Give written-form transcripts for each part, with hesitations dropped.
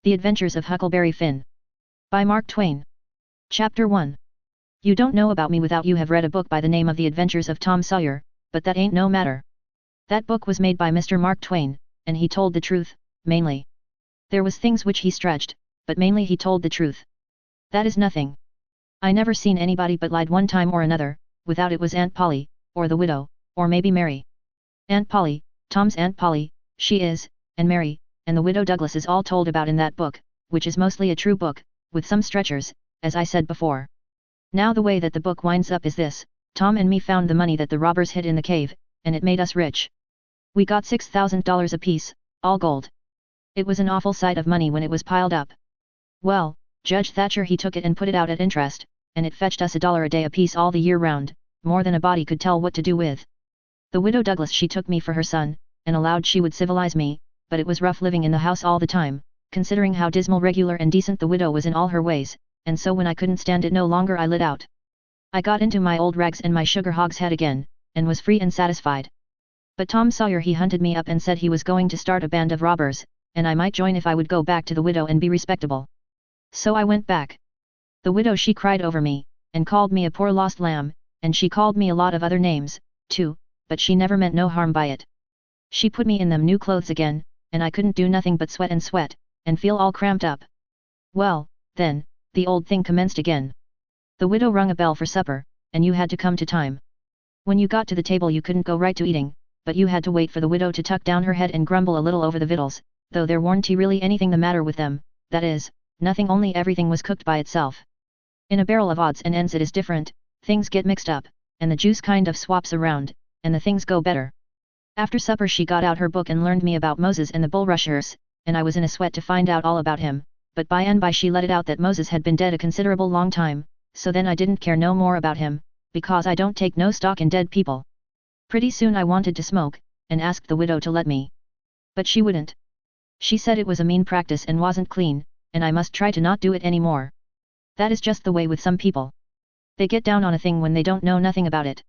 The Adventures of Huckleberry Finn. By Mark Twain. Chapter 1. You don't know about me without you have read a book by the name of The Adventures of Tom Sawyer, but that ain't no matter. That book was made by Mr. Mark Twain, and he told the truth, mainly. There was things which he stretched, but mainly he told the truth. That is nothing. I never seen anybody but lied one time or another, without it was Aunt Polly, or the widow, or maybe Mary. Aunt Polly, Tom's Aunt Polly, she is, and Mary, and the widow Douglas is all told about in that book, which is mostly a true book, with some stretchers, as I said before. Now the way that the book winds up is this: Tom and me found the money that the robbers hid in the cave, and it made us rich. We got $6,000 apiece, all gold. It was an awful sight of money when it was piled up. Well, Judge Thatcher he took it and put it out at interest, and it fetched us $1 a day apiece all the year round, more than a body could tell what to do with. The widow Douglas she took me for her son, and allowed she would civilize me, but it was rough living in the house all the time, considering how dismal regular and decent the widow was in all her ways, and so when I couldn't stand it no longer I lit out. I got into my old rags and my sugar hogshead again, and was free and satisfied. But Tom Sawyer he hunted me up and said he was going to start a band of robbers, and I might join if I would go back to the widow and be respectable. So I went back. The widow she cried over me, and called me a poor lost lamb, and she called me a lot of other names, too, but she never meant no harm by it. She put me in them new clothes again, and I couldn't do nothing but sweat, and feel all cramped up. Well, then, the old thing commenced again. The widow rung a bell for supper, and you had to come to time. When you got to the table you couldn't go right to eating, but you had to wait for the widow to tuck down her head and grumble a little over the victuals, though there warn't really anything the matter with them, that is, nothing, only everything was cooked by itself. In a barrel of odds and ends it is different, things get mixed up, and the juice kind of swaps around, and the things go better. After supper she got out her book and learned me about Moses and the bulrushers, and I was in a sweat to find out all about him, but by and by she let it out that Moses had been dead a considerable long time, so then I didn't care no more about him, because I don't take no stock in dead people. Pretty soon I wanted to smoke, and asked the widow to let me. But she wouldn't. She said it was a mean practice and wasn't clean, and I must try to not do it any more. That is just the way with some people. They get down on a thing when they don't know nothing about it.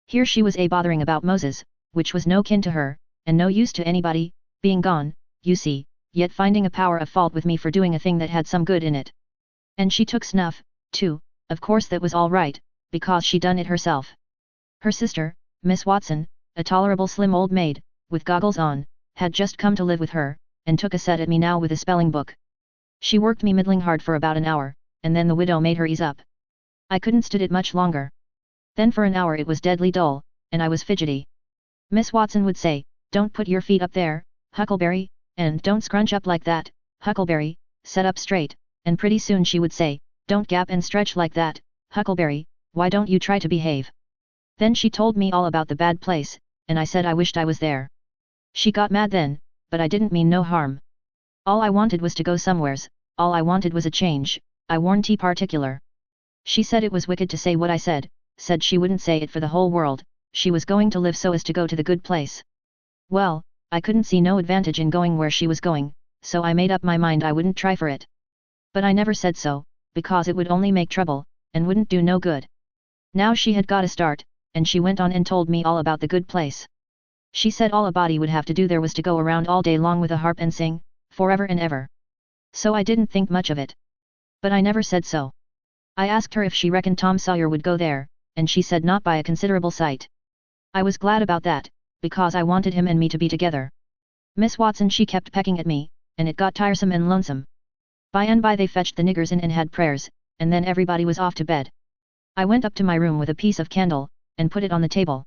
Here she was bothering about Moses, which was no kin to her, and no use to anybody, being gone, you see, yet finding a power of fault with me for doing a thing that had some good in it. And she took snuff, too, of course that was all right, because she done it herself. Her sister, Miss Watson, a tolerable slim old maid, with goggles on, had just come to live with her, and took a set at me now with a spelling book. She worked me middling hard for about an hour, and then the widow made her ease up. I couldn't stood it much longer. Then for an hour it was deadly dull, and I was fidgety. Miss Watson would say, "Don't put your feet up there, Huckleberry, and don't scrunch up like that, Huckleberry, set up straight," and pretty soon she would say, "Don't gap and stretch like that, Huckleberry, why don't you try to behave?" Then she told me all about the bad place, and I said I wished I was there. She got mad then, but I didn't mean no harm. All I wanted was to go somewheres, all I wanted was a change, I warn't particular. She said it was wicked to say what I said she wouldn't say it for the whole world, she was going to live so as to go to the good place. Well, I couldn't see no advantage in going where she was going, so I made up my mind I wouldn't try for it. But I never said so, because it would only make trouble, and wouldn't do no good. Now she had got a start, and she went on and told me all about the good place. She said all a body would have to do there was to go around all day long with a harp and sing, forever and ever. So I didn't think much of it. But I never said so. I asked her if she reckoned Tom Sawyer would go there, and she said not by a considerable sight. I was glad about that, because I wanted him and me to be together. Miss Watson she kept pecking at me, and it got tiresome and lonesome. By and by they fetched the niggers in and had prayers, and then everybody was off to bed. I went up to my room with a piece of candle, and put it on the table.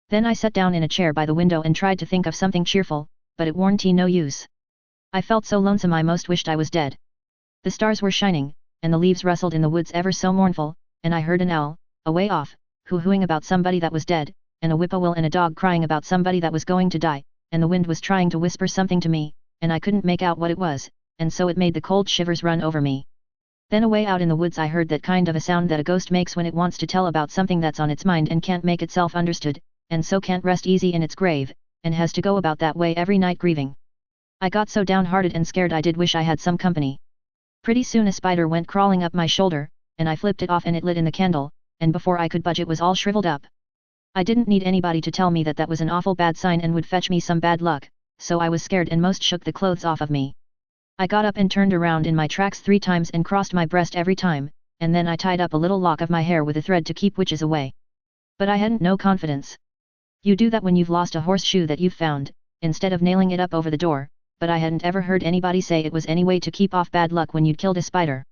Then I sat down in a chair by the window and tried to think of something cheerful, but it warn't no use. I felt so lonesome I most wished I was dead. The stars were shining, and the leaves rustled in the woods ever so mournful, and I heard an owl, away off, hoo-hooing about somebody that was dead, and a whippoorwill and a dog crying about somebody that was going to die, and the wind was trying to whisper something to me, and I couldn't make out what it was, and so it made the cold shivers run over me. Then away out in the woods I heard that kind of a sound that a ghost makes when it wants to tell about something that's on its mind and can't make itself understood, and so can't rest easy in its grave, and has to go about that way every night grieving. I got so downhearted and scared I did wish I had some company. Pretty soon a spider went crawling up my shoulder, and I flipped it off and it lit in the candle, and before I could budge it was all shriveled up. I didn't need anybody to tell me that that was an awful bad sign and would fetch me some bad luck, so I was scared and most shook the clothes off of me. I got up and turned around in my tracks 3 times and crossed my breast every time, and then I tied up a little lock of my hair with a thread to keep witches away. But I hadn't no confidence. You do that when you've lost a horseshoe that you've found, instead of nailing it up over the door, but I hadn't ever heard anybody say it was any way to keep off bad luck when you'd killed a spider.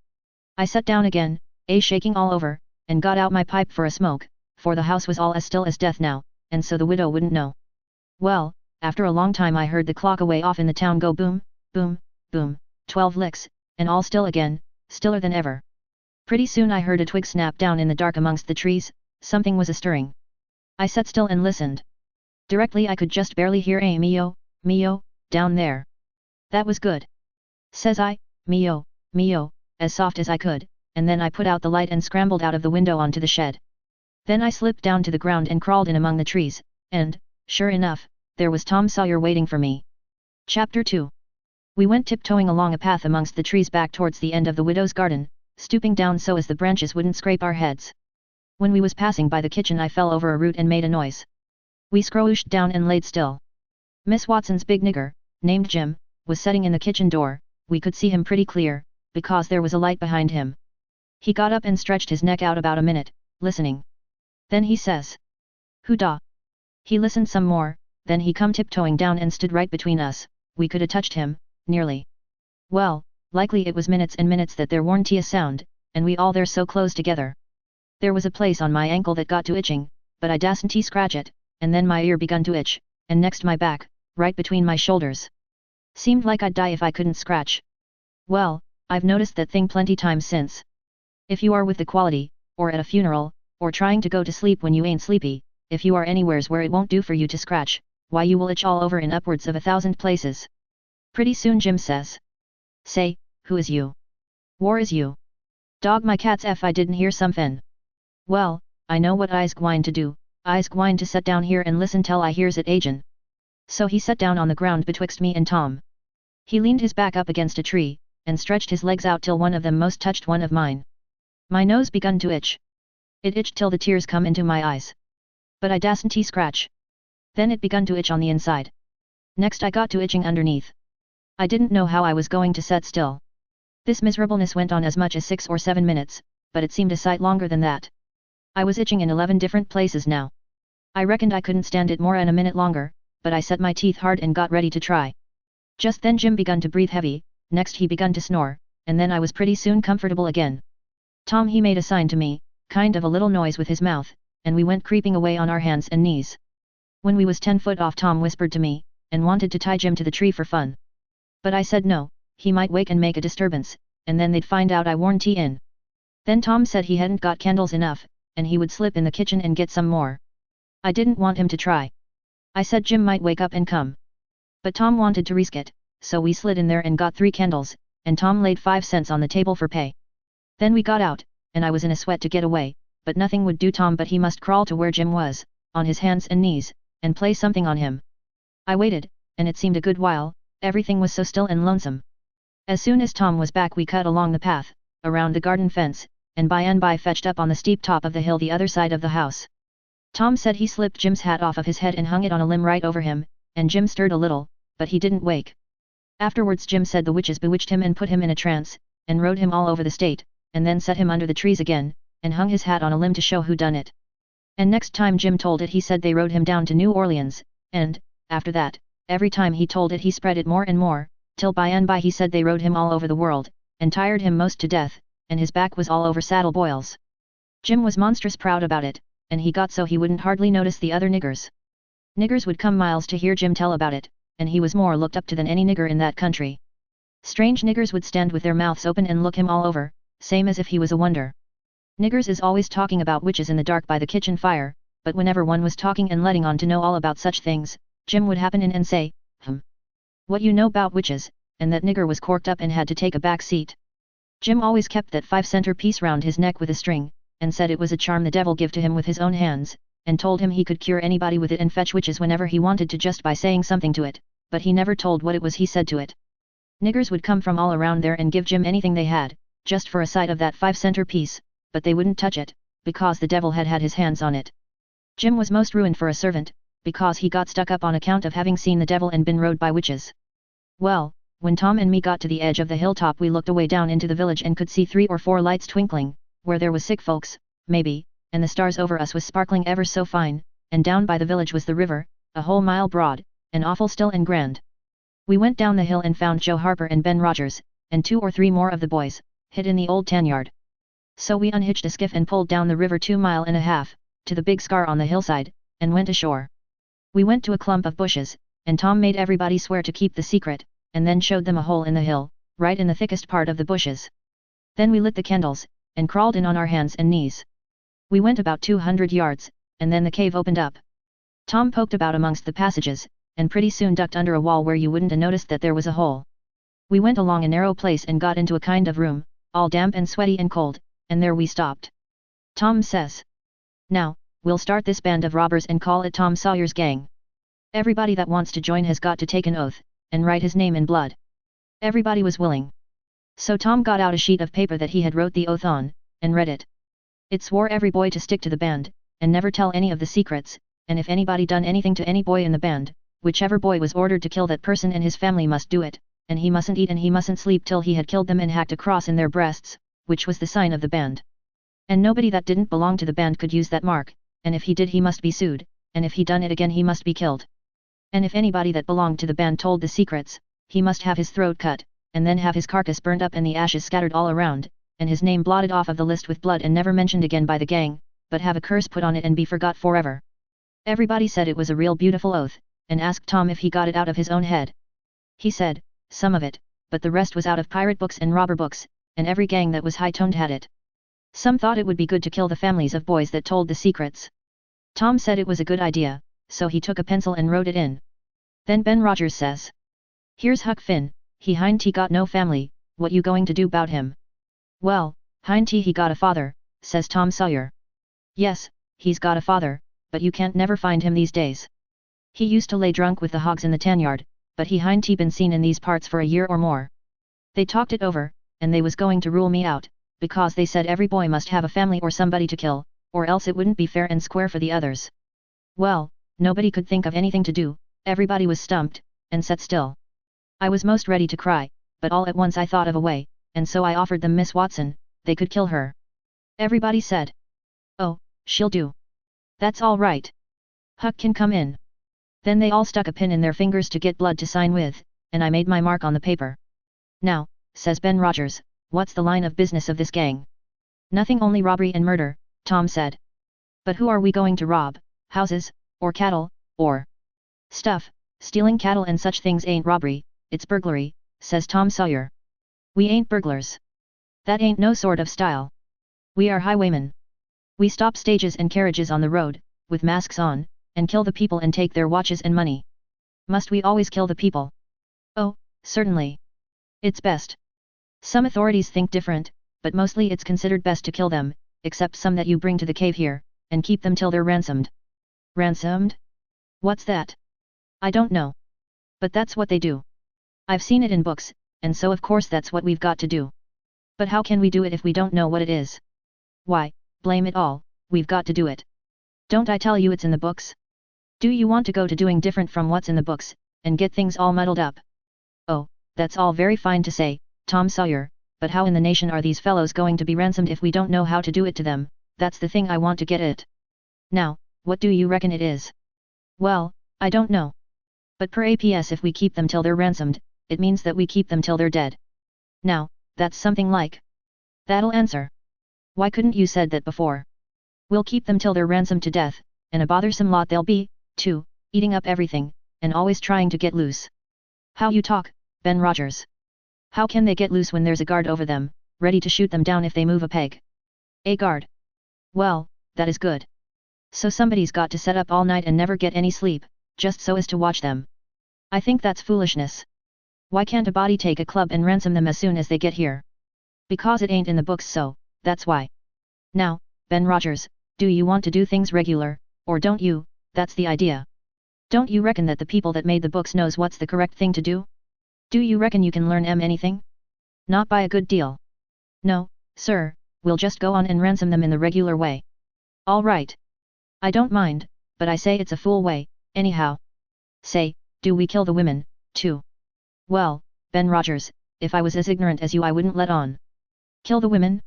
I sat down again, shaking all over, and got out my pipe for a smoke, for the house was all as still as death now, and so the widow wouldn't know. Well, after a long time I heard the clock away off in the town go boom, boom, boom, 12 licks, and all still again, stiller than ever. Pretty soon I heard a twig snap down in the dark amongst the trees, something was a-stirring. I sat still and listened. Directly I could just barely hear a meo, meo, down there. That was good. Says I, meo, meo, as soft as I could, and then I put out the light and scrambled out of the window onto the shed. Then I slipped down to the ground and crawled in among the trees, and, sure enough, there was Tom Sawyer waiting for me. Chapter 2. We went tiptoeing along a path amongst the trees back towards the end of the widow's garden, stooping down so as the branches wouldn't scrape our heads. When we was passing by the kitchen I fell over a root and made a noise. We scrooshed down and laid still. Miss Watson's big nigger, named Jim, was sitting in the kitchen door. We could see him pretty clear, because there was a light behind him. He got up and stretched his neck out about a minute, listening. Then he says, "Who da?" He listened some more, then he come tiptoeing down and stood right between us. We could have touched him, nearly. Well, likely it was minutes and minutes that there warn't a sound, and we all there so close together. There was a place on my ankle that got to itching, but I dasn't scratch it, and then my ear begun to itch, and next my back, right between my shoulders. Seemed like I'd die if I couldn't scratch. Well, I've noticed that thing plenty times since. If you are with the quality, or at a funeral, or trying to go to sleep when you ain't sleepy, if you are anywheres where it won't do for you to scratch, why you will itch all over in upwards of 1,000 places. Pretty soon Jim says. Say, who is you? War is you? Dog my cats if I didn't hear somefin. Well, I know what I's gwine to do, I's gwine to set down here and listen till I hears it agin. So he sat down on the ground betwixt me and Tom. He leaned his back up against a tree, and stretched his legs out till one of them most touched one of mine. My nose begun to itch. It itched till the tears come into my eyes. But I dasn't scratch. Then it begun to itch on the inside. Next I got to itching underneath. I didn't know how I was going to set still. This miserableness went on as much as 6 or 7 minutes, but it seemed a sight longer than that. I was itching in 11 different places now. I reckoned I couldn't stand it more than a minute longer, but I set my teeth hard and got ready to try. Just then Jim begun to breathe heavy, next he begun to snore, and then I was pretty soon comfortable again. Tom he made a sign to me, kind of a little noise with his mouth, and we went creeping away on our hands and knees. When we was 10 foot off Tom whispered to me, and wanted to tie Jim to the tree for fun. But I said no, he might wake and make a disturbance, and then they'd find out I warn't in. Then Tom said he hadn't got candles enough, and he would slip in the kitchen and get some more. I didn't want him to try. I said Jim might wake up and come. But Tom wanted to risk it, so we slid in there and got 3 candles, and Tom laid 5 cents on the table for pay. Then we got out, and I was in a sweat to get away, but nothing would do Tom but he must crawl to where Jim was, on his hands and knees, and play something on him. I waited, and it seemed a good while, everything was so still and lonesome. As soon as Tom was back we cut along the path, around the garden fence, and by and by fetched up on the steep top of the hill the other side of the house. Tom said he slipped Jim's hat off of his head and hung it on a limb right over him, and Jim stirred a little, but he didn't wake. Afterwards Jim said the witches bewitched him and put him in a trance, and rode him all over the state, and then set him under the trees again, and hung his hat on a limb to show who done it. And next time Jim told it he said they rode him down to New Orleans, and, after that, every time he told it he spread it more and more, till by and by he said they rode him all over the world, and tired him most to death, and his back was all over saddle boils. Jim was monstrous proud about it, and he got so he wouldn't hardly notice the other niggers. Niggers would come miles to hear Jim tell about it, and he was more looked up to than any nigger in that country. Strange niggers would stand with their mouths open and look him all over, same as if he was a wonder. Niggers is always talking about witches in the dark by the kitchen fire, but whenever one was talking and letting on to know all about such things, Jim would happen in and say, "What you know 'bout witches?" and that nigger was corked up and had to take a back seat. Jim always kept that 5-center piece round his neck with a string, and said it was a charm the devil give to him with his own hands, and told him he could cure anybody with it and fetch witches whenever he wanted to just by saying something to it, but he never told what it was he said to it. Niggers would come from all around there and give Jim anything they had, just for a sight of that 5-center piece, but they wouldn't touch it, because the devil had his hands on it. Jim was most ruined for a servant, because he got stuck up on account of having seen the devil and been rode by witches. Well, when Tom and me got to the edge of the hilltop we looked away down into the village and could see 3 or 4 lights twinkling, where there was sick folks, maybe, and the stars over us was sparkling ever so fine, and down by the village was the river, a whole mile broad, and awful still and grand. We went down the hill and found Joe Harper and Ben Rogers, and 2 or 3 more of the boys, hid in the old tan yard. So we unhitched a skiff and pulled down the river 2 miles and a half, to the big scar on the hillside, and went ashore. We went to a clump of bushes, and Tom made everybody swear to keep the secret, and then showed them a hole in the hill, right in the thickest part of the bushes. Then we lit the candles, and crawled in on our hands and knees. We went about 200 yards, and then the cave opened up. Tom poked about amongst the passages, and pretty soon ducked under a wall where you wouldn't have noticed that there was a hole. We went along a narrow place and got into a kind of room, all damp and sweaty and cold, and there we stopped. Tom says, "Now, we'll start this band of robbers and call it Tom Sawyer's Gang. Everybody that wants to join has got to take an oath, and write his name in blood." Everybody was willing. So Tom got out a sheet of paper that he had wrote the oath on, and read it. It swore every boy to stick to the band, and never tell any of the secrets, and if anybody done anything to any boy in the band, whichever boy was ordered to kill that person and his family must do it, and he mustn't eat and he mustn't sleep till he had killed them and hacked a cross in their breasts, which was the sign of the band. And nobody that didn't belong to the band could use that mark, and if he did he must be sued, and if he done it again he must be killed. And if anybody that belonged to the band told the secrets, he must have his throat cut, and then have his carcass burned up and the ashes scattered all around, and his name blotted off of the list with blood and never mentioned again by the gang, but have a curse put on it and be forgot forever. Everybody said it was a real beautiful oath, and asked Tom if he got it out of his own head. He said, some of it, but the rest was out of pirate books and robber books, and every gang that was high-toned had it. Some thought it would be good to kill the families of boys that told the secrets. Tom said it was a good idea, so he took a pencil and wrote it in. Then Ben Rogers says, "Here's Huck Finn, he got no family, what you going to do 'bout him?" "Well, he got a father," says Tom Sawyer. "Yes, he's got a father, but you can't never find him these days. He used to lay drunk with the hogs in the tan yard, but he been seen in these parts for a year or more. They talked it over, and they was going to rule me out, because they said every boy must have a family or somebody to kill, or else it wouldn't be fair and square for the others. Well, nobody could think of anything to do, everybody was stumped, and sat still. I was most ready to cry, but all at once I thought of a way, and so I offered them Miss Watson, they could kill her. Everybody said, 'Oh, she'll do. That's all right. Huck can come in.' Then they all stuck a pin in their fingers to get blood to sign with, and I made my mark on the paper. 'Now,' says Ben Rogers, 'what's the line of business of this gang?' 'Nothing, only robbery and murder,' Tom said. 'But who are we going to rob, houses, or cattle, or stuff? Stealing cattle and such things ain't robbery, it's burglary,' says Tom Sawyer. 'We ain't burglars. That ain't no sort of style. We are highwaymen. We stop stages and carriages on the road, with masks on, and kill the people and take their watches and money.' 'Must we always kill the people?' 'Oh, certainly. It's best. Some authorities think different, but mostly it's considered best to kill them, except some that you bring to the cave here, and keep them till they're ransomed.' 'Ransomed? What's that?' 'I don't know. But that's what they do. I've seen it in books, and so of course that's what we've got to do. But how can we do it if we don't know what it is?' 'Why, blame it all, we've got to do it. Don't I tell you it's in the books? Do you want to go to doing different from what's in the books, and get things all muddled up?' 'Oh, that's all very fine to say, Tom Sawyer, but how in the nation are these fellows going to be ransomed if we don't know how to do it to them? That's the thing I want to get at. Now, what do you reckon it is?' 'Well, I don't know. But per APS if we keep them till they're ransomed, it means that we keep them till they're dead. Now, that's something like. That'll answer. Why couldn't you said that before? We'll keep them till they're ransomed to death, and a bothersome lot they'll be, too, eating up everything, and always trying to get loose.' 'How you talk, Ben Rogers. How can they get loose when there's a guard over them, ready to shoot them down if they move a peg?' 'A guard? Well, that is good. So somebody's got to set up all night and never get any sleep, just so as to watch them. I think that's foolishness. Why can't a body take a club and ransom them as soon as they get here?' 'Because it ain't in the books, so that's why. Now, Ben Rogers, do you want to do things regular, or don't you? That's the idea. Don't you reckon that the people that made the books knows what's the correct thing to do? Do you reckon you can learn anything? Not by a good deal. No, sir, we'll just go on and ransom them in the regular way.' 'All right. I don't mind, but I say it's a fool way, anyhow. Say, do we kill the women, too?' 'Well, Ben Rogers, if I was as ignorant as you I wouldn't let on. Kill the women?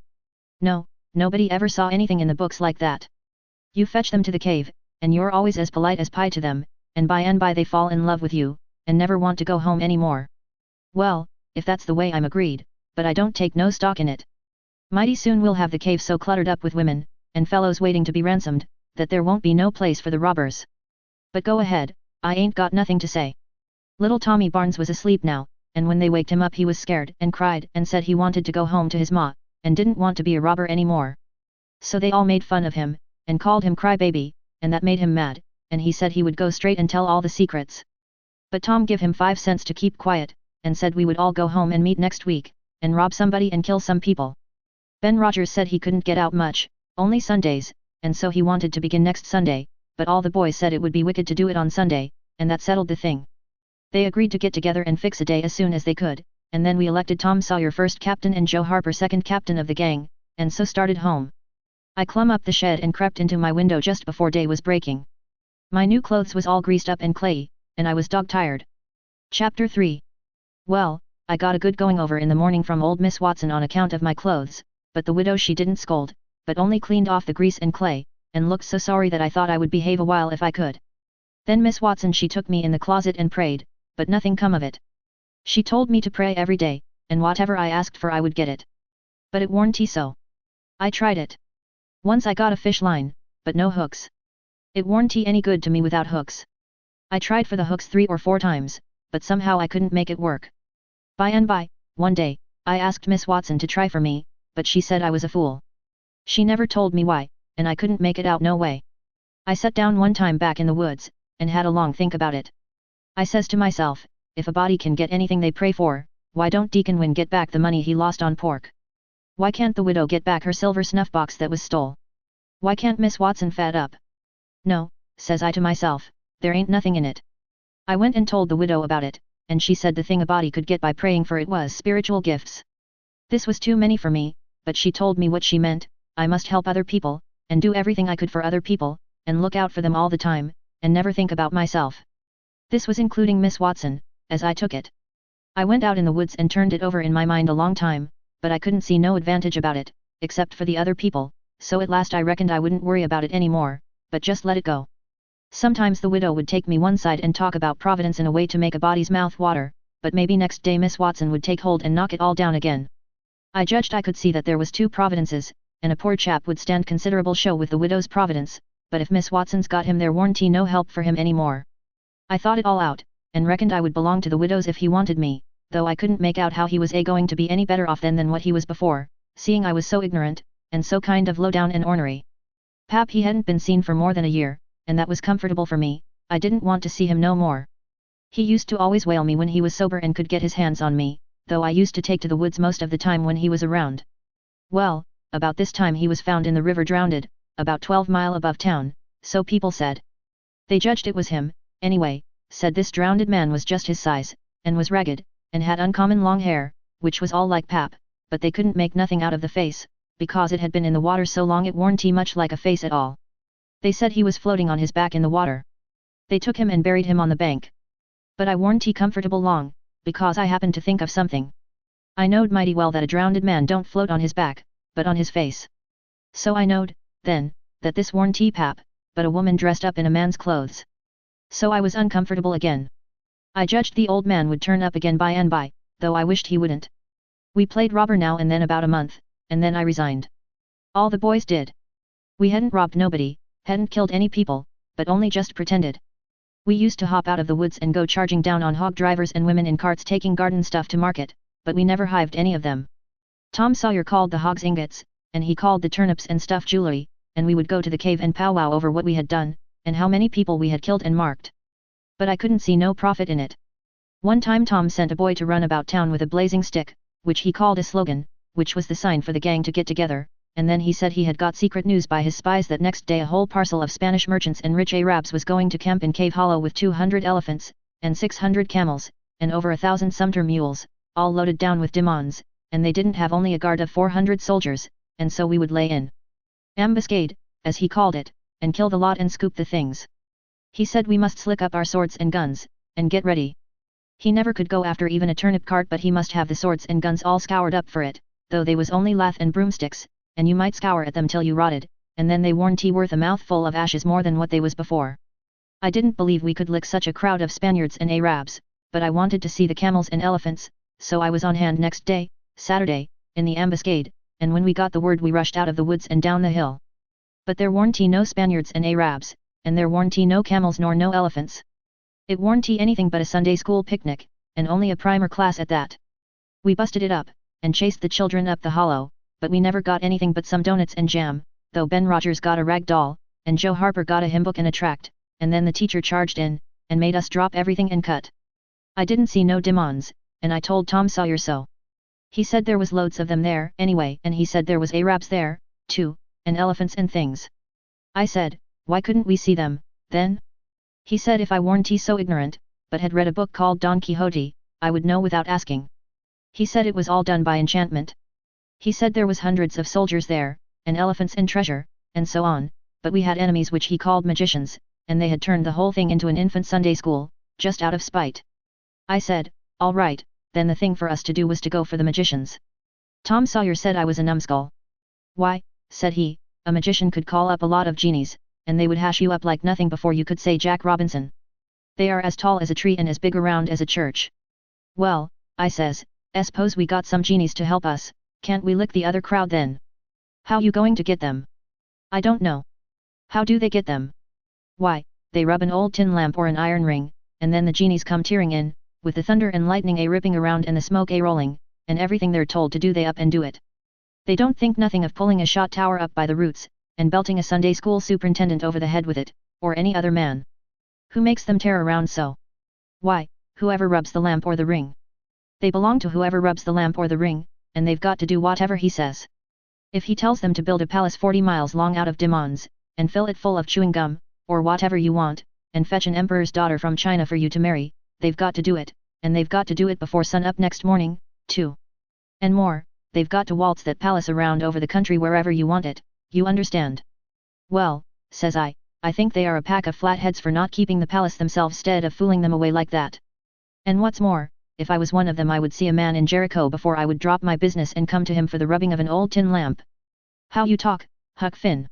No, nobody ever saw anything in the books like that. You fetch them to the cave, and you're always as polite as pie to them, and by and by they fall in love with you, and never want to go home any more. Well, if that's the way I'm agreed, but I don't take no stock in it. Mighty soon we'll have the cave so cluttered up with women, and fellows waiting to be ransomed, that there won't be no place for the robbers. But go ahead, I ain't got nothing to say. Little Tommy Barnes was asleep now, and when they waked him up he was scared and cried and said he wanted to go home to his ma, and didn't want to be a robber anymore. So they all made fun of him, and called him crybaby, and that made him mad, and he said he would go straight and tell all the secrets. But Tom give him 5 cents to keep quiet, and said we would all go home and meet next week, and rob somebody and kill some people. Ben Rogers said he couldn't get out much, only Sundays, and so he wanted to begin next Sunday, but all the boys said it would be wicked to do it on Sunday, and that settled the thing. They agreed to get together and fix a day as soon as they could, and then we elected Tom Sawyer first captain and Joe Harper second captain of the gang, and so started home. I clumb up the shed and crept into my window just before day was breaking. My new clothes was all greased up and clayey, and I was dog-tired. Chapter 3. Well, I got a good going over in the morning from old Miss Watson on account of my clothes, but the widow she didn't scold, but only cleaned off the grease and clay, and looked so sorry that I thought I would behave a while if I could. Then Miss Watson she took me in the closet and prayed, but nothing come of it. She told me to pray every day, and whatever I asked for I would get it. But it warn't so. I tried it. Once I got a fish line, but no hooks. It warn't any good to me without hooks. I tried for the hooks 3 or 4 times, but somehow I couldn't make it work. By and by, one day, I asked Miss Watson to try for me, but she said I was a fool. She never told me why, and I couldn't make it out no way. I sat down one time back in the woods, and had a long think about it. I says to myself, if a body can get anything they pray for, why don't Deacon Wynne get back the money he lost on pork? Why can't the widow get back her silver snuff box that was stole? Why can't Miss Watson fat up? No, says I to myself, there ain't nothing in it. I went and told the widow about it, and she said the thing a body could get by praying for it was spiritual gifts. This was too many for me, but she told me what she meant, I must help other people, and do everything I could for other people, and look out for them all the time, and never think about myself. This was including Miss Watson, as I took it. I went out in the woods and turned it over in my mind a long time, but I couldn't see no advantage about it, except for the other people, so at last I reckoned I wouldn't worry about it any more, but just let it go. Sometimes the widow would take me one side and talk about providence in a way to make a body's mouth water, but maybe next day Miss Watson would take hold and knock it all down again. I judged I could see that there was 2 providences, and a poor chap would stand considerable show with the widow's providence, but if Miss Watson's got him there warn't no help for him any more. I thought it all out, and reckoned I would belong to the widow's if he wanted me, though I couldn't make out how he was going to be any better off then than what he was before, seeing I was so ignorant, and so kind of low down and ornery. Pap he hadn't been seen for more than a year, and that was comfortable for me, I didn't want to see him no more. He used to always whale me when he was sober and could get his hands on me, though I used to take to the woods most of the time when he was around. Well, about this time he was found in the river drowned, about 12 mile above town, so people said. They judged it was him, anyway, said this drowned man was just his size, and was ragged, and had uncommon long hair, which was all like Pap, but they couldn't make nothing out of the face, because it had been in the water so long it warn't much like a face at all. They said he was floating on his back in the water. They took him and buried him on the bank. But I warn't comfortable long, because I happened to think of something. I knowed mighty well that a drowned man don't float on his back, but on his face. So I knowed, then, that this warn't Pap, but a woman dressed up in a man's clothes. So I was uncomfortable again. I judged the old man would turn up again by and by, though I wished he wouldn't. We played robber now and then about a month, and then I resigned. All the boys did. We hadn't robbed nobody, hadn't killed any people, but only just pretended. We used to hop out of the woods and go charging down on hog drivers and women in carts taking garden stuff to market, but we never hived any of them. Tom Sawyer called the hogs ingots, and he called the turnips and stuff jewelry, and we would go to the cave and powwow over what we had done, and how many people we had killed and marked. But I couldn't see no profit in it. One time Tom sent a boy to run about town with a blazing stick, which he called a slogan, which was the sign for the gang to get together, and then he said he had got secret news by his spies that next day a whole parcel of Spanish merchants and rich Arabs was going to camp in Cave Hollow with 200 elephants, and 600 camels, and over 1,000 sumpter mules, all loaded down with dimons, and they didn't have only a guard of 400 soldiers, and so we would lay in ambuscade, as he called it, and kill the lot and scoop the things. He said we must slick up our swords and guns, and get ready. He never could go after even a turnip cart, but he must have the swords and guns all scoured up for it, though they was only lath and broomsticks, and you might scour at them till you rotted, and then they warn't worth a mouthful of ashes more than what they was before. I didn't believe we could lick such a crowd of Spaniards and Arabs, but I wanted to see the camels and elephants, so I was on hand next day, Saturday, in the ambuscade, and when we got the word we rushed out of the woods and down the hill. But there warn't no Spaniards and Arabs, and there warn't no camels nor no elephants. It warn't anything but a Sunday school picnic, and only a primer class at that. We busted it up, and chased the children up the hollow, but we never got anything but some donuts and jam, though Ben Rogers got a rag doll, and Joe Harper got a hymn book and a tract, and then the teacher charged in, and made us drop everything and cut. I didn't see no demons, and I told Tom Sawyer so. He said there was loads of them there anyway, and he said there was Arabs there, too, and elephants and things. I said, why couldn't we see them, then? He said if I warn't so ignorant, but had read a book called Don Quixote, I would know without asking. He said it was all done by enchantment. He said there was hundreds of soldiers there, and elephants and treasure, and so on, but we had enemies which he called magicians, and they had turned the whole thing into an infant Sunday school, just out of spite. I said, all right, then the thing for us to do was to go for the magicians. Tom Sawyer said I was a numbskull. Why, said he, a magician could call up a lot of genies, and they would hash you up like nothing before you could say Jack Robinson. They are as tall as a tree and as big around as a church. Well, I says, suppose we got some genies to help us, can't we lick the other crowd then? How you going to get them? I don't know. How do they get them? Why, they rub an old tin lamp or an iron ring, and then the genies come tearing in, with the thunder and lightning ripping around and the smoke rolling, and everything they're told to do they up and do it. They don't think nothing of pulling a shot tower up by the roots, and belting a Sunday school superintendent over the head with it, or any other man. Who makes them tear around so? Why, whoever rubs the lamp or the ring. They belong to whoever rubs the lamp or the ring, and they've got to do whatever he says. If he tells them to build a palace 40 miles long out of diamonds, and fill it full of chewing gum, or whatever you want, and fetch an emperor's daughter from China for you to marry, they've got to do it, and they've got to do it before sun up next morning, too. And more, they've got to waltz that palace around over the country wherever you want it, you understand. Well, says I think they are a pack of flatheads for not keeping the palace themselves stead of fooling them away like that. And what's more, if I was one of them I would see a man in Jericho before I would drop my business and come to him for the rubbing of an old tin lamp. How you talk, Huck Finn.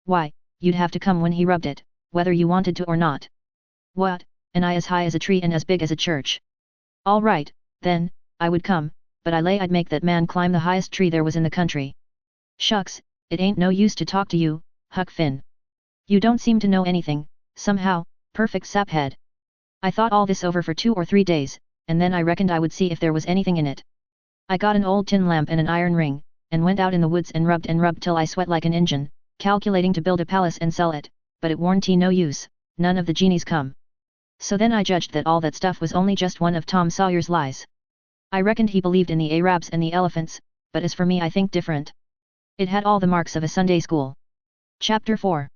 Why, you'd have to come when he rubbed it, whether you wanted to or not. What, and I as high as a tree and as big as a church? All right, then, I would come, but I lay I'd make that man climb the highest tree there was in the country. Shucks, it ain't no use to talk to you, Huck Finn. You don't seem to know anything, somehow, perfect saphead. I thought all this over for 2 or 3 days, and then I reckoned I would see if there was anything in it. I got an old tin lamp and an iron ring, and went out in the woods and rubbed till I sweat like an Injun, calculating to build a palace and sell it, but it warn't no use, none of the genies come. So then I judged that all that stuff was only just one of Tom Sawyer's lies. I reckoned he believed in the Arabs and the elephants, but as for me I think different. It had all the marks of a Sunday school. Chapter 4.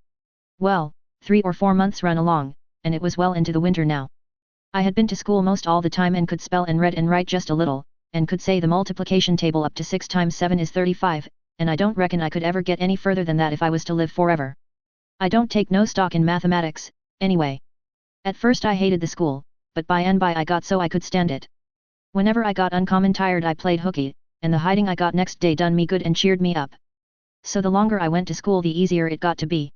Well, 3 or 4 months run along, and it was well into the winter now. I had been to school most all the time and could spell and read and write just a little, and could say the multiplication table up to 6 times 7 is 35, and I don't reckon I could ever get any further than that if I was to live forever. I don't take no stock in mathematics, anyway. At first I hated the school, but by and by I got so I could stand it. Whenever I got uncommon tired I played hooky, and the hiding I got next day done me good and cheered me up. So the longer I went to school the easier it got to be.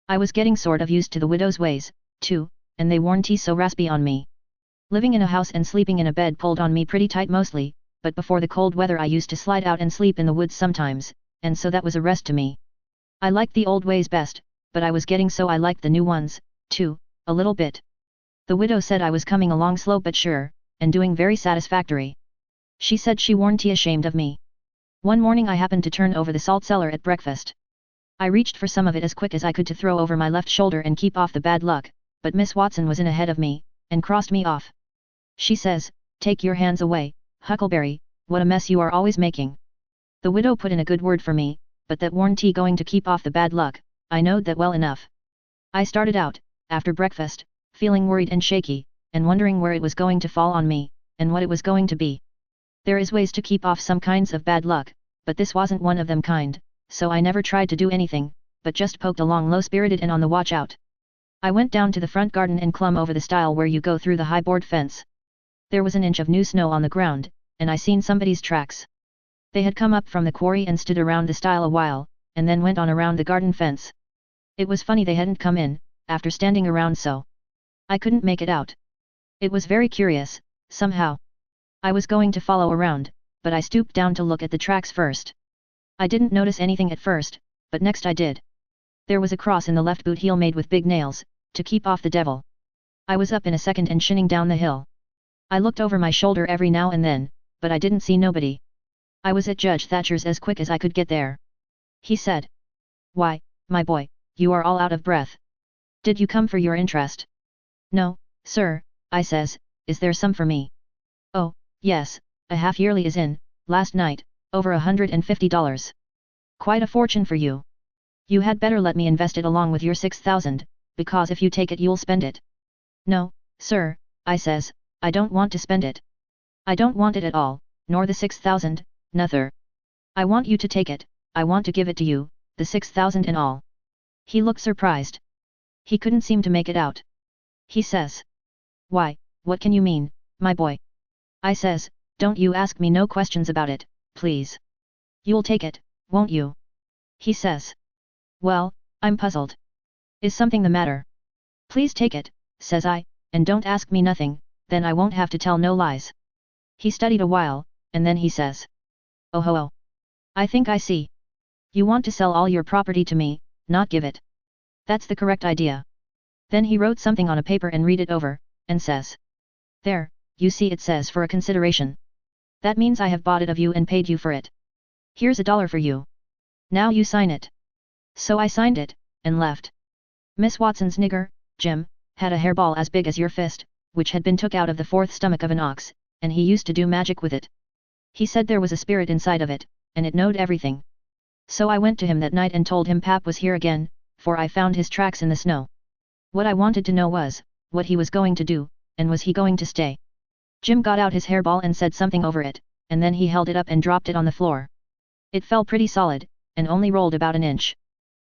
I was getting sort of used to the widow's ways, too, and they warn't so raspy on me. Living in a house and sleeping in a bed pulled on me pretty tight mostly, but before the cold weather I used to slide out and sleep in the woods sometimes, and so that was a rest to me. I liked the old ways best, but I was getting so I liked the new ones, too, a little bit. The widow said I was coming along slow but sure, and doing very satisfactory. She said she warn't ashamed of me. One morning I happened to turn over the salt cellar at breakfast. I reached for some of it as quick as I could to throw over my left shoulder and keep off the bad luck, but Miss Watson was in ahead of me, and crossed me off. She says, "Take your hands away, Huckleberry, what a mess you are always making." The widow put in a good word for me, but that warn't going to keep off the bad luck, I knowed that well enough. I started out, after breakfast, feeling worried and shaky, and wondering where it was going to fall on me, and what it was going to be. There is ways to keep off some kinds of bad luck, but this wasn't one of them kind, so I never tried to do anything, but just poked along low-spirited and on the watch out. I went down to the front garden and clumb over the stile where you go through the high board fence. There was an inch of new snow on the ground, and I seen somebody's tracks. They had come up from the quarry and stood around the stile a while, and then went on around the garden fence. It was funny they hadn't come in, after standing around so. I couldn't make it out. It was very curious, somehow. I was going to follow around, but I stooped down to look at the tracks first. I didn't notice anything at first, but next I did. There was a cross in the left boot heel made with big nails, to keep off the devil. I was up in a second and shinning down the hill. I looked over my shoulder every now and then, but I didn't see nobody. I was at Judge Thatcher's as quick as I could get there. He said, "Why, my boy, you are all out of breath. Did you come for your interest?" "No, sir," I says, "is there some for me?" "Oh, yes, a half-yearly is in, last night, over $150. Quite a fortune for you. You had better let me invest it along with your 6,000, because if you take it you'll spend it." "No, sir," I says, "I don't want to spend it. I don't want it at all, nor the 6,000, nother. I want you to take it, I want to give it to you, the 6,000 and all." He looked surprised. He couldn't seem to make it out. He says, "Why, what can you mean, my boy?" I says, "Don't you ask me no questions about it, please. You'll take it, won't you?" He says, "Well, I'm puzzled. Is something the matter?" "Please take it," says I, "and don't ask me nothing, then I won't have to tell no lies." He studied a while, and then he says, "Oh ho oh. I think I see. You want to sell all your property to me, not give it. That's the correct idea." Then he wrote something on a paper and read it over, and says, "There, you see it says for a consideration. That means I have bought it of you and paid you for it. Here's $1 for you. Now you sign it." So I signed it, and left. Miss Watson's nigger, Jim, had a hairball as big as your fist, which had been took out of the fourth stomach of an ox, and he used to do magic with it. He said there was a spirit inside of it, and it knowed everything. So I went to him that night and told him Pap was here again, for I found his tracks in the snow. What I wanted to know was, what he was going to do, and was he going to stay? Jim got out his hairball and said something over it, and then he held it up and dropped it on the floor. It fell pretty solid, and only rolled about an inch.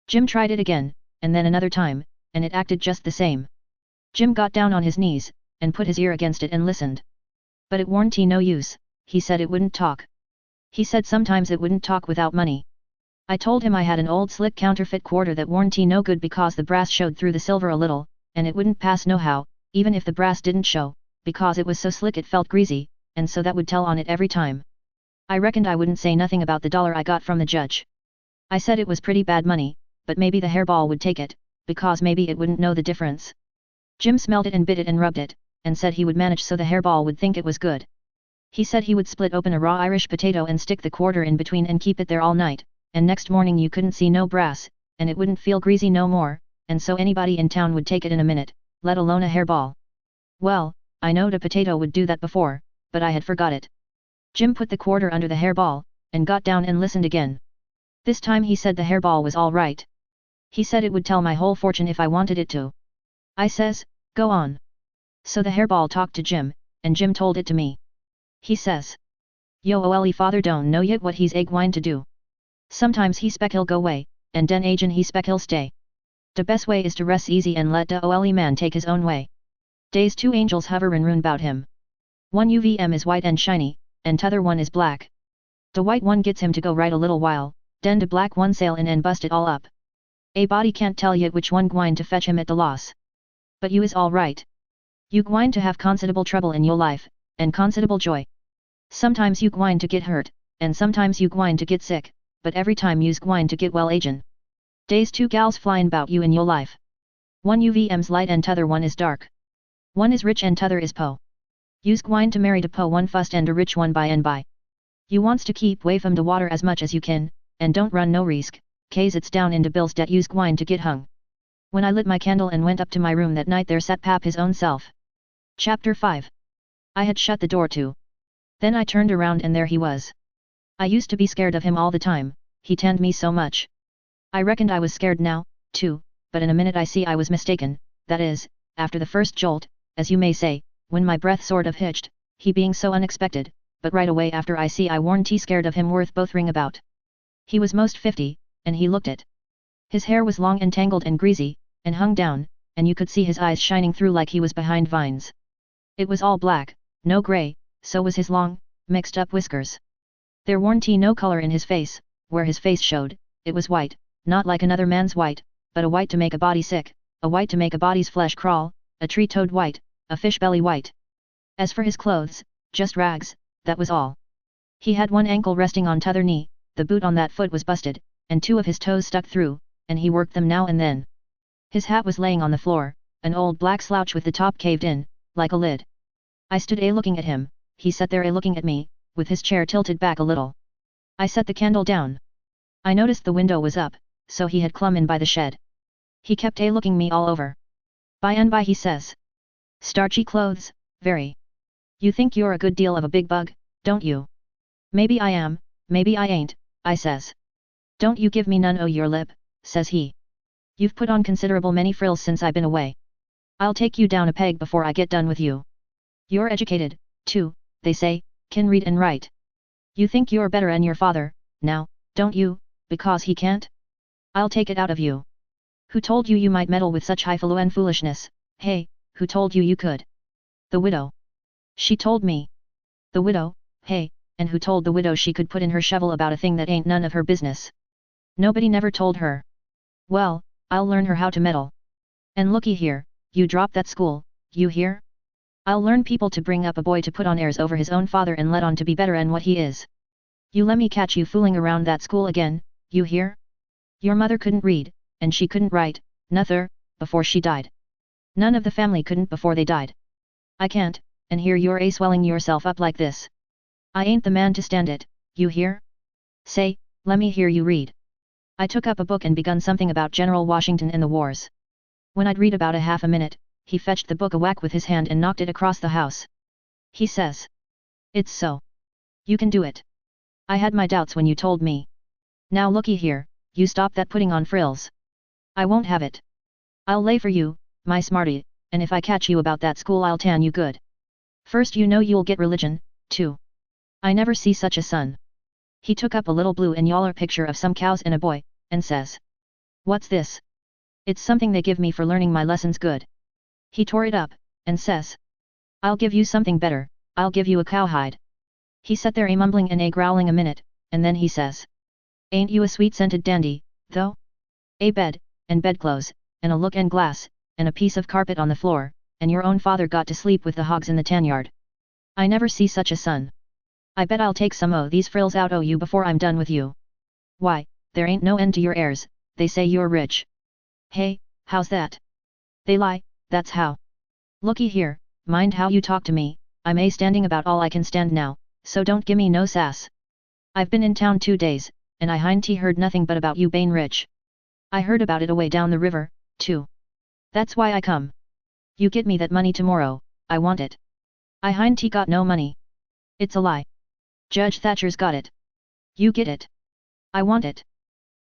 Jim tried it again, and then another time, and it acted just the same. Jim got down on his knees, and put his ear against it and listened. But it warn't no use, he said it wouldn't talk. He said sometimes it wouldn't talk without money. I told him I had an old slick counterfeit quarter that warn't no good because the brass showed through the silver a little, and it wouldn't pass nohow, even if the brass didn't show, because it was so slick it felt greasy, and so that would tell on it every time. I reckoned I wouldn't say nothing about the $1 I got from the judge. I said it was pretty bad money, but maybe the hairball would take it, because maybe it wouldn't know the difference. Jim smelled it and bit it and rubbed it, and said he would manage so the hairball would think it was good. He said he would split open a raw Irish potato and stick the quarter in between and keep it there all night, and next morning you couldn't see no brass, and it wouldn't feel greasy no more, and so anybody in town would take it in a minute, let alone a hairball. Well, I knowed a potato would do that before, but I had forgot it. Jim put the quarter under the hairball, and got down and listened again. This time he said the hairball was all right. He said it would tell my whole fortune if I wanted it to. I says, "Go on." So the hairball talked to Jim, and Jim told it to me. He says, "Yo ole father don't know yet what he's gwine to do. Sometimes he spec he'll go way, and den agin he spec he'll stay. De best way is to rest easy and let de ole man take his own way. Days two angels hoverin' round bout him. One UVM is white and shiny, and t'other one is black. De white one gets him to go right a little while, den de black one sail in and bust it all up. A body can't tell yet which one gwine to fetch him at de loss. But you is all right. You gwine to have considerable trouble in yo life, and considerable joy. Sometimes you gwine to get hurt, and sometimes you gwine to get sick, but every time you's gwine to get well agin. Days two gals flyin' bout you in yo life. One UVM's light and t'other one is dark. One is rich and t'other is po. You's gwine to marry de po one fust and de rich one by and by. You wants to keep way from de water as much as you can, and don't run no risk, case it's down in de bills dat you's gwine to get hung." When I lit my candle and went up to my room that night there sat Pap his own self. Chapter 5. I had shut the door too. Then I turned around and there he was. I used to be scared of him all the time, he tanned me so much. I reckoned I was scared now, too, but in a minute I see I was mistaken, that is, after the first jolt, as you may say, when my breath sort of hitched, he being so unexpected, but right away after I see I warn't scared of him worth both ring about. He was most 50, and he looked it. His hair was long and tangled and greasy, and hung down, and you could see his eyes shining through like he was behind vines. It was all black, no grey, so was his long, mixed up whiskers. There warn't no colour in his face, where his face showed, it was white, not like another man's white, but a white to make a body sick, a white to make a body's flesh crawl, a tree-toad white, a fish belly white. As for his clothes, just rags, that was all. He had one ankle resting on t'other knee, the boot on that foot was busted, and 2 of his toes stuck through, and he worked them now and then. His hat was laying on the floor, an old black slouch with the top caved in, like a lid. I stood looking at him, he sat there looking at me, with his chair tilted back a little. I set the candle down. I noticed the window was up, so he had clum in by the shed. He kept looking me all over. By and by he says. Starchy clothes, very. You think you're a good deal of a big bug, don't you? Maybe I am, maybe I ain't, I says. Don't you give me none o' your lip, says he. You've put on considerable many frills since I been away. I'll take you down a peg before I get done with you. You're educated, too, they say, can read and write. You think you're better'n your father, now, don't you, because he can't? I'll take it out of you. Who told you you might meddle with such highfalutin foolishness, hey, who told you you could? The widow. She told me. The widow, hey, and who told the widow she could put in her shovel about a thing that ain't none of her business? Nobody never told her. Well, I'll learn her how to meddle. And looky here, you drop that school, you hear? I'll learn people to bring up a boy to put on airs over his own father and let on to be better'n what he is. You lemme catch you fooling around that school again, you hear? Your mother couldn't read, and she couldn't write, nuther, before she died. None of the family couldn't before they died. I can't, and here you're swelling yourself up like this. I ain't the man to stand it, you hear? Say, lemme hear you read. I took up a book and begun something about General Washington and the wars. When I'd read about a half a minute, he fetched the book a whack with his hand and knocked it across the house. He says. It's so. You can do it. I had my doubts when you told me. Now looky here, you stop that putting on frills. I won't have it. I'll lay for you, my smarty, and if I catch you about that school I'll tan you good. First you know you'll get religion, too. I never see such a son. He took up a little blue and yaller picture of some cows and a boy, and says. What's this? It's something they give me for learning my lessons good. He tore it up, and says. I'll give you something better, I'll give you a cowhide. He sat there mumbling and growling a minute, and then he says. Ain't you a sweet-scented dandy, though? A bed, and bedclothes, and a look and glass, and a piece of carpet on the floor, and your own father got to sleep with the hogs in the tan yard. I never see such a son. I bet I'll take some o' these frills out o' you before I'm done with you. Why, there ain't no end to your heirs, they say you're rich. Hey, how's that? They lie, that's how. Looky here, mind how you talk to me, I'm standing about all I can stand now, so don't gimme no sass. I've been in town 2 days, and I hain't heard nothing but about you bane rich. I heard about it away down the river, too. That's why I come. You get me that money tomorrow, I want it. I hain't got no money. It's a lie. Judge Thatcher's got it. You get it. I want it.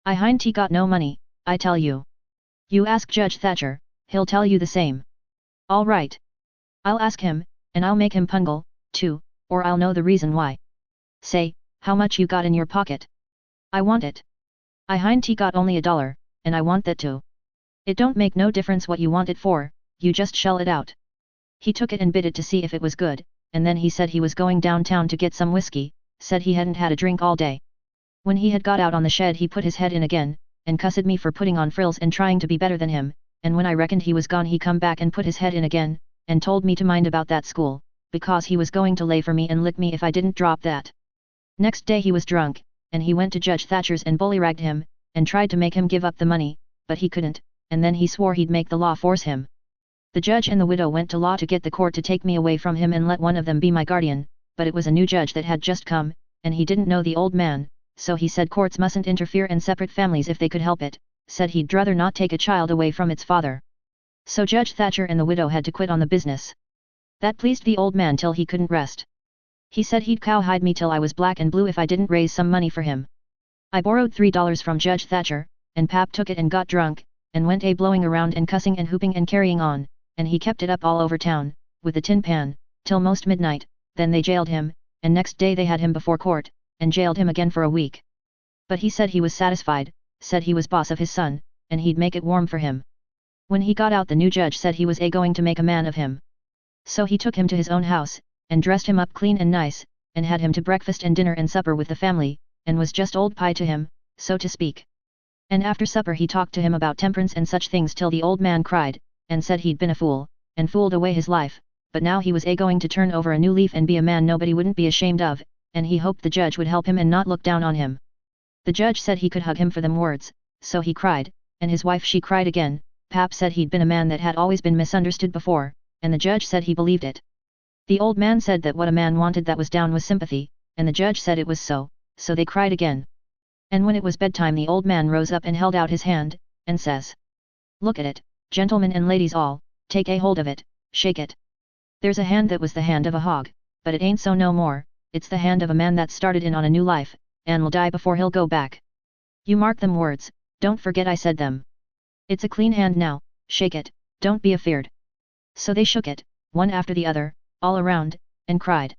I hain't got no money, I tell you. You ask Judge Thatcher, he'll tell you the same. All right. I'll ask him, and I'll make him pungle, too, or I'll know the reason why. Say, how much you got in your pocket? I want it. I hain't got only $1, and I want that too. It don't make no difference what you want it for, you just shell it out. He took it and bit it to see if it was good, and then he said he was going downtown to get some whiskey, said he hadn't had a drink all day. When he had got out on the shed he put his head in again, and cussed me for putting on frills and trying to be better than him, and when I reckoned he was gone he come back and put his head in again, and told me to mind about that school, because he was going to lay for me and lick me if I didn't drop that. Next day he was drunk, and he went to Judge Thatcher's and bullyragged him, and tried to make him give up the money, but he couldn't, and then he swore he'd make the law force him. The judge and the widow went to law to get the court to take me away from him and let one of them be my guardian, but it was a new judge that had just come, and he didn't know the old man, so he said courts mustn't interfere in separate families if they could help it, said he'd druther not take a child away from its father. So Judge Thatcher and the widow had to quit on the business. That pleased the old man till he couldn't rest. He said he'd cowhide me till I was black and blue if I didn't raise some money for him. I borrowed $3 from Judge Thatcher, and Pap took it and got drunk, and went blowing around and cussing and whooping and carrying on, and he kept it up all over town, with the tin pan, till most midnight, then they jailed him, and next day they had him before court, and jailed him again for a week. But he said he was satisfied, said he was boss of his son, and he'd make it warm for him. When he got out the new judge said he was going to make a man of him. So he took him to his own house, and dressed him up clean and nice, and had him to breakfast and dinner and supper with the family, and was just old pie to him, so to speak. And after supper he talked to him about temperance and such things till the old man cried, and said he'd been a fool, and fooled away his life, but now he was going to turn over a new leaf and be a man nobody wouldn't be ashamed of, and he hoped the judge would help him and not look down on him. The judge said he could hug him for them words, so he cried, and his wife she cried again. Pap said he'd been a man that had always been misunderstood before, and the judge said he believed it. The old man said that what a man wanted that was down was sympathy, and the judge said it was so they cried again. And when it was bedtime the old man rose up and held out his hand, and says, "Look at it, gentlemen and ladies all, take a hold of it, shake it. There's a hand that was the hand of a hog, but it ain't so no more, it's the hand of a man that started in on a new life, and will die before he'll go back. You mark them words, don't forget I said them. It's a clean hand now, shake it, don't be afeard." So they shook it, one after the other, all around, and cried.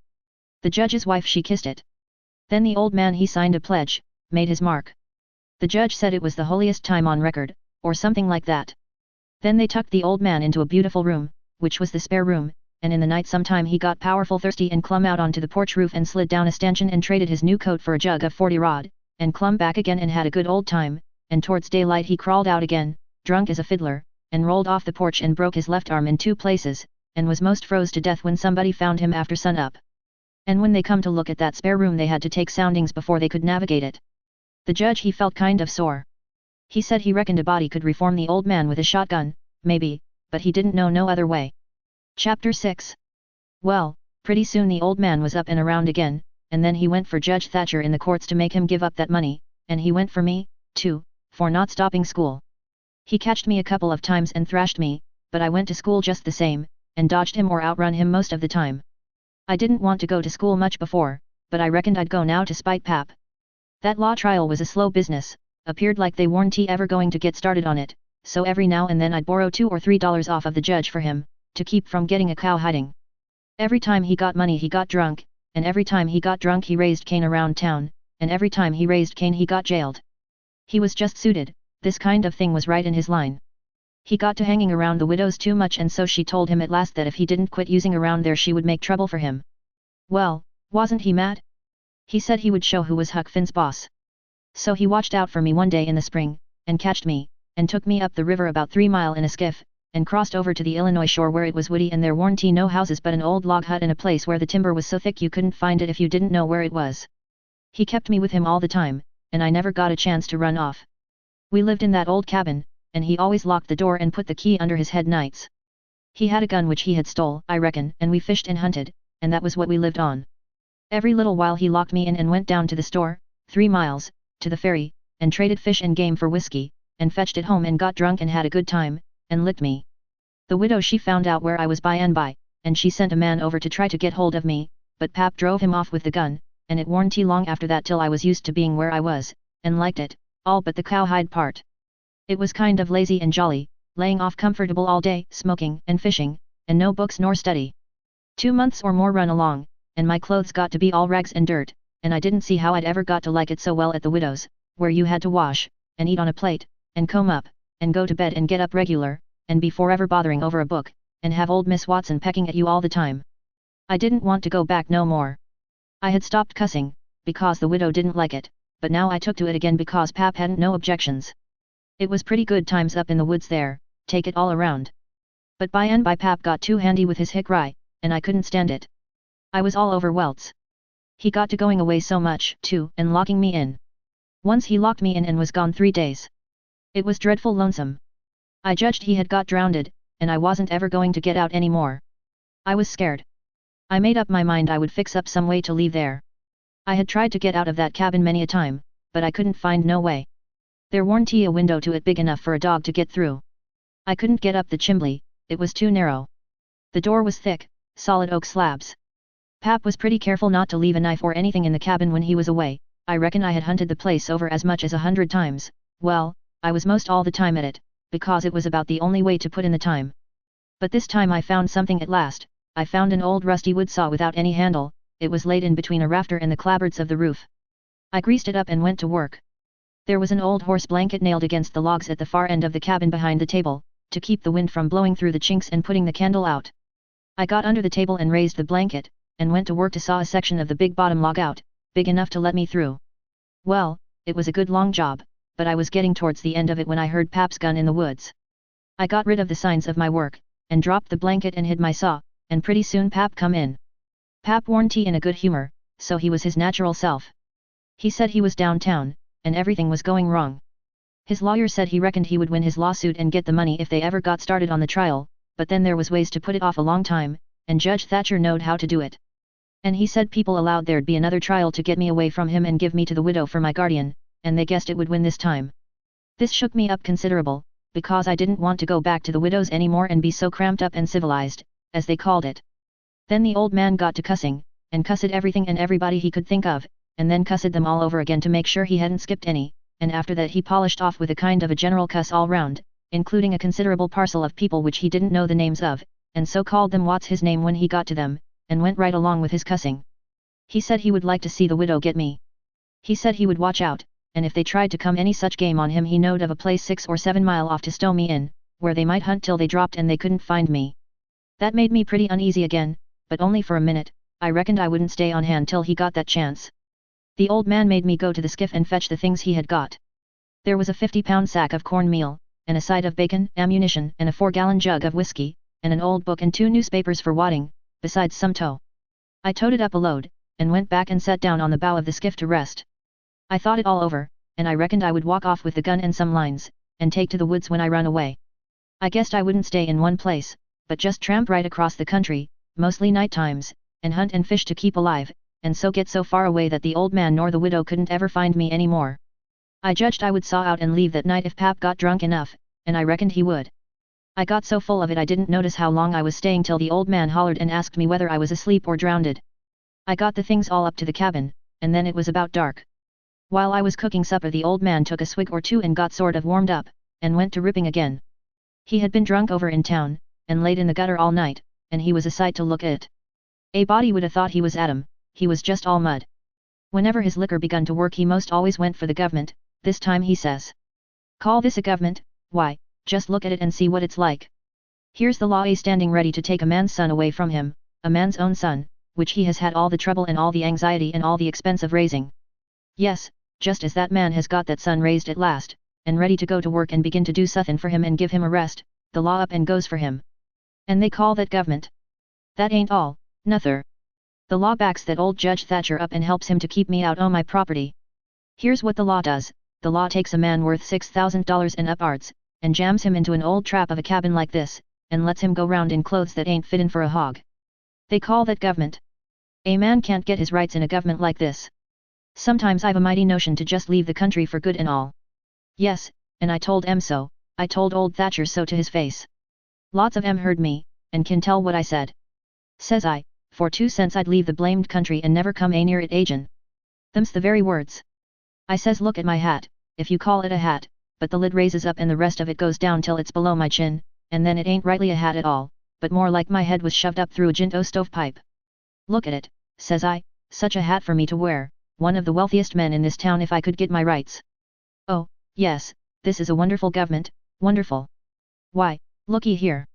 The judge's wife she kissed it. Then the old man he signed a pledge, made his mark. The judge said it was the holiest time on record, or something like that. Then they tucked the old man into a beautiful room, which was the spare room, and in the night sometime he got powerful thirsty and clumb out onto the porch roof and slid down a stanchion and traded his new coat for a jug of 40 rod, and clumb back again and had a good old time, and towards daylight he crawled out again, drunk as a fiddler, and rolled off the porch and broke his left arm in 2 places, and was most froze to death when somebody found him after sun up. And when they come to look at that spare room they had to take soundings before they could navigate it. The judge he felt kind of sore. He said he reckoned a body could reform the old man with a shotgun, maybe, but he didn't know no other way. Chapter 6. Well, pretty soon the old man was up and around again, and then he went for Judge Thatcher in the courts to make him give up that money, and he went for me, too, for not stopping school. He catched me a couple of times and thrashed me, but I went to school just the same, and dodged him or outrun him most of the time. I didn't want to go to school much before, but I reckoned I'd go now to spite Pap. That law trial was a slow business, appeared like they weren't ever going to get started on it, so every now and then I'd borrow $2 or $3 off of the judge for him, to keep from getting a cow hiding. Every time he got money he got drunk, and every time he got drunk he raised Cain around town, and every time he raised Cain he got jailed. He was just suited, this kind of thing was right in his line. He got to hanging around the widows too much and so she told him at last that if he didn't quit using around there she would make trouble for him. Well, wasn't he mad? He said he would show who was Huck Finn's boss. So he watched out for me one day in the spring, and catched me, and took me up the river about 3 mile in a skiff, and crossed over to the Illinois shore where it was woody and there weren't no houses but an old log hut in a place where the timber was so thick you couldn't find it if you didn't know where it was. He kept me with him all the time, and I never got a chance to run off. We lived in that old cabin, and he always locked the door and put the key under his head nights. He had a gun which he had stole, I reckon, and we fished and hunted, and that was what we lived on. Every little while he locked me in and went down to the store, 3 miles, to the ferry, and traded fish and game for whiskey, and fetched it home and got drunk and had a good time, and licked me. The widow she found out where I was by and by, and she sent a man over to try to get hold of me, but Pap drove him off with the gun, and it warn't long after that till I was used to being where I was, and liked it, all but the cowhide part. It was kind of lazy and jolly, laying off comfortable all day, smoking and fishing, and no books nor study. 2 months or more run along, and my clothes got to be all rags and dirt, and I didn't see how I'd ever got to like it so well at the widow's, where you had to wash, and eat on a plate, and comb up, and go to bed and get up regular, and be forever bothering over a book, and have old Miss Watson pecking at you all the time. I didn't want to go back no more. I had stopped cussing, because the widow didn't like it, but now I took to it again because Pap hadn't no objections. It was pretty good times up in the woods there, take it all around. But by and by Pap got too handy with his hick-rye, and I couldn't stand it. I was all over welts. He got to going away so much, too, and locking me in. Once he locked me in and was gone 3 days. It was dreadful lonesome. I judged he had got drowned, and I wasn't ever going to get out any more. I was scared. I made up my mind I would fix up some way to leave there. I had tried to get out of that cabin many a time, but I couldn't find no way. There weren't a window to it big enough for a dog to get through. I couldn't get up the chimney, it was too narrow. The door was thick, solid oak slabs. Pap was pretty careful not to leave a knife or anything in the cabin when he was away. I reckon I had hunted the place over as much as 100 times, well, I was most all the time at it, because it was about the only way to put in the time. But this time I found something at last. I found an old rusty wood saw without any handle, it was laid in between a rafter and the clapboards of the roof. I greased it up and went to work. There was an old horse blanket nailed against the logs at the far end of the cabin behind the table, to keep the wind from blowing through the chinks and putting the candle out. I got under the table and raised the blanket, and went to work to saw a section of the big bottom log out, big enough to let me through. Well, it was a good long job, but I was getting towards the end of it when I heard Pap's gun in the woods. I got rid of the signs of my work, and dropped the blanket and hid my saw, and pretty soon Pap come in. Pap warned T in a good humor, so he was his natural self. He said he was downtown, and everything was going wrong. His lawyer said he reckoned he would win his lawsuit and get the money if they ever got started on the trial, but then there was ways to put it off a long time, and Judge Thatcher knowed how to do it. And he said people allowed there'd be another trial to get me away from him and give me to the widow for my guardian, and they guessed it would win this time. This shook me up considerable, because I didn't want to go back to the widow's anymore and be so cramped up and civilized, as they called it. Then the old man got to cussing, and cussed everything and everybody he could think of, and then cussed them all over again to make sure he hadn't skipped any, and after that he polished off with a kind of a general cuss all round, including a considerable parcel of people which he didn't know the names of, and so called them what's his name when he got to them, and went right along with his cussing. He said he would like to see the widow get me. He said he would watch out, and if they tried to come any such game on him he knowed of a place 6 or 7 mile off to stow me in, where they might hunt till they dropped and they couldn't find me. That made me pretty uneasy again, but only for a minute. I reckoned I wouldn't stay on hand till he got that chance. The old man made me go to the skiff and fetch the things he had got. There was a 50-pound sack of cornmeal, and a side of bacon, ammunition, and a 4-gallon jug of whiskey, and an old book and 2 newspapers for wadding, besides some tow. I towed it up a load, and went back and sat down on the bow of the skiff to rest. I thought it all over, and I reckoned I would walk off with the gun and some lines, and take to the woods when I run away. I guessed I wouldn't stay in one place, but just tramp right across the country, mostly night times, and hunt and fish to keep alive, and so get so far away that the old man nor the widow couldn't ever find me any more. I judged I would saw out and leave that night if Pap got drunk enough, and I reckoned he would. I got so full of it I didn't notice how long I was staying till the old man hollered and asked me whether I was asleep or drowned. I got the things all up to the cabin, and then it was about dark. While I was cooking supper the old man took a swig or two and got sort of warmed up, and went to ripping again. He had been drunk over in town, and laid in the gutter all night, and he was a sight to look at. A body would have thought he was Adam, he was just all mud. Whenever his liquor begun to work he most always went for the government. This time he says, "Call this a government? Why, just look at it and see what it's like. Here's the law standing ready to take a man's son away from him, a man's own son, which he has had all the trouble and all the anxiety and all the expense of raising. Yes, just as that man has got that son raised at last, and ready to go to work and begin to do suthin for him and give him a rest, the law up and goes for him. And they call that government. That ain't all, nuther. The law backs that old Judge Thatcher up and helps him to keep me out o' my property. Here's what the law does, the law takes a man worth $6,000 and upards, and jams him into an old trap of a cabin like this, and lets him go round in clothes that ain't fittin' for a hog. They call that government. A man can't get his rights in a government like this. Sometimes I've a mighty notion to just leave the country for good and all. Yes, and I told em so, I told old Thatcher so to his face. Lots of em heard me, and can tell what I said. Says I, for 2 cents I'd leave the blamed country and never come a near it agin. Them's the very words. I says look at my hat, if you call it a hat, but the lid raises up and the rest of it goes down till it's below my chin, and then it ain't rightly a hat at all, but more like my head was shoved up through a gint o' stovepipe. Look at it, says I, such a hat for me to wear, one of the wealthiest men in this town if I could get my rights. Oh, yes, this is a wonderful government, wonderful. Why, looky here.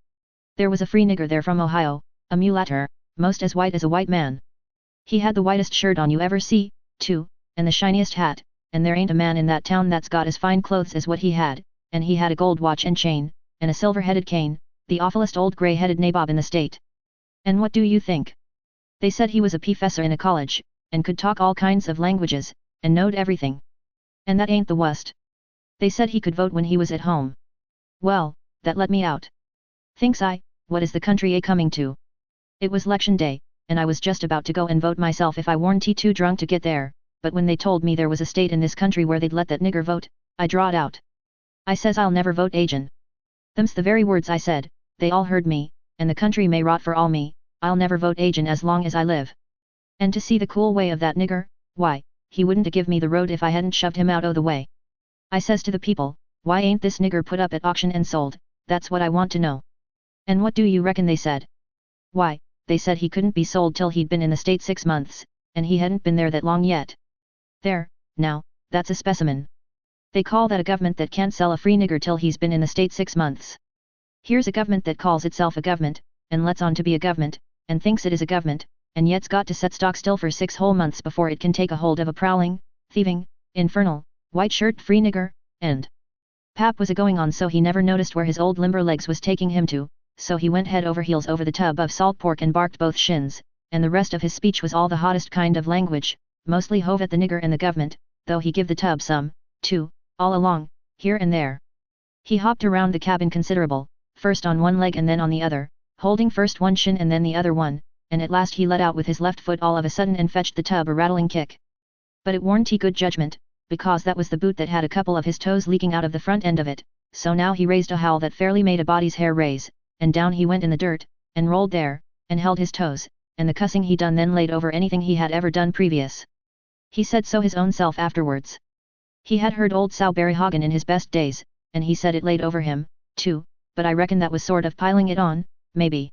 There was a free nigger there from Ohio, a mulatter, most as white as a white man. He had the whitest shirt on you ever see, too, and the shiniest hat, and there ain't a man in that town that's got as fine clothes as what he had, and he had a gold watch and chain, and a silver-headed cane, the awfulest old grey-headed nabob in the state. And what do you think? They said he was a professor in a college, and could talk all kinds of languages, and knowed everything. And that ain't the worst. They said he could vote when he was at home. Well, that let me out. Thinks I, what is the country a-coming to? It was 'lection day, and I was just about to go and vote myself if I warn't too drunk to get there, but when they told me there was a state in this country where they'd let that nigger vote, I drawed out. I says I'll never vote agin. Them's the very words I said, they all heard me, and the country may rot for all me, I'll never vote agin as long as I live. And to see the cool way of that nigger, why, he wouldn't give me the road if I hadn't shoved him out o' the way. I says to the people, why ain't this nigger put up at auction and sold, that's what I want to know. And what do you reckon they said? Why, they said he couldn't be sold till he'd been in the state 6 months, and he hadn't been there that long yet. There, now, that's a specimen. They call that a government that can't sell a free nigger till he's been in the state 6 months. Here's a government that calls itself a government, and lets on to be a government, and thinks it is a government, and yet's got to set stock still for 6 whole months before it can take a hold of a prowling, thieving, infernal, white-shirt-free nigger, and Pap was a-going on so he never noticed where his old limber legs was taking him to, so he went head over heels over the tub of salt pork and barked both shins, and the rest of his speech was all the hottest kind of language, mostly hove at the nigger and the government, though he give the tub some, too, all along, here and there. He hopped around the cabin considerable, first on one leg and then on the other, holding first one shin and then the other one, and at last he let out with his left foot all of a sudden and fetched the tub a rattling kick. But it warn't he good judgment, because that was the boot that had a couple of his toes leaking out of the front end of it, so now he raised a howl that fairly made a body's hair raise, and down he went in the dirt, and rolled there, and held his toes, and the cussing he done then laid over anything he had ever done previous. He said so his own self afterwards. He had heard old Sowberry Hagen in his best days, and he said it laid over him, too, but I reckon that was sort of piling it on, maybe.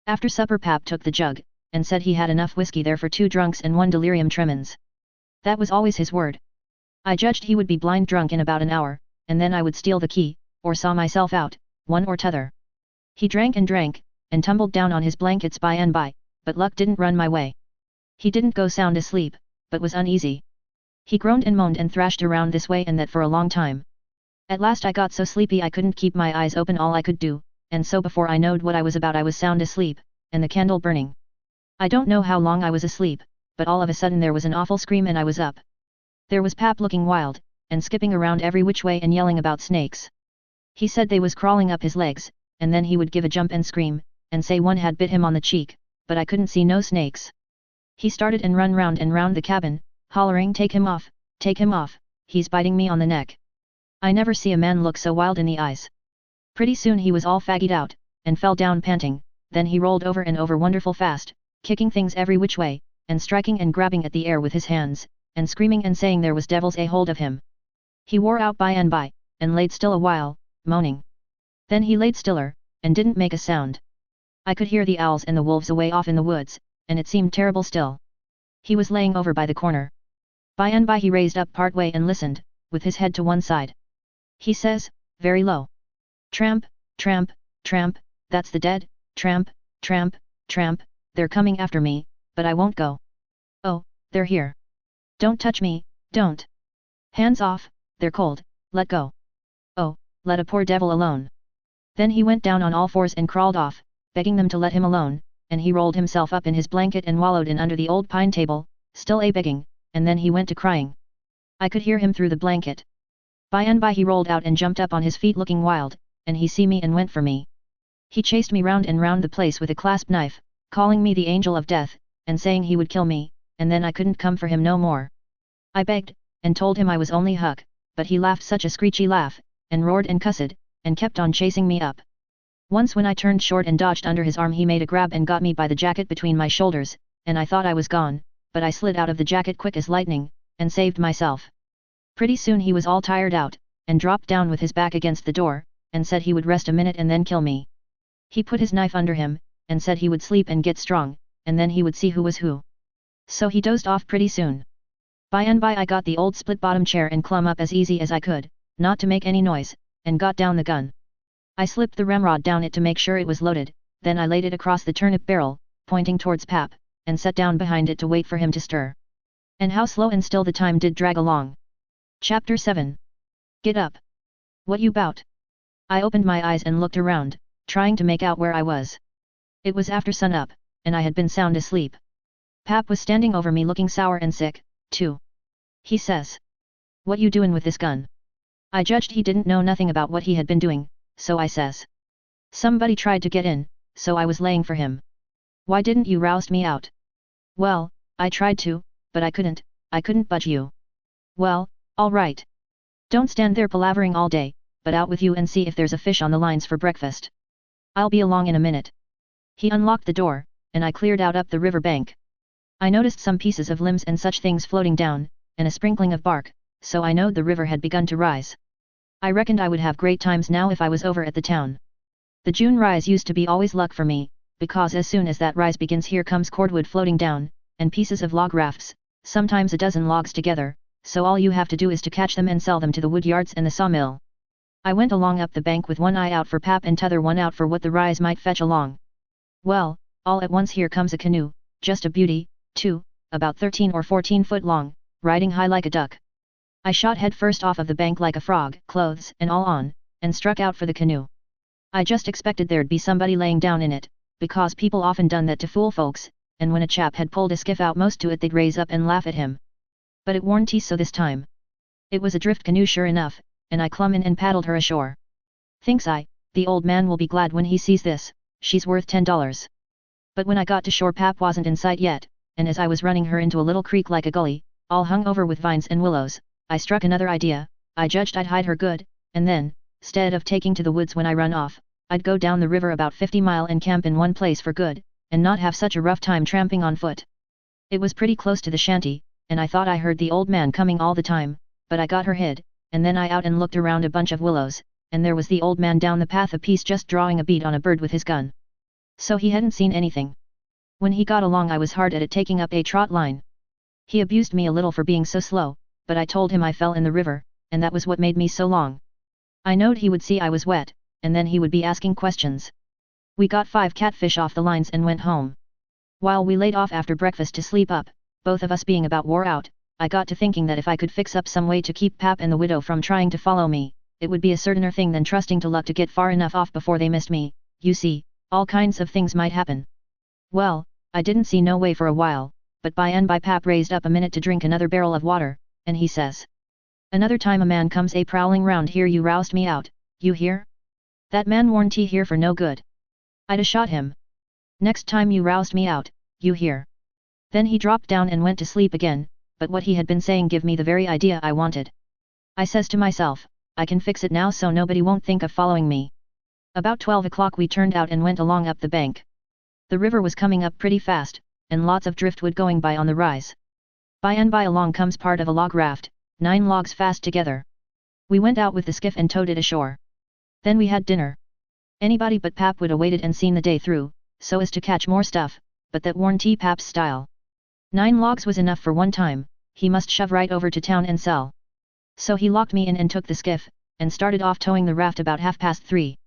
After supper Pap took the jug, and said he had enough whiskey there for 2 drunks and 1 delirium tremens. That was always his word. I judged he would be blind drunk in about an hour, and then I would steal the key, or saw myself out, one or t'other. He drank, and tumbled down on his blankets by and by, but luck didn't run my way. He didn't go sound asleep, but was uneasy. He groaned and moaned and thrashed around this way and that for a long time. At last I got so sleepy I couldn't keep my eyes open all I could do, and so before I knowed what I was about I was sound asleep, and the candle burning. I don't know how long I was asleep, but all of a sudden there was an awful scream and I was up. There was Pap looking wild, and skipping around every which way and yelling about snakes. He said they was crawling up his legs, and then he would give a jump and scream, and say one had bit him on the cheek, but I couldn't see no snakes. He started and run round and round the cabin, hollering take him off, he's biting me on the neck. I never see a man look so wild in the eyes. Pretty soon he was all faggied out, and fell down panting, then he rolled over and over wonderful fast, kicking things every which way, and striking and grabbing at the air with his hands, and screaming and saying there was devils a hold of him. He wore out by and by, and laid still a while, moaning. Then he laid stiller, and didn't make a sound. I could hear the owls and the wolves away off in the woods, and it seemed terrible still. He was laying over by the corner. By and by he raised up part way and listened, with his head to one side. He says, very low. Tramp, tramp, tramp, that's the dead, tramp, tramp, tramp, they're coming after me, but I won't go. Oh, they're here. Don't touch me, don't. Hands off, they're cold, let go. Oh, let a poor devil alone. Then he went down on all fours and crawled off, begging them to let him alone, and he rolled himself up in his blanket and wallowed in under the old pine table, still a-begging, and then he went to crying. I could hear him through the blanket. By and by he rolled out and jumped up on his feet looking wild, and he see me and went for me. He chased me round and round the place with a clasp knife, calling me the angel of death, and saying he would kill me, and then I couldn't come for him no more. I begged, and told him I was only Huck, but he laughed such a screechy laugh, and roared and cussed, and kept on chasing me up. Once when I turned short and dodged under his arm he made a grab and got me by the jacket between my shoulders, and I thought I was gone, but I slid out of the jacket quick as lightning, and saved myself. Pretty soon he was all tired out, and dropped down with his back against the door, and said he would rest a minute and then kill me. He put his knife under him, and said he would sleep and get strong, and then he would see who was who. So he dozed off pretty soon. By and by I got the old split-bottom chair and clumb up as easy as I could, not to make any noise, and got down the gun. I slipped the ramrod down it to make sure it was loaded, then I laid it across the turnip barrel, pointing towards Pap, and sat down behind it to wait for him to stir. And how slow and still the time did drag along. Chapter 7. Get up. What you bout? I opened my eyes and looked around, trying to make out where I was. It was after sun up, and I had been sound asleep. Pap was standing over me looking sour and sick, too. He says, "What you doin' with this gun?" I judged he didn't know nothing about what he had been doing, so I says, "Somebody tried to get in, so I was laying for him." "Why didn't you roust me out?" "Well, I tried to, but I couldn't budge you." "Well, all right. Don't stand there palavering all day, but out with you and see if there's a fish on the lines for breakfast. I'll be along in a minute." He unlocked the door, and I cleared out up the river bank. I noticed some pieces of limbs and such things floating down, and a sprinkling of bark, so I knowed the river had begun to rise. I reckoned I would have great times now if I was over at the town. The June rise used to be always luck for me, because as soon as that rise begins here comes cordwood floating down, and pieces of log rafts, sometimes a dozen logs together, so all you have to do is to catch them and sell them to the wood yards and the sawmill. I went along up the bank with one eye out for Pap and t'other one out for what the rise might fetch along. Well, all at once here comes a canoe, just a beauty, too, about 13 or 14 foot long, riding high like a duck. I shot head first off of the bank like a frog, clothes and all on, and struck out for the canoe. I just expected there'd be somebody laying down in it, because people often done that to fool folks, and when a chap had pulled a skiff out most to it they'd raise up and laugh at him. But it warn't so this time. It was a drift canoe sure enough, and I clum in and paddled her ashore. Thinks I, the old man will be glad when he sees this, she's worth $10. But when I got to shore Pap wasn't in sight yet, and as I was running her into a little creek like a gully, all hung over with vines and willows, I struck another idea. I judged I'd hide her good, and then, 'stead of taking to the woods when I run off, I'd go down the river about 50 mile and camp in one place for good, and not have such a rough time tramping on foot. It was pretty close to the shanty, and I thought I heard the old man coming all the time, but I got her hid, and then I out and looked around a bunch of willows, and there was the old man down the path a piece just drawing a bead on a bird with his gun. So he hadn't seen anything. When he got along I was hard at it taking up a trot line. He abused me a little for being so slow, but I told him I fell in the river, and that was what made me so long. I knowed he would see I was wet, and then he would be asking questions. We got 5 catfish off the lines and went home. While we laid off after breakfast to sleep up, both of us being about wore out, I got to thinking that if I could fix up some way to keep Pap and the widow from trying to follow me, it would be a certainer thing than trusting to luck to get far enough off before they missed me. You see, all kinds of things might happen. Well, I didn't see no way for a while, but by and by Pap raised up a minute to drink another barrel of water, and he says, "Another time a man comes a prowling round here you roust me out, you hear? That man warn't he here for no good. I'd a shot him. Next time you roust me out, you hear?" Then he dropped down and went to sleep again, but what he had been saying give me the very idea I wanted. I says to myself, I can fix it now so nobody won't think of following me. About 12 o'clock we turned out and went along up the bank. The river was coming up pretty fast, and lots of driftwood going by on the rise. By and by along comes part of a log raft, 9 logs fast together. We went out with the skiff and towed it ashore. Then we had dinner. Anybody but Pap would a waited and seen the day through, so as to catch more stuff, but that warn't Pap's style. 9 logs was enough for one time, he must shove right over to town and sell. So he locked me in and took the skiff, and started off towing the raft about 3:30.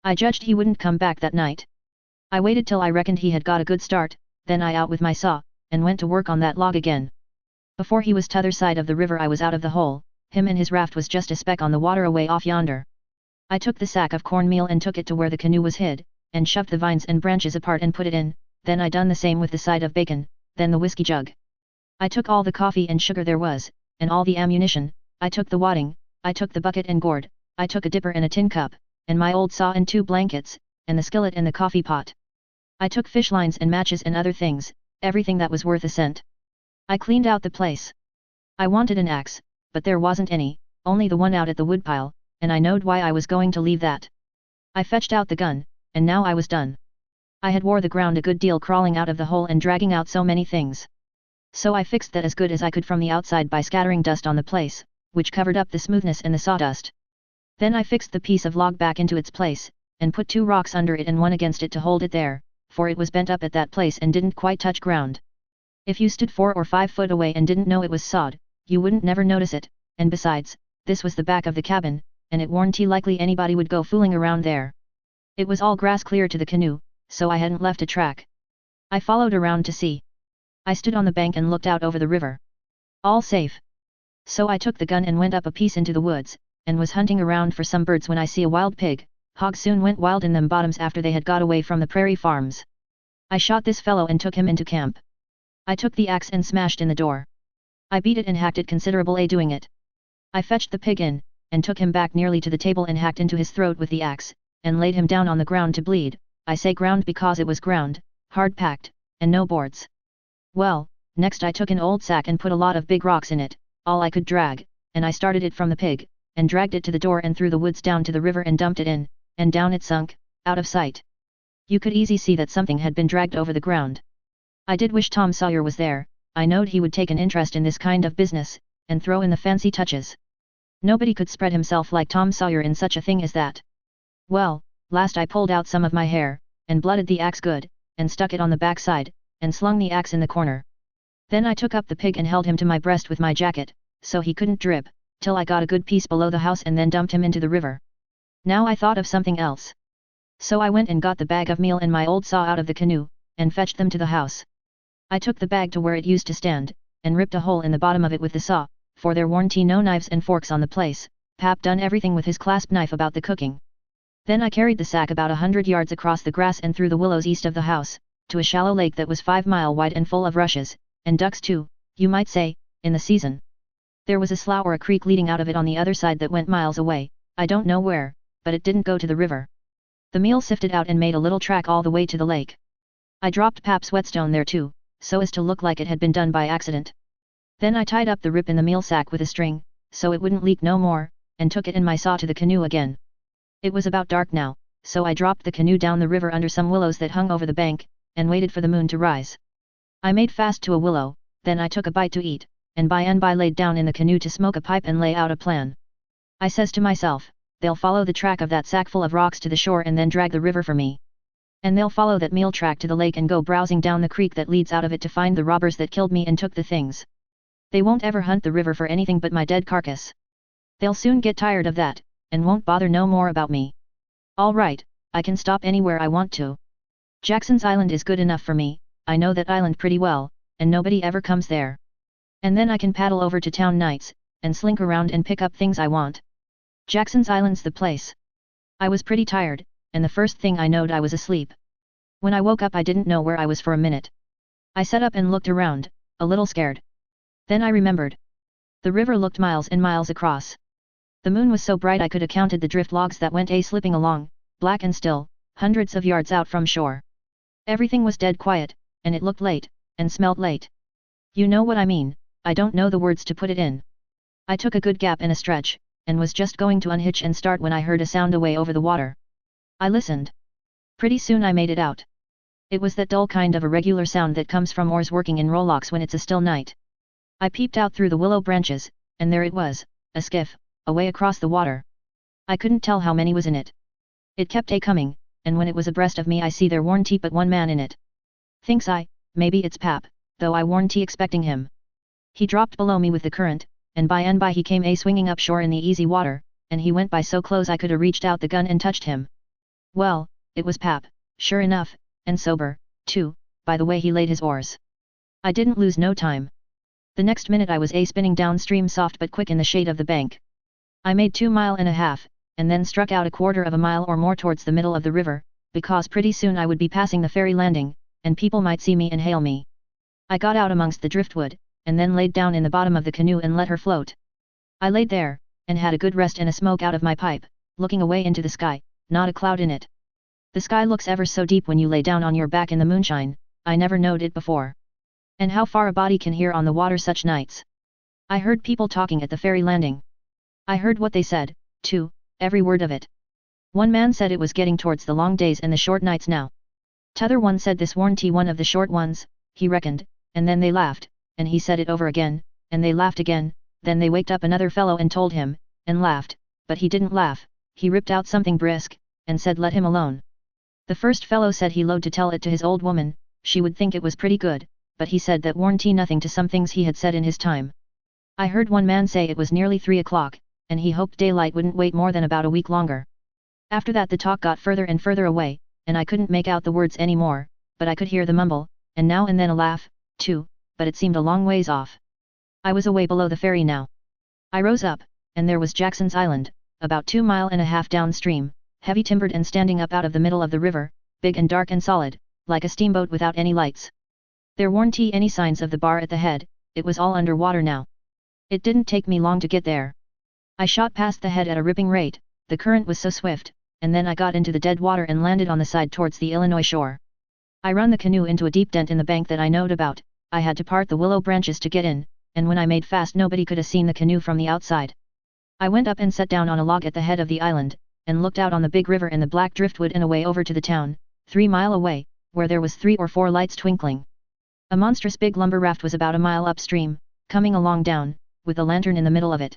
I judged he wouldn't come back that night. I waited till I reckoned he had got a good start, then I out with my saw, and went to work on that log again. Before he was t'other side of the river I was out of the hole, him and his raft was just a speck on the water away off yonder. I took the sack of cornmeal and took it to where the canoe was hid, and shoved the vines and branches apart and put it in, then I done the same with the side of bacon, then the whiskey jug. I took all the coffee and sugar there was, and all the ammunition, I took the wadding, I took the bucket and gourd, I took a dipper and a tin cup, and my old saw and 2 blankets, and the skillet and the coffee pot. I took fish lines and matches and other things, everything that was worth a cent. I cleaned out the place. I wanted an axe, but there wasn't any, only the one out at the woodpile, and I knowed why I was going to leave that. I fetched out the gun, and now I was done. I had wore the ground a good deal crawling out of the hole and dragging out so many things. So I fixed that as good as I could from the outside by scattering dust on the place, which covered up the smoothness and the sawdust. Then I fixed the piece of log back into its place, and put 2 rocks under it and one against it to hold it there, for it was bent up at that place and didn't quite touch ground. If you stood 4 or 5 foot away and didn't know it was sawed, you wouldn't never notice it, and besides, this was the back of the cabin, and it warn't likely anybody would go fooling around there. It was all grass clear to the canoe, so I hadn't left a track. I followed around to see. I stood on the bank and looked out over the river. All safe. So I took the gun and went up a piece into the woods, and was hunting around for some birds when I see a wild pig. Hogs soon went wild in them bottoms after they had got away from the prairie farms. I shot this fellow and took him into camp. I took the axe and smashed in the door. I beat it and hacked it considerable doing it. I fetched the pig in, and took him back nearly to the table and hacked into his throat with the axe, and laid him down on the ground to bleed. I say ground because it was ground, hard packed, and no boards. Well, next I took an old sack and put a lot of big rocks in it, all I could drag, and I started it from the pig, and dragged it to the door and through the woods down to the river and dumped it in, and down it sunk, out of sight. You could easy see that something had been dragged over the ground. I did wish Tom Sawyer was there, I knowed he would take an interest in this kind of business, and throw in the fancy touches. Nobody could spread himself like Tom Sawyer in such a thing as that. Well, last I pulled out some of my hair, and blooded the axe good, and stuck it on the back side, and slung the axe in the corner. Then I took up the pig and held him to my breast with my jacket, so he couldn't drip, till I got a good piece below the house and then dumped him into the river. Now I thought of something else. So I went and got the bag of meal and my old saw out of the canoe, and fetched them to the house. I took the bag to where it used to stand, and ripped a hole in the bottom of it with the saw, for there weren't no knives and forks on the place. Pap done everything with his clasp knife about the cooking. Then I carried the sack about 100 yards across the grass and through the willows east of the house, to a shallow lake that was 5 miles wide and full of rushes, and ducks too, you might say, in the season. There was a slough or a creek leading out of it on the other side that went miles away, I don't know where, but it didn't go to the river. The meal sifted out and made a little track all the way to the lake. I dropped Pap's whetstone there too, so as to look like it had been done by accident. Then I tied up the rip in the meal sack with a string, so it wouldn't leak no more, and took it and my saw to the canoe again. It was about dark now, so I dropped the canoe down the river under some willows that hung over the bank, and waited for the moon to rise. I made fast to a willow, then I took a bite to eat, and by and by laid down in the canoe to smoke a pipe and lay out a plan. I says to myself, they'll follow the track of that sack full of rocks to the shore and then drag the river for me. And they'll follow that meal track to the lake and go browsing down the creek that leads out of it to find the robbers that killed me and took the things. They won't ever hunt the river for anything but my dead carcass. They'll soon get tired of that, and won't bother no more about me. All right, I can stop anywhere I want to. Jackson's Island is good enough for me, I know that island pretty well, and nobody ever comes there. And then I can paddle over to town nights, and slink around and pick up things I want. Jackson's Island's the place. I was pretty tired, and the first thing I knowed I was asleep. When I woke up I didn't know where I was for a minute. I sat up and looked around, a little scared. Then I remembered. The river looked miles and miles across. The moon was so bright I could have counted the drift logs that went slipping along, black and still, hundreds of yards out from shore. Everything was dead quiet, and it looked late, and smelled late. You know what I mean, I don't know the words to put it in. I took a good gap and a stretch, and was just going to unhitch and start when I heard a sound away over the water. I listened. Pretty soon I made it out. It was that dull kind of irregular sound that comes from oars working in rowlocks when it's a still night. I peeped out through the willow branches, and there it was, a skiff, away across the water. I couldn't tell how many was in it. It kept coming, and when it was abreast of me I see there warn't but one man in it. Thinks I, maybe it's Pap, though I warn't expecting him. He dropped below me with the current, and by he came swinging up shore in the easy water, and he went by so close I could have reached out the gun and touched him. Well, it was Pap, sure enough, and sober, too, by the way he laid his oars. I didn't lose no time. The next minute I was spinning downstream soft but quick in the shade of the bank. I made 2.5 miles, and then struck out 1/4 mile or more towards the middle of the river, because pretty soon I would be passing the ferry landing, and people might see me and hail me. I got out amongst the driftwood, and then laid down in the bottom of the canoe and let her float. I laid there, and had a good rest and a smoke out of my pipe, looking away into the sky, not a cloud in it. The sky looks ever so deep when you lay down on your back in the moonshine, I never knowed it before. And how far a body can hear on the water such nights. I heard people talking at the ferry landing. I heard what they said, too, every word of it. One man said it was getting towards the long days and the short nights now. T'other one said this warn't one of the short ones, he reckoned, and then they laughed, and he said it over again, and they laughed again, then they waked up another fellow and told him, and laughed, but he didn't laugh, he ripped out something brisk, and said let him alone. The first fellow said he load to tell it to his old woman, she would think it was pretty good, but he said that warn't nothing to some things he had said in his time. I heard one man say it was nearly 3 o'clock, and he hoped daylight wouldn't wait more than about a week longer. After that the talk got further and further away, and I couldn't make out the words any more, but I could hear the mumble, and now and then a laugh, too, but it seemed a long ways off. I was away below the ferry now. I rose up, and there was Jackson's Island, about 2.5 miles downstream, heavy timbered and standing up out of the middle of the river, big and dark and solid, like a steamboat without any lights. There weren't any signs of the bar at the head, it was all under water now. It didn't take me long to get there. I shot past the head at a ripping rate, the current was so swift, and then I got into the dead water and landed on the side towards the Illinois shore. I run the canoe into a deep dent in the bank that I knowed about, I had to part the willow branches to get in, and when I made fast nobody could have seen the canoe from the outside. I went up and sat down on a log at the head of the island, and looked out on the big river and the black driftwood and away over to the town, 3 miles away, where there was 3 or 4 lights twinkling. A monstrous big lumber raft was about a mile upstream, coming along down, with a lantern in the middle of it.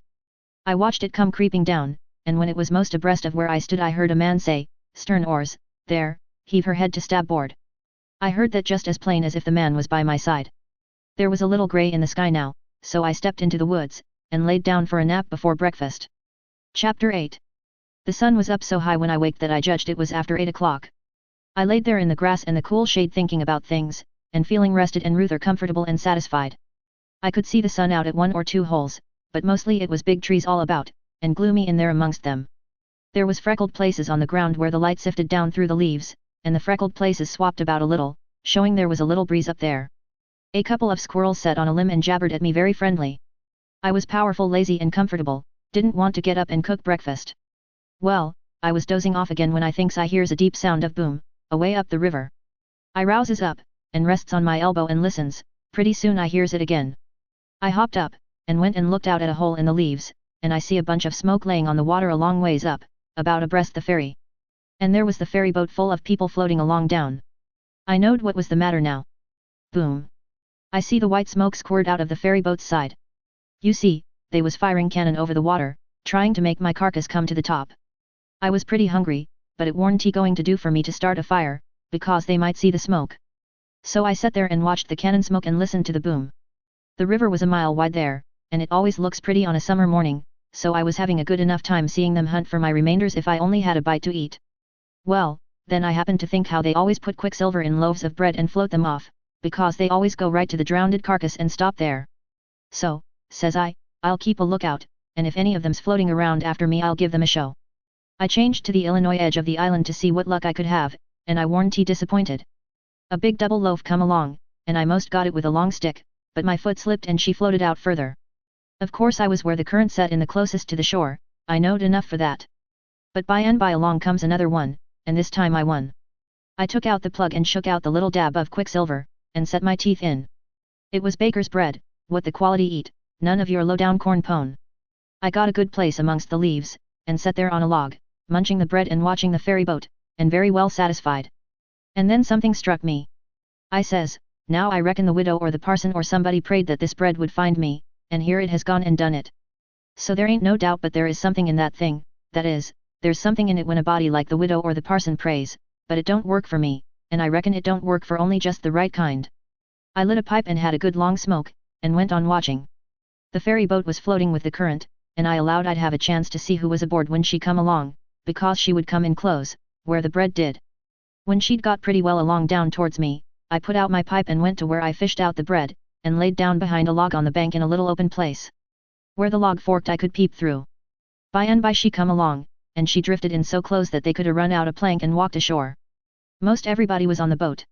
I watched it come creeping down, and when it was most abreast of where I stood I heard a man say, "Stern oars, there, heave her head to starboard." I heard that just as plain as if the man was by my side. There was a little grey in the sky now, so I stepped into the woods, and laid down for a nap before breakfast. Chapter 8. The sun was up so high when I waked that I judged it was after 8 o'clock. I laid there in the grass and the cool shade thinking about things, and feeling rested and rather comfortable and satisfied. I could see the sun out at 1 or 2 holes, but mostly it was big trees all about, and gloomy in there amongst them. There was freckled places on the ground where the light sifted down through the leaves, and the freckled places swapped about a little, showing there was a little breeze up there. A couple of squirrels sat on a limb and jabbered at me very friendly. I was powerful, lazy and comfortable, didn't want to get up and cook breakfast. Well, I was dozing off again when I thinks I hears a deep sound of boom, away up the river. I rouses up, and rests on my elbow and listens. Pretty soon I hears it again. I hopped up, and went and looked out at a hole in the leaves, and I see a bunch of smoke laying on the water a long ways up, about abreast the ferry. And there was the ferry boat full of people floating along down. I knowed what was the matter now. Boom! I see the white smoke squirt out of the ferry boat's side. You see, they was firing cannon over the water, trying to make my carcass come to the top. I was pretty hungry, but it warn't going to do for me to start a fire, because they might see the smoke. So I sat there and watched the cannon smoke and listened to the boom. The river was a mile wide there, and it always looks pretty on a summer morning, so I was having a good enough time seeing them hunt for my remainders if I only had a bite to eat. Well, then I happened to think how they always put quicksilver in loaves of bread and float them off, because they always go right to the drowned carcass and stop there. So, says I'll keep a lookout, and if any of them's floating around after me I'll give them a show. I changed to the Illinois edge of the island to see what luck I could have, and I warn't disappointed. A big double loaf come along, and I most got it with a long stick, but my foot slipped and she floated out further. Of course I was where the current set in the closest to the shore, I knowed enough for that. But by and by along comes another one, and this time I won. I took out the plug and shook out the little dab of quicksilver, and set my teeth in. It was baker's bread, what the quality eat, none of your low-down corn pone. I got a good place amongst the leaves, and sat there on a log, munching the bread and watching the ferry boat, and very well satisfied. And then something struck me. I says, now I reckon the widow or the parson or somebody prayed that this bread would find me, and here it has gone and done it. So there ain't no doubt but there is something in that thing, that is, there's something in it when a body like the widow or the parson prays, but it don't work for me, and I reckon it don't work for only just the right kind. I lit a pipe and had a good long smoke, and went on watching. The ferry boat was floating with the current, and I allowed I'd have a chance to see who was aboard when she come along, because she would come in close, where the bread did. When she'd got pretty well along down towards me, I put out my pipe and went to where I fished out the bread, and laid down behind a log on the bank in a little open place. Where the log forked I could peep through. By and by she come along, and she drifted in so close that they could run out a plank and walked ashore. Most everybody was on the boat.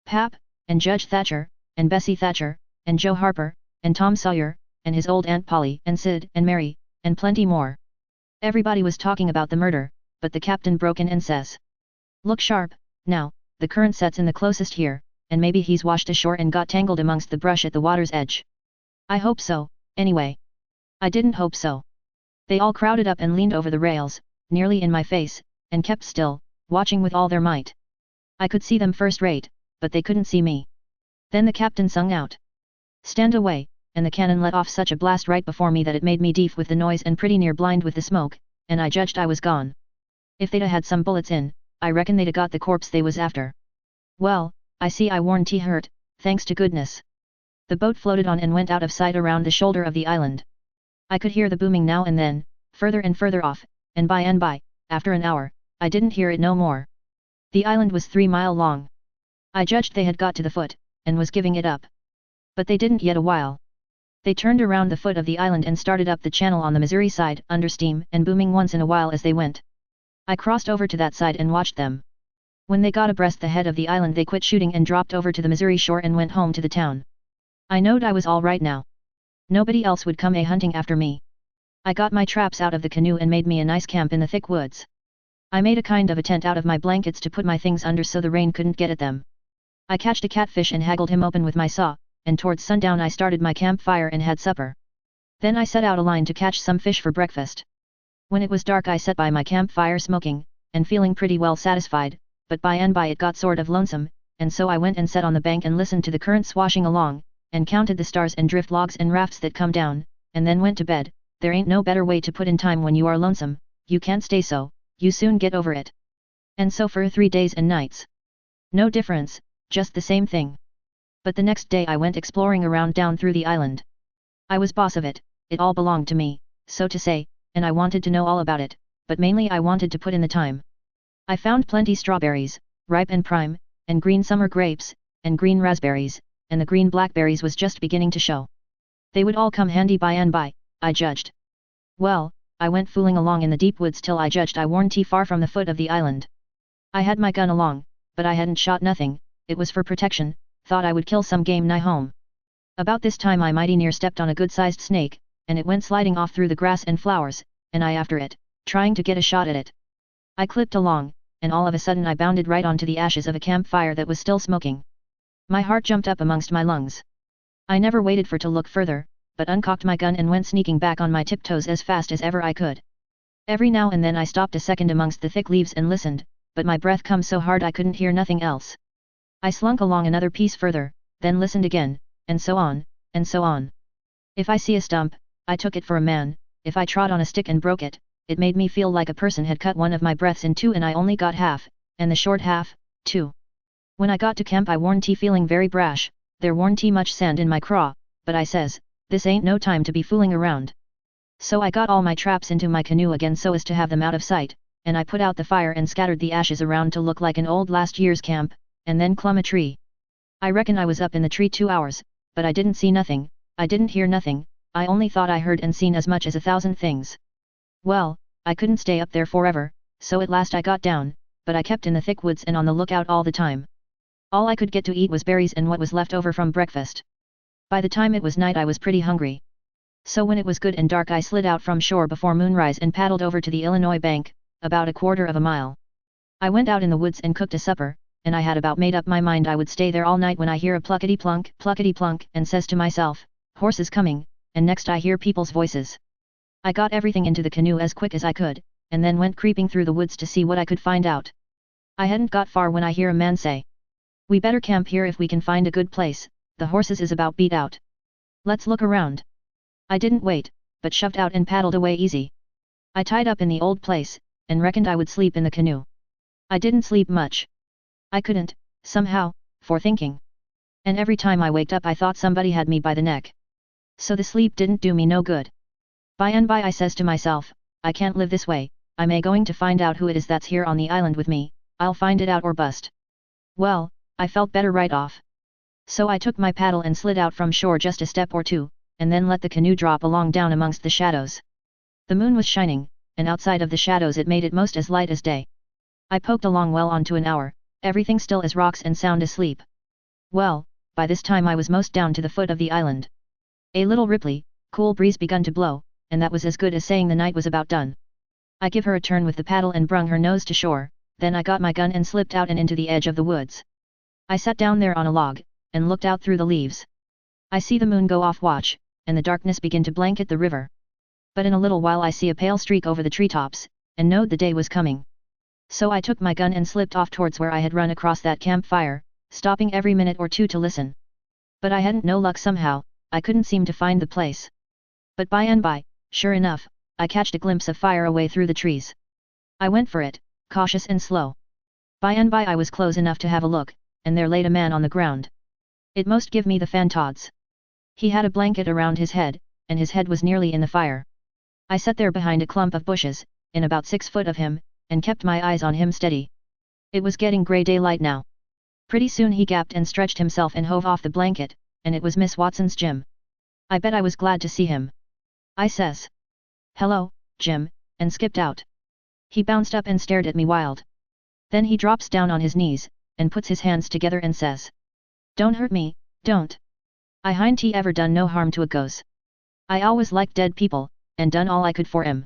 Pap, and Judge Thatcher, and Bessie Thatcher, and Joe Harper, and Tom Sawyer, and his old Aunt Polly, and Sid, and Mary, and plenty more. Everybody was talking about the murder, but the captain broke in and says, "Look sharp, now, the current sets in the closest here, and maybe he's washed ashore and got tangled amongst the brush at the water's edge." I hope so, anyway. I didn't hope so. They all crowded up and leaned over the rails, nearly in my face, and kept still, watching with all their might. I could see them first rate, but they couldn't see me. Then the captain sung out, "Stand away," and the cannon let off such a blast right before me that it made me deaf with the noise and pretty near blind with the smoke, and I judged I was gone. If they'd had some bullets in, I reckon they'd got the corpse they was after. Well, I see I warn't hurt, thanks to goodness. The boat floated on and went out of sight around the shoulder of the island. I could hear the booming now and then, further and further off, and by, after an hour, I didn't hear it no more. The island was 3 miles long. I judged they had got to the foot, and was giving it up. But they didn't yet a while. They turned around the foot of the island and started up the channel on the Missouri side, under steam and booming once in a while as they went. I crossed over to that side and watched them. When they got abreast the head of the island they quit shooting and dropped over to the Missouri shore and went home to the town. I knowed I was all right now. Nobody else would come hunting after me. I got my traps out of the canoe and made me a nice camp in the thick woods. I made a kind of a tent out of my blankets to put my things under so the rain couldn't get at them. I catched a catfish and haggled him open with my saw, and towards sundown I started my campfire and had supper. Then I set out a line to catch some fish for breakfast. When it was dark I sat by my campfire smoking, and feeling pretty well satisfied, but by and by it got sort of lonesome, and so I went and sat on the bank and listened to the current swashing along, and counted the stars and drift logs and rafts that come down, and then went to bed. There ain't no better way to put in time when you are lonesome, you can't stay so, you soon get over it. And so for 3 days and nights. No difference, just the same thing. But the next day I went exploring around down through the island. I was boss of it, it all belonged to me, so to say, and I wanted to know all about it, but mainly I wanted to put in the time. I found plenty strawberries, ripe and prime, and green summer grapes, and green raspberries, and the green blackberries was just beginning to show. They would all come handy by and by, I judged. Well, I went fooling along in the deep woods till I judged I warn't far from the foot of the island. I had my gun along, but I hadn't shot nothing, it was for protection, thought I would kill some game nigh home. About this time I mighty near stepped on a good-sized snake, and it went sliding off through the grass and flowers, and I after it, trying to get a shot at it. I clipped along, and all of a sudden I bounded right onto the ashes of a campfire that was still smoking. My heart jumped up amongst my lungs. I never waited for to look further, but uncocked my gun and went sneaking back on my tiptoes as fast as ever I could. Every now and then I stopped a second amongst the thick leaves and listened, but my breath come so hard I couldn't hear nothing else. I slunk along another piece further, then listened again, and so on, and so on. If I see a stump, I took it for a man, if I trod on a stick and broke it, it made me feel like a person had cut one of my breaths in two and I only got half, and the short half, too. When I got to camp I warn't feeling very brash, there warn't much sand in my craw, but I says, this ain't no time to be fooling around. So I got all my traps into my canoe again so as to have them out of sight, and I put out the fire and scattered the ashes around to look like an old last year's camp, and then clumb a tree. I reckon I was up in the tree 2 hours, but I didn't see nothing, I didn't hear nothing, I only thought I heard and seen as much as 1,000 things. Well, I couldn't stay up there forever, so at last I got down, but I kept in the thick woods and on the lookout all the time. All I could get to eat was berries and what was left over from breakfast. By the time it was night I was pretty hungry. So when it was good and dark I slid out from shore before moonrise and paddled over to the Illinois bank, about 1/4 of a mile. I went out in the woods and cooked a supper, and I had about made up my mind I would stay there all night when I hear a pluckety-plunk, and says to myself, horses coming, and next I hear people's voices. I got everything into the canoe as quick as I could, and then went creeping through the woods to see what I could find out. I hadn't got far when I hear a man say, "We better camp here if we can find a good place, the horses is about beat out. Let's look around." I didn't wait, but shoved out and paddled away easy. I tied up in the old place, and reckoned I would sleep in the canoe. I didn't sleep much. I couldn't, somehow, for thinking. And every time I waked up I thought somebody had me by the neck. So the sleep didn't do me no good. By and by I says to myself, I can't live this way, I'm going to find out who it is that's here on the island with me, I'll find it out or bust. Well, I felt better right off. So I took my paddle and slid out from shore just a step or two, and then let the canoe drop along down amongst the shadows. The moon was shining, and outside of the shadows it made it most as light as day. I poked along well on to an hour, everything still as rocks and sound asleep. Well, by this time I was most down to the foot of the island. A little ripply, cool breeze begun to blow, and that was as good as saying the night was about done. I give her a turn with the paddle and brung her nose to shore, then I got my gun and slipped out and into the edge of the woods. I sat down there on a log, and looked out through the leaves. I see the moon go off watch, and the darkness begin to blanket the river. But in a little while I see a pale streak over the treetops, and knowed the day was coming. So I took my gun and slipped off towards where I had run across that campfire, stopping every minute or two to listen. But I hadn't no luck somehow, I couldn't seem to find the place. But by and by, sure enough, I catched a glimpse of fire away through the trees. I went for it, cautious and slow. By and by I was close enough to have a look, and there laid a man on the ground. It most give me the fantods. He had a blanket around his head, and his head was nearly in the fire. I sat there behind a clump of bushes, in about 6 foot of him, and kept my eyes on him steady. It was getting grey daylight now. Pretty soon he gapped and stretched himself and hove off the blanket, and it was Miss Watson's Jim. I bet I was glad to see him. I says, "Hello, Jim," and skipped out. He bounced up and stared at me wild. Then he drops down on his knees, and puts his hands together and says, "Don't hurt me, don't. I hain't ever done no harm to a ghost. I always liked dead people, and done all I could for 'em.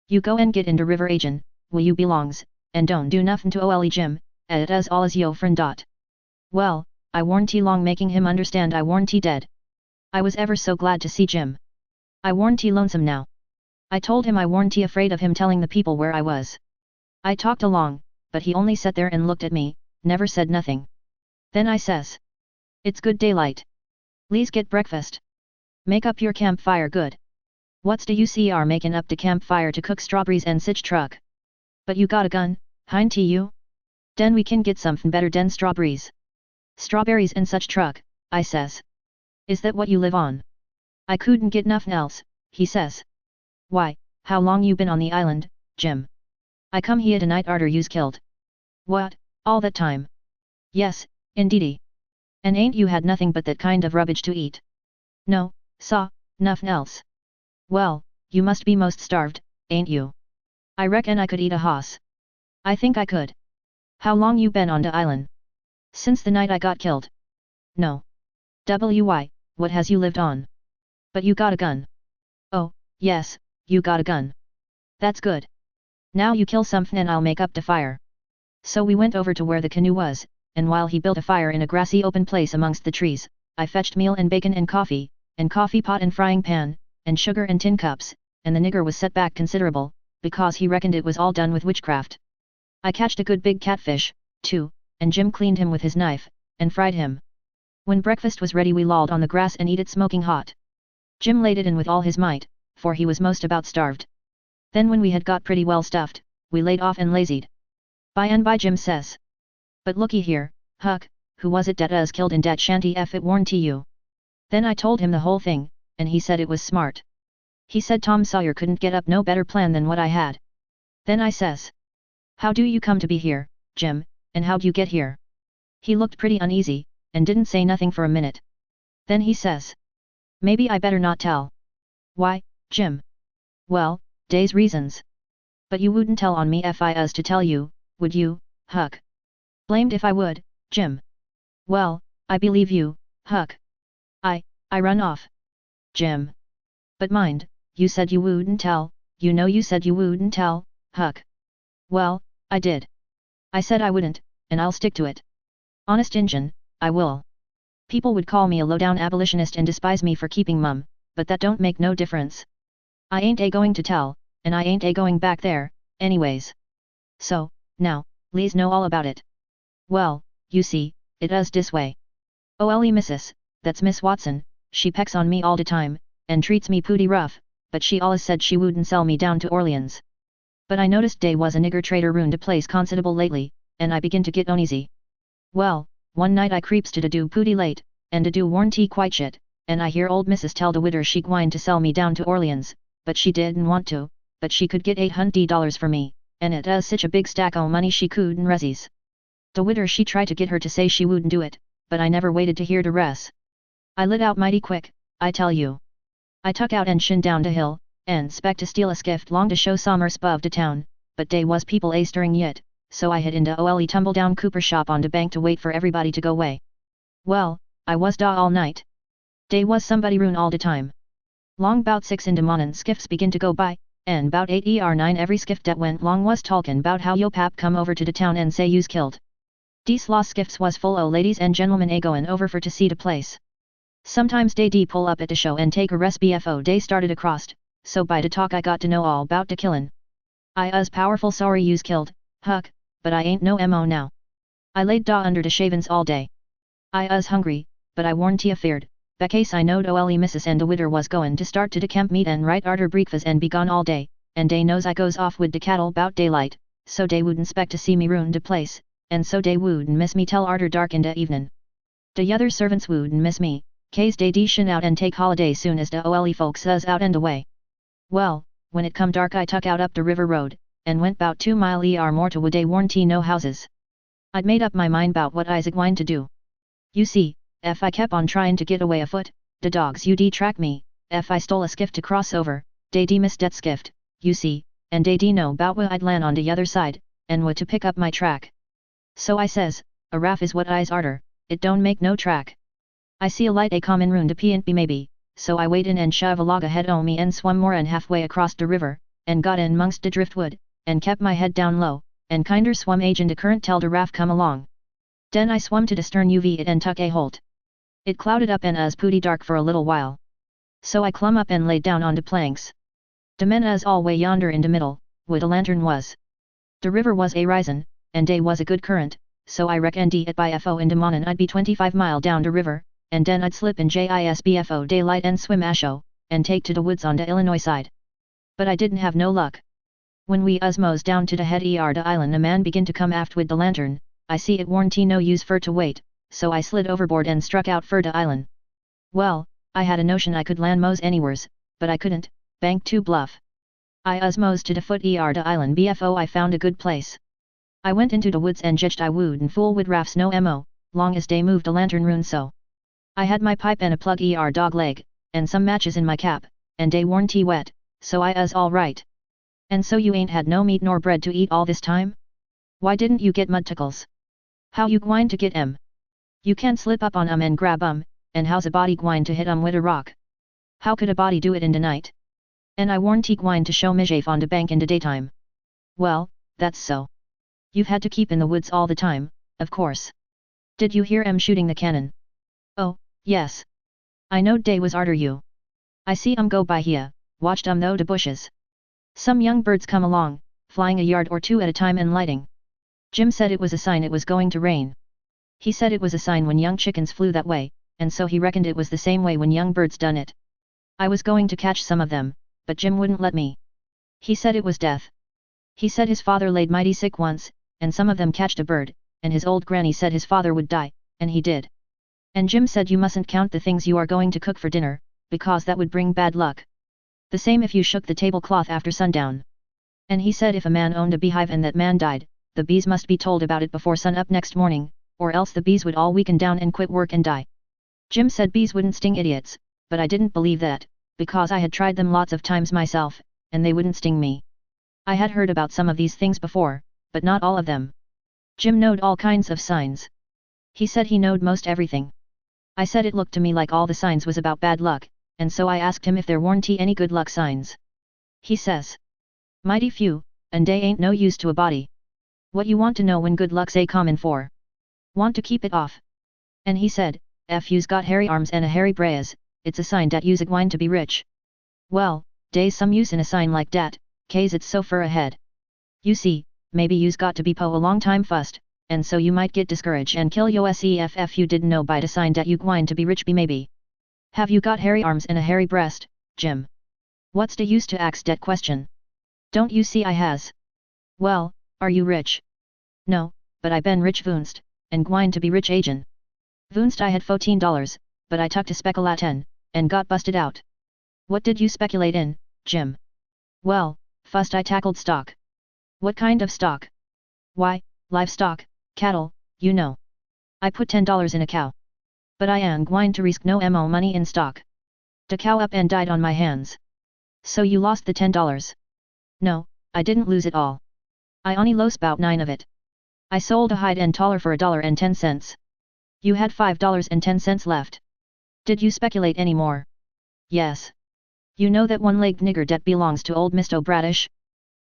You go and get into river agin, where you belongs, and don't do nuffin to ole Jim, it is all as yo friend dot." Well, I warn't long making him understand I warn't dead. I was ever so glad to see Jim. I warn't lonesome now. I told him I warn't afraid of him telling the people where I was. I talked along, but he only sat there and looked at me, never said nothing. Then I says, "It's good daylight. Le's get breakfast. Make up your campfire good. What's do you see are making up de campfire to cook strawberries and sich truck? But you got a gun, hain't you? Den we can get somethin' better den strawberries. Strawberries and such truck," I says. "Is that what you live on?" "I couldn't get nuffin' else," he says. "Why, how long you been on the island, Jim?" "I come here tonight arter you's killed." "What, all that time?" "Yes, indeedy." And ain't you had nothing but that kind of rubbish to eat? No, saw, nothing else. Well, you must be most starved, ain't you? I reckon I could eat a hoss. I think I could. How long you been on the island? Since the night I got killed. No. Why, what has you lived on? But you got a gun. Oh, yes, you got a gun. That's good. Now you kill something and I'll make up the fire. So we went over to where the canoe was, and while he built a fire in a grassy open place amongst the trees, I fetched meal and bacon and coffee pot and frying pan, and sugar and tin cups, and the nigger was set back considerable, because he reckoned it was all done with witchcraft. I catched a good big catfish, too, and Jim cleaned him with his knife, and fried him. When breakfast was ready we lolled on the grass and eat it smoking hot. Jim laid it in with all his might, for he was most about starved. Then when we had got pretty well stuffed, we laid off and lazied. By and by Jim says. But looky here, Huck, who was it dat us killed in dat shanty if it warn't you? Then I told him the whole thing, and he said it was smart. He said Tom Sawyer couldn't get up no better plan than what I had. Then I says. How do you come to be here, Jim, and how'd you get here? He looked pretty uneasy, and didn't say nothing for a minute. Then he says. Maybe I better not tell. Why, Jim? Well, dey's reasons. But you wouldn't tell on me if I us to tell you, would you, Huck? Blamed if I would, Jim. Well, I believe you, Huck. I run off. Jim. But mind, you said you wouldn't tell, you know you said you wouldn't tell, Huck. Well, I did. I said I wouldn't, and I'll stick to it. Honest Injun, I will. People would call me a low-down abolitionist and despise me for keeping mum, but that don't make no difference. I ain't a-going to tell, and I ain't a-going back there, anyways. So, now, lees know all about it. Well, you see, it us dis way. Ole missus, that's Miss Watson, she pecks on me all de time, and treats me pooty rough, but she allus said she wouldn't sell me down to Orleans. But I noticed dey was a nigger trader round de place considerable lately, and I begin to get uneasy. Well, one night I creeps to de do pooty late, and de do warn't quite shit, and I hear old missus tell de widder she gwine to sell me down to Orleans, but she didn't want to, but she could get $800 for me, and it us sich a big stack o' money she couldn't resise. De widder she tried to get her to say she wouldn't do it, but I never waited to hear de res. I lit out mighty quick, I tell you. I tuck out and shin down de hill, and spec to steal a skift long to show sommers 'bove de town, but dey was people stirring yit, so I hid in de ole tumble down cooper shop on de bank to wait for everybody to go way. Well, I was da all night. Dey was somebody roon all de time. Long bout 6 in de mornin' skifts begin to go by, and bout 8 9 every skift dat went long was talkin' bout how yo pap come over to de town and say you's killed. Dese law skifts was full o' ladies and gentlemen a-goin' over for to see de place. Sometimes dey pull up at de show and take a res bfo dey started across, so by de talk I got to know all bout de killin'. I us powerful sorry you's killed, Huck, but I ain't no mo now. I laid da under de shavins all day. I us hungry, but I warn't afeard, becase I knowed ole missus and de widder was goin' to start to de camp meet and right arter breakfast and be gone all day, and dey knows I goes off wid de cattle bout daylight, so dey wouldn't spect to see me ruin de place, and so dey wouldn't miss me tell arter dark in de evenin'. De yother servants wouldn't miss me, case dey shin out and take holiday soon as de ole folks us out and away. Well, when it come dark I tuck out up the river road, and went bout 2 mile more to where dey warn't no houses. I'd made up my mind bout what I's a-gwine to do. You see, ef I kep on tryin' to get away afoot, de dogs ud track me, ef I stole a skift to cross over, dey miss dat skift, you see, and dey know bout where I'd land on de yother side, and what to pick up my track. So I says, a raff is what I's arter, it don't make no track. I see a light a comin' roon de P&B maybe, so I wait in and shove a log ahead o' me and swum more and halfway across de river, and got in 'mongst de driftwood, and kept my head down low, and kinder swum agin de current tell de raft come along. Den I swum to de stern uv it and tuck a holt. It clouded up and us pooty dark for a little while. So I clum up and laid down on de planks. De men us all way yonder in de middle, where de lantern was. De river was a risin', and dey was a good current, so I reckoned at by fo in de mornin' I'd be 25 mile down de river, and den I'd slip in JISBFO daylight and swim asho, and take to de woods on de Illinois side. But I didn't have no luck. When we usmos down to de head de island a man begin to come aft with de lantern, I see it warn't no use fur to wait, so I slid overboard and struck out fur de island. Well, I had a notion I could land mos anywheres, but I couldn't, bank too bluff. I usmos to de foot de island bfo I found a good place. I went into de woods and jetched I wouldn't fool wid rafts no mo, long as day moved a lantern rune so. I had my pipe and a plug dog leg, and some matches in my cap, and day worn tea wet, so I is all right. And so you ain't had no meat nor bread to eat all this time? Why didn't you get mud tickles? How you gwine to get 'em? You can slip up on and grab 'em, and how's a body gwine to hit 'em wid a rock? How could a body do it in the night? And I warn tea gwine to show mijaf on the bank in the daytime. Well, that's so. You've had to keep in the woods all the time, of course. Did you hear 'em shooting the cannon? Oh, yes. I knowed day was arter you. I see 'em go by here, watched 'em though the bushes. Some young birds come along, flying a yard or two at a time and lighting. Jim said it was a sign it was going to rain. He said it was a sign when young chickens flew that way, and so he reckoned it was the same way when young birds done it. I was going to catch some of them, but Jim wouldn't let me. He said it was death. He said his father laid mighty sick once, and some of them catched a bird, and his old granny said his father would die, and he did. And Jim said you mustn't count the things you are going to cook for dinner, because that would bring bad luck. The same if you shook the tablecloth after sundown. And he said if a man owned a beehive and that man died, the bees must be told about it before sun up next morning, or else the bees would all weaken down and quit work and die. Jim said bees wouldn't sting idiots, but I didn't believe that, because I had tried them lots of times myself, and they wouldn't sting me. I had heard about some of these things before, but not all of them. Jim knowed all kinds of signs. He said he knowed most everything. I said it looked to me like all the signs was about bad luck, and so I asked him if there warn't any good luck signs. He says, mighty few, and they ain't no use to a body. What you want to know when good luck's a common for? Want to keep it off? And he said, if you's got hairy arms and a hairy braes, it's a sign dat you's a gwine to be rich. Well, dey's some use in a sign like dat, case it's so fur ahead. You see, maybe you's got to be po a long time fust, and so you might get discouraged and kill yourself if you didn't know by the sign dat you gwine to be rich be maybe. Have you got hairy arms and a hairy breast, Jim? What's the use to ax dat question? Don't you see I has? Well, are you rich? No, but I been rich vunst, and gwine to be rich agin. Vunst I had $14, but I tucked a speckle at 10, and got busted out. What did you speculate in, Jim? Well, fust I tackled stock. What kind of stock? Why, livestock, cattle, you know. I put $10 in a cow. But I ain't gwine to risk no mo money in stock. The cow up and died on my hands. So you lost the $10? No, I didn't lose it all. I only lost bout 9 of it. I sold a hide and taller for $1.10. You had $5.10 left. Did you speculate any more? Yes. You know that one-legged nigger dat belongs to old Misto Bradish?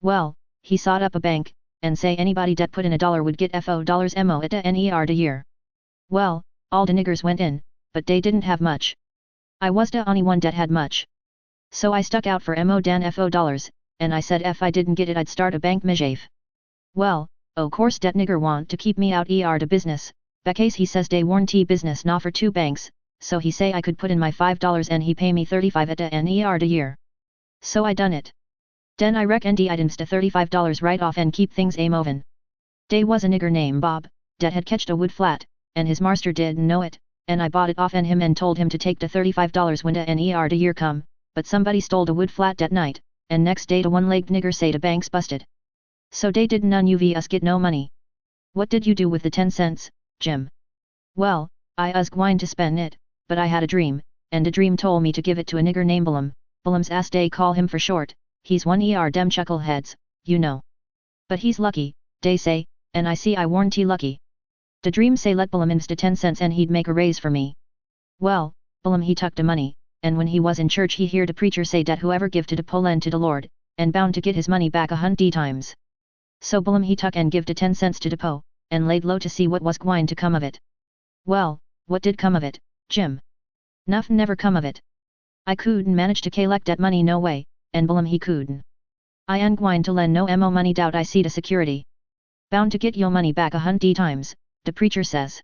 Well, he sawed up a bank, and say anybody dat put in $1 would get $FO mo at the NER de year. Well, all the niggers went in, but they didn't have much. I was the only one dat had much. So I stuck out for mo dan $FO, and I said if I didn't get it I'd start a bank mijaf. Well, o' course dat nigger want to keep me out de business, becase he says dey warranty business na for 2 banks, so he say I could put in my $5 and he pay me 35 at the NER de year. So I done it. Den I reckon I'd inst the $35 right off and keep things a movin'. Dey was a nigger named Bob, dat had catched a wood flat, and his marster didn't know it, and I bought it off and him and told him to take the $35 when the NER de year come, but somebody stole the wood flat dat night, and next day the one-legged nigger say the bank's busted. So dey didn't none of us get no money. What did you do with the 10 cents, Jim? Well, I us gwine to spend it, but I had a dream, and the dream told me to give it to a nigger named Bullum. Bullum's ass dey call him for short, he's one dem chuckleheads, you know. But he's lucky, dey say, and I see I warranty lucky. The dream say let Bullum inst the 10 cents and he'd make a raise for me. Well, Bullum he tuck the money, and when he was in church he heard the preacher say dat whoever give to the poor lend to the Lord, and bound to get his money back 100 times. So Bullum he tuck and give the 10 cents to the po, and laid low to see what was gwine to come of it. Well, what did come of it, Jim? Nuffin never come of it. I couldn't manage to collect dat money no way, and Bullum he couldn't. I ain't gwine to lend no mo money doubt I see the security. Bound to get yo money back 100 times, the preacher says.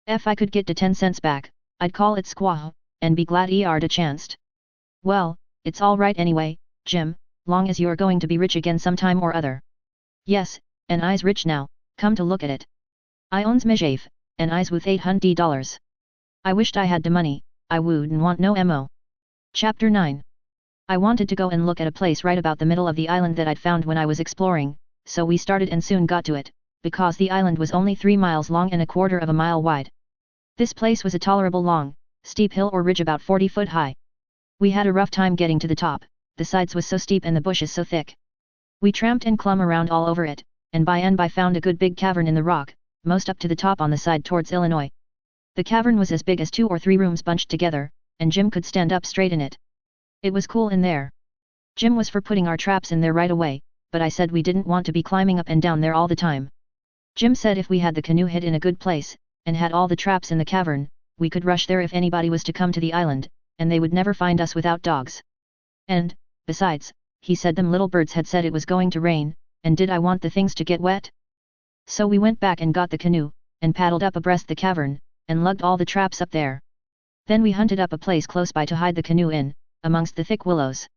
If I could get the 10 cents back, I'd call it squaw, and be glad de chanced. Well, it's all right anyway, Jim, long as you're going to be rich again sometime or other. Yes, and I's rich now, come to look at it. I owns mijaf, and I's with $800. I wished I had the money, I wouldn't want no mo. Chapter 9. I wanted to go and look at a place right about the middle of the island that I'd found when I was exploring, so we started and soon got to it, because the island was only 3 miles long and a quarter of a mile wide. This place was a tolerable long, steep hill or ridge about 40 foot high. We had a rough time getting to the top, the sides was so steep and the bushes so thick. We tramped and clumb around all over it, and by and by found a good big cavern in the rock, most up to the top on the side towards Illinois. The cavern was as big as 2 or 3 rooms bunched together, and Jim could stand up straight in it. It was cool in there. Jim was for putting our traps in there right away, but I said we didn't want to be climbing up and down there all the time. Jim said if we had the canoe hid in a good place, and had all the traps in the cavern, we could rush there if anybody was to come to the island, and they would never find us without dogs. And, besides, he said them little birds had said it was going to rain, and did I want the things to get wet? So we went back and got the canoe, and paddled up abreast the cavern, and lugged all the traps up there. Then we hunted up a place close by to hide the canoe in, amongst the thick willows.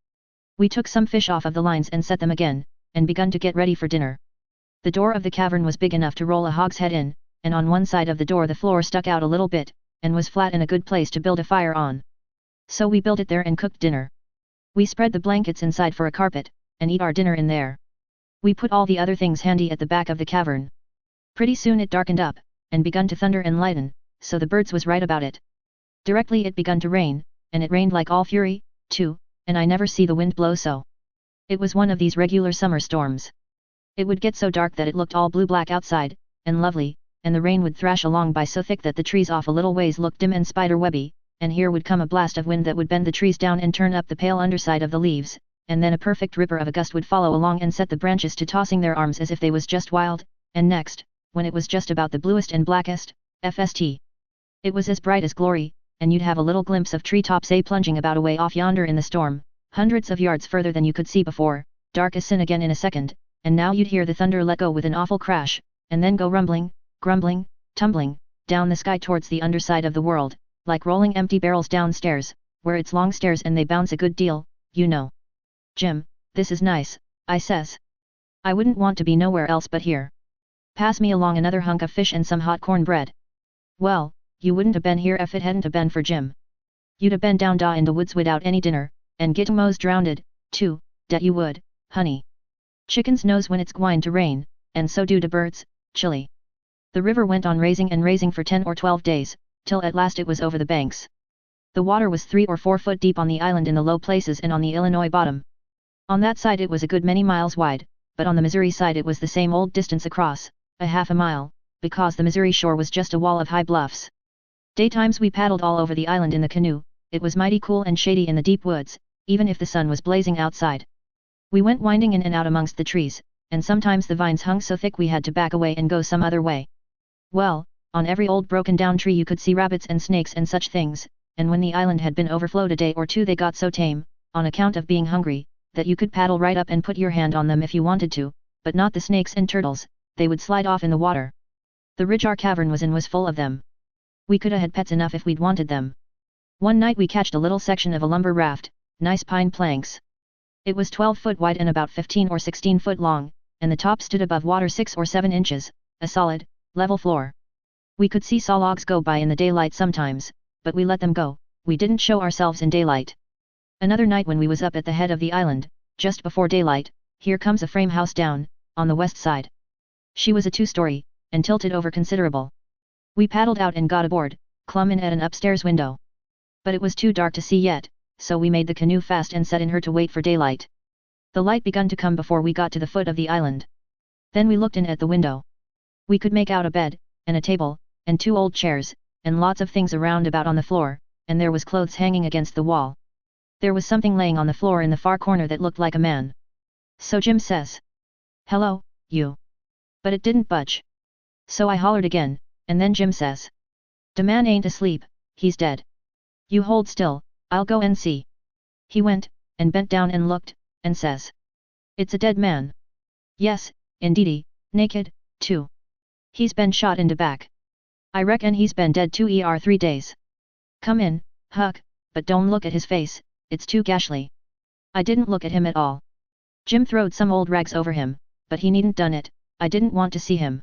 We took some fish off of the lines and set them again, and begun to get ready for dinner. The door of the cavern was big enough to roll a hogshead in, and on one side of the door the floor stuck out a little bit, and was flat and a good place to build a fire on. So we built it there and cooked dinner. We spread the blankets inside for a carpet, and eat our dinner in there. We put all the other things handy at the back of the cavern. Pretty soon it darkened up, and begun to thunder and lighten, so the birds was right about it. Directly it begun to rain, and it rained like all fury, too, and I never see the wind blow so. It was one of these regular summer storms. It would get so dark that it looked all blue-black outside, and lovely, and the rain would thrash along by so thick that the trees off a little ways looked dim and spider-webby, and here would come a blast of wind that would bend the trees down and turn up the pale underside of the leaves, and then a perfect ripper of a gust would follow along and set the branches to tossing their arms as if they was just wild, and next, when it was just about the bluest and blackest, FST. It was as bright as glory, and you'd have a little glimpse of treetops plunging about away off yonder in the storm, hundreds of yards further than you could see before, dark as sin again in a second, and now you'd hear the thunder let go with an awful crash, and then go rumbling, grumbling, tumbling, down the sky towards the underside of the world, like rolling empty barrels downstairs, where it's long stairs and they bounce a good deal, you know. Jim, this is nice, I says. I wouldn't want to be nowhere else but here. Pass me along another hunk of fish and some hot cornbread. Well, you wouldn't have been here if it hadn't have been for Jim. You'd have been down in the woods without any dinner, and get most drowned, too, dat you would, honey. Chickens knows when it's gwine to rain, and so do de birds, chilly. The river went on raising and raising for 10 or 12 days, till at last it was over the banks. The water was 3 or 4 foot deep on the island in the low places and on the Illinois bottom. On that side it was a good many miles wide, but on the Missouri side it was the same old distance across, a half a mile, because the Missouri shore was just a wall of high bluffs. Daytimes we paddled all over the island in the canoe, it was mighty cool and shady in the deep woods, even if the sun was blazing outside. We went winding in and out amongst the trees, and sometimes the vines hung so thick we had to back away and go some other way. Well, on every old broken down tree you could see rabbits and snakes and such things, and when the island had been overflowed a day or two they got so tame, on account of being hungry, that you could paddle right up and put your hand on them if you wanted to, but not the snakes and turtles, they would slide off in the water. The ridge our cavern was in was full of them. We coulda had pets enough if we'd wanted them. One night we catched a little section of a lumber raft, nice pine planks. It was 12 foot wide and about 15 or 16 foot long, and the top stood above water 6 or 7 inches, a solid, level floor. We could see saw logs go by in the daylight sometimes, but we let them go, we didn't show ourselves in daylight. Another night when we was up at the head of the island, just before daylight, here comes a frame house down, on the west side. She was a 2-story, and tilted over considerable. We paddled out and got aboard, clumb in at an upstairs window. But it was too dark to see yet, so we made the canoe fast and set in her to wait for daylight. The light begun to come before we got to the foot of the island. Then we looked in at the window. We could make out a bed, and a table, and 2 old chairs, and lots of things around about on the floor, and there was clothes hanging against the wall. There was something laying on the floor in the far corner that looked like a man. So Jim says, "Hello, you." But it didn't budge. So I hollered again, and then Jim says, "De man ain't asleep, he's dead. You hold still, I'll go and see." He went, and bent down and looked, and says, "It's a dead man. Yes, indeedy, naked, too. He's been shot in de back. I reckon he's been dead 3 days. Come in, Huck, but don't look at his face, it's too ghashly." I didn't look at him at all. Jim throwed some old rags over him, but he needn't done it, I didn't want to see him.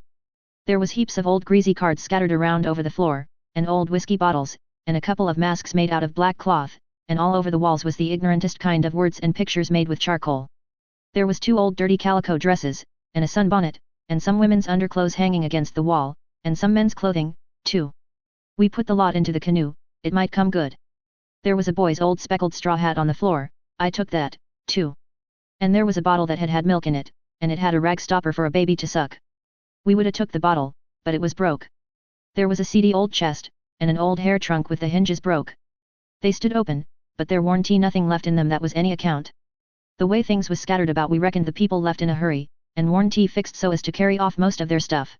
There was heaps of old greasy cards scattered around over the floor, and old whiskey bottles, and a couple of masks made out of black cloth, and all over the walls was the ignorantest kind of words and pictures made with charcoal. There was 2 old dirty calico dresses, and a sunbonnet, and some women's underclothes hanging against the wall, and some men's clothing, too. We put the lot into the canoe, it might come good. There was a boy's old speckled straw hat on the floor, I took that, too. And there was a bottle that had milk in it, and it had a rag stopper for a baby to suck. We woulda took the bottle, but it was broke. There was a seedy old chest, and an old hair trunk with the hinges broke. They stood open, but there warn't nothing left in them that was any account. The way things was scattered about, we reckoned the people left in a hurry, and warn't fixed so as to carry off most of their stuff.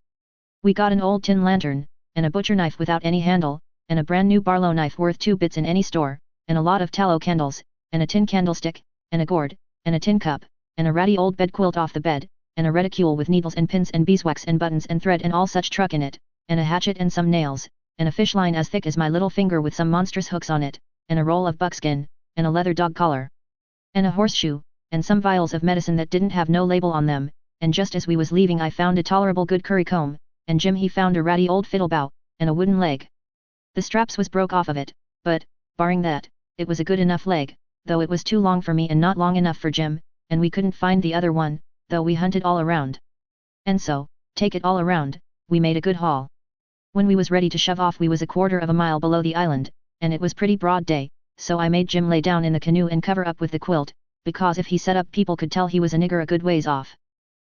We got an old tin lantern, and a butcher knife without any handle, and a brand new Barlow knife worth 2 bits in any store, and a lot of tallow candles, and a tin candlestick, and a gourd, and a tin cup, and a ratty old bed quilt off the bed, and a reticule with needles and pins and beeswax and buttons and thread and all such truck in it, and a hatchet and some nails, and a fish line as thick as my little finger with some monstrous hooks on it, and a roll of buckskin, and a leather dog collar, and a horseshoe, and some vials of medicine that didn't have no label on them, and just as we was leaving I found a tolerable good curry comb, and Jim he found a ratty old fiddle bow, and a wooden leg. The straps was broke off of it, but, barring that, it was a good enough leg, though it was too long for me and not long enough for Jim, and we couldn't find the other one, though we hunted all around. And so, take it all around, we made a good haul. When we was ready to shove off we was a quarter of a mile below the island, and it was pretty broad day, so I made Jim lay down in the canoe and cover up with the quilt, because if he set up people could tell he was a nigger a good ways off.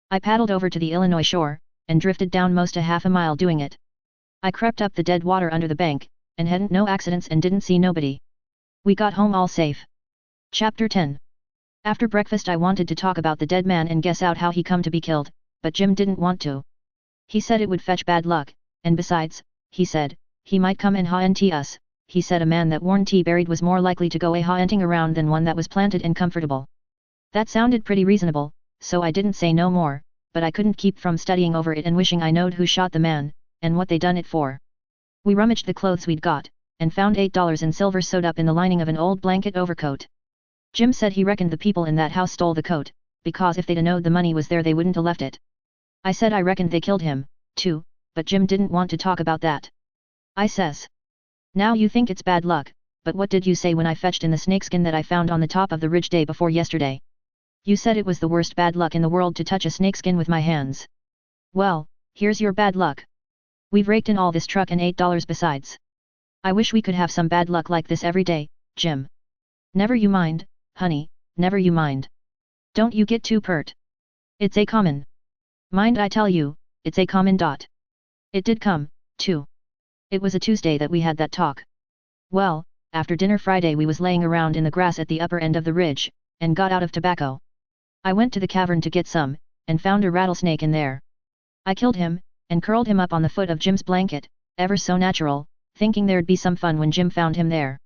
I paddled over to the Illinois shore, and drifted down most a half a mile doing it. I crept up the dead water under the bank, and hadn't no accidents and didn't see nobody. We got home all safe. Chapter 10. After breakfast I wanted to talk about the dead man and guess out how he come to be killed, but Jim didn't want to. He said it would fetch bad luck, and besides, he said, he might come and haunt us. He said a man that warn't buried was more likely to go haunting around than one that was planted and comfortable. That sounded pretty reasonable, so I didn't say no more, but I couldn't keep from studying over it and wishing I knowed who shot the man, and what they done it for. We rummaged the clothes we'd got, and found $8 in silver sewed up in the lining of an old blanket overcoat. Jim said he reckoned the people in that house stole the coat, because if they'd knowed the money was there they wouldn't have left it. I said I reckoned they killed him, too, but Jim didn't want to talk about that. I says, now you think it's bad luck, but what did you say when I fetched in the snakeskin that I found on the top of the ridge day before yesterday? You said it was the worst bad luck in the world to touch a snakeskin with my hands. Well, here's your bad luck. We've raked in all this truck and $8 besides. I wish we could have some bad luck like this every day, Jim. Never you mind, honey, never you mind. Don't you get too pert. It's a common. Mind I tell you, it's a common dot. It did come, too. It was a Tuesday that we had that talk. Well, after dinner Friday we was laying around in the grass at the upper end of the ridge, and got out of tobacco. I went to the cavern to get some, and found a rattlesnake in there. I killed him, and curled him up on the foot of Jim's blanket, ever so natural, thinking there'd be some fun when Jim found him there.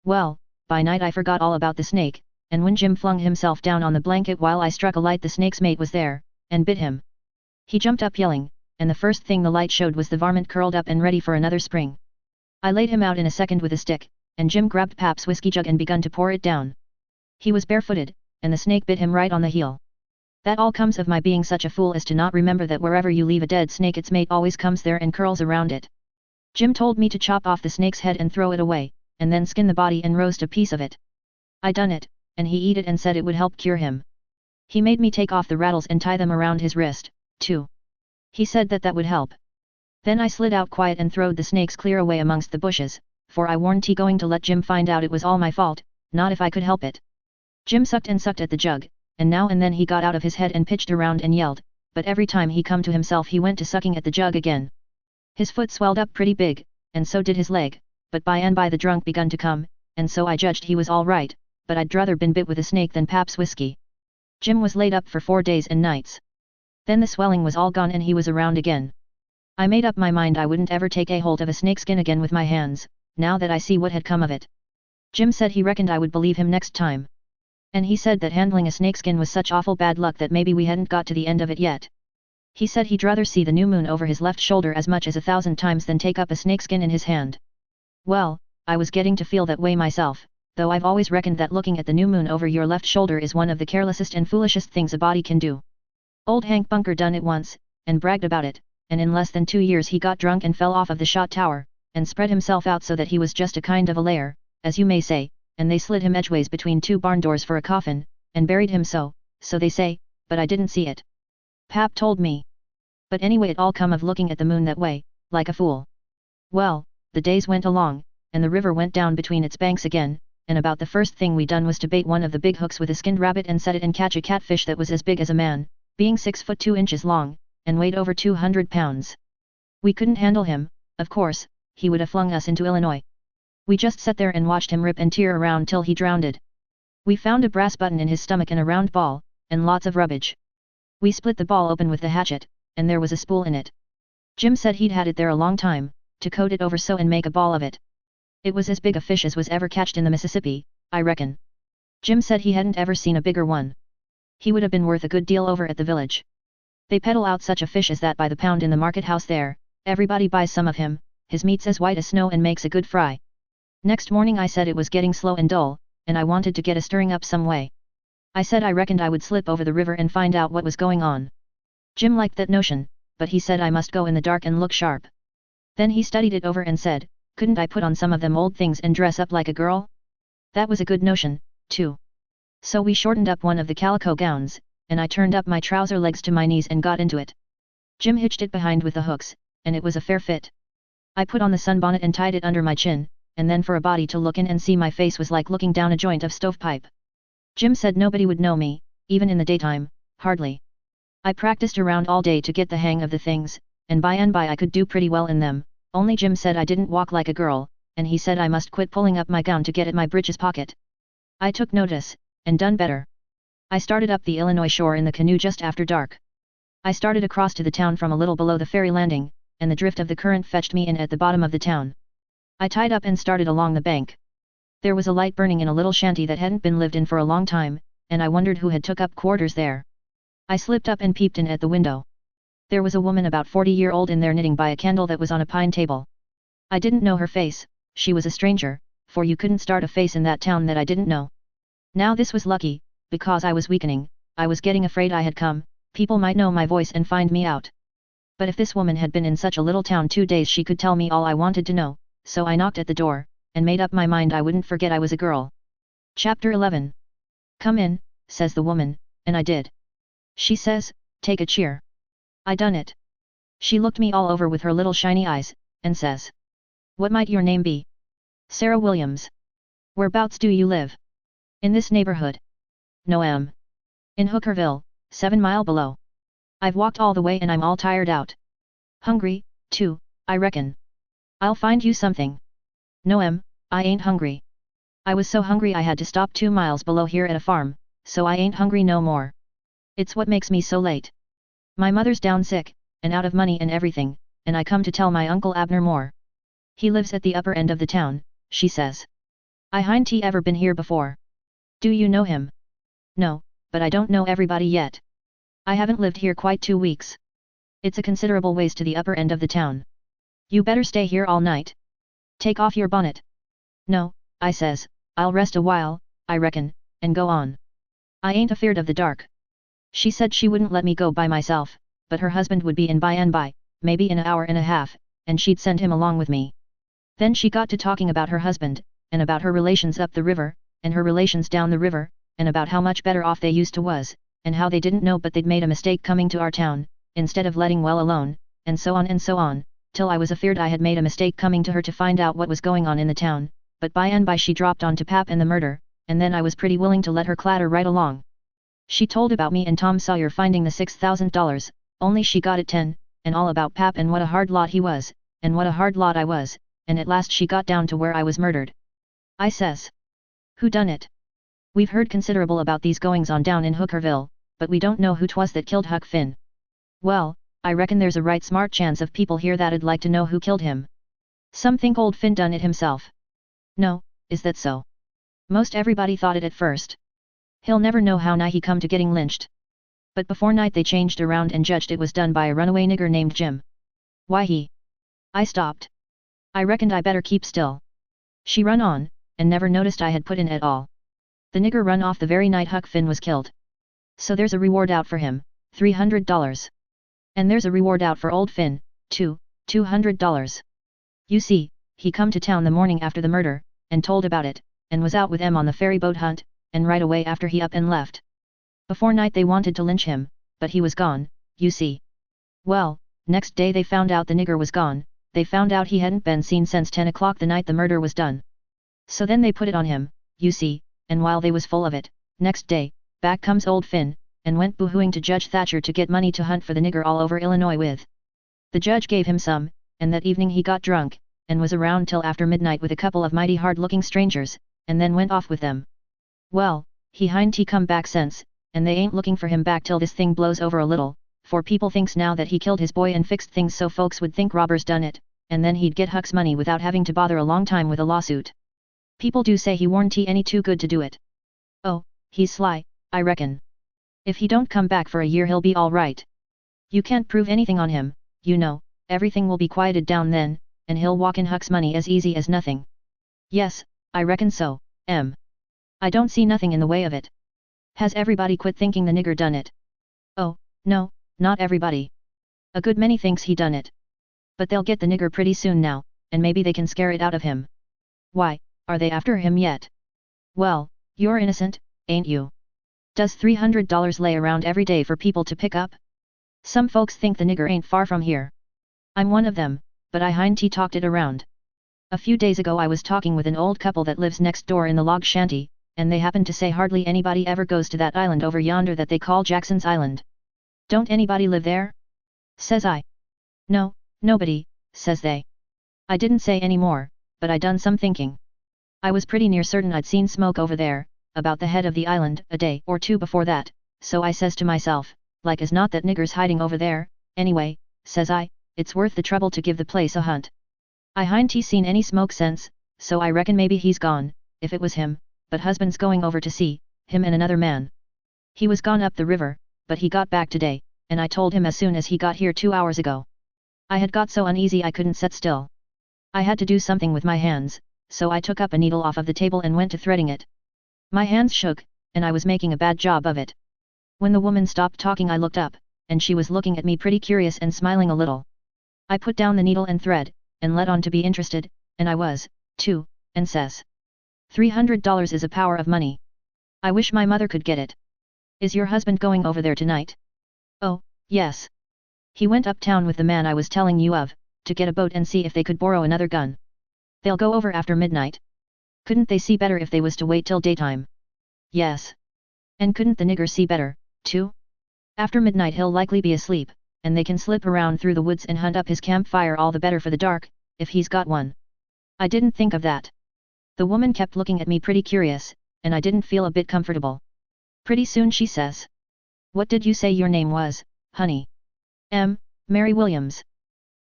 Well, by night I forgot all about the snake, and when Jim flung himself down on the blanket while I struck a light the snake's mate was there, and bit him. He jumped up yelling, and the first thing the light showed was the varmint curled up and ready for another spring. I laid him out in a second with a stick, and Jim grabbed Pap's whiskey jug and begun to pour it down. He was barefooted, and the snake bit him right on the heel. That all comes of my being such a fool as to not remember that wherever you leave a dead snake its mate always comes there and curls around it. Jim told me to chop off the snake's head and throw it away, and then skin the body and roast a piece of it. I done it, and he eat it and said it would help cure him. He made me take off the rattles and tie them around his wrist, too. He said that would help. Then I slid out quiet and throwed the snakes clear away amongst the bushes, for I warn't going to let Jim find out it was all my fault, not if I could help it. Jim sucked and sucked at the jug, and now and then he got out of his head and pitched around and yelled, but every time he come to himself he went to sucking at the jug again. His foot swelled up pretty big, and so did his leg, but by and by the drunk begun to come, and so I judged he was all right, but I'd druther been bit with a snake than Pap's whiskey. Jim was laid up for 4 days and nights. Then the swelling was all gone and he was around again. I made up my mind I wouldn't ever take a hold of a snakeskin again with my hands, now that I see what had come of it. Jim said he reckoned I would believe him next time. And he said that handling a snakeskin was such awful bad luck that maybe we hadn't got to the end of it yet. He said he'd rather see the new moon over his left shoulder as much as 1,000 times than take up a snakeskin in his hand. Well, I was getting to feel that way myself, though I've always reckoned that looking at the new moon over your left shoulder is one of the carelessest and foolishest things a body can do. Old Hank Bunker done it once, and bragged about it, and in less than 2 years he got drunk and fell off of the shot tower, and spread himself out so that he was just a kind of a layer, as you may say, and they slid him edgeways between 2 barn doors for a coffin, and buried him so they say, but I didn't see it. Pap told me. But anyway, it all come of looking at the moon that way, like a fool. Well, the days went along, and the river went down between its banks again, and about the first thing we done was to bait one of the big hooks with a skinned rabbit and set it and catch a catfish that was as big as a man, being 6 foot 2 inches long, and weighed over 200 pounds. We couldn't handle him, of course, he would have flung us into Illinois. We just sat there and watched him rip and tear around till he drowned. We found a brass button in his stomach and a round ball, and lots of rubbish. We split the ball open with the hatchet, and there was a spool in it. Jim said he'd had it there a long time, to coat it over so and make a ball of it. It was as big a fish as was ever catched in the Mississippi, I reckon. Jim said he hadn't ever seen a bigger one. He would have been worth a good deal over at the village. They peddle out such a fish as that by the pound in the market house there, everybody buys some of him, his meat's as white as snow and makes a good fry. Next morning I said it was getting slow and dull, and I wanted to get a stirring up some way. I said I reckoned I would slip over the river and find out what was going on. Jim liked that notion, but he said I must go in the dark and look sharp. Then he studied it over and said, couldn't I put on some of them old things and dress up like a girl? That was a good notion, too. So we shortened up one of the calico gowns, and I turned up my trouser legs to my knees and got into it. Jim hitched it behind with the hooks, and it was a fair fit. I put on the sunbonnet and tied it under my chin, and then for a body to look in and see my face was like looking down a joint of stovepipe. Jim said nobody would know me, even in the daytime, hardly. I practiced around all day to get the hang of the things, and by I could do pretty well in them, only Jim said I didn't walk like a girl, and he said I must quit pulling up my gown to get at my breeches pocket. I took notice, and done better. I started up the Illinois shore in the canoe just after dark. I started across to the town from a little below the ferry landing, and the drift of the current fetched me in at the bottom of the town. I tied up and started along the bank. There was a light burning in a little shanty that hadn't been lived in for a long time, and I wondered who had took up quarters there. I slipped up and peeped in at the window. There was a woman about 40-year-old in there knitting by a candle that was on a pine table. I didn't know her face, she was a stranger, for you couldn't start a face in that town that I didn't know. Now this was lucky, because I was weakening, I was getting afraid I had come, people might know my voice and find me out. But if this woman had been in such a little town 2 days she could tell me all I wanted to know, so I knocked at the door, and made up my mind I wouldn't forget I was a girl. Chapter 11. Come in, says the woman, and I did. She says, take a cheer. I done it. She looked me all over with her little shiny eyes, and says, what might your name be? Sarah Williams. Whereabouts do you live? In this neighborhood. No, in Hookerville, 7 miles below. I've walked all the way and I'm all tired out. Hungry, too, I reckon. I'll find you something. No, I ain't hungry. I was so hungry I had to stop 2 miles below here at a farm, so I ain't hungry no more. It's what makes me so late. My mother's down sick, and out of money and everything, and I come to tell my Uncle Abner more. He lives at the upper end of the town, she says. I hain't he ever been here before? Do you know him? No, but I don't know everybody yet. I haven't lived here quite 2 weeks. It's a considerable ways to the upper end of the town. You better stay here all night. Take off your bonnet. No, I says, I'll rest a while, I reckon, and go on. I ain't afeard of the dark. She said she wouldn't let me go by myself, but her husband would be in by and by, maybe in an hour and a half, and she'd send him along with me. Then she got to talking about her husband, and about her relations up the river, and her relations down the river, and about how much better off they used to was, and how they didn't know but they'd made a mistake coming to our town, instead of letting well alone, and so on, till I was afeard I had made a mistake coming to her to find out what was going on in the town, but by and by she dropped on to Pap and the murder, and then I was pretty willing to let her clatter right along. She told about me and Tom Sawyer finding the $6,000, only she got it 10, and all about Pap and what a hard lot he was, and what a hard lot I was, and at last she got down to where I was murdered. I says, who done it? We've heard considerable about these goings on down in Hookerville, but we don't know who 'twas that killed Huck Finn. Well, I reckon there's a right smart chance of people here that'd like to know who killed him. Some think old Finn done it himself. No, is that so? Most everybody thought it at first. He'll never know how nigh he come to getting lynched. But before night they changed around and judged it was done by a runaway nigger named Jim. Why he? I stopped. I reckoned I better keep still. She run on, and never noticed I had put in at all. The nigger run off the very night Huck Finn was killed. So there's a reward out for him, $300. And there's a reward out for old Finn, too, $200. You see, he come to town the morning after the murder, and told about it, and was out with them on the ferry boat hunt, and right away after he up and left. Before night they wanted to lynch him, but he was gone, you see. Well, Next day they found out the nigger was gone. They found out he hadn't been seen since 10 o'clock the night the murder was done. So then they put it on him, you see, and while they was full of it, next day, back comes old Finn, and went boo-hooing to Judge Thatcher to get money to hunt for the nigger all over Illinois with. The judge gave him some, and that evening he got drunk, and was around till after midnight with a couple of mighty hard-looking strangers, and then went off with them. Well, he hin't he come back since, and they ain't looking for him back till this thing blows over a little, for people thinks now that he killed his boy and fixed things so folks would think robbers done it, and then he'd get Huck's money without having to bother a long time with a lawsuit. People do say he warn't he any too good to do it. Oh, he's sly, I reckon. If he don't come back for a year he'll be all right. You can't prove anything on him, you know, everything will be quieted down then, and he'll walk in Huck's money as easy as nothing. Yes, I reckon so, I don't see nothing in the way of it. Has everybody quit thinking the nigger done it? Oh, no, not everybody. A good many thinks he done it. But they'll get the nigger pretty soon now, and maybe they can scare it out of him. Why, are they after him yet? Well, you're innocent, ain't you? Does $300 lay around every day for people to pick up? Some folks think the nigger ain't far from here. I'm one of them, but I hin't talked it around. A few days ago I was talking with an old couple that lives next door in the log shanty, and they happened to say hardly anybody ever goes to that island over yonder that they call Jackson's Island. Don't anybody live there? Says I. No, nobody, says they. I didn't say any more, but I done some thinking. I was pretty near certain I'd seen smoke over there, about the head of the island, a day or two before that, so I says to myself, like as not that nigger's hiding over there, anyway, says I, it's worth the trouble to give the place a hunt. I hin't seen any smoke since, so I reckon maybe he's gone, if it was him, but husband's going over to see, him and another man. He was gone up the river, but he got back today, and I told him as soon as he got here 2 hours ago. I had got so uneasy I couldn't sit still. I had to do something with my hands, so I took up a needle off of the table and went to threading it. My hands shook, and I was making a bad job of it. When the woman stopped talking I looked up, and she was looking at me pretty curious and smiling a little. I put down the needle and thread, and let on to be interested, and I was, too, and says. $300 is a power of money. I wish my mother could get it. Is your husband going over there tonight? Oh, yes. He went uptown with the man I was telling you of, to get a boat and see if they could borrow another gun. They'll go over after midnight. Couldn't they see better if they was to wait till daytime? Yes. And couldn't the nigger see better, too? After midnight he'll likely be asleep, and they can slip around through the woods and hunt up his campfire all the better for the dark, if he's got one. I didn't think of that. The woman kept looking at me pretty curious, and I didn't feel a bit comfortable. Pretty soon she says. What did you say your name was, honey? Mary Williams.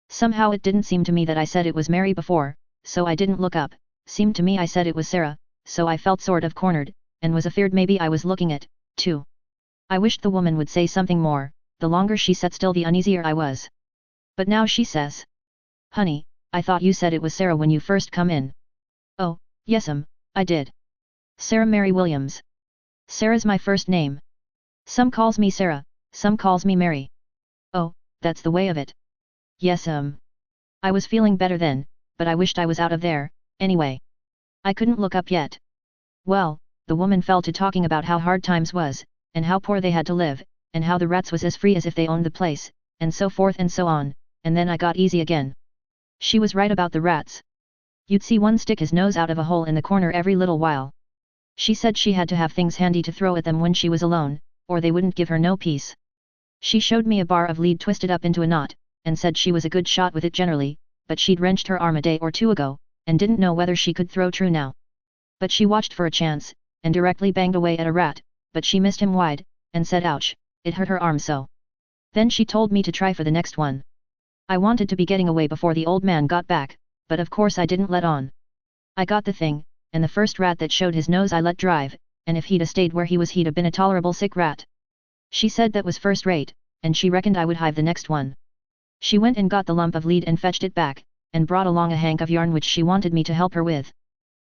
Somehow it didn't seem to me that I said it was Mary before, so I didn't look up. Seemed to me I said it was Sarah, so I felt sort of cornered, and was afeard maybe I was looking it, too. I wished the woman would say something more, the longer she sat still the uneasier I was. But now she says. Honey, I thought you said it was Sarah when you first come in. Oh, yes'm, I did. Sarah Mary Williams. Sarah's my first name. Some calls me Sarah, some calls me Mary. Oh, that's the way of it. Yes'm. I was feeling better then, but I wished I was out of there, anyway. I couldn't look up yet. Well, the woman fell to talking about how hard times was, and how poor they had to live, and how the rats was as free as if they owned the place, and so forth and so on, and then I got easy again. She was right about the rats. You'd see one stick his nose out of a hole in the corner every little while. She said she had to have things handy to throw at them when she was alone, or they wouldn't give her no peace. She showed me a bar of lead twisted up into a knot, and said she was a good shot with it generally, but she'd wrenched her arm a day or two ago, and didn't know whether she could throw true now. But she watched for a chance, and directly banged away at a rat, but she missed him wide, and said ouch, it hurt her arm so. Then she told me to try for the next one. I wanted to be getting away before the old man got back, but of course I didn't let on. I got the thing, and the first rat that showed his nose I let drive, and if he'd a stayed where he was he'd a been a tolerable sick rat. She said that was first rate, and she reckoned I would hive the next one. She went and got the lump of lead and fetched it back, and brought along a hank of yarn which she wanted me to help her with.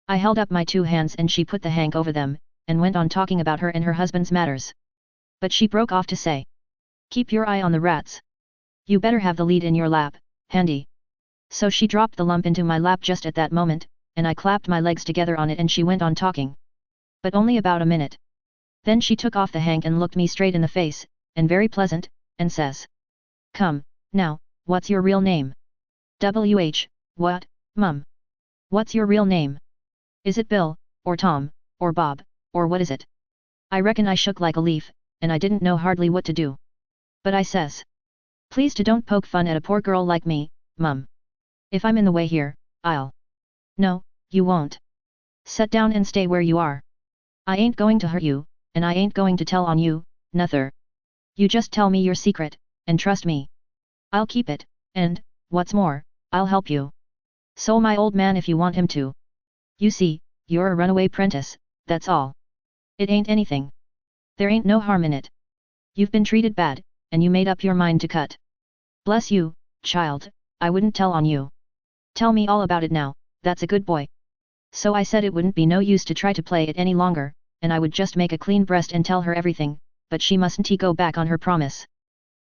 I held up my 2 hands and she put the hank over them, and went on talking about her and her husband's matters. But she broke off to say, "Keep your eye on the rats. You better have the lead in your lap, handy." So she dropped the lump into my lap just at that moment, and I clapped my legs together on it and she went on talking. But only about a minute. Then she took off the hank and looked me straight in the face, and very pleasant, and says, "Come, now, what's your real name? What, Mum? What's your real name? Is it Bill, or Tom, or Bob, or what is it? I reckon I shook like a leaf, and I didn't know hardly what to do. But I says, please to don't poke fun at a poor girl like me, Mum. If I'm in the way here, I'll... No, you won't. Set down and stay where you are. I ain't going to hurt you, and I ain't going to tell on you, nuther. You just tell me your secret, and trust me. I'll keep it, and, what's more, I'll help you. So my old man if you want him to. You see, you're a runaway prentice, that's all. It ain't anything. There ain't no harm in it. You've been treated bad, and you made up your mind to cut. Bless you, child, I wouldn't tell on you. Tell me all about it now, that's a good boy. So I said it wouldn't be no use to try to play it any longer, and I would just make a clean breast and tell her everything, but she mustn't go back on her promise.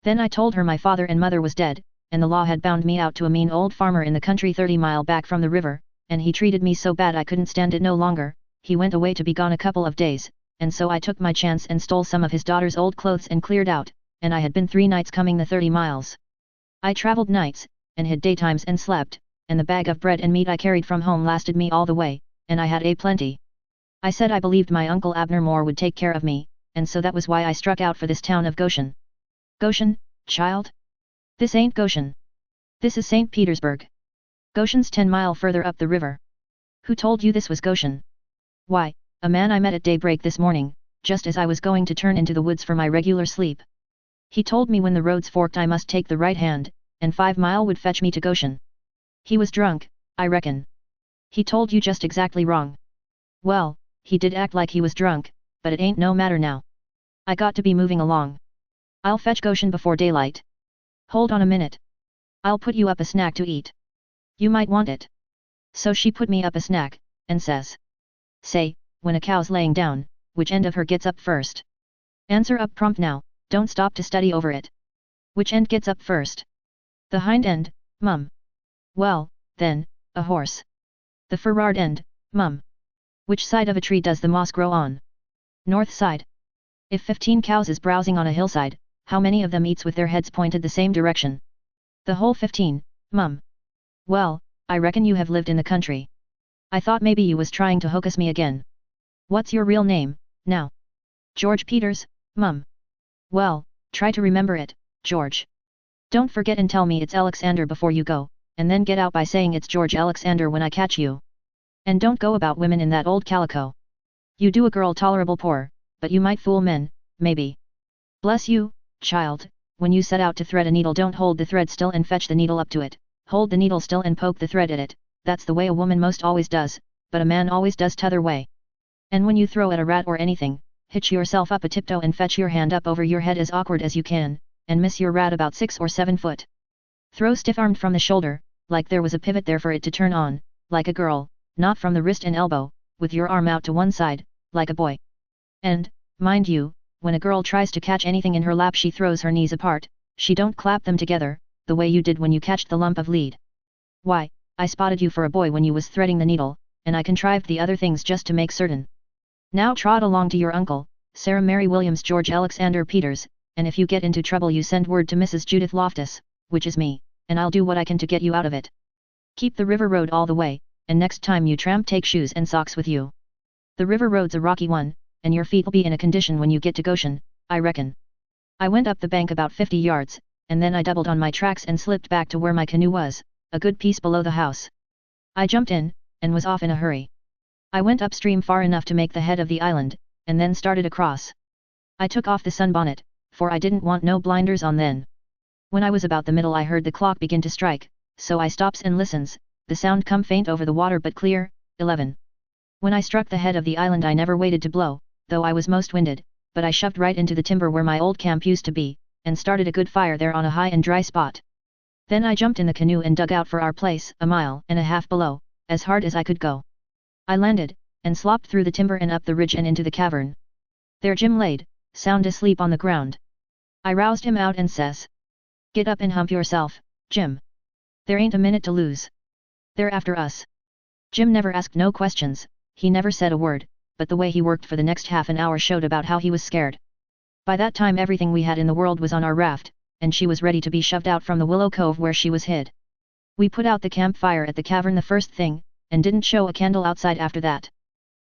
Then I told her my father and mother was dead, and the law had bound me out to a mean old farmer in the country 30 mile back from the river, and he treated me so bad I couldn't stand it no longer. He went away to be gone a couple of days, and so I took my chance and stole some of his daughter's old clothes and cleared out, and I had been 3 nights coming the 30 miles. I traveled nights, and hid daytimes and slept, and the bag of bread and meat I carried from home lasted me all the way, and I had plenty. I said I believed my Uncle Abner Moore would take care of me, and so that was why I struck out for this town of Goshen. Goshen, child? This ain't Goshen. This is St. Petersburg. Goshen's 10 mile further up the river. Who told you this was Goshen? Why, a man I met at daybreak this morning, just as I was going to turn into the woods for my regular sleep. He told me when the roads forked I must take the right hand, and 5 mile would fetch me to Goshen. He was drunk, I reckon. He told you just exactly wrong. Well, he did act like he was drunk, but it ain't no matter now. I got to be moving along. I'll fetch Goshen before daylight. Hold on a minute. I'll put you up a snack to eat. You might want it. So she put me up a snack, and says, say, when a cow's laying down, which end of her gets up first? Answer up prompt now, don't stop to study over it. Which end gets up first? The hind end, Mum. Well, then, a horse. The forward end, Mum. Which side of a tree does the moss grow on? North side. If 15 cows is browsing on a hillside, how many of them eats with their heads pointed the same direction? The whole 15, Mum. Well, I reckon you have lived in the country. I thought maybe you was trying to hocus me again. What's your real name, now? George Peters, Mum. Well, try to remember it, George. Don't forget and tell me it's Alexander before you go, and then get out by saying it's George Alexander when I catch you. And don't go about women in that old calico. You do a girl tolerable poor, but you might fool men, maybe. Bless you, child, when you set out to thread a needle don't hold the thread still and fetch the needle up to it, hold the needle still and poke the thread at it, that's the way a woman most always does, but a man always does t'other way. And when you throw at a rat or anything, hitch yourself up a tiptoe and fetch your hand up over your head as awkward as you can, and miss your rat about 6 or 7 foot. Throw stiff-armed from the shoulder, like there was a pivot there for it to turn on, like a girl, not from the wrist and elbow, with your arm out to one side, like a boy. And, mind you, when a girl tries to catch anything in her lap she throws her knees apart, she don't clap them together, the way you did when you catched the lump of lead. Why, I spotted you for a boy when you was threading the needle, and I contrived the other things just to make certain. Now trot along to your uncle, Sarah Mary Williams George Alexander Peters, and if you get into trouble you send word to Mrs. Judith Loftus, which is me, and I'll do what I can to get you out of it. Keep the river road all the way, and next time you tramp take shoes and socks with you. The river road's a rocky one, and your feet'll be in a condition when you get to Goshen, I reckon. I went up the bank about 50 yards, and then I doubled on my tracks and slipped back to where my canoe was, a good piece below the house. I jumped in, and was off in a hurry. I went upstream far enough to make the head of the island, and then started across. I took off the sunbonnet, for I didn't want no blinders on then. When I was about the middle I heard the clock begin to strike, so I stops and listens, the sound come faint over the water but clear, 11. When I struck the head of the island I never waited to blow, though I was most winded, but I shoved right into the timber where my old camp used to be, and started a good fire there on a high and dry spot. Then I jumped in the canoe and dug out for our place, 1.5 miles below, as hard as I could go. I landed, and slopped through the timber and up the ridge and into the cavern. There Jim laid, sound asleep on the ground. I roused him out and says, "Get up and hump yourself, Jim. There ain't a minute to lose. They're after us." Jim never asked no questions, he never said a word, but the way he worked for the next half an hour showed about how he was scared. By that time everything we had in the world was on our raft, and she was ready to be shoved out from the willow cove where she was hid. We put out the campfire at the cavern the first thing, and didn't show a candle outside after that.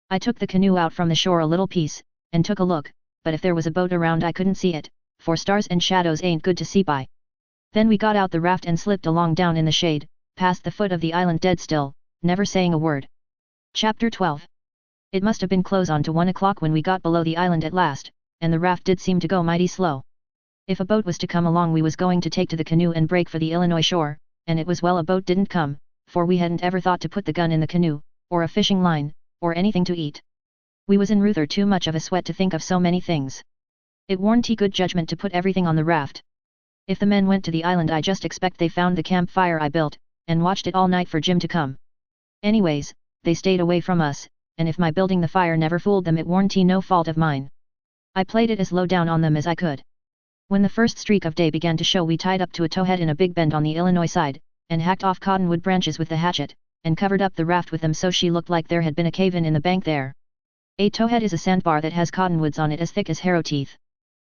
I took the canoe out from the shore a little piece, and took a look, but if there was a boat around I couldn't see it, for stars and shadows ain't good to see by. Then we got out the raft and slipped along down in the shade, past the foot of the island dead still, never saying a word. Chapter 12. It must have been close on to 1 o'clock when we got below the island at last, and the raft did seem to go mighty slow. If a boat was to come along we was going to take to the canoe and break for the Illinois shore, and it was well a boat didn't come, for we hadn't ever thought to put the gun in the canoe, or a fishing line, or anything to eat. We was in Ruther too much of a sweat to think of so many things. It warn't good judgment to put everything on the raft. If the men went to the island I just expect they found the campfire I built, and watched it all night for Jim to come. Anyways, they stayed away from us, and if my building the fire never fooled them it warn't no fault of mine. I played it as low down on them as I could. When the first streak of day began to show we tied up to a towhead in a big bend on the Illinois side, and hacked off cottonwood branches with the hatchet, and covered up the raft with them so she looked like there had been a cave-in in the bank there. A towhead is a sandbar that has cottonwoods on it as thick as harrow teeth.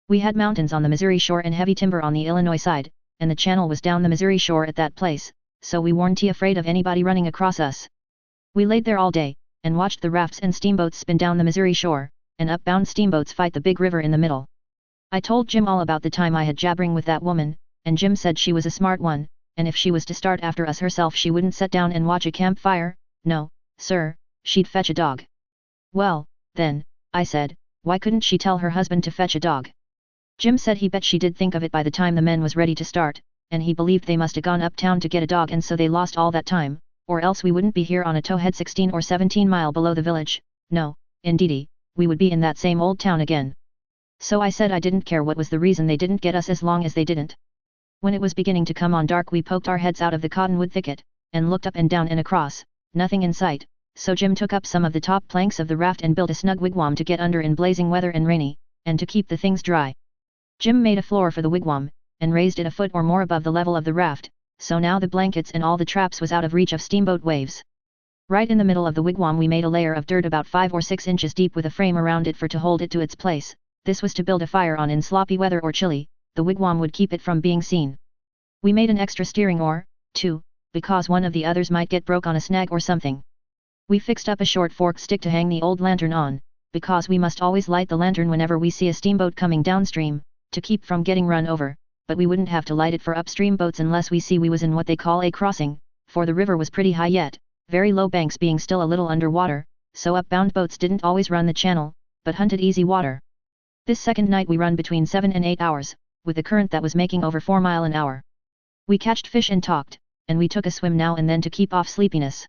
We had mountains on the Missouri shore and heavy timber on the Illinois side, and the channel was down the Missouri shore at that place, so we weren't afraid of anybody running across us. We laid there all day, and watched the rafts and steamboats spin down the Missouri shore, and upbound steamboats fight the big river in the middle. I told Jim all about the time I had jabbering with that woman, and Jim said she was a smart one, and if she was to start after us herself she wouldn't sit down and watch a campfire, no, sir, she'd fetch a dog. Well, then, I said, why couldn't she tell her husband to fetch a dog? Jim said he bet she did think of it by the time the men was ready to start, and he believed they must have gone uptown to get a dog and so they lost all that time, or else we wouldn't be here on a towhead 16 or 17 mile below the village, no, indeedy, we would be in that same old town again. So I said I didn't care what was the reason they didn't get us as long as they didn't. When it was beginning to come on dark we poked our heads out of the cottonwood thicket, and looked up and down and across, nothing in sight, so Jim took up some of the top planks of the raft and built a snug wigwam to get under in blazing weather and rainy, and to keep the things dry. Jim made a floor for the wigwam, and raised it a foot or more above the level of the raft, so now the blankets and all the traps was out of reach of steamboat waves. Right in the middle of the wigwam we made a layer of dirt about 5 or 6 inches deep with a frame around it for to hold it to its place. This was to build a fire on in sloppy weather or chilly, the wigwam would keep it from being seen. We made an extra steering oar, too, because one of the others might get broke on a snag or something. We fixed up a short forked stick to hang the old lantern on, because we must always light the lantern whenever we see a steamboat coming downstream, to keep from getting run over, but we wouldn't have to light it for upstream boats unless we see we was in what they call a crossing, for the river was pretty high yet, very low banks being still a little under water, so upbound boats didn't always run the channel, but hunted easy water. This second night we run between 7 and 8 hours, with a current that was making over 4 mile an hour. We catched fish and talked, and we took a swim now and then to keep off sleepiness.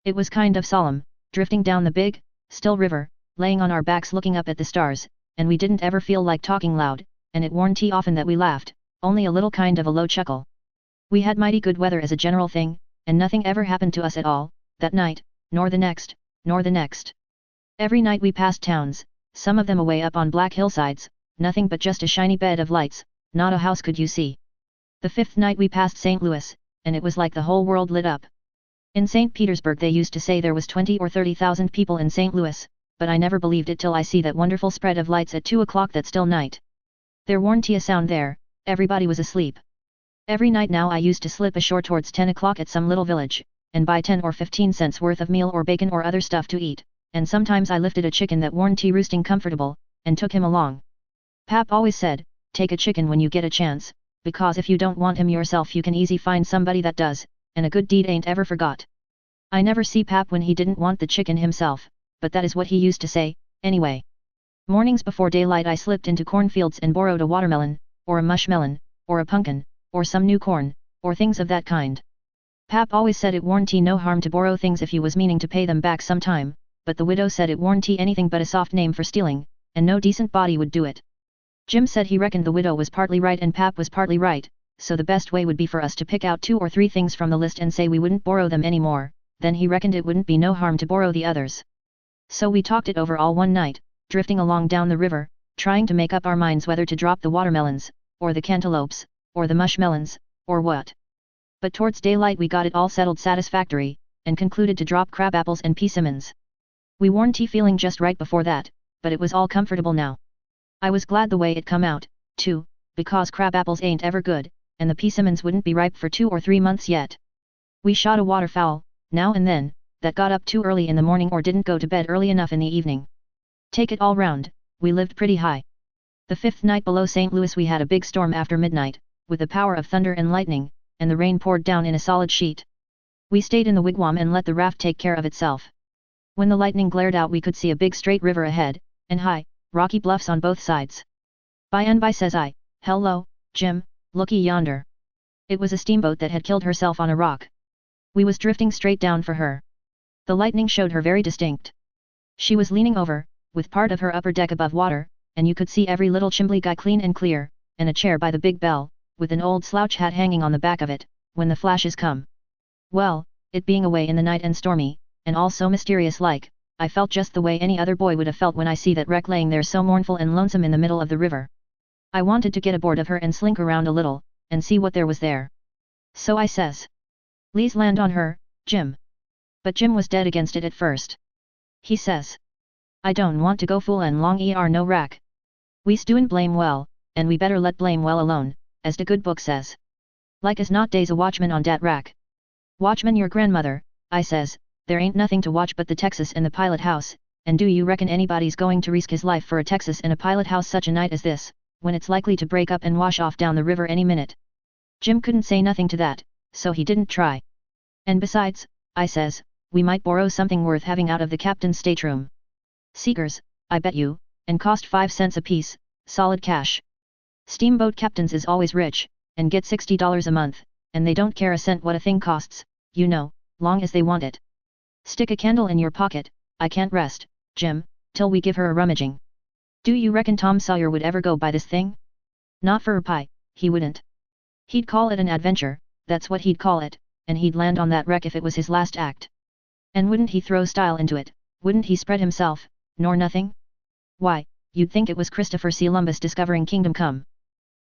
It was kind of solemn, drifting down the big, still river, laying on our backs looking up at the stars, and we didn't ever feel like talking loud, and it warn't often that we laughed, only a little kind of a low chuckle. We had mighty good weather as a general thing, and nothing ever happened to us at all, that night, nor the next, nor the next. Every night we passed towns, some of them away up on black hillsides, nothing but just a shiny bed of lights, not a house could you see. The 5th night we passed St. Louis, and it was like the whole world lit up. In St. Petersburg they used to say there was 20 or 30,000 people in St. Louis, but I never believed it till I see that wonderful spread of lights at 2 o'clock that still night. There warn't a sound there, everybody was asleep. Every night now I used to slip ashore towards 10 o'clock at some little village, and buy 10 or 15 cents worth of meal or bacon or other stuff to eat, and sometimes I lifted a chicken that warn't roosting comfortable, and took him along. Pap always said, take a chicken when you get a chance, because if you don't want him yourself you can easy find somebody that does, and a good deed ain't ever forgot. I never see Pap when he didn't want the chicken himself, but that is what he used to say, anyway. Mornings before daylight I slipped into cornfields and borrowed a watermelon, or a mushmelon, or a pumpkin, or some new corn, or things of that kind. Pap always said it warn't no harm to borrow things if you was meaning to pay them back sometime, but the widow said it warn't anything but a soft name for stealing, and no decent body would do it. Jim said he reckoned the widow was partly right and Pap was partly right, so the best way would be for us to pick out 2 or 3 things from the list and say we wouldn't borrow them any more, then he reckoned it wouldn't be no harm to borrow the others. So we talked it over all one night, drifting along down the river, trying to make up our minds whether to drop the watermelons, or the cantaloupes, or the mushmelons, or what. But towards daylight we got it all settled satisfactory, and concluded to drop crabapples and persimmons. We warn't feeling just right before that, but it was all comfortable now. I was glad the way it come out, too, because crab apples ain't ever good, and the persimmons wouldn't be ripe for 2 or 3 months yet. We shot a waterfowl, now and then, that got up too early in the morning or didn't go to bed early enough in the evening. Take it all round, we lived pretty high. The 5th night below St. Louis we had a big storm after midnight, with the power of thunder and lightning, and the rain poured down in a solid sheet. We stayed in the wigwam and let the raft take care of itself. When the lightning glared out we could see a big straight river ahead, and high, rocky bluffs on both sides. By and by says I, "Hello, Jim, looky yonder." It was a steamboat that had killed herself on a rock. We was drifting straight down for her. The lightning showed her very distinct. She was leaning over, with part of her upper deck above water, and you could see every little chimbley guy clean and clear, and a chair by the big bell, with an old slouch hat hanging on the back of it, when the flashes come. Well, it being away in the night and stormy, and all so mysterious like, I felt just the way any other boy would have felt when I see that wreck laying there so mournful and lonesome in the middle of the river. I wanted to get aboard of her and slink around a little, and see what there was there. So I says, "Please land on her, Jim." But Jim was dead against it at first. He says, "I don't want to go fool and long no rack. We's doin' blame well, and we better let blame well alone, as the good book says. Like as not day's a watchman on dat rack." "Watchman your grandmother," I says, "there ain't nothing to watch but the Texas and the pilot house, and do you reckon anybody's going to risk his life for a Texas and a pilot house such a night as this, when it's likely to break up and wash off down the river any minute?" Jim couldn't say nothing to that, so he didn't try. "And besides," I says, "we might borrow something worth having out of the captain's stateroom. Seekers, I bet you, and cost 5 cents apiece, solid cash. Steamboat captains is always rich, and get $60 a month, and they don't care a cent what a thing costs, you know, long as they want it. Stick a candle in your pocket, I can't rest, Jim, till we give her a rummaging. Do you reckon Tom Sawyer would ever go by this thing? Not for a pie, he wouldn't. He'd call it an adventure, that's what he'd call it, and he'd land on that wreck if it was his last act. And wouldn't he throw style into it, wouldn't he spread himself, nor nothing? Why, you'd think it was Christopher Columbus discovering Kingdom Come.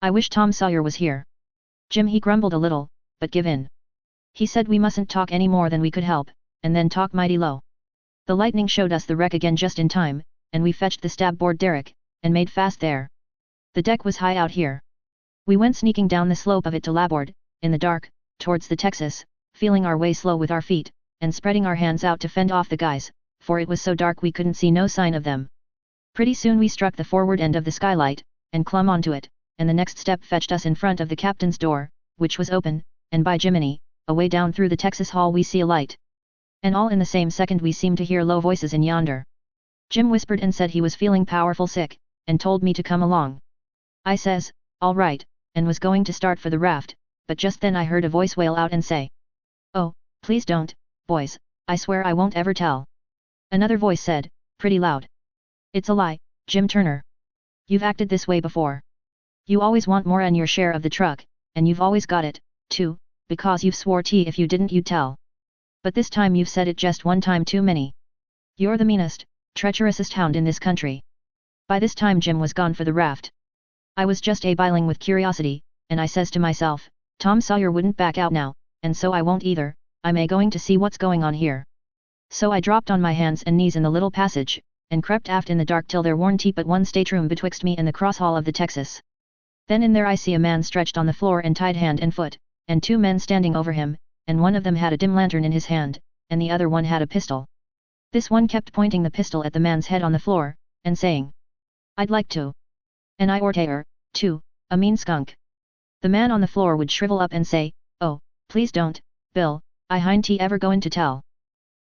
I wish Tom Sawyer was here." Jim he grumbled a little, but give in. He said we mustn't talk any more than we could help, and then talk mighty low. The lightning showed us the wreck again just in time, and we fetched the stab-board derrick, and made fast there. The deck was high out here. We went sneaking down the slope of it to larboard, in the dark, towards the Texas, feeling our way slow with our feet, and spreading our hands out to fend off the guys, for it was so dark we couldn't see no sign of them. Pretty soon we struck the forward end of the skylight, and clumb onto it, and the next step fetched us in front of the captain's door, which was open, and by Jiminy, away down through the Texas hall we see a light. And all in the same second we seemed to hear low voices in yonder. Jim whispered and said he was feeling powerful sick, and told me to come along. I says, "All right," and was going to start for the raft, but just then I heard a voice wail out and say, "Oh, please don't, boys, I swear I won't ever tell." Another voice said, pretty loud, "It's a lie, Jim Turner. You've acted this way before. You always want more than your share of the truck, and you've always got it, too, because you've swore if you didn't you'd tell. But this time you've said it just one time too many. You're the meanest, treacherousest hound in this country." By this time Jim was gone for the raft. I was just a-biling with curiosity, and I says to myself, Tom Sawyer wouldn't back out now, and so I won't either, I'm going to see what's going on here. So I dropped on my hands and knees in the little passage, and crept aft in the dark till there warn't but one stateroom betwixt me and the cross hall of the Texas. Then in there I see a man stretched on the floor and tied hand and foot, and 2 men standing over him, and one of them had a dim lantern in his hand, and the other one had a pistol. This one kept pointing the pistol at the man's head on the floor, and saying, "I'd like to. And I orter, too, a mean skunk." The man on the floor would shrivel up and say, "Oh, please don't, Bill, I hin't ever goin' to tell."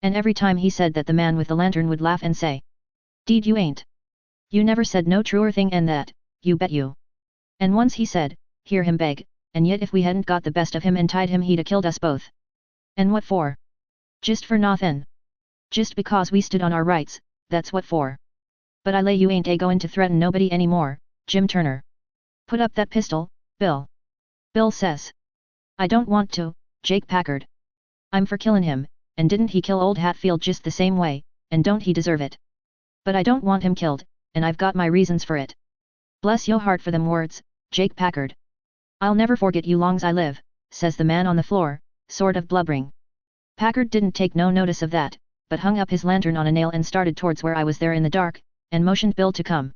And every time he said that the man with the lantern would laugh and say, "'Deed you ain't. You never said no truer thing and that, you bet you." And once he said, "Hear him beg, and yet if we hadn't got the best of him and tied him he'd a killed us both." And what for? Just for nothin'. Just because we stood on our rights, that's what for. But I lay you ain't goin' to threaten nobody any more, Jim Turner. Put up that pistol, Bill. Bill says, "I don't want to, Jake Packard. I'm for killin' him, and didn't he kill old Hatfield just the same way, and don't he deserve it? But I don't want him killed, and I've got my reasons for it. Bless yo' heart for them words, Jake Packard. I'll never forget you long's I live," says the man on the floor, sort of blubbering. Packard didn't take no notice of that, but hung up his lantern on a nail and started towards where I was there in the dark, and motioned Bill to come.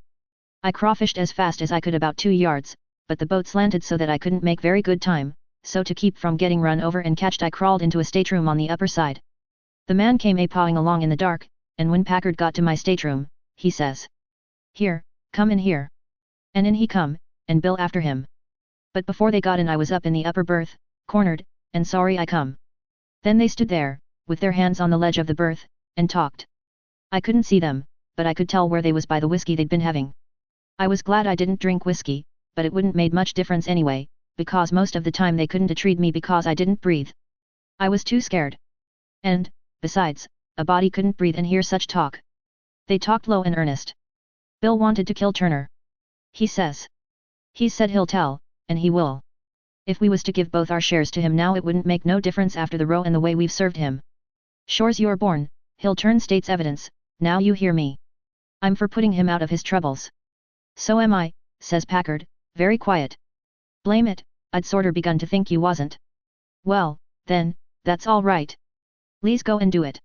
I crawfished as fast as I could about 2 yards, but the boat slanted so that I couldn't make very good time, so to keep from getting run over and catched I crawled into a stateroom on the upper side. The man came a-pawing along in the dark, and when Packard got to my stateroom, he says, "Here, come in here." And in he come, and Bill after him. But before they got in I was up in the upper berth, cornered, and sorry I come. Then they stood there, with their hands on the ledge of the berth, and talked. I couldn't see them, but I could tell where they was by the whiskey they'd been having. I was glad I didn't drink whiskey, but it wouldn't made much difference anyway, because most of the time they couldn't treat me because I didn't breathe. I was too scared. And, besides, a body couldn't breathe and hear such talk. They talked low and earnest. Bill wanted to kill Turner. He says. He said he'll tell, and he will. If we was to give both our shares to him now it wouldn't make no difference after the row and the way we've served him. Sure's you're born, he'll turn state's evidence, now you hear me. I'm for putting him out of his troubles. So am I, says Packard, very quiet. Blame it, I'd sorter begun to think you wasn't. Well, then, that's all right. Le's go and do it.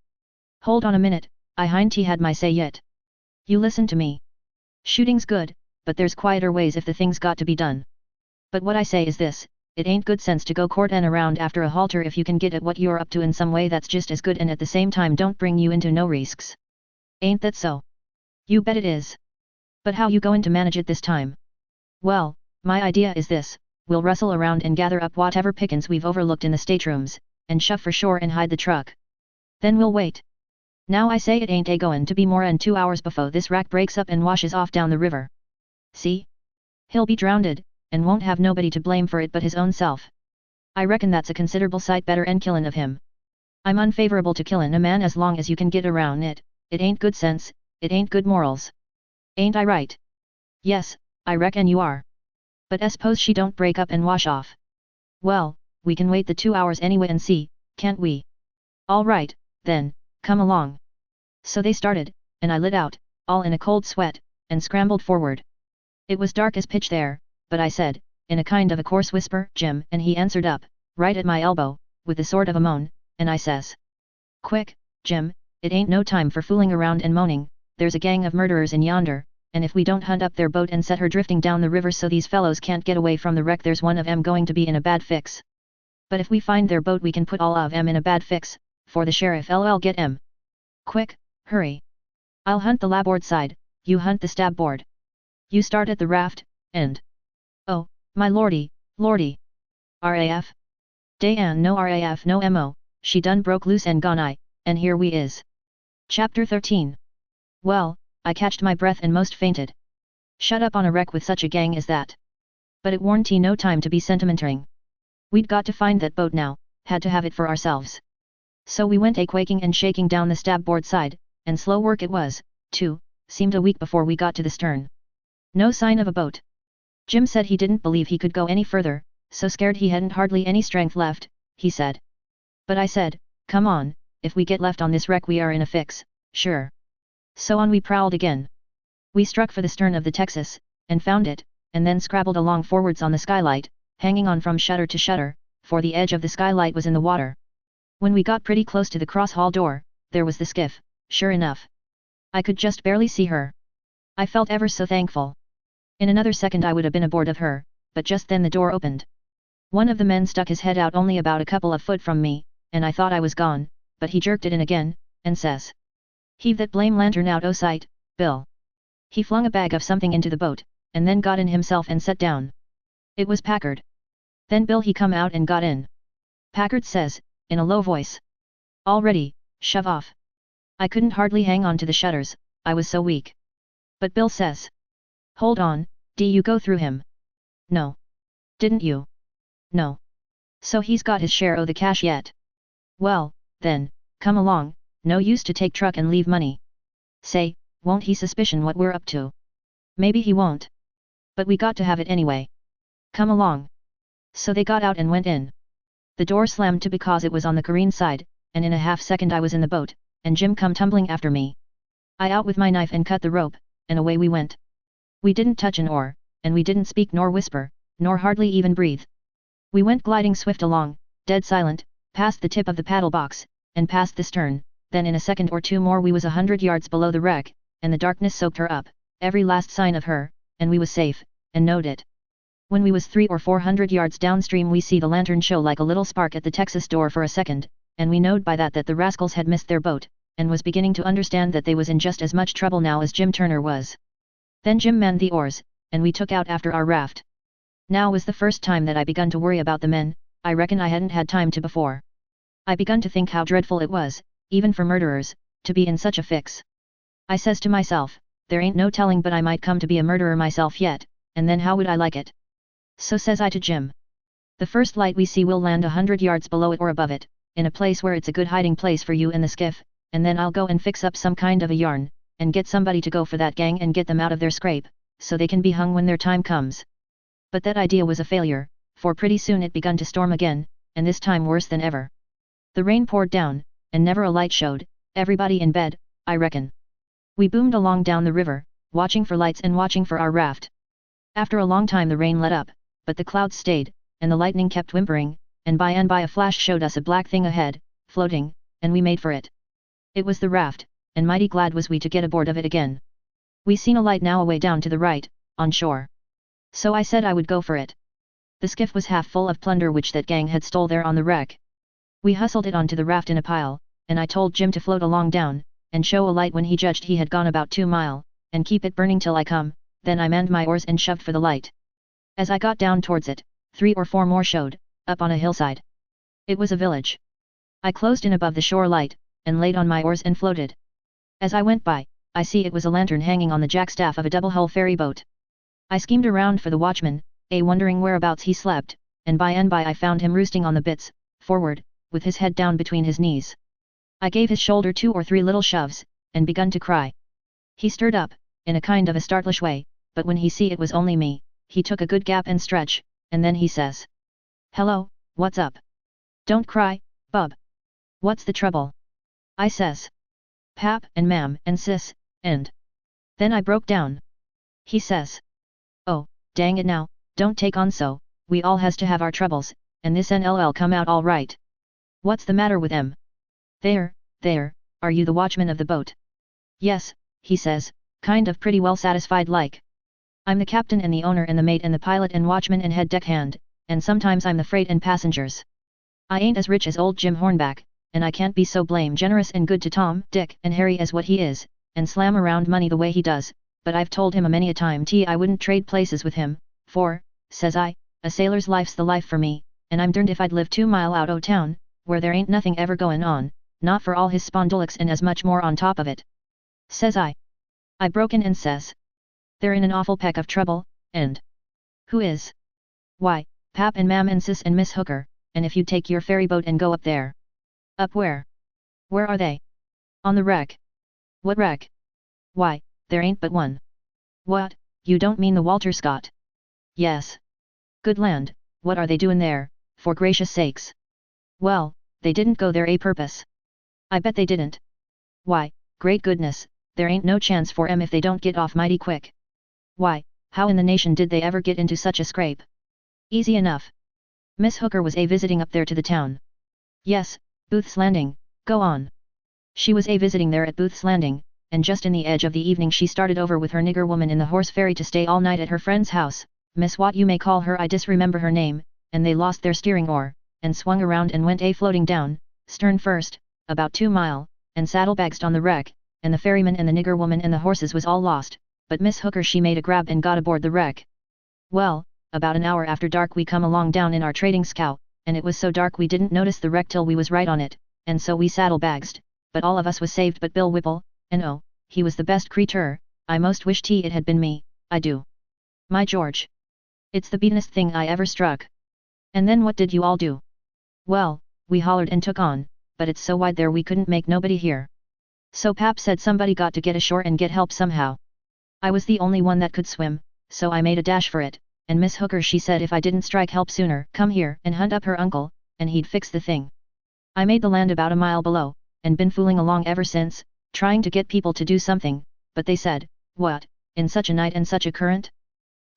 Hold on a minute, I hain't had my say yet. You listen to me. Shooting's good, but there's quieter ways if the thing's got to be done. But what I say is this, it ain't good sense to go courtin' around after a halter if you can get at what you're up to in some way that's just as good and at the same time don't bring you into no risks. Ain't that so? You bet it is. But how you goin' to manage it this time? Well, my idea is this, we'll rustle around and gather up whatever pickings we've overlooked in the staterooms, and shove for shore and hide the truck. Then we'll wait. Now I say it ain't a-goin' to be more'n 2 hours before this wrack breaks up and washes off down the river. See? He'll be drownded, and won't have nobody to blame for it but his own self. I reckon that's a considerable sight better'n killin' of him. I'm unfavorable to killin' a man as long as you can get around it, it ain't good sense, it ain't good morals. Ain't I right? Yes, I reckon you are. But suppose she don't break up and wash off. Well, we can wait the 2 hours anyway and see, can't we? All right, then, come along. So they started, and I lit out, all in a cold sweat, and scrambled forward. It was dark as pitch there, but I said, in a kind of a coarse whisper, "Jim," and he answered up, right at my elbow, with a sort of a moan, and I says, "Quick, Jim, it ain't no time for fooling around and moaning, there's a gang of murderers in yonder, and if we don't hunt up their boat and set her drifting down the river so these fellows can't get away from the wreck there's one of 'em going to be in a bad fix. But if we find their boat we can put all of 'em in a bad fix, for the sheriff LL get 'em. Quick, hurry. I'll hunt the larboard side, you hunt the starboard. You start at the raft, and... Oh, my lordy, lordy. RAF? Dayan no RAF no MO, she done broke loose and gone and here we is. Chapter 13. Well, I catched my breath and most fainted. Shut up on a wreck with such a gang as that. But it warn't no time to be sentimenting. We'd got to find that boat now, had to have it for ourselves. So we went a-quaking and shaking down the starboard side, and slow work it was, too, seemed a week before we got to the stern. No sign of a boat. Jim said he didn't believe he could go any further, so scared he hadn't hardly any strength left, he said. But I said, come on, if we get left on this wreck we are in a fix, sure. So on we prowled again. We struck for the stern of the Texas, and found it, and then scrabbled along forwards on the skylight, hanging on from shutter to shutter, for the edge of the skylight was in the water. When we got pretty close to the cross-hall door, there was the skiff, sure enough. I could just barely see her. I felt ever so thankful. In another second I would have been aboard of her, but just then the door opened. One of the men stuck his head out only about a couple of foot from me, and I thought I was gone, but he jerked it in again, and says, "Heave that blame lantern out o' sight, Bill." He flung a bag of something into the boat, and then got in himself and sat down. It was Packard. Then Bill he come out and got in. Packard says, in a low voice, "All ready, shove off." I couldn't hardly hang on to the shutters, I was so weak. But Bill says, "Hold on, do you go through him?" "No." "Didn't you?" "No." "So he's got his share o' the cash yet?" "Well, then, come along, no use to take truck and leave money." "Say, won't he suspicion what we're up to?" "Maybe he won't. But we got to have it anyway. Come along." So they got out and went in. The door slammed to because it was on the careen side, and in a half-second I was in the boat, and Jim come tumbling after me. I out with my knife and cut the rope, and away we went. We didn't touch an oar, and we didn't speak nor whisper, nor hardly even breathe. We went gliding swift along, dead silent, past the tip of the paddle box, and past the stern, then in a second or two more we was 100 yards below the wreck, and the darkness soaked her up, every last sign of her, and we was safe, and knowed it. When we was 300 or 400 yards downstream we see the lantern show like a little spark at the Texas door for a second, and we knowed by that the rascals had missed their boat, and was beginning to understand that they was in just as much trouble now as Jim Turner was. Then Jim manned the oars, and we took out after our raft. Now was the first time that I begun to worry about the men. I reckon I hadn't had time to before. I begun to think how dreadful it was, even for murderers, to be in such a fix. I says to myself, there ain't no telling but I might come to be a murderer myself yet, and then how would I like it? So says I to Jim. The first light we see will land 100 yards below it or above it, in a place where it's a good hiding place for you and the skiff, and then I'll go and fix up some kind of a yarn, and get somebody to go for that gang and get them out of their scrape, so they can be hung when their time comes. But that idea was a failure, for pretty soon it begun to storm again, and this time worse than ever. The rain poured down, and never a light showed, everybody in bed, I reckon. We boomed along down the river, watching for lights and watching for our raft. After a long time the rain let up, but the clouds stayed, and the lightning kept whimpering, and by a flash showed us a black thing ahead, floating, and we made for it. It was the raft, and mighty glad was we to get aboard of it again. We seen a light now away down to the right, on shore. So I said I would go for it. The skiff was half full of plunder which that gang had stole there on the wreck. We hustled it onto the raft in a pile, and I told Jim to float along down, and show a light when he judged he had gone about 2 mile, and keep it burning till I come, then I manned my oars and shoved for the light. As I got down towards it, 3 or 4 more showed, up on a hillside. It was a village. I closed in above the shore light, and laid on my oars and floated. As I went by, I see it was a lantern hanging on the jackstaff of a double-hull ferry boat. I schemed around for the watchman, wondering whereabouts he slept, and by I found him roosting on the bitts, forward, with his head down between his knees. I gave his shoulder 2 or 3 little shoves, and begun to cry. He stirred up, in a kind of a startlish way, but when he see it was only me, he took a good gap and stretch, and then he says, "Hello, what's up? Don't cry, bub. What's the trouble?" I says, "Pap and mam and sis, and..." Then I broke down. He says, "Oh, dang it now, don't take on so, we all has to have our troubles, and this NLL come out all right. What's the matter with em? There, are you the watchman of the boat?" "Yes," he says, kind of pretty well satisfied like. "I'm the captain and the owner and the mate and the pilot and watchman and head deckhand, and sometimes I'm the freight and passengers. I ain't as rich as old Jim Hornback, and I can't be so blame generous and good to Tom, Dick, and Harry as what he is, and slam around money the way he does, but I've told him a many a time I wouldn't trade places with him, for, says I, a sailor's life's the life for me, and I'm derned if I'd live 2 mile out o' town, where there ain't nothing ever goin' on, not for all his spondulics and as much more on top of it," says I. I broke in and says, "They're in an awful peck of trouble, and..." "Who is?" "Why, Pap and Mam and Sis and Miss Hooker, and if you take your ferry boat and go up there." "Up where? Where are they?" "On the wreck." "What wreck?" "Why, there ain't but one." "What, you don't mean the Walter Scott?" "Yes." "Good land, what are they doing there, for gracious sakes?" "Well, they didn't go there a purpose." "I bet they didn't." "Why, great goodness, there ain't no chance for 'em if they don't get off mighty quick." "Why, how in the nation did they ever get into such a scrape?" "Easy enough. Miss Hooker was visiting up there to the town." "Yes, Booth's Landing, go on." "She was visiting there at Booth's Landing, and just in the edge of the evening she started over with her nigger woman in the horse ferry to stay all night at her friend's house, Miss what you may call her, I disremember her name, and they lost their steering oar, and swung around and went floating down, stern first, about 2 mile, and saddlebagsed on the wreck, and the ferryman and the nigger woman and the horses was all lost, but Miss Hooker she made a grab and got aboard the wreck. Well, about an hour after dark we come along down in our trading scow, and it was so dark we didn't notice the wreck till we was right on it, and so we saddlebagsed, but all of us was saved but Bill Whipple, and oh, he was the best creetur, I most wished it had been me, I do. My George! It's the beatin'est thing I ever struck." "And then what did you all do?" "Well, we hollered and took on, but it's so wide there we couldn't make nobody hear. So Pap said somebody got to get ashore and get help somehow. I was the only one that could swim, so I made a dash for it, and Miss Hooker she said if I didn't strike help sooner, come here and hunt up her uncle, and he'd fix the thing. I made the land about a mile below, and been fooling along ever since, trying to get people to do something, but they said, 'What, in such a night and such a current?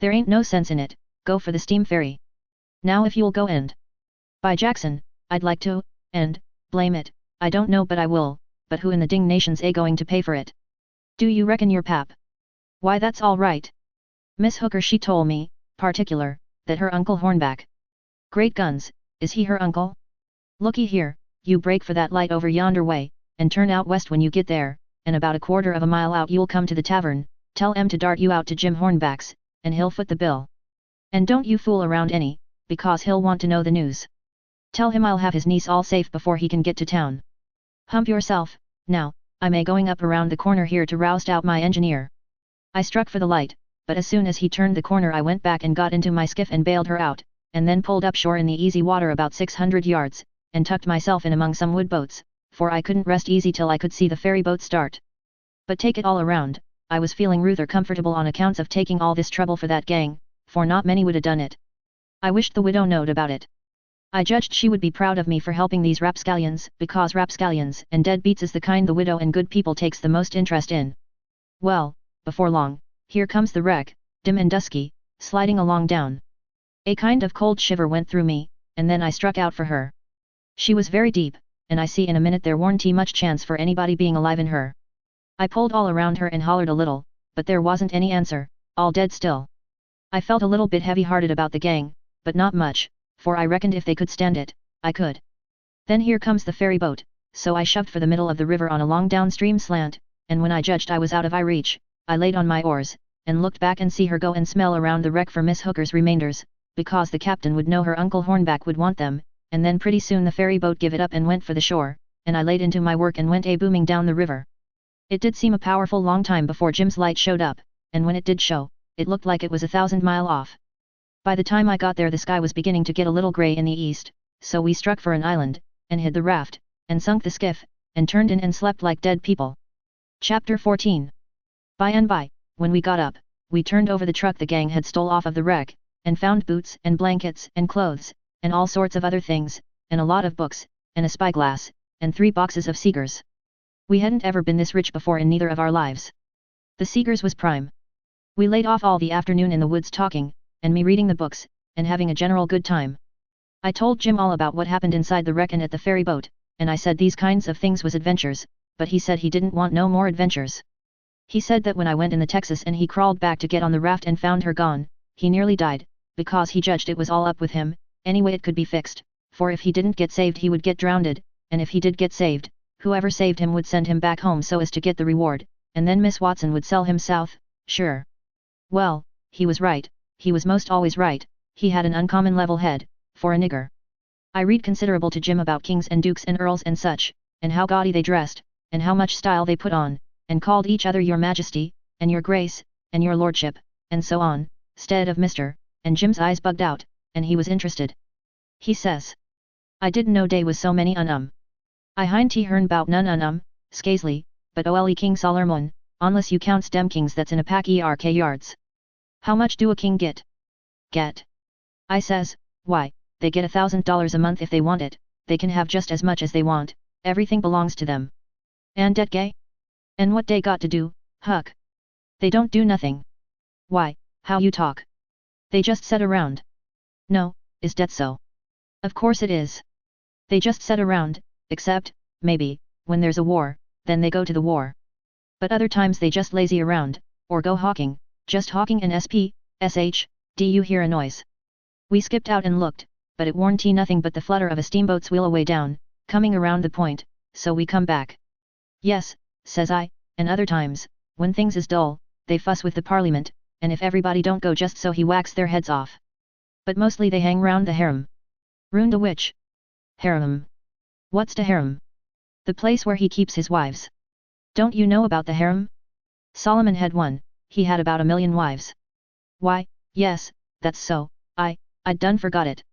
There ain't no sense in it, go for the steam ferry. Now if you'll go and..." "By Jackson, I'd like to, and, blame it, I don't know but I will, but who in the ding nation's going to pay for it? Do you reckon your Pap?" "Why that's all right. Miss Hooker she told me, particular, that her uncle Hornback. Great guns, is he her uncle? Looky here, you break for that light over yonder way, and turn out west when you get there, and about a quarter of a mile out you'll come to the tavern, tell em to dart you out to Jim Hornback's, and he'll foot the bill. And don't you fool around any, because he'll want to know the news. Tell him I'll have his niece all safe before he can get to town. Hump yourself, now, I'm going up around the corner here to roust out my engineer. I struck for the light, but as soon as he turned the corner I went back and got into my skiff and bailed her out, and then pulled up shore in the easy water about 600 yards, and tucked myself in among some wood boats, for I couldn't rest easy till I could see the ferry boat start. But take it all around, I was feeling ruther comfortable on accounts of taking all this trouble for that gang, for not many would 'a done it. I wished the widow knowed about it. I judged she would be proud of me for helping these rapscallions, because rapscallions and deadbeats is the kind the widow and good people takes the most interest in. Well, before long, here comes the wreck, dim and dusky, sliding along down. A kind of cold shiver went through me, and then I struck out for her. She was very deep, and I see in a minute there warn't much chance for anybody being alive in her. I pulled all around her and hollered a little, but there wasn't any answer, all dead still. I felt a little bit heavy-hearted about the gang, but not much, for I reckoned if they could stand it, I could. Then here comes the ferry boat, so I shoved for the middle of the river on a long downstream slant, and when I judged I was out of eye reach, I laid on my oars, and looked back and see her go and smell around the wreck for Miss Hooker's remainders, because the captain would know her uncle Hornback would want them, and then pretty soon the ferry boat give it up and went for the shore, and I laid into my work and went booming down the river. It did seem a powerful long time before Jim's light showed up, and when it did show, it looked like it was 1,000 miles off. By the time I got there the sky was beginning to get a little grey in the east, so we struck for an island, and hid the raft, and sunk the skiff, and turned in and slept like dead people. Chapter 14. By and by, when we got up, we turned over the truck the gang had stole off of the wreck, and found boots and blankets and clothes, and all sorts of other things, and a lot of books, and a spyglass, and 3 boxes of Seegers. We hadn't ever been this rich before in neither of our lives. The Seegers was prime. We laid off all the afternoon in the woods talking, and me reading the books, and having a general good time. I told Jim all about what happened inside the wreck and at the ferry boat, and I said these kinds of things was adventures, but he said he didn't want no more adventures. He said that when I went in the Texas and he crawled back to get on the raft and found her gone, he nearly died, because he judged it was all up with him, anyway it could be fixed, for if he didn't get saved he would get drowned, and if he did get saved, whoever saved him would send him back home so as to get the reward, and then Miss Watson would sell him south, sure. Well, he was right, he was most always right, he had an uncommon level head, for a nigger. I read considerable to Jim about kings and dukes and earls and such, and how gaudy they dressed, and how much style they put on, and called each other your majesty, and your grace, and your lordship, and so on, 'stead of Mr., and Jim's eyes bugged out, and he was interested. He says, I didn't know dey was so many I hind te hearn bout none scazely, but ole King Solomon, unless you counts dem kings that's in a pack erk yards. How much do a king get? Get? I says, why, they get $1,000 a month if they want it, they can have just as much as they want, everything belongs to them. And det gay? And what they got to do, Huck? They don't do nothing. Why, how you talk? They just sit around. No, is det so? Of course it is. They just sit around, except, maybe, when there's a war, then they go to the war. But other times they just lazy around, or go hawking, just hawking and do you hear a noise? We skipped out and looked, but it warn't nothing but the flutter of a steamboat's wheel away down, coming around the point, so we come back. Yes, says I, and other times, when things is dull, they fuss with the parliament, and if everybody don't go just so he whacks their heads off. But mostly they hang round the harem. Round the which? Harem. What's the harem? The place where he keeps his wives. Don't you know about the harem? Solomon had one, he had about 1,000,000 wives. Why, yes, that's so, I'd done forgot it.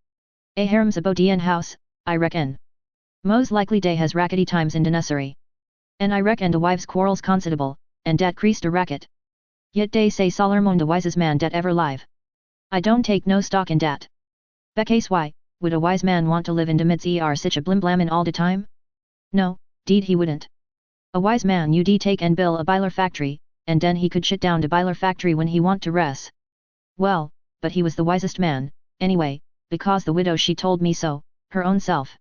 A harem's a Bodian house, I reckon. Mos likely dey has rackety times in de nursery. And I reckon de wives quarrels considerable, and dat creased a racket. Yet dey say Solomon de wisest man dat ever live. I don't take no stock in dat. Becase why, would a wise man want to live in de midst sich a blimblamin all de time? No, deed he wouldn't. A wise man you'd take and build a biler factory, and den he could shit down de biler factory when he want to rest. Well, but he was the wisest man, anyway, because the widow she told me so, her own self.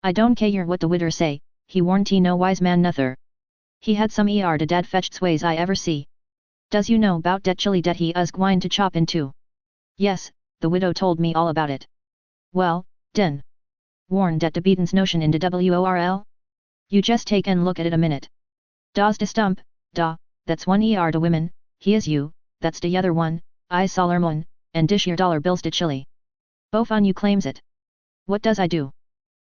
I don't care what the widder say, he warn't no wise man nuther. He had some de dad fetched ways I ever see. Does you know bout dat chili dat he us gwine to chop in two? Yes, the widow told me all about it. Well, den. Warn dat de Beaton's notion in de WORL? You just take and look at it a minute. Das de stump, da, that's one de women, he is you, that's de other one, I Salermon, and dish your dollar bills de Chile. Both on you claims it. What does I do?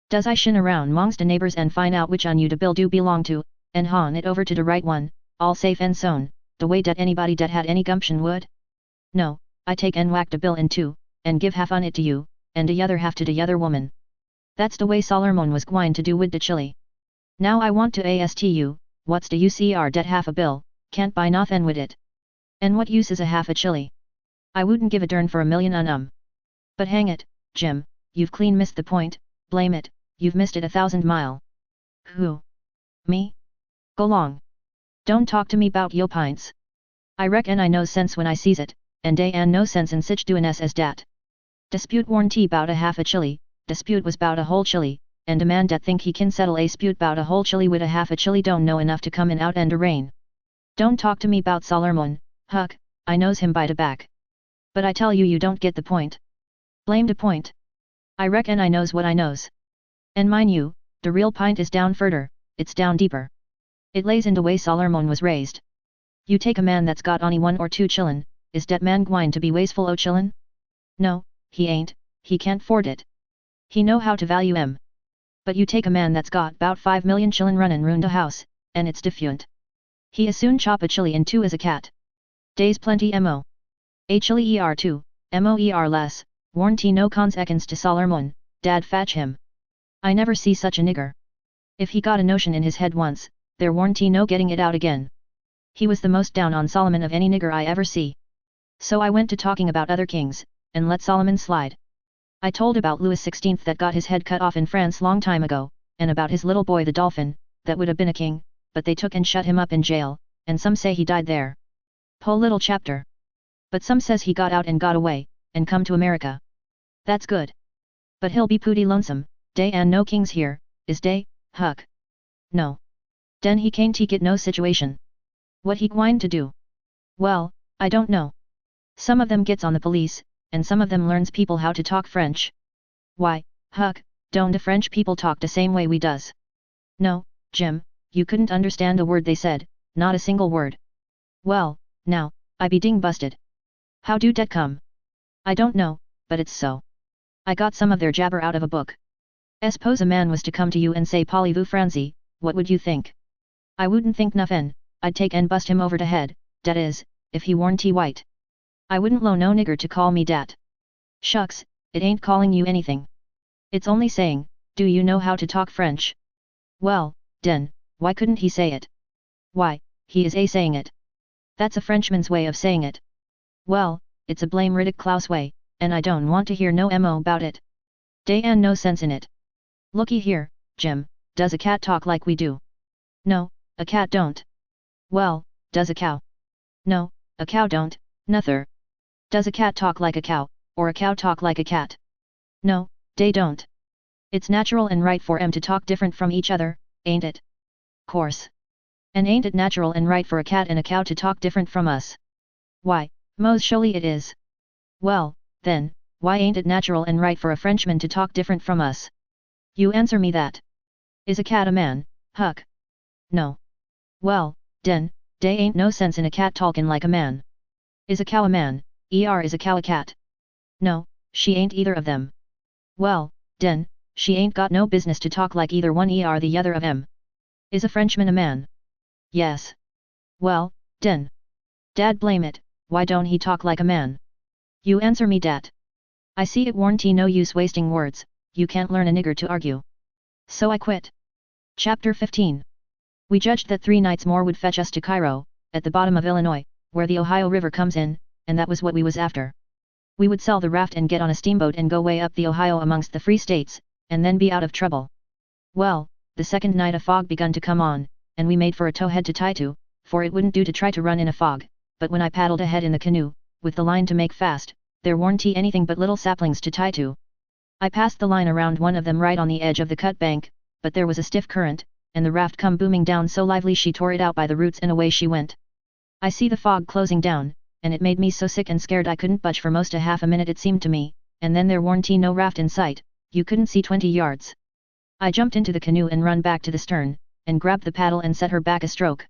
Does I shin around mongs de neighbors and find out which on you de bill do belong to, and han it over to de right one, all safe and sown, the way dat anybody dat had any gumption would? No, I take and whack de bill in two, and give half on it to you, and de other half to de other woman. That's de way Salermon was gwine to do wid de Chile. Now I want to ask you, what's de UCR dat half a bill, can't buy nothin' wid it. And what use is a half a Chile? I wouldn't give a dern for a million. But hang it, Jim, you've clean missed the point, blame it, you've missed it 1,000 mile. Who? Me? Go long. Don't talk to me bout yo pints. I reckon I knows sense when I sees it, and dey an no sense in sich doin' as dat. Dispute warnty bout a half a Chile, dispute was bout a whole Chile, and a man dat think he can settle a spute bout a whole Chile wid a half a Chile don't know enough to come in out and arraign. Don't talk to me bout Salermon, Huck, I knows him by de back. But I tell you you don't get the point. Blame de point. I reckon I knows what I knows. And mind you, de real pint is down furder, it's down deeper. It lays in de way Salermon was raised. You take a man that's got only 1 or 2 chillin', is dat man gwine to be wasteful o' chillin'? No, he ain't, he can't afford it. He know how to value 'em. But you take a man that's got bout 5 million chillin' runnin' round a house, and it's diffuent. He as soon chop a chili in two as a cat. Days plenty mo. A chili er2, more less, warnty no cons ekins to Salermon, dad fetch him. I never see such a nigger. If he got a notion in his head once, there warnty no getting it out again. He was the most down on Solomon of any nigger I ever see. So I went to talking about other kings, and let Solomon slide. I told about Louis XVI that got his head cut off in France long time ago, and about his little boy the Dolphin, that would have been a king, but they took and shut him up in jail, and some say he died there. Po little chapter. But some says he got out and got away, and come to America. That's good. But he'll be pooty lonesome, dey and no kings here, is dey, Huck? No. Den he can't get no situation. What he gwine to do? Well, I don't know. Some of them gets on the police, and some of them learns people how to talk French. Why, Huck, don't the French people talk the same way we does? No, Jim, you couldn't understand a word they said, not a single word. Well, now, I be ding busted. How do dat come? I don't know, but it's so. I got some of their jabber out of a book. Suppose a man was to come to you and say Parlez-vous Francie, what would you think? I wouldn't think nothin', I'd take and bust him over de head, dat is, if he warn't white. I wouldn't low no nigger to call me dat. Shucks, it ain't calling you anything. It's only saying, do you know how to talk French? Well, den, why couldn't he say it? Why, he is saying it. That's a Frenchman's way of saying it. Well, it's a blame Riddick Klaus way, and I don't want to hear no mo about it. Dey and no sense in it. Looky here, Jim, does a cat talk like we do? No, a cat don't. Well, does a cow? No, a cow don't, nuther. Does a cat talk like a cow, or a cow talk like a cat? No, dey don't. It's natural and right for 'em to talk different from each other, ain't it? Course. And ain't it natural and right for a cat and a cow to talk different from us? Why, most surely it is. Well, then, why ain't it natural and right for a Frenchman to talk different from us? You answer me that. Is a cat a man, Huck? No. Well, den, dey ain't no sense in a cat talkin' like a man. Is a cow a man, is a cow a cat? No, she ain't either of them. Well, den, she ain't got no business to talk like either one the other of 'em. Is a Frenchman a man? Yes. Well, den. Dad blame it, why don't he talk like a man? You answer me dat. I see it warnty no use wasting words, you can't learn a nigger to argue. So I quit. Chapter 15. We judged that 3 nights more would fetch us to Cairo, at the bottom of Illinois, where the Ohio River comes in, and that was what we was after. We would sell the raft and get on a steamboat and go way up the Ohio amongst the free states, and then be out of trouble. Well, the second night a fog begun to come on, and we made for a towhead to tie to, for it wouldn't do to try to run in a fog, but when I paddled ahead in the canoe, with the line to make fast, there warn't anything but little saplings to tie to. I passed the line around one of them right on the edge of the cut bank, but there was a stiff current, and the raft come booming down so lively she tore it out by the roots and away she went. I see the fog closing down, and it made me so sick and scared I couldn't budge for most a half a minute it seemed to me, and then there warn't no raft in sight, you couldn't see 20 yards. I jumped into the canoe and run back to the stern, and grabbed the paddle and set her back a stroke.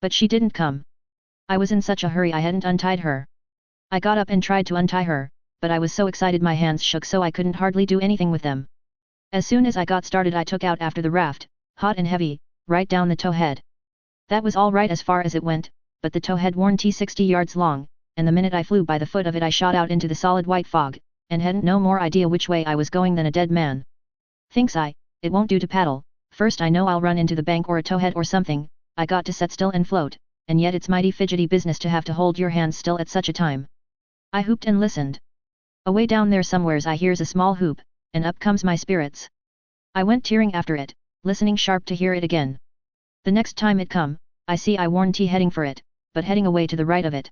But she didn't come. I was in such a hurry I hadn't untied her. I got up and tried to untie her, but I was so excited my hands shook so I couldn't hardly do anything with them. As soon as I got started I took out after the raft, hot and heavy, right down the towhead. That was all right as far as it went, but the towhead warn't 60 yards long, and the minute I flew by the foot of it I shot out into the solid white fog, and hadn't no more idea which way I was going than a dead man. Thinks I, it won't do to paddle, first I know I'll run into the bank or a towhead or something, I got to set still and float, and yet it's mighty fidgety business to have to hold your hands still at such a time. I hooped and listened. Away down there somewheres I hears a small hoop, and up comes my spirits. I went tearing after it, listening sharp to hear it again. The next time it come, I see I warn't heading for it, but heading away to the right of it.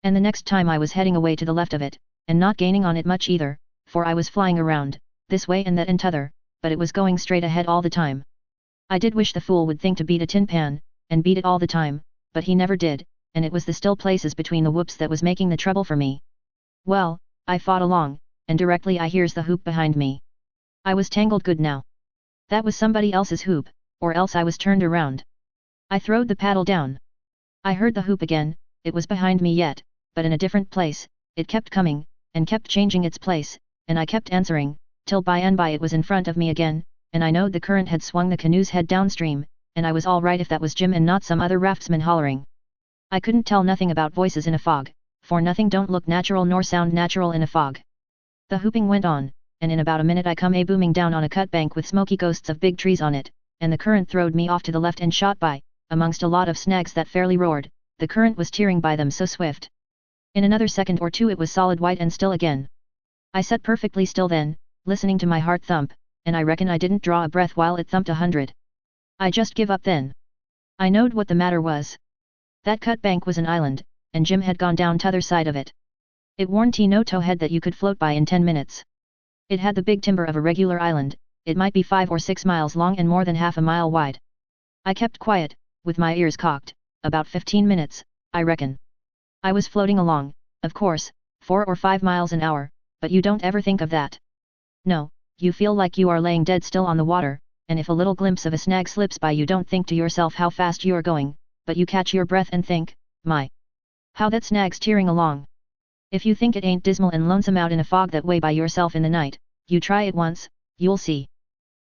And the next time I was heading away to the left of it, and not gaining on it much either, for I was flying around, this way and that and t'other, but it was going straight ahead all the time. I did wish the fool would think to beat a tin pan, and beat it all the time, but he never did, and it was the still places between the whoops that was making the trouble for me. Well, I fought along, and directly I hears the hoop behind me. I was tangled good now. That was somebody else's hoop, or else I was turned around. I throwed the paddle down. I heard the hoop again, it was behind me yet, but in a different place, it kept coming, and kept changing its place, and I kept answering, till by and by it was in front of me again, and I knowed the current had swung the canoe's head downstream, and I was all right if that was Jim and not some other raftsman hollering. I couldn't tell nothing about voices in a fog, for nothing don't look natural nor sound natural in a fog. The hooping went on, and in about a minute I come a booming down on a cut bank with smoky ghosts of big trees on it, and the current throwed me off to the left and shot by, amongst a lot of snags that fairly roared, the current was tearing by them so swift. In another second or two it was solid white and still again. I sat perfectly still then, listening to my heart thump, and I reckon I didn't draw a breath while it thumped 100. I just give up then. I knowed what the matter was. That cut bank was an island, and Jim had gone down t'other side of it. It warn't no towhead that you could float by in 10 minutes. It had the big timber of a regular island, it might be 5 or 6 miles long and more than half a mile wide. I kept quiet, with my ears cocked, about 15 minutes, I reckon. I was floating along, of course, 4 or 5 miles an hour, but you don't ever think of that. No, you feel like you are laying dead still on the water, and if a little glimpse of a snag slips by you don't think to yourself how fast you're going, but you catch your breath and think, my, how that snag's tearing along. If you think it ain't dismal and lonesome out in a fog that way by yourself in the night, you try it once, you'll see.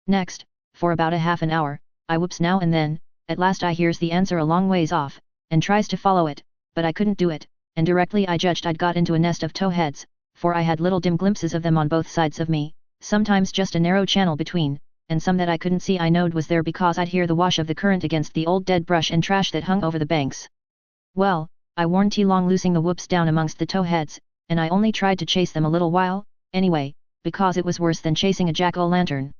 Next, for about a half an hour, I whoops now and then, at last I hears the answer a long ways off, and tries to follow it, but I couldn't do it, and directly I judged I'd got into a nest of towheads, for I had little dim glimpses of them on both sides of me, sometimes just a narrow channel between, and some that I couldn't see I knowed was there because I'd hear the wash of the current against the old dead brush and trash that hung over the banks. Well, I warn't long loosing the whoops down amongst the towheads, and I only tried to chase them a little while, anyway, because it was worse than chasing a jack-o'-lantern.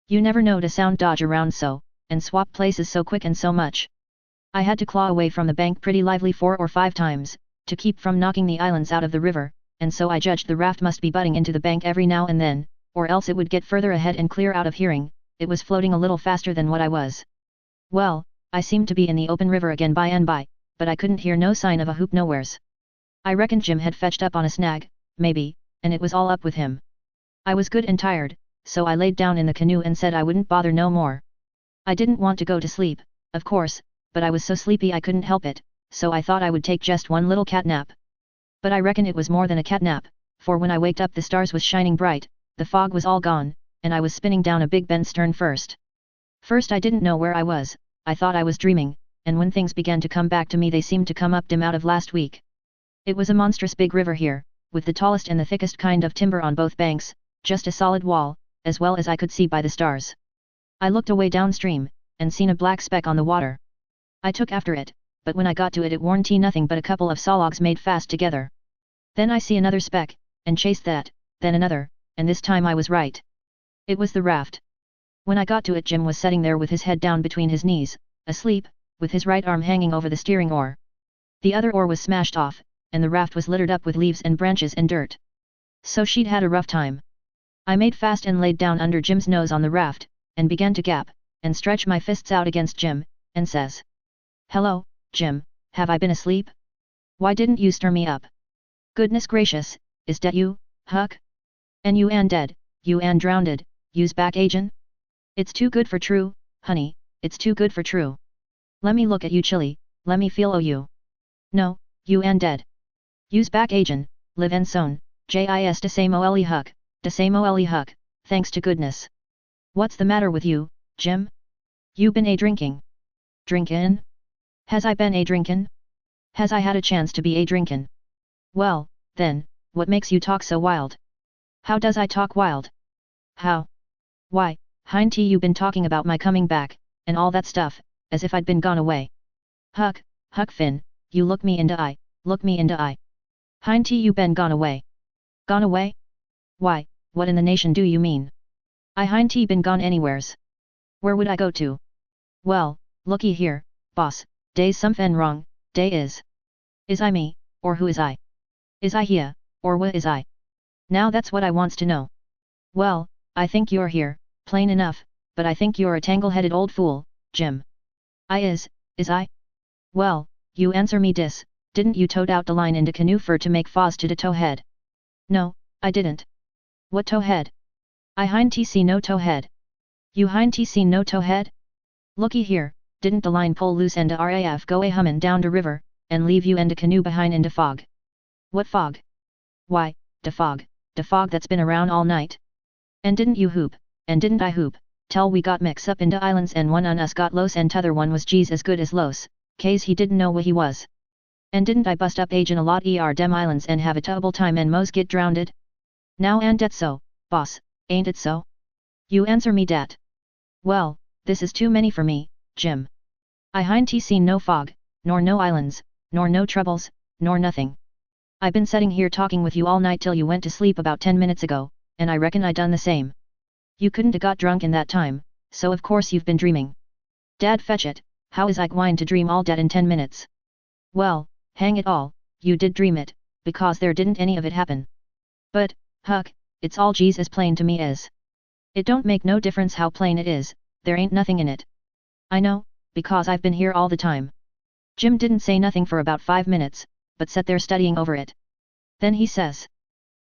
You never knowed a sound dodge around so, and swap places so quick and so much. I had to claw away from the bank pretty lively 4 or 5 times, to keep from knocking the islands out of the river, and so I judged the raft must be butting into the bank every now and then, or else it would get further ahead and clear out of hearing, it was floating a little faster than what I was. Well, I seemed to be in the open river again by and by, but I couldn't hear no sign of a hoop nowheres. I reckoned Jim had fetched up on a snag, maybe, and it was all up with him. I was good and tired, so I laid down in the canoe and said I wouldn't bother no more. I didn't want to go to sleep, of course, but I was so sleepy I couldn't help it, so I thought I would take just one little cat nap. But I reckon it was more than a cat nap, for when I waked up the stars was shining bright, the fog was all gone, and I was spinning down a big bend stern first. First I didn't know where I was, I thought I was dreaming, and when things began to come back to me they seemed to come up dim out of last week. It was a monstrous big river here, with the tallest and the thickest kind of timber on both banks, just a solid wall, as well as I could see by the stars. I looked away downstream, and seen a black speck on the water. I took after it, but when I got to it warn't nothing but a couple of saw logs made fast together. Then I see another speck, and chased that, then another, and this time I was right. It was the raft. When I got to it Jim was sitting there with his head down between his knees, asleep, with his right arm hanging over the steering oar. The other oar was smashed off, and the raft was littered up with leaves and branches and dirt. So she'd had a rough time. I made fast and laid down under Jim's nose on the raft, and began to gap, and stretch my fists out against Jim, and says, "Hello, Jim, have I been asleep?" Why didn't you stir me up? Goodness gracious, is dat you, Huck? And you an dead, you an drowned, you's back agin? It's too good for true, honey, it's too good for true. Lemme look at you chilly, lemme feel o you. No, you an dead. You's back agin, live and sown, jis de same ole Huck, de same ole Huck, thanks to goodness. What's the matter with you, Jim? You been a drinking? Drinkin'? Has I been a drinkin'? Has I had a chance to be a drinkin'? Well, then, what makes you talk so wild? How does I talk wild? How? Why, Hinty, you been talking about my coming back, and all that stuff, as if I'd been gone away. Huck Finn, you look me in de eye, look me in de eye. Hinty, you been gone away? Gone away? Why, what in the nation do you mean? I Hinty been gone anywheres. Where would I go to? Well, looky here, boss, dey's somefen wrong, dey is. Is I me, or who is I? Is I here, or wha is I? Now that's what I wants to know. Well, I think you're here, plain enough, but I think you're a tangle-headed old fool, Jim. I is I? Well, you answer me dis, didn't you tote out the line in de canoe fur to make faw's to de towhead? No, I didn't. What towhead? I Hinty see no towhead. You Hinty see no towhead? Looky here, didn't the line pull loose and de RAF go a hummin' down de river, and leave you and de canoe behind in de fog? What fog? Why, de fog that's been around all night. And didn't you hoop, and didn't I hoop, tell we got mixed up in de islands and one on us got los and t'other one was G's as good as los, case he didn't know what he was. And didn't I bust up agin a lot dem islands and have a terrible time and mos get drowned? Now and dat so, boss, ain't it so? You answer me dat. Well, this is too many for me, Jim. I Hinty seen no fog, nor no islands, nor no troubles, nor nothing. I been setting here talking with you all night till you went to sleep about 10 minutes ago, and I reckon I done the same. You couldn't a got drunk in that time, so of course you've been dreaming. Dad fetch it, how is I gwine to dream all dat in 10 minutes? Well, hang it all, you did dream it, because there didn't any of it happen. But, Huck, it's all G's as plain to me as. It don't make no difference how plain it is, there ain't nothing in it. I know, because I've been here all the time. Jim didn't say nothing for about 5 minutes, but sat there studying over it. Then he says.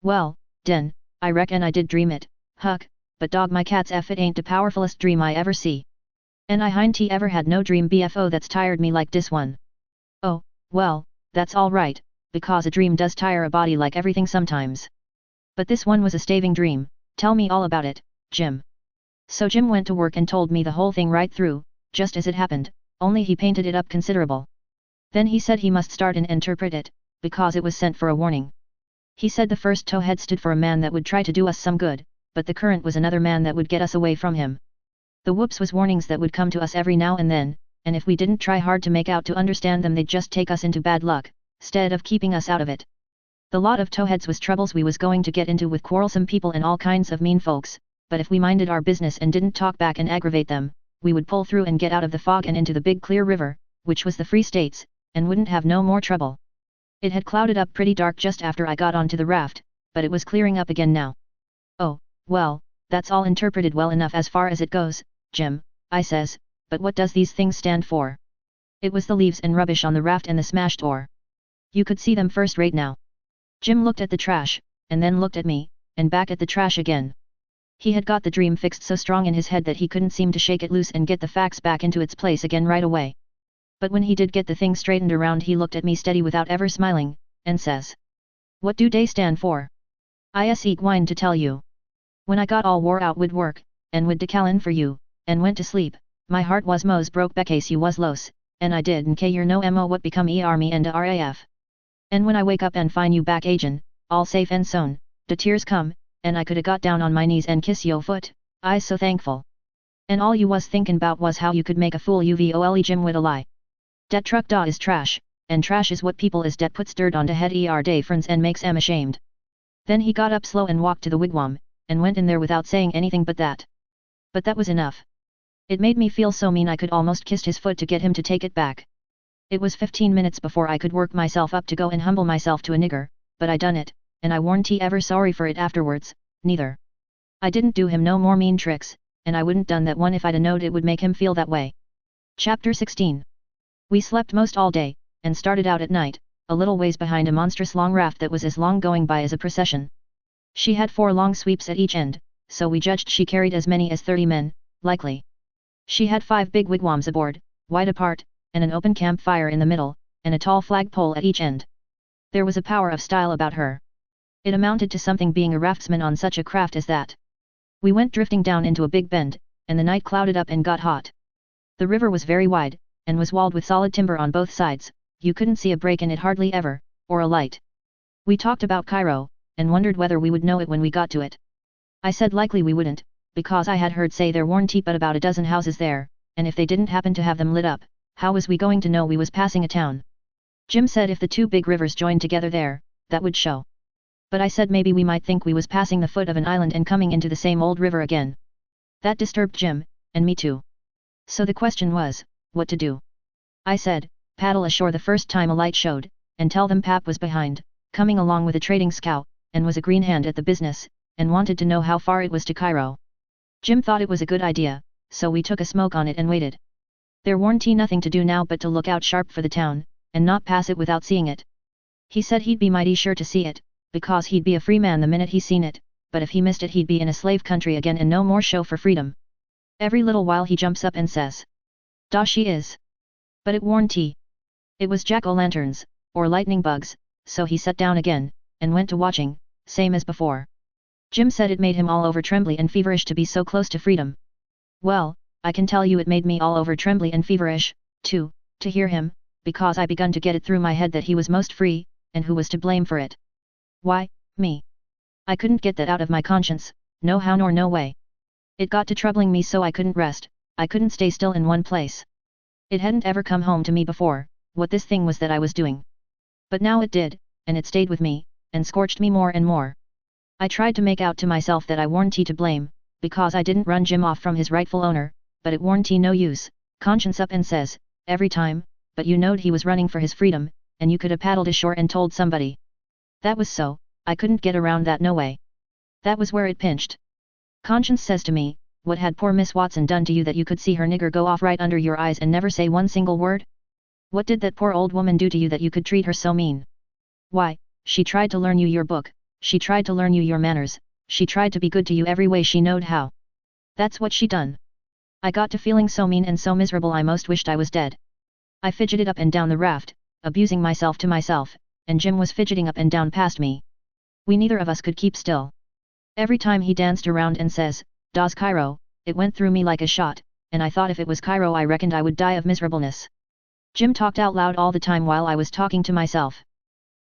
Well, den, I reckon I did dream it, Huck, but dog my cats if it ain't the powerfulest dream I ever see. And I Hinty ever had no dream BFO that's tired me like this one. Oh, well, that's all right, because a dream does tire a body like everything sometimes. But this one was a staving dream, tell me all about it, Jim. So Jim went to work and told me the whole thing right through, just as it happened, only he painted it up considerable. Then he said he must start and interpret it, because it was sent for a warning. He said the first towhead stood for a man that would try to do us some good, but the current was another man that would get us away from him. The whoops was warnings that would come to us every now and then, and if we didn't try hard to make out to understand them they'd just take us into bad luck, stead of keeping us out of it. The lot of towheads was troubles we was going to get into with quarrelsome people and all kinds of mean folks, but if we minded our business and didn't talk back and aggravate them, we would pull through and get out of the fog and into the big clear river, which was the Free States, and wouldn't have no more trouble. It had clouded up pretty dark just after I got onto the raft, but it was clearing up again now. Oh, well, that's all interpreted well enough as far as it goes, Jim, I says, but what does these things stand for? It was the leaves and rubbish on the raft and the smashed oar. You could see them first rate now. Jim looked at the trash, and then looked at me, and back at the trash again. He had got the dream fixed so strong in his head that he couldn't seem to shake it loose and get the facts back into its place again right away. But when he did get the thing straightened around he looked at me steady without ever smiling, and says. What do they stand for? I gwine to tell you. When I got all wore out wid work, and wid decalin for you, and went to sleep, my heart was mos broke becase you was los, and I didn't care no mo what become me and the RAF. And when I wake up and find you back agin, all safe and sown, the tears come, and I coulda got down on my knees and kiss yo foot, I's so thankful. And all you was thinkin' bout was how you could make a fool uvole Jim wid a lie. Dat truck da is trash, and trash is what people is dat puts dirt on de head day friends and makes em ashamed. Then he got up slow and walked to the wigwam, and went in there without saying anything but that. But that was enough. It made me feel so mean I could almost kissed his foot to get him to take it back. It was 15 minutes before I could work myself up to go and humble myself to a nigger, but I done it, and I warn't he ever sorry for it afterwards, neither. I didn't do him no more mean tricks, and I wouldn't done that one if I'd a knowed it would make him feel that way. Chapter 16. We slept most all day, and started out at night, a little ways behind a monstrous long raft that was as long going by as a procession. She had 4 long sweeps at each end, so we judged she carried as many as 30 men, likely. She had 5 big wigwams aboard, wide apart, and an open campfire in the middle, and a tall flagpole at each end. There was a power of style about her. It amounted to something being a raftsman on such a craft as that. We went drifting down into a big bend, and the night clouded up and got hot. The river was very wide, and was walled with solid timber on both sides. You couldn't see a break in it hardly ever, or a light. We talked about Cairo, and wondered whether we would know it when we got to it. I said likely we wouldn't, because I had heard say there weren't but about a dozen houses there, and if they didn't happen to have them lit up, how was we going to know we was passing a town? Jim said if the 2 big rivers joined together there, that would show. But I said maybe we might think we was passing the foot of an island and coming into the same old river again. That disturbed Jim, and me too. So the question was, what to do? I said, paddle ashore the first time a light showed, and tell them Pap was behind, coming along with a trading scow, and was a green hand at the business, and wanted to know how far it was to Cairo. Jim thought it was a good idea, so we took a smoke on it and waited. There warn't nothing to do now but to look out sharp for the town, and not pass it without seeing it. He said he'd be mighty sure to see it, because he'd be a free man the minute he seen it, but if he missed it he'd be in a slave country again and no more show for freedom. Every little while he jumps up and says, "Da she is." But it warn't he. It was jack-o'-lanterns, or lightning bugs, so he sat down again, and went to watching, same as before. Jim said it made him all over trembly and feverish to be so close to freedom. Well, I can tell you it made me all over trembly and feverish, too, to hear him, because I begun to get it through my head that he was most free, and who was to blame for it. Why, me. I couldn't get that out of my conscience, no how nor no way. It got to troubling me so I couldn't rest, I couldn't stay still in one place. It hadn't ever come home to me before, what this thing was that I was doing. But now it did, and it stayed with me, and scorched me more and more. I tried to make out to myself that I warn't to blame, because I didn't run Jim off from his rightful owner, but it warn't no use. Conscience up and says, every time, but you knowed he was running for his freedom, and you could have paddled ashore and told somebody. That was so, I couldn't get around that no way. That was where it pinched. Conscience says to me, what had poor Miss Watson done to you that you could see her nigger go off right under your eyes and never say one single word? What did that poor old woman do to you that you could treat her so mean? Why, she tried to learn you your book, she tried to learn you your manners, she tried to be good to you every way she knowed how. That's what she done. I got to feeling so mean and so miserable I most wished I was dead. I fidgeted up and down the raft, abusing myself to myself, and Jim was fidgeting up and down past me. We neither of us could keep still. Every time he danced around and says, "Das Cairo," it went through me like a shot, and I thought if it was Cairo I reckoned I would die of miserableness. Jim talked out loud all the time while I was talking to myself.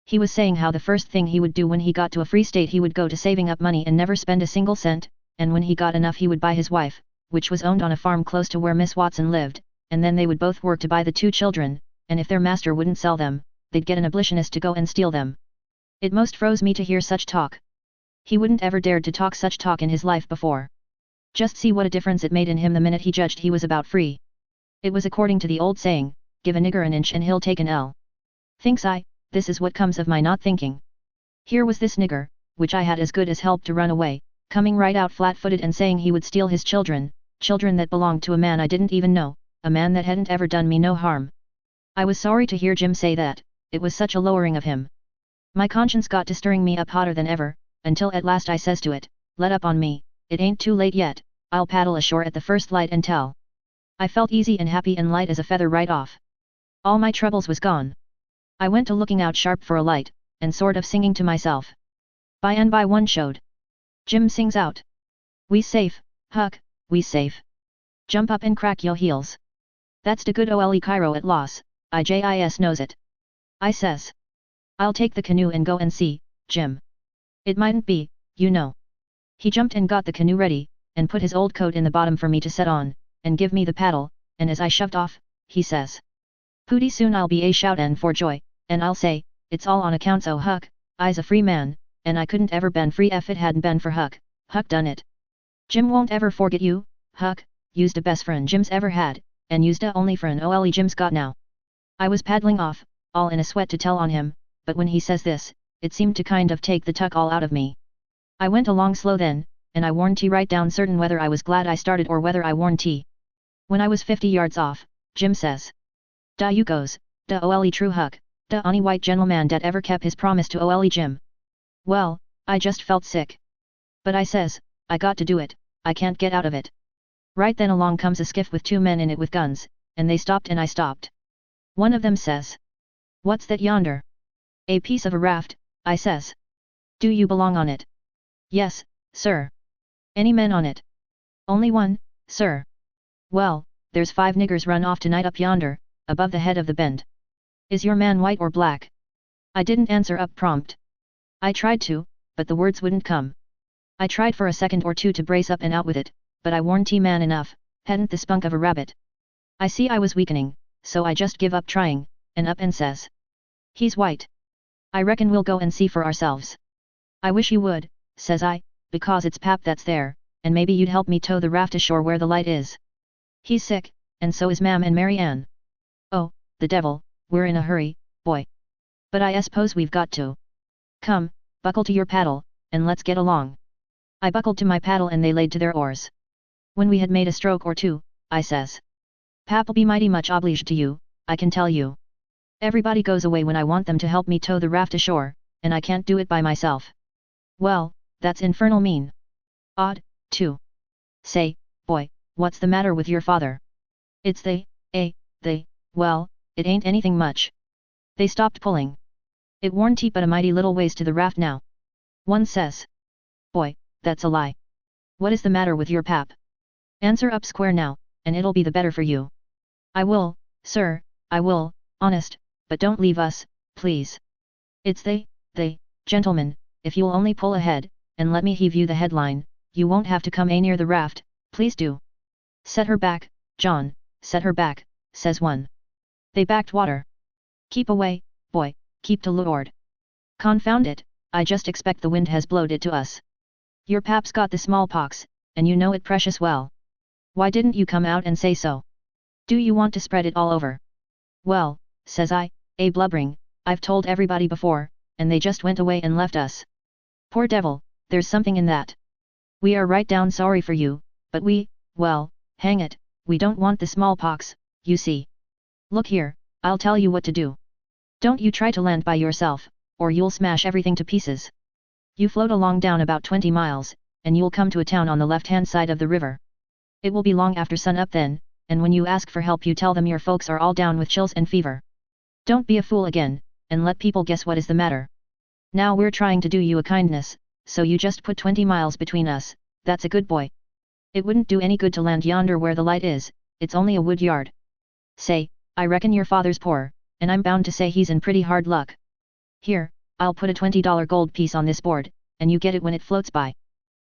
He was saying how the first thing he would do when he got to a free state he would go to saving up money and never spend a single cent, and when he got enough he would buy his wife, which was owned on a farm close to where Miss Watson lived, and then they would both work to buy the 2 children, and if their master wouldn't sell them, they'd get an abolitionist to go and steal them. It most froze me to hear such talk. He wouldn't ever dared to talk such talk in his life before. Just see what a difference it made in him the minute he judged he was about free. It was according to the old saying, give a nigger an inch and he'll take an ell. Thinks I, this is what comes of my not thinking. Here was this nigger, which I had as good as helped to run away, coming right out flat-footed and saying he would steal his children, children that belonged to a man I didn't even know, a man that hadn't ever done me no harm. I was sorry to hear Jim say that, it was such a lowering of him. My conscience got to stirring me up hotter than ever, until at last I says to it, let up on me, it ain't too late yet, I'll paddle ashore at the first light and tell. I felt easy and happy and light as a feather right off. All my troubles was gone. I went to looking out sharp for a light, and sort of singing to myself. By and by one showed. Jim sings out. We safe, Huck, we safe. Jump up and crack yo heels. That's de good ole Cairo at loss, IJIS knows it. I says. I'll take the canoe and go and see, Jim. It mightn't be, you know. He jumped and got the canoe ready, and put his old coat in the bottom for me to set on, and give me the paddle, and as I shoved off, he says. Pooty soon I'll be a shoutin' for joy, and I'll say, it's all on accounts o' Huck, I's a free man, and I couldn't ever been free if it hadn't been for Huck, Huck done it. Jim won't ever forget you, Huck, you's de best friend Jim's ever had, and you's de only friend ole Jim's got now. I was paddling off, all in a sweat to tell on him, but when he says this, it seemed to kind of take the tuck all out of me. I went along slow then, and I warn't right down certain whether I was glad I started or whether I warn't. When I was 50 yards off, Jim says. Da you goes, da ole true Huck, The only white gentleman dat ever kept his promise to Ole Jim. Well, I just felt sick. But I says, I got to do it, I can't get out of it. Right then along comes a skiff with 2 men in it with guns, and they stopped and I stopped. One of them says, "What's that yonder?" "A piece of a raft," I says. "Do you belong on it?" "Yes, sir." "Any men on it?" "Only one, sir." "Well, there's 5 niggers run off tonight up yonder, above the head of the bend. Is your man white or black?" I didn't answer up prompt. I tried to, but the words wouldn't come. I tried for a second or two to brace up and out with it, but I warn't man enough, hadn't the spunk of a rabbit. I see I was weakening, so I just give up trying, and up and says, "He's white. I reckon we'll go and see for ourselves." "I wish you would," says I, "because it's Pap that's there, and maybe you'd help me tow the raft ashore where the light is. He's sick, and so is Mam and Mary Ann." "Oh, the devil, we're in a hurry, boy. But I suppose we've got to. Come, buckle to your paddle, and let's get along." I buckled to my paddle and they laid to their oars. When we had made a stroke or two, I says, "Pap'll be mighty much obliged to you, I can tell you. Everybody goes away when I want them to help me tow the raft ashore, and I can't do it by myself." "Well, that's infernal mean. Odd, too. Say, boy, what's the matter with your father?" "It's well, it ain't anything much." They stopped pulling. "It warn't but a mighty little ways to the raft now." One says, "Boy, that's a lie. What is the matter with your pap? Answer up square now, and it'll be the better for you." "I will, sir, I will, honest, but don't leave us, please." "It's they, gentlemen, if you'll only pull ahead, and let me heave you the headline, you won't have to come near the raft, please do." "Set her back, John, set her back," says one. They backed water. "Keep away, boy, keep to leeward. Confound it, I just expect the wind has blowed it to us. Your pap's got the smallpox, and you know it precious well. Why didn't you come out and say so? Do you want to spread it all over?" "Well," says I, blubbering, "I've told everybody before, and they just went away and left us." "Poor devil, there's something in that. We are right down sorry for you, but well, hang it, we don't want the smallpox, you see. Look here, I'll tell you what to do. Don't you try to land by yourself, or you'll smash everything to pieces. You float along down about 20 miles, and you'll come to a town on the left-hand side of the river. It will be long after sun up then, and when you ask for help you tell them your folks are all down with chills and fever. Don't be a fool again, and let people guess what is the matter. Now we're trying to do you a kindness, so you just put 20 miles between us, that's a good boy. It wouldn't do any good to land yonder where the light is, it's only a wood yard. Say, I reckon your father's poor, and I'm bound to say he's in pretty hard luck. Here, I'll put a $20 gold piece on this board, and you get it when it floats by.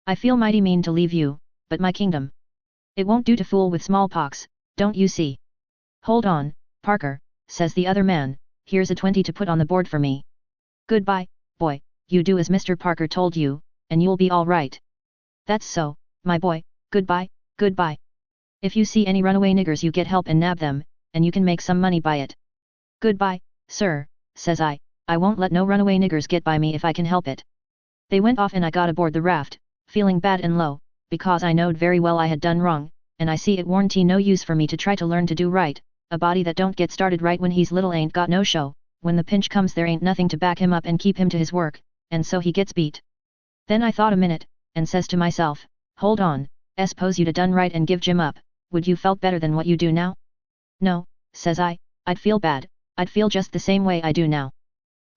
I feel mighty mean to leave you, but my kingdom. It won't do to fool with smallpox, don't you see?" "Hold on, Parker," says the other man, "here's a 20 to put on the board for me. Goodbye, boy, you do as Mr. Parker told you, and you'll be all right." "That's so, my boy, goodbye, goodbye. If you see any runaway niggers you get help and nab them, and you can make some money by it." "Goodbye, sir," says I won't let no runaway niggers get by me if I can help it." They went off and I got aboard the raft, feeling bad and low, because I knowed very well I had done wrong, and I see it warn't no use for me to try to learn to do right. A body that don't get started right when he's little ain't got no show, when the pinch comes there ain't nothing to back him up and keep him to his work, and so he gets beat. Then I thought a minute, and says to myself, "Hold on, s'pose you'd a done right and give Jim up, would you felt better than what you do now?" "No," says I'd feel bad, I'd feel just the same way I do now."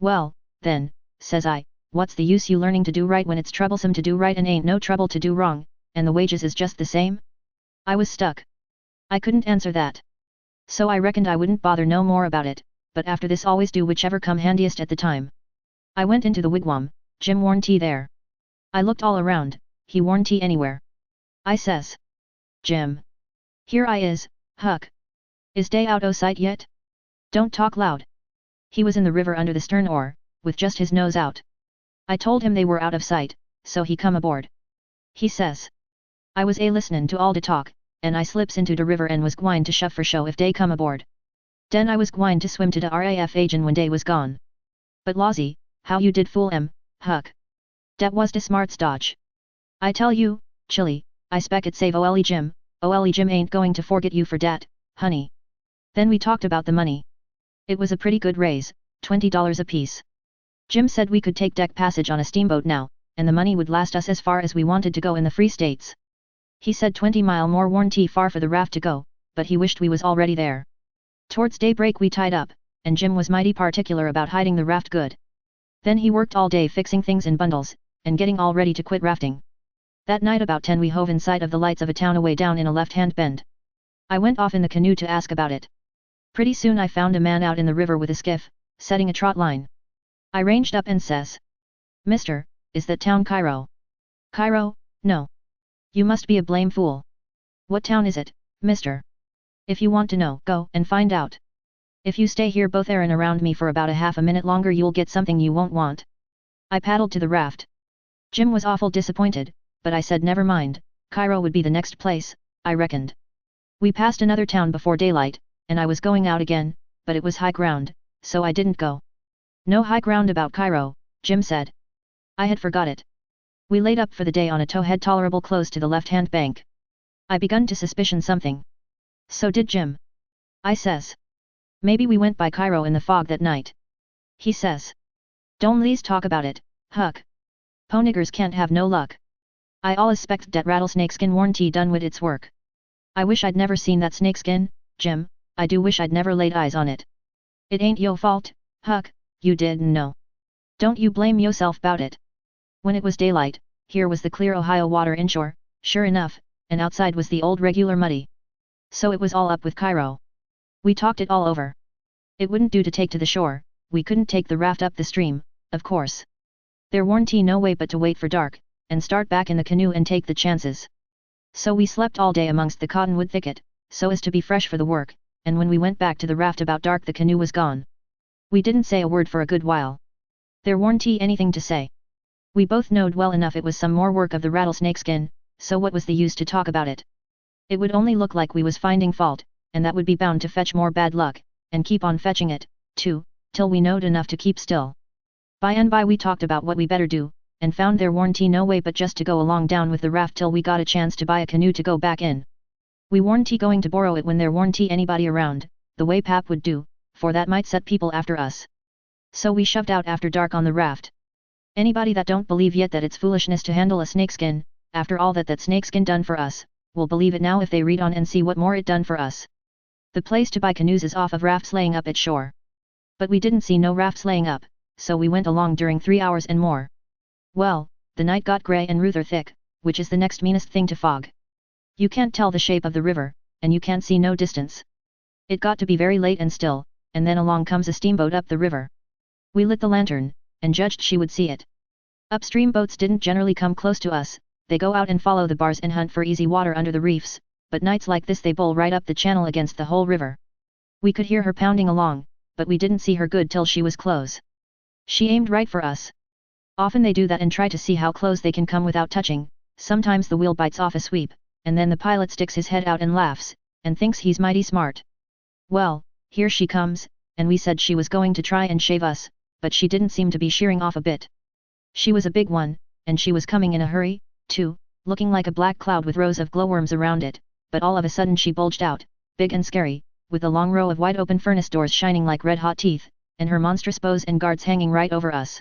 "Well, then," says I, "what's the use you learning to do right when it's troublesome to do right and ain't no trouble to do wrong, and the wages is just the same?" I was stuck. I couldn't answer that. So I reckoned I wouldn't bother no more about it, but after this always do whichever come handiest at the time. I went into the wigwam, Jim warn't there. I looked all around, he warn't anywhere. I says, "Jim. Here I is, Huck. Is day out o' sight yet? Don't talk loud." He was in the river under the stern oar, with just his nose out. I told him they were out of sight, so he come aboard. He says. I was listenin' to all de talk, and I slips into de river and was gwine to shove for show if dey come aboard. Den I was gwine to swim to de RAF agent when dey was gone. But lawsy, how you did fool em, Huck. Dat was de smarts dodge. I tell you, Chilly, I spec it save Ole Jim ain't going to forget you for dat, honey. Then we talked about the money. It was a pretty good raise, $20 apiece. Jim said we could take deck passage on a steamboat now, and the money would last us as far as we wanted to go in the Free States. He said 20 mile more warranty far for the raft to go, but he wished we was already there. Towards daybreak we tied up, and Jim was mighty particular about hiding the raft good. Then he worked all day fixing things in bundles, and getting all ready to quit rafting. That night about 10 we hove in sight of the lights of a town away down in a left-hand bend. I went off in the canoe to ask about it. Pretty soon I found a man out in the river with a skiff, setting a trot line. I ranged up and says, "Mister, is that town Cairo?" "Cairo? No. You must be a blame fool. What town is it, mister? If you want to know, go and find out. If you stay here both airin' around me for about a half a minute longer you'll get something you won't want." I paddled to the raft. Jim was awful disappointed, but I said never mind, Cairo would be the next place, I reckoned. We passed another town before daylight, and I was going out again, but it was high ground, so I didn't go. "No high ground about Cairo," Jim said. I had forgot it. We laid up for the day on a towhead tolerable close to the left-hand bank. I begun to suspicion something. So did Jim. I says. "Maybe we went by Cairo in the fog that night." He says. "Don't lease talk about it, Huck. Po niggers can't have no luck. I allus spect dat rattlesnake-skin warranty done wid its work. I wish I'd never seen that snake-skin, Jim, I do wish I'd never laid eyes on it." "It ain't yo' fault, Huck, you didn't know. Don't you blame yo'self 'bout it." When it was daylight, here was the clear Ohio water inshore, sure enough, and outside was the old regular muddy. So it was all up with Cairo. We talked it all over. It wouldn't do to take to the shore, we couldn't take the raft up the stream, of course. There warn't no way but to wait for dark, and start back in the canoe and take the chances. So we slept all day amongst the cottonwood thicket, so as to be fresh for the work, and when we went back to the raft about dark the canoe was gone. We didn't say a word for a good while. There warn't anything to say. We both knowed well enough it was some more work of the rattlesnake skin, so what was the use to talk about it? It would only look like we was finding fault, and that would be bound to fetch more bad luck, and keep on fetching it, too, till we knowed enough to keep still. By and by we talked about what we better do, and found there warn't no way but just to go along down with the raft till we got a chance to buy a canoe to go back in. We warn't going to borrow it when there warn't anybody around, the way Pap would do, for that might set people after us. So we shoved out after dark on the raft. Anybody that don't believe yet that it's foolishness to handle a snakeskin, after all that snakeskin done for us, will believe it now if they read on and see what more it done for us. The place to buy canoes is off of rafts laying up at shore. But we didn't see no rafts laying up, so we went along during 3 hours and more. Well, the night got grey and ruther thick, which is the next meanest thing to fog. You can't tell the shape of the river, and you can't see no distance. It got to be very late and still, and then along comes a steamboat up the river. We lit the lantern, and judged she would see it. Upstream boats didn't generally come close to us, they go out and follow the bars and hunt for easy water under the reefs, but nights like this they bowl right up the channel against the whole river. We could hear her pounding along, but we didn't see her good till she was close. She aimed right for us. Often they do that and try to see how close they can come without touching, sometimes the wheel bites off a sweep, and then the pilot sticks his head out and laughs, and thinks he's mighty smart. Well, here she comes, and we said she was going to try and shave us, but she didn't seem to be shearing off a bit. She was a big one, and she was coming in a hurry, too, looking like a black cloud with rows of glowworms around it, but all of a sudden she bulged out, big and scary, with a long row of wide open furnace doors shining like red-hot teeth, and her monstrous bows and guards hanging right over us.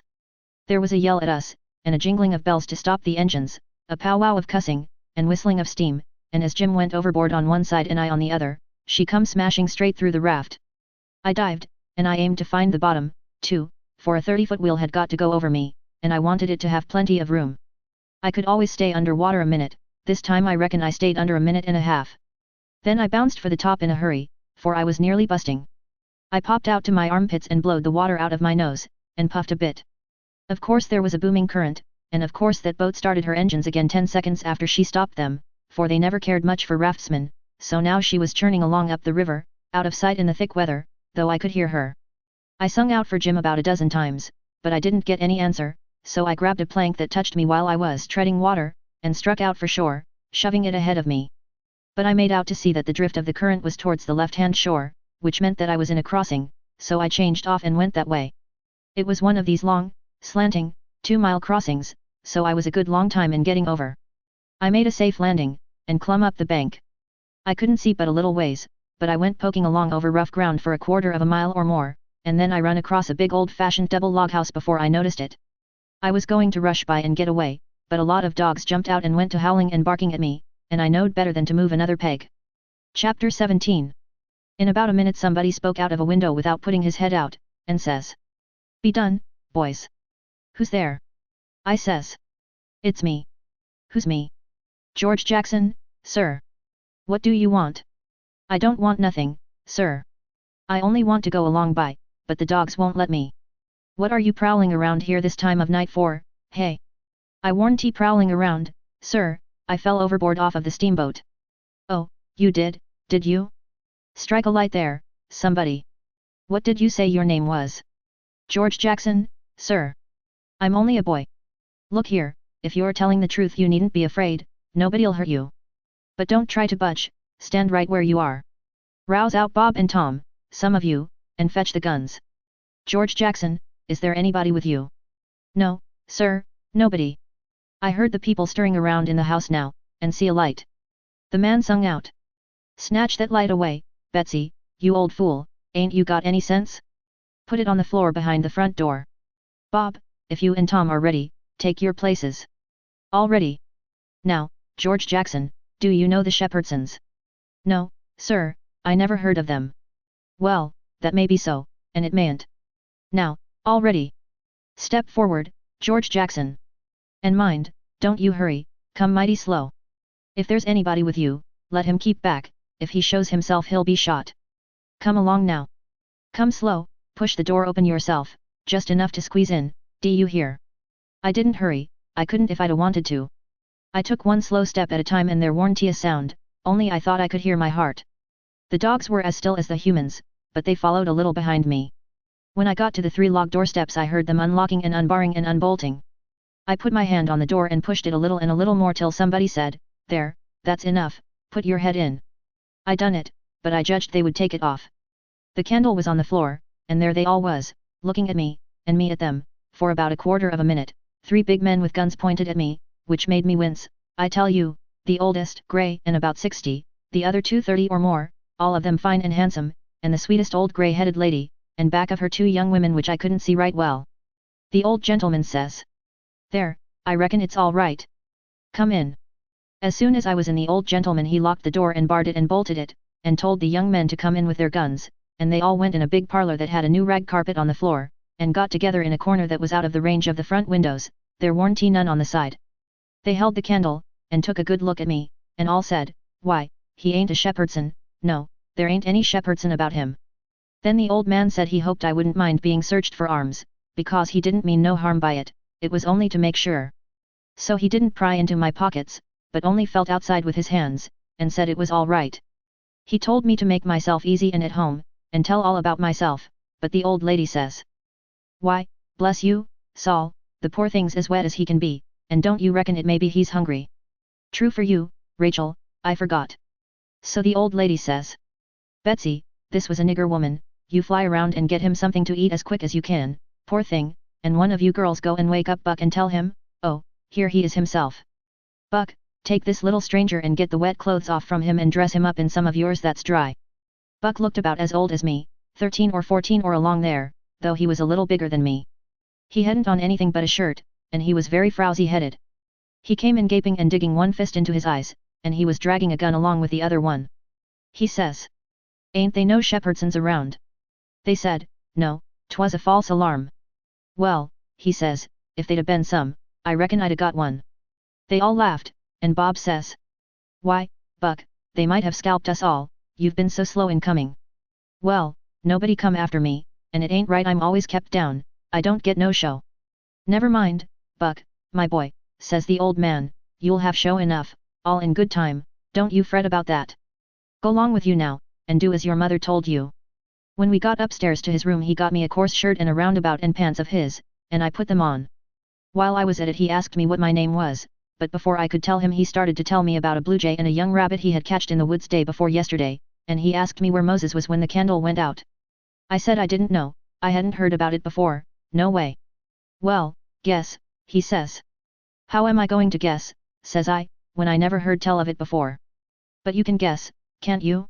There was a yell at us, and a jingling of bells to stop the engines, a powwow of cussing, and whistling of steam, and as Jim went overboard on one side and I on the other, she come smashing straight through the raft. I dived, and I aimed to find the bottom, too, for a 30-foot wheel had got to go over me, and I wanted it to have plenty of room. I could always stay under water a minute, this time I reckon I stayed under a minute and a half. Then I bounced for the top in a hurry, for I was nearly busting. I popped out to my armpits and blowed the water out of my nose, and puffed a bit. Of course there was a booming current, and of course that boat started her engines again 10 seconds after she stopped them, for they never cared much for raftsmen, so now she was churning along up the river, out of sight in the thick weather, though I could hear her. I sung out for Jim about a dozen times, but I didn't get any answer, so I grabbed a plank that touched me while I was treading water, and struck out for shore, shoving it ahead of me. But I made out to see that the drift of the current was towards the left-hand shore, which meant that I was in a crossing, so I changed off and went that way. It was one of these long, slanting, 2-mile crossings, so I was a good long time in getting over. I made a safe landing, and clumb up the bank. I couldn't see but a little ways, but I went poking along over rough ground for a quarter of a mile or more, and then I run across a big old-fashioned double log house before I noticed it. I was going to rush by and get away, but a lot of dogs jumped out and went to howling and barking at me, and I knowed better than to move another peg. Chapter 17. In about a minute somebody spoke out of a window without putting his head out, and says, "Be done, boys." "Who's there?" I says. "It's me." "Who's me?" "George Jackson, sir." "What do you want?" "I don't want nothing, sir. I only want to go along by, but the dogs won't let me." "What are you prowling around here this time of night for, hey?" "I warn't prowling around, sir, I fell overboard off of the steamboat." "Oh, you did you? Strike a light there, somebody." "What did you say your name was?" "George Jackson, sir." "I'm only a boy." "Look here, if you're telling the truth you needn't be afraid, nobody'll hurt you. But don't try to budge, stand right where you are. Rouse out Bob and Tom, some of you, and fetch the guns." "George Jackson, is there anybody with you?" "No, sir, nobody. I heard the people stirring around in the house now, and see a light." The man sung out. "Snatch that light away, Betsy, you old fool, ain't you got any sense? Put it on the floor behind the front door. Bob, if you and Tom are ready, take your places." "All ready." "Now, George Jackson, do you know the Shepherdsons?" "No, sir, I never heard of them." "Well, that may be so, and it mayn't. Now, all ready. Step forward, George Jackson. And mind, don't you hurry, come mighty slow. If there's anybody with you, let him keep back, if he shows himself he'll be shot. Come along now. Come slow, push the door open yourself, just enough to squeeze in, do you hear?" I didn't hurry, I couldn't if I'd wanted to. I took one slow step at a time and there warn't a sound, only I thought I could hear my heart. The dogs were as still as the humans, but they followed a little behind me. When I got to the 3 log doorsteps I heard them unlocking and unbarring and unbolting. I put my hand on the door and pushed it a little and a little more till somebody said, "There, that's enough, put your head in." I done it, but I judged they would take it off. The candle was on the floor, and there they all was, looking at me, and me at them, for about a quarter of a minute, 3 big men with guns pointed at me, which made me wince, I tell you, the oldest, grey and about 60, the other 2 30 or more, all of them fine and handsome, and the sweetest old grey-headed lady, and back of her 2 young women which I couldn't see right well. The old gentleman says, "There, I reckon it's all right. Come in." As soon as I was in, the old gentleman he locked the door and barred it and bolted it, and told the young men to come in with their guns, and they all went in a big parlor that had a new rag carpet on the floor, and got together in a corner that was out of the range of the front windows, there warn't none on the side. They held the candle, and took a good look at me, and all said, "Why, he ain't a Shepherdson, no, there ain't any Shepherdson about him." Then the old man said he hoped I wouldn't mind being searched for arms, because he didn't mean no harm by it, it was only to make sure. So he didn't pry into my pockets, but only felt outside with his hands, and said it was all right. He told me to make myself easy and at home, and tell all about myself, but the old lady says, "Why, bless you, Saul, the poor thing's as wet as he can be, and don't you reckon it may be he's hungry?" "True for you, Rachel, I forgot." So the old lady says, "Betsy, this was a nigger woman, you fly around and get him something to eat as quick as you can, poor thing, and one of you girls go and wake up Buck and tell him, oh, here he is himself. Buck, take this little stranger and get the wet clothes off from him and dress him up in some of yours that's dry." Buck looked about as old as me, 13 or 14 or along there, though he was a little bigger than me. He hadn't on anything but a shirt, and he was very frowsy-headed. He came in gaping and digging one fist into his eyes, and he was dragging a gun along with the other one. He says, "Ain't they no Shepherdsons around?" They said, "No, 'twas a false alarm." "Well," he says, "if they'd a been some, I reckon I'd a got one." They all laughed, and Bob says, "Why, Buck, they might have scalped us all, you've been so slow in coming." "Well, nobody come after me, and it ain't right I'm always kept down, I don't get no show." "Never mind, Buck, my boy," says the old man, "you'll have show enough, all in good time, don't you fret about that. Go long with you now, and do as your mother told you." When we got upstairs to his room he got me a coarse shirt and a roundabout and pants of his, and I put them on. While I was at it he asked me what my name was, but before I could tell him he started to tell me about a blue jay and a young rabbit he had catched in the woods day before yesterday, and he asked me where Moses was when the candle went out. I said I didn't know, I hadn't heard about it before, no way. "Well, guess," he says. "How am I going to guess," says I, "when I never heard tell of it before?" "But you can guess, can't you?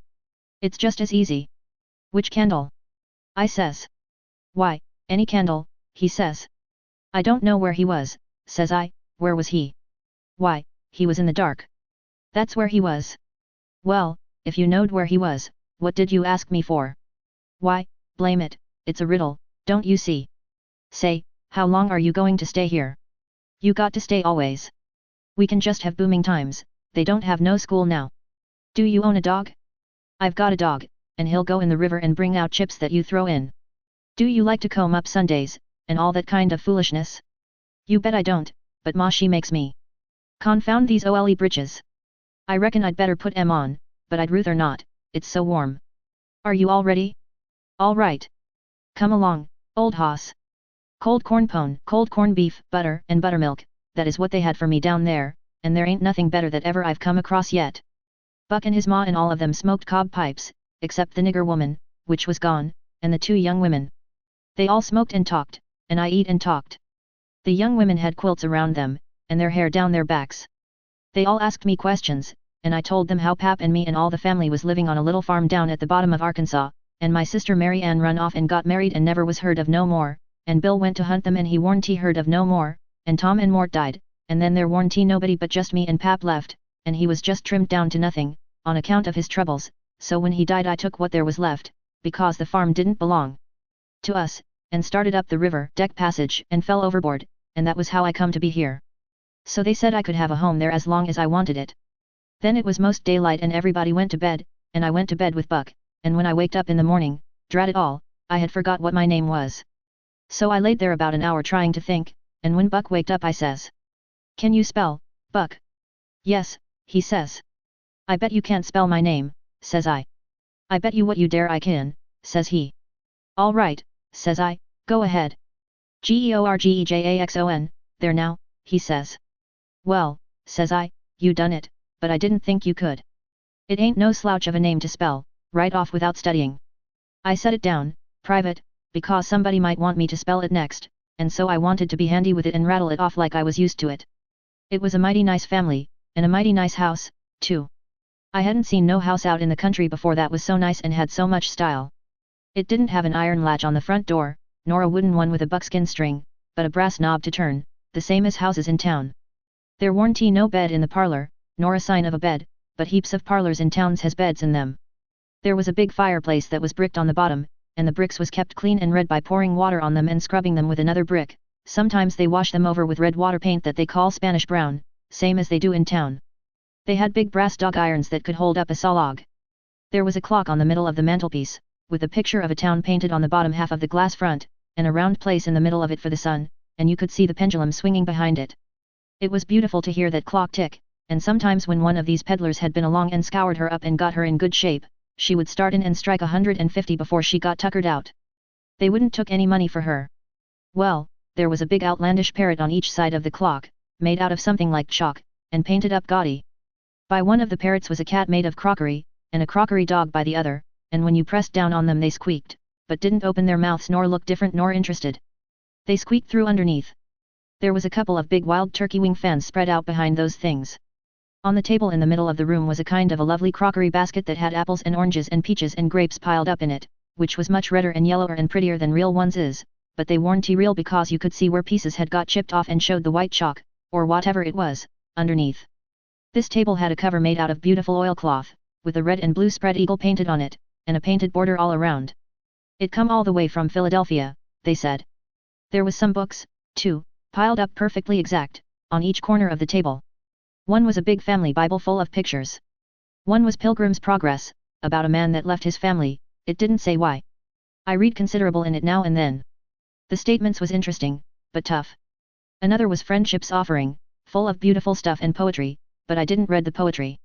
It's just as easy." "Which candle?" I says. Why, any candle, he says. I don't know where he was, says I. Where was he? Why, he was in the dark. That's where he was. Well, if you knowed where he was, what did you ask me for? Why, blame it, it's a riddle, don't you see? Say, how long are you going to stay here? You got to stay always. We can just have booming times, they don't have no school now. Do you own a dog? I've got a dog, and he'll go in the river and bring out chips that you throw in. Do you like to comb up Sundays, and all that kind of foolishness? You bet I don't, but Ma she makes me. Confound these OLE britches. I reckon I'd better put 'em on, but I'd ruther not, it's so warm. Are you all ready? All right. Come along, old hoss. Cold corn pone, cold corn beef, butter, and buttermilk, that is what they had for me down there, and there ain't nothing better that ever I've come across yet. Buck and his ma and all of them smoked cob pipes, except the nigger woman, which was gone, and the two young women. They all smoked and talked, and I eat and talked. The young women had quilts around them, and their hair down their backs. They all asked me questions, and I told them how Pap and me and all the family was living on a little farm down at the bottom of Arkansas, and my sister Mary Ann run off and got married and never was heard of no more, and Bill went to hunt them and he warn't he heard of no more, and Tom and Mort died, and then there warn't he nobody but just me and Pap left, and he was just trimmed down to nothing, on account of his troubles, so when he died I took what there was left, because the farm didn't belong to us, and started up the river deck passage and fell overboard, and that was how I come to be here. So they said I could have a home there as long as I wanted it. Then it was most daylight and everybody went to bed, and I went to bed with Buck, and when I waked up in the morning, drat it all, I had forgot what my name was. So I laid there about an hour trying to think, and when Buck waked up I says, "Can you spell, Buck?" "Yes," he says. "I bet you can't spell my name," says I. "I bet you what you dare I can," says he. "All right," says I, "go ahead." "Georgejackson, there now," he says. "Well," says I, "you done it, but I didn't think you could. It ain't no slouch of a name to spell, right off without studying." I set it down, private, because somebody might want me to spell it next, and so I wanted to be handy with it and rattle it off like I was used to it. It was a mighty nice family, and a mighty nice house, too. I hadn't seen no house out in the country before that was so nice and had so much style. It didn't have an iron latch on the front door, nor a wooden one with a buckskin string, but a brass knob to turn, the same as houses in town. There warn't no bed in the parlor, nor a sign of a bed, but heaps of parlors in towns has beds in them. There was a big fireplace that was bricked on the bottom, and the bricks was kept clean and red by pouring water on them and scrubbing them with another brick. Sometimes they wash them over with red water paint that they call Spanish brown, same as they do in town. They had big brass dog irons that could hold up a saw log. There was a clock on the middle of the mantelpiece, with a picture of a town painted on the bottom half of the glass front, and a round place in the middle of it for the sun, and you could see the pendulum swinging behind it. It was beautiful to hear that clock tick, and sometimes when one of these peddlers had been along and scoured her up and got her in good shape, she would start in and strike 150 before she got tuckered out. They wouldn't took any money for her. Well, there was a big outlandish parrot on each side of the clock, made out of something like chalk, and painted up gaudy. By one of the parrots was a cat made of crockery, and a crockery dog by the other, and when you pressed down on them they squeaked, but didn't open their mouths nor look different nor interested. They squeaked through underneath. There was a couple of big wild turkey wing fans spread out behind those things. On the table in the middle of the room was a kind of a lovely crockery basket that had apples and oranges and peaches and grapes piled up in it, which was much redder and yellower and prettier than real ones is, but they warn't real because you could see where pieces had got chipped off and showed the white chalk, or whatever it was, underneath. This table had a cover made out of beautiful oilcloth, with a red and blue spread eagle painted on it, and a painted border all around. It come all the way from Philadelphia, they said. There was some books, too, piled up perfectly exact, on each corner of the table. One was a big family Bible full of pictures. One was Pilgrim's Progress, about a man that left his family, it didn't say why. I read considerable in it now and then. The statements was interesting, but tough. Another was Friendship's Offering, full of beautiful stuff and poetry, but I didn't read the poetry.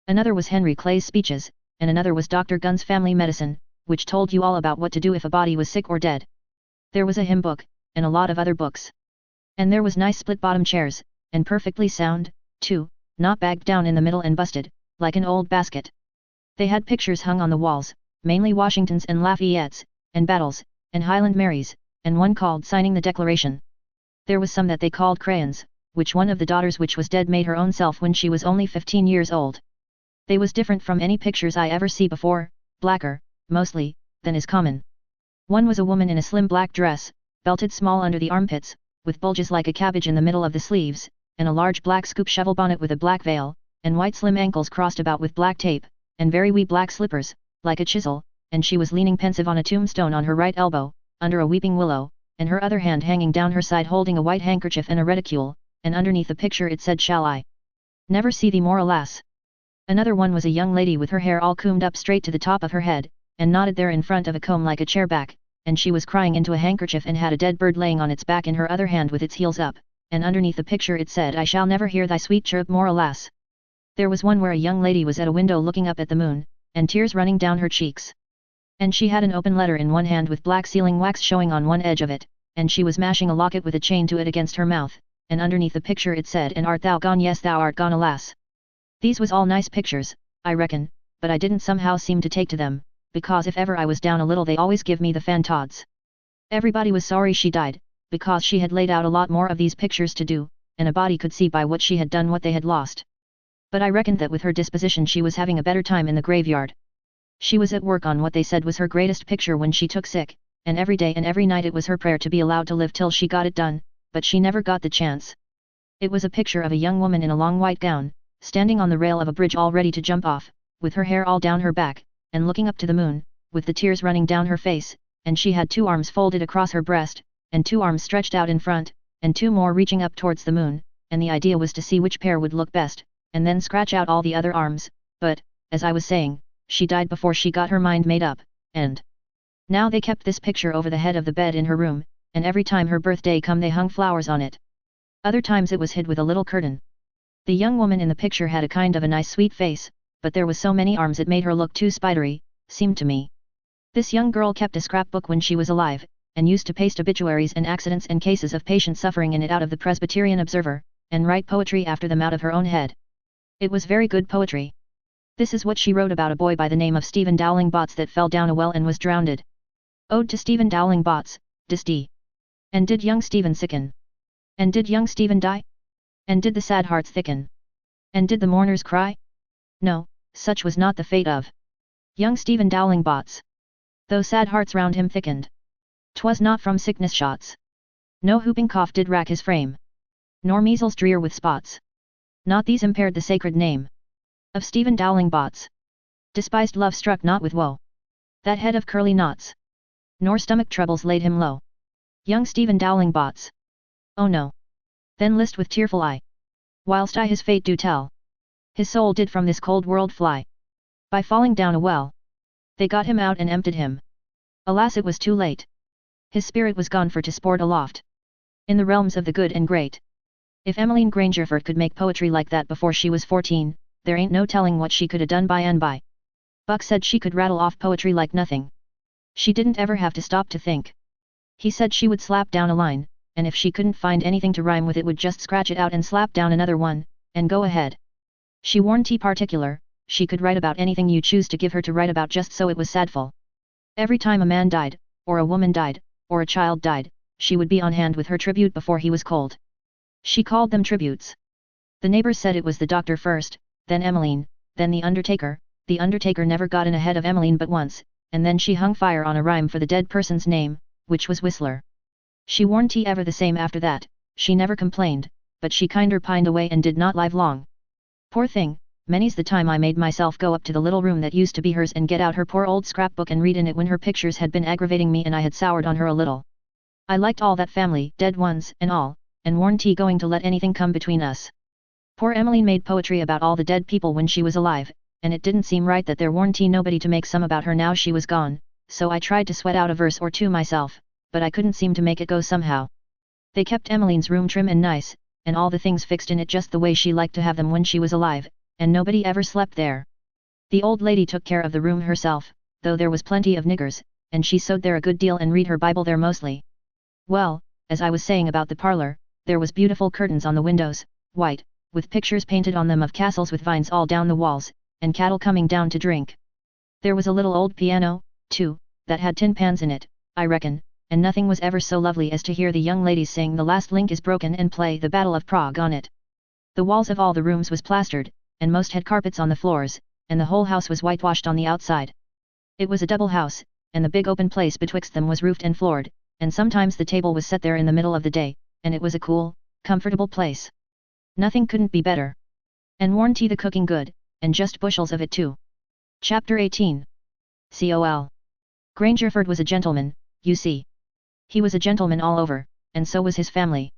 Another was Henry Clay's Speeches, and another was Dr. Gunn's Family Medicine, which told you all about what to do if a body was sick or dead. There was a hymn book, and a lot of other books. And there was nice split-bottom chairs, and perfectly sound, too, not bagged down in the middle and busted, like an old basket. They had pictures hung on the walls, mainly Washingtons and Lafayette's, and battles, and Highland Marys, and one called Signing the Declaration. There was some that they called crayons, which one of the daughters which was dead made her own self when she was only 15 years old. They was different from any pictures I ever see before, blacker, mostly, than is common. One was a woman in a slim black dress, belted small under the armpits, with bulges like a cabbage in the middle of the sleeves, and a large black scoop shovel bonnet with a black veil, and white slim ankles crossed about with black tape, and very wee black slippers, like a chisel, and she was leaning pensive on a tombstone on her right elbow, under a weeping willow, and her other hand hanging down her side holding a white handkerchief and a reticule, and underneath the picture it said, "Shall I never see thee more, alas?" Another one was a young lady with her hair all combed up straight to the top of her head, and knotted there in front of a comb like a chair back, and she was crying into a handkerchief and had a dead bird laying on its back in her other hand with its heels up, and underneath the picture it said, "I shall never hear thy sweet chirp more, alas." There was one where a young lady was at a window looking up at the moon, and tears running down her cheeks. And she had an open letter in one hand with black sealing wax showing on one edge of it, and she was mashing a locket with a chain to it against her mouth, and underneath the picture it said, "And art thou gone? Yes, thou art gone, alas." These was all nice pictures, I reckon, but I didn't somehow seem to take to them, because if ever I was down a little they always give me the fantods. Everybody was sorry she died, because she had laid out a lot more of these pictures to do, and a body could see by what she had done what they had lost. But I reckoned that with her disposition she was having a better time in the graveyard. She was at work on what they said was her greatest picture when she took sick, and every day and every night it was her prayer to be allowed to live till she got it done, but she never got the chance. It was a picture of a young woman in a long white gown, standing on the rail of a bridge all ready to jump off, with her hair all down her back, and looking up to the moon, with the tears running down her face, and she had 2 arms folded across her breast, and 2 arms stretched out in front, and 2 more reaching up towards the moon, and the idea was to see which pair would look best, and then scratch out all the other arms, but, as I was saying, she died before she got her mind made up, and now they kept this picture over the head of the bed in her room, and every time her birthday come they hung flowers on it. Other times it was hid with a little curtain. The young woman in the picture had a kind of a nice sweet face, but there was so many arms it made her look too spidery, seemed to me. This young girl kept a scrapbook when she was alive, and used to paste obituaries and accidents and cases of patient suffering in it out of the Presbyterian Observer, and write poetry after them out of her own head. It was very good poetry. This is what she wrote about a boy by the name of Stephen Dowling Bots that fell down a well and was drowned. Ode to Stephen Dowling Bots, Dis-D. And did young Stephen sicken? And did young Stephen die? And did the sad hearts thicken? And did the mourners cry? No, such was not the fate of young Stephen Dowling Bots. Though sad hearts round him thickened, 'twas not from sickness shots. No whooping cough did rack his frame, nor measles drear with spots. Not these impaired the sacred name of Stephen Dowling Bots. Despised love struck not with woe that head of curly knots, nor stomach troubles laid him low. Young Stephen Dowling Bots. Oh no. Then list with tearful eye, whilst I his fate do tell. His soul did from this cold world fly, by falling down a well. They got him out and emptied him. Alas, it was too late. His spirit was gone for to sport aloft in the realms of the good and great. If Emmeline Grangerford could make poetry like that before she was 14, there ain't no telling what she could have done by and by. Buck said she could rattle off poetry like nothing. She didn't ever have to stop to think. He said she would slap down a line, and if she couldn't find anything to rhyme with it would just scratch it out and slap down another one, and go ahead. She warn't particular, she could write about anything you choose to give her to write about just so it was sadful. Every time a man died, or a woman died, or a child died, she would be on hand with her tribute before he was cold. She called them tributes. The neighbors said it was the doctor first, then Emmeline, then the undertaker. The undertaker never got in ahead of Emmeline but once, and then she hung fire on a rhyme for the dead person's name, which was Whistler. She warn't ever the same after that, she never complained, but she kinder pined away and did not live long. Poor thing, many's the time I made myself go up to the little room that used to be hers and get out her poor old scrapbook and read in it when her pictures had been aggravating me and I had soured on her a little. I liked all that family, dead ones and all, and warn't going to let anything come between us. Poor Emmeline made poetry about all the dead people when she was alive, and it didn't seem right that there warn't nobody to make some about her now she was gone, so I tried to sweat out a verse or two myself, but I couldn't seem to make it go somehow. They kept Emmeline's room trim and nice, and all the things fixed in it just the way she liked to have them when she was alive, and nobody ever slept there. The old lady took care of the room herself, though there was plenty of niggers, and she sewed there a good deal and read her Bible there mostly. Well, as I was saying about the parlour, there was beautiful curtains on the windows, white, with pictures painted on them of castles with vines all down the walls, and cattle coming down to drink. There was a little old piano, too, that had tin pans in it, I reckon, and nothing was ever so lovely as to hear the young ladies sing The Last Link is Broken and play The Battle of Prague on it. The walls of all the rooms was plastered, and most had carpets on the floors, and the whole house was whitewashed on the outside. It was a double house, and the big open place betwixt them was roofed and floored, and sometimes the table was set there in the middle of the day, and it was a cool, comfortable place. Nothing couldn't be better. And warranty the cooking good, and just bushels of it too. Chapter 18. Col. Grangerford was a gentleman, you see. He was a gentleman all over, and so was his family.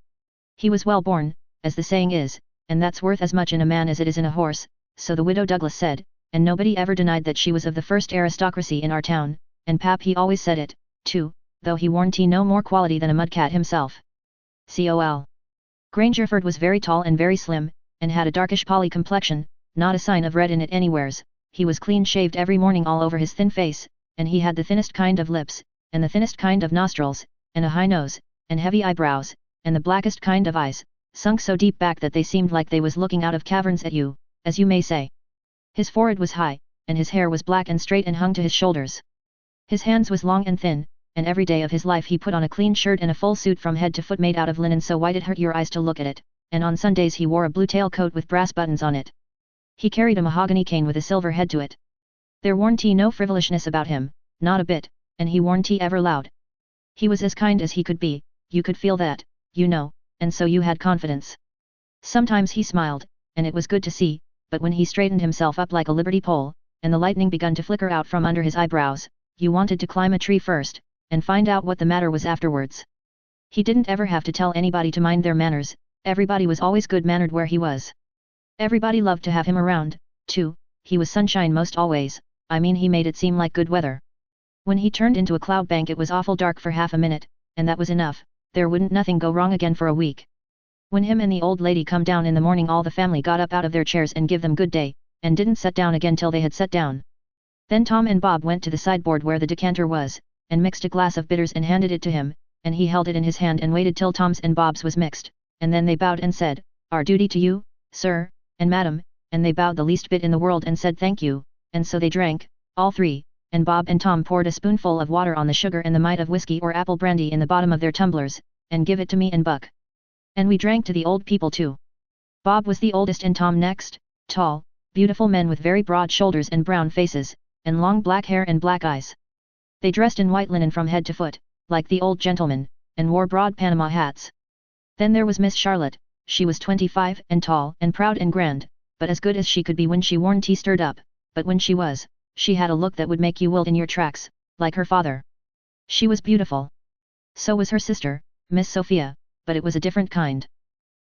He was well born, as the saying is, and that's worth as much in a man as it is in a horse, so the widow Douglas said, and nobody ever denied that she was of the first aristocracy in our town, and pap he always said it, too, though he warranty no more quality than a mudcat himself. Col. Grangerford was very tall and very slim, and had a darkish polly complexion, not a sign of red in it anywheres. He was clean shaved every morning all over his thin face, and he had the thinnest kind of lips, and the thinnest kind of nostrils, and a high nose, and heavy eyebrows, and the blackest kind of eyes, sunk so deep back that they seemed like they was looking out of caverns at you, as you may say. His forehead was high, and his hair was black and straight and hung to his shoulders. His hands was long and thin, and every day of his life he put on a clean shirt and a full suit from head to foot made out of linen so white it hurt your eyes to look at it, and on Sundays he wore a blue tailcoat with brass buttons on it. He carried a mahogany cane with a silver head to it. There warranty no frivolishness about him, not a bit, and he warranty ever loud. He was as kind as he could be, you could feel that, you know, and so you had confidence. Sometimes he smiled, and it was good to see, but when he straightened himself up like a liberty pole, and the lightning begun to flicker out from under his eyebrows, you wanted to climb a tree first, and find out what the matter was afterwards. He didn't ever have to tell anybody to mind their manners, everybody was always good-mannered where he was. Everybody loved to have him around, too, he was sunshine most always, I mean he made it seem like good weather. When he turned into a cloud bank it was awful dark for half a minute, and that was enough, there wouldn't nothing go wrong again for a week. When him and the old lady come down in the morning all the family got up out of their chairs and give them good day, and didn't set down again till they had sat down. Then Tom and Bob went to the sideboard where the decanter was, and mixed a glass of bitters and handed it to him, and he held it in his hand and waited till Tom's and Bob's was mixed, and then they bowed and said, "Our duty to you, sir, and madam," and they bowed the least bit in the world and said thank you, and so they drank, all three, and Bob and Tom poured a spoonful of water on the sugar and the mite of whiskey or apple brandy in the bottom of their tumblers, and give it to me and Buck. And we drank to the old people too. Bob was the oldest and Tom next, tall, beautiful men with very broad shoulders and brown faces, and long black hair and black eyes. They dressed in white linen from head to foot, like the old gentlemen, and wore broad Panama hats. Then there was Miss Charlotte, she was 25 and tall and proud and grand, but as good as she could be when she warn't stirred up, but when she had a look that would make you wilt in your tracks, like her father. She was beautiful. So was her sister, Miss Sophia, but it was a different kind.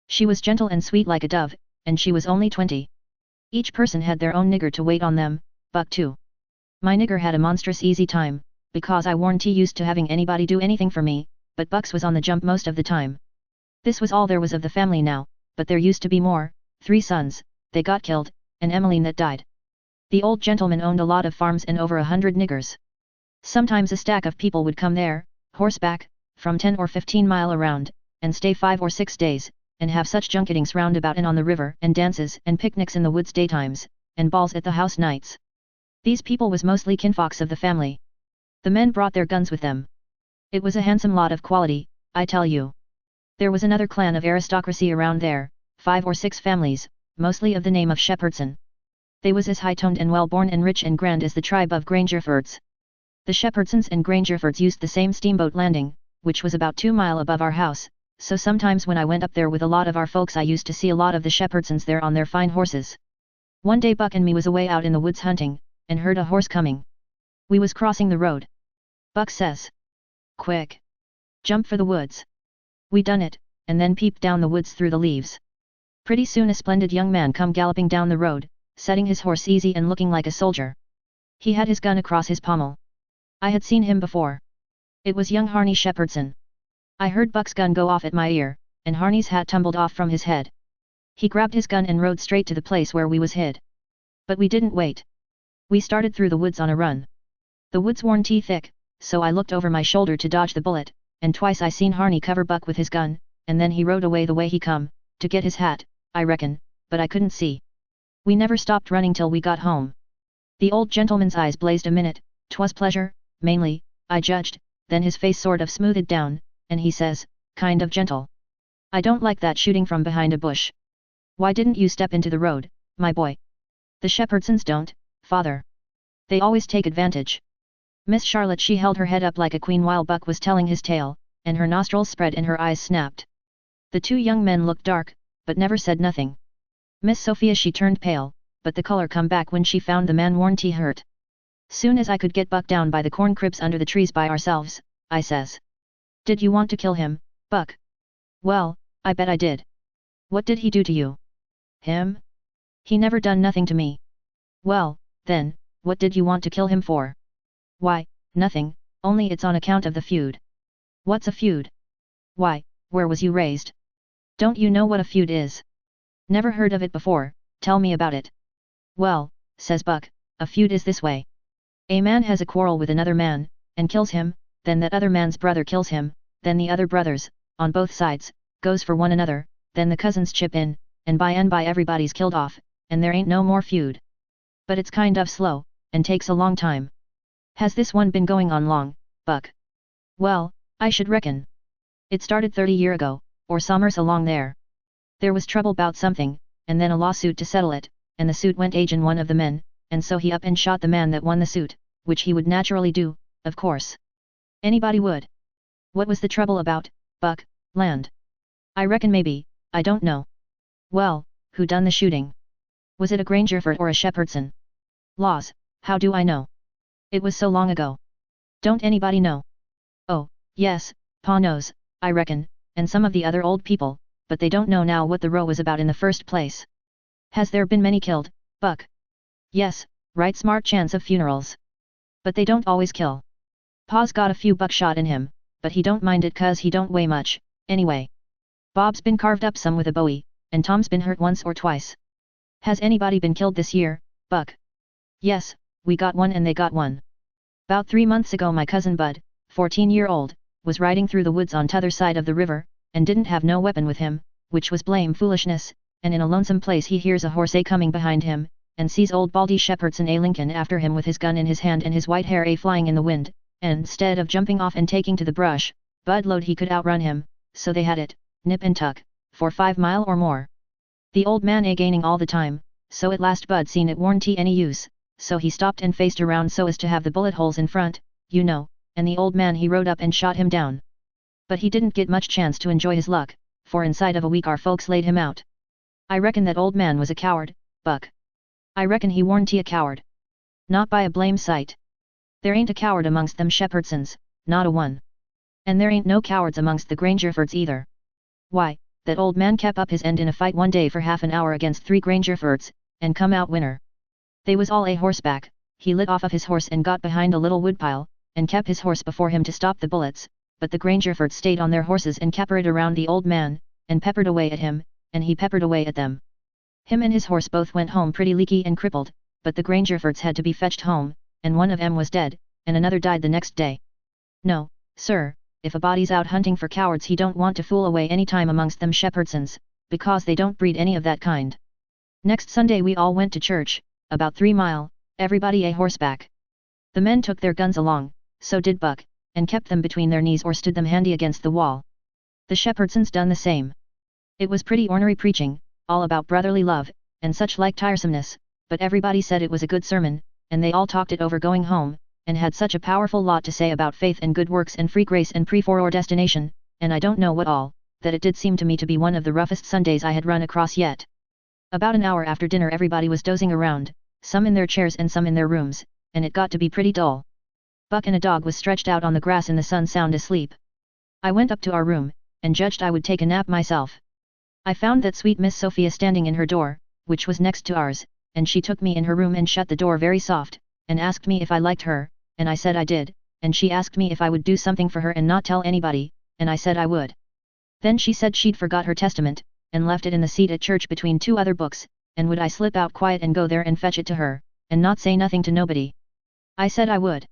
She was gentle and sweet like a dove, and she was only 20. Each person had their own nigger to wait on them, Buck too. My nigger had a monstrous easy time, because I warn't used to having anybody do anything for me, but Buck's was on the jump most of the time. This was all there was of the family now, but there used to be more, 3 sons, they got killed, and Emmeline that died. The old gentleman owned a lot of farms and over 100 niggers. Sometimes a stack of people would come there, horseback, from 10 or 15 mile around, and stay 5 or 6 days, and have such junketings round about and on the river and dances and picnics in the woods daytimes, and balls at the house nights. These people was mostly kinfolks of the family. The men brought their guns with them. It was a handsome lot of quality, I tell you. There was another clan of aristocracy around there, 5 or 6 families, mostly of the name of Shepherdson. They was as high-toned and well-born and rich and grand as the tribe of Grangerfords. The Shepherdsons and Grangerfords used the same steamboat landing, which was about 2 mile above our house, so sometimes when I went up there with a lot of our folks I used to see a lot of the Shepherdsons there on their fine horses. One day Buck and me was away out in the woods hunting, and heard a horse coming. We was crossing the road. Buck says, "Quick! Jump for the woods." We done it, and then peeped down the woods through the leaves. Pretty soon a splendid young man come galloping down the road, setting his horse easy and looking like a soldier. He had his gun across his pommel. I had seen him before. It was young Harney Shepherdson. I heard Buck's gun go off at my ear, and Harney's hat tumbled off from his head. He grabbed his gun and rode straight to the place where we was hid. But we didn't wait. We started through the woods on a run. The woods warn't thick, so I looked over my shoulder to dodge the bullet, and twice I seen Harney cover Buck with his gun, and then he rode away the way he come, to get his hat, I reckon, but I couldn't see. We never stopped running till we got home. The old gentleman's eyes blazed a minute, 'twas pleasure, mainly, I judged, then his face sort of smoothed down, and he says, kind of gentle. "I don't like that shooting from behind a bush. Why didn't you step into the road, my boy?" "The Shepherdsons don't, father. They always take advantage." Miss Charlotte she held her head up like a queen while Buck was telling his tale, and her nostrils spread and her eyes snapped. The two young men looked dark, but never said nothing. Miss Sophia she turned pale, but the color come back when she found the man warn't he hurt. Soon as I could get Buck down by the corn cribs under the trees by ourselves, I says. Did you want to kill him, Buck? Well, I bet I did. What did he do to you? Him? He never done nothing to me. Well, then, what did you want to kill him for? Why, nothing, only it's on account of the feud. What's a feud? Why, where was you raised? Don't you know what a feud is? Never heard of it before, tell me about it. Well, says Buck, a feud is this way. A man has a quarrel with another man, and kills him, then that other man's brother kills him, then the other brothers, on both sides, goes for one another, then the cousins chip in, and by and by everybody's killed off, and there ain't no more feud. But it's kind of slow, and takes a long time. Has this one been going on long, Buck? Well, I should reckon. It started 30 years ago, or sommers along there. There was trouble about something, and then a lawsuit to settle it, and the suit went agin one of the men, and so he up and shot the man that won the suit, which he would naturally do, of course. Anybody would. What was the trouble about, Buck? Land? I reckon maybe, I don't know. Well, who done the shooting? Was it a Grangerford or a Shepherdson? Laws, how do I know? It was so long ago. Don't anybody know? Oh, yes, Pa knows, I reckon, and some of the other old people, but they don't know now what the row was about in the first place. Has there been many killed, Buck? Yes, right smart chance of funerals. But they don't always kill. Pa's got a few buckshot in him, but he don't mind it 'cause he don't weigh much, anyway. Bob's been carved up some with a bowie, and Tom's been hurt once or twice. Has anybody been killed this year, Buck? Yes, we got one and they got one. 'Bout 3 months ago my cousin Bud, 14-year-old, was riding through the woods on t'other side of the river, and didn't have no weapon with him, which was blame foolishness, and in a lonesome place he hears a horse a coming behind him, and sees old Baldy Shepherdson a Lincoln after him with his gun in his hand and his white hair a flying in the wind, and instead of jumping off and taking to the brush, Bud lowed he could outrun him, so they had it, nip and tuck, for 5 mile or more. The old man a gaining all the time, so at last Bud seen it warn't he any use, so he stopped and faced around so as to have the bullet holes in front, you know, and the old man he rode up and shot him down. But he didn't get much chance to enjoy his luck, for inside of a week our folks laid him out. I reckon that old man was a coward, Buck. I reckon he warn't he a coward. Not by a blame sight. There ain't a coward amongst them Shepherdsons, not a one. And there ain't no cowards amongst the Grangerfords either. Why, that old man kept up his end in a fight one day for half an hour against 3 Grangerfords, and come out winner. They was all a horseback, he lit off of his horse and got behind a little woodpile, and kept his horse before him to stop the bullets, but the Grangerfords stayed on their horses and capered around the old man, and peppered away at him, and he peppered away at them. Him and his horse both went home pretty leaky and crippled, but the Grangerfords had to be fetched home, and one of 'em was dead, and another died the next day. No, sir, if a body's out hunting for cowards he don't want to fool away any time amongst them Shepherdsons, because they don't breed any of that kind. Next Sunday we all went to church, about 3 mile, everybody a horseback. The men took their guns along, so did Buck, and kept them between their knees or stood them handy against the wall. The Shepherdsons done the same. It was pretty ornery preaching, all about brotherly love, and such like tiresomeness, but everybody said it was a good sermon, and they all talked it over going home, and had such a powerful lot to say about faith and good works and free grace and pre-foredestination, and I don't know what all, that it did seem to me to be one of the roughest Sundays I had run across yet. About an hour after dinner everybody was dozing around, some in their chairs and some in their rooms, and it got to be pretty dull. Buck and a dog was stretched out on the grass in the sun sound asleep. I went up to our room, and judged I would take a nap myself. I found that sweet Miss Sophia standing in her door, which was next to ours, and she took me in her room and shut the door very soft, and asked me if I liked her, and I said I did, and she asked me if I would do something for her and not tell anybody, and I said I would. Then she said she'd forgot her testament, and left it in the seat at church between 2 other books, and would I slip out quiet and go there and fetch it to her, and not say nothing to nobody. I said I would.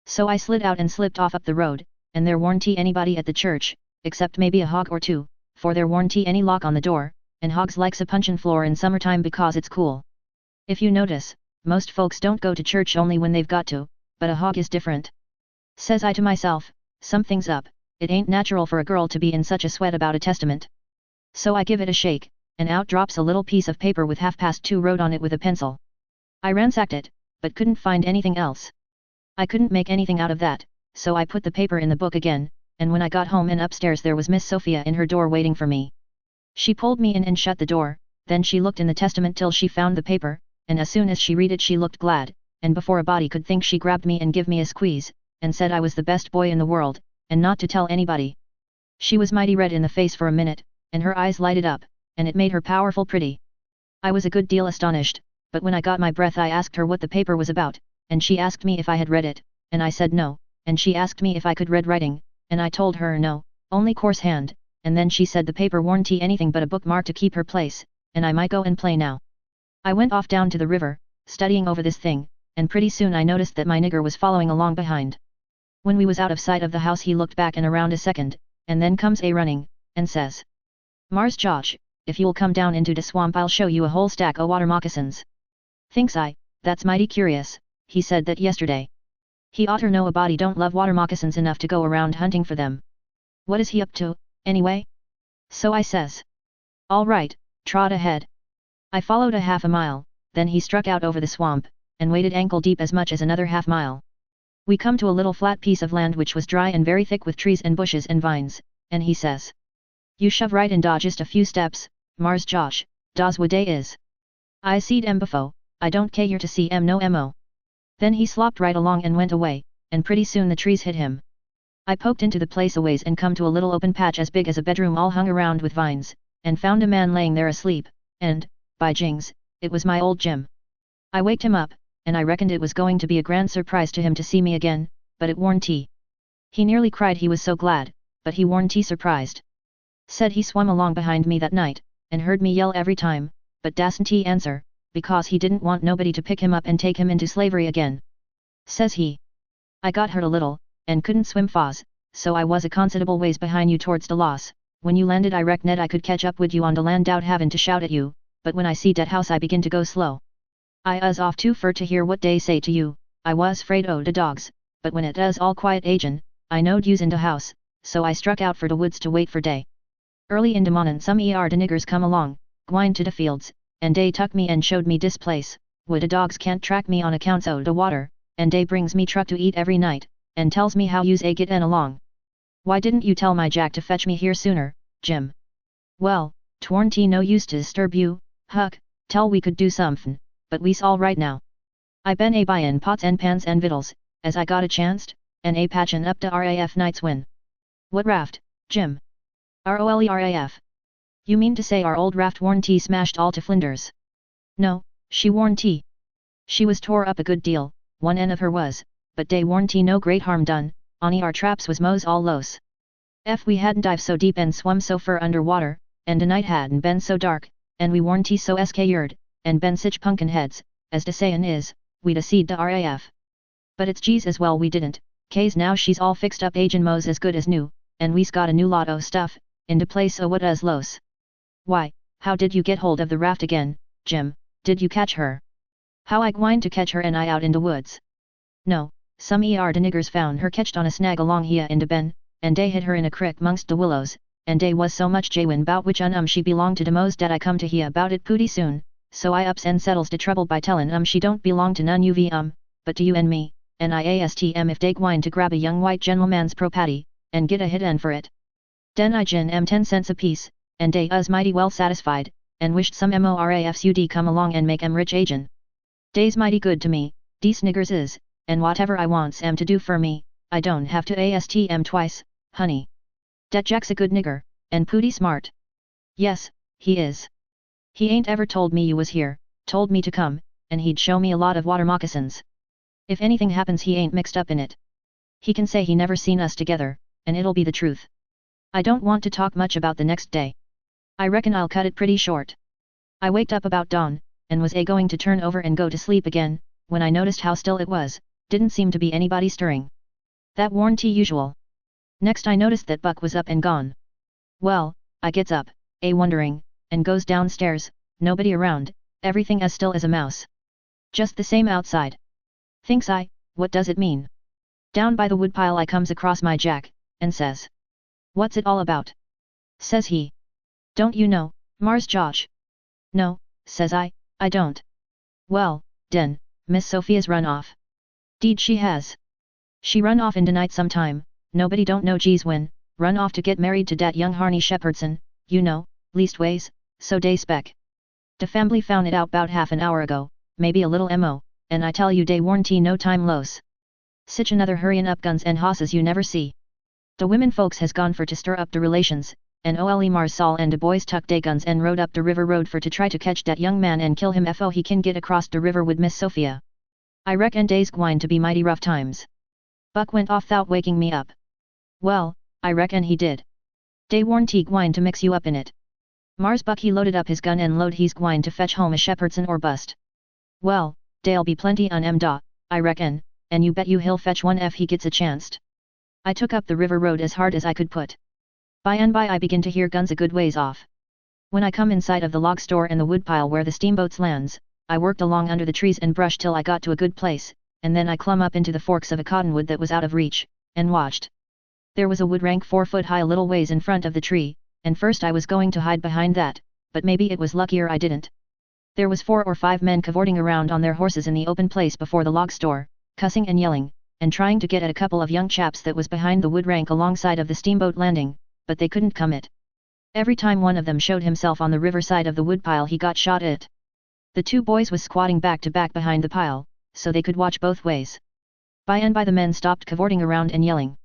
So I slid out and slipped off up the road, and there warn't anybody at the church, except maybe a hog or two, for there warn't any lock on the door, and hogs likes a punchin' floor in summertime because it's cool. If you notice, most folks don't go to church only when they've got to, but a hog is different. Says I to myself, something's up, it ain't natural for a girl to be in such a sweat about a testament. So I give it a shake, and out drops a little piece of paper with 2:30 wrote on it with a pencil. I ransacked it, but couldn't find anything else. I couldn't make anything out of that, so I put the paper in the book again, and when I got home and upstairs there was Miss Sophia in her door waiting for me. She pulled me in and shut the door, then she looked in the testament till she found the paper, and as soon as she read it she looked glad, and before a body could think she grabbed me and give me a squeeze, and said I was the best boy in the world, and not to tell anybody. She was mighty red in the face for a minute, and her eyes lighted up, and it made her powerful pretty. I was a good deal astonished, but when I got my breath I asked her what the paper was about, and she asked me if I had read it, and I said no, and she asked me if I could read writing, and I told her no, only coarse hand, and then she said the paper warn't anything but a bookmark to keep her place, and I might go and play now. I went off down to the river, studying over this thing, and pretty soon I noticed that my nigger was following along behind. When we was out of sight of the house he looked back and around a second, and then comes a running, and says, "Mars George, if you'll come down into the swamp I'll show you a whole stack o' water moccasins." Thinks I, that's mighty curious, he said that yesterday. He oughter know a body don't love water moccasins enough to go around hunting for them. What is he up to, anyway? So I says, "All right, trot ahead." I followed a half a mile, then he struck out over the swamp, and waded ankle deep as much as another half mile. We come to a little flat piece of land which was dry and very thick with trees and bushes and vines, and he says, "You shove right in da just a few steps, Mars Josh, da's what day is. I seed em befo, I don't care to see em no mo." Then he slopped right along and went away, and pretty soon the trees hid him. I poked into the place a ways and come to a little open patch as big as a bedroom all hung around with vines, and found a man laying there asleep, and, by jings, it was my old Jim. I waked him up, and I reckoned it was going to be a grand surprise to him to see me again, but it warn't he. He nearly cried he was so glad, but he warn't he surprised. Said he swum along behind me that night, and heard me yell every time, but dasn't he answer, because he didn't want nobody to pick him up and take him into slavery again. Says he, "I got hurt a little, and couldn't swim fas, so I was a considerable ways behind you towards the loss. When you landed I reckoned I could catch up wid you on the land out having to shout at you, but when I see dat house I begin to go slow. I us off too fur to hear what dey say to you, I was fraid o' de dogs, but when it us all quiet agin, I knowed you's in de house, so I struck out for de woods to wait for day. Early in de mornin' some de niggers come along, gwine to de fields, and dey tuck me and showed me dis place, where de dogs can't track me on accounts o' de water, and dey brings me truck to eat every night, and tells me how you's a gettin' along. Why didn't you tell my Jack to fetch me here sooner, Jim?" "Well, 'twarn't no use to disturb you, Huck, tell we could do somethin', but we's all right now. I been a buyin' pots and pans and vittles, as I got a chanced, and a patchin' up de RAF nights when." "What raft, Jim?" "ROLE RAF. You mean to say our old raft warn't smashed all to flinders?" "No, she warn't. She was tore up a good deal, one end of her was, but dey warn't no great harm done, only our traps was mos all los. If we hadn't dived so deep and swum so fur under water, and de night hadn't been so dark, and we warn't so scared, and been sich punkin heads, as de sayin' is, we'd a seed de RAF. But it's geez as well we didn't, case now she's all fixed up agin mos as good as new, and we's got a new lot o' stuff, in de place o' what us los." "Why, how did you get hold of the raft again, Jim? Did you catch her?" "How I gwine to catch her and I out in de woods?" "No, some de niggers found her catched on a snag along here in de ben, and dey hid her in a crick mongst de willows, and dey was so much jaywin' bout which she belonged to de mos dat I come to hear about it pooty soon, so I ups and settles de trouble by tellin' she don't belong to none uv but to you and me, and I astm if dey gwine to grab a young white gentleman's property, and git a hit en for it. Den I gin 10 cents a piece, and dey us mighty well satisfied, and wished some morafs ud come along and make rich agin. Dey's mighty good to me, dese niggers is, and whatever I wants to do for me, I don't have to astm twice, honey. Dat Jack's a good nigger, and pooty smart." "Yes, he is. He ain't ever told me you was here, told me to come, and he'd show me a lot of water moccasins. If anything happens he ain't mixed up in it. He can say he never seen us together, and it'll be the truth. I don't want to talk much about the next day. I reckon I'll cut it pretty short. I waked up about dawn, and was going to turn over and go to sleep again, when I noticed how still it was, didn't seem to be anybody stirring. That warn't usual. Next I noticed that Buck was up and gone. Well, I gets up, wondering, and goes downstairs, nobody around, everything as still as a mouse. Just the same outside. Thinks I, what does it mean? Down by the woodpile I comes across my Jack, and says, "What's it all about?" Says he. "Don't you know, Mars Josh?" "No," says I don't. "Well, den, Miss Sophia's run off." "'Deed she has." She run off in the night sometime, nobody don't know geez when, run off to get married to dat young Harney Shepherdson, you know, leastways, so dey spec. De family found it out bout half an hour ago, maybe a little mo, and I tell you dey warnty no time los. Sich another hurryin' up guns and hosses you never see. De women folks has gone for to stir up de relations, and ole Mars Saul and de boys tuck dey guns and rode up de river road for to try to catch dat young man and kill him fo he can get across de river with Miss Sophia. I reckon dey's gwine to be mighty rough times. Buck went off thout waking me up. Well, I reckon he did. Dey warnty gwine to mix you up in it. Mars Buck he loaded up his gun and load he's gwine to fetch home a Shepherdson or bust. Well, dey'll be plenty on da, I reckon, and you bet you he'll fetch one if he gets a chanced. I took up the river road as hard as I could put. By and by I begin to hear guns a good ways off. When I come in sight of the log store and the woodpile where the steamboats lands, I worked along under the trees and brush till I got to a good place, and then I clumb up into the forks of a cottonwood that was out of reach, and watched. There was a wood rank 4 foot high a little ways in front of the tree, and first I was going to hide behind that, but maybe it was luckier I didn't. There was 4 or 5 men cavorting around on their horses in the open place before the log store, cussing and yelling, and trying to get at a couple of young chaps that was behind the wood rank alongside of the steamboat landing, but they couldn't come it. Every time one of them showed himself on the river side of the woodpile he got shot at. The 2 boys was squatting back to back behind the pile, so they could watch both ways. By and by the men stopped cavorting around and yelling.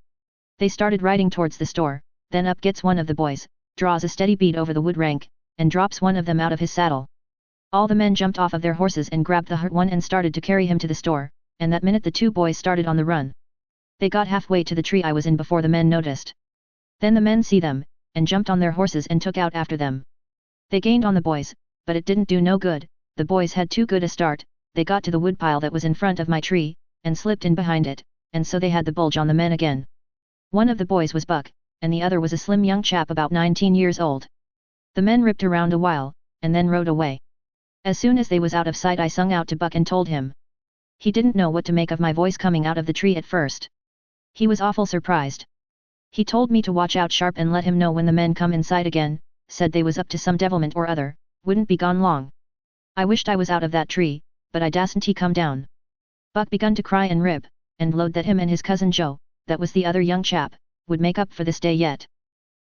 They started riding towards the store, then up gets one of the boys, draws a steady bead over the wood rank, and drops one of them out of his saddle. All the men jumped off of their horses and grabbed the hurt one and started to carry him to the store, and that minute the 2 boys started on the run. They got halfway to the tree I was in before the men noticed. Then the men see them, and jumped on their horses and took out after them. They gained on the boys, but it didn't do no good, the boys had too good a start, they got to the woodpile that was in front of my tree, and slipped in behind it, and so they had the bulge on the men again. One of the boys was Buck, and the other was a slim young chap about 19 years old. The men ripped around a while, and then rode away. As soon as they was out of sight I sung out to Buck and told him. He didn't know what to make of my voice coming out of the tree at first. He was awful surprised. He told me to watch out sharp and let him know when the men come inside again, said they was up to some devilment or other, wouldn't be gone long. I wished I was out of that tree, but I dasn't he come down. Buck begun to cry and rib, and lowed that him and his cousin Joe, that was the other young chap, would make up for this day yet.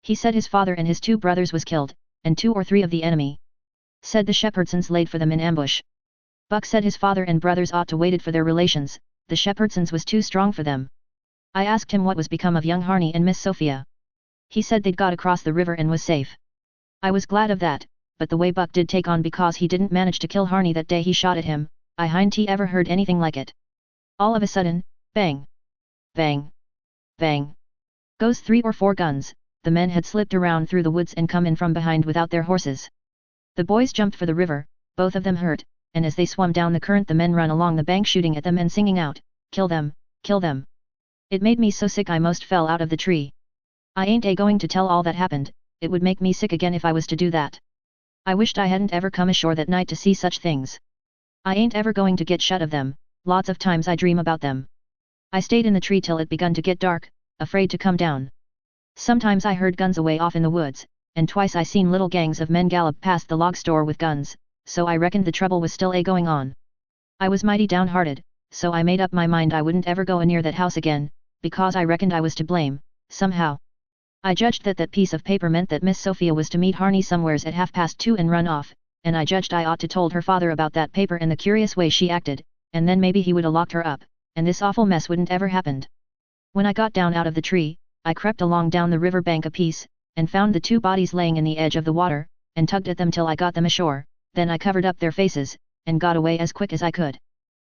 He said his father and his 2 brothers was killed, and 2 or 3 of the enemy. Said the Shepherdsons laid for them in ambush. Buck said his father and brothers ought to waited for their relations, the Shepherdsons was too strong for them. I asked him what was become of young Harney and Miss Sophia. He said they'd got across the river and was safe. I was glad of that, but the way Buck did take on because he didn't manage to kill Harney that day he shot at him, I hadn't ever heard anything like it. All of a sudden, bang! Bang! Bang! Goes 3 or 4 guns, the men had slipped around through the woods and come in from behind without their horses. The boys jumped for the river, both of them hurt, and as they swum down the current the men run along the bank shooting at them and singing out, "Kill them! Kill them!" It made me so sick I most fell out of the tree. I ain't going to tell all that happened, it would make me sick again if I was to do that. I wished I hadn't ever come ashore that night to see such things. I ain't ever going to get shut of them, lots of times I dream about them. I stayed in the tree till it begun to get dark, afraid to come down. Sometimes I heard guns away off in the woods, and twice I seen little gangs of men gallop past the log store with guns, so I reckoned the trouble was still going on. I was mighty downhearted, so I made up my mind I wouldn't ever go near that house again, because I reckoned I was to blame, somehow. I judged that that piece of paper meant that Miss Sophia was to meet Harney somewheres at 2:30 and run off, and I judged I ought to told her father about that paper and the curious way she acted, and then maybe he would a locked her up, and this awful mess wouldn't ever happened. When I got down out of the tree, I crept along down the river bank a piece, and found the 2 bodies laying in the edge of the water, and tugged at them till I got them ashore, then I covered up their faces, and got away as quick as I could.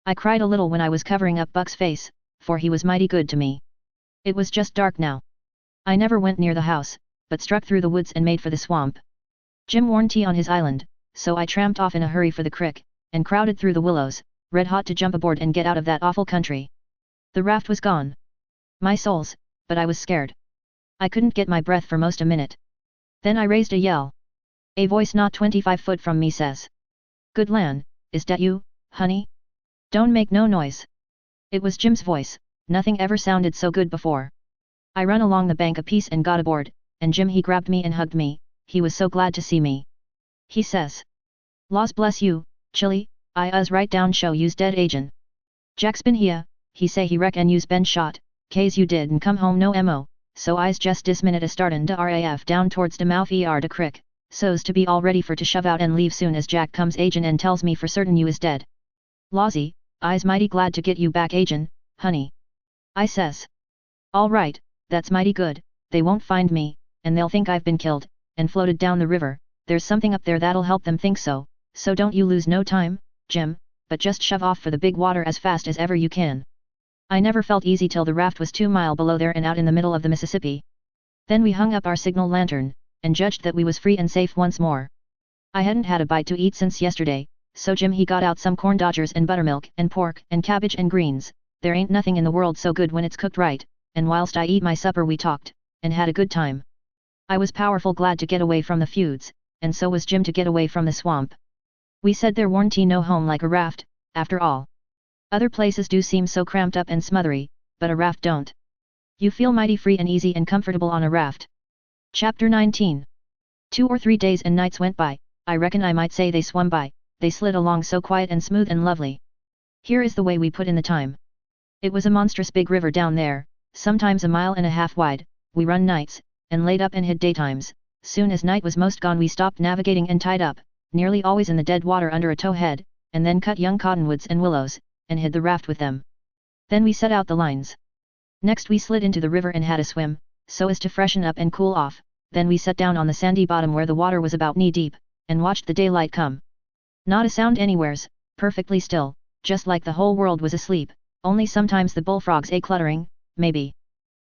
I cried a little when I was covering up Buck's face, for he was mighty good to me. It was just dark now. I never went near the house, but struck through the woods and made for the swamp. Jim warned tea on his island, so I tramped off in a hurry for the crick, and crowded through the willows, red hot to jump aboard and get out of that awful country. The raft was gone. My souls, but I was scared. I couldn't get my breath for most a minute. Then I raised a yell. A voice not 25 foot from me says, "Good lan, is dat you, honey? Don't make no noise." It was Jim's voice, nothing ever sounded so good before. I run along the bank a piece and got aboard, and Jim he grabbed me and hugged me, he was so glad to see me. He says, "Laws bless you, Chilly, I right down show you's dead agin. Jack's been here, he say he reckon you's been shot, case you did and come home no mo, so I's just dis minute a startin' de RAF down towards de mouth de crick, so's to be all ready for to shove out and leave soon as Jack comes agin and tells me for certain you is dead. Lawsy, I's mighty glad to get you back agin, honey. I says. All right, that's mighty good, they won't find me, and they'll think I've been killed, and floated down the river. There's something up there that'll help them think so don't you lose no time, Jim, but just shove off for the big water as fast as ever you can. I never felt easy till the raft was 2 miles below there and out in the middle of the Mississippi. Then we hung up our signal lantern, and judged that we was free and safe once more. I hadn't had a bite to eat since yesterday, so Jim he got out some corn dodgers and buttermilk and pork and cabbage and greens. There ain't nothing in the world so good when it's cooked right, and whilst I eat my supper we talked, and had a good time. I was powerful glad to get away from the feuds, and so was Jim to get away from the swamp. We said there warn't no home like a raft, after all. Other places do seem so cramped up and smothery, but a raft don't. You feel mighty free and easy and comfortable on a raft. Chapter 19. 2 or 3 days and nights went by, I reckon I might say they swum by, they slid along so quiet and smooth and lovely. Here is the way we put in the time. It was a monstrous big river down there, sometimes 1.5 miles wide, we run nights, and laid up and hid daytimes. Soon as night was most gone we stopped navigating and tied up, nearly always in the dead water under a towhead, and then cut young cottonwoods and willows, and hid the raft with them. Then we set out the lines. Next we slid into the river and had a swim, so as to freshen up and cool off, then we sat down on the sandy bottom where the water was about knee deep, and watched the daylight come. Not a sound anywheres, perfectly still, just like the whole world was asleep, only sometimes the bullfrogs cluttering, maybe.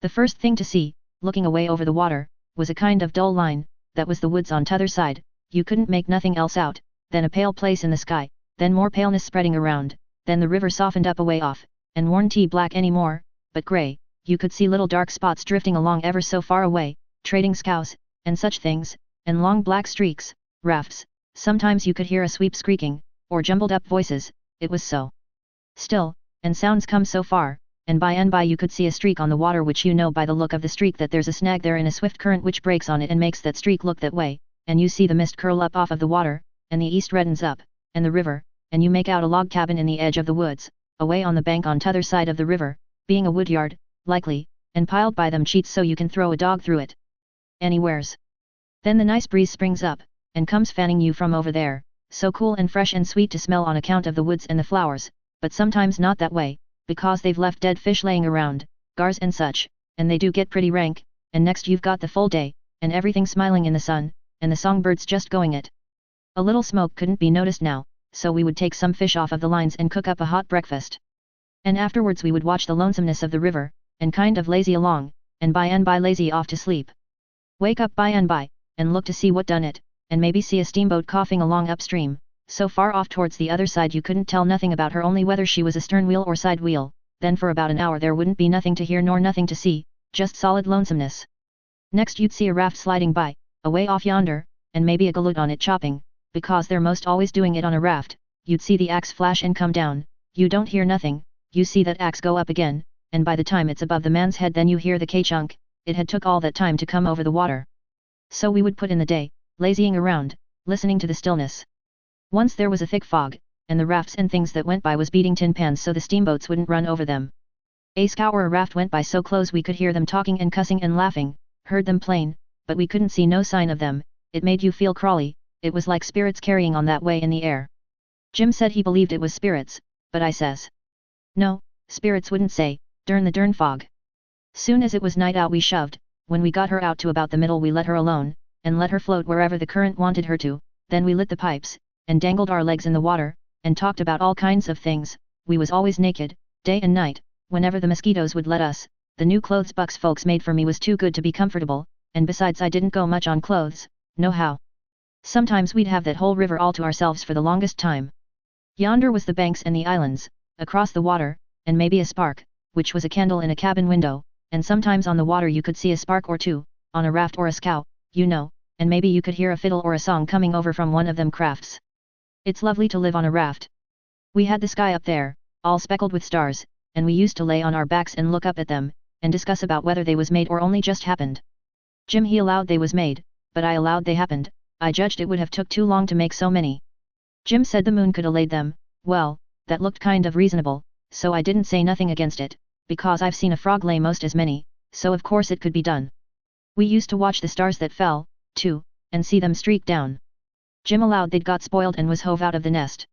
The first thing to see, looking away over the water, was a kind of dull line, that was the woods on t'other side. You couldn't make nothing else out, then a pale place in the sky, then more paleness spreading around, then the river softened up away off, and warn't black any more, but grey. You could see little dark spots drifting along ever so far away, trading scows, and such things, and long black streaks, rafts. Sometimes you could hear a sweep squeaking, or jumbled up voices, it was so still, and sounds come so far, and by you could see a streak on the water which you know by the look of the streak that there's a snag there in a swift current which breaks on it and makes that streak look that way, and you see the mist curl up off of the water, and the east reddens up, and the river, and you make out a log cabin in the edge of the woods, away on the bank on t'other side of the river, being a woodyard, likely, and piled by them cheats so you can throw a dog through it. Anywheres. Then the nice breeze springs up, and comes fanning you from over there, so cool and fresh and sweet to smell on account of the woods and the flowers, but sometimes not that way, because they've left dead fish laying around, gars and such, and they do get pretty rank, and next you've got the full day, and everything smiling in the sun, and the songbirds just going it. A little smoke couldn't be noticed now, so we would take some fish off of the lines and cook up a hot breakfast. And afterwards we would watch the lonesomeness of the river, and kind of lazy along, and by and by lazy off to sleep. Wake up by and by, and look to see what done it, and maybe see a steamboat coughing along upstream, so far off towards the other side you couldn't tell nothing about her only whether she was a stern wheel or side wheel. Then for about an hour there wouldn't be nothing to hear nor nothing to see, just solid lonesomeness. Next you'd see a raft sliding by, away off yonder, and maybe a galoot on it chopping, because they're most always doing it on a raft. You'd see the axe flash and come down, you don't hear nothing, you see that axe go up again, and by the time it's above the man's head then you hear the ka-chunk. It had took all that time to come over the water. So we would put in the day, lazying around, listening to the stillness. Once there was a thick fog, and the rafts and things that went by was beating tin pans so the steamboats wouldn't run over them. A scow or a raft went by so close we could hear them talking and cussing and laughing, heard them plain, but we couldn't see no sign of them. It made you feel crawly, it was like spirits carrying on that way in the air. Jim said he believed it was spirits, but I says, no, spirits wouldn't say, dern the dern fog. Soon as it was night out we shoved. When we got her out to about the middle we let her alone, and let her float wherever the current wanted her to. Then we lit the pipes, and dangled our legs in the water, and talked about all kinds of things. We was always naked, day and night, whenever the mosquitoes would let us. The new clothes Buck's folks made for me was too good to be comfortable, and besides I didn't go much on clothes, nohow. Sometimes we'd have that whole river all to ourselves for the longest time. Yonder was the banks and the islands, across the water, and maybe a spark, which was a candle in a cabin window, and sometimes on the water you could see a spark or two, on a raft or a scow, you know, and maybe you could hear a fiddle or a song coming over from one of them crafts. It's lovely to live on a raft. We had the sky up there, all speckled with stars, and we used to lay on our backs and look up at them, and discuss about whether they was made or only just happened. Jim he allowed they was made, but I allowed they happened. I judged it would have took too long to make so many. Jim said the moon could have laid them. Well, that looked kind of reasonable, so I didn't say nothing against it, because I've seen a frog lay most as many, so of course it could be done. We used to watch the stars that fell, too, and see them streak down. Jim allowed they'd got spoiled and was hove out of the nest.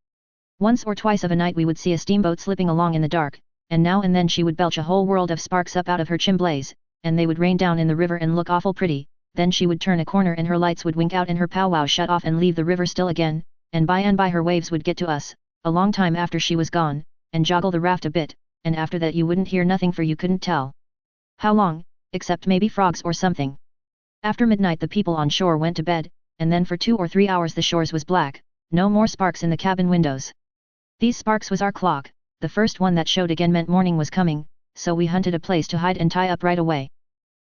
Once or twice of a night we would see a steamboat slipping along in the dark, and now and then she would belch a whole world of sparks up out of her chimblaze, and they would rain down in the river and look awful pretty. Then she would turn a corner and her lights would wink out and her powwow shut off and leave the river still again, and by her waves would get to us, a long time after she was gone, and joggle the raft a bit, and after that you wouldn't hear nothing for you couldn't tell how long, except maybe frogs or something. After midnight the people on shore went to bed, and then for 2 or 3 hours the shores was black, no more sparks in the cabin windows. These sparks was our clock, the first one that showed again meant morning was coming, so we hunted a place to hide and tie up right away.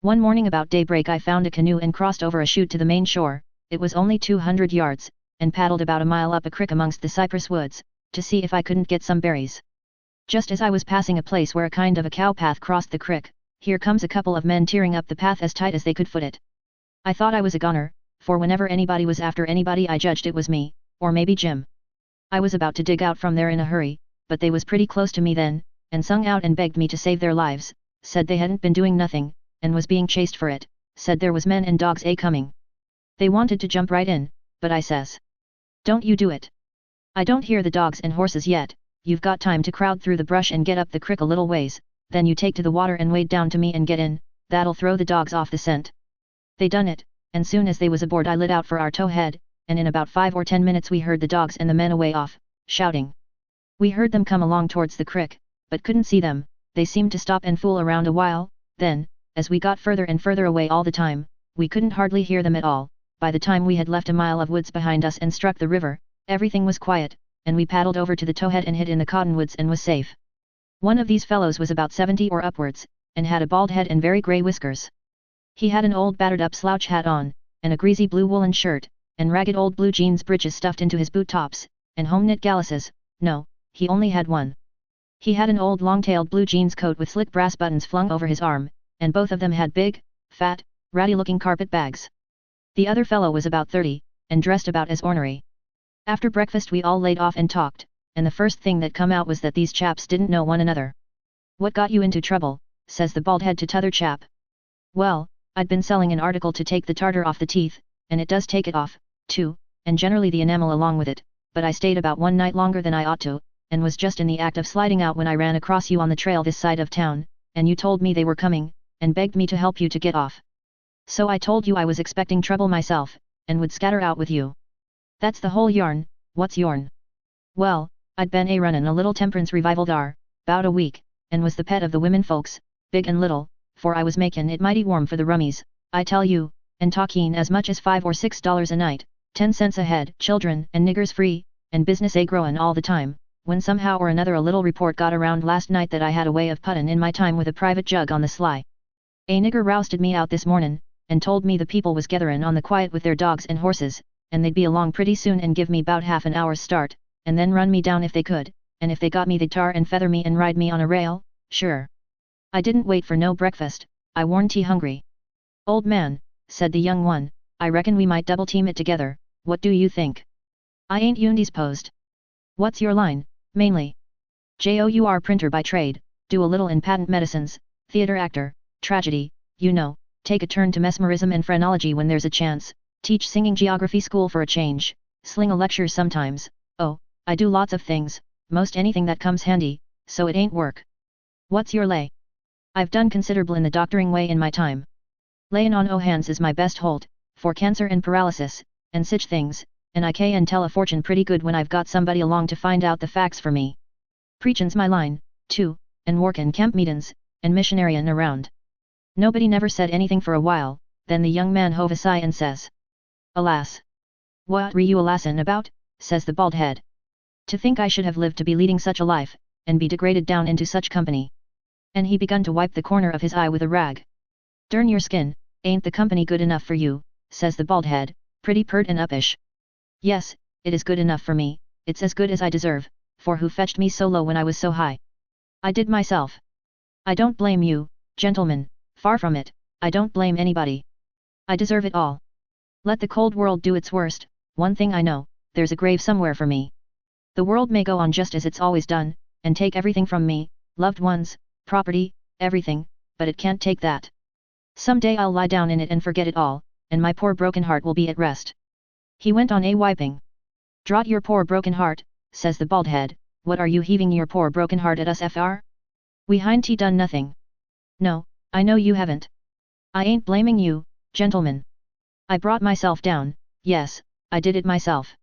One morning about daybreak I found a canoe and crossed over a chute to the main shore, it was only 200 yards, and paddled about a mile up a creek amongst the cypress woods, to see if I couldn't get some berries. Just as I was passing a place where a kind of a cow path crossed the creek, here comes a couple of men tearing up the path as tight as they could foot it. I thought I was a goner, for whenever anybody was after anybody I judged it was me, or maybe Jim. I was about to dig out from there in a hurry, but they was pretty close to me then, and sung out and begged me to save their lives, said they hadn't been doing nothing, and was being chased for it, said there was men and dogs coming. They wanted to jump right in, but I says, "Don't you do it. I don't hear the dogs and horses yet, you've got time to crowd through the brush and get up the creek a little ways, then you take to the water and wade down to me and get in, that'll throw the dogs off the scent." They done it, and soon as they was aboard I lit out for our towhead, and in about 5 or 10 minutes we heard the dogs and the men away off, shouting. We heard them come along towards the creek, but couldn't see them, they seemed to stop and fool around a while, then, as we got further and further away all the time, we couldn't hardly hear them at all. By the time we had left a mile of woods behind us and struck the river, everything was quiet, and we paddled over to the towhead and hid in the cottonwoods and was safe. One of these fellows was about 70 or upwards, and had a bald head and very grey whiskers. He had an old battered up slouch hat on, and a greasy blue woolen shirt, and ragged old blue jeans breeches stuffed into his boot tops, and home-knit galluses. No, he only had one. He had an old long-tailed blue jeans coat with slick brass buttons flung over his arm, and both of them had big, fat, ratty-looking carpet bags. The other fellow was about 30, and dressed about as ornery. After breakfast we all laid off and talked, and the first thing that come out was that these chaps didn't know one another. "What got you into trouble?" says the bald head to t'other chap. "Well, I'd been selling an article to take the tartar off the teeth, and it does take it off, too, and generally the enamel along with it, but I stayed about 1 night longer than I ought to, and was just in the act of sliding out when I ran across you on the trail this side of town, and you told me they were coming, and begged me to help you to get off. So I told you I was expecting trouble myself, and would scatter out with you. That's the whole yarn. What's yourn?" "Well, I'd been runnin' a little temperance revival dar, 'bout a week, and was the pet of the women folks, big and little, for I was makin' it mighty warm for the rummies, I tell you, and talkin' as much as $5 or $6 a night, 10 cents a head, children and niggers free, and business growin' all the time, when somehow or another a little report got around last night that I had a way of puttin' in my time with a private jug on the sly. A nigger rousted me out this mornin', and told me the people was getherin' on the quiet with their dogs and horses, and they'd be along pretty soon and give me 'bout half an hour's start, and then run me down if they could, and if they got me they'd tar and feather me and ride me on a rail, sure. I didn't wait for no breakfast, I warn't hungry." "Old man," said the young one, "I reckon we might double team it together, what do you think?" "I ain't indisposed. What's your line, mainly?" "Jour printer by trade, do a little in patent medicines, theatre actor, tragedy, you know, take a turn to mesmerism and phrenology when there's a chance, teach singing geography school for a change, sling a lecture sometimes, oh, I do lots of things, most anything that comes handy, so it ain't work." "What's your lay?" "I've done considerable in the doctoring way in my time. Layin' on hands is my best holt, for cancer and paralysis, and sich things, and I can tell a fortune pretty good when I've got somebody along to find out the facts for me. Preachin's my line, too, and workin' camp meetin's, and missionaryin' around." Nobody never said anything for a while, then the young man hove a sigh and says, "Alas! What re you alassin' about?" says the bald head. "To think I should have lived to be leading such a life, and be degraded down into such company." And he begun to wipe the corner of his eye with a rag. "Durn your skin, ain't the company good enough for you?" says the bald head, pretty pert and uppish. "Yes, it is good enough for me, it's as good as I deserve, for who fetched me so low when I was so high? I did myself. I don't blame you, gentlemen, far from it, I don't blame anybody. I deserve it all. Let the cold world do its worst, one thing I know, there's a grave somewhere for me. The world may go on just as it's always done, and take everything from me, loved ones, property, everything, but it can't take that. Someday I'll lie down in it and forget it all, and my poor broken heart will be at rest." He went on wiping. "Draught your poor broken heart," says the bald head, "what are you heaving your poor broken heart at us fr? We hain't done nothing." "No, I know you haven't. I ain't blaming you, gentlemen. I brought myself down, yes, I did it myself.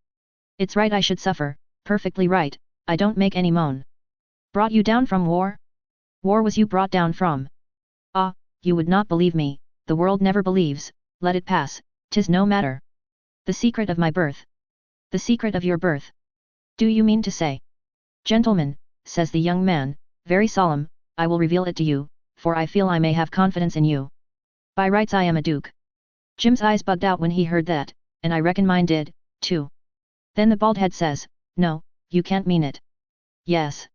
It's right I should suffer, perfectly right, I don't make any moan. Brought you down from war? War was you brought down from? Ah, you would not believe me, the world never believes, let it pass, 'tis no matter. The secret of my birth. The secret of your birth. Do you mean to say?" "Gentlemen," says the young man, very solemn, "I will reveal it to you, for I feel I may have confidence in you. By rights I am a duke." Jim's eyes bugged out when he heard that, and I reckon mine did, too. Then the bald head says, "No, you can't mean it." "Yes.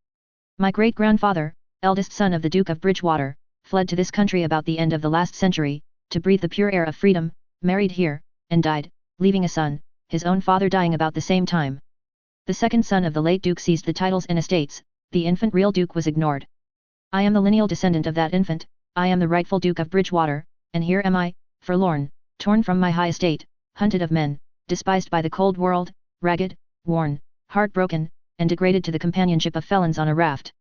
My great-grandfather, eldest son of the Duke of Bridgewater, fled to this country about the end of the last century, to breathe the pure air of freedom, married here, and died, leaving a son, his own father dying about the same time. The second son of the late Duke seized the titles and estates, the infant real Duke was ignored. I am the lineal descendant of that infant, I am the rightful Duke of Bridgewater, and here am I, forlorn, torn from my high estate, hunted of men, despised by the cold world, ragged, worn, heartbroken, and degraded to the companionship of felons on a raft."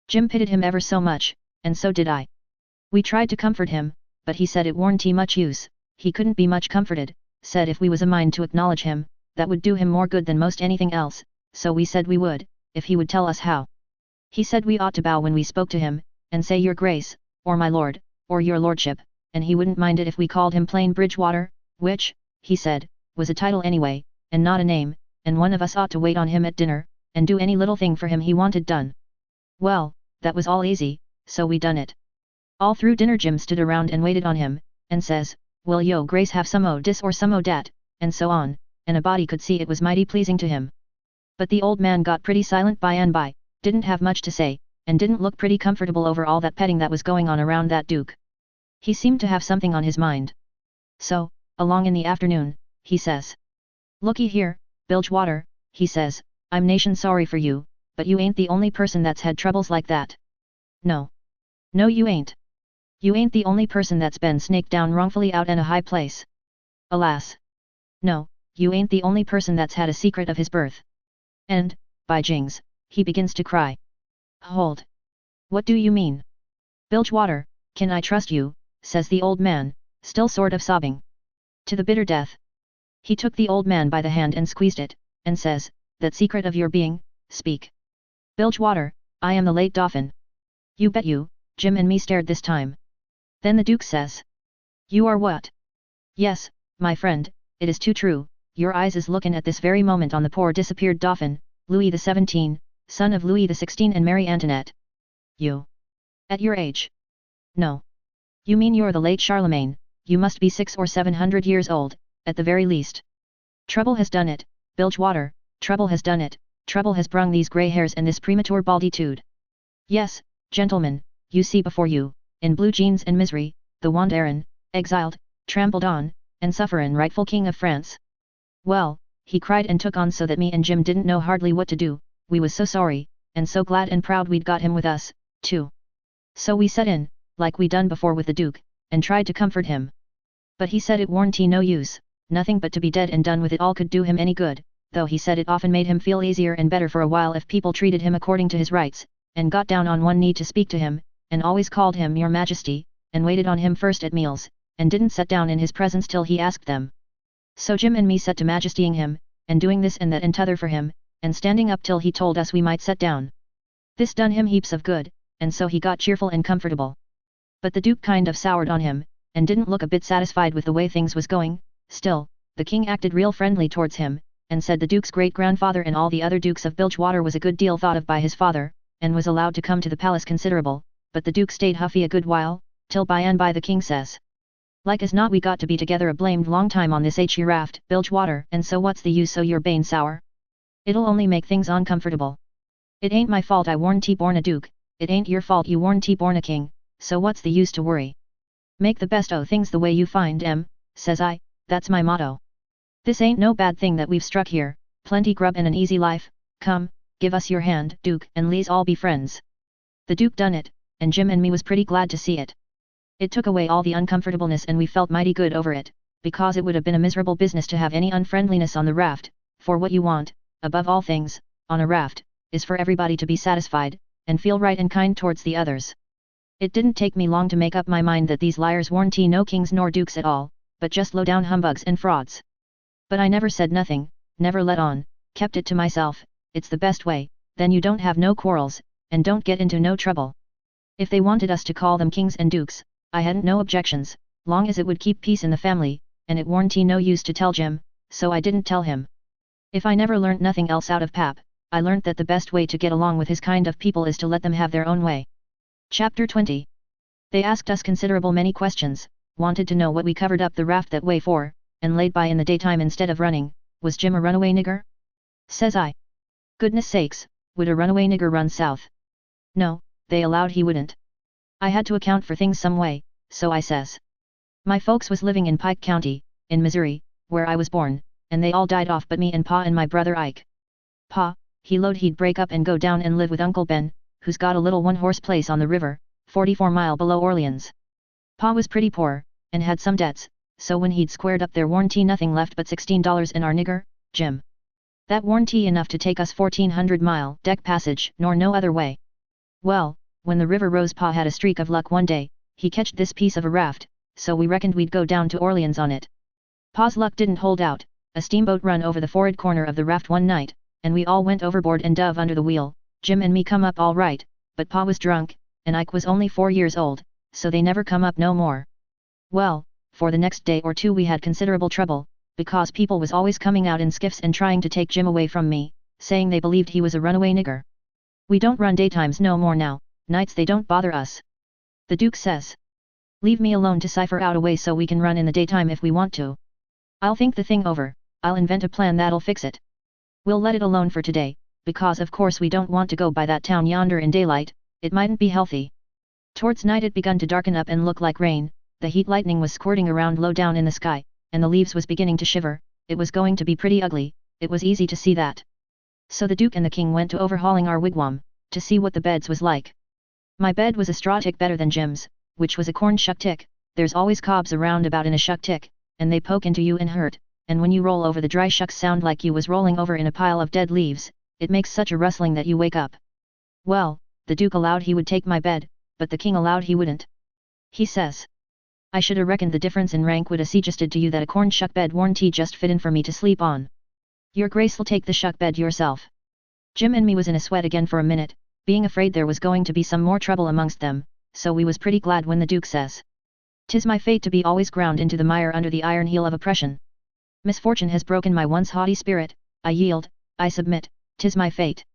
Jim pitied him ever so much, and so did I. We tried to comfort him, but he said it warn't much use, he couldn't be much comforted, said if we was a mind to acknowledge him, that would do him more good than most anything else, so we said we would, if he would tell us how. He said we ought to bow when we spoke to him, and say your grace, or my lord, or your lordship, and he wouldn't mind it if we called him plain Bridgewater, which, he said, was a title anyway, and not a name, and one of us ought to wait on him at dinner, and do any little thing for him he wanted done. Well, that was all easy, so we done it. All through dinner Jim stood around and waited on him, and says, "Will yo grace have some o' dis or some o' dat," and so on, and a body could see it was mighty pleasing to him. But the old man got pretty silent by and by, didn't have much to say, and didn't look pretty comfortable over all that petting that was going on around that Duke. He seemed to have something on his mind. So, along in the afternoon, he says, "Looky here, Bilgewater," he says, "I'm nation sorry for you, but you ain't the only person that's had troubles like that. No. No you ain't. You ain't the only person that's been snaked down wrongfully out in a high place. Alas. No, you ain't the only person that's had a secret of his birth." And, by jings, he begins to cry. "Hold. What do you mean? Bilgewater, can I trust you?" says the old man, still sort of sobbing. "To the bitter death." He took the old man by the hand and squeezed it, and says, "That secret of your being, speak." "Bilgewater, I am the late Dauphin." "You bet you," Jim and me stared this time. Then the Duke says, "You are what?" "Yes, my friend, it is too true, your eyes is looking at this very moment on the poor disappeared Dauphin, Louis XVII, son of Louis XVI and Mary Antoinette." "You? At your age? No. You mean you're the late Charlemagne, you must be 600 or 700 years old, at the very least. Trouble has done it, Bilgewater, trouble has done it, trouble has brung these grey hairs and this premature balditude. Yes, gentlemen, you see before you, in blue jeans and misery, the wanderin', exiled, trampled on, and sufferin' rightful king of France. Well," he cried and took on so that me and Jim didn't know hardly what to do, we was so sorry, and so glad and proud we'd got him with us, too. So we set in, like we done before with the Duke, and tried to comfort him. But he said it warn't no use, nothing but to be dead and done with it all could do him any good, though he said it often made him feel easier and better for a while if people treated him according to his rights, and got down on one knee to speak to him, and always called him your majesty, and waited on him first at meals, and didn't set down in his presence till he asked them. So Jim and me set to majestying him, and doing this and that and t'other for him, and standing up till he told us we might set down. This done him heaps of good, and so he got cheerful and comfortable. But the Duke kind of soured on him, and didn't look a bit satisfied with the way things was going. Still, the king acted real friendly towards him, and said the Duke's great-grandfather and all the other Dukes of Bilgewater was a good deal thought of by his father, and was allowed to come to the palace considerable, but the Duke stayed huffy a good while, till by and by the king says, "Like as not we got to be together a blamed long time on this here raft, Bilgewater, and so what's the use so you're bane sour? It'll only make things uncomfortable. It ain't my fault I warn't born a Duke, it ain't your fault you warn't born a king, so what's the use to worry? Make the best o' things the way you find 'em, says I, that's my motto. This ain't no bad thing that we've struck here, plenty grub and an easy life, come, Give us your hand, Duke, and le's all be friends. The Duke done it, and Jim and me was pretty glad to see it. It took away all the uncomfortableness and we felt mighty good over it, because it would have been a miserable business to have any unfriendliness on the raft, for what you want, above all things, on a raft, is for everybody to be satisfied, and feel right and kind towards the others. It didn't take me long to make up my mind that these liars weren't no kings nor dukes at all, but just low-down humbugs and frauds. But I never said nothing, never let on, kept it to myself. It's the best way, then you don't have no quarrels, and don't get into no trouble. If they wanted us to call them kings and dukes, I hadn't no objections, long as it would keep peace in the family, and it warn't no use to tell Jim, so I didn't tell him. If I never learnt nothing else out of Pap, I learnt that the best way to get along with his kind of people is to let them have their own way. Chapter 20. They asked us considerable many questions, wanted to know what we covered up the raft that way for, and laid by in the daytime instead of running. Was Jim a runaway nigger? Says I. Goodness sakes, would a runaway nigger run south? No, they allowed he wouldn't. I had to account for things some way, so I says. My folks was living in Pike County, in Missouri, where I was born, and they all died off but me and Pa and my brother Ike. Pa, he 'lowed he'd break up and go down and live with Uncle Ben, who's got a little one-horse place on the river, 44 mile below Orleans. Pa was pretty poor, and had some debts, so when he'd squared up there warn't nothing left but $16 in our nigger, Jim. That warn't enough to take us 1400 mile deck passage nor no other way. Well, when the river rose Pa had a streak of luck one day, he catched this piece of a raft, so we reckoned we'd go down to Orleans on it. Pa's luck didn't hold out, a steamboat run over the for'ard corner of the raft one night, and we all went overboard and dove under the wheel. Jim and me come up all right, but Pa was drunk, and Ike was only 4 years old, so they never come up no more. Well, for the next day or two we had considerable trouble, because people was always coming out in skiffs and trying to take Jim away from me, saying they believed he was a runaway nigger. We don't run daytimes no more now, nights they don't bother us. The Duke says. Leave me alone to cipher out a way so we can run in the daytime if we want to. I'll think the thing over, I'll invent a plan that'll fix it. We'll let it alone for today, because of course we don't want to go by that town yonder in daylight, it mightn't be healthy. Towards night it begun to darken up and look like rain, the heat lightning was squirting around low down in the sky, and the leaves was beginning to shiver. It was going to be pretty ugly, it was easy to see that. So the Duke and the King went to overhauling our wigwam, to see what the beds was like. My bed was a straw tick better than Jim's, which was a corn shuck tick. There's always cobs around about in a shuck tick, and they poke into you and hurt, and when you roll over the dry shucks sound like you was rolling over in a pile of dead leaves, it makes such a rustling that you wake up. Well, the Duke allowed he would take my bed, but the King allowed he wouldn't. He says. I should a reckoned the difference in rank would a suggested to you that a corn shuck bed warn't just fittin' for me to sleep on. Your Grace'll take the shuck bed yourself. Jim and me was in a sweat again for a minute, being afraid there was going to be some more trouble amongst them, so we was pretty glad when the Duke says. 'Tis my fate to be always ground into the mire under the iron heel of oppression. Misfortune has broken my once haughty spirit, I yield, I submit, 'tis my fate.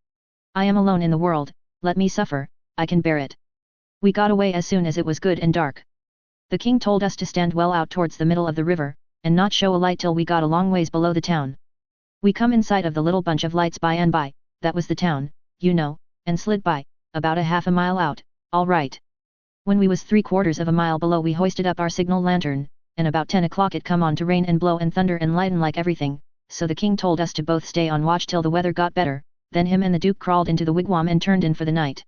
I am alone in the world, let me suffer, I can bear it. We got away as soon as it was good and dark. The King told us to stand well out towards the middle of the river, and not show a light till we got a long ways below the town. We come in sight of the little bunch of lights by and by, that was the town, you know, and slid by, about a half a mile out, all right. When we was 3/4 of a mile below we hoisted up our signal lantern, and about 10 o'clock it come on to rain and blow and thunder and lighten like everything, so the King told us to both stay on watch till the weather got better, then him and the Duke crawled into the wigwam and turned in for the night.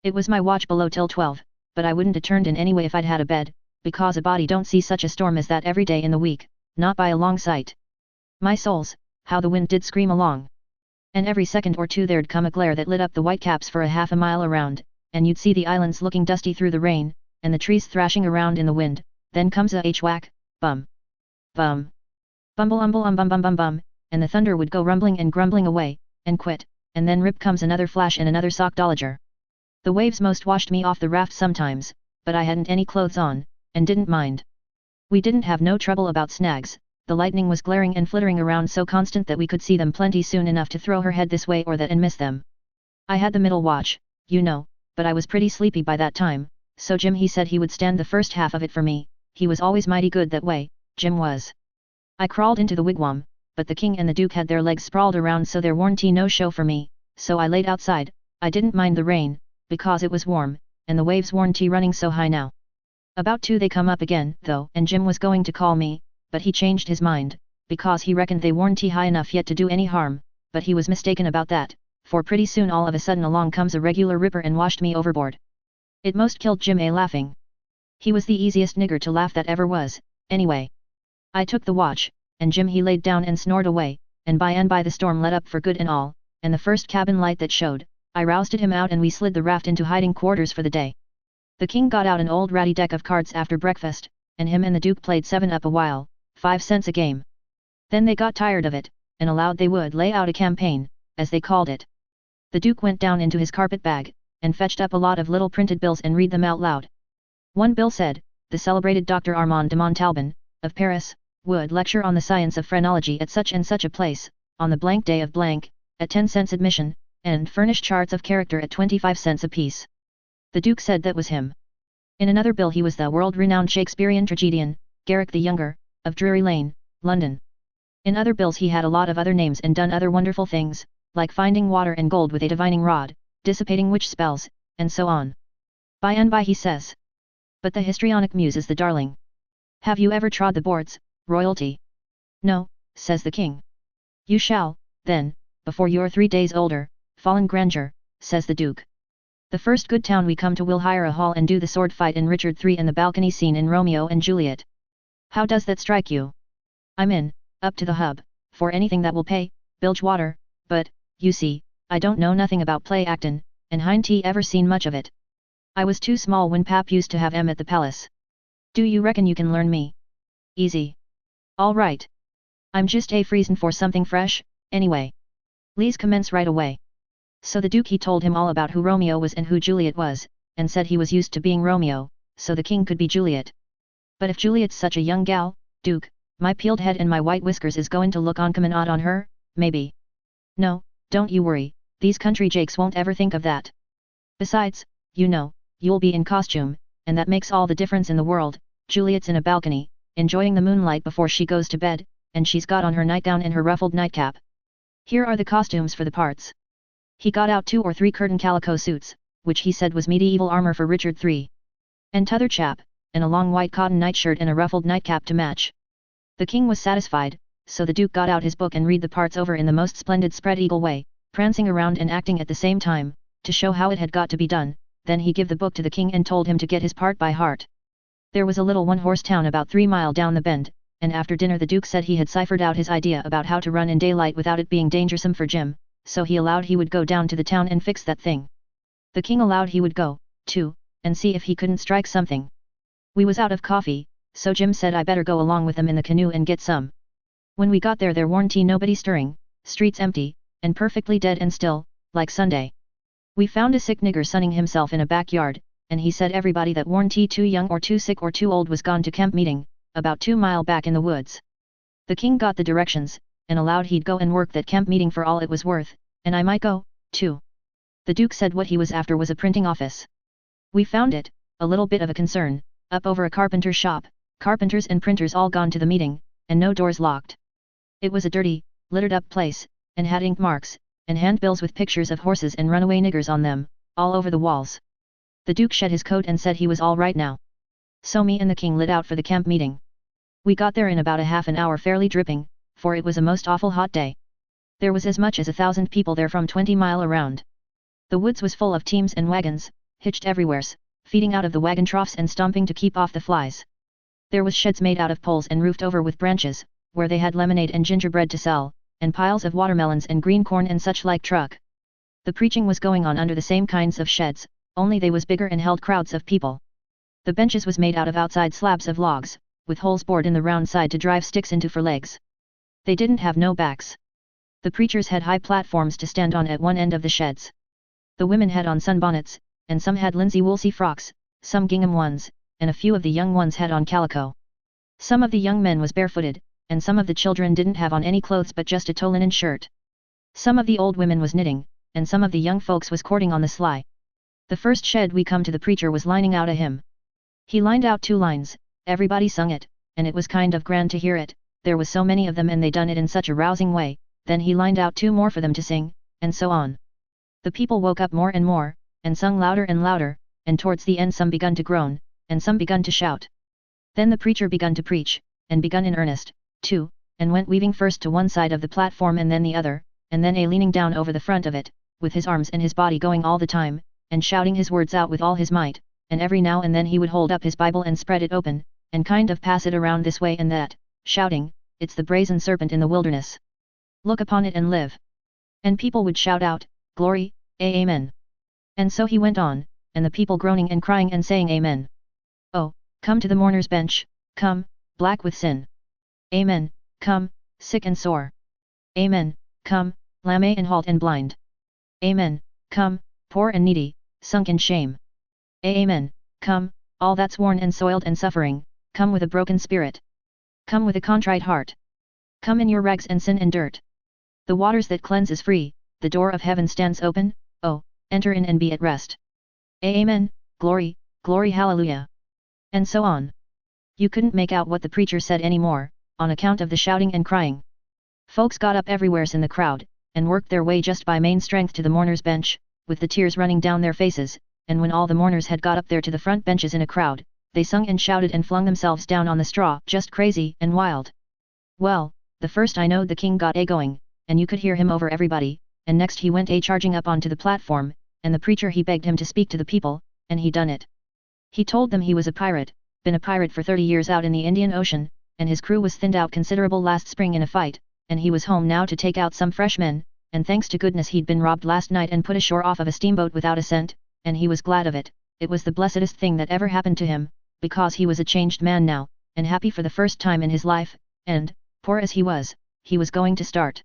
It was my watch below till 12, but I wouldn't have turned in anyway if I'd had a bed, because a body don't see such a storm as that every day in the week, not by a long sight. My souls, how the wind did scream along. And every second or two there'd come a glare that lit up the whitecaps for a half a mile around, and you'd see the islands looking dusty through the rain, and the trees thrashing around in the wind. Then comes a whack, bum, bum, bumble bum bum bum bum bum, and the thunder would go rumbling and grumbling away, and quit, and then rip comes another flash and another sockdolager. The waves most washed me off the raft sometimes, but I hadn't any clothes on, and didn't mind. We didn't have no trouble about snags, the lightning was glaring and flittering around so constant that we could see them plenty soon enough to throw her head this way or that and miss them. I had the middle watch, you know, but I was pretty sleepy by that time, so Jim he said he would stand the first half of it for me. He was always mighty good that way, Jim was. I crawled into the wigwam, but the King and the Duke had their legs sprawled around so there warn't no show for me, so I laid outside. I didn't mind the rain, because it was warm, and the waves warn't running so high now. About 2 they come up again, though, and Jim was going to call me, but he changed his mind, because he reckoned they warn't high enough yet to do any harm, but he was mistaken about that, for pretty soon all of a sudden along comes a regular ripper and washed me overboard. It most killed Jim a laughing. He was the easiest nigger to laugh that ever was, anyway. I took the watch, and Jim he laid down and snored away, and by the storm let up for good and all, and the first cabin light that showed, I rousted him out and we slid the raft into hiding quarters for the day. The king got out an old ratty deck of cards after breakfast, and him and the duke played 7-up a while, 5 cents a game. Then they got tired of it, and allowed they would lay out a campaign, as they called it. The duke went down into his carpet bag, and fetched up a lot of little printed bills and read them out loud. One bill said, the celebrated Dr. Armand de Montalban, of Paris, would lecture on the science of phrenology at such and such a place, on the blank day of blank, at 10 cents admission, and furnish charts of character at 25 cents apiece. The duke said that was him. In another bill he was the world-renowned Shakespearean tragedian, Garrick the Younger, of Drury Lane, London. In other bills he had a lot of other names and done other wonderful things, like finding water and gold with a divining rod, dissipating witch spells, and so on. By and by he says. But the histrionic muse is the darling. Have you ever trod the boards, royalty? No, says the king. You shall, then, before you're 3 days older, fallen grandeur, says the duke. The first good town we come to we'll hire a hall and do the sword fight in Richard III and the balcony scene in Romeo and Juliet. How does that strike you? I'm in, up to the hub, for anything that will pay, bilge water, but, you see, I don't know nothing about play actin', and hain't ever seen much of it. I was too small when pap used to have 'em at the palace. Do you reckon you can learn me? Easy. All right. I'm just freezin' for something fresh, anyway. Please commence right away. So the duke he told him all about who Romeo was and who Juliet was, and said he was used to being Romeo, so the king could be Juliet. But if Juliet's such a young gal, duke, my peeled head and my white whiskers is going to look uncommon odd on her, maybe. No, don't you worry, these country jakes won't ever think of that. Besides, you know, you'll be in costume, and that makes all the difference in the world. Juliet's in a balcony, enjoying the moonlight before she goes to bed, and she's got on her nightgown and her ruffled nightcap. Here are the costumes for the parts. He got out 2 or 3 curtain calico suits, which he said was medieval armor for Richard III. And t'other chap, and a long white cotton nightshirt and a ruffled nightcap to match. The king was satisfied, so the duke got out his book and read the parts over in the most splendid spread-eagle way, prancing around and acting at the same time, to show how it had got to be done. Then he give the book to the king and told him to get his part by heart. There was a little one-horse town about 3 mile down the bend, and after dinner the duke said he had ciphered out his idea about how to run in daylight without it being dangersome for Jim, so he allowed he would go down to the town and fix that thing. The king allowed he would go, too, and see if he couldn't strike something. We was out of coffee, so Jim said I better go along with them in the canoe and get some. When we got there warn't nobody stirring, streets empty, and perfectly dead and still, like Sunday. We found a sick nigger sunning himself in a backyard, and he said everybody that warn't too young or too sick or too old was gone to camp meeting, about 2 mile back in the woods. The king got the directions, and allowed he'd go and work that camp meeting for all it was worth, and I might go, too. The duke said what he was after was a printing office. We found it, a little bit of a concern, up over a carpenter's shop, carpenters and printers all gone to the meeting, and no doors locked. It was a dirty, littered up place, and had ink marks, and handbills with pictures of horses and runaway niggers on them, all over the walls. The duke shed his coat and said he was all right now. So me and the king lit out for the camp meeting. We got there in about a half an hour fairly dripping, for it was a most awful hot day. There was as much as 1,000 people there from 20 mile around. The woods was full of teams and wagons, hitched everywheres, feeding out of the wagon troughs and stomping to keep off the flies. There was sheds made out of poles and roofed over with branches, where they had lemonade and gingerbread to sell, and piles of watermelons and green corn and such like truck. The preaching was going on under the same kinds of sheds, only they was bigger and held crowds of people. The benches was made out of outside slabs of logs, with holes bored in the round side to drive sticks into for legs. They didn't have no backs. The preachers had high platforms to stand on at one end of the sheds. The women had on sunbonnets, and some had linsey woolsey frocks, some gingham ones, and a few of the young ones had on calico. Some of the young men was barefooted, and some of the children didn't have on any clothes but just a tow linen shirt. Some of the old women was knitting, and some of the young folks was courting on the sly. The first shed we come to the preacher was lining out a hymn. He lined out 2 lines, everybody sung it, and it was kind of grand to hear it, there was so many of them and they done it in such a rousing way, then he lined out 2 more for them to sing, and so on. The people woke up more and more, and sung louder and louder, and towards the end some begun to groan, and some begun to shout. Then the preacher begun to preach, and begun in earnest, too, and went weaving first to one side of the platform and then the other, and then leaning down over the front of it, with his arms and his body going all the time, and shouting his words out with all his might, and every now and then he would hold up his Bible and spread it open, and kind of pass it around this way and that, shouting, "It's the brazen serpent in the wilderness. Look upon it and live." And people would shout out, "Glory, Amen." And so he went on, and the people groaning and crying and saying Amen. "Oh, come to the mourner's bench, come, black with sin. Amen, come, sick and sore. Amen, come, lame and halt and blind. Amen, come, poor and needy, sunk in shame. Amen, come, all that's worn and soiled and suffering, come with a broken spirit. Come with a contrite heart. Come in your rags and sin and dirt. The waters that cleanse is free, the door of heaven stands open, oh, enter in and be at rest. Amen, glory, glory hallelujah." And so on. You couldn't make out what the preacher said anymore, on account of the shouting and crying. Folks got up everywheres in the crowd, and worked their way just by main strength to the mourner's bench, with the tears running down their faces, and when all the mourners had got up there to the front benches in a crowd, they sung and shouted and flung themselves down on the straw, just crazy and wild. Well, the first I knowed the king got a going, and you could hear him over everybody, and next he went a charging up onto the platform, and the preacher he begged him to speak to the people, and he done it. He told them he was a pirate, been a pirate for 30 years out in the Indian Ocean, and his crew was thinned out considerable last spring in a fight, and he was home now to take out some fresh men, and thanks to goodness he'd been robbed last night and put ashore off of a steamboat without a cent, and he was glad of it. It was the blessedest thing that ever happened to him, because he was a changed man now, and happy for the first time in his life, and, poor as he was going to start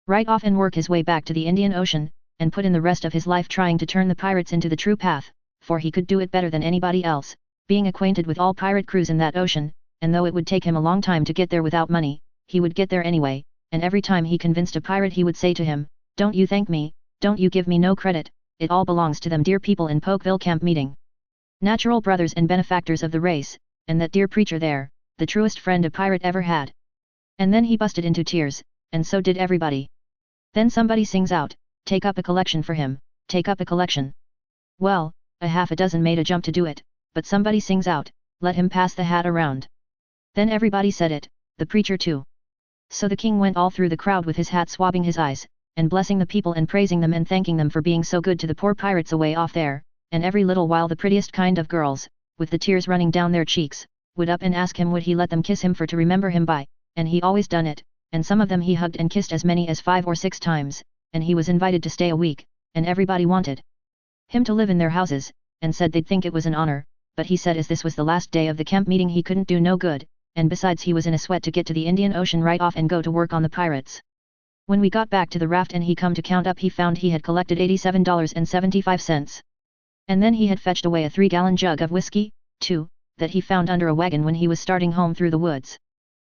right off and work his way back to the Indian Ocean, and put in the rest of his life trying to turn the pirates into the true path, for he could do it better than anybody else, being acquainted with all pirate crews in that ocean, and though it would take him a long time to get there without money, he would get there anyway, and every time he convinced a pirate he would say to him, "Don't you thank me, don't you give me no credit, it all belongs to them dear people in Pokeville camp meeting. Natural brothers and benefactors of the race, and that dear preacher there, the truest friend a pirate ever had." And then he busted into tears, and so did everybody. Then somebody sings out, "Take up a collection for him, take up a collection." Well, a half a dozen made a jump to do it, but somebody sings out, "Let him pass the hat around." Then everybody said it, the preacher too. So the king went all through the crowd with his hat swabbing his eyes, and blessing the people and praising them and thanking them for being so good to the poor pirates away off there, and every little while the prettiest kind of girls, with the tears running down their cheeks, would up and ask him would he let them kiss him for to remember him by, and he always done it, and some of them he hugged and kissed as many as 5 or 6 times, and he was invited to stay a week, and everybody wanted him to live in their houses, and said they'd think it was an honor, but he said as this was the last day of the camp meeting he couldn't do no good, and besides he was in a sweat to get to the Indian Ocean right off and go to work on the pirates. When we got back to the raft and he come to count up he found he had collected $87.75. And then he had fetched away a 3-gallon jug of whiskey, too, that he found under a wagon when he was starting home through the woods.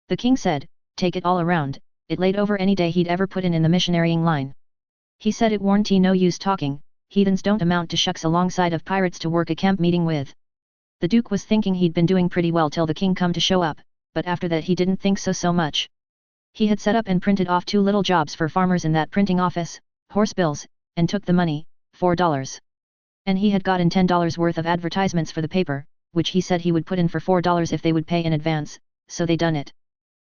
The king said, "Take it all around, it laid over any day he'd ever put in the missionarying line." He said it warn't no use talking, heathens don't amount to shucks alongside of pirates to work a camp meeting with. The Duke was thinking he'd been doing pretty well till the king come to show up, but after that he didn't think so much. He had set up and printed off 2 little jobs for farmers in that printing office, horse bills, and took the money, $4. And he had gotten $10 worth of advertisements for the paper, which he said he would put in for $4 if they would pay in advance, so they done it.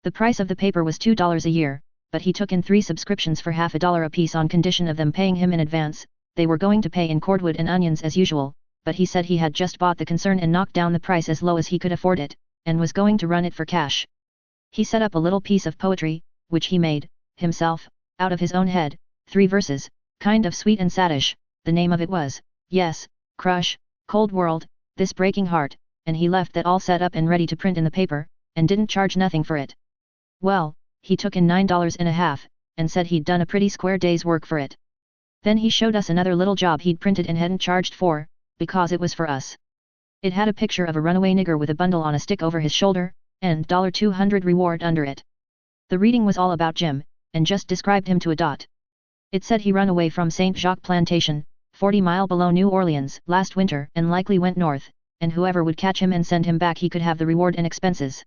The price of the paper was $2 a year, but he took in 3 subscriptions for half $1 apiece on condition of them paying him in advance. They were going to pay in cordwood and onions as usual, but he said he had just bought the concern and knocked down the price as low as he could afford it, and was going to run it for cash. He set up a little piece of poetry, which he made, himself, out of his own head, 3 verses, kind of sweet and saddish. The name of it was, "Yes, Crush, Cold World, This Breaking Heart," and he left that all set up and ready to print in the paper, and didn't charge nothing for it. Well, he took in $9.50, and said he'd done a pretty square day's work for it. Then he showed us another little job he'd printed and hadn't charged for, because it was for us. It had a picture of a runaway nigger with a bundle on a stick over his shoulder, and $200 reward under it. The reading was all about Jim, and just described him to a dot. It said he run away from St. Jacques Plantation, 40 mile below New Orleans, last winter and likely went north, and whoever would catch him and send him back he could have the reward and expenses.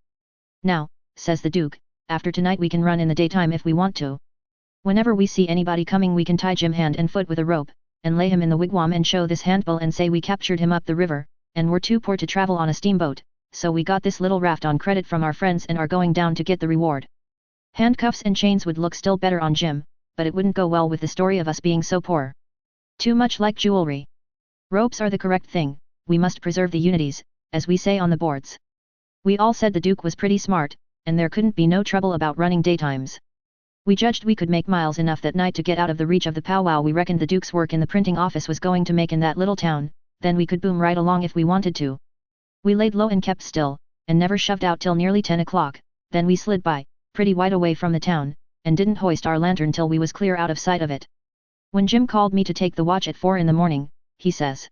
"Now," says the Duke, "after tonight we can run in the daytime if we want to. Whenever we see anybody coming we can tie Jim hand and foot with a rope, and lay him in the wigwam and show this handbill and say we captured him up the river, and we're too poor to travel on a steamboat, so we got this little raft on credit from our friends and are going down to get the reward." Handcuffs and chains would look still better on Jim, but it wouldn't go well with the story of us being so poor. Too much like jewelry. Ropes are the correct thing, we must preserve the unities, as we say on the boards. We all said the Duke was pretty smart, and there couldn't be no trouble about running daytimes. We judged we could make miles enough that night to get out of the reach of the powwow we reckoned the Duke's work in the printing office was going to make in that little town, then we could boom right along if we wanted to. We laid low and kept still, and never shoved out till nearly 10 o'clock, then we slid by, pretty wide away from the town, and didn't hoist our lantern till we was clear out of sight of it. When Jim called me to take the watch at 4 in the morning, he says,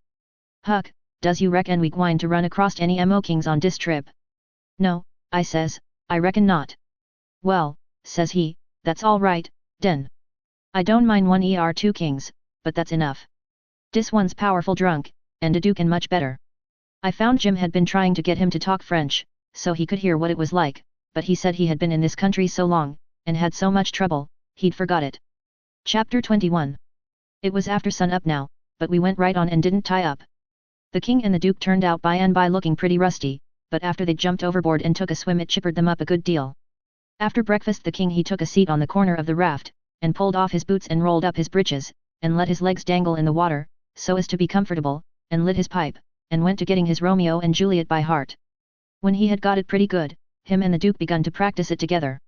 "Huck, does you reckon we gwine to run across any mo kings on dis trip?" "No," I says, "I reckon not." "Well," says he, "that's all right, den. I don't mind one two kings, but that's enough. Dis one's powerful drunk, and a duke and much better." I found Jim had been trying to get him to talk French, so he could hear what it was like, but he said he had been in this country so long, and had so much trouble, he'd forgot it. Chapter 21. It was after sun up now, but we went right on and didn't tie up. The king and the duke turned out by and by looking pretty rusty, but after they jumped overboard and took a swim it chippered them up a good deal. After breakfast the king he took a seat on the corner of the raft, and pulled off his boots and rolled up his breeches, and let his legs dangle in the water, so as to be comfortable, and lit his pipe, and went to getting his Romeo and Juliet by heart. When he had got it pretty good, him and the Duke begun to practice it together.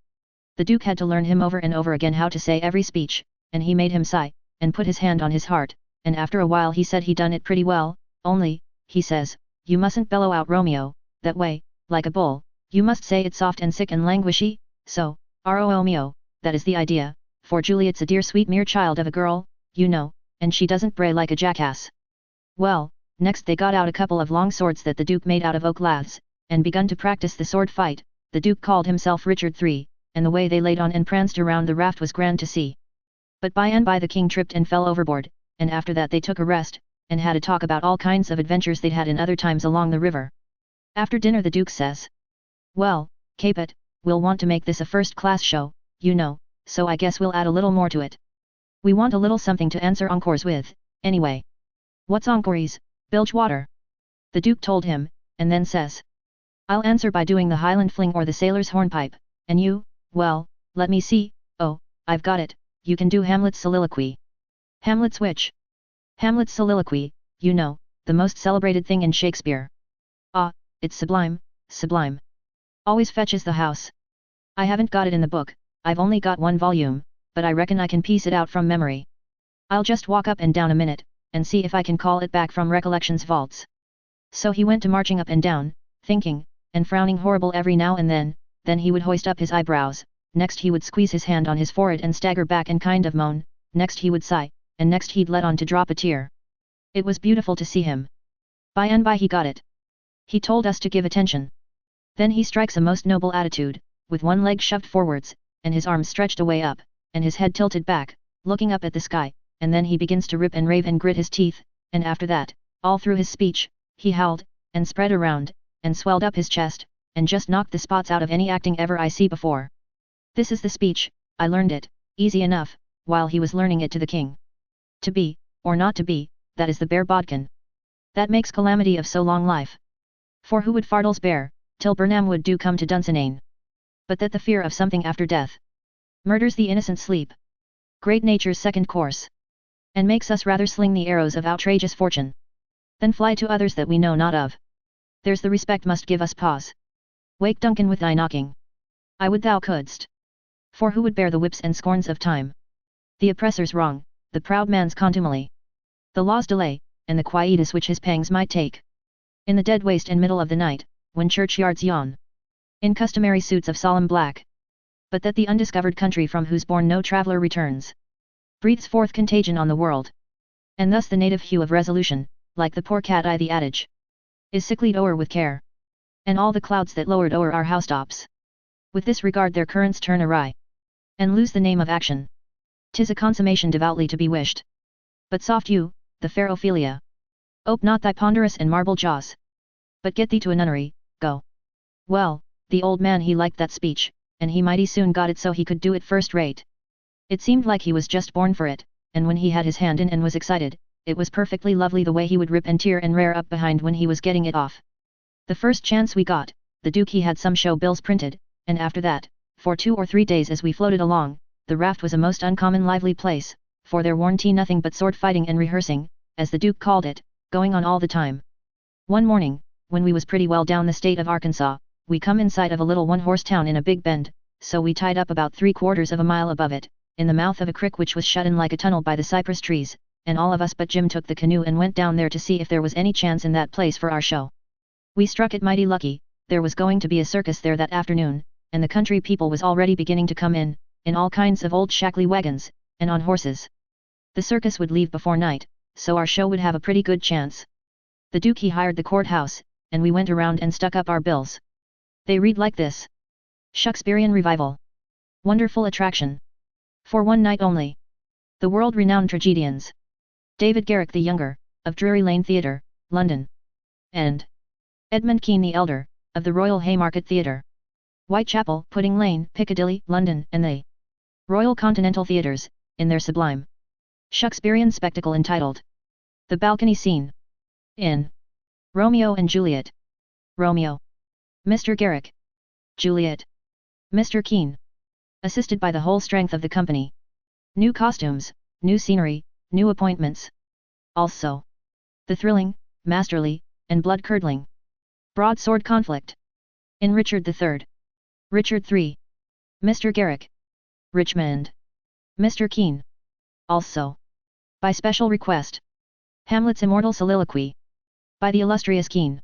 The Duke had to learn him over and over again how to say every speech, and he made him sigh, and put his hand on his heart, and after a while he said he done it pretty well, only, he says, "You mustn't bellow out Romeo, that way, like a bull, you must say it soft and sick and languishy, so, Romeo, that is the idea, for Juliet's a dear sweet mere child of a girl, you know, and she doesn't bray like a jackass." Well, next they got out a couple of long swords that the Duke made out of oak laths, and begun to practice the sword fight. The Duke called himself Richard III, and the way they laid on and pranced around the raft was grand to see. But by and by the king tripped and fell overboard, and after that they took a rest, and had a talk about all kinds of adventures they'd had in other times along the river. After dinner the Duke says, "Well, Capet, we'll want to make this a first-class show, you know, so I guess we'll add a little more to it. We want a little something to answer encores with, anyway." "What's encores, Bilgewater?" the Duke told him, and then says, "I'll answer by doing the Highland fling or the sailor's hornpipe, and you, well, let me see, oh, I've got it, you can do Hamlet's soliloquy." "Hamlet's which?" "Hamlet's soliloquy, you know, the most celebrated thing in Shakespeare." "Ah, it's sublime, sublime. Always fetches the house. I haven't got it in the book, I've only got one volume, but I reckon I can piece it out from memory. I'll just walk up and down a minute, and see if I can call it back from recollection's vaults." So he went to marching up and down, thinking, and frowning horrible every now and then he would hoist up his eyebrows, next he would squeeze his hand on his forehead and stagger back and kind of moan, next he would sigh, and next he'd let on to drop a tear. It was beautiful to see him. By and by he got it. He told us to give attention. Then he strikes a most noble attitude, with one leg shoved forwards, and his arms stretched away up, and his head tilted back, looking up at the sky, and then he begins to rip and rave and grit his teeth, and after that, all through his speech, he howled, and spread around, and swelled up his chest, and just knocked the spots out of any acting ever I see before. This is the speech, I learned it, easy enough, while he was learning it to the king. To be, or not to be, that is the bare bodkin. That makes calamity of so long life. For who would fardels bear, till Burnham would do come to Dunsinane? But that the fear of something after death murders the innocent sleep. Great nature's second course. And makes us rather sling the arrows of outrageous fortune than fly to others that we know not of. There's the respect must give us pause. Wake Duncan with thy knocking. I would thou couldst. For who would bear the whips and scorns of time? The oppressor's wrong, the proud man's contumely, the law's delay, and the quietus which his pangs might take. In the dead waste and middle of the night, when churchyards yawn in customary suits of solemn black, but that the undiscovered country from whose bourne no traveller returns, breathes forth contagion on the world. And thus the native hue of resolution, like the poor cat the adage, is sicklied o'er with care. And all the clouds that lowered o'er our housetops, with this regard their currents turn awry, and lose the name of action. 'Tis a consummation devoutly to be wished. But soft you, the fair Ophelia, ope not thy ponderous and marble jaws, but get thee to a nunnery, go. Well, the old man he liked that speech, and he mighty soon got it so he could do it first rate. It seemed like he was just born for it, and when he had his hand in and was excited, it was perfectly lovely the way he would rip and tear and rear up behind when he was getting it off. The first chance we got, the Duke he had some show bills printed, and after that, for 2 or 3 days as we floated along, the raft was a most uncommon lively place, for there warn't nothing but sword fighting and rehearsing, as the Duke called it, going on all the time. One morning, when we was pretty well down the state of Arkansas, we come in sight of a little one-horse town in a big bend, so we tied up about 3/4 of a mile above it, in the mouth of a creek which was shut in like a tunnel by the cypress trees, and all of us but Jim took the canoe and went down there to see if there was any chance in that place for our show. We struck it mighty lucky. There was going to be a circus there that afternoon, and the country people was already beginning to come in all kinds of old shackly wagons, and on horses. The circus would leave before night, so our show would have a pretty good chance. The Duke he hired the courthouse, and we went around and stuck up our bills. They read like this: Shakespearean Revival. Wonderful attraction. For one night only. The world-renowned tragedians. David Garrick the Younger, of Drury Lane Theatre, London. And Edmund Kean the Elder, of the Royal Haymarket Theatre, Whitechapel, Pudding Lane, Piccadilly, London, and the Royal Continental Theatres, in their sublime Shakespearean spectacle entitled The Balcony Scene. In Romeo and Juliet. Romeo. Mr. Garrick. Juliet. Mr. Kean. Assisted by the whole strength of the company. New costumes, new scenery, new appointments. Also, the thrilling, masterly, and blood-curdling broadsword conflict. In Richard III. Richard III. Mr. Garrick. Richmond. Mr. Kean. Also, by special request, Hamlet's immortal soliloquy. By the illustrious Kean.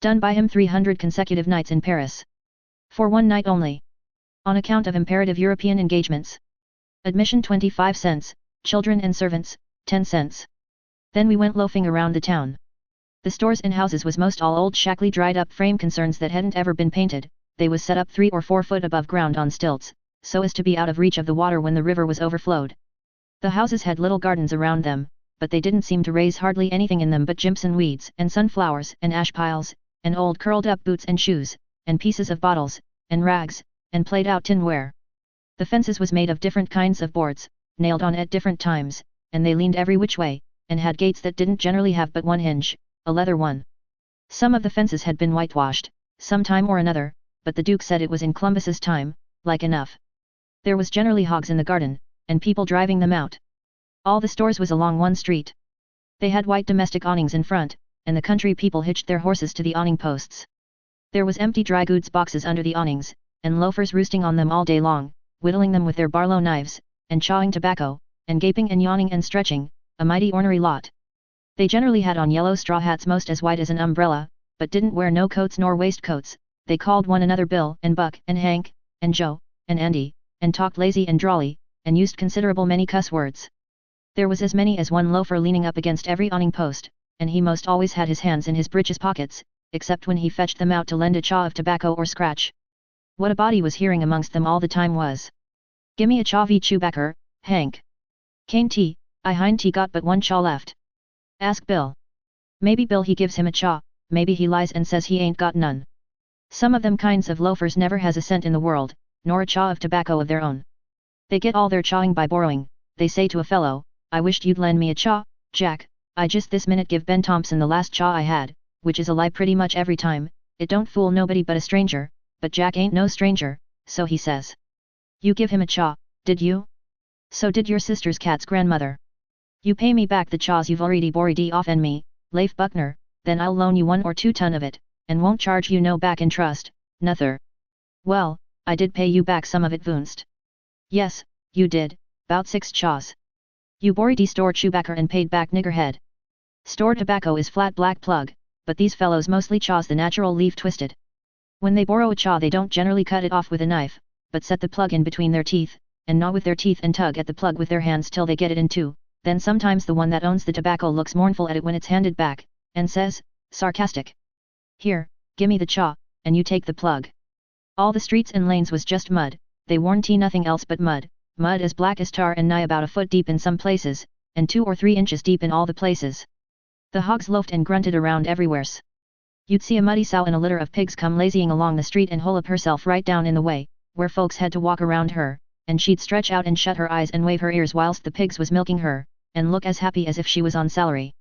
Done by him 300 consecutive nights in Paris. For one night only. On account of imperative European engagements. Admission 25 cents, children and servants, 10 cents. Then we went loafing around the town. The stores and houses was most all old shackly dried up frame concerns that hadn't ever been painted. They was set up 3 or 4 foot above ground on stilts, so as to be out of reach of the water when the river was overflowed. The houses had little gardens around them, but they didn't seem to raise hardly anything in them but Jimson weeds and sunflowers and ash piles, and old curled up boots and shoes, and pieces of bottles, and rags, and played out tinware. The fences was made of different kinds of boards, nailed on at different times, and they leaned every which way, and had gates that didn't generally have but one hinge, a leather one. Some of the fences had been whitewashed, some time or another, but the Duke said it was in Columbus's time, like enough. There was generally hogs in the garden, and people driving them out. All the stores was along one street. They had white domestic awnings in front, and the country people hitched their horses to the awning posts. There was empty dry goods boxes under the awnings, and loafers roosting on them all day long, whittling them with their barlow knives, and chawing tobacco, and gaping and yawning and stretching, a mighty ornery lot. They generally had on yellow straw hats most as white as an umbrella, but didn't wear no coats nor waistcoats. They called one another Bill and Buck and Hank, and Joe, and Andy, and talked lazy and drawly, and used considerable many cuss words. There was as many as one loafer leaning up against every awning post, and he most always had his hands in his breeches pockets, except when he fetched them out to lend a chaw of tobacco or scratch. What a body was hearing amongst them all the time was, "Gimme a chaw v chewbacker, Hank. Cane tea, I hind tea got but one chaw left. Ask Bill. Maybe Bill he gives him a chaw, maybe he lies and says he ain't got none." Some of them kinds of loafers never has a cent in the world, nor a chaw of tobacco of their own. They get all their chawing by borrowing. They say to a fellow, "I wished you'd lend me a chaw, Jack, I just this minute give Ben Thompson the last chaw I had," which is a lie pretty much every time. It don't fool nobody but a stranger, but Jack ain't no stranger, so he says, "You give him a chaw, did you? So did your sister's cat's grandmother. You pay me back the chaws you've already borrowed off and me, Leif Buckner, then I'll loan you 1 or 2 ton of it, and won't charge you no back interest, nuther." Well, I did pay you back some of it voonst. Yes, you did, 'bout 6 chaws. You borrowed store chewbacker and paid back niggerhead. Store tobacco is flat black plug, but these fellows mostly chaws the natural leaf twisted. When they borrow a chaw they don't generally cut it off with a knife, but set the plug in between their teeth, and gnaw with their teeth and tug at the plug with their hands till they get it in two. Then sometimes the one that owns the tobacco looks mournful at it when it's handed back, and says, sarcastic, "Here, gimme the chaw, and you take the plug." All the streets and lanes was just mud, they warn't nothing else but mud, mud as black as tar and nigh about a foot deep in some places, and 2 or 3 inches deep in all the places. The hogs loafed and grunted around everywheres. You'd see a muddy sow and a litter of pigs come lazying along the street and hole up herself right down in the way, where folks had to walk around her, and she'd stretch out and shut her eyes and wave her ears whilst the pigs was milking her, and look as happy as if she was on salary.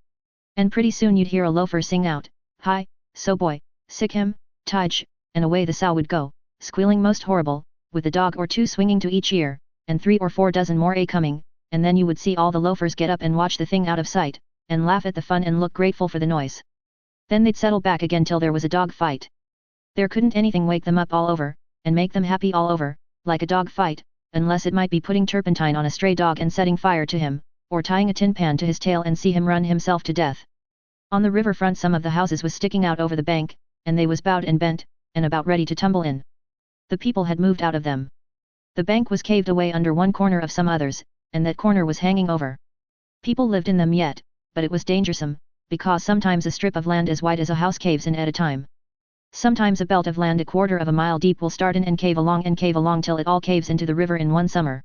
And pretty soon you'd hear a loafer sing out, "Hi, so boy, sick him, Tige," and away the sow would go, squealing most horrible, with a dog or 2 swinging to each ear, and 3 or 4 dozen more a coming, and then you would see all the loafers get up and watch the thing out of sight, and laugh at the fun and look grateful for the noise. Then they'd settle back again till there was a dog fight. There couldn't anything wake them up all over, and make them happy all over, like a dog fight, unless it might be putting turpentine on a stray dog and setting fire to him, or tying a tin pan to his tail and see him run himself to death. On the riverfront some of the houses was sticking out over the bank, and they was bowed and bent, and about ready to tumble in. The people had moved out of them. The bank was caved away under one corner of some others, and that corner was hanging over. People lived in them yet, but it was dangersome, because sometimes a strip of land as wide as a house caves in at a time. Sometimes a belt of land a quarter of a mile deep will start in and cave along till it all caves into the river in one summer.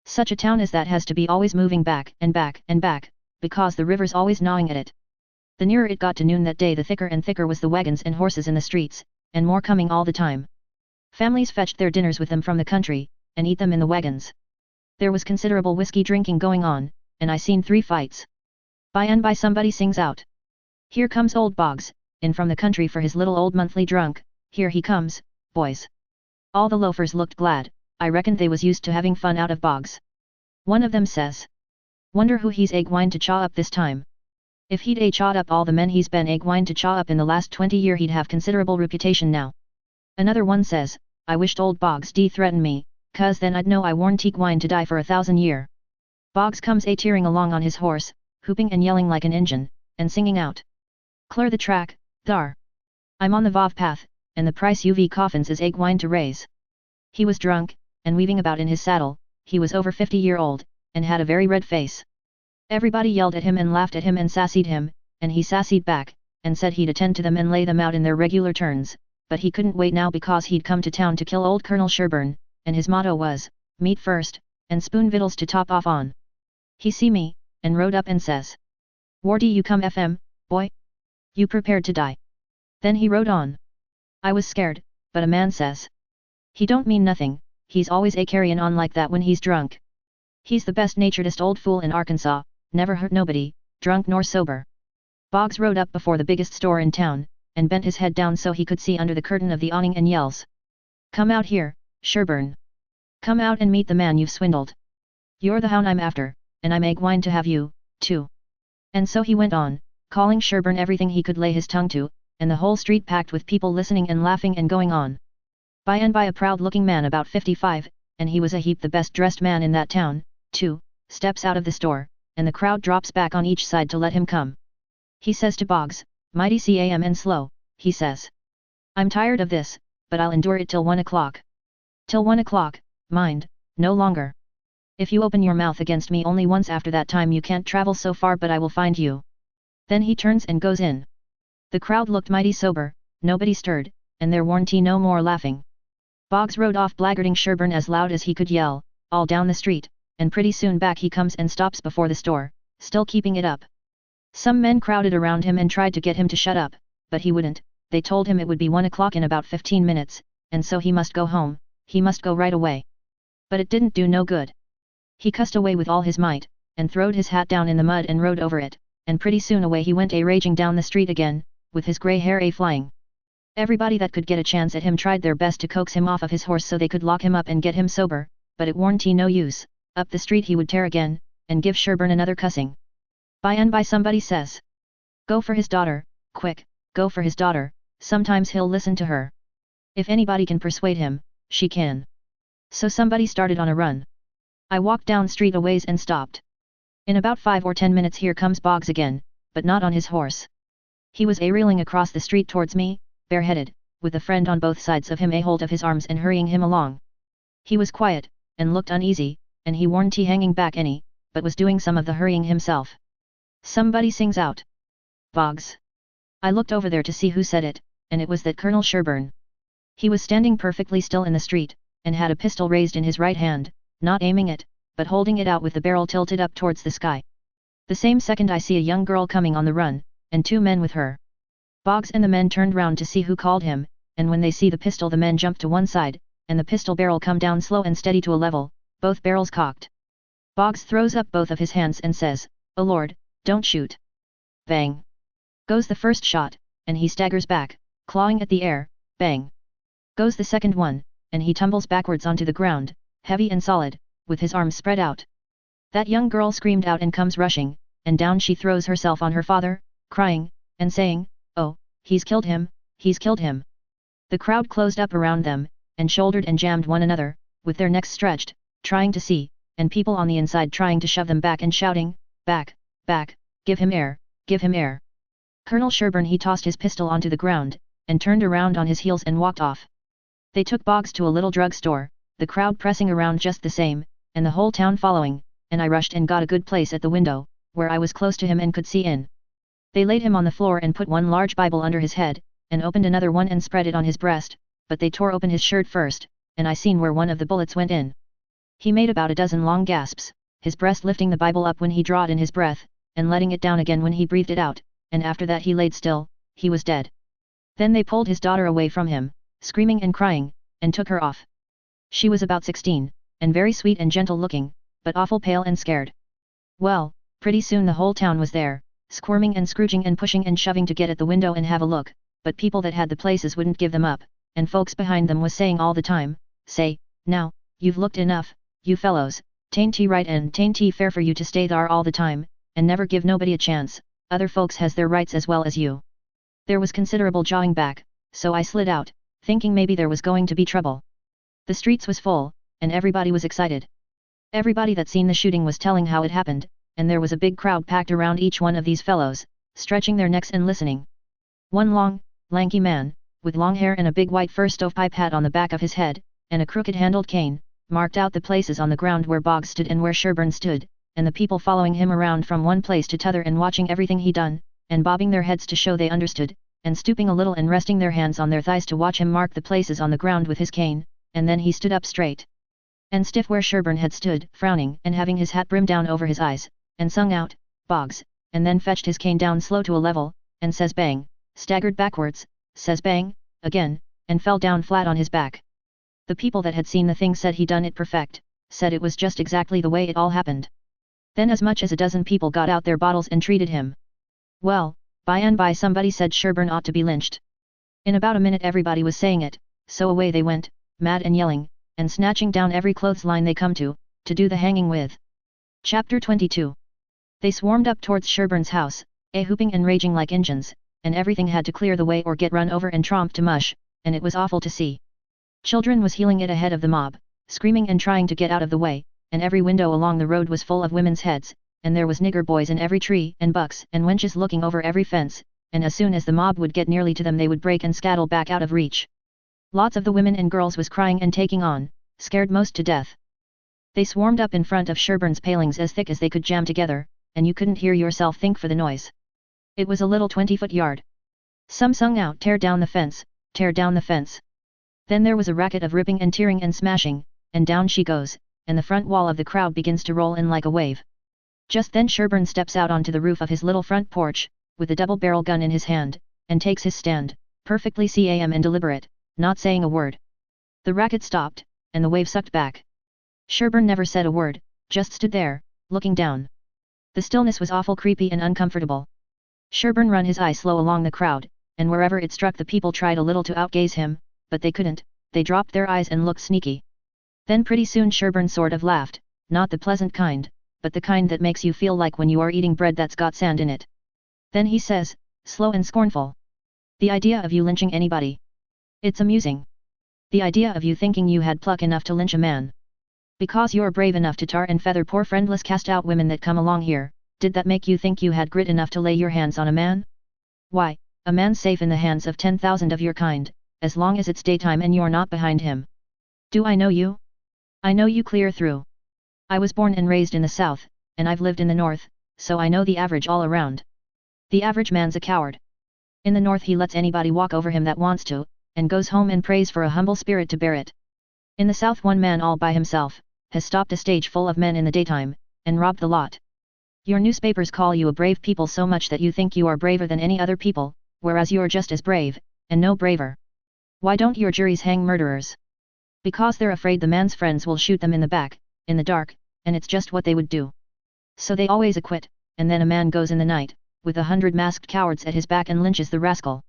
Such a town as that has to be always moving back and back and back, because the river's always gnawing at it. The nearer it got to noon that day the thicker and thicker was the wagons and horses in the streets, and more coming all the time. Families fetched their dinners with them from the country, and eat them in the wagons. There was considerable whiskey drinking going on, and I seen 3 fights. By and by somebody sings out, "Here comes old Boggs, in from the country for his little old monthly drunk, here he comes, boys." All the loafers looked glad, I reckoned they was used to having fun out of Boggs. One of them says, "Wonder who he's a-gwine to chaw up this time. If he'd a-chawed up all the men he's been a-gwine to chaw up in the last 20 year he'd have considerable reputation now." Another one says, "I wished old Boggs d threaten me, 'cause then I'd know I warn't gwine to die for 1,000 year." Boggs comes a-tearing along on his horse, whooping and yelling like an Injun, and singing out, "Clear the track, thar! I'm on the Vav path, and the price uv coffins is a-gwine to raise." He was drunk, and weaving about in his saddle, he was over 50-year-old, and had a very red face. Everybody yelled at him and laughed at him and sassied him, and he sassied back, and said he'd attend to them and lay them out in their regular turns, but he couldn't wait now because he'd come to town to kill old Colonel Sherburne, and his motto was, "Meat first, and spoon vittles to top off on." He see me, and rode up and says, "Whardy you come fm, boy? You prepared to die?" Then he rode on. I was scared, but a man says, "He don't mean nothing, he's always a-carryin' on like that when he's drunk. He's the best-naturedest old fool in Arkansas, never hurt nobody, drunk nor sober." Boggs rode up before the biggest store in town, and bent his head down so he could see under the curtain of the awning and yells, "Come out here, Sherburne! Come out and meet the man you've swindled. You're the hound I'm after, and I'm a-gwine to have you, too." And so he went on, calling Sherburne everything he could lay his tongue to, and the whole street packed with people listening and laughing and going on. By and by a proud-looking man about 55, and he was a heap the best-dressed man in that town, too, steps out of the store, and the crowd drops back on each side to let him come. He says to Boggs, "Mighty cam and slow," he says. "I'm tired of this, but I'll endure it till 1 o'clock. Till 1 o'clock, mind, no longer. If you open your mouth against me only once after that time you can't travel so far but I will find you." Then he turns and goes in. The crowd looked mighty sober, nobody stirred, and there warn't no more laughing. Boggs rode off blackguarding Sherburne as loud as he could yell, all down the street, and pretty soon back he comes and stops before the store, still keeping it up. Some men crowded around him and tried to get him to shut up, but he wouldn't. They told him it would be 1 o'clock in about 15 minutes, and so he must go home, he must go right away. But it didn't do no good. He cussed away with all his might, and throwed his hat down in the mud and rode over it, and pretty soon away he went a-raging down the street again, with his grey hair a-flying. Everybody that could get a chance at him tried their best to coax him off of his horse so they could lock him up and get him sober, but it warn't no use. Up the street he would tear again, and give Sherburne another cussing. By and by somebody says, "Go for his daughter, quick, go for his daughter, sometimes he'll listen to her. If anybody can persuade him, she can." So somebody started on a run. I walked down street a ways and stopped. In about 5 or 10 minutes here comes Boggs again, but not on his horse. He was a-reeling across the street towards me, bareheaded, with a friend on both sides of him a-hold of his arms and hurrying him along. He was quiet, and looked uneasy, and he warn't hanging back any, but was doing some of the hurrying himself. Somebody sings out, "Boggs." I looked over there to see who said it, and it was that Colonel Sherburne. He was standing perfectly still in the street, and had a pistol raised in his right hand, not aiming it, but holding it out with the barrel tilted up towards the sky. The same second I see a young girl coming on the run, and 2 men with her. Boggs and the men turned round to see who called him, and when they see the pistol the men jumped to one side, and the pistol barrel come down slow and steady to a level, both barrels cocked. Boggs throws up both of his hands and says, "Oh Lord, don't shoot." Bang! Goes the first shot, and he staggers back, clawing at the air, bang! Goes the second one, and he tumbles backwards onto the ground, heavy and solid, with his arms spread out. That young girl screamed out and comes rushing, and down she throws herself on her father, crying, and saying, "Oh, he's killed him, he's killed him." The crowd closed up around them, and shouldered and jammed one another, with their necks stretched, trying to see, and people on the inside trying to shove them back and shouting, "Back, back, give him air, give him air." Colonel Sherburne he tossed his pistol onto the ground, and turned around on his heels and walked off. They took Boggs to a little drug store, the crowd pressing around just the same, and the whole town following, and I rushed and got a good place at the window, where I was close to him and could see in. They laid him on the floor and put one large Bible under his head, and opened another one and spread it on his breast, but they tore open his shirt first, and I seen where one of the bullets went in. He made about a dozen long gasps, his breast lifting the Bible up when he drawed in his breath, and letting it down again when he breathed it out, and after that he laid still, he was dead. Then they pulled his daughter away from him, screaming and crying, and took her off. She was about 16, and very sweet and gentle looking, but awful pale and scared. Well, pretty soon the whole town was there, squirming and scrooging and pushing and shoving to get at the window and have a look, but people that had the places wouldn't give them up, and folks behind them was saying all the time, "Say, now, you've looked enough, you fellows, tain't right and tain't fair for you to stay thar all the time, and never give nobody a chance, other folks has their rights as well as you." There was considerable jawing back, so I slid out, thinking maybe there was going to be trouble. The streets was full, and everybody was excited. Everybody that seen the shooting was telling how it happened, and there was a big crowd packed around each one of these fellows, stretching their necks and listening. One long, lanky man, with long hair and a big white fur stovepipe hat on the back of his head, and a crooked-handled cane, marked out the places on the ground where Boggs stood and where Sherburne stood, and the people following him around from one place to t'other and watching everything he done, and bobbing their heads to show they understood, and stooping a little and resting their hands on their thighs to watch him mark the places on the ground with his cane, and then he stood up straight and stiff where Sherburne had stood, frowning and having his hat brimmed down over his eyes, and sung out, "Boggs," and then fetched his cane down slow to a level, and says bang, staggered backwards, says bang, again, and fell down flat on his back. The people that had seen the thing said he done it perfect, said it was just exactly the way it all happened. Then as much as a dozen people got out their bottles and treated him. Well, by and by somebody said Sherburne ought to be lynched. In about a minute everybody was saying it, so away they went, mad and yelling, and snatching down every clothesline they come to do the hanging with. Chapter 22. They swarmed up towards Sherburne's house, whooping and raging like Injuns, and everything had to clear the way or get run over and tromped to mush, and it was awful to see. Children was heeling it ahead of the mob, screaming and trying to get out of the way, and every window along the road was full of women's heads, and there was nigger boys in every tree and bucks and wenches looking over every fence, and as soon as the mob would get nearly to them they would break and scuttle back out of reach. Lots of the women and girls was crying and taking on, scared most to death. They swarmed up in front of Sherburne's palings as thick as they could jam together, and you couldn't hear yourself think for the noise. It was a little 20-foot yard. Some sung out, "Tear down the fence, tear down the fence." Then there was a racket of ripping and tearing and smashing, and down she goes, and the front wall of the crowd begins to roll in like a wave. Just then Sherburne steps out onto the roof of his little front porch, with a double-barrel gun in his hand, and takes his stand, perfectly calm and deliberate, not saying a word. The racket stopped, and the wave sucked back. Sherburne never said a word, just stood there, looking down. The stillness was awful creepy and uncomfortable. Sherburne run his eye slow along the crowd, and wherever it struck the people tried a little to outgaze him, but they couldn't, they dropped their eyes and looked sneaky. Then pretty soon Sherburne sort of laughed, not the pleasant kind, but the kind that makes you feel like when you are eating bread that's got sand in it. Then he says, slow and scornful, "The idea of you lynching anybody. It's amusing. The idea of you thinking you had pluck enough to lynch a man. Because you're brave enough to tar and feather poor friendless cast-out women that come along here, did that make you think you had grit enough to lay your hands on a man? Why, a man's safe in the hands of 10,000 of your kind, as long as it's daytime and you're not behind him. Do I know you? I know you clear through. I was born and raised in the South, and I've lived in the North, so I know the average all around. The average man's a coward. In the North he lets anybody walk over him that wants to, and goes home and prays for a humble spirit to bear it. In the South one man all by himself, has stopped a stage full of men in the daytime, and robbed the lot. Your newspapers call you a brave people so much that you think you are braver than any other people, whereas you're just as brave, and no braver. Why don't your juries hang murderers? Because they're afraid the man's friends will shoot them in the back, in the dark, and it's just what they would do. So they always acquit, and then a man goes in the night, with 100 masked cowards at his back and lynches the rascal.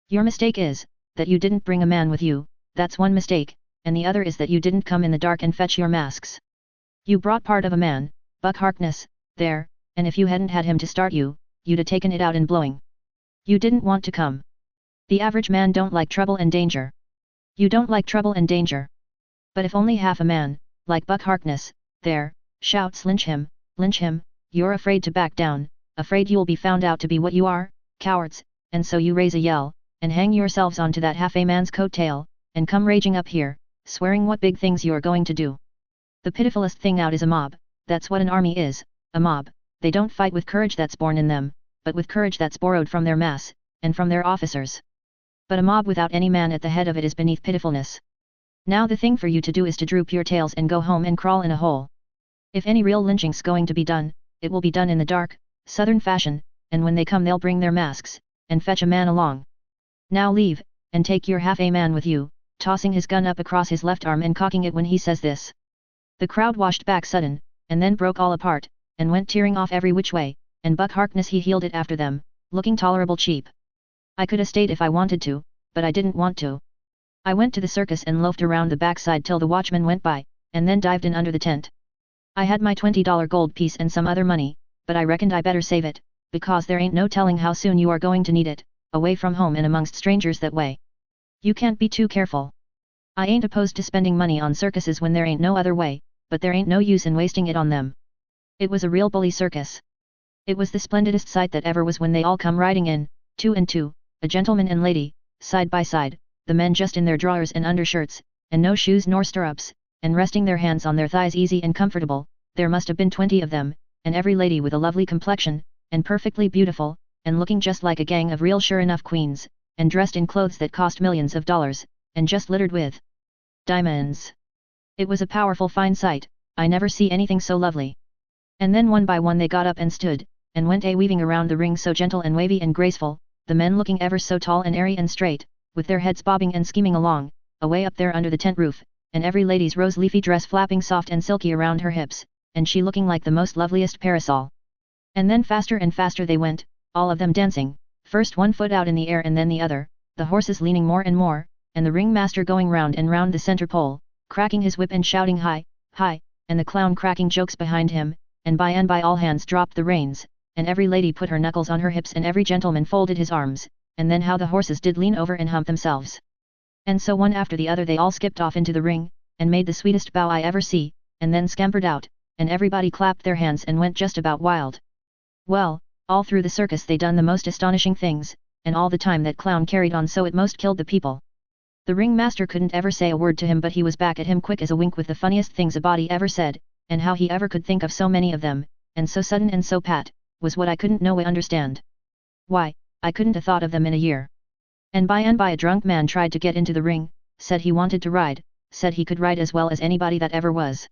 Your mistake is, that you didn't bring a man with you, that's one mistake, and the other is that you didn't come in the dark and fetch your masks. You brought part of a man, Buck Harkness, there, and if you hadn't had him to start you, you'd a taken it out in blowing. You didn't want to come. The average man don't like trouble and danger. You don't like trouble and danger. But if only half a man, like Buck Harkness, there, shouts lynch him, you're afraid to back down, afraid you'll be found out to be what you are, cowards, and so you raise a yell, and hang yourselves onto that half a man's coat-tail, and come raging up here, swearing what big things you're going to do. The pitifulest thing out is a mob, that's what an army is, a mob. They don't fight with courage that's born in them, but with courage that's borrowed from their mass, and from their officers. But a mob without any man at the head of it is beneath pitifulness. Now the thing for you to do is to droop your tails and go home and crawl in a hole. If any real lynching's going to be done, it will be done in the dark, southern fashion, and when they come they'll bring their masks, and fetch a man along. Now leave, and take your half a man with you, tossing his gun up across his left arm and cocking it when he says this. The crowd washed back sudden, and then broke all apart, and went tearing off every which way, and Buck Harkness he heeled it after them, looking tolerable cheap. I could have stayed if I wanted to, but I didn't want to. I went to the circus and loafed around the backside till the watchman went by, and then dived in under the tent. I had my $20 gold piece and some other money, but I reckoned I better save it, because there ain't no telling how soon you are going to need it, away from home and amongst strangers that way. You can't be too careful. I ain't opposed to spending money on circuses when there ain't no other way, but there ain't no use in wasting it on them. It was a real bully circus. It was the splendidest sight that ever was when they all come riding in, 2 and 2, a gentleman and lady, side by side, the men just in their drawers and undershirts, and no shoes nor stirrups, and resting their hands on their thighs easy and comfortable. There must have been 20 of them, and every lady with a lovely complexion, and perfectly beautiful, and looking just like a gang of real sure enough queens, and dressed in clothes that cost millions of dollars, and just littered with diamonds. It was a powerful fine sight. I never see anything so lovely. And then one by one they got up and stood, and went weaving around the ring so gentle and wavy and graceful, the men looking ever so tall and airy and straight, with their heads bobbing and scheming along, away up there under the tent roof, and every lady's rose-leafy dress flapping soft and silky around her hips, and she looking like the most loveliest parasol. And then faster and faster they went, all of them dancing, first one foot out in the air and then the other, the horses leaning more and more, and the ringmaster going round and round the center pole, cracking his whip and shouting hi, hi, and the clown cracking jokes behind him, and by all hands dropped the reins, and every lady put her knuckles on her hips and every gentleman folded his arms, and then how the horses did lean over and hump themselves. And so one after the other they all skipped off into the ring, and made the sweetest bow I ever see, and then scampered out, and everybody clapped their hands and went just about wild. Well, all through the circus they done the most astonishing things, and all the time that clown carried on so it most killed the people. The ringmaster couldn't ever say a word to him but he was back at him quick as a wink with the funniest things a body ever said, and how he ever could think of so many of them, and so sudden and so pat, was what I couldn't no way understand. Why, I couldn't a thought of them in a year. And by a drunk man tried to get into the ring, said he wanted to ride, said he could ride as well as anybody that ever was.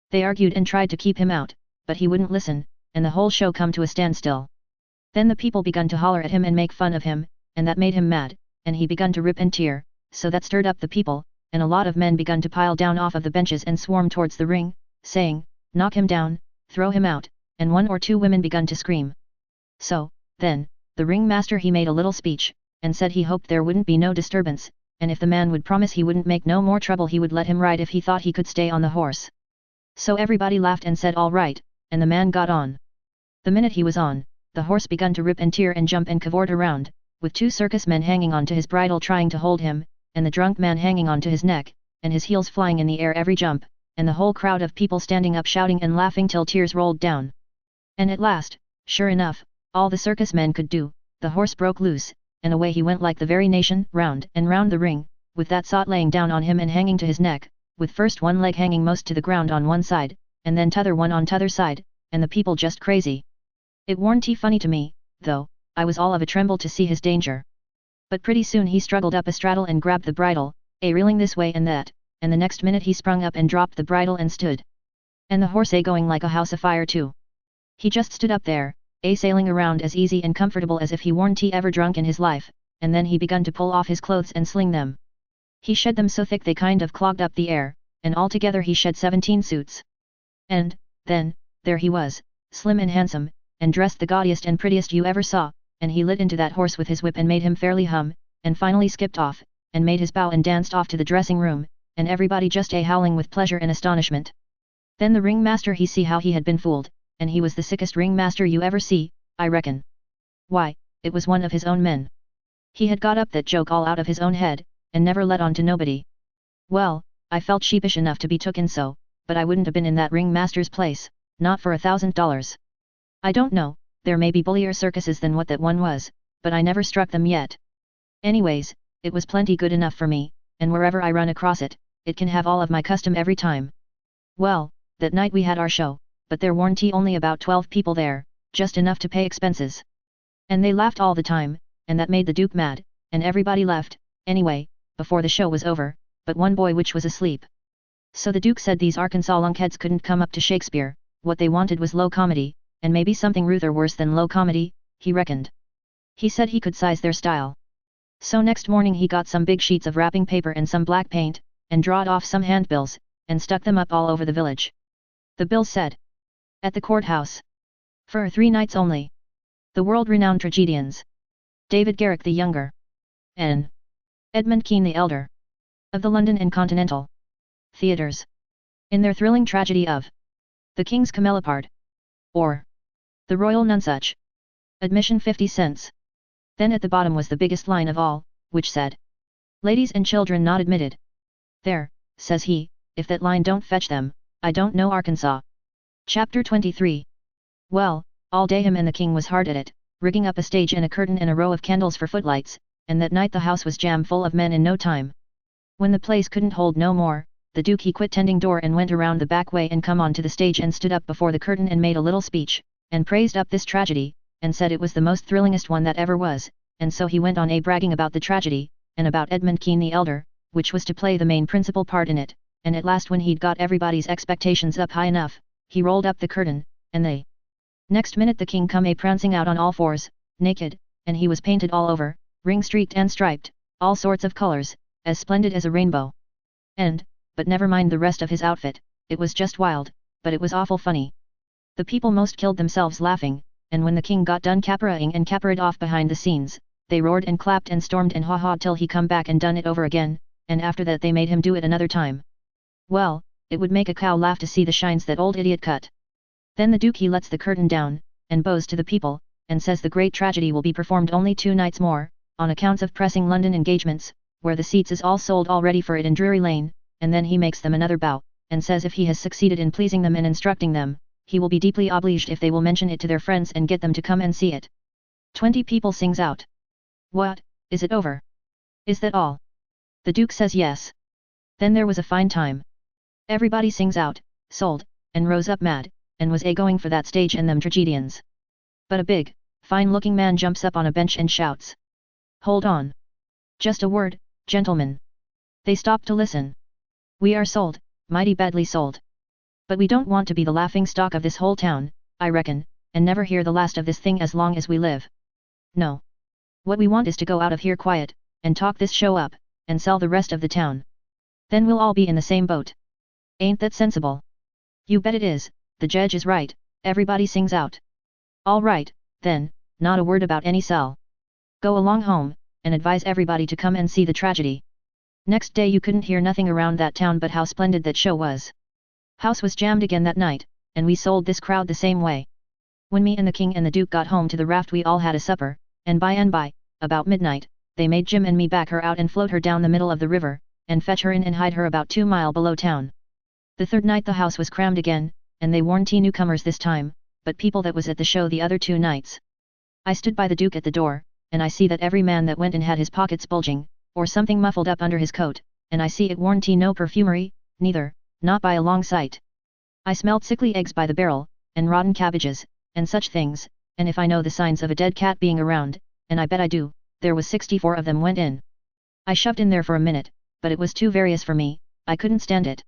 They argued and tried to keep him out, but he wouldn't listen, and the whole show come to a standstill. Then the people begun to holler at him and make fun of him, and that made him mad, and he begun to rip and tear, so that stirred up the people, and a lot of men begun to pile down off of the benches and swarm towards the ring, saying, knock him down, throw him out, and 1 or 2 women begun to scream. So, then, the ringmaster he made a little speech, and said he hoped there wouldn't be no disturbance, and if the man would promise he wouldn't make no more trouble he would let him ride if he thought he could stay on the horse. So everybody laughed and said all right, and the man got on. The minute he was on, the horse begun to rip and tear and jump and cavort around, with 2 circus men hanging on to his bridle trying to hold him, and the drunk man hanging on to his neck, and his heels flying in the air every jump, and the whole crowd of people standing up shouting and laughing till tears rolled down. And at last, sure enough, all the circus men could do, the horse broke loose, and away he went like the very nation, round and round the ring, with that sot laying down on him and hanging to his neck, with first one leg hanging most to the ground on one side, and then t'other one on t'other side, and the people just crazy. It warn't funny to me, though, I was all of a tremble to see his danger. But pretty soon he struggled up a straddle and grabbed the bridle, reeling this way and that, and the next minute he sprung up and dropped the bridle and stood. And the horse going like a house afire too. He just stood up there, sailing around as easy and comfortable as if he warn't ever drunk in his life, and then he begun to pull off his clothes and sling them. He shed them so thick they kind of clogged up the air, and altogether he shed 17 suits. And, then, there he was, slim and handsome, and dressed the gaudiest and prettiest you ever saw, and he lit into that horse with his whip and made him fairly hum, and finally skipped off, and made his bow and danced off to the dressing room, and everybody just howling with pleasure and astonishment. Then the ringmaster he see how he had been fooled, and he was the sickest ringmaster you ever see, I reckon. Why, it was one of his own men. He had got up that joke all out of his own head, and never let on to nobody. Well, I felt sheepish enough to be tooken so, but I wouldn't have been in that ringmaster's place, not for $1,000. I don't know, there may be bullier circuses than what that one was, but I never struck them yet. Anyways, it was plenty good enough for me, and wherever I run across it, it can have all of my custom every time. Well, that night we had our show, but there weren't only about 12 people there, just enough to pay expenses. And they laughed all the time, and that made the Duke mad, and everybody left, anyway, before the show was over, but one boy which was asleep. So the Duke said these Arkansas lunkheads couldn't come up to Shakespeare, what they wanted was low comedy, and maybe something ruther worse than low comedy, he reckoned. He said he could size their style. So next morning he got some big sheets of wrapping paper and some black paint, and drawed off some handbills, and stuck them up all over the village. The bill said, "At the courthouse. For 3 nights only. The world-renowned tragedians. David Garrick the Younger. N. Edmund Kean the Elder. Of the London and Continental Theatres. In their thrilling tragedy of The King's Camelopard. Or The Royal Nonsuch. Admission 50 cents. Then at the bottom was the biggest line of all, which said, "Ladies and children not admitted." There, says he, if that line don't fetch them, I don't know Arkansas. Chapter 23. Well, all day him and the king was hard at it, rigging up a stage and a curtain and a row of candles for footlights, and that night the house was jam full of men in no time. When the place couldn't hold no more, the Duke he quit tending door and went around the back way and come on to the stage and stood up before the curtain and made a little speech, and praised up this tragedy, and said it was the most thrillingest one that ever was, and so he went on bragging about the tragedy, and about Edmund Kean the Elder, which was to play the main principal part in it, and at last when he'd got everybody's expectations up high enough, he rolled up the curtain, and the next minute the king come prancing out on all fours, naked, and he was painted all over, ring-streaked and striped, all sorts of colors, as splendid as a rainbow. But never mind the rest of his outfit, it was just wild, but it was awful funny. The people most killed themselves laughing, and when the king got done caperaing and capered off behind the scenes, they roared and clapped and stormed and ha-ha'd till he come back and done it over again, and after that they made him do it another time. Well, it would make a cow laugh to see the shines that old idiot cut. Then the Duke he lets the curtain down, and bows to the people, and says the great tragedy will be performed only 2 nights more, on accounts of pressing London engagements, where the seats is all sold already for it in Drury Lane, and then he makes them another bow, and says if he has succeeded in pleasing them and instructing them, he will be deeply obliged if they will mention it to their friends and get them to come and see it. 20 people sings out. What, is it over? Is that all? The Duke says yes. Then there was a fine time. Everybody sings out, sold, and rose up mad, and was going for that stage and them tragedians. But a big, fine-looking man jumps up on a bench and shouts. Hold on. Just a word, gentlemen. They stopped to listen. We are sold, mighty badly sold. But we don't want to be the laughing stock of this whole town, I reckon, and never hear the last of this thing as long as we live. No. What we want is to go out of here quiet, and talk this show up, and sell the rest of the town. Then we'll all be in the same boat. Ain't that sensible? You bet it is, the judge is right, everybody sings out. All right, then, not a word about any sell. Go along home, and advise everybody to come and see the tragedy. Next day you couldn't hear nothing around that town but how splendid that show was. House was jammed again that night, and we sold this crowd the same way. When me and the king and the Duke got home to the raft we all had a supper, and by, about midnight, they made Jim and me back her out and float her down the middle of the river, and fetch her in and hide her about 2 miles below town. The third night the house was crammed again, and they warn't newcomers this time, but people that was at the show the other 2 nights. I stood by the Duke at the door, and I see that every man that went in had his pockets bulging, or something muffled up under his coat, and I see it warn't no perfumery, neither, not by a long sight. I smelled sickly eggs by the barrel, and rotten cabbages, and such things, and if I know the signs of a dead cat being around, and I bet I do, there was 64 of them went in. I shoved in there for a minute, but it was too various for me, I couldn't stand it.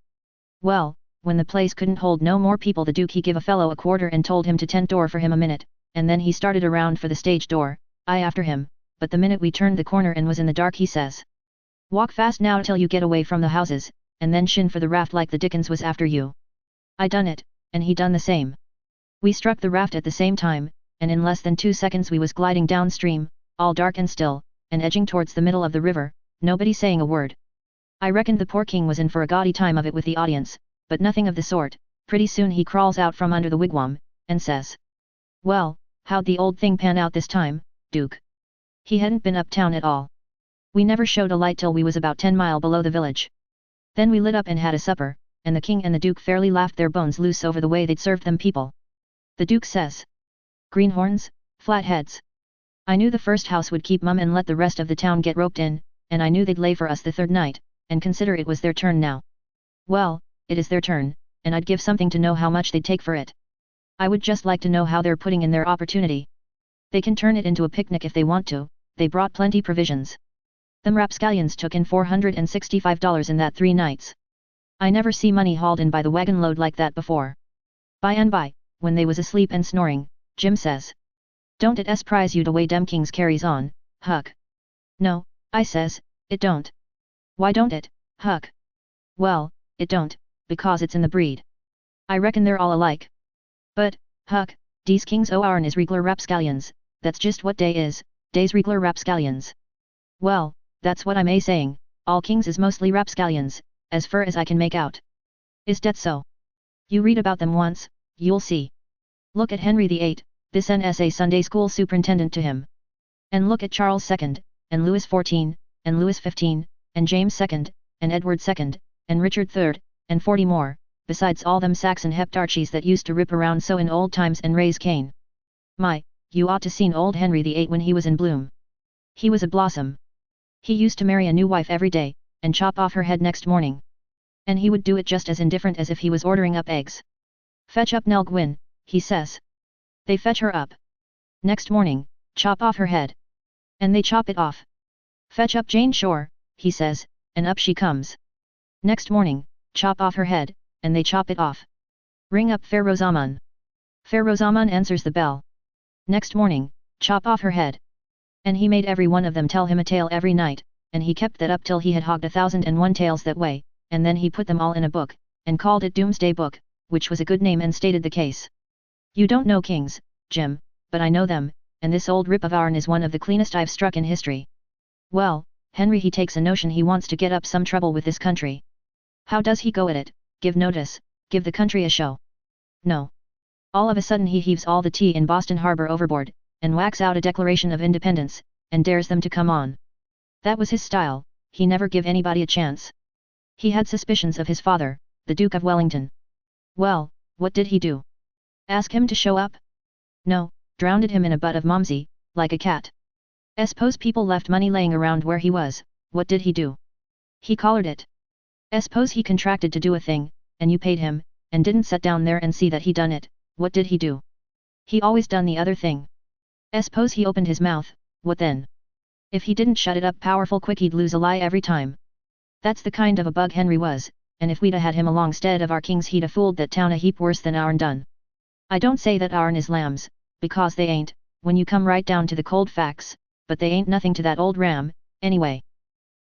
Well, when the place couldn't hold no more people the Duke he give a fellow a quarter and told him to tent door for him a minute, and then he started around for the stage door, I after him, but the minute we turned the corner and was in the dark he says, "Walk fast now till you get away from the houses, and then shin for the raft like the dickens was after you." I done it, and he done the same. We struck the raft at the same time, and in less than 2 seconds we was gliding downstream, all dark and still, and edging towards the middle of the river, nobody saying a word. I reckoned the poor king was in for a gaudy time of it with the audience, but nothing of the sort. Pretty soon he crawls out from under the wigwam, and says, "Well, how'd the old thing pan out this time, Duke?" He hadn't been uptown at all. We never showed a light till we was about 10 miles below the village. Then we lit up and had a supper, and the king and the duke fairly laughed their bones loose over the way they'd served them people. The duke says, "Greenhorns, flatheads. I knew the first house would keep mum and let the rest of the town get roped in, and I knew they'd lay for us the third night, and consider it was their turn now. Well, it is their turn, and I'd give something to know how much they'd take for it. I would just like to know how they're putting in their opportunity. They can turn it into a picnic if they want to, they brought plenty provisions. Them rapscallions took in $465 in that 3 nights. I never see money hauled in by the wagon load like that before." By and by, when they was asleep and snoring, Jim says, "Don't it surprise you the way dem kings carries on, Huck?" "No," I says, "it don't." "Why don't it, Huck?" "Well, it don't, because it's in the breed. I reckon they're all alike." "But, Huck, dese kings o' ourn is reg'lar rapscallions, that's just what dey is, dey's reg'lar rapscallions." "Well, that's what I'm saying, all kings is mostly rapscallions, as fur as I can make out." "Is dat so? You read about them once, you'll see. Look at Henry VIII, this NSA Sunday school superintendent to him. And look at Charles II, and Louis XIV, and Louis XV, and James II, and Edward II, and Richard III, and 40 more, besides all them Saxon heptarchies that used to rip around so in old times and raise Cain. My, you ought to seen old Henry VIII when he was in bloom. He was a blossom. He used to marry a new wife every day, and chop off her head next morning. And he would do it just as indifferent as if he was ordering up eggs. 'Fetch up Nell Gwyn,' he says. They fetch her up. Next morning, chop off her head. And they chop it off. 'Fetch up Jane Shore,' he says, and up she comes. Next morning, chop off her head, and they chop it off. 'Ring up Fair Rosamond.' Fair Rosamond answers the bell. Next morning, chop off her head. And he made every one of them tell him a tale every night, and he kept that up till he had hogged 1,001 tales that way, and then he put them all in a book, and called it Doomsday Book, which was a good name and stated the case. You don't know kings, Jim, but I know them, and this old rip of ourn is one of the cleanest I've struck in history. Well, Henry he takes a notion he wants to get up some trouble with this country. How does he go at it? Give notice, give the country a show. No. All of a sudden he heaves all the tea in Boston Harbor overboard, and whacks out a Declaration of Independence, and dares them to come on. That was his style, he never give anybody a chance. He had suspicions of his father, the Duke of Wellington. Well, what did he do? Ask him to show up? No, drowned him in a butt of Momsey, like a cat. Suppose people left money laying around where he was, what did he do? He collared it. Suppose he contracted to do a thing, and you paid him, and didn't sit down there and see that he done it, what did he do? He always done the other thing. Suppose he opened his mouth, what then? If he didn't shut it up powerful quick he'd lose a lie every time. That's the kind of a bug Henry was, and if we'd a had him along 'stead of our kings he'd a fooled that town a heap worse than ourn done. I don't say that ourn is lambs, because they ain't, when you come right down to the cold facts, but they ain't nothing to that old ram, anyway.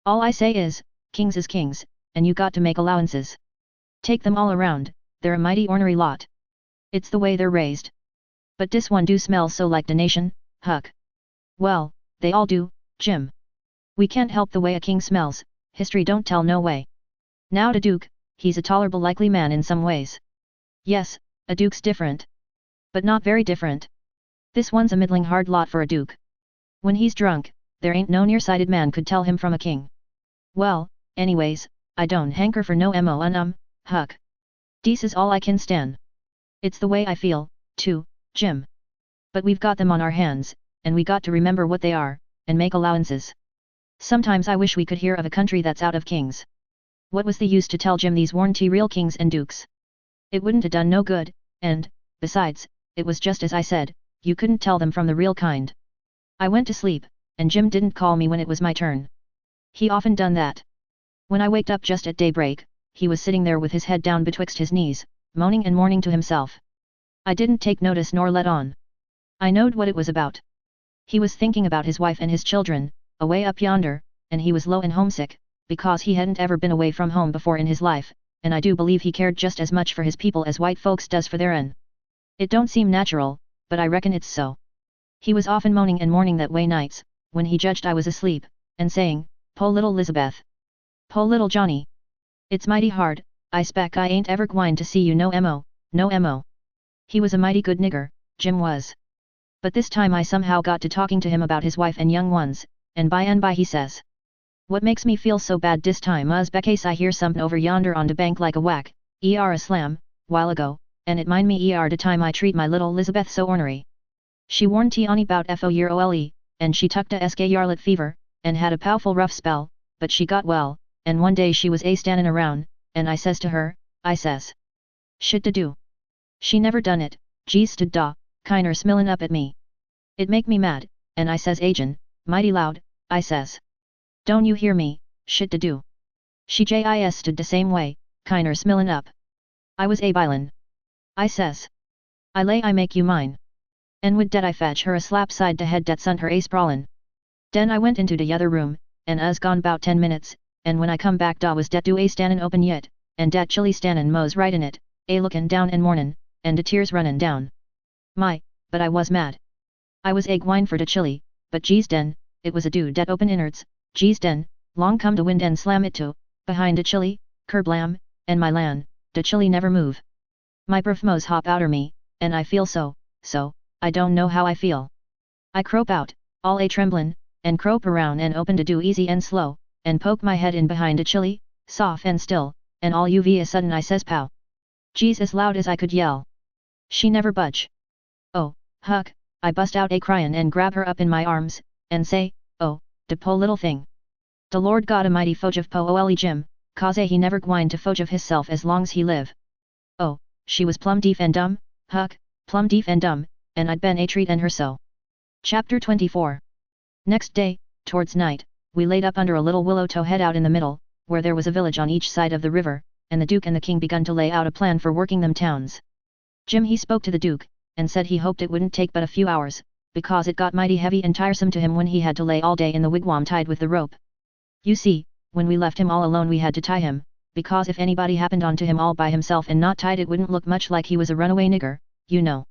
All I say is, kings is kings, and you got to make allowances. Take them all around, they're a mighty ornery lot. It's the way they're raised. But this one do smell so like the nation, Huck. Well, they all do, Jim. We can't help the way a king smells, history don't tell no way. Now the Duke, he's a tolerable likely man in some ways. Yes, a Duke's different. But not very different. This one's a middling hard lot for a Duke. When he's drunk, there ain't no nearsighted man could tell him from a king. Well, anyways, I don't hanker for no mo Huck. Dis is all I can stan. It's the way I feel, too, Jim. But we've got them on our hands, and we got to remember what they are, and make allowances. Sometimes I wish we could hear of a country that's out of kings. What was the use to tell Jim these warn't real kings and dukes? It wouldn't a done no good, and, besides, it was just as I said, you couldn't tell them from the real kind. I went to sleep, and Jim didn't call me when it was my turn. He often done that. When I waked up just at daybreak, he was sitting there with his head down betwixt his knees, moaning and mourning to himself. I didn't take notice nor let on. I knowed what it was about. He was thinking about his wife and his children, away up yonder, and he was low and homesick, because he hadn't ever been away from home before in his life, and I do believe he cared just as much for his people as white folks does for their'n. It don't seem natural, but I reckon it's so. He was often moaning and mourning that way nights, when he judged I was asleep, and saying, "Po little Lizabeth. Po little Johnny. It's mighty hard, I spec I ain't ever gwine to see you no mo, no mo. He was a mighty good nigger, Jim was. But this time I somehow got to talking to him about his wife and young ones, and by he says. What makes me feel so bad this time is because I hear something over yonder on the bank like a whack, a slam, while ago, and it mind me the time I treat my little Elizabeth so ornery. She warned Tiani bout FOUROLE, and she tucked a SK yarlet fever, and had a powful rough spell, but she got well, and one day she was standin' around, and I says to her, I says. Shit to do. She never done it, geez stood da, kinder smillin' up at me. It make me mad, and I says agin, mighty loud, I says. Don't you hear me, shit to do. She jis stood the same way, kinder smillin' up. I was a bilin'. I says. I lay I make you mine. And would dat I fetch her a slap side to head dat sunt her a sprawlin'. Den I went into de other room, and us gone bout 10 minutes, and when I come back da was dat do a standin' open yet, and dat chilly standin' mos right in it, a lookin' down and mournin', and de tears runnin' down. My, but I was mad. I was a gwine for de chilly, but geez den, it was a do dat open innards, geez den, long come de wind and slam it to, behind de chilly, kerblam, and my lan, de chilly never move. My breath mos hop outer me, and I feel so, I don't know how I feel. I crope out, all a tremblin', and crope around and open to do easy and slow, and poke my head in behind a chilly, soft and still, and all uv a sudden I says pow. Geez as loud as I could yell. She never budge. Oh, Huck, I bust out a cryin' and grab her up in my arms, and say, oh, de po little thing. The Lord God Almighty forgive po ole Jim, cause he never gwine to forgive hisself as long's he live. Oh, she was plumb deaf and dumb, Huck, plumb deaf and dumb, and I'd been a treatin' her so. Chapter 24. Next day, towards night, we laid up under a little willow to head out in the middle, where there was a village on each side of the river, and the Duke and the King begun to lay out a plan for working them towns. Jim he spoke to the Duke, and said he hoped it wouldn't take but a few hours, because it got mighty heavy and tiresome to him when he had to lay all day in the wigwam tied with the rope. You see, when we left him all alone we had to tie him, because if anybody happened onto him all by himself and not tied it wouldn't look much like he was a runaway nigger, you know.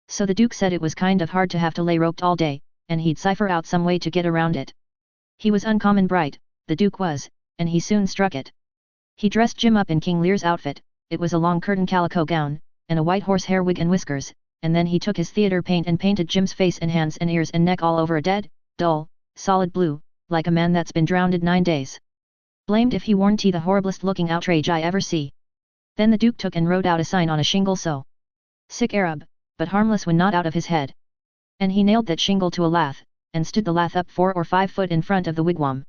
So the Duke said it was kind of hard to have to lay roped all day, and he'd cipher out some way to get around it. He was uncommon bright, the Duke was, and he soon struck it. He dressed Jim up in King Lear's outfit, it was a long curtain calico gown, and a white horsehair wig and whiskers, and then he took his theater paint and painted Jim's face and hands and ears and neck all over a dead, dull, solid blue, like a man that's been drowned 9 days. Blamed if he warn't the horriblest looking outrage I ever see. Then the Duke took and wrote out a sign on a shingle so. Sick Arab, but harmless when not out of his head. And he nailed that shingle to a lath, and stood the lath up 4 or 5 foot in front of the wigwam.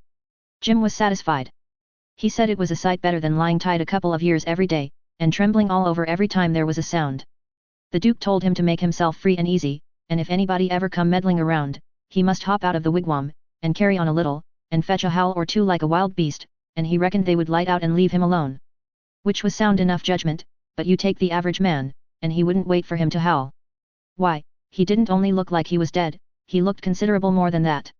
Jim was satisfied. He said it was a sight better than lying tied a couple of years every day, and trembling all over every time there was a sound. The Duke told him to make himself free and easy, and if anybody ever come meddling around, he must hop out of the wigwam, and carry on a little, and fetch a howl or two like a wild beast, and he reckoned they would light out and leave him alone. Which was sound enough judgment, but you take the average man, and he wouldn't wait for him to howl. Why, he didn't only look like he was dead, he looked considerable more than that.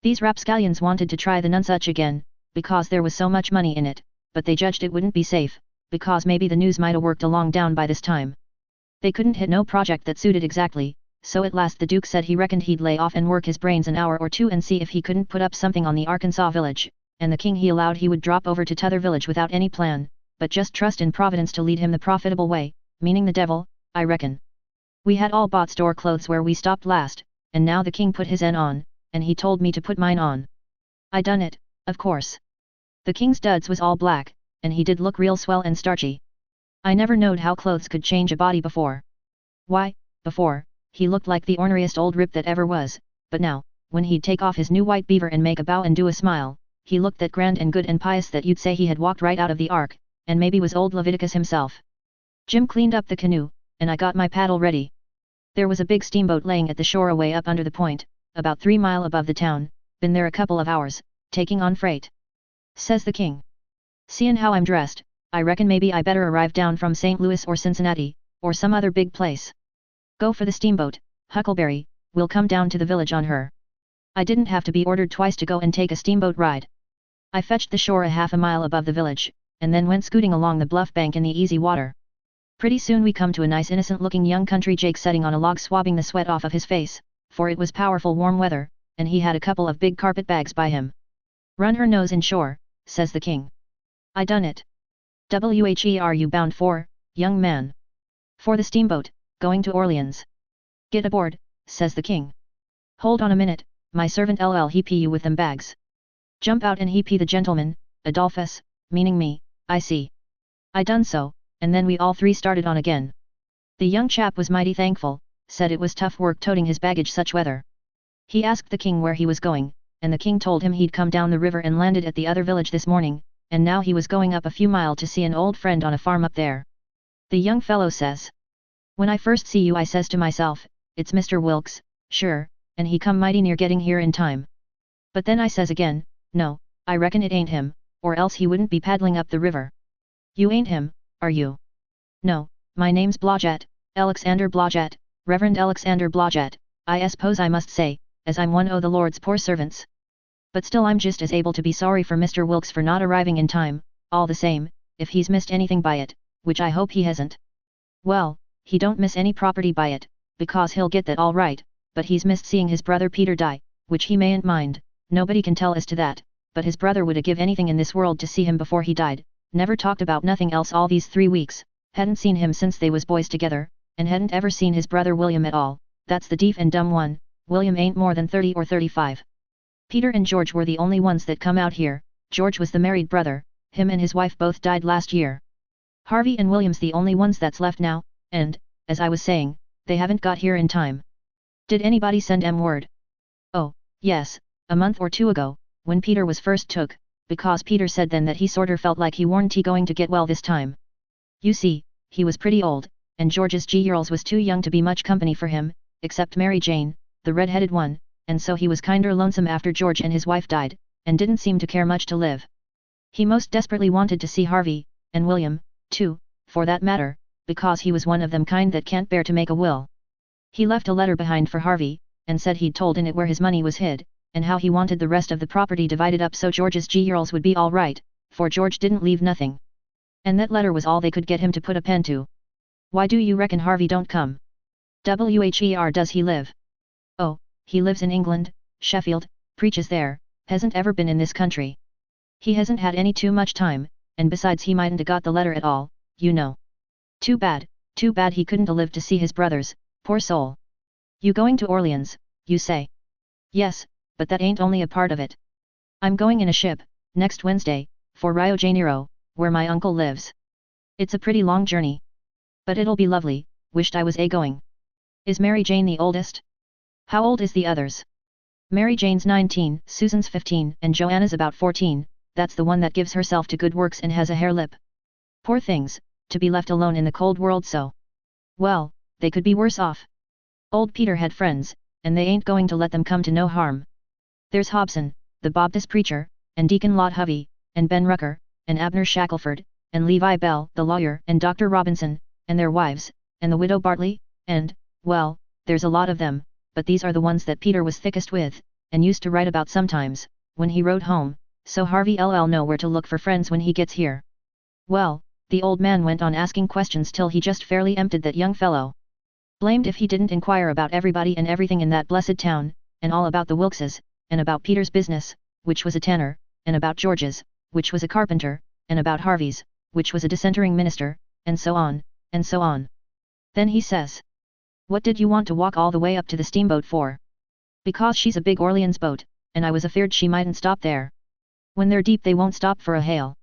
These rapscallions wanted to try the nunsuch again, because there was so much money in it, but they judged it wouldn't be safe, because maybe the news might a worked along down by this time. They couldn't hit no project that suited exactly, so at last the Duke said he reckoned he'd lay off and work his brains an hour or two and see if he couldn't put up something on the Arkansas village, and the King he allowed he would drop over to t'other village without any plan, but just trust in Providence to lead him the profitable way, meaning the devil, I reckon. We had all bought store clothes where we stopped last, and now the King put his en on, and he told me to put mine on. I done it, of course. The King's duds was all black, and he did look real swell and starchy. I never knowed how clothes could change a body before. Why, before, he looked like the orneriest old rip that ever was, but now, when he'd take off his new white beaver and make a bow and do a smile, he looked that grand and good and pious that you'd say he had walked right out of the ark, and maybe was old Leviticus himself. Jim cleaned up the canoe, and I got my paddle ready. There was a big steamboat laying at the shore away up under the point, about 3 miles above the town, been there a couple of hours, taking on freight. Says the King. Seein' how I'm dressed, I reckon maybe I better arrive down from St. Louis or Cincinnati, or some other big place. Go for the steamboat, Huckleberry, we'll come down to the village on her. I didn't have to be ordered twice to go and take a steamboat ride. I fetched the shore a half a mile above the village, and then went scooting along the bluff bank in the easy water. Pretty soon we come to a nice innocent-looking young country Jake sitting on a log swabbing the sweat off of his face, for it was powerful warm weather, and he had a couple of big carpet bags by him. Run her nose in shore, says the King. I done it. Where you bound for, young man? For the steamboat, going to Orleans. Get aboard, says the king. Hold on a minute, my servant LL he pee you with them bags. Jump out and he pee the gentleman, Adolphus, meaning me, I see. I done so, and then we all three started on again. The young chap was mighty thankful, said it was tough work toting his baggage such weather. He asked the king where he was going, and the king told him he'd come down the river and landed at the other village this morning, and now he was going up a few miles to see an old friend on a farm up there. The young fellow says. When I first see you I says to myself, it's Mr. Wilkes, sure, and he come mighty near getting here in time. But then I says again, no, I reckon it ain't him, or else he wouldn't be paddling up the river. You ain't him, are you? No, my name's Blodgett, Alexander Blodgett, Reverend Alexander Blodgett, I suppose I must say, as I'm one o' the Lord's poor servants. But still I'm just as able to be sorry for Mr. Wilkes for not arriving in time, all the same, if he's missed anything by it, which I hope he hasn't. Well, he don't miss any property by it, because he'll get that all right, but he's missed seeing his brother Peter die, which he mayn't mind, nobody can tell as to that, but his brother would a give anything in this world to see him before he died, never talked about nothing else all these 3 weeks, hadn't seen him since they was boys together, and hadn't ever seen his brother William at all, that's the deaf and dumb one, William ain't more than 30 or 35. Peter and George were the only ones that come out here, George was the married brother, him and his wife both died last year. Harvey and William's the only ones that's left now, and, as I was saying, they haven't got here in time. Did anybody send word? Oh, yes, a month or 2 ago, when Peter was first took, because Peter said then that he sorter felt like he warn't going to get well this time. You see, he was pretty old, and George's girls was too young to be much company for him, except Mary Jane, the red-headed one, and so he was kinder lonesome after George and his wife died, and didn't seem to care much to live. He most desperately wanted to see Harvey, and William, too, for that matter, because he was one of them kind that can't bear to make a will. He left a letter behind for Harvey, and said he'd told in it where his money was hid, and how he wanted the rest of the property divided up so George's girls would be all right, for George didn't leave nothing. And that letter was all they could get him to put a pen to. Why do you reckon Harvey don't come? Where does he live? Oh, he lives in England, Sheffield, preaches there, hasn't ever been in this country. He hasn't had any too much time, and besides he mightn't have got the letter at all, you know. Too bad he couldn't live to see his brothers, poor soul. You going to Orleans, you say? Yes, but that ain't only a part of it. I'm going in a ship, next Wednesday, for Rio Janeiro, where my uncle lives. It's a pretty long journey. But it'll be lovely, wished I was going. Is Mary Jane the oldest? How old is the others? Mary Jane's 19, Susan's 15, and Joanna's about 14, that's the one that gives herself to good works and has a hare lip. Poor things, to be left alone in the cold world so. Well, they could be worse off. Old Peter had friends, and they ain't going to let them come to no harm. There's Hobson, the Baptist preacher, and Deacon Lot Hovey, and Ben Rucker, and Abner Shackelford, and Levi Bell, the lawyer, and Dr. Robinson, and their wives, and the widow Bartley, and, well, there's a lot of them, but these are the ones that Peter was thickest with, and used to write about sometimes, when he wrote home, so Harvey LL know where to look for friends when he gets here. Well, the old man went on asking questions till he just fairly emptied that young fellow. Blamed if he didn't inquire about everybody and everything in that blessed town, and all about the Wilkses, and about Peter's business, which was a tanner, and about George's, which was a carpenter, and about Harvey's, which was a dissentering minister, and so on, and so on. Then he says, "What did you want to walk all the way up to the steamboat for?" "Because she's a big Orleans boat, and I was afeard she mightn't stop there. When they're deep they won't stop for a hail.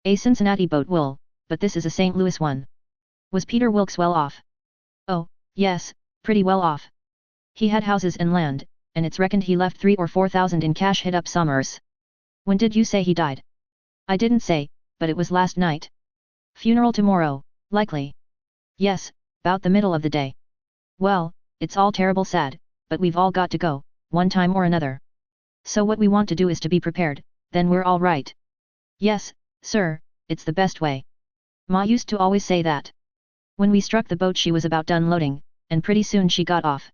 A Cincinnati boat will, but this is a St. Louis one." Was Peter Wilkes well off? Oh, yes, pretty well off. He had houses and land, and it's reckoned he left 3,000 or 4,000 in cash hid up summers. When did you say he died? I didn't say, but it was last night. Funeral tomorrow, likely. Yes, 'bout the middle of the day. Well, it's all terrible sad, but we've all got to go, one time or another. So what we want to do is to be prepared, then we're all right. Yes, sir, it's the best way. Ma used to always say that. When we struck the boat she was about done loading, and pretty soon she got off.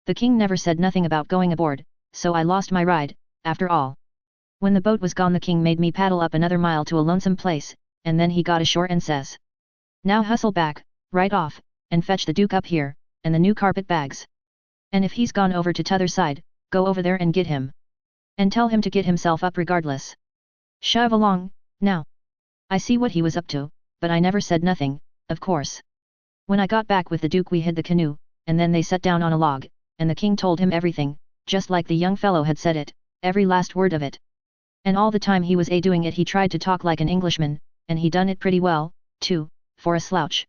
The king never said nothing about going aboard, so I lost my ride, after all. When the boat was gone the king made me paddle up another mile to a lonesome place, and then he got ashore and says, "Now hustle back, right off, and fetch the Duke up here, and the new carpet bags. And if he's gone over to t'other side, go over there and get him. And tell him to get himself up regardless. Shove along, now." I see what he was up to, but I never said nothing, of course. When I got back with the Duke we hid the canoe, and then they sat down on a log, and the king told him everything, just like the young fellow had said it, every last word of it. And all the time he was doing it he tried to talk like an Englishman, and he done it pretty well, too, for a slouch.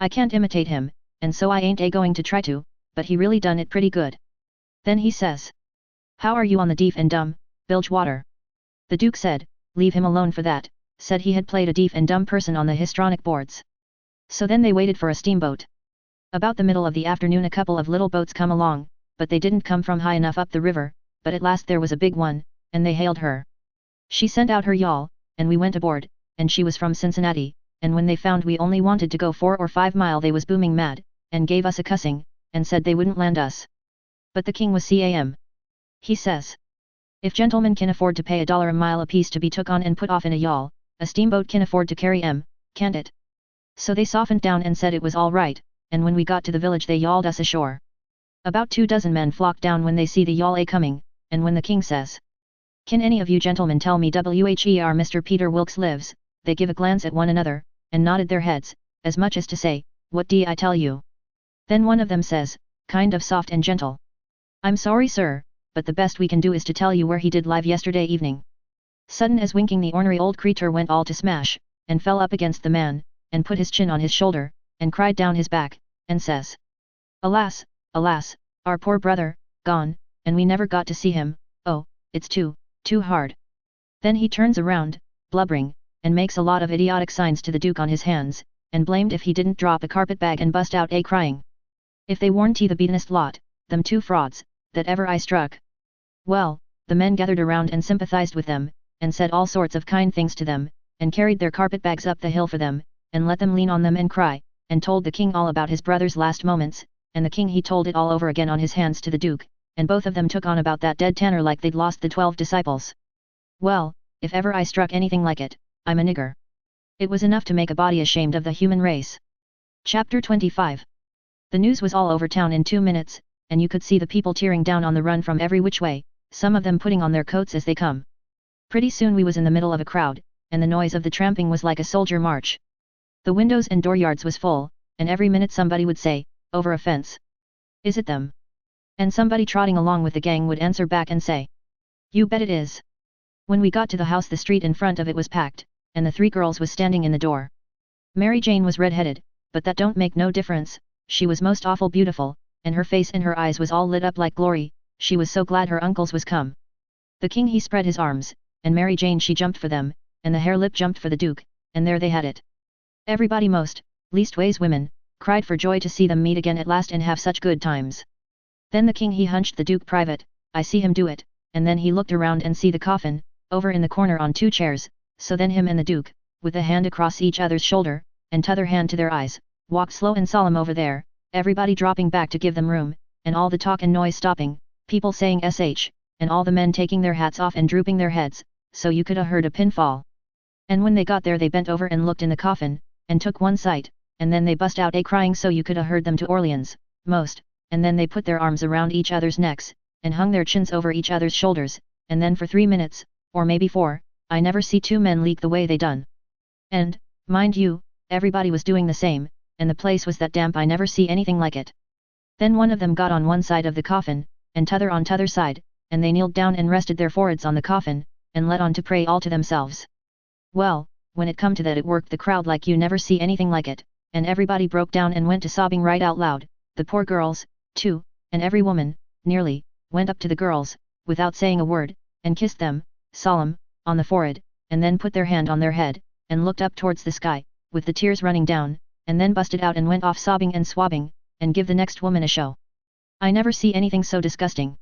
I can't imitate him, and so I ain't going to try to, but he really done it pretty good. Then he says, "How are you on the deaf and dumb, Bilgewater?" The Duke said, "Leave him alone for that," said he had played a deaf and dumb person on the histrionic boards. So then they waited for a steamboat. About the middle of the afternoon a couple of little boats come along, but they didn't come from high enough up the river, but at last there was a big one, and they hailed her. She sent out her yawl, and we went aboard, and she was from Cincinnati, and when they found we only wanted to go 4 or 5 miles they was booming mad, and gave us a cussing, and said they wouldn't land us. But the king was Cam. He says, "If gentlemen can afford to pay $1 a mile apiece to be took on and put off in a yawl, a steamboat can afford to carry 'em, can't it?" So they softened down and said it was all right, and when we got to the village they yawled us ashore. About 24 men flocked down when they see the yawl coming, and when the king says, "Can any of you gentlemen tell me where Mr. Peter Wilkes lives?" they give a glance at one another, and nodded their heads, as much as to say, "What do I tell you?" Then one of them says, kind of soft and gentle, "I'm sorry sir, but the best we can do is to tell you where he did live yesterday evening." Sudden as winking the ornery old creature went all to smash, and fell up against the man, and put his chin on his shoulder, and cried down his back, and says, "Alas, alas, our poor brother, gone, and we never got to see him, oh, it's too hard." Then he turns around, blubbering, and makes a lot of idiotic signs to the Duke on his hands, and blamed if he didn't drop a carpet bag and bust out crying. If they warn't the beatenest lot, them 2 frauds, that ever I struck. Well, the men gathered around and sympathized with them, and said all sorts of kind things to them, and carried their carpet bags up the hill for them, and let them lean on them and cry, and told the king all about his brother's last moments, and the king he told it all over again on his hands to the Duke, and both of them took on about that dead tanner like they'd lost the 12 disciples. Well, if ever I struck anything like it, I'm a nigger. It was enough to make a body ashamed of the human race. Chapter 25. The news was all over town in 2 minutes, and you could see the people tearing down on the run from every which way, some of them putting on their coats as they come. Pretty soon we was in the middle of a crowd, and the noise of the tramping was like a soldier march. The windows and dooryards was full, and every minute somebody would say, "Over a fence." "Is it them?" And somebody trotting along with the gang would answer back and say, "You bet it is." When we got to the house the street in front of it was packed, and the 3 girls was standing in the door. Mary Jane was red-headed, but that don't make no difference, she was most awful beautiful, and her face and her eyes was all lit up like glory, she was so glad her uncles was come. The king he spread his arms, and Mary Jane she jumped for them, and the hare lip jumped for the Duke, and there they had it. Everybody most, leastways women, cried for joy to see them meet again at last and have such good times. Then the king he hunched the Duke private, I see him do it, and then he looked around and see the coffin, over in the corner on 2 chairs, so then him and the Duke, with a hand across each other's shoulder, and t'other hand to their eyes, walked slow and solemn over there, everybody dropping back to give them room, and all the talk and noise stopping, people saying sh, and all the men taking their hats off and drooping their heads, so you could a heard a pin fall. And when they got there they bent over and looked in the coffin, and took one sight, and then they bust out crying so you could a heard them to Orleans, most, and then they put their arms around each other's necks, and hung their chins over each other's shoulders, and then for 3 minutes, or maybe 4, I never see 2 men leak the way they done. And, mind you, everybody was doing the same, and the place was that damp I never see anything like it. Then one of them got on one side of the coffin, and t'other on t'other side, and they kneeled down and rested their foreheads on the coffin, and let on to pray all to themselves. Well, when it come to that it worked the crowd like you never see anything like it, and everybody broke down and went to sobbing right out loud, the poor girls, too, and every woman, nearly, went up to the girls, without saying a word, and kissed them, solemn, on the forehead, and then put their hand on their head, and looked up towards the sky, with the tears running down, and then busted out and went off sobbing and swabbing, and give the next woman a show. I never see anything so disgusting.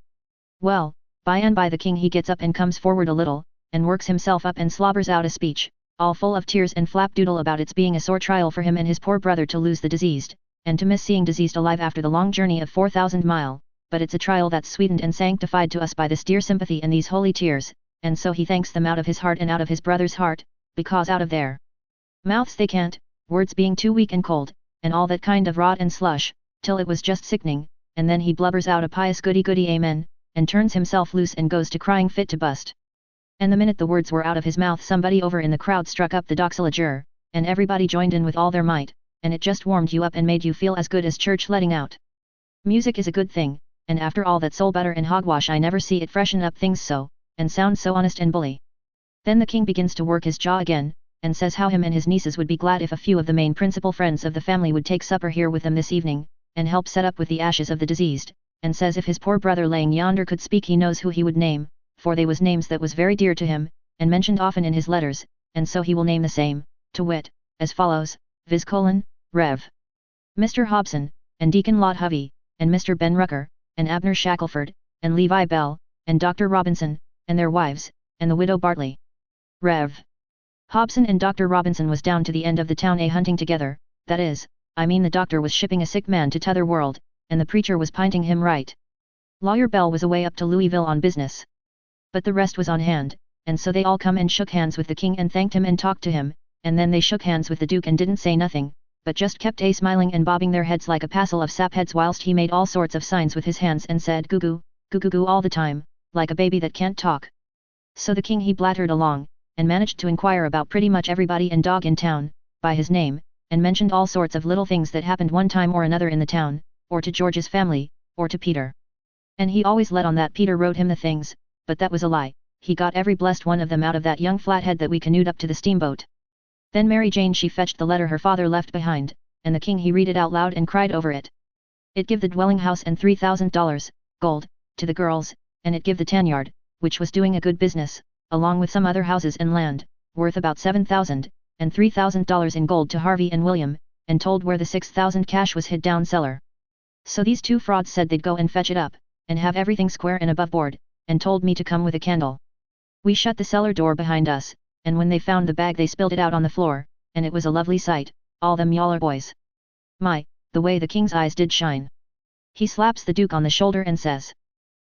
Well, by and by the king he gets up and comes forward a little, and works himself up and slobbers out a speech, all full of tears and flapdoodle about its being a sore trial for him and his poor brother to lose the diseased, and to miss seeing diseased alive after the long journey of 4,000 mile, but it's a trial that's sweetened and sanctified to us by this dear sympathy and these holy tears, and so he thanks them out of his heart and out of his brother's heart, because out of their mouths they can't, words being too weak and cold, and all that kind of rot and slush, till it was just sickening, and then he blubbers out a pious goody-goody amen, and turns himself loose and goes to crying fit to bust. And the minute the words were out of his mouth somebody over in the crowd struck up the doxology, and everybody joined in with all their might, and it just warmed you up and made you feel as good as church letting out. Music is a good thing, and after all that soul butter and hogwash I never see it freshen up things so, and sound so honest and bully. Then the king begins to work his jaw again, and says how him and his nieces would be glad if a few of the main principal friends of the family would take supper here with them this evening, and help set up with the ashes of the deceased, and says if his poor brother laying yonder could speak he knows who he would name, for they was names that was very dear to him, and mentioned often in his letters, and so he will name the same, to wit, as follows, viz. Rev. Mr. Hobson, and Deacon Lot Hovey, and Mr. Ben Rucker, and Abner Shackelford, and Levi Bell, and Dr. Robinson, and their wives, and the widow Bartley. Rev. Hobson and Dr. Robinson was down to the end of the town hunting together, that is, I mean the doctor was shipping a sick man to t'other world, and the preacher was pinting him right. Lawyer Bell was away up to Louisville on business. But the rest was on hand, and so they all come and shook hands with the king and thanked him and talked to him, and then they shook hands with the duke and didn't say nothing, but just kept smiling and bobbing their heads like a passel of sapheads whilst he made all sorts of signs with his hands and said goo goo, goo goo goo all the time, like a baby that can't talk. So the king he blattered along, and managed to inquire about pretty much everybody and dog in town, by his name, and mentioned all sorts of little things that happened one time or another in the town, or to George's family, or to Peter. And he always let on that Peter wrote him the things, but that was a lie, he got every blessed one of them out of that young flathead that we canoed up to the steamboat. Then Mary Jane she fetched the letter her father left behind, and the king he read it out loud and cried over it. It give the dwelling house and $3,000, gold, to the girls, and it give the tanyard, which was doing a good business, along with some other houses and land, worth about $7,000, and $3,000 in gold to Harvey and William, and told where the $6,000 cash was hid down cellar. So these two frauds said they'd go and fetch it up, and have everything square and above board, and told me to come with a candle. We shut the cellar door behind us, and when they found the bag they spilled it out on the floor, and it was a lovely sight, all them yaller boys. My, the way the king's eyes did shine. He slaps the duke on the shoulder and says,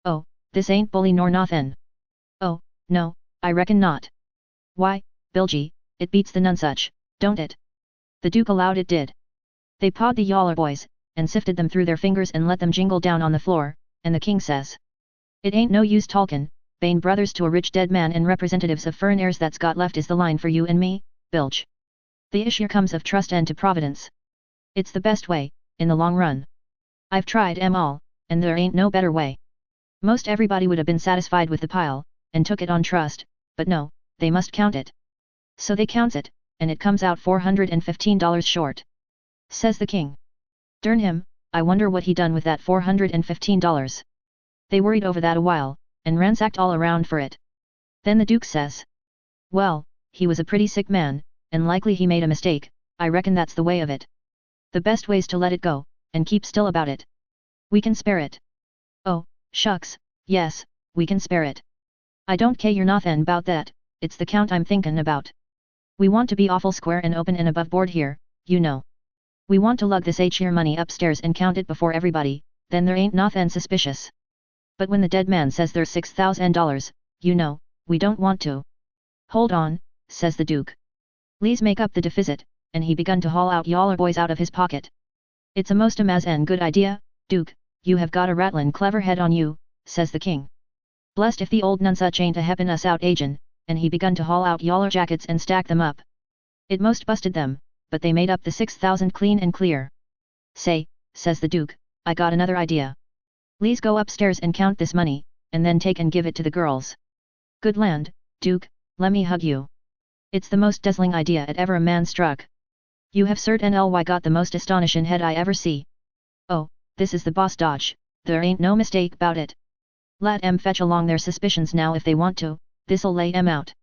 "Oh, this ain't bully nor nothin'." "Oh, no, I reckon not." "Why, Bilgy, it beats the nonsuch, don't it?" The duke allowed it did. They pawed the yaller boys, and sifted them through their fingers and let them jingle down on the floor, and the king says, "It ain't no use talkin', Bain brothers to a rich dead man and representatives of furrin heirs that's got left is the line for you and me, Bilge. The issue comes of trust and to providence. It's the best way, in the long run. I've tried 'em all, and there ain't no better way. Most everybody would have been satisfied with the pile, and took it on trust, but no, they must count it. So they counts it, and it comes out $415 short. Says the king. Durn him, I wonder what he done with that $415. They worried over that a while, and ransacked all around for it. Then the duke says, "Well, he was a pretty sick man, and likely he made a mistake, I reckon that's the way of it. The best way's to let it go, and keep still about it. We can spare it." "Oh, shucks, yes, we can spare it. I don't care you're nothin' about that, it's the count I'm thinkin' about. We want to be awful square and open and above board here, you know. We want to lug this here money upstairs and count it before everybody, then there ain't nothin' suspicious. But when the dead man says there's $6,000, you know, we don't want to." "Hold on," says the duke. "Lees make up the deficit," and he begun to haul out yaller boys out of his pocket. "It's a most amazin' good idea, duke, you have got a rattlin' clever head on you," says the king. "Blessed if the old nonsuch ain't a heppin' us out agin," and he begun to haul out yaller jackets and stack them up. It most busted them, but they made up the 6,000 clean and clear. "Say," says the duke, "I got another idea. Lees go upstairs and count this money, and then take and give it to the girls." "Good land, duke, lemme hug you. It's the most dazzling idea at ever a man struck. You have certainly got the most astonishin' head I ever see. Oh, this is the boss dodge, there ain't no mistake about it. Let 'em fetch along their suspicions now if they want to, this'll lay 'em out."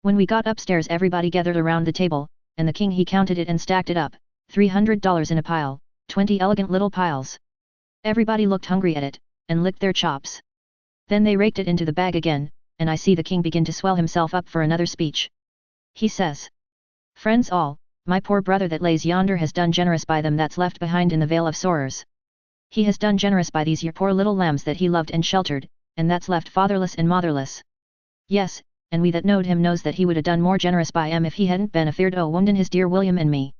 When we got upstairs everybody gathered around the table, and the king he counted it and stacked it up, $300 in a pile, 20 elegant little piles. Everybody looked hungry at it, and licked their chops. Then they raked it into the bag again, and I see the king begin to swell himself up for another speech. He says, "Friends all, my poor brother that lays yonder has done generous by them that's left behind in the Vale of Sorrers. He has done generous by these your poor little lambs that he loved and sheltered, and that's left fatherless and motherless. Yes, and we that knowed him knows that he would a done more generous by 'em if he hadn't been afeard o' woundin' his dear William and me.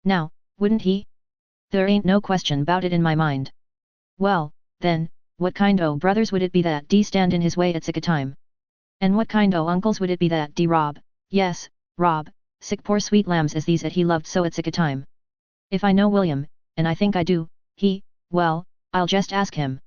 Now, wouldn't he? There ain't no question 'bout it in my mind. Well, then, what kind o' brothers would it be that d stand in his way at sick a time? And what kind o' uncles would it be that d rob, yes, rob, sick poor sweet lambs as these at he loved so at sick a time? If I know William, and I think I do, well, I'll just ask him.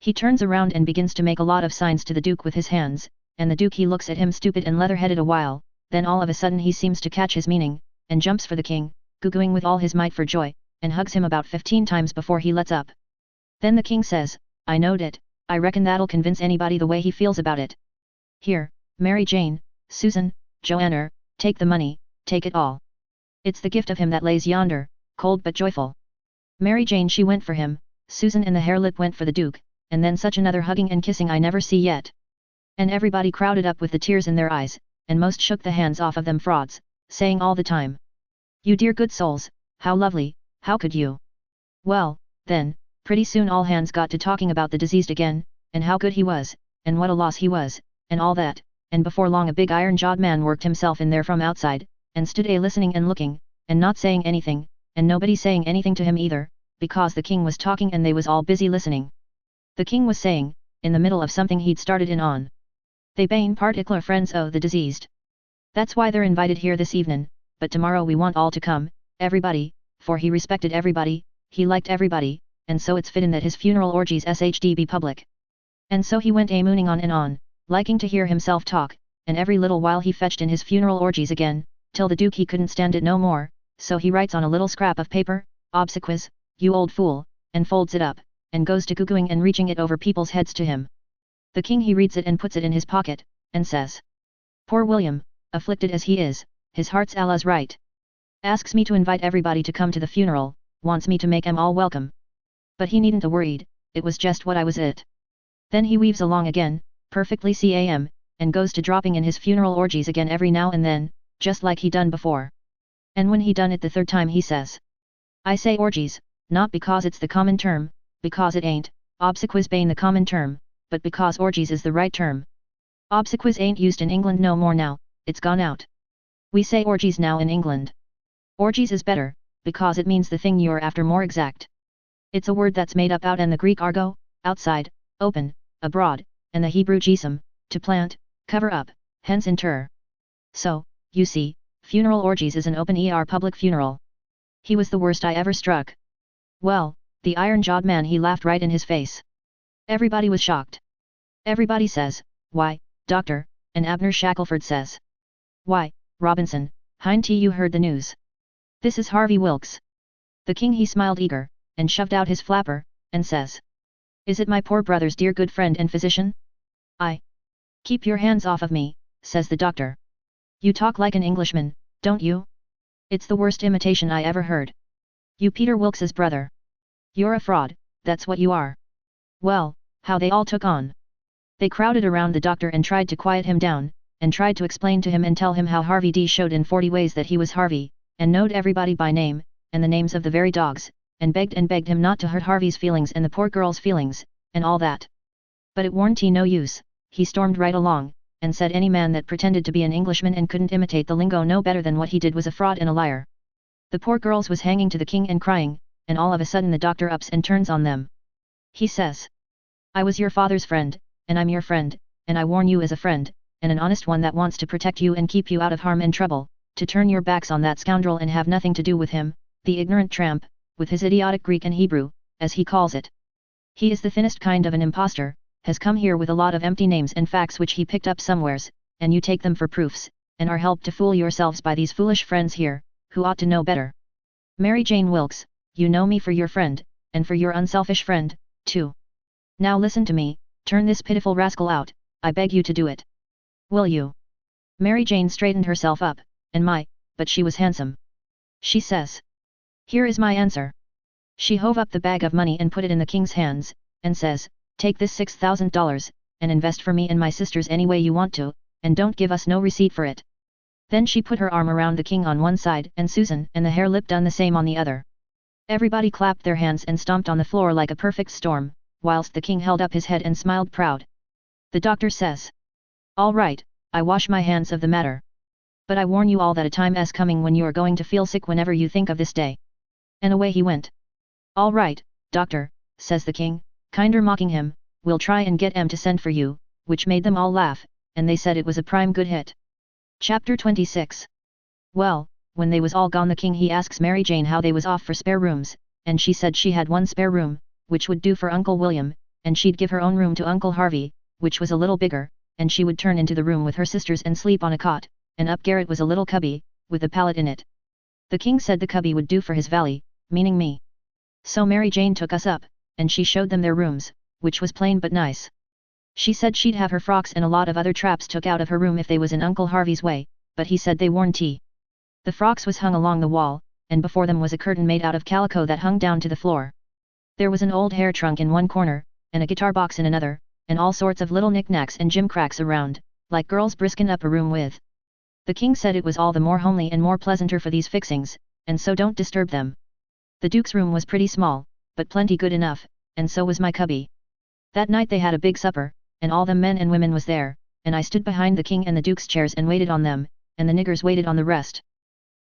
He turns around and begins to make a lot of signs to the Duke with his hands, and the Duke he looks at him stupid and leather-headed a while, then all of a sudden he seems to catch his meaning, and jumps for the king, goo-gooing with all his might for joy, and hugs him about 15 times before he lets up. Then the king says, I knowed it, I reckon that'll convince anybody the way he feels about it. Here, Mary Jane, Susan, Joanna, take the money, take it all. It's the gift of him that lays yonder, cold but joyful. Mary Jane she went for him, Susan and the hare-lip went for the Duke, and then such another hugging and kissing I never see yet. And everybody crowded up with the tears in their eyes, and most shook the hands off of them frauds, saying all the time, you dear good souls, how lovely, how could you? Well, then, pretty soon all hands got to talking about the diseased again, and how good he was, and what a loss he was, and all that, and before long a big iron-jawed man worked himself in there from outside, and stood listening and looking, and not saying anything, and nobody saying anything to him either, because the king was talking and they was all busy listening. The king was saying, in the middle of something he'd started in on. They bane particular friends o' the diseased. That's why they're invited here this evening, but tomorrow we want all to come, everybody, for he respected everybody, he liked everybody, and so it's fittin' that his funeral orgies shd be public. And so he went mooning on and on, liking to hear himself talk, and every little while he fetched in his funeral orgies again, till the Duke he couldn't stand it no more, so he writes on a little scrap of paper, obsequies, you old fool, and folds it up, and goes to goo-gooing and reaching it over people's heads to him. The king he reads it and puts it in his pocket, and says, poor William, afflicted as he is, his heart's Allah's right. Asks me to invite everybody to come to the funeral, wants me to make 'em all welcome. But he needn't a worried, it was just what I was it. Then he weaves along again, perfectly calm, and goes to dropping in his funeral orgies again every now and then, just like he done before. And when he done it the third time he says, I say orgies, not because it's the common term, because it ain't, obsequies bane the common term, but because orgies is the right term. Obsequies ain't used in England no more now, it's gone out. We say orgies now in England. Orgies is better, because it means the thing you're after more exact. It's a word that's made up out in the Greek argo, outside, open, abroad, and the Hebrew gism, to plant, cover up, hence inter. So, you see, funeral orgies is an open public funeral. He was the worst I ever struck. Well, the iron-jawed man he laughed right in his face. Everybody was shocked. Everybody says, why, doctor, and Abner Shackelford says, why, Robinson, Hind you heard the news. This is Harvey Wilkes. The king he smiled eager, and shoved out his flapper, and says, is it my poor brother's dear good friend and physician? Keep your hands off of me, says the doctor. You talk like an Englishman, don't you? It's the worst imitation I ever heard. You Peter Wilkes's brother. You're a fraud, that's what you are. Well, how they all took on. They crowded around the doctor and tried to quiet him down, and tried to explain to him and tell him how Harvey D showed in 40 ways that he was Harvey, and knowed everybody by name, and the names of the very dogs, and begged him not to hurt Harvey's feelings and the poor girl's feelings, and all that. But it warn't no use, he stormed right along, and said any man that pretended to be an Englishman and couldn't imitate the lingo no better than what he did was a fraud and a liar. The poor girls was hanging to the king and crying, and all of a sudden the doctor ups and turns on them. He says, I was your father's friend, and I'm your friend, and I warn you as a friend, and an honest one that wants to protect you and keep you out of harm and trouble, to turn your backs on that scoundrel and have nothing to do with him, the ignorant tramp, with his idiotic Greek and Hebrew, as he calls it. He is the thinnest kind of an impostor, has come here with a lot of empty names and facts which he picked up somewheres, and you take them for proofs, and are helped to fool yourselves by these foolish friends here, who ought to know better. Mary Jane Wilkes, you know me for your friend, and for your unselfish friend, too. Now listen to me, turn this pitiful rascal out, I beg you to do it. Will you? Mary Jane straightened herself up, and but she was handsome. She says, here is my answer. She hove up the bag of money and put it in the king's hands, and says, take this $6,000, and invest for me and my sisters any way you want to, and don't give us no receipt for it. Then she put her arm around the king on one side and Susan and the hare-lip done the same on the other. Everybody clapped their hands and stomped on the floor like a perfect storm, whilst the king held up his head and smiled proud. The doctor says, all right, I wash my hands of the matter. But I warn you all that a time is coming when you are going to feel sick whenever you think of this day. And away he went. All right, doctor, says the king, kinder mocking him, we'll try and get 'em to send for you, which made them all laugh, and they said it was a prime good hit. Chapter 26. Well, when they was all gone the king he asks Mary Jane how they was off for spare rooms, and she said she had one spare room, which would do for Uncle William, and she'd give her own room to Uncle Harvey, which was a little bigger, and she would turn into the room with her sisters and sleep on a cot, and up garret was a little cubby, with a pallet in it. The king said the cubby would do for his valley, meaning me. So Mary Jane took us up, and she showed them their rooms, which was plain but nice. She said she'd have her frocks and a lot of other traps took out of her room if they was in Uncle Harvey's way, but he said they warn't. The frocks was hung along the wall, and before them was a curtain made out of calico that hung down to the floor. There was an old hair trunk in one corner, and a guitar box in another, and all sorts of little knickknacks and gimcracks around, like girls brisken up a room with. The king said it was all the more homely and more pleasanter for these fixings, and so don't disturb them. The duke's room was pretty small, but plenty good enough, and so was my cubby. That night they had a big supper, and all the men and women was there, and I stood behind the king and the duke's chairs and waited on them, and the niggers waited on the rest.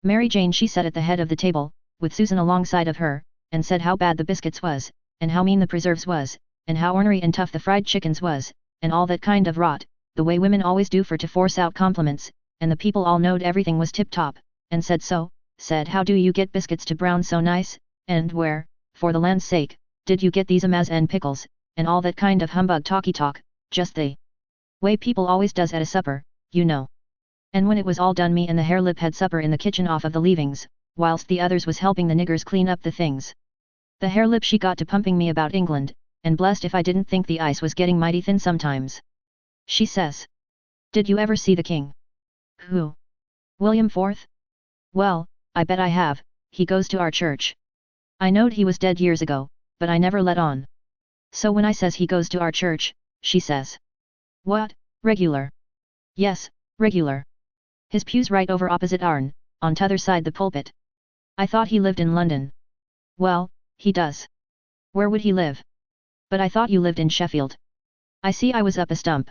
Mary Jane she sat at the head of the table, with Susan alongside of her, and said how bad the biscuits was, and how mean the preserves was, and how ornery and tough the fried chickens was, and all that kind of rot, the way women always do for to force out compliments, and the people all knowed everything was tip-top, and said how do you get biscuits to brown so nice, and where, for the land's sake, did you get these amaz and pickles, and all that kind of humbug talky-talk, just the way people always does at a supper, you know. And when it was all done me and the hare-lip had supper in the kitchen off of the leavings, whilst the others was helping the niggers clean up the things. The hare-lip she got to pumping me about England, and blessed if I didn't think the ice was getting mighty thin sometimes. She says, "Did you ever see the king?" "Who? William IV? Well, I bet I have, he goes to our church. I knowed he was dead years ago, but I never let on. So when I says he goes to our church, she says, "What, regular?" "Yes, regular. His pew's right over opposite ourn, on t'other side the pulpit." "I thought he lived in London." "Well, he does." "Where would he live?" "But I thought you lived in Sheffield." I see I was up a stump.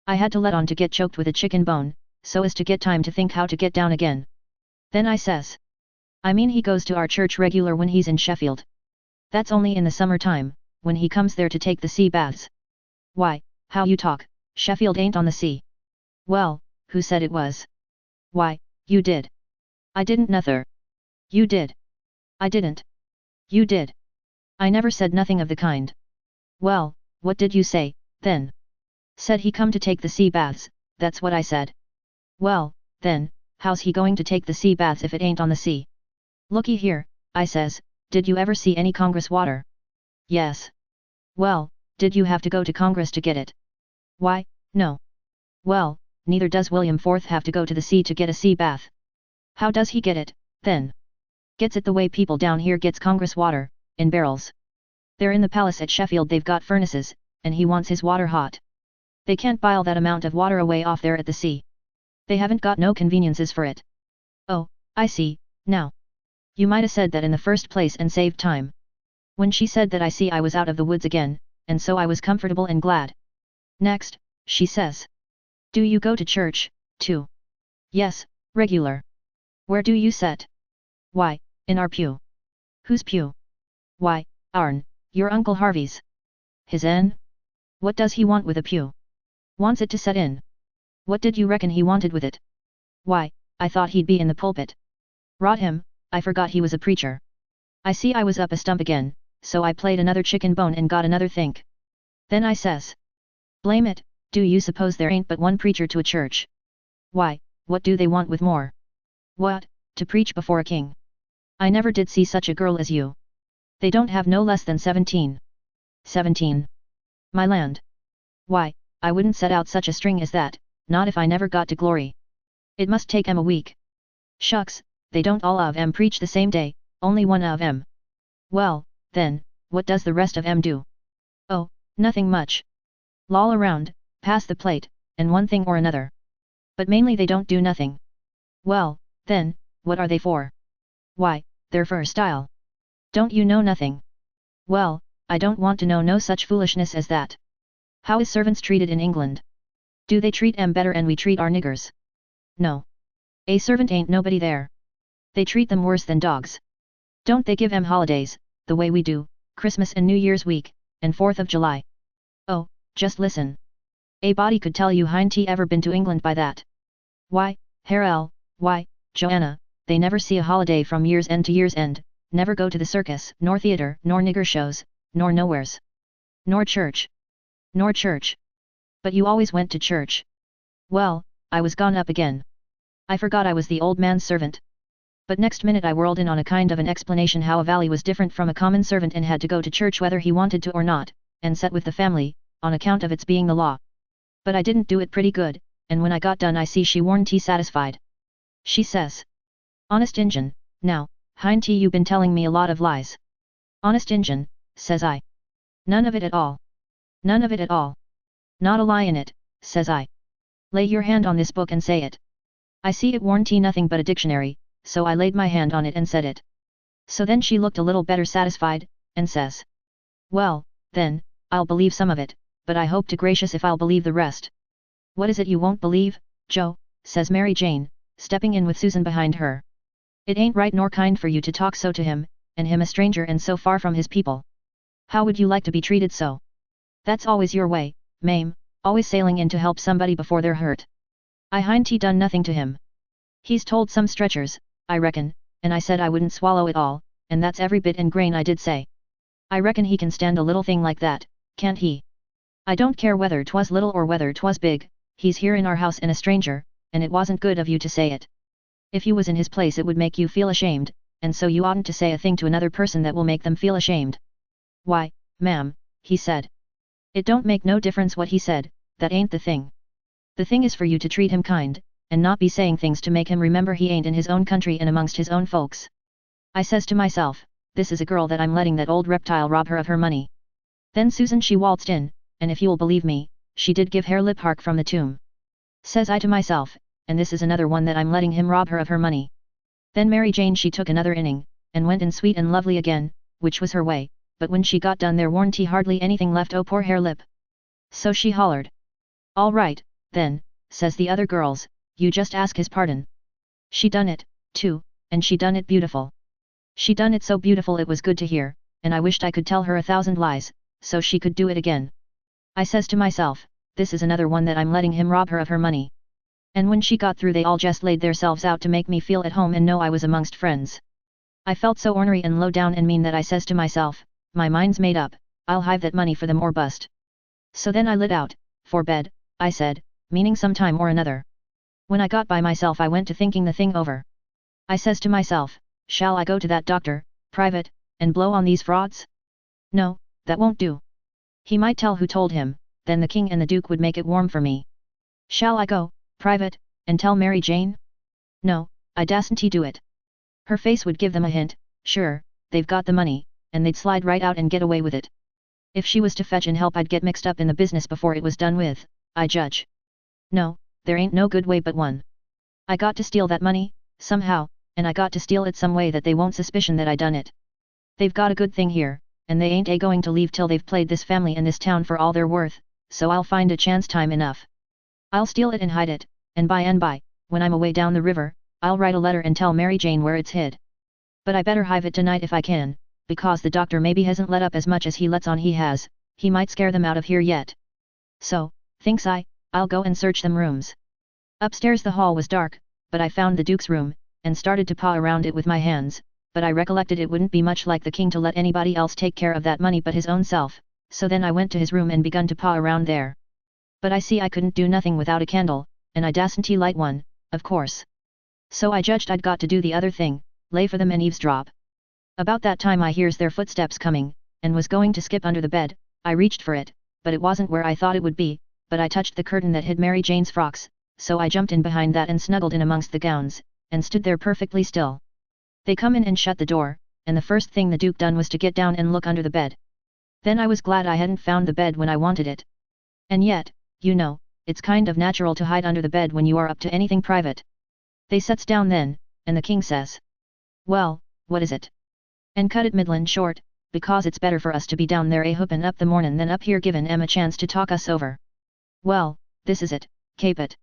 I had to let on to get choked with a chicken bone, so as to get time to think how to get down again. Then I says, "I mean he goes to our church regular when he's in Sheffield." "That's only in the summer time, when he comes there to take the sea baths." "Why, how you talk, Sheffield ain't on the sea." "Well, who said it was?" "Why, you did." "I didn't nuther." "You did." "I didn't." "You did." "I never said nothing of the kind." "Well, what did you say, then?" "Said he come to take the sea baths, that's what I said." "Well, then, how's he going to take the sea baths if it ain't on the sea?" "Looky here," I says, "did you ever see any Congress water?" "Yes." "Well, did you have to go to Congress to get it?" "Why, no." "Well, neither does William IV have to go to the sea to get a sea bath." "How does he get it, then?" "Gets it the way people down here gets Congress water, in barrels. They're in the palace at Sheffield, they've got furnaces, and he wants his water hot. They can't bile that amount of water away off there at the sea. They haven't got no conveniences for it." "Oh, I see, now. You might 'a said that in the first place and saved time." When she said that I see I was out of the woods again, and so I was comfortable and glad. "Next," she says, "do you go to church, too?" "Yes, regular." "Where do you set?" "Why, in our pew." "Whose pew?" "Why, ourn, your Uncle Harvey's." "His en? What does he want with a pew?" "Wants it to set in." "What did you reckon he wanted with it?" "Why, I thought he'd be in the pulpit." "Rot him, I forgot he was a preacher." I see I was up a stump again, so I played another chicken bone and got another think. Then I says, "Blame it, do you suppose there ain't but one preacher to a church?" "Why, what do they want with more?" "What, to preach before a king? I never did see such a girl as you. They don't have no less than 17. 17. My land. Why, I wouldn't set out such a string as that, not if I never got to glory. It must take 'em a week." "Shucks, they don't all of 'em preach the same day, only one of 'em." "Well, then, what does the rest of 'em do?" "Oh, nothing much. Loll around, pass the plate, and one thing or another. But mainly they don't do nothing." "Well, then, what are they for?" "Why, they're for style. Don't you know nothing?" "Well, I don't want to know no such foolishness as that. How is servants treated in England? Do they treat 'em better 'n we treat our niggers?" "No. A servant ain't nobody there. They treat them worse than dogs." "Don't they give 'em holidays, the way we do, Christmas and New Year's week, and 4th of July?" "Oh, just listen. A body could tell you hain't ever been to England by that." "Why, Harel, why, Joanna, they never see a holiday from year's end to year's end, never go to the circus, nor theatre, nor nigger shows, nor nowheres. Nor church. Nor church. But you always went to church. Well, I was gone up again. I forgot I was the old man's servant. But next minute I whirled in on a kind of an explanation how a valley was different from a common servant and had to go to church whether he wanted to or not, and sat with the family, on account of its being the law. But I didn't do it pretty good, and when I got done I see she warn't satisfied. She says. Honest Injun, now, hind you been telling me a lot of lies. Honest Injun, says I. None of it at all. None of it at all. Not a lie in it, says I. Lay your hand on this book and say it. I see it warn't nothing but a dictionary, so I laid my hand on it and said it. So then she looked a little better satisfied, and says. Well, then, I'll believe some of it, but I hope to gracious if I'll believe the rest. What is it you won't believe, Joe, says Mary Jane, stepping in with Susan behind her. It ain't right nor kind for you to talk so to him, and him a stranger and so far from his people. How would you like to be treated so? That's always your way, Mame, always sailing in to help somebody before they're hurt. I hain't done nothing to him. He's told some stretchers, I reckon, and I said I wouldn't swallow it all, and that's every bit and grain I did say. I reckon he can stand a little thing like that, can't he? I don't care whether 'twas little or whether 'twas big, he's here in our house and a stranger, and it wasn't good of you to say it. If you was in his place it would make you feel ashamed, and so you oughtn't to say a thing to another person that will make them feel ashamed. Why, ma'am, he said. It don't make no difference what he said, that ain't the thing. The thing is for you to treat him kind, and not be saying things to make him remember he ain't in his own country and amongst his own folks. I says to myself, this is a girl that I'm letting that old reptile rob her of her money. Then Susan she waltzed in, and if you'll believe me, she did give hair lip hark from the tomb. Says I to myself, and this is another one that I'm letting him rob her of her money. Then Mary Jane she took another inning, and went in sweet and lovely again, which was her way, but when she got done there warn't hardly anything left oh poor hair lip. So she hollered. All right, then, says the other girls, you just ask his pardon. She done it, too, and she done it beautiful. She done it so beautiful it was good to hear, and I wished I could tell her 1,000 lies, so she could do it again. I says to myself, this is another one that I'm letting him rob her of her money. And when she got through they all just laid theirselves out to make me feel at home and know I was amongst friends. I felt so ornery and low down and mean that I says to myself, my mind's made up, I'll hive that money for them or bust. So then I lit out, for bed, I said, meaning some time or another. When I got by myself I went to thinking the thing over. I says to myself, shall I go to that doctor, private, and blow on these frauds? No, that won't do. He might tell who told him, then the king and the duke would make it warm for me. Shall I go, private, and tell Mary Jane? No, I dasn't do it. Her face would give them a hint, sure, they've got the money, and they'd slide right out and get away with it. If she was to fetch and help I'd get mixed up in the business before it was done with, I judge. No, there ain't no good way but one. I got to steal that money, somehow, and I got to steal it some way that they won't suspicion that I done it. They've got a good thing here, and they ain't going to leave till they've played this family in this town for all they're worth, so I'll find a chance time enough. I'll steal it and hide it, and by, when I'm away down the river, I'll write a letter and tell Mary Jane where it's hid. But I better hive it tonight if I can, because the doctor maybe hasn't let up as much as he lets on he has, he might scare them out of here yet. So, thinks I'll go and search them rooms. Upstairs the hall was dark, but I found the Duke's room, and started to paw around it with my hands, but I recollected it wouldn't be much like the king to let anybody else take care of that money but his own self, so then I went to his room and begun to paw around there. But I see I couldn't do nothing without a candle, and I dasn't light one, of course. So I judged I'd got to do the other thing, lay for them and eavesdrop. About that time I hears their footsteps coming, and was going to skip under the bed. I reached for it, but it wasn't where I thought it would be, but I touched the curtain that hid Mary Jane's frocks, so I jumped in behind that and snuggled in amongst the gowns, and stood there perfectly still. They come in and shut the door, and the first thing the Duke done was to get down and look under the bed. Then I was glad I hadn't found the bed when I wanted it. And yet, you know, it's kind of natural to hide under the bed when you are up to anything private. They sets down then, and the king says, well, what is it? And cut it middlin' short, because it's better for us to be down there a-hoopin' up the mornin' than up here givin' 'em a chance to talk us over. Well, this is it, Capet.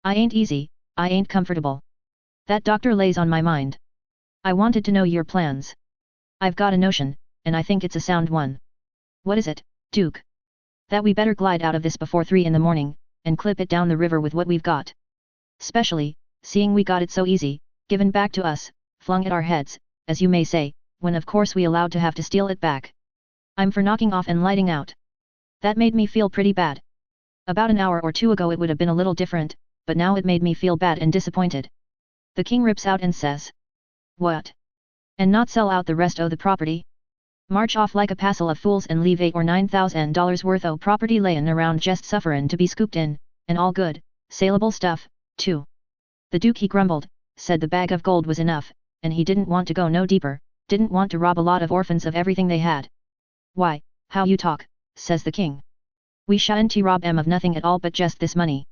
I ain't easy, I ain't comfortable. That doctor lays on my mind. I wanted to know your plans. I've got a notion, and I think it's a sound one. What is it, Duke? That we better glide out of this before 3 in the morning, and clip it down the river with what we've got. Specially, seeing we got it so easy, given back to us, flung at our heads, as you may say, when of course we allowed to have to steal it back. I'm for knocking off and lighting out. That made me feel pretty bad. About an hour or two ago it would have been a little different, but now it made me feel bad and disappointed. The king rips out and says, "What? And not sell out the rest o' the property? March off like a passel of fools and leave $8,000 or $9,000 worth o' property layin' around just sufferin' to be scooped in, and all good, saleable stuff, too." The Duke he grumbled, said the bag of gold was enough, and he didn't want to go no deeper, didn't want to rob a lot of orphans of everything they had. "Why, how you talk," says the king. "We shan't rob 'em of nothing at all but just this money.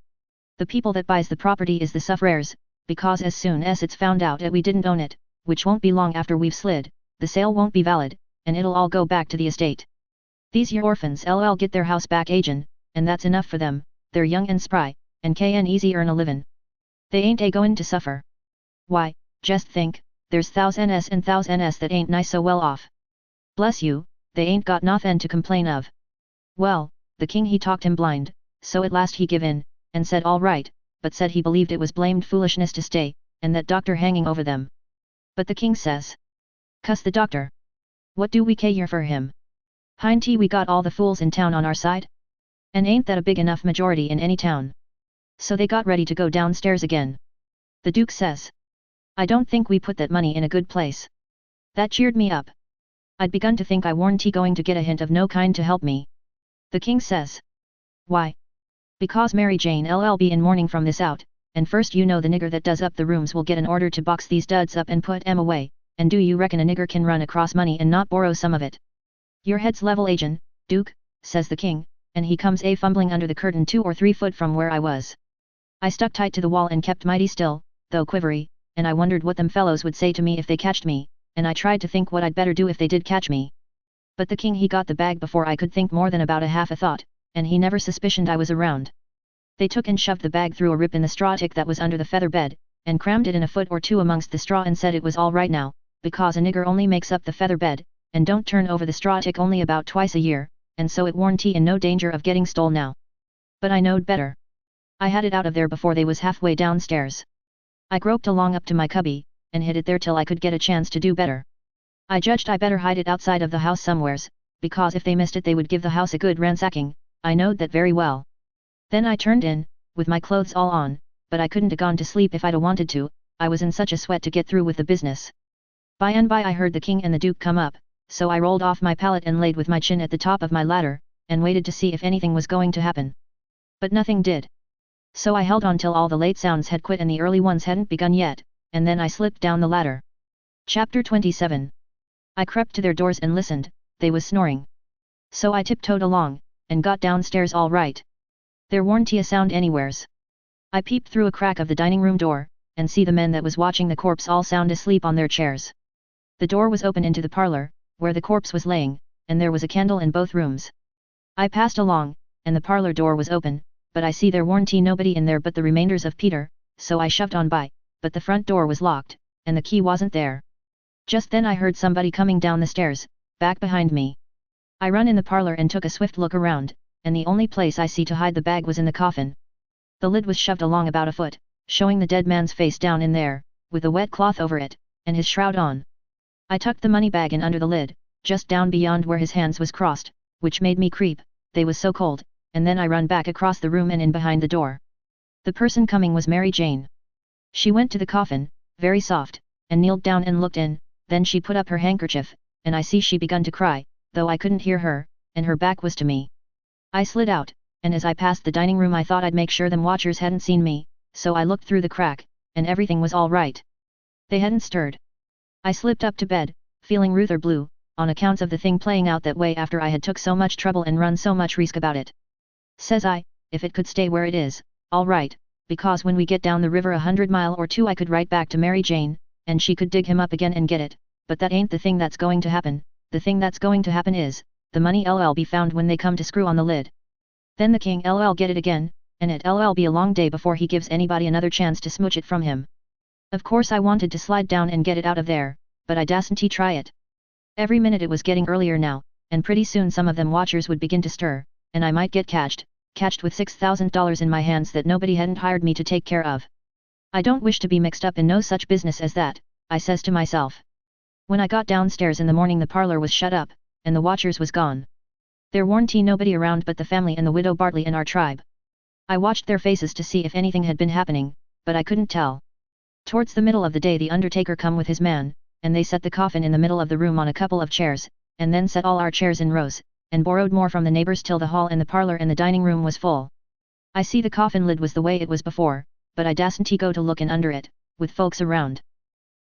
The people that buys the property is the suffrares, because as soon as it's found out that we didn't own it, which won't be long after we've slid, the sale won't be valid, and it'll all go back to the estate. These year orphans LL get their house back agin, and that's enough for them, they're young and spry, and can easy earn a livin'. They ain't goin' to suffer. Why, just think, there's thousands and thousands that ain't nigh so well off. Bless you, they ain't got nothin' to complain of." Well, the king he talked him blind, so at last he give in, and said all right, but said he believed it was blamed foolishness to stay, and that doctor hanging over them. But the king says, "Cuss the doctor. What do we care for him? Hin't we got all the fools in town on our side? And ain't that a big enough majority in any town?" So they got ready to go downstairs again. The Duke says, "I don't think we put that money in a good place." That cheered me up. I'd begun to think I warn't going to get a hint of no kind to help me. The king says, "Why? Because Mary Jane LL be in mourning from this out, and first you know the nigger that does up the rooms will get an order to box these duds up and put 'em away, and do you reckon a nigger can run across money and not borrow some of it? Your head's level agin, Duke," says the king, and he comes fumbling under the curtain 2 or 3 foot from where I was. I stuck tight to the wall and kept mighty still, though quivery, and I wondered what them fellows would say to me if they catched me, and I tried to think what I'd better do if they did catch me. But the king he got the bag before I could think more than about a half a thought, and he never suspicioned I was around. They took and shoved the bag through a rip in the straw tick that was under the feather bed, and crammed it in a foot or two amongst the straw and said it was all right now, because a nigger only makes up the feather bed, and don't turn over the straw tick only about twice a year, and so it warn't in no danger of getting stole now. But I knowed better. I had it out of there before they was halfway downstairs. I groped along up to my cubby, and hid it there till I could get a chance to do better. I judged I better hide it outside of the house somewheres, because if they missed it they would give the house a good ransacking, I knowed that very well. Then I turned in, with my clothes all on, but I couldn't a gone to sleep if I'd a wanted to, I was in such a sweat to get through with the business. By and by I heard the king and the Duke come up, so I rolled off my pallet and laid with my chin at the top of my ladder, and waited to see if anything was going to happen. But nothing did. So I held on till all the late sounds had quit and the early ones hadn't begun yet, and then I slipped down the ladder. Chapter 27. I crept to their doors and listened, they was snoring. So I tiptoed along, and got downstairs all right. There warn't a sound anywheres. I peeped through a crack of the dining room door, and see the men that was watching the corpse all sound asleep on their chairs. The door was open into the parlor, where the corpse was laying, and there was a candle in both rooms. I passed along, and the parlor door was open, but I see there warn't nobody in there but the remainders of Peter, so I shoved on by, but the front door was locked, and the key wasn't there. Just then I heard somebody coming down the stairs, back behind me. I run in the parlor and took a swift look around, and the only place I see to hide the bag was in the coffin. The lid was shoved along about a foot, showing the dead man's face down in there, with a wet cloth over it, and his shroud on. I tucked the money bag in under the lid, just down beyond where his hands was crossed, which made me creep, they was so cold, and then I run back across the room and in behind the door. The person coming was Mary Jane. She went to the coffin, very soft, and kneeled down and looked in, then she put up her handkerchief, and I see she begun to cry, though I couldn't hear her, and her back was to me. I slid out, and as I passed the dining room I thought I'd make sure them watchers hadn't seen me, so I looked through the crack, and everything was all right. They hadn't stirred. I slipped up to bed, feeling ruther blue, on accounts of the thing playing out that way after I had took so much trouble and run so much risk about it. Says I, if it could stay where it is, all right, because when we get down the river 100 mile or 2 I could write back to Mary Jane, and she could dig him up again and get it, but that ain't the thing that's going to happen. The thing that's going to happen is, the money LL be found when they come to screw on the lid. Then the king LL get it again, and it LL be a long day before he gives anybody another chance to smooch it from him. Of course I wanted to slide down and get it out of there, but I dasn't try it. Every minute it was getting earlier now, and pretty soon some of them watchers would begin to stir, and I might get catched with $6,000 in my hands that nobody hadn't hired me to take care of. I don't wish to be mixed up in no such business as that, I says to myself. When I got downstairs in the morning the parlour was shut up, and the watchers was gone. There warn't nobody around but the family and the widow Bartley and our tribe. I watched their faces to see if anything had been happening, but I couldn't tell. Towards the middle of the day the undertaker come with his man, and they set the coffin in the middle of the room on a couple of chairs, and then set all our chairs in rows, and borrowed more from the neighbours till the hall and the parlour and the dining room was full. I see the coffin lid was the way it was before, but I dasn't go to look in under it, with folks around.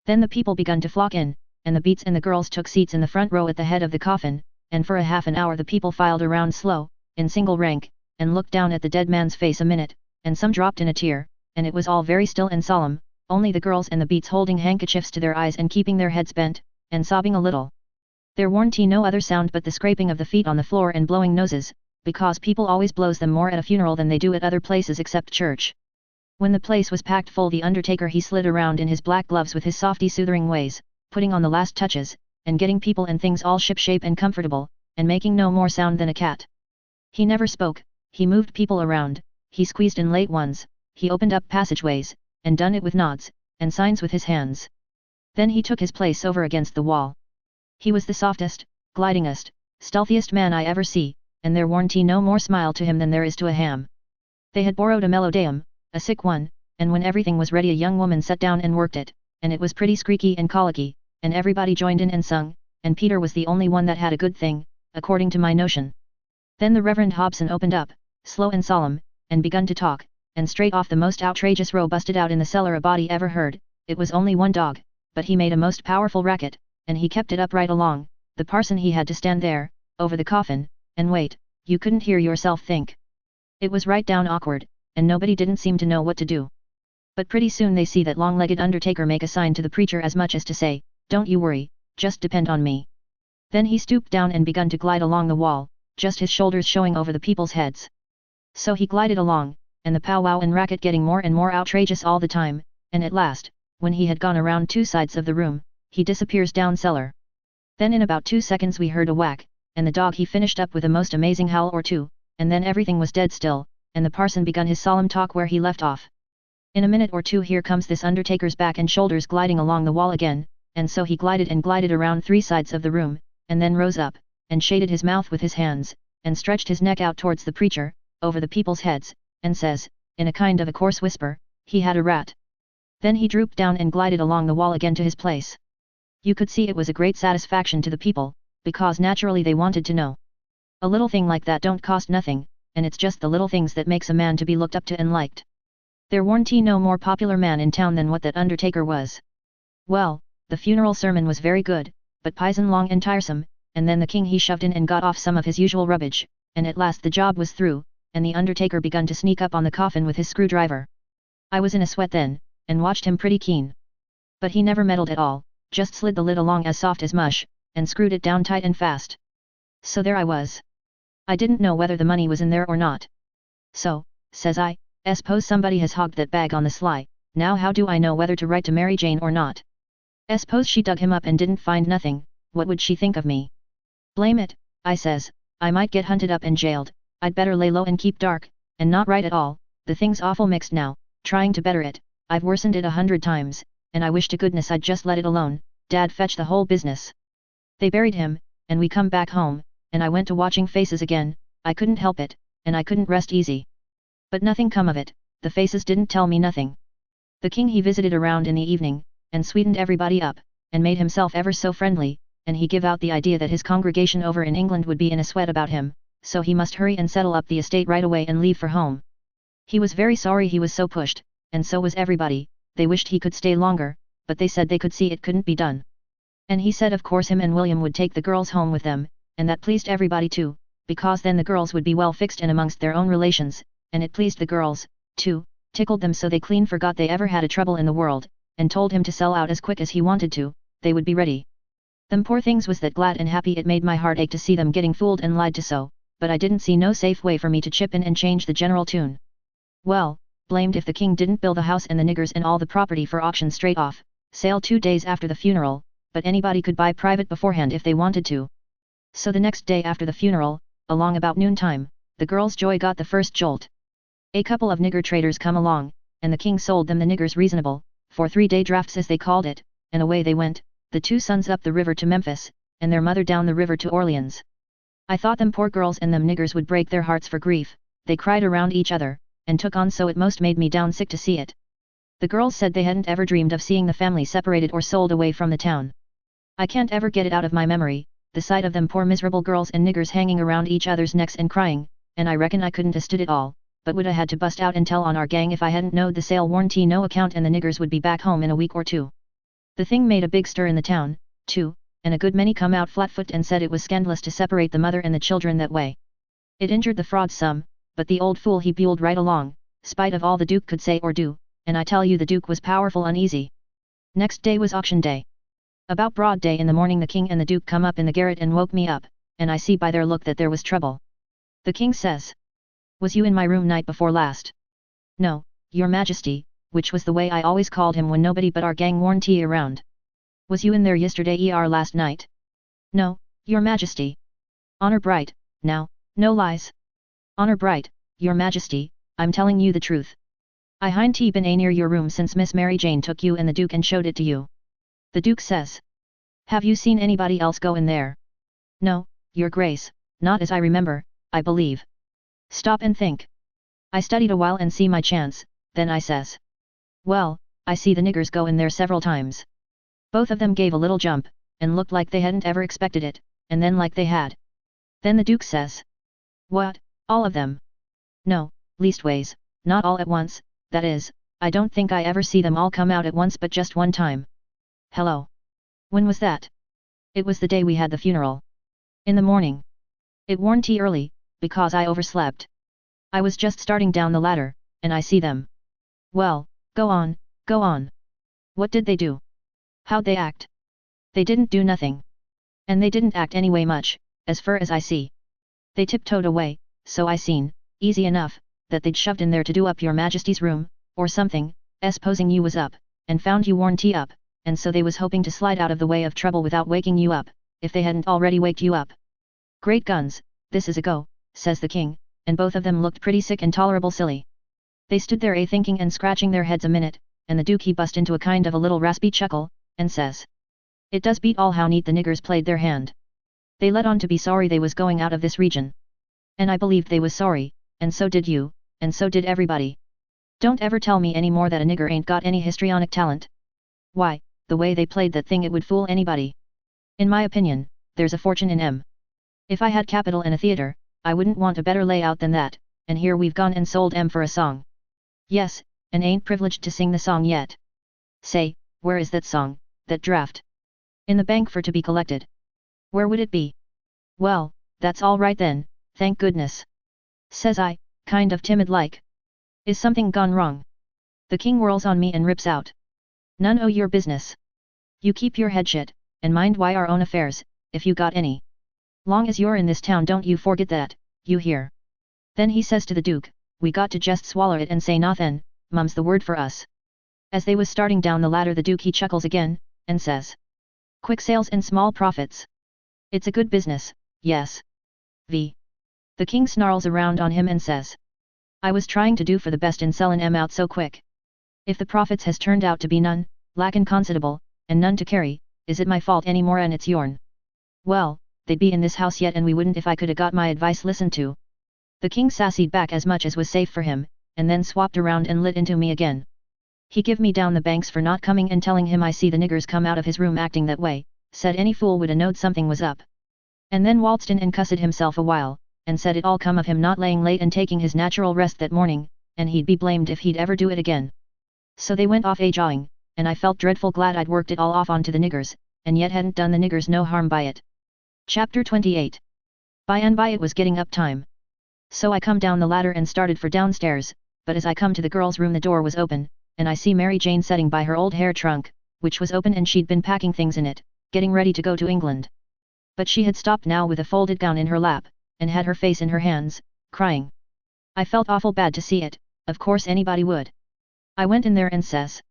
Then the people begun to flock in, and the beats and the girls took seats in the front row at the head of the coffin, and for a half an hour the people filed around slow, in single rank, and looked down at the dead man's face a minute, and some dropped in a tear, and it was all very still and solemn, only the girls and the beats holding handkerchiefs to their eyes and keeping their heads bent, and sobbing a little. There warn't no other sound but the scraping of the feet on the floor and blowing noses, because people always blows them more at a funeral than they do at other places except church. When the place was packed full the undertaker he slid around in his black gloves with his softy soothing ways, putting on the last touches, and getting people and things all ship-shape and comfortable, and making no more sound than a cat. He never spoke, he moved people around, he squeezed in late ones, he opened up passageways, and done it with nods, and signs with his hands. Then he took his place over against the wall. He was the softest, glidingest, stealthiest man I ever see, and there warn't no more smile to him than there is to a ham. They had borrowed a melodeum, a sick one, and when everything was ready a young woman sat down and worked it, and it was pretty squeaky and colicky, and everybody joined in and sung, and Peter was the only one that had a good thing, according to my notion. Then the Reverend Hobson opened up, slow and solemn, and begun to talk, and straight off the most outrageous row busted out in the cellar a body ever heard. It was only one dog, but he made a most powerful racket, and he kept it up right along. The parson he had to stand there, over the coffin, and wait, you couldn't hear yourself think. It was right down awkward, and nobody didn't seem to know what to do. But pretty soon they see that long-legged undertaker make a sign to the preacher as much as to say, "Don't you worry, just depend on me." Then he stooped down and begun to glide along the wall, just his shoulders showing over the people's heads. So he glided along, and the powwow and racket getting more and more outrageous all the time, and at last, when he had gone around two sides of the room, he disappears down cellar. Then in about 2 seconds we heard a whack, and the dog he finished up with a most amazing howl or two, and then everything was dead still, and the parson begun his solemn talk where he left off. In a minute or two here comes this undertaker's back and shoulders gliding along the wall again, and so he glided and glided around 3 sides of the room, and then rose up, and shaded his mouth with his hands, and stretched his neck out towards the preacher, over the people's heads, and says, in a kind of a coarse whisper, he had a rat. Then he drooped down and glided along the wall again to his place. You could see it was a great satisfaction to the people, because naturally they wanted to know. A little thing like that don't cost nothing, and it's just the little things that makes a man to be looked up to and liked. There warn't no more popular man in town than what that undertaker was. Well, the funeral sermon was very good, but pison long and tiresome, and then the king he shoved in and got off some of his usual rubbish, and at last the job was through, and the undertaker begun to sneak up on the coffin with his screwdriver. I was in a sweat then, and watched him pretty keen. But he never meddled at all, just slid the lid along as soft as mush, and screwed it down tight and fast. So there I was. I didn't know whether the money was in there or not. So, says I, "S'pose somebody has hogged that bag on the sly, now how do I know whether to write to Mary Jane or not? S'pose she dug him up and didn't find nothing, what would she think of me? Blame it, I says, I might get hunted up and jailed, I'd better lay low and keep dark, and not write at all. The thing's awful mixed now, trying to better it, I've worsened it 100 times, and I wish to goodness I'd just let it alone, Dad fetch the whole business." They buried him, and we come back home, and I went to watching faces again. I couldn't help it, and I couldn't rest easy. But nothing come of it, the faces didn't tell me nothing. The king he visited around in the evening, and sweetened everybody up, and made himself ever so friendly, and he give out the idea that his congregation over in England would be in a sweat about him, so he must hurry and settle up the estate right away and leave for home. He was very sorry he was so pushed, and so was everybody. They wished he could stay longer, but they said they could see it couldn't be done. And he said of course him and William would take the girls home with them, and that pleased everybody too, because then the girls would be well fixed in amongst their own relations, and it pleased the girls, too, tickled them so they clean forgot they ever had a trouble in the world, and told him to sell out as quick as he wanted to, they would be ready. Them poor things was that glad and happy it made my heart ache to see them getting fooled and lied to so, but I didn't see no safe way for me to chip in and change the general tune. Well, blamed if the king didn't bill the house and the niggers and all the property for auction straight off, sale 2 days after the funeral, but anybody could buy private beforehand if they wanted to. So the next day after the funeral, along about noontime, the girls' joy got the first jolt. A couple of nigger traders come along, and the king sold them the niggers reasonable, for 3-day drafts as they called it, and away they went, the 2 sons up the river to Memphis, and their mother down the river to Orleans. I thought them poor girls and them niggers would break their hearts for grief, they cried around each other, and took on so it most made me down sick to see it. The girls said they hadn't ever dreamed of seeing the family separated or sold away from the town. I can't ever get it out of my memory, the sight of them poor miserable girls and niggers hanging around each other's necks and crying, and I reckon I couldn't have stood it all, but would 'a had to bust out and tell on our gang if I hadn't knowed the sale warranty no account and the niggers would be back home in a week or 2. The thing made a big stir in the town, too, and a good many come out flat-foot and said it was scandalous to separate the mother and the children that way. It injured the frauds some, but the old fool he buled right along, spite of all the Duke could say or do, and I tell you the Duke was powerful uneasy. Next day was auction day. About broad day in the morning the king and the Duke come up in the garret and woke me up, and I see by their look that there was trouble. The king says, "Was you in my room night before last?" "No, your majesty," which was the way I always called him when nobody but our gang warranty around. "Was you in there yesterday last night?" "No, your majesty." "Honor bright, now, no lies." "Honor bright, your majesty, I'm telling you the truth. I hain't been near your room since Miss Mary Jane took you and the Duke and showed it to you." The Duke says, "Have you seen anybody else go in there?" "No, your grace, not as I remember, I believe." "Stop and think." I studied a while and see my chance, then I says, "Well, I see the niggers go in there several times." Both of them gave a little jump, and looked like they hadn't ever expected it, and then like they had. Then the Duke says, "What, all of them?" "No, leastways, not all at once, that is, I don't think I ever see them all come out at once but just one time." "Hello. When was that?" "It was the day we had the funeral. In the morning. It warn't early, because I overslept. I was just starting down the ladder, and I see them." "Well, go on, go on. What did they do? How'd they act?" "They didn't do nothing. And they didn't act anyway much, as fur as I see. They tiptoed away, so I seen, easy enough, that they'd shoved in there to do up your majesty's room, or something, supposing you was up, and found you warn't up, and so they was hoping to slide out of the way of trouble without waking you up, if they hadn't already waked you up." "Great guns, this is a go," says the king, and both of them looked pretty sick and tolerable silly. They stood there thinking and scratching their heads a minute, and the Duke he bust into a kind of a little raspy chuckle, and says, "It does beat all how neat the niggers played their hand. They let on to be sorry they was going out of this region. And I believed they was sorry, and so did you, and so did everybody. Don't ever tell me any more that a nigger ain't got any histrionic talent. Why, the way they played that thing it would fool anybody. In my opinion, there's a fortune in 'em. If I had capital and a theatre, I wouldn't want a better layout than that, and here we've gone and sold 'em for a song. Yes, and ain't privileged to sing the song yet. Say, where is that song, that draft? In the bank for to be collected. Where would it be? Well, that's all right then, thank goodness. Says I, kind of timid like. Is something gone wrong? The king whirls on me and rips out. None o' your business. You keep your head shut, and mind why our own affairs, if you got any. Long as you're in this town don't you forget that, you hear. Then he says to the Duke, we got to just swallow it and say nothin', mum's the word for us. As they was starting down the ladder the Duke he chuckles again, and says. Quick sales and small profits. It's a good business, yes. The king snarls around on him and says. I was trying to do for the best in sellin' 'em out so quick. If the profits has turned out to be none, lackin' considerable, and none to carry, is it my fault any more and it's yourn? Well, they'd be in this house yet and we wouldn't if I coulda got my advice listened to. The king sassied back as much as was safe for him, and then swapped around and lit into me again. He give me down the banks for not coming and telling him I see the niggers come out of his room acting that way, said any fool woulda knowed something was up. And then waltzed in and cussed himself a while, and said it all come of him not laying late and taking his natural rest that morning, and he'd be blamed if he'd ever do it again. So they went off a-jawing, and I felt dreadful glad I'd worked it all off onto the niggers, and yet hadn't done the niggers no harm by it. Chapter 28. By and by it was getting up time. So I come down the ladder and started for downstairs, but as I come to the girl's room the door was open, and I see Mary Jane setting by her old hair trunk, which was open and she'd been packing things in it, getting ready to go to England. But she had stopped now with a folded gown in her lap, and had her face in her hands, crying. I felt awful bad to see it, of course anybody would. I went in there and says.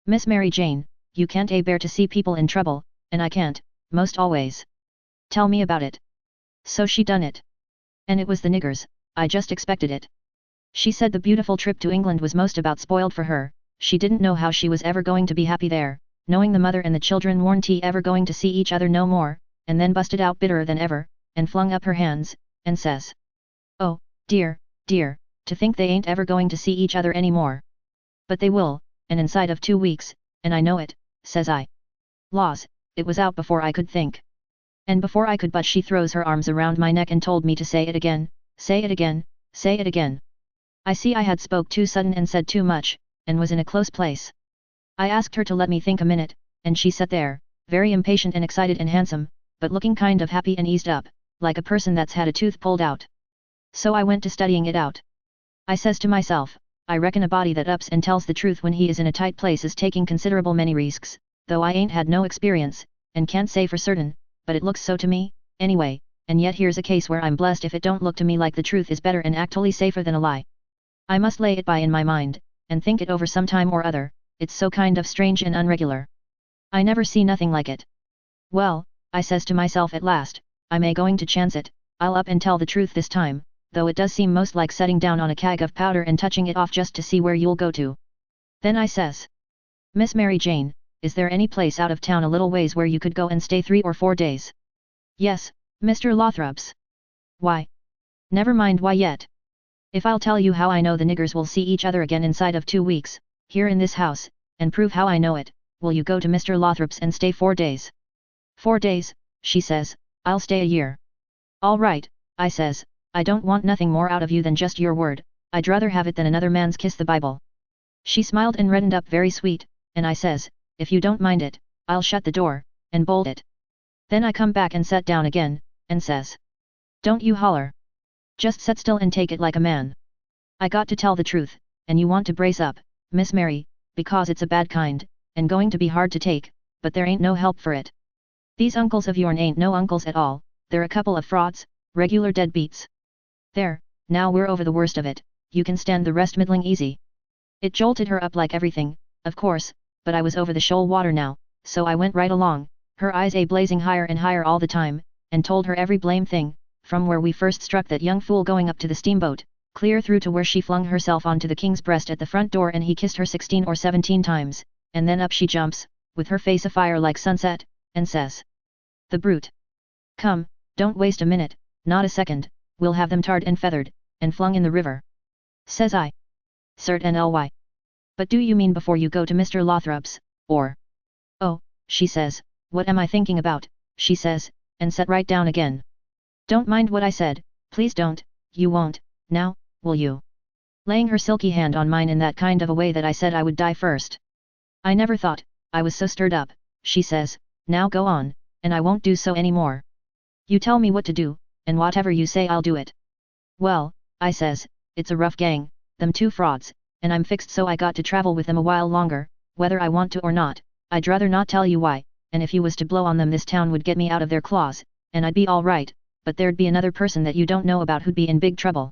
Miss Mary Jane, you can't bear to see people in trouble, and I can't, most always. Tell me about it. So she done it. And it was the niggers, I just expected it. She said the beautiful trip to England was most about spoiled for her, she didn't know how she was ever going to be happy there, knowing the mother and the children weren't ever going to see each other no more, and then busted out bitterer than ever, and flung up her hands, and says, "Oh, dear, dear, to think they ain't ever going to see each other anymore. But they will, and inside of 2 weeks, and I know it," says I. Laws, it was out before I could think. And before I could but she throws her arms around my neck and told me to say it again, say it again, say it again. I see I had spoke too sudden and said too much, and was in a close place. I asked her to let me think a minute, and she sat there, very impatient and excited and handsome, but looking kind of happy and eased up, like a person that's had a tooth pulled out. So I went to studying it out. I says to myself, I reckon a body that ups and tells the truth when he is in a tight place is taking considerable many risks, though I ain't had no experience, and can't say for certain, but it looks so to me, anyway, and yet here's a case where I'm blessed if it don't look to me like the truth is better and actually safer than a lie. I must lay it by in my mind, and think it over some time or other, it's so kind of strange and unregular. I never see nothing like it. Well, I says to myself at last, I may going to chance it, I'll up and tell the truth this time, though it does seem most like setting down on a keg of powder and touching it off just to see where you'll go to. Then I says, Miss Mary Jane, is there any place out of town a little ways where you could go and stay 3 or 4 days? Yes, Mr. Lothrop's. Why? Never mind why yet. If I'll tell you how I know the niggers will see each other again inside of 2 weeks, here in this house, and prove how I know it, will you go to Mr. Lothrop's and stay 4 days? 4 days, she says, I'll stay a year. All right, I says, I don't want nothing more out of you than just your word, I'd rather have it than another man's kiss the Bible. She smiled and reddened up very sweet, and I says, if you don't mind it, I'll shut the door, and bolt it. Then I come back and sat down again, and says, don't you holler. Just set still and take it like a man. I got to tell the truth, and you want to brace up, Miss Mary, because it's a bad kind, and going to be hard to take, but there ain't no help for it. These uncles of yourn ain't no uncles at all, they're a couple of frauds, regular deadbeats. There, now we're over the worst of it, you can stand the rest middling easy. It jolted her up like everything, of course, but I was over the shoal water now, so I went right along, her eyes blazing higher and higher all the time, and told her every blame thing, from where we first struck that young fool going up to the steamboat, clear through to where she flung herself onto the king's breast at the front door and he kissed her 16 or 17 times, and then up she jumps, with her face afire like sunset, and says, the brute. Come, don't waste a minute, not a second, we'll have them tarred and feathered, and flung in the river. Says I. Certainly. But do you mean before you go to Mr. Lothrop's, or? Oh, she says, what am I thinking about, she says, and sat right down again. Don't mind what I said, please don't, you won't, now, will you? Laying her silky hand on mine in that kind of a way that I said I would die first. I never thought, I was so stirred up, she says, now go on, and I won't do so any more. You tell me what to do, and whatever you say I'll do it. Well, I says, it's a rough gang, them 2 frauds, and I'm fixed so I got to travel with them a while longer, whether I want to or not, I'd rather not tell you why, and if you was to blow on them this town would get me out of their claws, and I'd be all right, but there'd be another person that you don't know about who'd be in big trouble.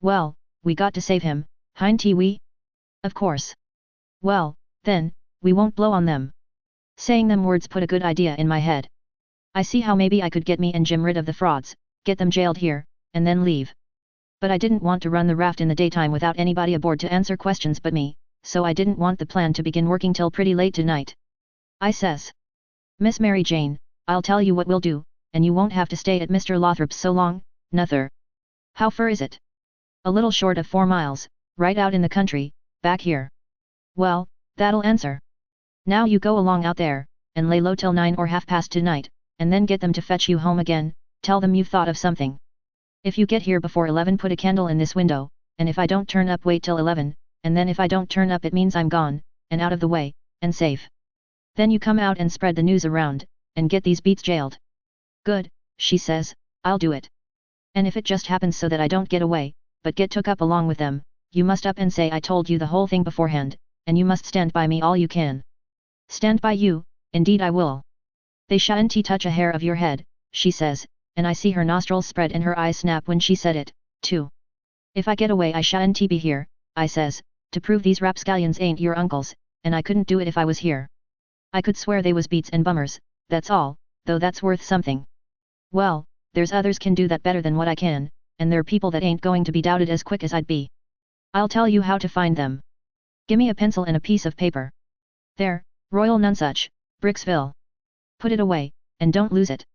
Well, we got to save him, hin't we? Of course. Well, then, we won't blow on them. Saying them words put a good idea in my head. I see how maybe I could get me and Jim rid of the frauds, get them jailed here, and then leave. But I didn't want to run the raft in the daytime without anybody aboard to answer questions but me, so I didn't want the plan to begin working till pretty late tonight. I says, Miss Mary Jane, I'll tell you what we'll do, and you won't have to stay at Mr. Lothrop's so long, nuther. How far is it? A little short of 4 miles, right out in the country, back here. Well, that'll answer. Now you go along out there, and lay low till 9 or half past tonight, and then get them to fetch you home again, tell them you've thought of something. If you get here before 11 put a candle in this window, and if I don't turn up wait till 11, and then if I don't turn up it means I'm gone, and out of the way, and safe. Then you come out and spread the news around, and get these beats jailed. Good, she says, I'll do it. And if it just happens so that I don't get away, but get took up along with them, you must up and say I told you the whole thing beforehand, and you must stand by me all you can. Stand by you, indeed I will. They shan't touch a hair of your head, she says, and I see her nostrils spread and her eyes snap when she said it, too. If I get away I shan't be here, I says, to prove these rapscallions ain't your uncles, and I couldn't do it if I was here. I could swear they was beats and bummers, that's all, though that's worth something. Well, there's others can do that better than what I can, and they're people that ain't going to be doubted as quick as I'd be. I'll tell you how to find them. Gimme a pencil and a piece of paper. There, Royal Nonsuch, Bricksville. Put it away, and don't lose it.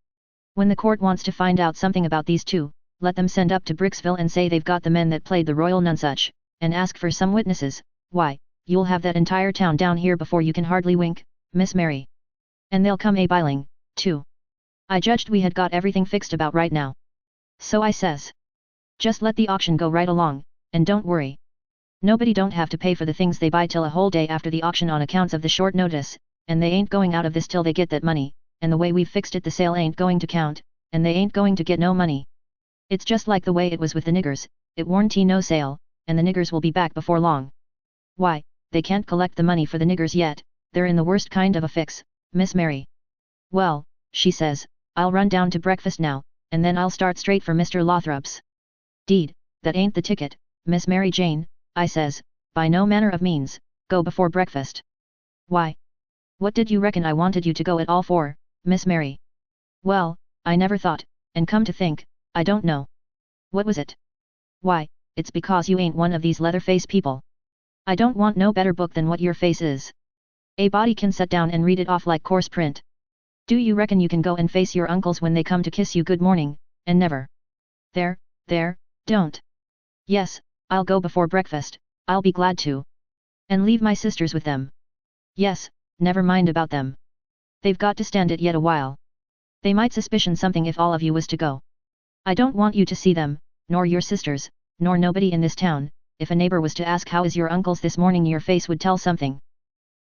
When the court wants to find out something about these two, let them send up to Bricksville and say they've got the men that played the Royal Nonsuch, and ask for some witnesses. Why, you'll have that entire town down here before you can hardly wink, Miss Mary. And they'll come a-biling, too. I judged we had got everything fixed about right now. So I says. Just let the auction go right along, and don't worry. Nobody don't have to pay for the things they buy till a whole day after the auction on accounts of the short notice, and they ain't going out of this till they get that money, and the way we've fixed it the sale ain't going to count, and they ain't going to get no money. It's just like the way it was with the niggers, it warranty no sale, and the niggers will be back before long. Why, they can't collect the money for the niggers yet, they're in the worst kind of a fix, Miss Mary. Well, she says, I'll run down to breakfast now, and then I'll start straight for Mr. Lothrop's. Deed, that ain't the ticket, Miss Mary Jane, I says, by no manner of means, go before breakfast. Why? What did you reckon I wanted you to go at all for, Miss Mary? Well, I never thought, and come to think, I don't know. What was it? Why, it's because you ain't one of these Leatherface people. I don't want no better book than what your face is. A body can sit down and read it off like coarse print. Do you reckon you can go and face your uncles when they come to kiss you good morning, and never? There, don't. Yes, I'll go before breakfast, I'll be glad to. And leave my sisters with them. Yes, never mind about them. They've got to stand it yet a while. They might suspicion something if all of you was to go. I don't want you to see them, nor your sisters, nor nobody in this town. If a neighbor was to ask how is your uncles this morning your face would tell something.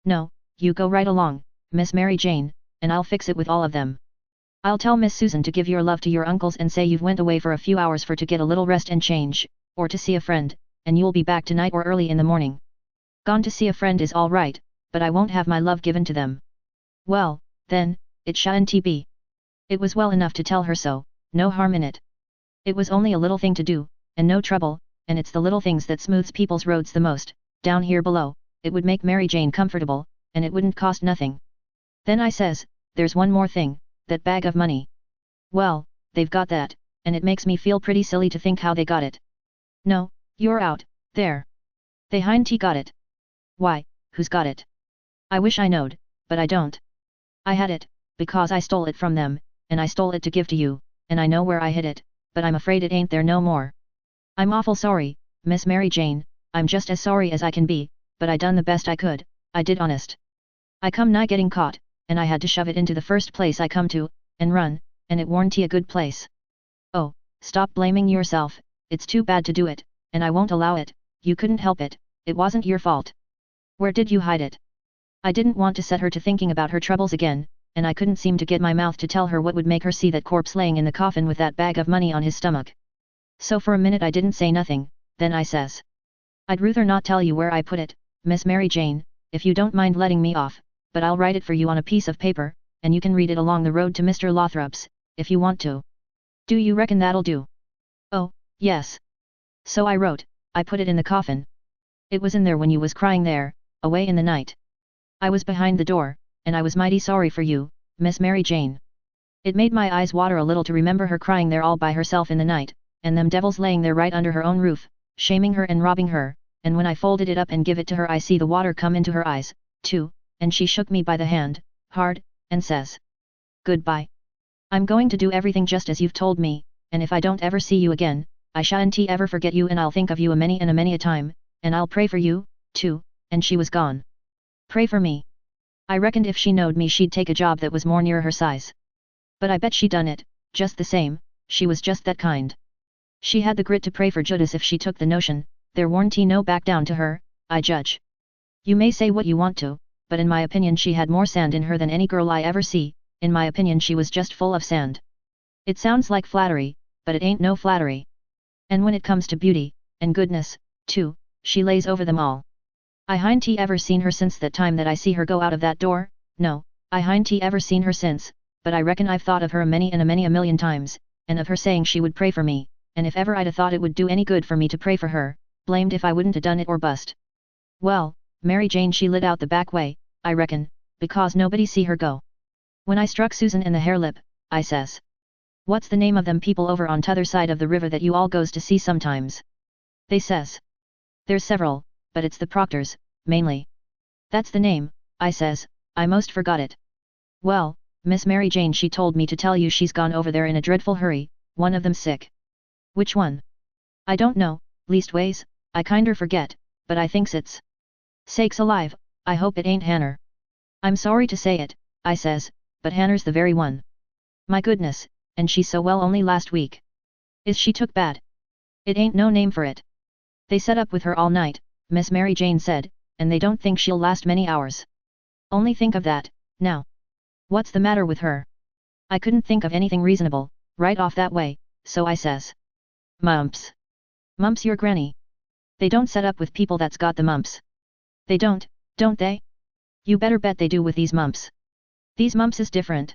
No, you go right along, Miss Mary Jane, and I'll fix it with all of them. I'll tell Miss Susan to give your love to your uncles and say you've went away for a few hours for to get a little rest and change, or to see a friend, and you'll be back tonight or early in the morning. Gone to see a friend is all right, but I won't have my love given to them. Well, then, it shan't be. It was well enough to tell her so, no harm in it. It was only a little thing to do, and no trouble, and it's the little things that smooths people's roads the most. Down here below, it would make Mary Jane comfortable, and it wouldn't cost nothing. Then I says, there's one more thing, that bag of money. Well, they've got that, and it makes me feel pretty silly to think how they got it. No, you're out, there. They hain't got it. Why, who's got it? I wish I knowed, but I don't. I had it, because I stole it from them, and I stole it to give to you, and I know where I hid it, but I'm afraid it ain't there no more. I'm awful sorry, Miss Mary Jane, I'm just as sorry as I can be, but I done the best I could, I did honest. I come nigh getting caught, and I had to shove it into the first place I come to, and run, and it warn't a good place. Oh, stop blaming yourself, it's too bad to do it, and I won't allow it, you couldn't help it, it wasn't your fault. Where did you hide it? I didn't want to set her to thinking about her troubles again, and I couldn't seem to get my mouth to tell her what would make her see that corpse laying in the coffin with that bag of money on his stomach. So for a minute I didn't say nothing, then I says. I'd ruther not tell you where I put it, Miss Mary Jane, if you don't mind letting me off, but I'll write it for you on a piece of paper, and you can read it along the road to Mr. Lothrop's, if you want to. Do you reckon that'll do? Oh, yes. So I wrote, I put it in the coffin. It was in there when you was crying there, away in the night. I was behind the door, and I was mighty sorry for you, Miss Mary Jane. It made my eyes water a little to remember her crying there all by herself in the night, and them devils laying there right under her own roof, shaming her and robbing her, and when I folded it up and give it to her I see the water come into her eyes, too, and she shook me by the hand, hard, and says, "Goodbye. I'm going to do everything just as you've told me, and if I don't ever see you again, I shan't ever forget you and I'll think of you a many a time, and I'll pray for you, too," and she was gone. Pray for me. I reckoned if she knowed me she'd take a job that was more near her size. But I bet she done it, just the same, she was just that kind. She had the grit to pray for Judas if she took the notion, there warn't no back down to her, I judge. You may say what you want to, but in my opinion she had more sand in her than any girl I ever see, in my opinion she was just full of sand. It sounds like flattery, but it ain't no flattery. And when it comes to beauty, and goodness, too, she lays over them all. I hain't ever seen her since that time that I see her go out of that door, no, I hain't ever seen her since, but I reckon I've thought of her a many a million times, and of her saying she would pray for me, and if ever I'd a thought it would do any good for me to pray for her, blamed if I wouldn't a done it or bust. Well, Mary Jane she lit out the back way, I reckon, because nobody see her go. When I struck Susan in the hare lip, I says, "What's the name of them people over on t'other side of the river that you all goes to see sometimes?" They says, There's several, but it's the proctors, mainly. That's the name, I says, I most forgot it. Well, Miss Mary Jane she told me to tell you she's gone over there in a dreadful hurry, one of them sick. Which one? I don't know, leastways, I kinder forget, but I thinks it's. Sakes alive, I hope it ain't Hanner. I'm sorry to say it, I says, but Hanner's the very one. My goodness, and she's so well only last week. Is she took bad? It ain't no name for it. They set up with her all night, Miss Mary Jane said, and they don't think she'll last many hours. Only think of that, now. What's the matter with her? I couldn't think of anything reasonable, right off that way, so I says. Mumps. Mumps your granny. They don't set up with people that's got the mumps. They don't they? You better bet they do with these mumps. These mumps is different.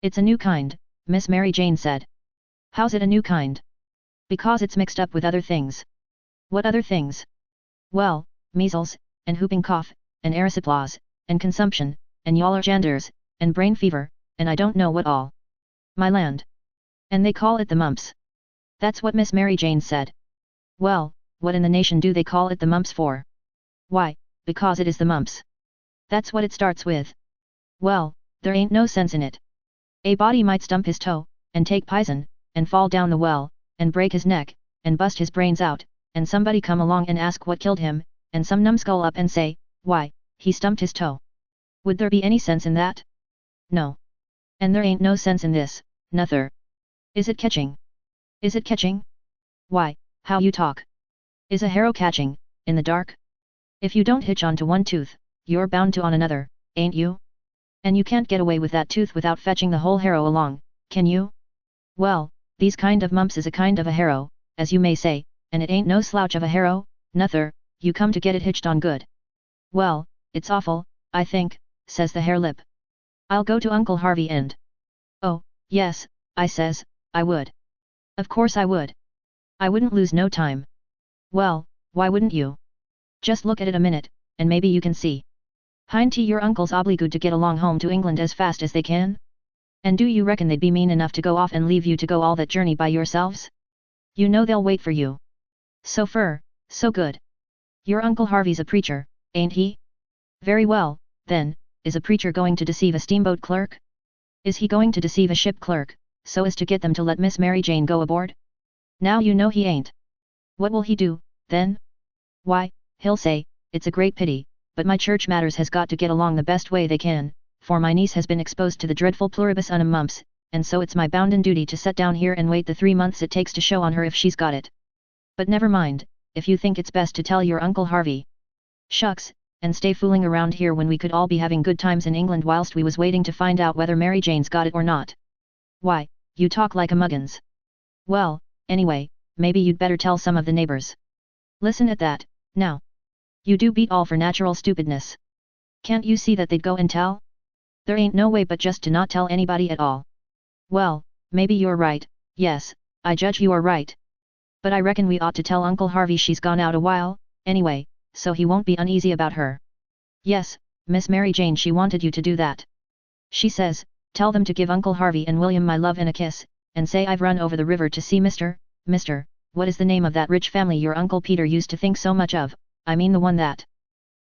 It's a new kind, Miss Mary Jane said. How's it a new kind? Because it's mixed up with other things. What other things? Well, measles, and whooping cough, and erysipelas, and consumption, and yaller janders, and brain fever, and I don't know what all. My land. And they call it the mumps. That's what Miss Mary Jane said. Well, what in the nation do they call it the mumps for? Why, because it is the mumps. That's what it starts with. Well, there ain't no sense in it. A body might stump his toe, and take pison, and fall down the well, and break his neck, and bust his brains out, and somebody come along and ask what killed him, and some numbskull up and say, why, he stumped his toe. Would there be any sense in that? No. And there ain't no sense in this, nuther. Is it catching? Is it catching? Why, how you talk. Is a harrow catching, in the dark? If you don't hitch onto one tooth, you're bound to on another, ain't you? And you can't get away with that tooth without fetching the whole harrow along, can you? Well, these kind of mumps is a kind of a harrow, as you may say, and it ain't no slouch of a harrow, nuther, you come to get it hitched on good. Well, it's awful, I think, says the hare lip. I'll go to Uncle Harvey and. Oh, yes, I says, I would. Of course I would. I wouldn't lose no time. Well, why wouldn't you? Just look at it a minute, and maybe you can see. Hinty your uncle's obliged to get along home to England as fast as they can? And do you reckon they'd be mean enough to go off and leave you to go all that journey by yourselves? You know they'll wait for you. So so good. Your Uncle Harvey's a preacher, ain't he? Very well, then, is a preacher going to deceive a steamboat clerk? Is he going to deceive a ship clerk, so as to get them to let Miss Mary Jane go aboard? Now you know he ain't. What will he do, then? Why, he'll say, it's a great pity, but my church matters has got to get along the best way they can, for my niece has been exposed to the dreadful pluribus unum mumps, and so it's my bounden duty to set down here and wait the 3 months it takes to show on her if she's got it. But never mind, if you think it's best to tell your Uncle Harvey. Shucks, and stay fooling around here when we could all be having good times in England whilst we was waiting to find out whether Mary Jane's got it or not. Why, you talk like a muggins. Well, anyway, maybe you'd better tell some of the neighbors. Listen at that, now. You do beat all for natural stupidness. Can't you see that they'd go and tell? There ain't no way but just to not tell anybody at all. Well, maybe you're right, yes, I judge you are right. But I reckon we ought to tell Uncle Harvey she's gone out a while, anyway, so he won't be uneasy about her. Yes, Miss Mary Jane she wanted you to do that. She says, tell them to give Uncle Harvey and William my love and a kiss, and say I've run over the river to see Mr. What is the name of that rich family your Uncle Peter used to think so much of, I mean the one that.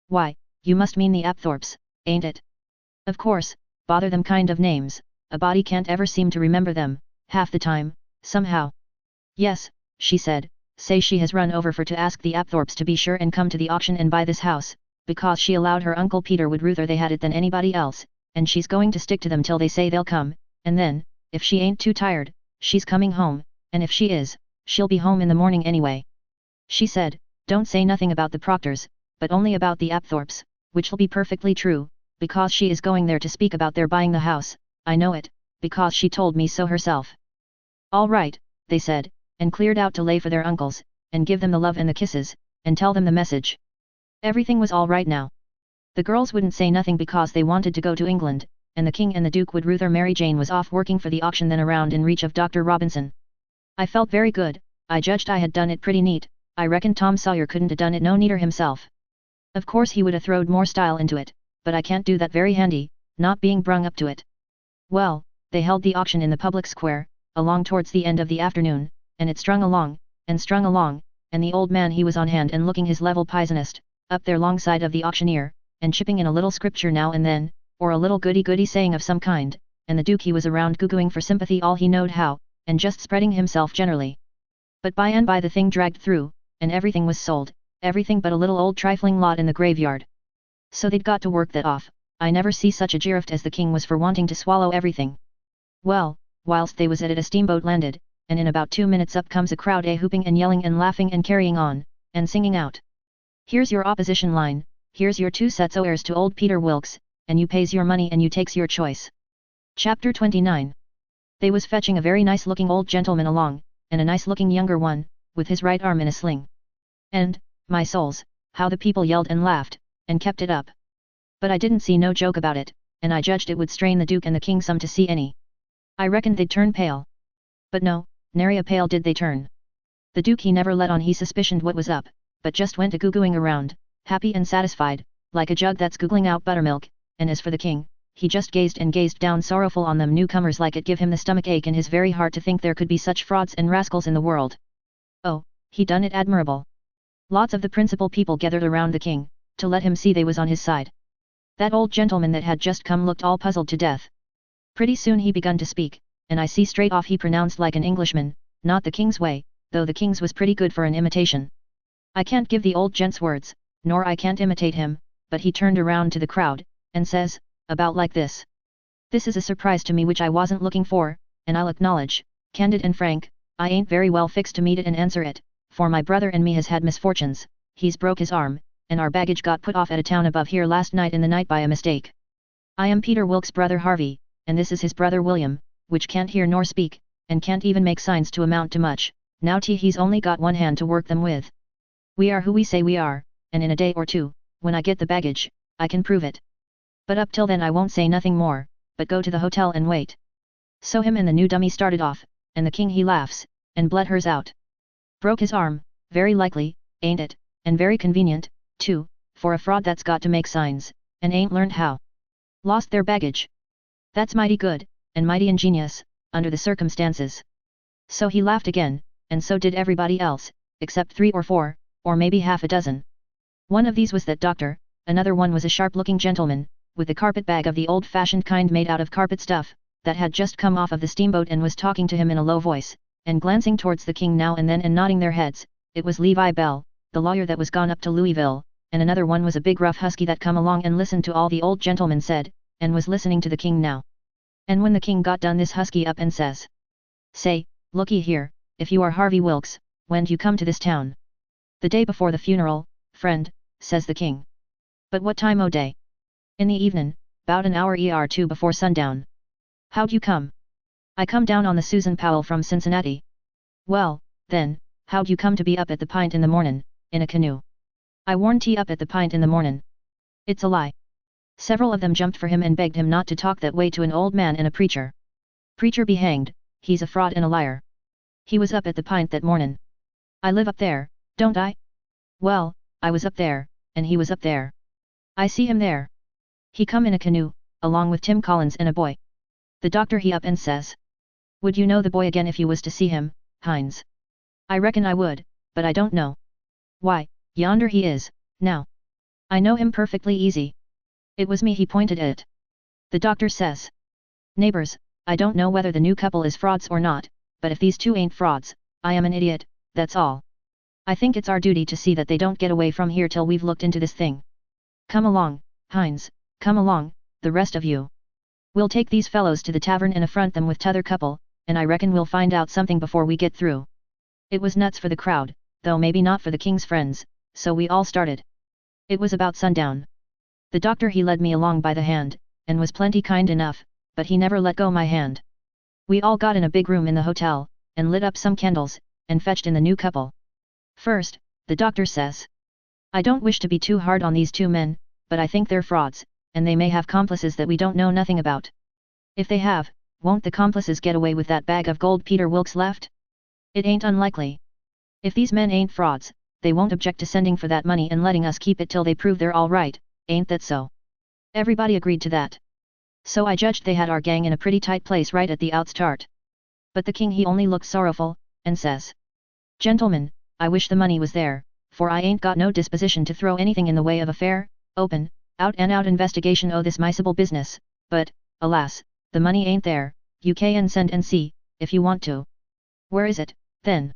Why, you must mean the Apthorps, ain't it? Of course, bother them kind of names, a body can't ever seem to remember them, half the time, somehow. Yes, she said, say she has run over for to ask the Apthorps to be sure and come to the auction and buy this house, because she allowed her Uncle Peter would ruther they had it than anybody else, and she's going to stick to them till they say they'll come, and then, if she ain't too tired, she's coming home, and if she is, she'll be home in the morning anyway. She said, don't say nothing about the proctors, but only about the Apthorps, which'll be perfectly true, because she is going there to speak about their buying the house, I know it, because she told me so herself. All right, they said, and cleared out to lay for their uncles, and give them the love and the kisses, and tell them the message. Everything was all right now. The girls wouldn't say nothing because they wanted to go to England, and the King and the Duke would ruther Mary Jane was off working for the auction than around in reach of Dr. Robinson. I felt very good, I judged I had done it pretty neat, I reckon Tom Sawyer couldn't a done it no neater himself. Of course he would a throwed more style into it, but I can't do that very handy, not being brung up to it. Well, they held the auction in the public square, along towards the end of the afternoon, and it strung along, and the old man he was on hand and looking his level pisonist, up there long side of the auctioneer, and chipping in a little scripture now and then, or a little goody-goody saying of some kind, and the duke he was around goo-gooing for sympathy all he knowed how, and just spreading himself generally. But by and by the thing dragged through, and everything was sold, everything but a little old trifling lot in the graveyard. So they'd got to work that off. I never see such a giraft as the king was for wanting to swallow everything. Well, whilst they was at it a steamboat landed, and in about 2 minutes up comes a crowd whooping and yelling and laughing and carrying on, and singing out. Here's your opposition line, here's your 2 sets o' heirs to old Peter Wilkes, and you pays your money and you takes your choice. Chapter 29. They was fetching a very nice looking old gentleman along, and a nice looking younger one, with his right arm in a sling. And, my souls, how the people yelled and laughed, and kept it up. But I didn't see no joke about it, and I judged it would strain the duke and the king some to see any. I reckoned they'd turn pale. But no, nary a pale did they turn. The duke he never let on he suspicioned what was up, but just went a-goo-gooing around, happy and satisfied, like a jug that's googling out buttermilk, and as for the king, he just gazed and gazed down sorrowful on them newcomers like it give him the stomach ache in his very heart to think there could be such frauds and rascals in the world. Oh, he done it admirable. Lots of the principal people gathered around the king, to let him see they was on his side. That old gentleman that had just come looked all puzzled to death. Pretty soon he begun to speak, and I see straight off he pronounced like an Englishman, not the king's way, though the king's was pretty good for an imitation. I can't give the old gent's words, nor I can't imitate him, but he turned around to the crowd, and says, about like this. This is a surprise to me which I wasn't looking for, and I'll acknowledge, candid and frank, I ain't very well fixed to meet it and answer it, for my brother and me has had misfortunes, he's broke his arm, and our baggage got put off at a town above here last night in the night by a mistake. I am Peter Wilkes' brother Harvey, and this is his brother William, which can't hear nor speak, and can't even make signs to amount to much, now he's only got one hand to work them with. We are who we say we are, and in a day or two, when I get the baggage, I can prove it. But up till then I won't say nothing more, but go to the hotel and wait. So him and the new dummy started off, and the king he laughs, and bled hers out. Broke his arm, very likely, ain't it, and very convenient, too, for a fraud that's got to make signs, and ain't learned how. Lost their baggage. That's mighty good, and mighty ingenious, under the circumstances. So he laughed again, and so did everybody else, except 3 or 4, or maybe half a dozen. One of these was that doctor, another one was a sharp-looking gentleman, with a carpet bag of the old-fashioned kind made out of carpet stuff, that had just come off of the steamboat and was talking to him in a low voice, and glancing towards the king now and then and nodding their heads. It was Levi Bell, the lawyer that was gone up to Louisville, and another one was a big rough husky that come along and listened to all the old gentleman said, and was listening to the king now. And when the king got done this husky up and says, "Say, looky here, if you are Harvey Wilkes, when'd you come to this town?" "The day before the funeral, friend," says the king. "But what time o' day?" "In the evenin', 'bout an hour or 2 before sundown." "How'd you come?" "I come down on the Susan Powell from Cincinnati." "Well, then, how'd you come to be up at the Pint in the mornin', in a canoe?" "I warn't up at the Pint in the mornin'." "It's a lie." Several of them jumped for him and begged him not to talk that way to an old man and a preacher. "Preacher be hanged, he's a fraud and a liar. He was up at the Pint that mornin'." "I live up there, don't I?" "Well, I was up there, and he was up there. I see him there. He come in a canoe, along with Tim Collins and a boy." The doctor he up and says, "Would you know the boy again if you was to see him, Hines?" "I reckon I would, but I don't know." "Why, yonder he is, now. I know him perfectly easy. It was me he pointed at." The doctor says, "Neighbors, I don't know whether the new couple is frauds or not, but if these two ain't frauds, I am an idiot, that's all. I think it's our duty to see that they don't get away from here till we've looked into this thing. Come along, Hines, come along, the rest of you. We'll take these fellows to the tavern and affront them with t'other couple, and I reckon we'll find out something before we get through." It was nuts for the crowd, though maybe not for the king's friends, so we all started. It was about sundown. The doctor he led me along by the hand, and was plenty kind enough, but he never let go my hand. We all got in a big room in the hotel, and lit up some candles, and fetched in the new couple. "First," the doctor says, "I don't wish to be too hard on these two men, but I think they're frauds, and they may have complices that we don't know nothing about. If they have, won't the complices get away with that bag of gold Peter Wilkes left? It ain't unlikely. If these men ain't frauds, they won't object to sending for that money and letting us keep it till they prove they're all right, ain't that so?" Everybody agreed to that. So I judged they had our gang in a pretty tight place right at the outstart. But the king he only looked sorrowful, and says, "Gentlemen, I wish the money was there, for I ain't got no disposition to throw anything in the way of a fair, open, out-and-out investigation o' this miceable business, but, alas, the money ain't there. You can send and see, if you want to. Where is it, then?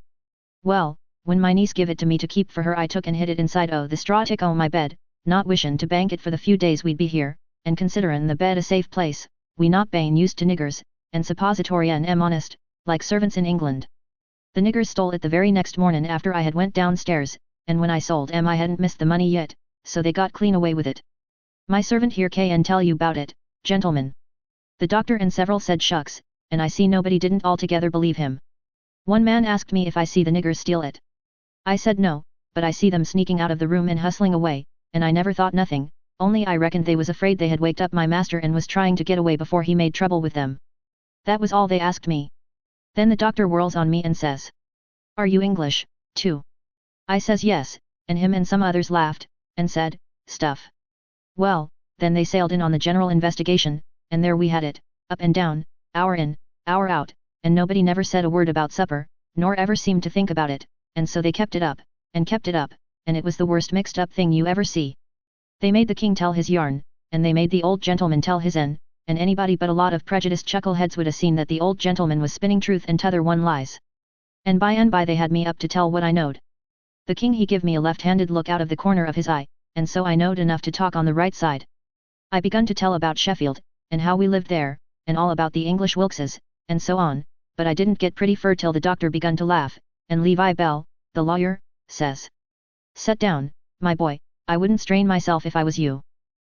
Well, when my niece give it to me to keep for her, I took and hid it inside o' the straw tick o' my bed, not wishin' to bank it for the few days we'd be here, and considerin' the bed a safe place, we not bane used to niggers, and suppository and honest, like servants in England. The niggers stole it the very next mornin' after I had went downstairs, and when I sold I hadn't missed the money yet, so they got clean away with it. My servant here can tell you 'bout it, gentlemen. The doctor and several said shucks, and I see nobody didn't altogether believe him. One man asked me if I see the niggers steal it. I said no, but I see them sneaking out of the room and hustling away, and I never thought nothing, only I reckoned they was afraid they had waked up my master and was trying to get away before he made trouble with them. That was all they asked me. Then the doctor whirls on me and says, "Are you English, too?" I says yes, and him and some others laughed, and said, "Stuff." Well, then they sailed in on the general investigation, and there we had it, up and down, hour in, hour out, and nobody never said a word about supper, nor ever seemed to think about it, and so they kept it up, and it was the worst mixed up thing you ever see. They made the king tell his yarn, and they made the old gentleman tell his and anybody but a lot of prejudiced chuckleheads would have seen that the old gentleman was spinning truth and t'other one lies. And by they had me up to tell what I knowed. The king he give me a left-handed look out of the corner of his eye, and so I knowed enough to talk on the right side. I begun to tell about Sheffield, and how we lived there, and all about the English Wilkses, and so on, but I didn't get pretty fur till the doctor begun to laugh, and Levi Bell, the lawyer, says, "Set down, my boy, I wouldn't strain myself if I was you.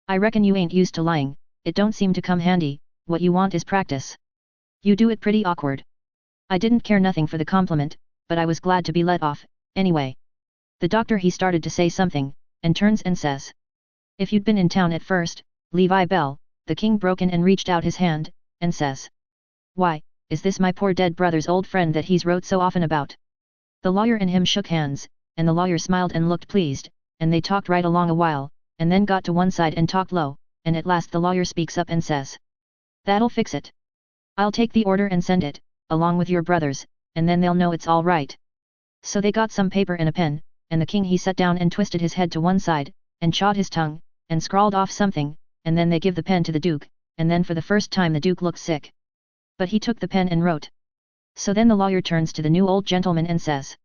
I reckon you ain't used to lying, it don't seem to come handy, what you want is practice. You do it pretty awkward." I didn't care nothing for the compliment, but I was glad to be let off, anyway. The doctor he started to say something, and turns and says, "If you'd been in town at first, Levi Bell," the king broke in and reached out his hand, and says, "Why, is this my poor dead brother's old friend that he's wrote so often about?" The lawyer and him shook hands, and the lawyer smiled and looked pleased, and they talked right along a while, and then got to one side and talked low, and at last the lawyer speaks up and says, "That'll fix it. I'll take the order and send it, along with your brothers, and then they'll know it's all right." So they got some paper and a pen, and the king he sat down and twisted his head to one side, and chawed his tongue, and scrawled off something, and then they give the pen to the duke, and then for the first time the duke looked sick. But he took the pen and wrote. So then the lawyer turns to the new old gentleman and says,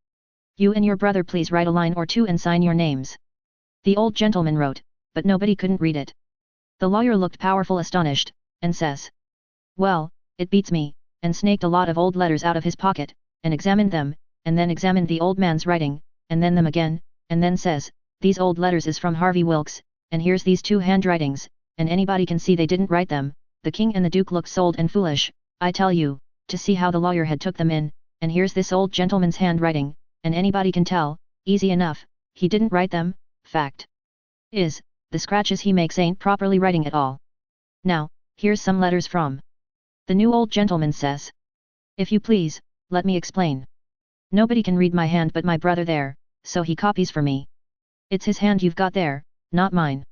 "You and your brother please write a line or two and sign your names." The old gentleman wrote, but nobody couldn't read it. The lawyer looked powerful astonished, and says, "Well, it beats me," and snaked a lot of old letters out of his pocket, and examined them, and then examined the old man's writing, and then them again, and then says, "These old letters is from Harvey Wilkes, and here's these two handwritings, and anybody can see they didn't write them." The king and the duke looked sold and foolish, I tell you, to see how the lawyer had took them in, and here's this old gentleman's handwriting, and anybody can tell, easy enough, he didn't write them. Fact is, the scratches he makes ain't properly writing at all. Now, here's some letters from. The new old gentleman says, "If you please, let me explain. Nobody can read my hand but my brother there, so he copies for me. It's his hand you've got there, not mine."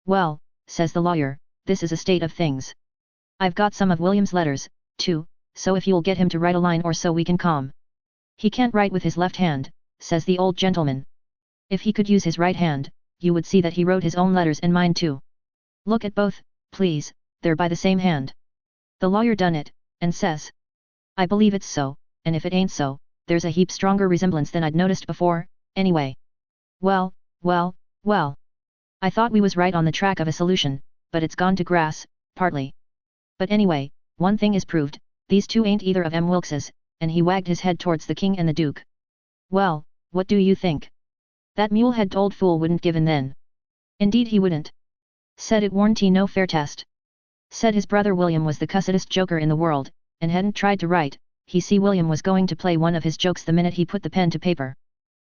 "Well," says the lawyer, "this is a state of things. I've got some of William's letters, too, so if you'll get him to write a line or so we can calm." "He can't write with his left hand," says the old gentleman. "If he could use his right hand, you would see that he wrote his own letters and mine too. Look at both, please, they're by the same hand." The lawyer done it, and says, "I believe it's so, and if it ain't so, there's a heap stronger resemblance than I'd noticed before, anyway. Well, I thought we was right on the track of a solution, but it's gone to grass, partly. But anyway, one thing is proved, these two ain't either of 'em Wilkses," and he wagged his head towards the king and the duke. "Well, what do you think? That mule-headed old fool wouldn't give in then. Indeed he wouldn't. Said it warn't no fair test. Said his brother William was the cussedest joker in the world, and hadn't tried to write, he see William was going to play one of his jokes the minute he put the pen to paper.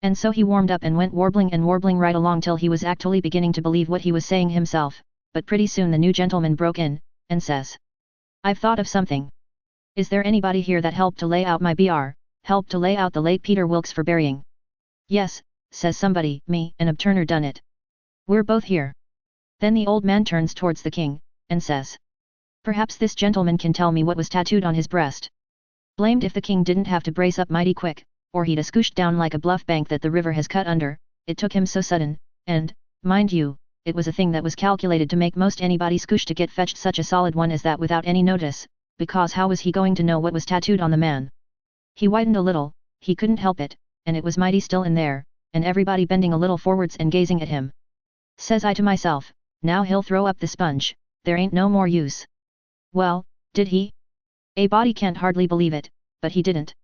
And so he warmed up and went warbling right along till he was actually beginning to believe what he was saying himself, but pretty soon the new gentleman broke in, and says, "I've thought of something. Is there anybody here that helped to lay out my helped to lay out the late Peter Wilkes for burying?" "Yes," says somebody, "me and Ab Turner done it. We're both here." Then the old man turns towards the king, and says, "Perhaps this gentleman can tell me what was tattooed on his breast." Blamed if the king didn't have to brace up mighty quick, or he'd a scooshed down like a bluff bank that the river has cut under. It took him so sudden, and, mind you, it was a thing that was calculated to make most anybody scoosh to get fetched such a solid one as that without any notice, because how was he going to know what was tattooed on the man? He whitened a little, he couldn't help it, and it was mighty still in there, and everybody bending a little forwards and gazing at him. Says I to myself, now he'll throw up the sponge, there ain't no more use. Well, did he? A body can't hardly believe it, but he didn't.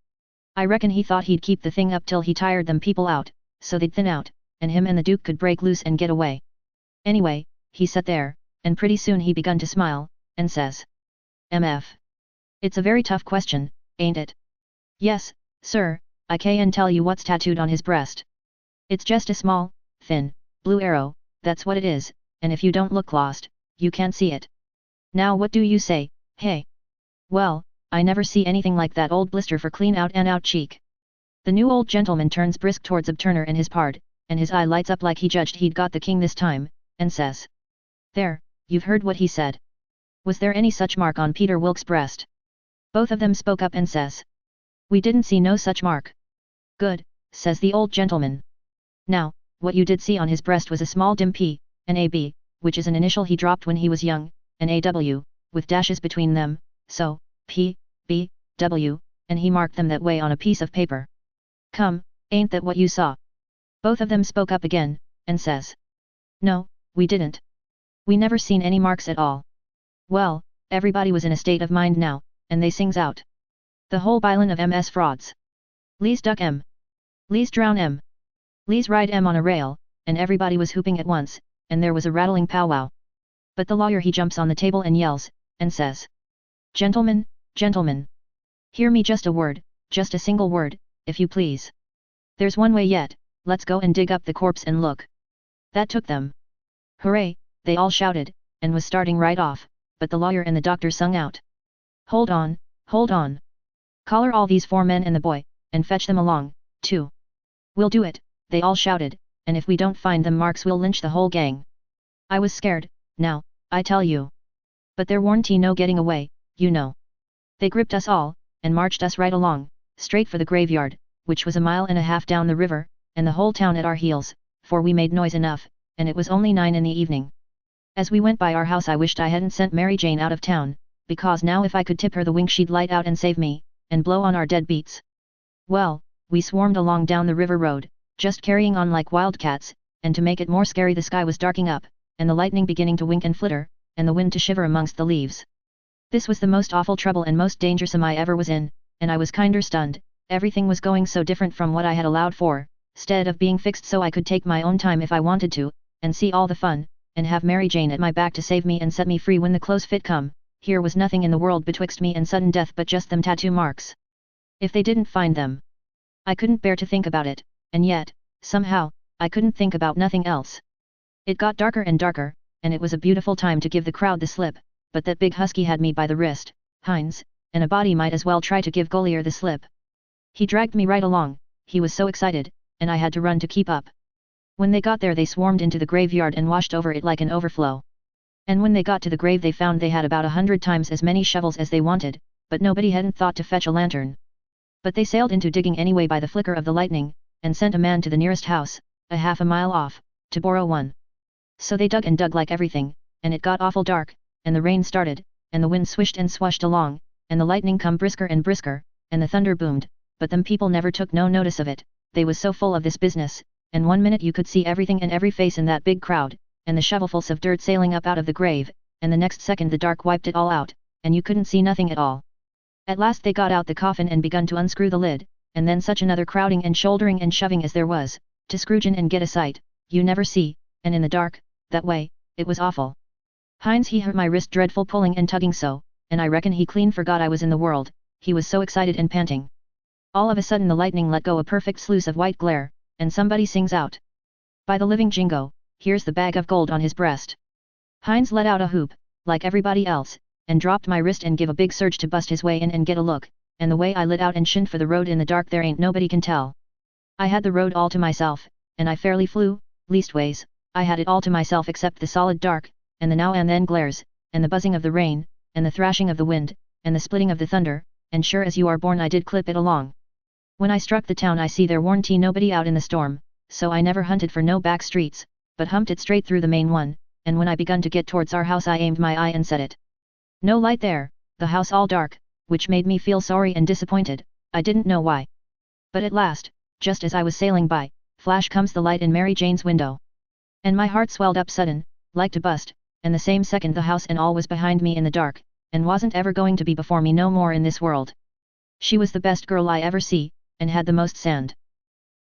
I reckon he thought he'd keep the thing up till he tired them people out, so they'd thin out, and him and the Duke could break loose and get away. Anyway, he sat there, and pretty soon he begun to smile, and says, "MF. It's a very tough question, ain't it?" "Yes, sir, I can tell you what's tattooed on his breast. It's just a small, thin, blue arrow, that's what it is, and if you don't look lost, you can't see it. Now what do you say, hey?" "Well, I never see anything like that old blister for clean out and out cheek." The new old gentleman turns brisk towards Turner and his pard, and his eye lights up like he judged he'd got the king this time, and says, "There, you've heard what he said. Was there any such mark on Peter Wilkes' breast?" Both of them spoke up and says, "We didn't see no such mark." "Good," says the old gentleman. "Now, what you did see on his breast was a small dim P, an AB, which is an initial he dropped when he was young, an AW, with dashes between them, so, P, B, W, and he marked them that way on a piece of paper." "Come, ain't that what you saw?" Both of them spoke up again, and says, "No, we didn't. We never seen any marks at all." Well, everybody was in a state of mind now, and they sings out, "The whole bilin of MS frauds. Lee's duck M. Lee's drown M. Lee's ride M on a rail," and everybody was hooping at once, and there was a rattling powwow. But the lawyer he jumps on the table and yells, and says, "Gentlemen, gentlemen. Hear me just a word, just a single word, if you please. There's one way yet, let's go and dig up the corpse and look." That took them. "Hooray," they all shouted, and was starting right off, but the lawyer and the doctor sung out, hold on, hold on. Collar all these 4 men and the boy, and fetch them along, too." "We'll do it," they all shouted, "and if we don't find them marks we'll lynch the whole gang." I was scared, now, I tell you. But there warn't no getting away, you know. They gripped us all, and marched us right along, straight for the graveyard, which was a mile and a half down the river, and the whole town at our heels, for we made noise enough, and it was only 9 in the evening. As we went by our house I wished I hadn't sent Mary Jane out of town, because now if I could tip her the wink she'd light out and save me, and blow on our dead beats. Well, we swarmed along down the river road, just carrying on like wildcats, and to make it more scary the sky was darking up, and the lightning beginning to wink and flitter, and the wind to shiver amongst the leaves. This was the most awful trouble and most dangersome I ever was in, and I was kinder stunned. Everything was going so different from what I had allowed for, 'stead of being fixed so I could take my own time if I wanted to, and see all the fun, and have Mary Jane at my back to save me and set me free when the close fit come. Here was nothing in the world betwixt me and sudden death but just them tattoo marks. If they didn't find them, I couldn't bear to think about it, and yet, somehow, I couldn't think about nothing else. It got darker and darker, and it was a beautiful time to give the crowd the slip, but that big husky had me by the wrist, Hines, and a body might as well try to give Golier the slip. He dragged me right along, he was so excited, and I had to run to keep up. When they got there they swarmed into the graveyard and washed over it like an overflow. And when they got to the grave they found they had about 100 times as many shovels as they wanted, but nobody hadn't thought to fetch a lantern. But they sailed into digging anyway by the flicker of the lightning, and sent a man to the nearest house, a half a mile off, to borrow one. So they dug and dug like everything, and it got awful dark, and the rain started, and the wind swished and swashed along, and the lightning come brisker and brisker, and the thunder boomed, but them people never took no notice of it, they was so full of this business, and 1 minute you could see everything and every face in that big crowd, and the shovelfuls of dirt sailing up out of the grave, and the next second the dark wiped it all out, and you couldn't see nothing at all. At last they got out the coffin and begun to unscrew the lid, and then such another crowding and shouldering and shoving as there was, to scrooge in and get a sight, you never see, and in the dark, that way, it was awful. Hines he hurt my wrist dreadful pulling and tugging so, and I reckon he clean forgot I was in the world, he was so excited and panting. All of a sudden the lightning let go a perfect sluice of white glare, and somebody sings out, "By the living Jingo, here's the bag of gold on his breast." Hines let out a whoop, like everybody else, and dropped my wrist and give a big surge to bust his way in and get a look, and the way I lit out and shinned for the road in the dark there ain't nobody can tell. I had the road all to myself, and I fairly flew, leastways, I had it all to myself except the solid dark, and the now and then glares, and the buzzing of the rain, and the thrashing of the wind, and the splitting of the thunder, and sure as you are born I did clip it along. When I struck the town I see there warn't nobody out in the storm, so I never hunted for no back streets, but humped it straight through the main one, and when I begun to get towards our house I aimed my eye and set it. No light there, the house all dark, which made me feel sorry and disappointed, I didn't know why. But at last, just as I was sailing by, flash comes the light in Mary Jane's window. And my heart swelled up sudden, like to bust, and the same second the house and all was behind me in the dark, and wasn't ever going to be before me no more in this world. She was the best girl I ever see, and had the most sand.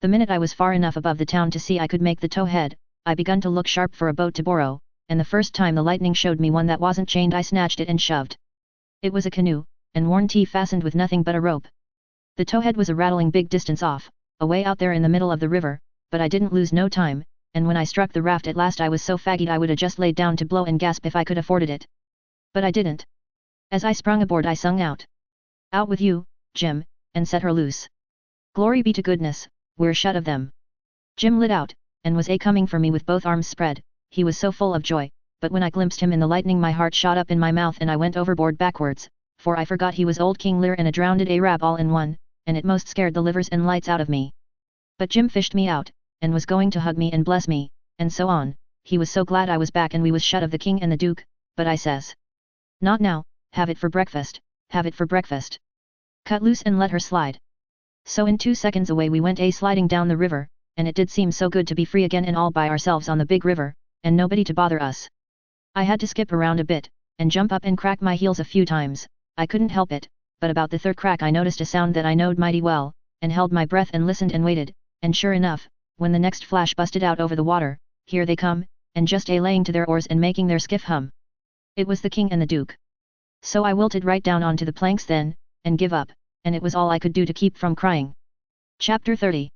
The minute I was far enough above the town to see I could make the tow head, I begun to look sharp for a boat to borrow, and the first time the lightning showed me one that wasn't chained I snatched it and shoved. It was a canoe, and worn fastened with nothing but a rope. The towhead was a rattling big distance off, away out there in the middle of the river, but I didn't lose no time, and when I struck the raft at last I was so faggy I would have just laid down to blow and gasp if I could afforded it. But I didn't. As I sprung aboard I sung out. Out with you, Jim, and set her loose. Glory be to goodness, we're shut of them. Jim lit out, and was coming for me with both arms spread, he was so full of joy, but when I glimpsed him in the lightning my heart shot up in my mouth and I went overboard backwards, for I forgot he was old King Lear and a drowned Arab all in one, and it most scared the livers and lights out of me. But Jim fished me out, and was going to hug me and bless me, and so on, he was so glad I was back and we was shut of the king and the duke, but I says. Not now, have it for breakfast, have it for breakfast. Cut loose and let her slide. So in 2 seconds away we went sliding down the river, and it did seem so good to be free again and all by ourselves on the big river, and nobody to bother us. I had to skip around a bit, and jump up and crack my heels a few times, I couldn't help it, but about the third crack I noticed a sound that I knowed mighty well, and held my breath and listened and waited, and sure enough, when the next flash busted out over the water, here they come, and just laying to their oars and making their skiff hum. It was the king and the duke. So I wilted right down onto the planks then, and give up, and it was all I could do to keep from crying. Chapter 30.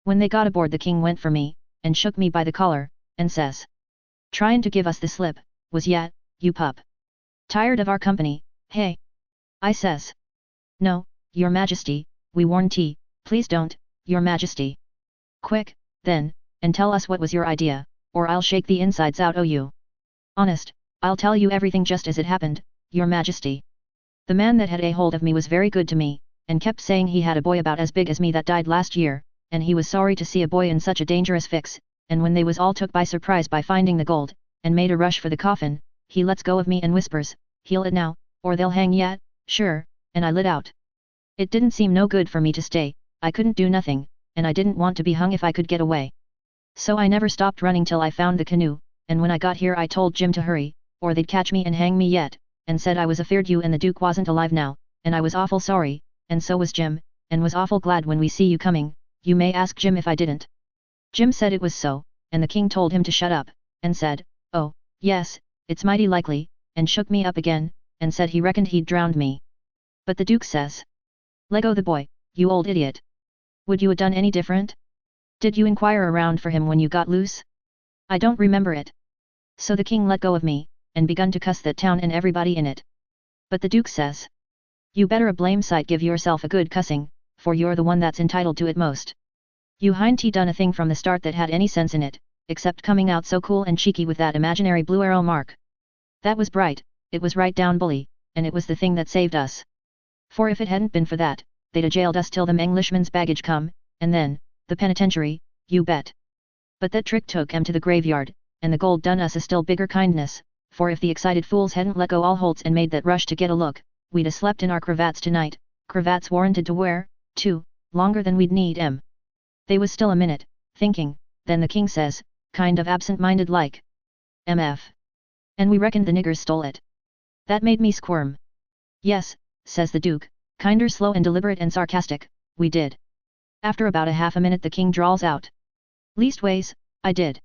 When they got aboard the king went for me, and shook me by the collar, and says. Tryin' to give us the slip, was ya, you pup? Tired of our company, hey? I says. No, your majesty, we warned please don't, your majesty. Quick, then, and tell us what was your idea, or I'll shake the insides out o' you. Honest, I'll tell you everything just as it happened, your majesty. The man that had a hold of me was very good to me, and kept saying he had a boy about as big as me that died last year, and he was sorry to see a boy in such a dangerous fix, and when they was all took by surprise by finding the gold, and made a rush for the coffin, he lets go of me and whispers, heal it now, or they'll hang yet, sure, and I lit out. It didn't seem no good for me to stay, I couldn't do nothing, and I didn't want to be hung if I could get away. So I never stopped running till I found the canoe, and when I got here I told Jim to hurry, or they'd catch me and hang me yet, and said I was afeard you and the Duke wasn't alive now, and I was awful sorry, and so was Jim, and was awful glad when we see you coming, you may ask Jim if I didn't. Jim said it was so, and the king told him to shut up, and said, oh, yes, it's mighty likely, and shook me up again, and said he reckoned he'd drowned me. But the Duke says. Leggo the boy, you old idiot. Would you 'a done any different? Did you inquire around for him when you got loose? I don't remember it. So the king let go of me, and begun to cuss that town and everybody in it. But the Duke says. You better a blame sight give yourself a good cussing, for you're the one that's entitled to it most. You hain't done a thing from the start that had any sense in it, except coming out so cool and cheeky with that imaginary blue arrow mark. That was bright, it was right down bully, and it was the thing that saved us. For if it hadn't been for that, they'd a jailed us till them Englishmen's baggage come, and then, the penitentiary, you bet. But that trick took 'em to the graveyard, and the gold done us a still bigger kindness, for if the excited fools hadn't let go all holts and made that rush to get a look, we'd a slept in our cravats tonight, cravats warranted to wear, too, longer than we'd need 'em. They was still a minute, thinking, then the king says, kind of absent-minded like. MF. And we reckoned the niggers stole it. That made me squirm. Yes, says the Duke, kinder slow and deliberate and sarcastic, we did. After about a half a minute the king drawls out. Leastways, I did.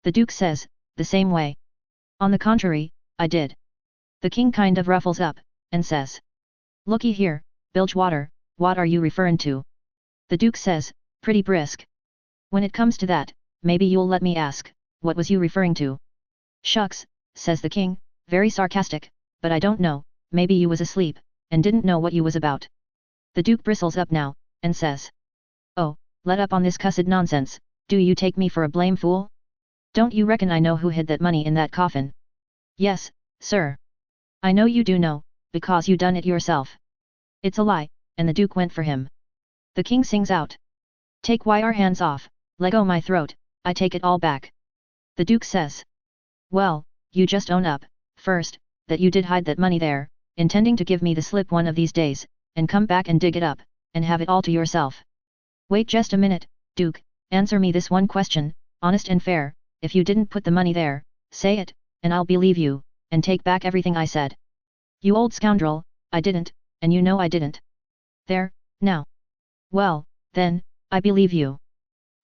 The Duke says, the same way. On the contrary, I did. The king kind of ruffles up, and says. Looky here, Bilgewater, what are you referring to? The Duke says, pretty brisk. When it comes to that, maybe you'll let me ask, what was you referring to? Shucks, says the king, very sarcastic, but I don't know, maybe you was asleep, and didn't know what you was about. The Duke bristles up now, and says. Oh, let up on this cussed nonsense, do you take me for a blame fool? Don't you reckon I know who hid that money in that coffin? Yes, sir. I know you do know, because you done it yourself. It's a lie, and the Duke went for him. The king sings out. Take your hands off, leggo my throat, I take it all back. The duke says. Well, you just own up, first, that you did hide that money there, intending to give me the slip one of these days, and come back and dig it up, and have it all to yourself. Wait just a minute, Duke, answer me this one question, honest and fair, if you didn't put the money there, say it, and I'll believe you, and take back everything I said. You old scoundrel, I didn't, and you know I didn't. There, now. Well, then, I believe you.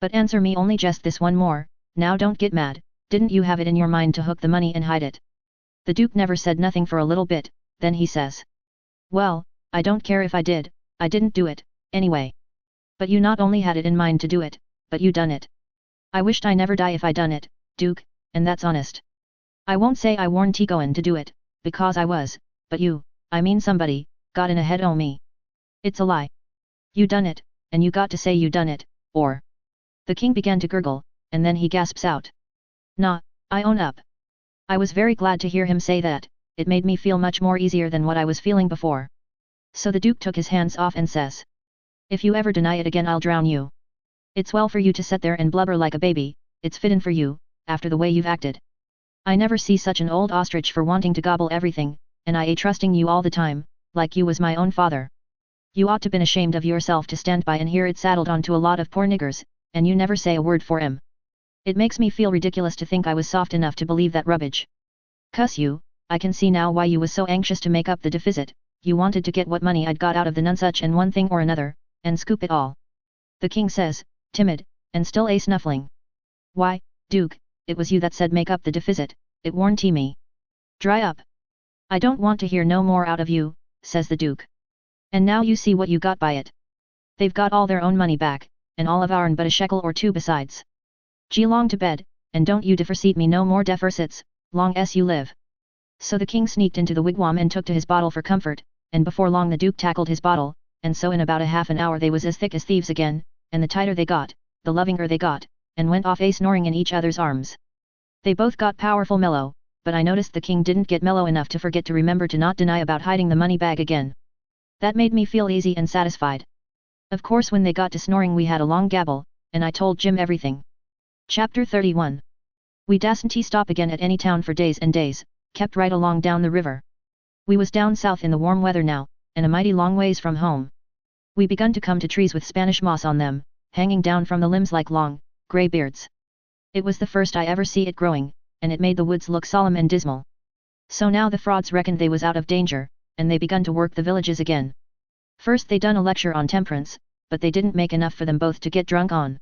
But answer me only just this one more, now don't get mad, didn't you have it in your mind to hook the money and hide it? The Duke never said nothing for a little bit, then he says. Well, I don't care if I didn't do it, anyway. But you not only had it in mind to do it, but you done it. I wished I never die if I done it, Duke, and that's honest. I won't say I warned Goin' to do it, because I was, but you, I mean somebody, got in ahead o' me. It's a lie. You done it, and you got to say you done it, or... The king began to gurgle, and then he gasps out. Nah, I own up. I was very glad to hear him say that, it made me feel much more easier than what I was feeling before. So the Duke took his hands off and says. If you ever deny it again I'll drown you. It's well for you to sit there and blubber like a baby, it's fittin' for you, after the way you've acted. I never see such an old ostrich for wanting to gobble everything, and I a trusting you all the time, like you was my own father. You ought to been ashamed of yourself to stand by and hear it saddled onto a lot of poor niggers, and you never say a word for 'em. It makes me feel ridiculous to think I was soft enough to believe that rubbage. Cuss you, I can see now why you was so anxious to make up the deficit, you wanted to get what money I'd got out of the nonsuch and one thing or another, and scoop it all. The king says, timid, and still a snuffling. Why, Duke, it was you that said make up the deficit, it warn't me. Dry up. I don't want to hear no more out of you, says the Duke. And now you see what you got by it. They've got all their own money back, and all of our'n but a shekel or two besides. Gee long to bed, and don't you defferseat me no more deffersits, long s you live. So the king sneaked into the wigwam and took to his bottle for comfort, and before long the Duke tackled his bottle, and so in about a half an hour they was as thick as thieves again, and the tighter they got, the lovinger they got, and went off a snoring in each other's arms. They both got powerful mellow, but I noticed the king didn't get mellow enough to forget to remember to not deny about hiding the money bag again. That made me feel easy and satisfied. Of course when they got to snoring we had a long gabble, and I told Jim everything. Chapter 31. We dasn't stop again at any town for days and days, kept right along down the river. We was down south in the warm weather now, and a mighty long ways from home. We begun to come to trees with Spanish moss on them, hanging down from the limbs like long, grey beards. It was the first I ever see it growing, and it made the woods look solemn and dismal. So now the frauds reckoned they was out of danger, and they begun to work the villages again. First they done a lecture on temperance, but they didn't make enough for them both to get drunk on.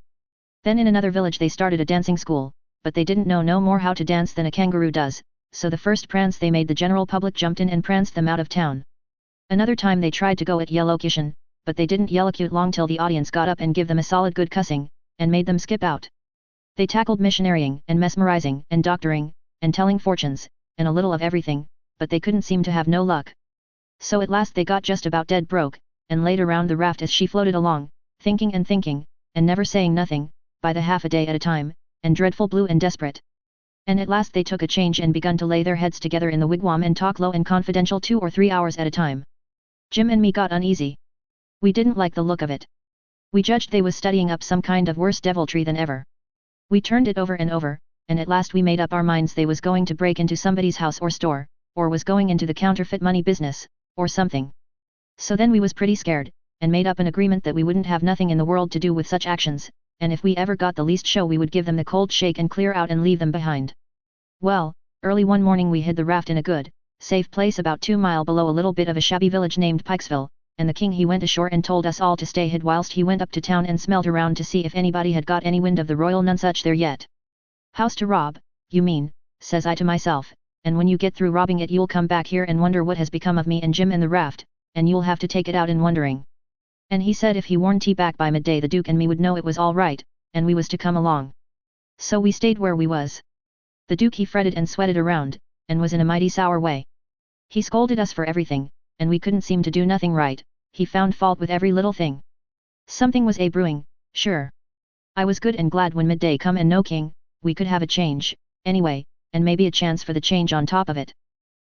Then in another village they started a dancing school, but they didn't know no more how to dance than a kangaroo does, so the first prance they made the general public jumped in and pranced them out of town. Another time they tried to go at yellocution, but they didn't yellocute long till the audience got up and give them a solid good cussing, and made them skip out. They tackled missionarying and mesmerizing and doctoring, and telling fortunes, and a little of everything, but they couldn't seem to have no luck. So at last they got just about dead broke, and laid around the raft as she floated along, thinking, and never saying nothing, by the half a day at a time, and dreadful blue and desperate. And at last they took a change and begun to lay their heads together in the wigwam and talk low and confidential 2 or 3 hours at a time. Jim and me got uneasy. We didn't like the look of it. We judged they was studying up some kind of worse deviltry than ever. We turned it over and over, and at last we made up our minds they was going to break into somebody's house or store, or was going into the counterfeit money business, or something. So then we was pretty scared, and made up an agreement that we wouldn't have nothing in the world to do with such actions, and if we ever got the least show we would give them the cold shake and clear out and leave them behind. Well, early one morning we hid the raft in a good, safe place about 2 miles below a little bit of a shabby village named Pikesville, and the king he went ashore and told us all to stay hid whilst he went up to town and smelt around to see if anybody had got any wind of the royal nonsuch there yet. House to rob, you mean, says I to myself, and when you get through robbing it you'll come back here and wonder what has become of me and Jim and the raft, and you'll have to take it out in wondering. And he said if he warned back by midday the Duke and me would know it was all right, and we was to come along. So we stayed where we was. The Duke he fretted and sweated around, and was in a mighty sour way. He scolded us for everything, and we couldn't seem to do nothing right, he found fault with every little thing. Something was brewing, sure. I was good and glad when midday come and no king, we could have a change, anyway, and maybe a chance for the change on top of it.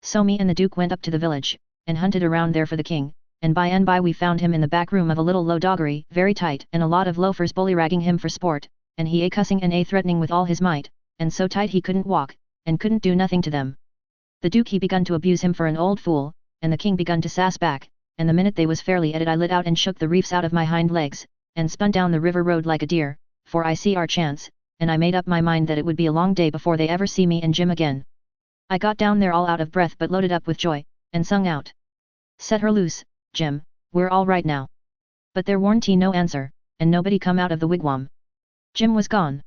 So me and the Duke went up to the village, and hunted around there for the king, and by we found him in the back room of a little low doggery, very tight, and a lot of loafers bully-ragging him for sport, and he a cussing and a threatening with all his might, and so tight he couldn't walk, and couldn't do nothing to them. The Duke he begun to abuse him for an old fool, and the King begun to sass back, and the minute they was fairly at it I lit out and shook the reefs out of my hind legs, and spun down the river road like a deer, for I see our chance, and I made up my mind that it would be a long day before they ever see me and Jim again. I got down there all out of breath but loaded up with joy, and sung out, "Set her loose, Jim, we're all right now." But there warn't no answer, and nobody come out of the wigwam. Jim was gone.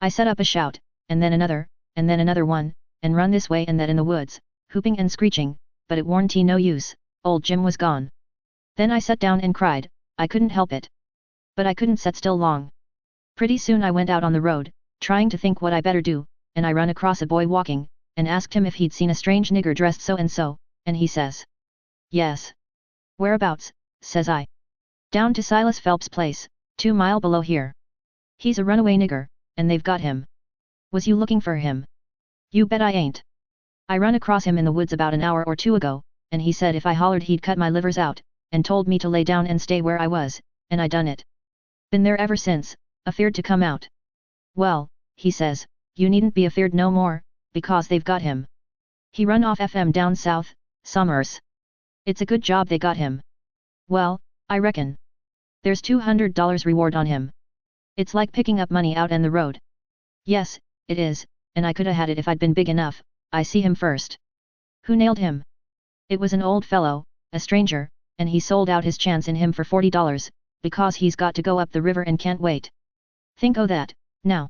I set up a shout, and then another one, and run this way and that in the woods, whooping and screeching, but it warn't no use, old Jim was gone. Then I sat down and cried, I couldn't help it. But I couldn't sit still long. Pretty soon I went out on the road, trying to think what I better do, and I run across a boy walking, and asked him if he'd seen a strange nigger dressed so and so, and he says, "Yes." "Whereabouts?" says I. "Down to Silas Phelps' place, 2 mile below here. He's a runaway nigger, and they've got him." "Was you looking for him?" "You bet I ain't. I run across him in the woods about an hour or two ago, and he said if I hollered he'd cut my livers out, and told me to lay down and stay where I was, and I done it. Been there ever since, afeard to come out." "Well," he says, "you needn't be afeard no more, because they've got him. He run off FM down south, Somers. It's a good job they got him." "Well, I reckon. There's $200 reward on him. It's like picking up money out in the road." "Yes, it is, and I coulda had it if I'd been big enough. I see him first." "Who nailed him?" "It was an old fellow, a stranger, and he sold out his chance in him for $40, because he's got to go up the river and can't wait." "Think o' that, now.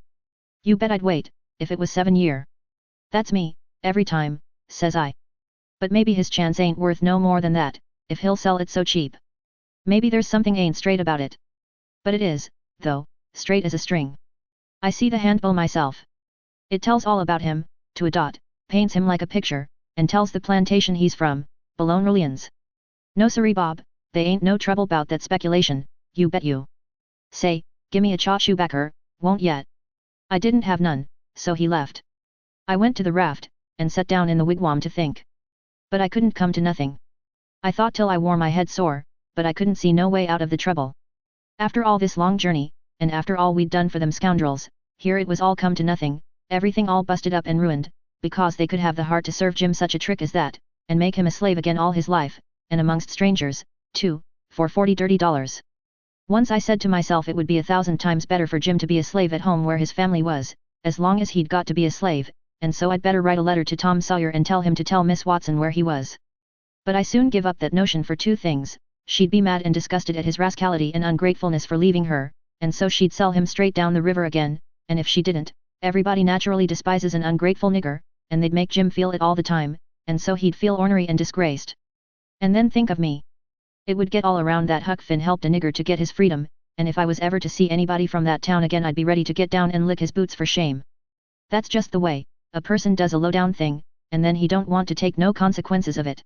You bet I'd wait, if it was 7 year. "That's me, every time," says I. "But maybe his chance ain't worth no more than that, if he'll sell it so cheap. Maybe there's something ain't straight about it. But it is, though, straight as a string. I see the handbill myself. It tells all about him, to a dot, paints him like a picture, and tells the plantation he's from, Boulogne Orleans. No siree Bob, they ain't no trouble bout that speculation, you bet you. Say, gimme a chawshoebacker, won't yet?" I didn't have none, so he left. I went to the raft, and sat down in the wigwam to think. But I couldn't come to nothing. I thought till I wore my head sore, but I couldn't see no way out of the trouble. After all this long journey, and after all we'd done for them scoundrels, here it was all come to nothing, everything all busted up and ruined, because they could have the heart to serve Jim such a trick as that, and make him a slave again all his life, and amongst strangers, too, for $40 dirty. Once I said to myself it would be 1,000 times better for Jim to be a slave at home where his family was, as long as he'd got to be a slave, and so I'd better write a letter to Tom Sawyer and tell him to tell Miss Watson where he was. But I soon give up that notion for 2 things. She'd be mad and disgusted at his rascality and ungratefulness for leaving her, and so she'd sell him straight down the river again, and if she didn't, everybody naturally despises an ungrateful nigger, and they'd make Jim feel it all the time, and so he'd feel ornery and disgraced. And then think of me. It would get all around that Huck Finn helped a nigger to get his freedom, and if I was ever to see anybody from that town again I'd be ready to get down and lick his boots for shame. That's just the way a person does a low-down thing, and then he don't want to take no consequences of it.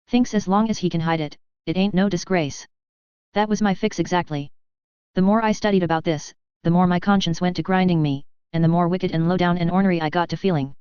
Thinks as long as he can hide it, it ain't no disgrace. That was my fix exactly. The more I studied about this, the more my conscience went to grinding me, and the more wicked and low-down and ornery I got to feeling.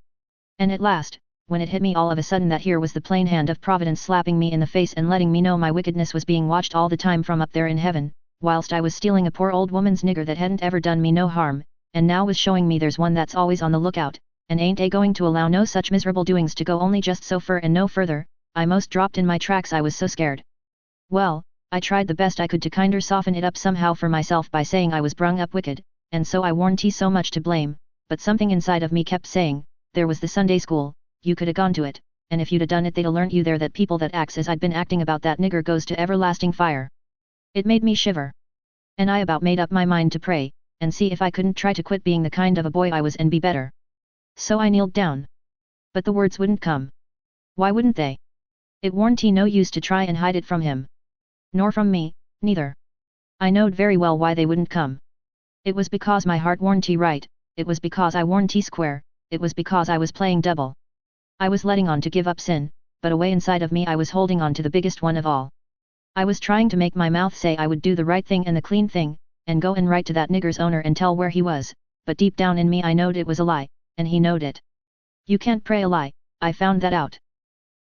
And at last, when it hit me all of a sudden that here was the plain hand of Providence slapping me in the face and letting me know my wickedness was being watched all the time from up there in heaven, whilst I was stealing a poor old woman's nigger that hadn't ever done me no harm, and now was showing me there's one that's always on the lookout, and ain't going to allow no such miserable doings to go only just so fur and no further, I most dropped in my tracks. I was so scared. Well, I tried the best I could to kinder soften it up somehow for myself by saying I was brung up wicked, and so I warn't so much to blame, but something inside of me kept saying, there was the Sunday school, you could 'a gone to it, and if you'd 'a done it they'd 'a learnt you there that people that acts as I'd been acting about that nigger goes to everlasting fire. It made me shiver. And I about made up my mind to pray, and see if I couldn't try to quit being the kind of a boy I was and be better. So I kneeled down. But the words wouldn't come. Why wouldn't they? It warn't no use to try and hide it from him. Nor from me, neither. I knowed very well why they wouldn't come. It was because my heart warn't right, it was because I warn't square, it was because I was playing double. I was letting on to give up sin, but away inside of me I was holding on to the biggest one of all. I was trying to make my mouth say I would do the right thing and the clean thing, and go and write to that nigger's owner and tell where he was, but deep down in me I knowed it was a lie, and he knowed it. You can't pray a lie, I found that out.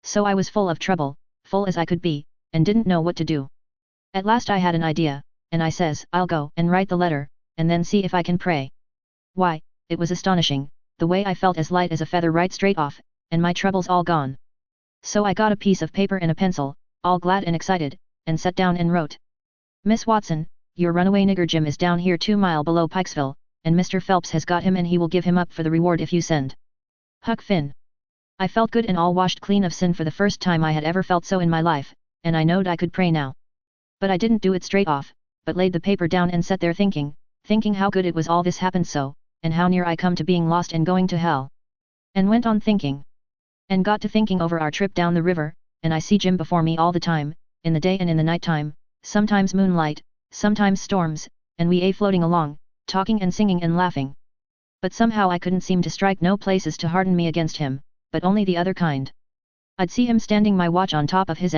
So I was full of trouble, full as I could be, and didn't know what to do. At last I had an idea, and I says, I'll go and write the letter, and then see if I can pray. Why, it was astonishing, the way I felt as light as a feather right straight off, and my troubles all gone. So I got a piece of paper and a pencil, all glad and excited, and sat down and wrote. Miss Watson, your runaway nigger Jim is down here 2 mile below Pikesville, and Mr. Phelps has got him and he will give him up for the reward if you send. Huck Finn. I felt good and all washed clean of sin for the first time I had ever felt so in my life, and I knowed I could pray now. But I didn't do it straight off, but laid the paper down and sat there thinking how good it was all this happened so, and how near I come to being lost and going to hell. And went on thinking. And got to thinking over our trip down the river, and I see Jim before me all the time, in the day and in the night time, sometimes moonlight, sometimes storms, and we floating along, talking and singing and laughing. But somehow I couldn't seem to strike no places to harden me against him, but only the other kind. I'd see him standing my watch on top of his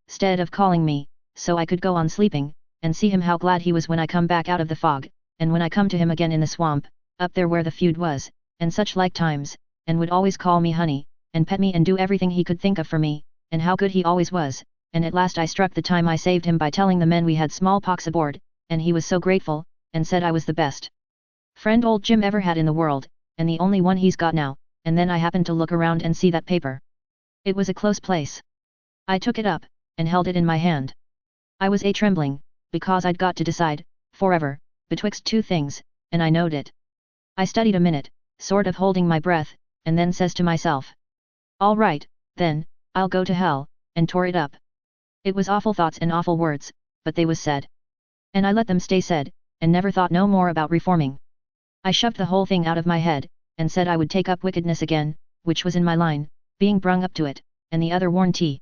stead of calling me, so I could go on sleeping, and see him how glad he was when I come back out of the fog, and when I come to him again in the swamp, up there where the feud was, and such like times, and would always call me honey, and pet me and do everything he could think of for me, and how good he always was, and at last I struck the time I saved him by telling the men we had smallpox aboard, and he was so grateful, and said I was the best friend old Jim ever had in the world, and the only one he's got now, and then I happened to look around and see that paper. It was a close place. I took it up, and held it in my hand. I was trembling, because I'd got to decide, forever, betwixt two things, and I knowed it. I studied a minute, sort of holding my breath, and then says to myself. All right, then, I'll go to hell, and tore it up. It was awful thoughts and awful words, but they was said. And I let them stay said, and never thought no more about reforming. I shoved the whole thing out of my head, and said I would take up wickedness again, which was in my line, being brung up to it, and the other worn tea.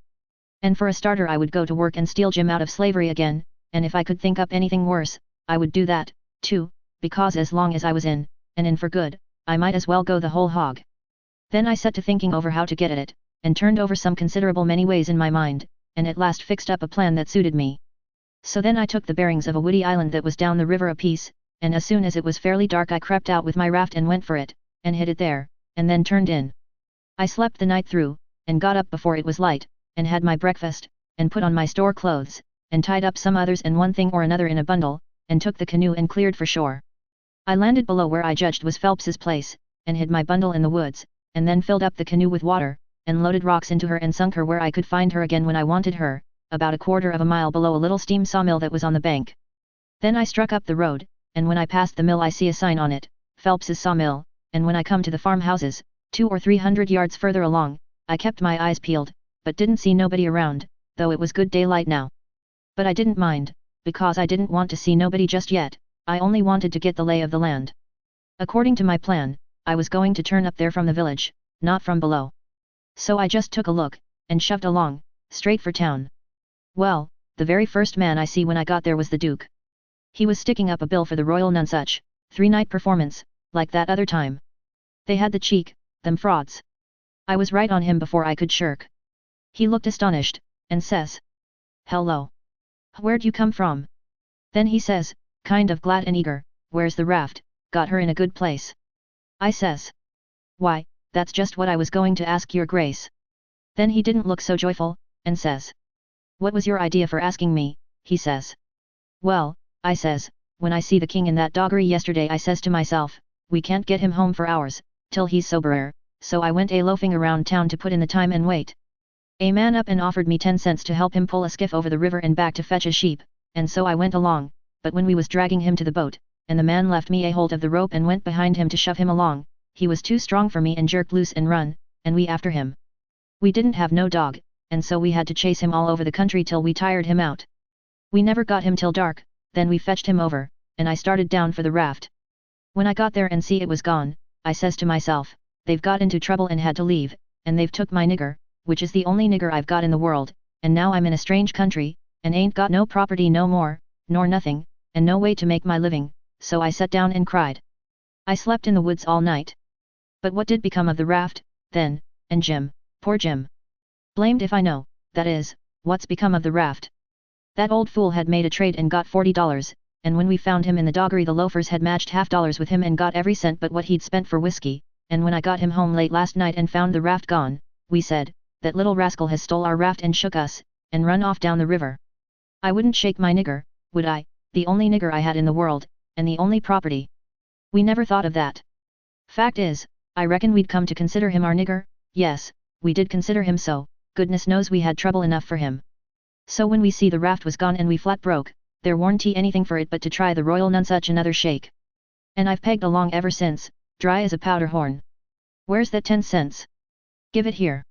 And for a starter I would go to work and steal Jim out of slavery again, and if I could think up anything worse, I would do that, too, because as long as I was in, and in for good, I might as well go the whole hog. Then I set to thinking over how to get at it, and turned over some considerable many ways in my mind, and at last fixed up a plan that suited me. So then I took the bearings of a woody island that was down the river a piece, and as soon as it was fairly dark I crept out with my raft and went for it, and hid it there, and then turned in. I slept the night through, and got up before it was light, and had my breakfast, and put on my store clothes, and tied up some others and one thing or another in a bundle, and took the canoe and cleared for shore. I landed below where I judged was Phelps's place, and hid my bundle in the woods, and then filled up the canoe with water, and loaded rocks into her and sunk her where I could find her again when I wanted her, about 1/4 of a mile below a little steam sawmill that was on the bank. Then I struck up the road, and when I passed the mill I see a sign on it, Phelps's sawmill, and when I come to the farmhouses, 200 or 300 yards further along, I kept my eyes peeled, but didn't see nobody around, though it was good daylight now. But I didn't mind, because I didn't want to see nobody just yet, I only wanted to get the lay of the land. According to my plan, I was going to turn up there from the village, not from below. So I just took a look, and shoved along, straight for town. Well, the very first man I see when I got there was the Duke. He was sticking up a bill for the Royal Nonsuch, 3-night performance, like that other time. They had the cheek, them frauds. I was right on him before I could shirk. He looked astonished, and says, "Hello. Where'd you come from?" Then he says, kind of glad and eager, "Where's the raft, got her in a good place?" I says, "Why, that's just what I was going to ask your grace." Then he didn't look so joyful, and says, "What was your idea for asking me?" he says. "Well," I says, "when I see the king in that doggery yesterday I says to myself, we can't get him home for hours, till he's soberer, so I went loafing around town to put in the time and wait. A man up and offered me 10 cents to help him pull a skiff over the river and back to fetch a sheep, and so I went along, but when we was dragging him to the boat, and the man left me a hold of the rope and went behind him to shove him along, he was too strong for me and jerked loose and run, and we after him. We didn't have no dog, and so we had to chase him all over the country till we tired him out. We never got him till dark, then we fetched him over, and I started down for the raft. When I got there and see it was gone, I says to myself, they've got into trouble and had to leave, and they've took my nigger, which is the only nigger I've got in the world, and now I'm in a strange country, and ain't got no property no more, nor nothing, and no way to make my living, so I sat down and cried. I slept in the woods all night. But what did become of the raft, then, and Jim, poor Jim? Blamed if I know, that is, what's become of the raft. That old fool had made a trade and got $40, and when we found him in the doggery the loafers had matched $50 with him and got every cent but what he'd spent for whiskey, and when I got him home late last night and found the raft gone, we said, that little rascal has stole our raft and shook us, and run off down the river. I wouldn't shake my nigger, would I, the only nigger I had in the world, and the only property. We never thought of that. Fact is, I reckon we'd come to consider him our nigger. Yes, we did consider him so, goodness knows we had trouble enough for him. So when we see the raft was gone and we flat broke, there warn't anything for it but to try the royal nunsuch another shake. And I've pegged along ever since, dry as a powder horn. Where's that 10 cents? Give it here.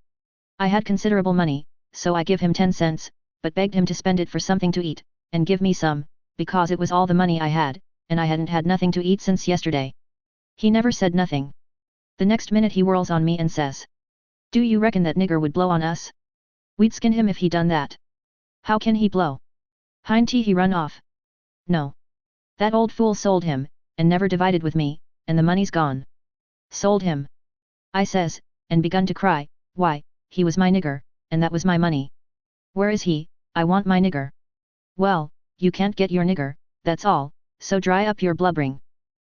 I had considerable money, so I give him 10 cents, but begged him to spend it for something to eat, and give me some, because it was all the money I had, and I hadn't had nothing to eat since yesterday. He never said nothing. The next minute he whirls on me and says, "Do you reckon that nigger would blow on us? We'd skin him if he done that." "How can he blow? Hind't he run off?" "No. That old fool sold him, and never divided with me, and the money's gone." "Sold him?" I says, and begun to cry. Why, he was my nigger, and that was my money. "Where is he? I want my nigger." "Well, you can't get your nigger, that's all, so dry up your blubbering.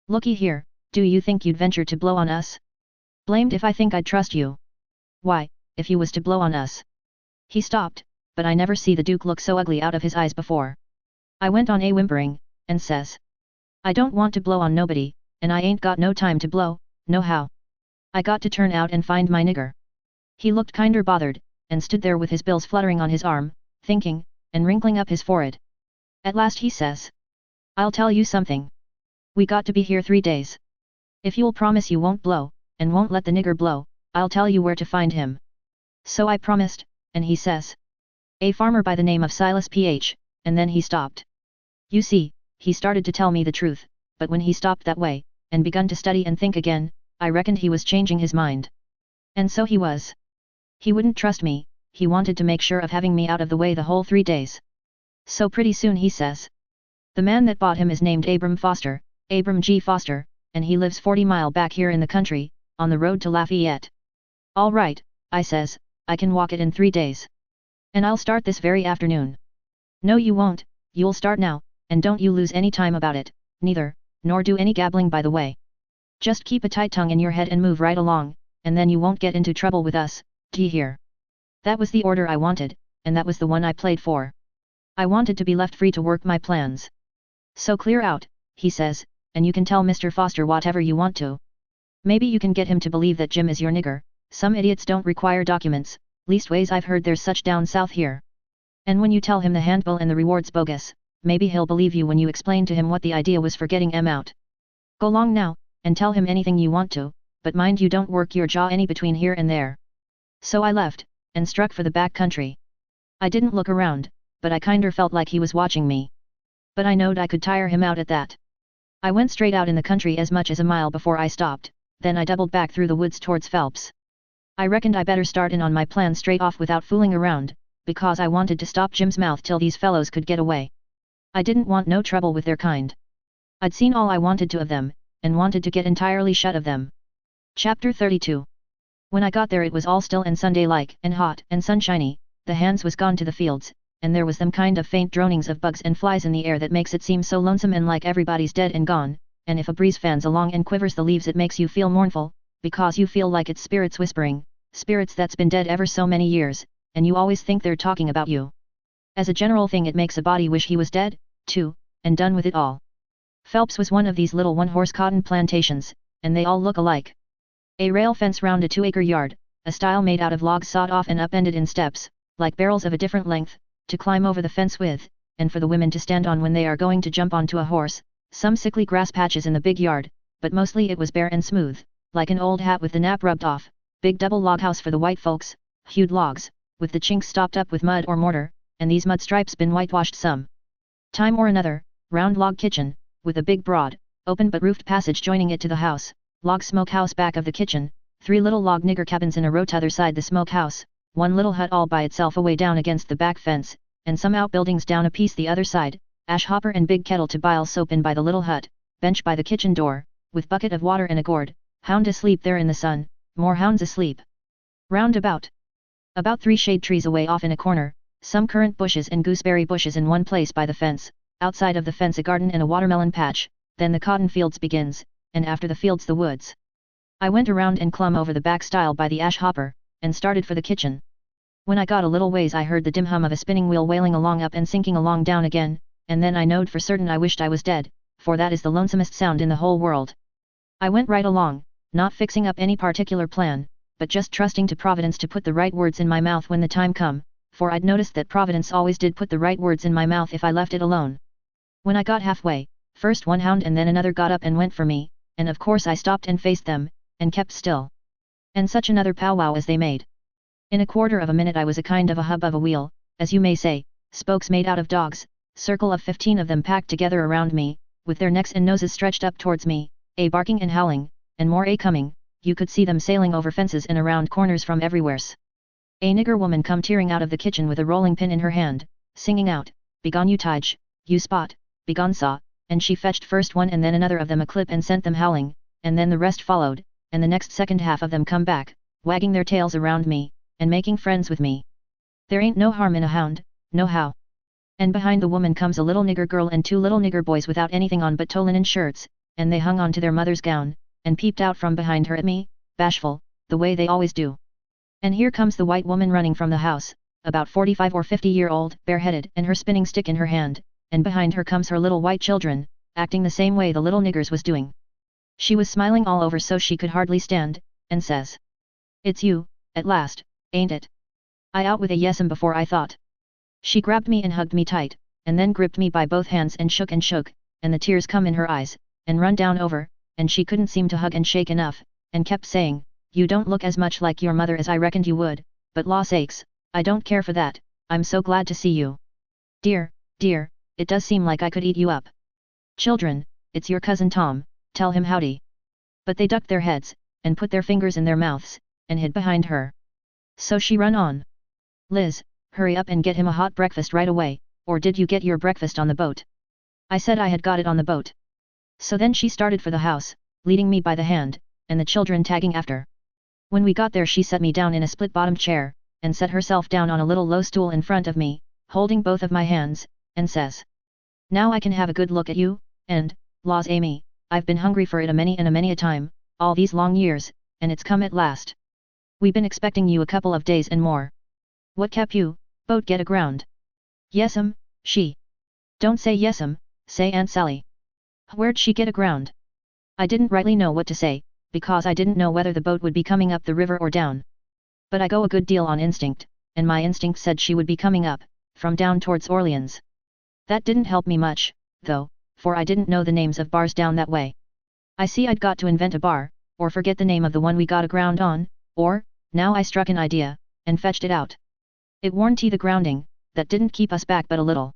Looky here, do you think you'd venture to blow on us?" "Blamed if I think I'd trust you." "Why, if you was to blow on us." He stopped, but I never see the Duke look so ugly out of his eyes before. I went on whimpering, and says, "I don't want to blow on nobody, and I ain't got no time to blow, no how. I got to turn out and find my nigger." He looked kinder bothered, and stood there with his bills fluttering on his arm, thinking, and wrinkling up his forehead. At last he says, "I'll tell you something. We got to be here 3 days. If you'll promise you won't blow, and won't let the nigger blow, I'll tell you where to find him." So I promised, and he says, "A farmer by the name of Silas Ph., and then he stopped. You see, he started to tell me the truth, but when he stopped that way, and begun to study and think again, I reckoned he was changing his mind. And so he was. He wouldn't trust me, he wanted to make sure of having me out of the way the whole 3 days. So pretty soon he says, 'The man that bought him is named Abram Foster, Abram G. Foster, and he lives 40 mile back here in the country, on the road to Lafayette.' All right, I says, I can walk it in 3 days. And I'll start this very afternoon." "No you won't, you'll start now, and don't you lose any time about it, neither, nor do any gabbling by the way. Just keep a tight tongue in your head and move right along, and then you won't get into trouble with us, d'ye hear?" That was the order I wanted, and that was the one I played for. I wanted to be left free to work my plans. "So clear out," he says, "and you can tell Mr. Foster whatever you want to. Maybe you can get him to believe that Jim is your nigger. Some idiots don't require documents, leastways I've heard there's such down south here. And when you tell him the handbill and the reward's bogus, maybe he'll believe you when you explain to him what the idea was for getting 'em out. Go long now, and tell him anything you want to, but mind you don't work your jaw any between here and there." So I left, and struck for the back country. I didn't look around, but I kinder felt like he was watching me. But I knowed I could tire him out at that. I went straight out in the country as much as a mile before I stopped, then I doubled back through the woods towards Phelps. I reckoned I better start in on my plan straight off without fooling around, because I wanted to stop Jim's mouth till these fellows could get away. I didn't want no trouble with their kind. I'd seen all I wanted to of them, and wanted to get entirely shut of them. Chapter 32. When I got there it was all still and Sunday-like, and hot, and sunshiny, the hands was gone to the fields, and there was them kind of faint dronings of bugs and flies in the air that makes it seem so lonesome and like everybody's dead and gone, and if a breeze fans along and quivers the leaves it makes you feel mournful, because you feel like it's spirits whispering, spirits that's been dead ever so many years, and you always think they're talking about you. As a general thing it makes a body wish he was dead, too, and done with it all. Phelps was one of these little one-horse cotton plantations, and they all look alike. A rail fence round a 2-acre yard, a stile made out of logs sawed off and upended in steps, like barrels of a different length, to climb over the fence with, and for the women to stand on when they are going to jump onto a horse, some sickly grass patches in the big yard, but mostly it was bare and smooth, like an old hat with the nap rubbed off, big double log house for the white folks, hewed logs, with the chinks stopped up with mud or mortar, and these mud stripes been whitewashed some time or another, round log kitchen, with a big broad, open but roofed passage joining it to the house, log smokehouse back of the kitchen, 3 little log nigger cabins in a row t'other side the smokehouse, 1 little hut all by itself away down against the back fence, and some outbuildings down a piece the other side, ash hopper and big kettle to bile soap in by the little hut, bench by the kitchen door, with bucket of water and a gourd, hound asleep there in the sun, more hounds asleep. Round about 3 shade trees away off in a corner, some currant bushes and gooseberry bushes in one place by the fence, outside of the fence a garden and a watermelon patch, then the cotton fields begins, and after the fields the woods. I went around and clumb over the back stile by the ash hopper, and started for the kitchen. When I got a little ways I heard the dim hum of a spinning wheel wailing along up and sinking along down again, and then I knowed for certain I wished I was dead, for that is the lonesomest sound in the whole world. I went right along, not fixing up any particular plan, but just trusting to Providence to put the right words in my mouth when the time come, for I'd noticed that Providence always did put the right words in my mouth if I left it alone. When I got halfway, first one hound and then another got up and went for me, and of course I stopped and faced them, and kept still. And such another powwow as they made. In a quarter of a minute I was a kind of a hub of a wheel, as you may say, spokes made out of dogs, circle of 15 of them packed together around me, with their necks and noses stretched up towards me, a barking and howling, and more a coming, you could see them sailing over fences and around corners from everywheres. A nigger woman come tearing out of the kitchen with a rolling pin in her hand, singing out, "Begone you Tige, you Spot, begone saw," and she fetched first one and then another of them a clip and sent them howling, and then the rest followed, and the next second half of them come back, wagging their tails around me, and making friends with me. There ain't no harm in a hound, no how. And behind the woman comes a little nigger girl and 2 little nigger boys without anything on but tow linen shirts, and they hung on to their mother's gown, and peeped out from behind her at me, bashful, the way they always do. And here comes the white woman running from the house, about 45 or 50-year-old, bareheaded, and her spinning stick in her hand, and behind her comes her little white children, acting the same way the little niggers was doing. She was smiling all over so she could hardly stand, and says, "It's you, at last, ain't it?" I out with a yes'm before I thought. She grabbed me and hugged me tight, and then gripped me by both hands and shook, and the tears come in her eyes, and run down over, and she couldn't seem to hug and shake enough, and kept saying, "You don't look as much like your mother as I reckoned you would, but law sakes, I don't care for that, I'm so glad to see you. Dear, dear, it does seem like I could eat you up. Children, it's your cousin Tom, tell him howdy." But they ducked their heads, and put their fingers in their mouths, and hid behind her. So she run on. "Liz, hurry up and get him a hot breakfast right away, or did you get your breakfast on the boat?" I said I had got it on the boat. So then she started for the house, leading me by the hand, and the children tagging after. When we got there she set me down in a split-bottomed chair, and set herself down on a little low stool in front of me, holding both of my hands, and says, "Now I can have a good look at you, and, laws Amy, I've been hungry for it a many a time, all these long years, and it's come at last. We been expecting you a couple of days and more. What kept you, boat get aground?" "Yes'm, she." "Don't say yes'm, say Aunt Sally." "Where'd she get aground?" I didn't rightly know what to say, because I didn't know whether the boat would be coming up the river or down. But I go a good deal on instinct, and my instinct said she would be coming up, from down towards Orleans. That didn't help me much, though, for I didn't know the names of bars down that way. I see I'd got to invent a bar, or forget the name of the one we got aground on, or, now I struck an idea, and fetched it out. It warn't the grounding, that didn't keep us back but a little.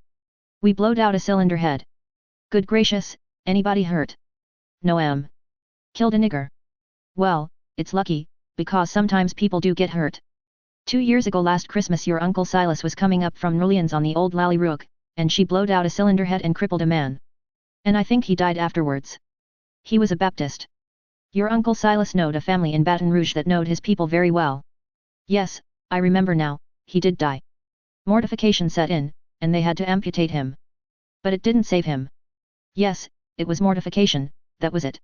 We blowed out a cylinder head. Good gracious, anybody hurt? No. Killed a nigger. Well, it's lucky, because sometimes people do get hurt. 2 years ago last Christmas your Uncle Silas was coming up from Orleans on the old Lally Rook, and she blowed out a cylinder head and crippled a man. And I think he died afterwards. He was a Baptist. Your Uncle Silas knowed a family in Baton Rouge that knowed his people very well. Yes, I remember now, he did die. Mortification set in, and they had to amputate him. But it didn't save him. Yes, it was mortification, that was it.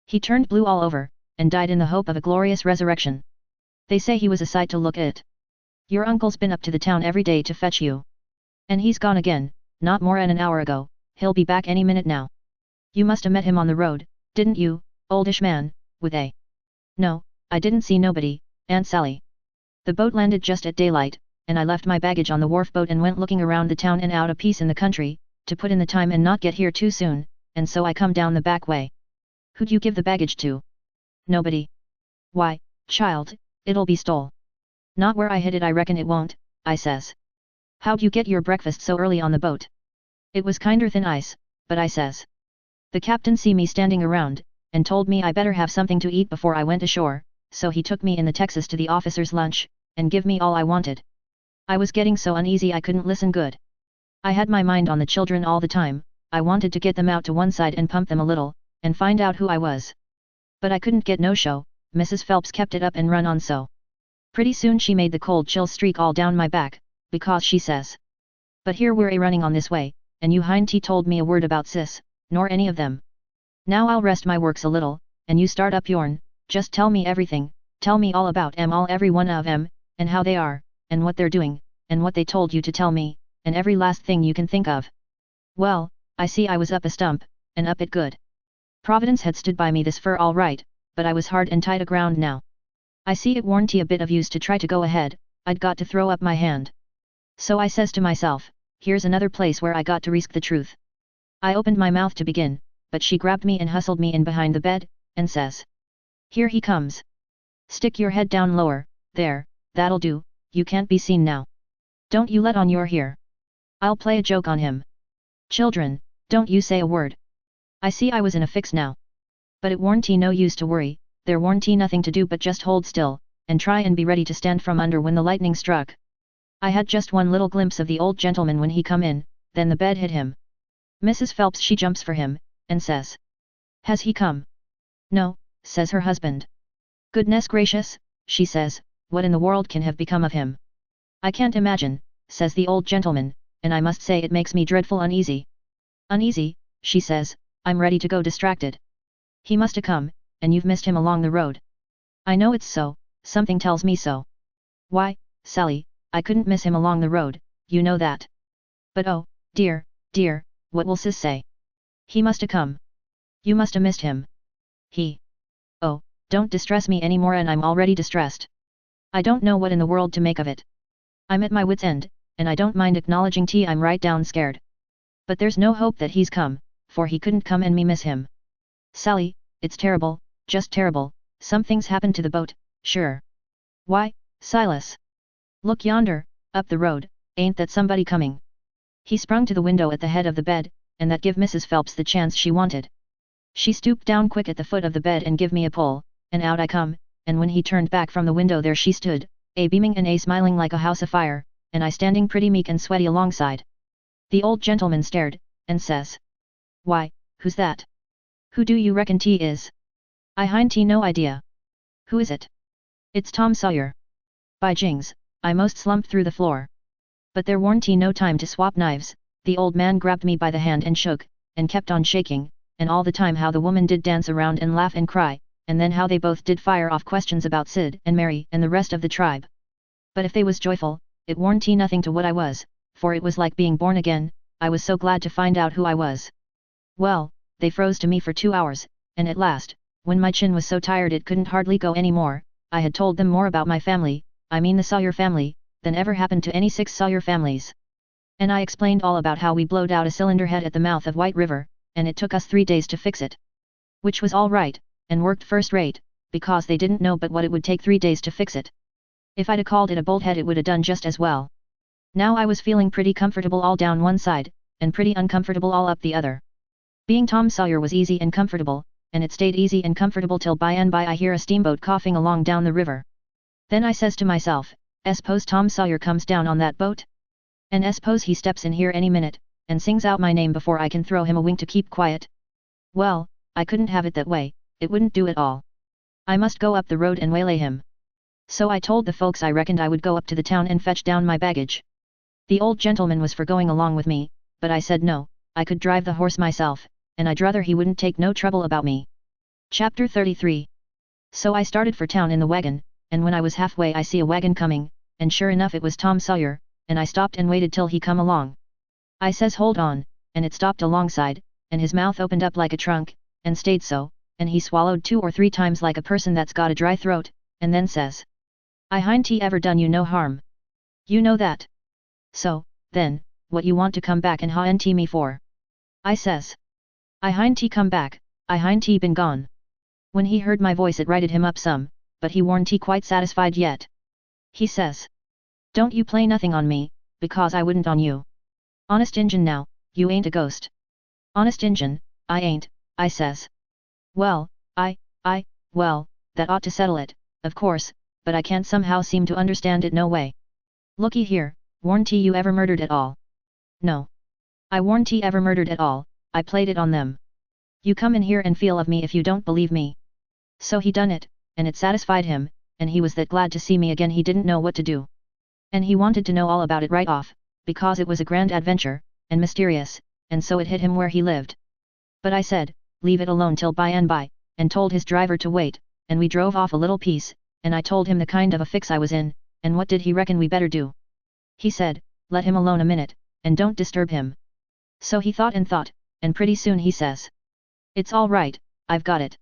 He turned blue all over, and died in the hope of a glorious resurrection. They say he was a sight to look at. Your uncle's been up to the town every day to fetch you. And he's gone again, not more than an hour ago, he'll be back any minute now. You must have met him on the road, didn't you, oldish man, with a... No, I didn't see nobody, Aunt Sally. The boat landed just at daylight, and I left my baggage on the wharf boat and went looking around the town and out a piece in the country, to put in the time and not get here too soon, and so I come down the back way. Who'd you give the baggage to? Nobody. Why, child, it'll be stole. Not where I hid it I reckon it won't, I says. How'd you get your breakfast so early on the boat? It was kinder thin ice, but I says. The captain see me standing around, and told me I better have something to eat before I went ashore, so he took me in the Texas to the officer's lunch, and give me all I wanted. I was getting so uneasy I couldn't listen good. I had my mind on the children all the time, I wanted to get them out to one side and pump them a little, and find out who I was. But I couldn't get no show, Mrs. Phelps kept it up and run on so. Pretty soon she made the cold chill streak all down my back, because she says. But here we're a-running on this way, and you hain't told me a word about sis, nor any of them. Now I'll rest my works a little, and you start up yourn, just tell me everything, tell me all about all every one of 'em, and how they are, and what they're doing, and what they told you to tell me, and every last thing you can think of. Well, I see I was up a stump, and up it good. Providence had stood by me this fur all right, but I was hard and tight aground now. I see it warn't a bit of use to try to go ahead, I'd got to throw up my hand. So I says to myself, here's another place where I got to risk the truth. I opened my mouth to begin, but she grabbed me and hustled me in behind the bed, and says, "Here he comes. Stick your head down lower, there, that'll do, you can't be seen now. Don't you let on you're here. I'll play a joke on him. Children, don't you say a word." I see I was in a fix now. But it warn't no use to worry, there warn't nothing to do but just hold still, and try and be ready to stand from under when the lightning struck. I had just one little glimpse of the old gentleman when he come in, then the bed hit him. Mrs. Phelps she jumps for him, and says, "Has he come?" "No," says her husband. "Goodness gracious," she says, "what in the world can have become of him?" "I can't imagine," says the old gentleman, "and I must say it makes me dreadful uneasy." "Uneasy," she says, "I'm ready to go distracted. He must a come, and you've missed him along the road." "I know it's so, something tells me so." "Why, Sally, I couldn't miss him along the road, you know that." "But oh, dear, dear, what will Sis say? He must a come. You must a missed him. He. Oh, don't distress me any more, and I'm already distressed. I don't know what in the world to make of it. I'm at my wit's end, and I don't mind acknowledging I'm right down scared. But there's no hope that he's come, for he couldn't come and me miss him. Sally, it's terrible, just terrible, something's happened to the boat, sure." "Why, Silas? Look yonder, up the road, ain't that somebody coming?" He sprung to the window at the head of the bed, and that give Mrs. Phelps the chance she wanted. She stooped down quick at the foot of the bed and give me a pull, and out I come, and when he turned back from the window there she stood, a beaming and a smiling like a house afire, and I standing pretty meek and sweaty alongside. The old gentleman stared, and says, "Why, who's that? Who do you reckon is?" "I hain't no idea." "Who is it?" "It's Tom Sawyer." By jings, I most slumped through the floor. But there warn't no time to swap knives, the old man grabbed me by the hand and shook, and kept on shaking, and all the time how the woman did dance around and laugh and cry, and then how they both did fire off questions about Sid and Mary and the rest of the tribe. But if they was joyful, it warn't nothing to what I was, for it was like being born again, I was so glad to find out who I was. Well, they froze to me for 2 hours, and at last, when my chin was so tired it couldn't hardly go any more, I had told them more about my family, I mean the Sawyer family, than ever happened to any 6 Sawyer families. And I explained all about how we blowed out a cylinder head at the mouth of White River, and it took us 3 days to fix it. Which was all right, and worked first rate, because they didn't know but what it would take 3 days to fix it. If I'd a called it a bolt head it would a done just as well. Now I was feeling pretty comfortable all down one side, and pretty uncomfortable all up the other. Being Tom Sawyer was easy and comfortable, and it stayed easy and comfortable till by and by I hear a steamboat coughing along down the river. Then I says to myself, "S'pose Tom Sawyer comes down on that boat? And s'pose he steps in here any minute, and sings out my name before I can throw him a wink to keep quiet? Well, I couldn't have it that way, it wouldn't do at all. I must go up the road and waylay him." So I told the folks I reckoned I would go up to the town and fetch down my baggage. The old gentleman was for going along with me, but I said no, I could drive the horse myself, and I'd rather he wouldn't take no trouble about me. Chapter 33. So I started for town in the wagon, and when I was halfway I see a wagon coming, and sure enough it was Tom Sawyer, and I stopped and waited till he come along. I says hold on, and it stopped alongside, and his mouth opened up like a trunk, and stayed so, and he swallowed 2 or 3 times like a person that's got a dry throat, and then says, "I hain't ever done you no harm. You know that. So, then, what you want to come back and haunt me for?" I says. "I hain't come back, I hain't been gone." When he heard my voice it righted him up some, but he warn't quite satisfied yet. He says, "Don't you play nothing on me, because I wouldn't on you. Honest Injun now, you ain't a ghost." "Honest Injun, I ain't," I says. "Well, well, that ought to settle it, of course, but I can't somehow seem to understand it no way. Looky here, warn't you ever murdered at all?" "No. I warn't ever murdered at all, I played it on them. You come in here and feel of me if you don't believe me." So he done it, and it satisfied him, and he was that glad to see me again he didn't know what to do. And he wanted to know all about it right off, because it was a grand adventure, and mysterious, and so it hit him where he lived. But I said, leave it alone till by and by, and told his driver to wait, and we drove off a little piece, and I told him the kind of a fix I was in, and what did he reckon we better do? He said, let him alone a minute, and don't disturb him. So he thought, and pretty soon he says, it's all right, I've got it.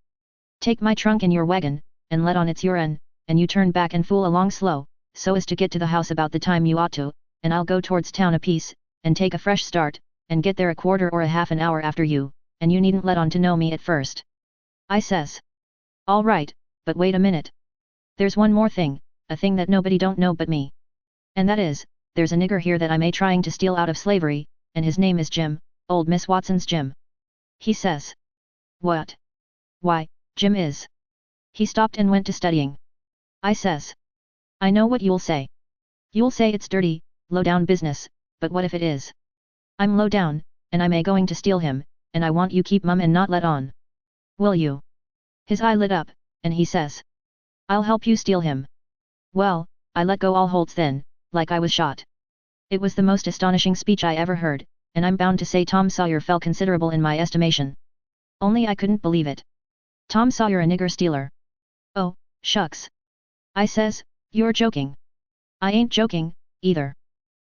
Take my trunk in your wagon, and let on it's your own, and you turn back and fool along slow, so as to get to the house about the time you ought to, and I'll go towards town a piece, and take a fresh start, and get there a quarter or a half an hour after you, and you needn't let on to know me at first. I says. All right, but wait a minute. There's one more thing, a thing that nobody don't know but me. And that is, there's a nigger here that I may trying to steal out of slavery, and his name is Jim, old Miss Watson's Jim. He says. What? Why, Jim is. He stopped and went to studying. I says. I know what you'll say. You'll say it's dirty, low-down business, but what if it is? I'm low down, and I may going to steal him, and I want you keep mum and not let on. Will you? His eye lit up, and he says. I'll help you steal him. Well, I let go all holds then, like I was shot. It was the most astonishing speech I ever heard, and I'm bound to say Tom Sawyer fell considerable in my estimation. Only I couldn't believe it. Tom Sawyer a nigger stealer. Oh, shucks. I says, you're joking. I ain't joking, either.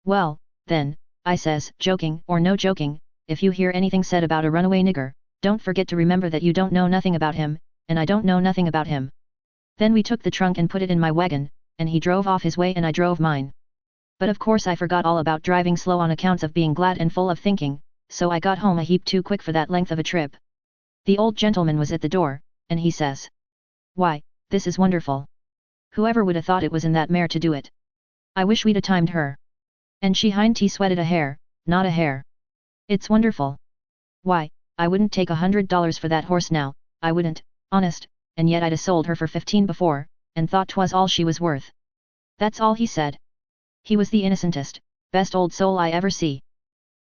Well, then, I says, joking or no joking, if you hear anything said about a runaway nigger, don't forget to remember that you don't know nothing about him, and I don't know nothing about him. Then we took the trunk and put it in my wagon, and he drove off his way and I drove mine. But of course I forgot all about driving slow on accounts of being glad and full of thinking, so I got home a heap too quick for that length of a trip. The old gentleman was at the door, and he says. Why, this is wonderful. Whoever would have thought it was in that mare to do it? I wish we'd a timed her. And she hin't sweated a hair, not a hair. It's wonderful. Why, I wouldn't take $100 for that horse now, I wouldn't, honest, and yet I'd a sold her for 15 before, and thought 'twas all she was worth. That's all he said. He was the innocentest, best old soul I ever see.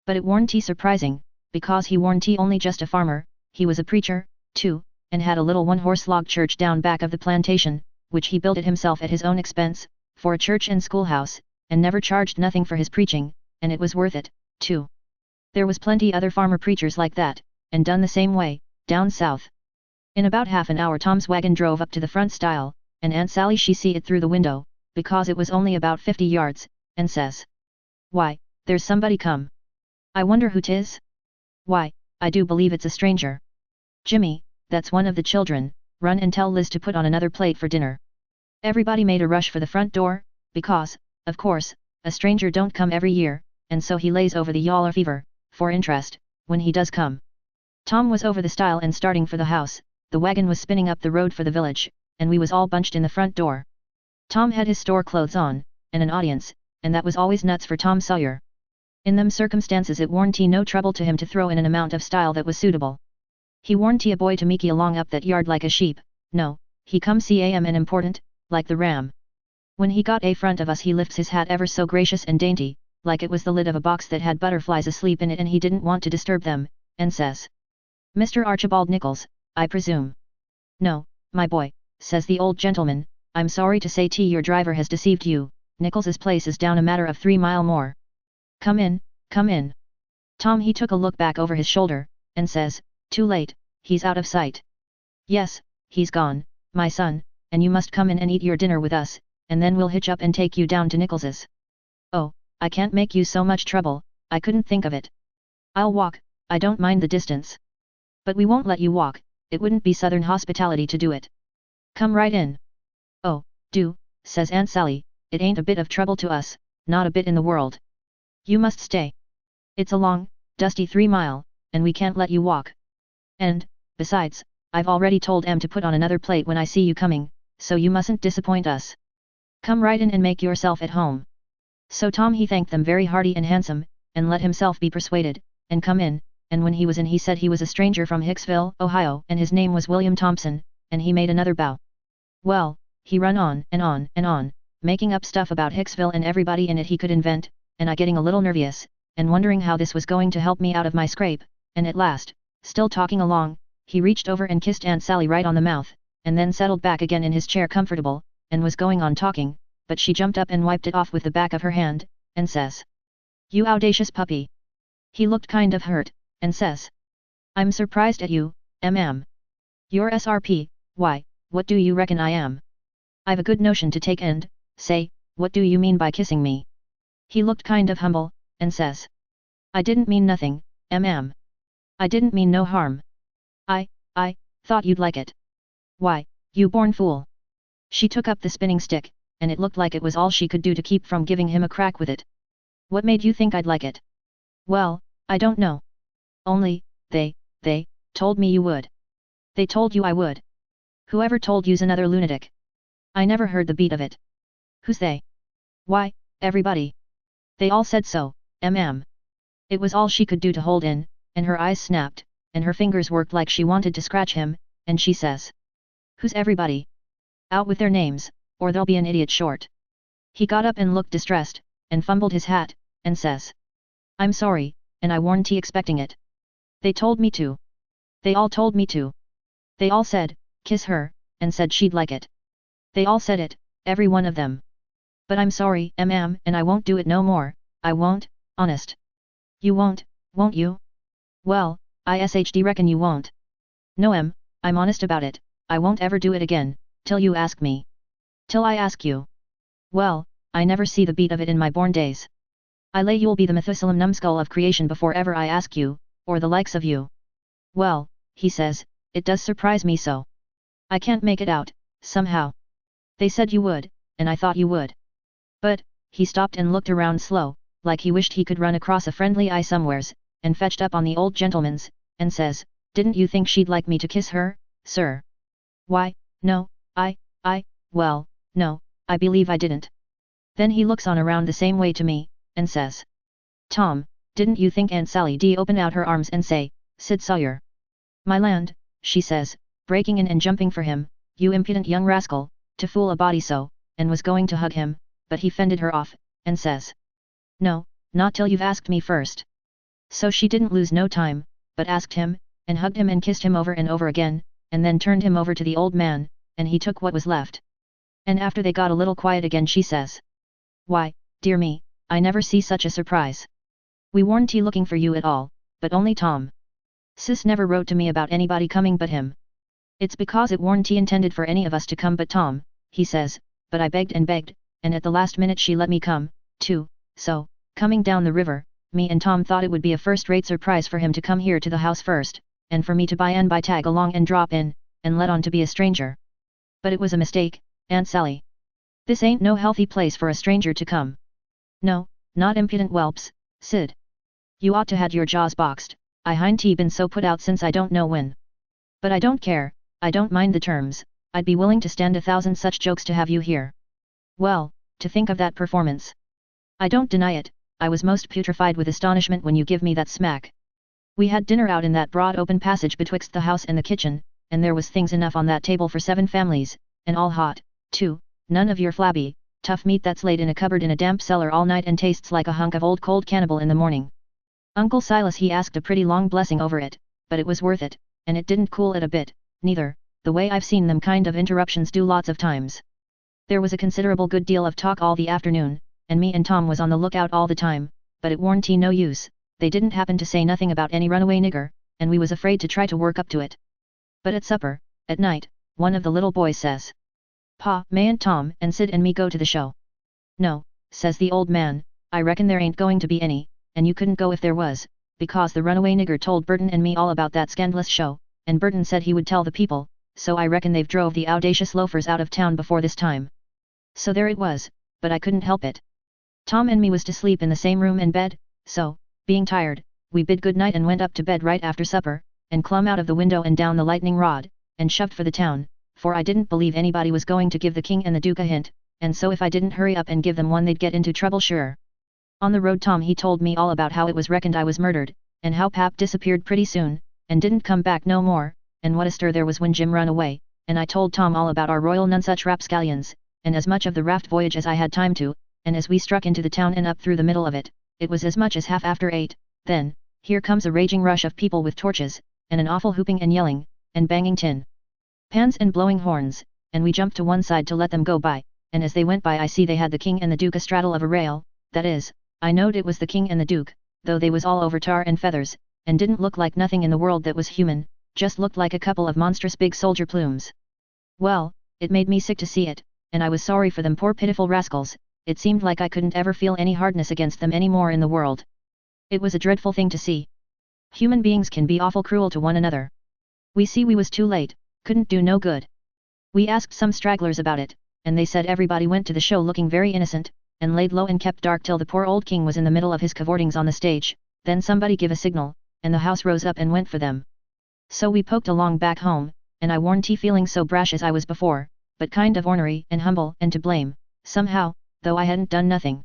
But it warn't surprising, because he warn't only just a farmer, he was a preacher, too, and had a little one-horse log church down back of the plantation, which he built it himself at his own expense, for a church and schoolhouse, and never charged nothing for his preaching, and it was worth it, too. There was plenty other farmer preachers like that, and done the same way, down south. In about half an hour Tom's wagon drove up to the front stile, and Aunt Sally she see it through the window, because it was only about 50 yards, and says. Why, there's somebody come. I wonder who 'tis? Why, I do believe it's a stranger. Jimmy, that's one of the children, run and tell Liz to put on another plate for dinner. Everybody made a rush for the front door, because, of course, a stranger don't come every year, and so he lays over the yaller fever, for interest, when he does come. Tom was over the stile and starting for the house, the wagon was spinning up the road for the village, and we was all bunched in the front door. Tom had his store clothes on, and an audience, and that was always nuts for Tom Sawyer. In them circumstances it warn't no trouble to him to throw in an amount of style that was suitable. He warn't a boy to meeky along up that yard like a sheep, no, he come cam and important, like the ram. When he got a front of us he lifts his hat ever so gracious and dainty, like it was the lid of a box that had butterflies asleep in it and he didn't want to disturb them, and says. Mr. Archibald Nichols, I presume. No, my boy, says the old gentleman, I'm sorry to say your driver has deceived you, Nichols's place is down a matter of 3 mile more. Come in, come in. Tom he took a look back over his shoulder, and says, too late, he's out of sight. Yes, he's gone, my son, and you must come in and eat your dinner with us, and then we'll hitch up and take you down to Nichols's. Oh, I can't make you so much trouble, I couldn't think of it. I'll walk, I don't mind the distance. But we won't let you walk, it wouldn't be Southern hospitality to do it. Come right in. Oh, do, says Aunt Sally, it ain't a bit of trouble to us, not a bit in the world. You must stay. It's a long, dusty 3 mile, and we can't let you walk. And, besides, I've already told Em to put on another plate when I see you coming, so you mustn't disappoint us. Come right in and make yourself at home. So Tom he thanked them very hearty and handsome, and let himself be persuaded, and come in, and when he was in he said he was a stranger from Hicksville, Ohio, and his name was William Thompson, and he made another bow. Well, he run on and on and on, making up stuff about Hicksville and everybody in it he could invent, and I getting a little nervous, and wondering how this was going to help me out of my scrape, and at last, still talking along, he reached over and kissed Aunt Sally right on the mouth, and then settled back again in his chair comfortable, and was going on talking, but she jumped up and wiped it off with the back of her hand, and says. You audacious puppy. He looked kind of hurt, and says. I'm surprised at you, M.M. You're SRP, why, what do you reckon I am? I've a good notion to take and, say, what do you mean by kissing me? He looked kind of humble, and says. I didn't mean nothing, I didn't mean no harm. I thought you'd like it. Why, you born fool. She took up the spinning stick, and it looked like it was all she could do to keep from giving him a crack with it. What made you think I'd like it? Well, I don't know. Only, they told me you would. They told you I would. Whoever told you's another lunatic. I never heard the beat of it. Who's they? Why, everybody. They all said so, It was all she could do to hold in, and her eyes snapped, and her fingers worked like she wanted to scratch him, and she says. Who's everybody? Out with their names, or there'll be an idiot short. He got up and looked distressed, and fumbled his hat, and says. I'm sorry, and I warn't expecting it. They told me to. They all told me to. They all said, kiss her, and said she'd like it. They all said it, every one of them. But I'm sorry, and I won't do it no more, I won't, honest. You won't you? Well, I reckon you won't. No I'm honest about it, I won't ever do it again, till you ask me. Till I ask you. Well, I never see the beat of it in my born days. I lay you'll be the Methuselam numbskull of creation before ever I ask you, or the likes of you. Well, he says, it does surprise me so. I can't make it out, somehow. They said you would, and I thought you would. But, he stopped and looked around slow, like he wished he could run across a friendly eye somewheres, and fetched up on the old gentleman's, and says, didn't you think she'd like me to kiss her, sir? Why, no, well, no, I believe I didn't. Then he looks on around the same way to me, and says. Tom, didn't you think Aunt Sally D open out her arms and say, Sid Sawyer? My land, she says, breaking in and jumping for him, you impudent young rascal, to fool a body so, and was going to hug him, but he fended her off, and says. No, not till you've asked me first. So she didn't lose no time, but asked him, and hugged him and kissed him over and over again, and then turned him over to the old man, and he took what was left. And after they got a little quiet again she says. Why, dear me, I never see such a surprise. We warn't looking for you at all, but only Tom. Sis never wrote to me about anybody coming but him. It's because it warn't intended for any of us to come but Tom, he says, but I begged, and at the last minute she let me come, too, so, coming down the river, me and Tom thought it would be a first-rate surprise for him to come here to the house first, and for me to by tag along and drop in, and let on to be a stranger. But it was a mistake, Aunt Sally. This ain't no healthy place for a stranger to come. No, not impudent whelps, Sid. You ought to had your jaws boxed, I hain't been so put out since I don't know when. But I don't care, I don't mind the terms, I'd be willing to stand 1,000 such jokes to have you here. Well, to think of that performance. I don't deny it, I was most putrefied with astonishment when you give me that smack. We had dinner out in that broad open passage betwixt the house and the kitchen, and there was things enough on that table for 7 families, and all hot, too, none of your flabby, tough meat that's laid in a cupboard in a damp cellar all night and tastes like a hunk of old cold cannibal in the morning. Uncle Silas he asked a pretty long blessing over it, but it was worth it, and it didn't cool it a bit, neither, the way I've seen them kind of interruptions do lots of times. There was a considerable good deal of talk all the afternoon, and me and Tom was on the lookout all the time, but it warn't no use, they didn't happen to say nothing about any runaway nigger, and we was afraid to try to work up to it. But at supper, at night, one of the little boys says. Pa, may Aunt Tom and Sid and me go to the show? No, says the old man, I reckon there ain't going to be any, and you couldn't go if there was, because the runaway nigger told Burton and me all about that scandalous show, and Burton said he would tell the people, so I reckon they've drove the audacious loafers out of town before this time. So there it was, but I couldn't help it. Tom and me was to sleep in the same room and bed, so, being tired, we bid good night and went up to bed right after supper, and clumb out of the window and down the lightning rod, and shoved for the town, for I didn't believe anybody was going to give the king and the duke a hint, and so if I didn't hurry up and give them one they'd get into trouble sure. On the road Tom he told me all about how it was reckoned I was murdered, and how Pap disappeared pretty soon, and didn't come back no more, and what a stir there was when Jim run away, and I told Tom all about our royal nonsuch rapscallions, and as much of the raft voyage as I had time to, and as we struck into the town and up through the middle of it, it was as much as half after 8, then, here comes a raging rush of people with torches, and an awful hooping and yelling, and banging tin pans and blowing horns, and we jumped to one side to let them go by, and as they went by I see they had the king and the duke astraddle of a rail, that is, I knowed it was the king and the duke, though they was all over tar and feathers, and didn't look like nothing in the world that was human, just looked like a couple of monstrous big soldier plumes. Well, it made me sick to see it, and I was sorry for them poor pitiful rascals, it seemed like I couldn't ever feel any hardness against them anymore in the world. It was a dreadful thing to see. Human beings can be awful cruel to one another. We see we was too late, couldn't do no good. We asked some stragglers about it, and they said everybody went to the show looking very innocent, and laid low and kept dark till the poor old king was in the middle of his cavortings on the stage, then somebody give a signal, and the house rose up and went for them. So we poked along back home, and I warn't feeling so brash as I was before, but kind of ornery and humble and to blame, somehow, though I hadn't done nothing.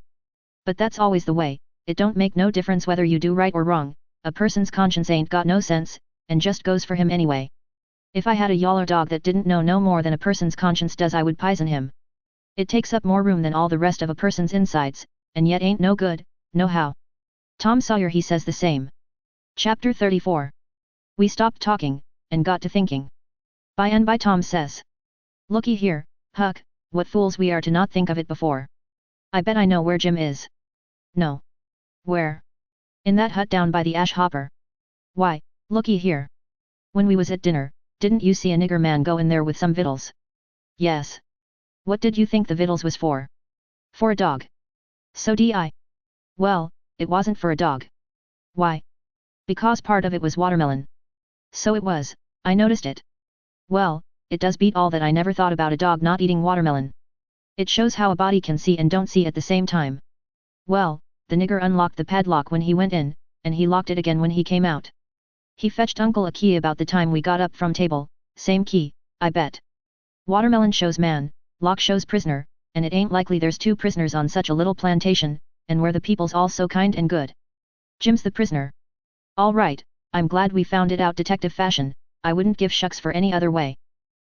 But that's always the way, it don't make no difference whether you do right or wrong, a person's conscience ain't got no sense, and just goes for him anyway. If I had a yaller dog that didn't know no more than a person's conscience does, I would pison him. It takes up more room than all the rest of a person's insides, and yet ain't no good, no how. Tom Sawyer he says the same. Chapter 34. We stopped talking, and got to thinking. By and by Tom says. Looky here, Huck, what fools we are to not think of it before. I bet I know where Jim is. No. Where? In that hut down by the ash hopper. Why, looky here. When we was at dinner, didn't you see a nigger man go in there with some victuals? Yes. What did you think the victuals was for? For a dog. So I. Well, it wasn't for a dog. Why? Because part of it was watermelon. So it was, I noticed it. Well, it does beat all that I never thought about a dog not eating watermelon. It shows how a body can see and don't see at the same time. Well, the nigger unlocked the padlock when he went in, and he locked it again when he came out. He fetched Uncle a key about the time we got up from table, same key, I bet. Watermelon shows man, lock shows prisoner, and it ain't likely there's two prisoners on such a little plantation, and where the people's all so kind and good. Jim's the prisoner. All right, I'm glad we found it out detective fashion, I wouldn't give shucks for any other way.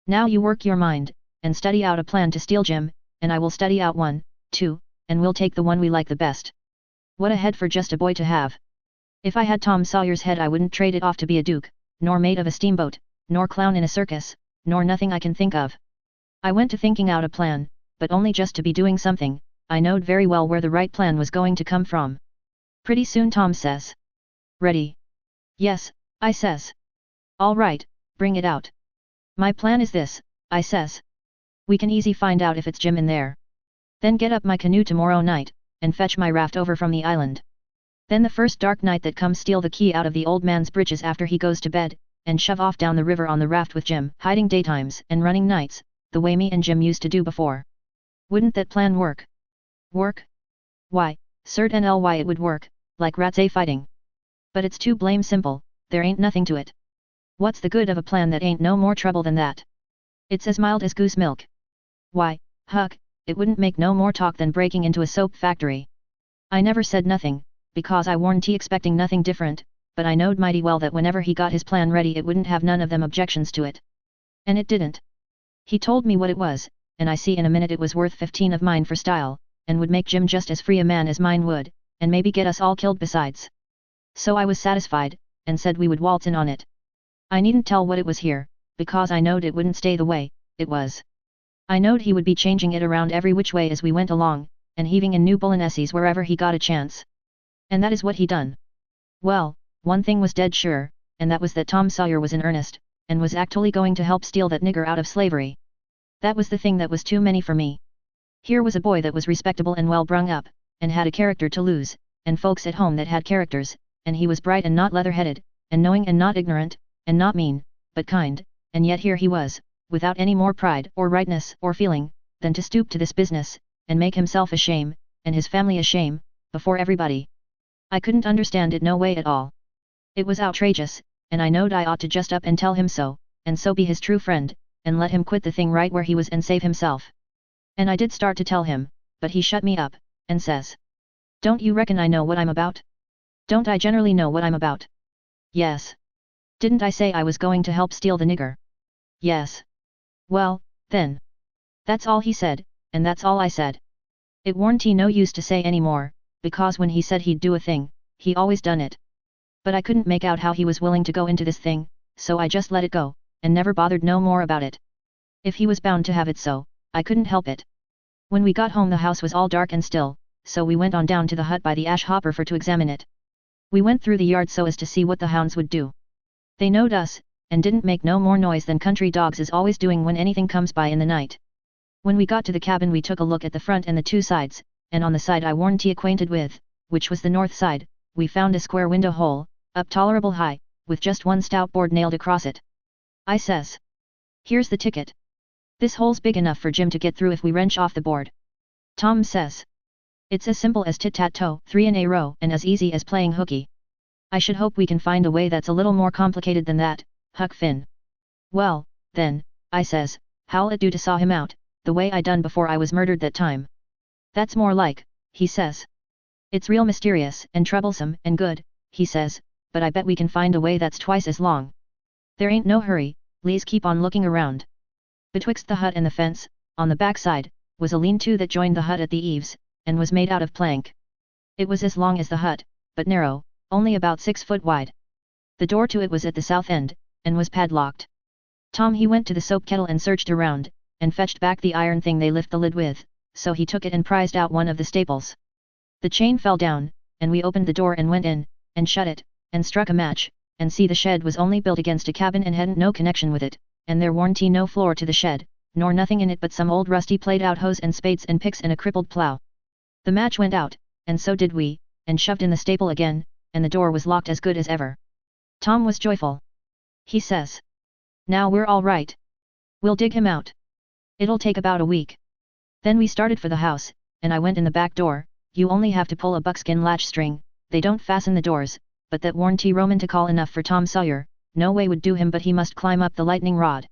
Now you work your mind, and study out a plan to steal Jim, and I will study out one, too, and we'll take the one we like the best. What a head for just a boy to have. If I had Tom Sawyer's head I wouldn't trade it off to be a duke, nor mate of a steamboat, nor clown in a circus, nor nothing I can think of. I went to thinking out a plan, but only just to be doing something, I knowed very well where the right plan was going to come from. Pretty soon Tom says. Ready? Yes, I says. All right, bring it out. My plan is this, I says. We can easy find out if it's Jim in there. Then get up my canoe tomorrow night, and fetch my raft over from the island. Then the first dark night that comes steal the key out of the old man's breeches after he goes to bed, and shove off down the river on the raft with Jim, hiding daytimes and running nights, the way me and Jim used to do before. Wouldn't that plan work? Work? Why, certainly it would work, like rats a fighting. But it's too blame simple, there ain't nothing to it. What's the good of a plan that ain't no more trouble than that? It's as mild as goose milk. Why, Huck, it wouldn't make no more talk than breaking into a soap factory. I never said nothing, because I warn't expecting nothing different, but I knowed mighty well that whenever he got his plan ready it wouldn't have none of them objections to it. And it didn't. He told me what it was, and I see in a minute it was worth 15 of mine for style, and would make Jim just as free a man as mine would, and maybe get us all killed besides. So I was satisfied, and said we would waltz in on it. I needn't tell what it was here, because I knowed it wouldn't stay the way it was. I knowed he would be changing it around every which way as we went along, and heaving in new bullinesses wherever he got a chance. And that is what he done. Well, one thing was dead sure, and that was that Tom Sawyer was in earnest, and was actually going to help steal that nigger out of slavery. That was the thing that was too many for me. Here was a boy that was respectable and well brung up, and had a character to lose, and folks at home that had characters, and he was bright and not leather-headed, and knowing and not ignorant, and not mean, but kind, and yet here he was, without any more pride or rightness or feeling, than to stoop to this business, and make himself a shame, and his family a shame, before everybody. I couldn't understand it no way at all. It was outrageous, and I knowed I ought to just up and tell him so, and so be his true friend, and let him quit the thing right where he was and save himself. And I did start to tell him, but he shut me up, and says. Don't you reckon I know what I'm about? Don't I generally know what I'm about? Yes. Didn't I say I was going to help steal the nigger? Yes. Well, then. That's all he said, and that's all I said. It warn't no use to say any more, because when he said he'd do a thing, he always done it. But I couldn't make out how he was willing to go into this thing, so I just let it go, and never bothered no more about it. If he was bound to have it so, I couldn't help it. When we got home the house was all dark and still, so we went on down to the hut by the ash hopper for to examine it. We went through the yard so as to see what the hounds would do. They knowed us, and didn't make no more noise than country dogs is always doing when anything comes by in the night. When we got to the cabin we took a look at the front and the two sides, and on the side I warn't acquainted with, which was the north side, we found a square window hole, up tolerable high, with just one stout board nailed across it. I says. Here's the ticket. This hole's big enough for Jim to get through if we wrench off the board. Tom says. It's as simple as tit-tat-toe, 3 in a row, and as easy as playing hooky. I should hope we can find a way that's a little more complicated than that, Huck Finn. Well, then, I says, how'll it do to saw him out, the way I done before I was murdered that time? That's more like, he says. It's real mysterious, and troublesome, and good, he says, but I bet we can find a way that's twice as long. There ain't no hurry, please keep on looking around. Betwixt the hut and the fence, on the back side, was a lean-to that joined the hut at the eaves, and was made out of plank. It was as long as the hut, but narrow, only about 6 foot wide. The door to it was at the south end, and was padlocked. Tom he went to the soap kettle and searched around, and fetched back the iron thing they lift the lid with, so he took it and prized out one of the staples. The chain fell down, and we opened the door and went in, and shut it, and struck a match, and see the shed was only built against a cabin and hadn't no connection with it, and there warn't no floor to the shed, nor nothing in it but some old rusty played out hose and spades and picks and a crippled plough. The match went out, and so did we, and shoved in the staple again, and the door was locked as good as ever. Tom was joyful. He says. Now we're all right. We'll dig him out. It'll take about a week. Then we started for the house, and I went in the back door. You only have to pull a buckskin latch string, they don't fasten the doors, but that warn't romantical enough for Tom Sawyer, no way would do him but he must climb up the lightning rod.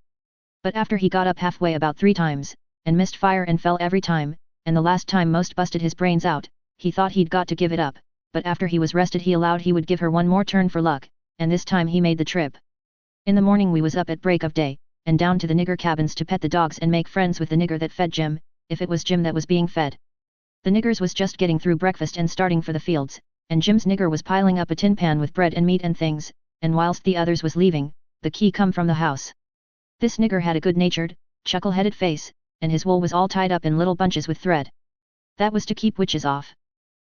But after he got up halfway about 3 times, and missed fire and fell every time, and the last time most busted his brains out, he thought he'd got to give it up, but after he was rested he allowed he would give her one more turn for luck, and this time he made the trip. In the morning we was up at break of day, and down to the nigger cabins to pet the dogs and make friends with the nigger that fed Jim, if it was Jim that was being fed. The niggers was just getting through breakfast and starting for the fields, and Jim's nigger was piling up a tin pan with bread and meat and things, and whilst the others was leaving, the key come from the house. This nigger had a good-natured, chuckle-headed face, and his wool was all tied up in little bunches with thread. That was to keep witches off.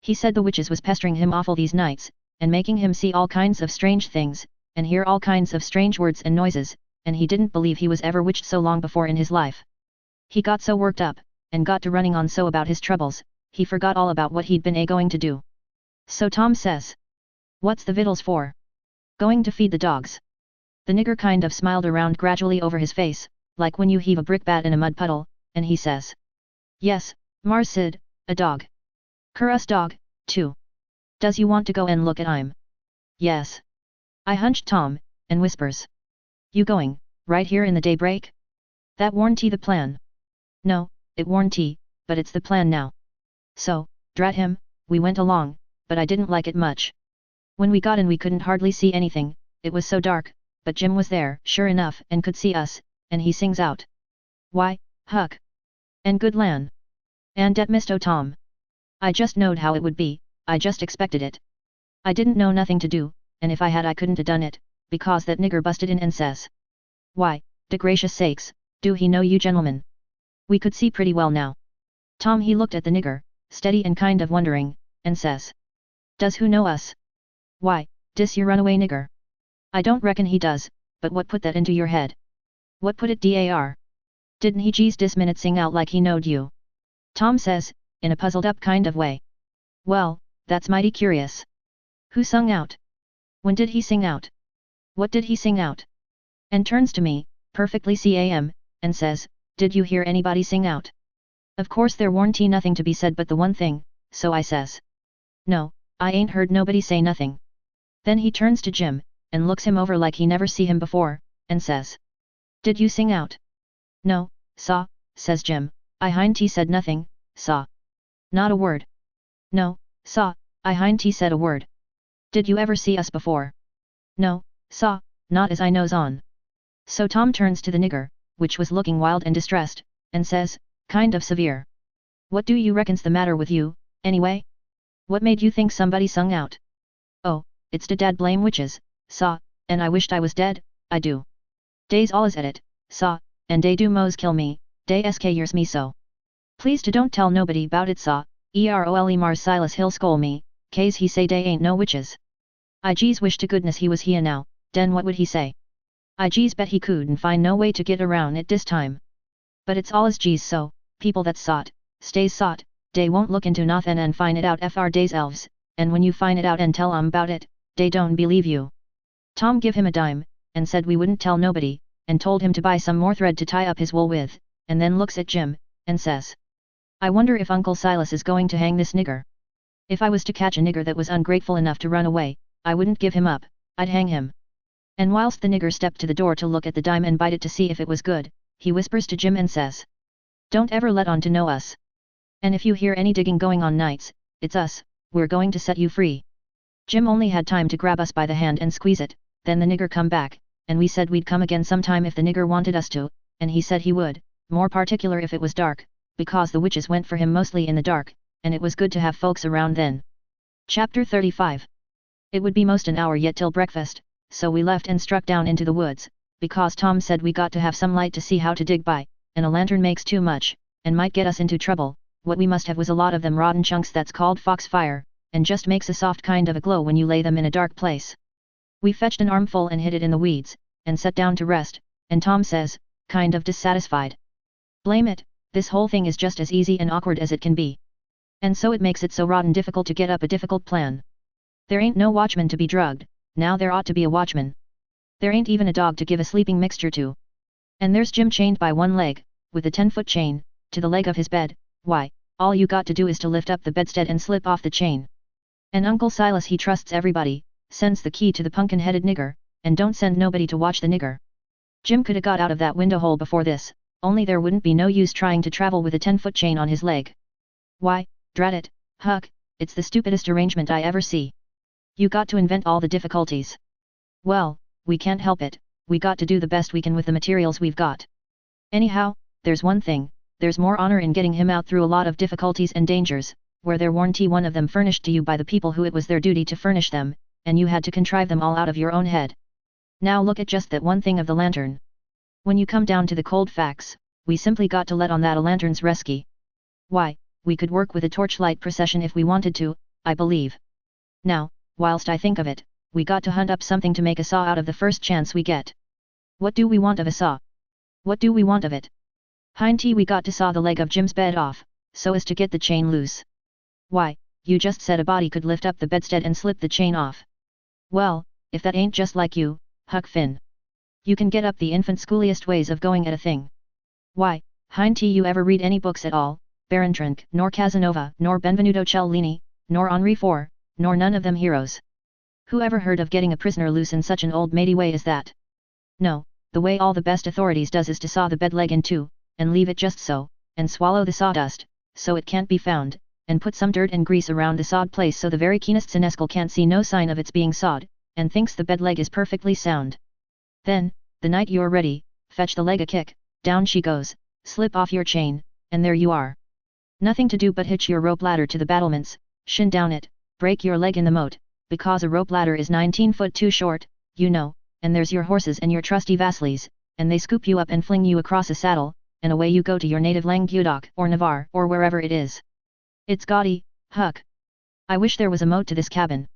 He said the witches was pestering him awful these nights, and making him see all kinds of strange things, and hear all kinds of strange words and noises, and he didn't believe he was ever witched so long before in his life. He got so worked up, and got to running on so about his troubles, he forgot all about what he'd been going to do. So Tom says. What's the victuals for? Going to feed the dogs. The nigger kind of smiled around gradually over his face, like when you heave a brickbat in a mud puddle, and he says. Yes, Mars Sid, a dog. Curus dog, too. Does you want to go and look at him? Yes. I hunched Tom, and whispers. You going, right here in the daybreak? That warn't the plan. No, it warn't, but it's the plan now. So, drat him, we went along, but I didn't like it much. When we got in we couldn't hardly see anything, it was so dark, but Jim was there, sure enough, and could see us, and he sings out. Why, Huck! And good lan! And dat Misto Tom! I just knowed how it would be, I just expected it. I didn't know nothing to do, and if I had I couldn't a done it, because that nigger busted in and says. Why, de gracious sakes, do he know you gentlemen? We could see pretty well now. Tom he looked at the nigger, steady and kind of wondering, and says. Does who know us? Why, dis your runaway nigger. I don't reckon he does, but what put that into your head? What put it dar? Didn't he jeez dis minute sing out like he knowed you? Tom says, in a puzzled up kind of way. Well, that's mighty curious. Who sung out? When did he sing out? What did he sing out? And turns to me, perfectly calm, and says, did you hear anybody sing out? Of course there warn't nothing to be said but the one thing, so I says. No, I ain't heard nobody say nothing. Then he turns to Jim, and looks him over like he never see him before, and says. Did you sing out? No, saw, says Jim, I hin't said nothing, saw. Not a word. No, saw, I hin't said a word. Did you ever see us before? No, saw, not as I knows on. So Tom turns to the nigger, which was looking wild and distressed, and says, kind of severe. What do you reckon's the matter with you, anyway? What made you think somebody sung out? Oh, it's de dad blame witches, saw, and I wished I was dead, I do. Dey's allus at it, saw, and dey do mos kill me, dey sk years me so. Please to don't tell nobody bout it saw, erole Mars Silas he'll scole me, case he say dey ain't no witches. I jeez wish to goodness he was here now, den what would he say? I jeez bet he couldn't find no way to get around it dis time. But it's allus jeez so, people that sought, stays sought, Dey won't look into nothin' and find it out fr days elves, and when you find it out and tell 'em about it, dey don't believe you. Tom give him a dime, and said we wouldn't tell nobody, and told him to buy some more thread to tie up his wool with, and then looks at Jim, and says, I wonder if Uncle Silas is going to hang this nigger. If I was to catch a nigger that was ungrateful enough to run away, I wouldn't give him up, I'd hang him. And whilst the nigger stepped to the door to look at the dime and bite it to see if it was good, he whispers to Jim and says, Don't ever let on to know us. And if you hear any digging going on nights, it's us, we're going to set you free. Jim only had time to grab us by the hand and squeeze it, then the nigger come back, and we said we'd come again sometime if the nigger wanted us to, and he said he would, more particular if it was dark, because the witches went for him mostly in the dark, and it was good to have folks around then. Chapter 35. It would be most an hour yet till breakfast, so we left and struck down into the woods, because Tom said we got to have some light to see how to dig by, and a lantern makes too much, and might get us into trouble. What we must have was a lot of them rotten chunks that's called foxfire, and just makes a soft kind of a glow when you lay them in a dark place. We fetched an armful and hid it in the weeds, and sat down to rest, and Tom says, kind of dissatisfied, Blame it, this whole thing is just as easy and awkward as it can be. And so it makes it so rotten difficult to get up a difficult plan. There ain't no watchman to be drugged, now there ought to be a watchman. There ain't even a dog to give a sleeping mixture to. And there's Jim chained by one leg, with a 10-foot chain, to the leg of his bed. Why, all you got to do is to lift up the bedstead and slip off the chain. And Uncle Silas he trusts everybody, sends the key to the pumpkin-headed nigger, and don't send nobody to watch the nigger. Jim coulda got out of that window hole before this, only there wouldn't be no use trying to travel with a 10-foot chain on his leg. Why, drat it, Huck, it's the stupidest arrangement I ever see. You got to invent all the difficulties. Well, we can't help it, we got to do the best we can with the materials we've got. Anyhow, there's one thing, there's more honor in getting him out through a lot of difficulties and dangers, where there weren't one of them furnished to you by the people who it was their duty to furnish them, and you had to contrive them all out of your own head. Now look at just that one thing of the lantern. When you come down to the cold facts, we simply got to let on that a lantern's resky. Why, we could work with a torchlight procession if we wanted to, I believe. Now, whilst I think of it, we got to hunt up something to make a saw out of the first chance we get. What do we want of a saw? What do we want of it? Hinty, we got to saw the leg of Jim's bed off, so as to get the chain loose. Why, you just said a body could lift up the bedstead and slip the chain off. Well, if that ain't just like you, Huck Finn. You can get up the infant schooliest ways of going at a thing. Why, Hinty, you ever read any books at all, Barentrank, nor Casanova, nor Benvenuto Cellini, nor Henri IV, nor none of them heroes? Who ever heard of getting a prisoner loose in such an old matey way as that? No, the way all the best authorities does is to saw the bed leg in two, and leave it just so, and swallow the sawdust, so it can't be found, and put some dirt and grease around the sawed place so the very keenest senescal can't see no sign of its being sawed, and thinks the bed leg is perfectly sound. Then, the night you're ready, fetch the leg a kick, down she goes, slip off your chain, and there you are. Nothing to do but hitch your rope ladder to the battlements, shin down it, break your leg in the moat, because a rope ladder is 19 foot too short, you know, and there's your horses and your trusty Vasleys, and they scoop you up and fling you across a saddle, and away you go to your native Languedoc or Navarre or wherever it is. It's gaudy, Huck. I wish there was a moat to this cabin.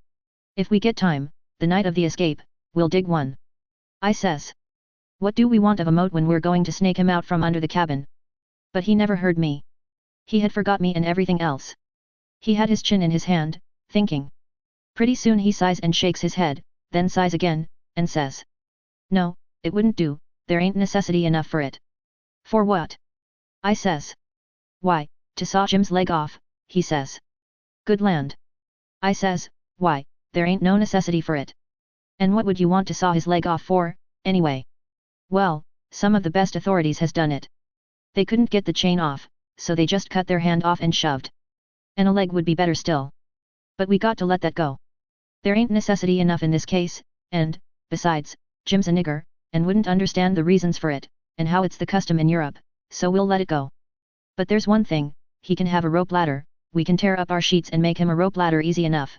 If we get time, the night of the escape, we'll dig one. I says. What do we want of a moat when we're going to snake him out from under the cabin? But he never heard me. He had forgot me and everything else. He had his chin in his hand, thinking. Pretty soon he sighs and shakes his head, then sighs again, and says. No, it wouldn't do, there ain't necessity enough for it. For what? I says. Why, to saw Jim's leg off, he says. Good land. I says, why, there ain't no necessity for it. And what would you want to saw his leg off for, anyway? Well, some of the best authorities has done it. They couldn't get the chain off, so they just cut their hand off and shoved. And a leg would be better still. But we got to let that go. There ain't necessity enough in this case, and, besides, Jim's a nigger, and wouldn't understand the reasons for it, and how it's the custom in Europe, so we'll let it go. But there's one thing, he can have a rope ladder, we can tear up our sheets and make him a rope ladder easy enough.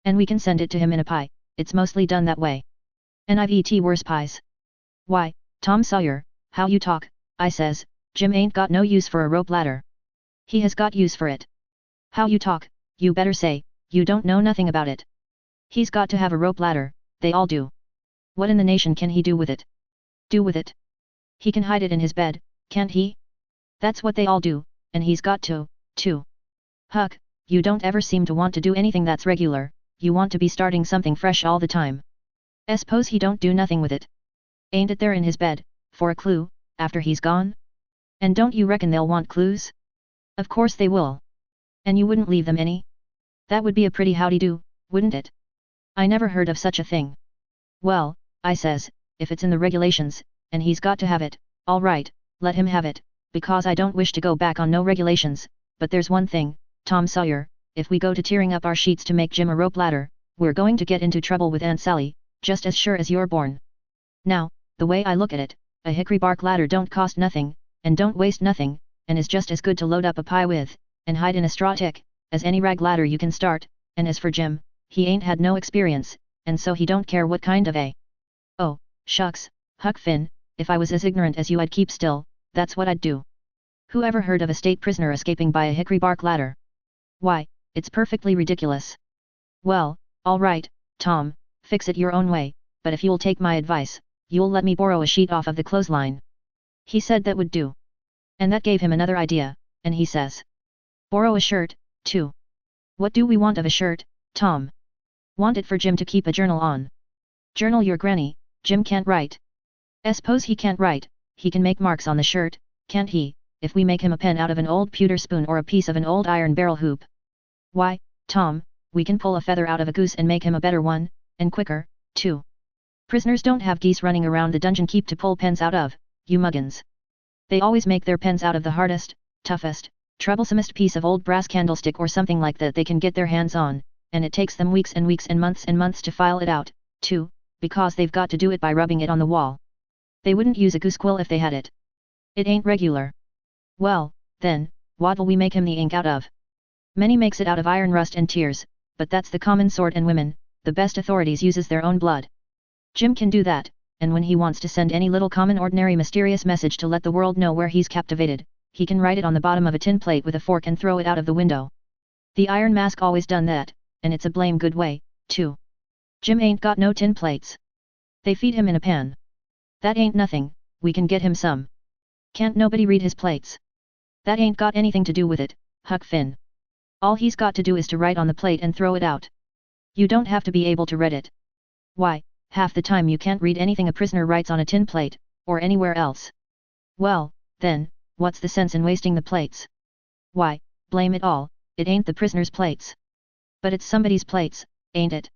And we can send it to him in a pie, it's mostly done that way. And I've et worse pies. Why, Tom Sawyer, how you talk, I says, Jim ain't got no use for a rope ladder. He has got use for it. How you talk, you better say, you don't know nothing about it. He's got to have a rope ladder, they all do. What in the nation can he do with it? Do with it? He can hide it in his bed, can't he? That's what they all do, and he's got to, too. Huck, you don't ever seem to want to do anything that's regular, you want to be starting something fresh all the time. Suppose he don't do nothing with it. Ain't it there in his bed, for a clue, after he's gone? And don't you reckon they'll want clues? Of course they will. And you wouldn't leave them any? That would be a pretty howdy-do, wouldn't it? I never heard of such a thing. Well, I says, if it's in the regulations, and he's got to have it, all right, let him have it, because I don't wish to go back on no regulations, but there's one thing, Tom Sawyer, if we go to tearing up our sheets to make Jim a rope ladder, we're going to get into trouble with Aunt Sally, just as sure as you're born. Now, the way I look at it, a hickory bark ladder don't cost nothing, and don't waste nothing, and is just as good to load up a pie with, and hide in a straw tick, as any rag ladder you can start, and as for Jim, he ain't had no experience, and so he don't care what kind of a. Oh, shucks, Huck Finn, if I was as ignorant as you I'd keep still, that's what I'd do. Who ever heard of a state prisoner escaping by a hickory bark ladder? Why, it's perfectly ridiculous. Well, all right, Tom, fix it your own way, but if you'll take my advice, you'll let me borrow a sheet off of the clothesline. He said that would do. And that gave him another idea, and he says. Borrow a shirt, too. What do we want of a shirt, Tom? Want it for Jim to keep a journal on. Journal your granny, Jim can't write. Suppose he can't write, he can make marks on the shirt, can't he, if we make him a pen out of an old pewter spoon or a piece of an old iron barrel hoop? Why, Tom, we can pull a feather out of a goose and make him a better one, and quicker, too. Prisoners don't have geese running around the dungeon keep to pull pens out of, you muggins. They always make their pens out of the hardest, toughest, troublesomest piece of old brass candlestick or something like that they can get their hands on, and it takes them weeks and weeks and months to file it out, too, because they've got to do it by rubbing it on the wall. They wouldn't use a goose quill if they had it. It ain't regular. Well, then, what'll we make him the ink out of? Many makes it out of iron rust and tears, but that's the common sort, and women, the best authorities, uses their own blood. Jim can do that, and when he wants to send any little common ordinary mysterious message to let the world know where he's captivated, he can write it on the bottom of a tin plate with a fork and throw it out of the window. The Iron Mask always done that, and it's a blame good way, too. Jim ain't got no tin plates. They feed him in a pan. That ain't nothing, we can get him some. Can't nobody read his plates? That ain't got anything to do with it, Huck Finn. All he's got to do is to write on the plate and throw it out. You don't have to be able to read it. Why, half the time you can't read anything a prisoner writes on a tin plate, or anywhere else. Well, then, what's the sense in wasting the plates? Why, blame it all, it ain't the prisoner's plates. But it's somebody's plates, ain't it?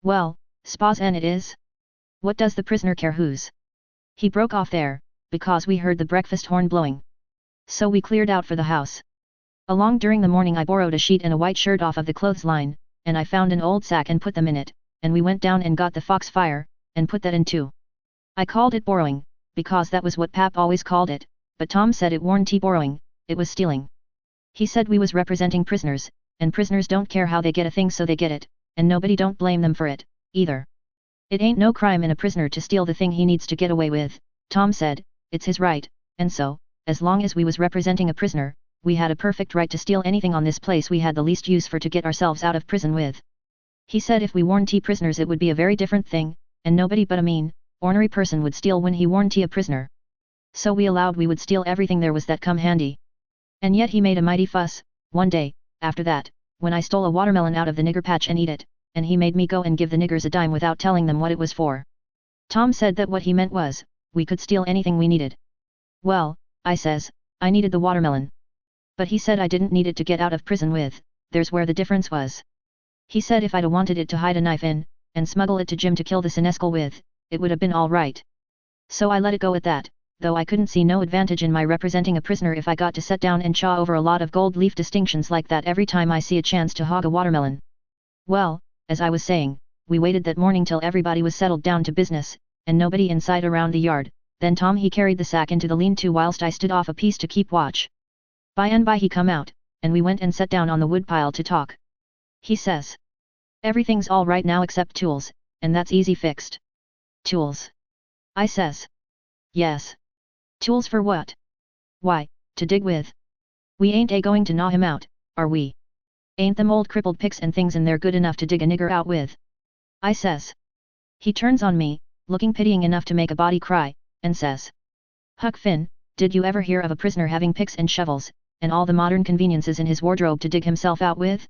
Well, s'pose and it is? What does the prisoner care whose? He broke off there, because we heard the breakfast horn blowing. So we cleared out for the house. Along during the morning I borrowed a sheet and a white shirt off of the clothesline, and I found an old sack and put them in it, and we went down and got the fox fire, and put that in too. I called it borrowing, because that was what Pap always called it, but Tom said it warn't borrowing, it was stealing. He said we was representing prisoners, and prisoners don't care how they get a thing, so they get it, and nobody don't blame them for it, either. It ain't no crime in a prisoner to steal the thing he needs to get away with, Tom said, it's his right, and so, as long as we was representing a prisoner, we had a perfect right to steal anything on this place we had the least use for to get ourselves out of prison with. He said if we warn't prisoners it would be a very different thing, and nobody but a mean, ornery person would steal when he warn't a prisoner. So we allowed we would steal everything there was that come handy. And yet he made a mighty fuss, one day, after that, when I stole a watermelon out of the nigger patch and eat it, and he made me go and give the niggers a dime without telling them what it was for. Tom said that what he meant was, we could steal anything we needed. Well, I says, I needed the watermelon. But he said I didn't need it to get out of prison with, there's where the difference was. He said if I'd wanted it to hide a knife in, and smuggle it to Jim to kill the Sinescal with, it would have been all right. So I let it go at that, though I couldn't see no advantage in my representing a prisoner if I got to set down and chaw over a lot of gold leaf distinctions like that every time I see a chance to hog a watermelon. Well, as I was saying, we waited that morning till everybody was settled down to business, and nobody inside around the yard, then Tom he carried the sack into the lean-to whilst I stood off a piece to keep watch. By and by he come out, and we went and sat down on the woodpile to talk. He says, everything's all right now except tools, and that's easy fixed. Tools? I says. Yes. Tools for what? Why, to dig with. We ain't going to gnaw him out, are we? Ain't them old crippled picks and things in there good enough to dig a nigger out with? I says. He turns on me, looking pitying enough to make a body cry, and says, Huck Finn, did you ever hear of a prisoner having picks and shovels, and all the modern conveniences in his wardrobe to dig himself out with?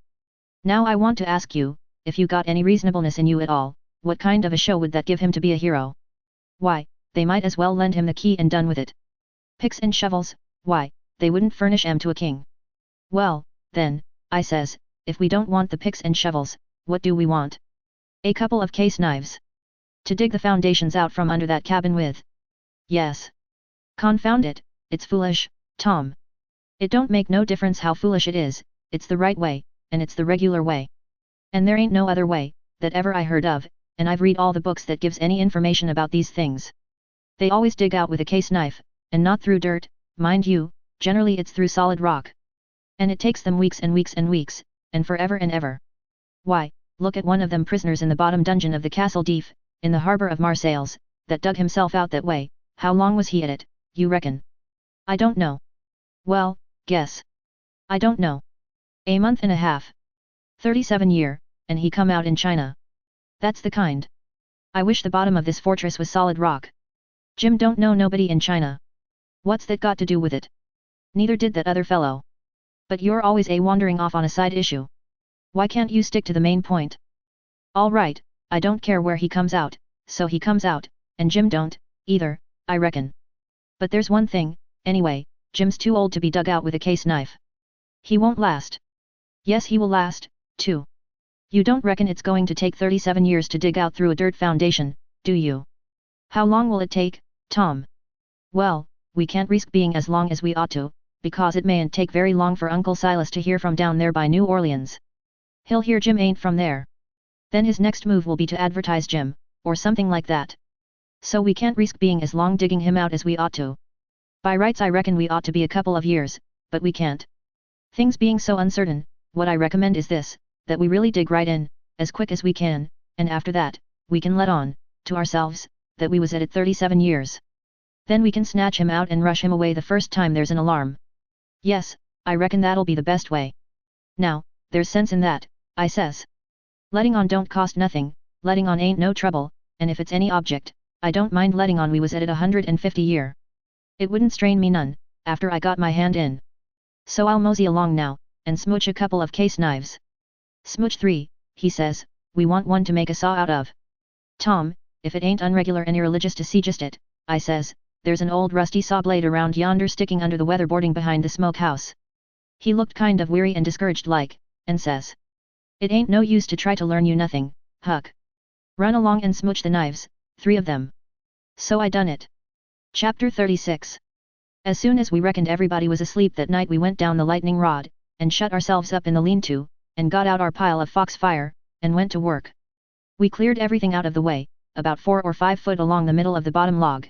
Now I want to ask you, if you got any reasonableness in you at all, what kind of a show would that give him to be a hero? Why, they might as well lend him the key and done with it. Picks and shovels, why, they wouldn't furnish 'em to a king. Well, then, I says, if we don't want the picks and shovels, what do we want? A couple of case knives. To dig the foundations out from under that cabin with. Yes. Confound it, it's foolish, Tom. It don't make no difference how foolish it is, it's the right way, and it's the regular way. And there ain't no other way, that ever I heard of, and I've read all the books that gives any information about these things. They always dig out with a case knife, and not through dirt, mind you, generally it's through solid rock. And it takes them weeks and weeks and weeks, and forever and ever. Why, look at one of them prisoners in the bottom dungeon of the Castle d'If, in the harbor of Marseilles, that dug himself out that way. How long was he at it, you reckon? I don't know. Well, guess. I don't know. A month and a half. 37 year, and he come out in China. That's the kind. I wish the bottom of this fortress was solid rock. Jim don't know nobody in China. What's that got to do with it? Neither did that other fellow. But you're always wandering off on a side issue. Why can't you stick to the main point? All right, I don't care where he comes out, so he comes out, and Jim don't, either, I reckon. But there's one thing, anyway, Jim's too old to be dug out with a case knife. He won't last. Yes, he will last, too. You don't reckon it's going to take 37 years to dig out through a dirt foundation, do you? How long will it take, Tom? Well, we can't risk being as long as we ought to, because it mayn't take very long for Uncle Silas to hear from down there by New Orleans. He'll hear Jim ain't from there. Then his next move will be to advertise Jim, or something like that. So we can't risk being as long digging him out as we ought to. By rights I reckon we ought to be a couple of years, but we can't. Things being so uncertain, what I recommend is this, that we really dig right in, as quick as we can, and after that, we can let on, to ourselves, that we was at it 37 years. Then we can snatch him out and rush him away the first time there's an alarm. Yes, I reckon that'll be the best way. Now, there's sense in that, I says. Letting on don't cost nothing, letting on ain't no trouble, and if it's any object, I don't mind letting on we was at it 150 year. It wouldn't strain me none, after I got my hand in. So I'll mosey along now, and smooch a couple of case knives. Smooch 3, he says, we want one to make a saw out of. Tom, if it ain't unregular and irreligious to see just it, I says, there's an old rusty saw blade around yonder sticking under the weatherboarding behind the smokehouse. He looked kind of weary and discouraged like, and says, it ain't no use to try to learn you nothing, Huck. Run along and smooch the knives, 3 of them. So I done it. Chapter 36. As soon as we reckoned everybody was asleep that night we went down the lightning rod, and shut ourselves up in the lean-to, and got out our pile of foxfire, and went to work. We cleared everything out of the way, about 4 or 5 foot along the middle of the bottom log.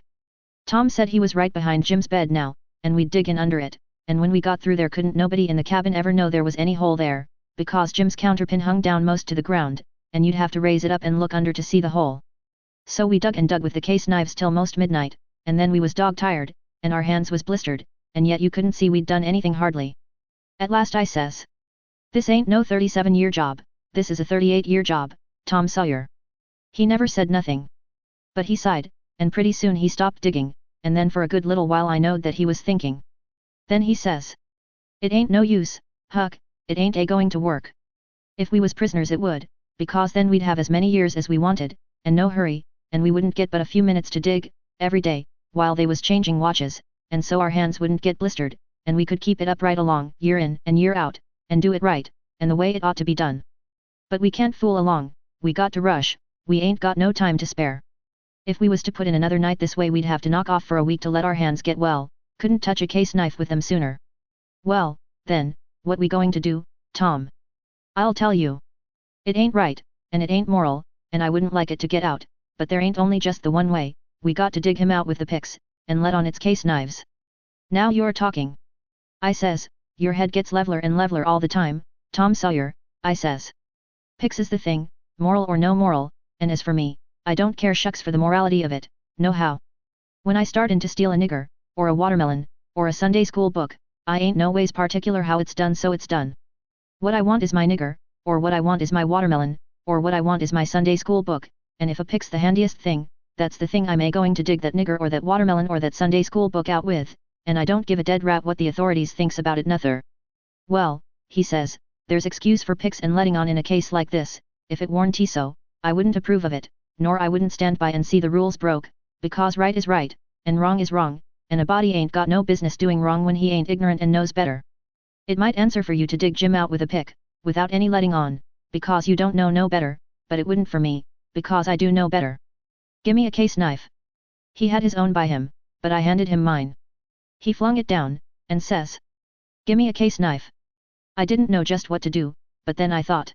Tom said he was right behind Jim's bed now, and we'd dig in under it, and when we got through there couldn't nobody in the cabin ever know there was any hole there, because Jim's counterpin hung down most to the ground, and you'd have to raise it up and look under to see the hole. So we dug and dug with the case knives till most midnight, and then we was dog-tired, and our hands was blistered, and yet you couldn't see we'd done anything hardly. At last I says, this ain't no 37-year job, this is a 38-year job, Tom Sawyer. He never said nothing. But he sighed, and pretty soon he stopped digging, and then for a good little while I knowed that he was thinking. Then he says, it ain't no use, Huck, it ain't going to work. If we was prisoners it would, because then we'd have as many years as we wanted, and no hurry, and we wouldn't get but a few minutes to dig, every day, while they was changing watches, and so our hands wouldn't get blistered, and we could keep it up right along, year in and year out, and do it right, and the way it ought to be done. But we can't fool along, we got to rush, we ain't got no time to spare. If we was to put in another night this way we'd have to knock off for a week to let our hands get well, couldn't touch a case knife with them sooner. Well, then, what we going to do, Tom? I'll tell you. It ain't right, and it ain't moral, and I wouldn't like it to get out, but there ain't only just the one way, we got to dig him out with the picks, and let on its case knives. Now you're talking. I says, your head gets leveler and leveler all the time, Tom Sawyer, I says. Picks is the thing, moral or no moral, and as for me, I don't care shucks for the morality of it, no how. When I start in to steal a nigger, or a watermelon, or a Sunday school book, I ain't no ways particular how it's done so it's done. What I want is my nigger, or what I want is my watermelon, or what I want is my Sunday school book, and if a pick's the handiest thing, that's the thing I'm going to dig that nigger or that watermelon or that Sunday school book out with, and I don't give a dead rat what the authorities thinks about it nuther. Well, he says, there's excuse for picks and letting on in a case like this, if it warn't so, I wouldn't approve of it, nor I wouldn't stand by and see the rules broke, because right is right, and wrong is wrong, and a body ain't got no business doing wrong when he ain't ignorant and knows better. It might answer for you to dig Jim out with a pick, without any letting on, because you don't know no better, but it wouldn't for me, because I do know better. Gimme a case knife. He had his own by him, but I handed him mine. He flung it down, and says, "Gimme a case knife." I didn't know just what to do, but then I thought.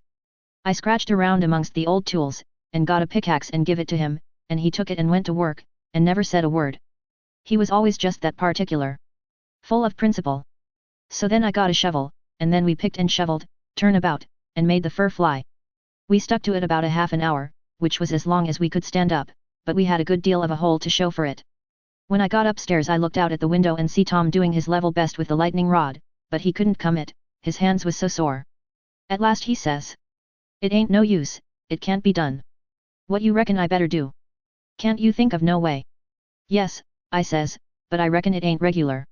I scratched around amongst the old tools, and got a pickaxe and give it to him, and he took it and went to work, and never said a word. He was always just that particular. Full of principle. So then I got a shovel, and then we picked and shoveled, turn about, and made the fur fly. We stuck to it about a half an hour, which was as long as we could stand up, but we had a good deal of a hole to show for it. When I got upstairs I looked out at the window and see Tom doing his level best with the lightning rod, but he couldn't come it, his hands was so sore. At last he says, "It ain't no use, it can't be done. What you reckon I better do? Can't you think of no way?" "Yes," I says, "but I reckon it ain't regular.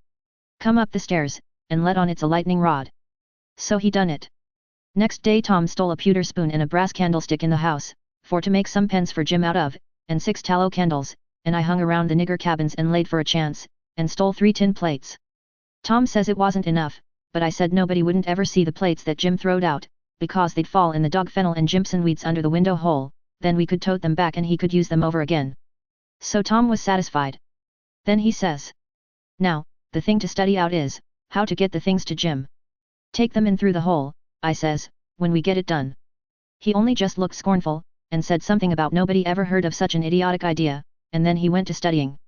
Come up the stairs, and let on it's a lightning rod." So he done it. Next day Tom stole a pewter spoon and a brass candlestick in the house, for to make some pens for Jim out of, and 6 tallow candles, and I hung around the nigger cabins and laid for a chance, and stole 3 tin plates. Tom says it wasn't enough, but I said nobody wouldn't ever see the plates that Jim throwed out, because they'd fall in the dog fennel and Jimson weeds under the window hole, then we could tote them back and he could use them over again. So Tom was satisfied. Then he says, "Now, the thing to study out is, how to get the things to Jim. Take them in through the hole," I says, "when we get it done." He only just looked scornful, and said something about nobody ever heard of such an idiotic idea, and then he went to studying.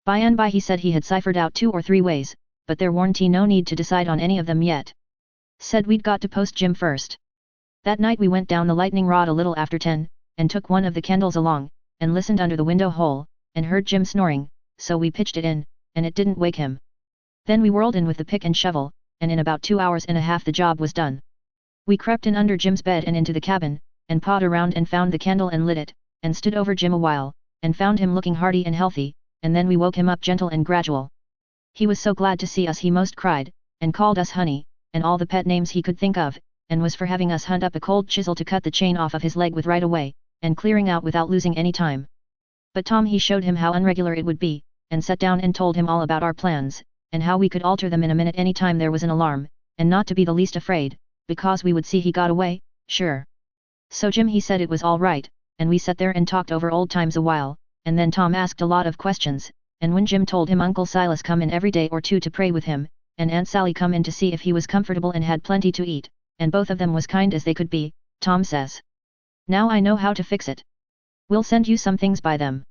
By and by he said he had ciphered out 2 or 3 ways, but there warn't no need to decide on any of them yet. Said we'd got to post Jim first. That night we went down the lightning rod a little after 10, and took one of the candles along, and listened under the window hole, and heard Jim snoring, so we pitched it in, and it didn't wake him. Then we whirled in with the pick and shovel, and in about 2 hours and a half the job was done. We crept in under Jim's bed and into the cabin, and pawed around and found the candle and lit it, and stood over Jim a while, and found him looking hearty and healthy, and then we woke him up gentle and gradual. He was so glad to see us he most cried, and called us honey, and all the pet names he could think of, and was for having us hunt up a cold chisel to cut the chain off of his leg with right away, and clearing out without losing any time. But Tom he showed him how unregular it would be, and sat down and told him all about our plans, and how we could alter them in a minute any time there was an alarm, and not to be the least afraid, because we would see he got away, sure. So Jim he said it was all right, and we sat there and talked over old times a while, and then Tom asked a lot of questions, and when Jim told him Uncle Silas come in every day or 2 to pray with him, and Aunt Sally come in to see if he was comfortable and had plenty to eat, and both of them was kind as they could be, Tom says, "Now I know how to fix it. We'll send you some things by them."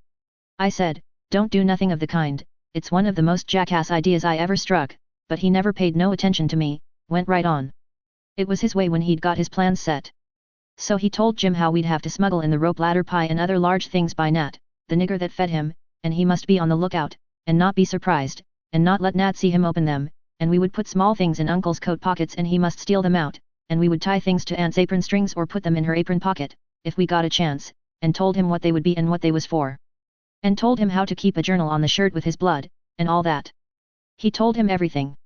I said, "Don't do nothing of the kind, it's one of the most jackass ideas I ever struck," but he never paid no attention to me, went right on. It was his way when he'd got his plans set. So he told Jim how we'd have to smuggle in the rope ladder pie and other large things by Nat, the nigger that fed him, and he must be on the lookout, and not be surprised, and not let Nat see him open them, and we would put small things in Uncle's coat pockets and he must steal them out, and we would tie things to Aunt's apron strings or put them in her apron pocket, if we got a chance, and told him what they would be and what they was for. And told him how to keep a journal on the shirt with his blood, and all that. He told him everything.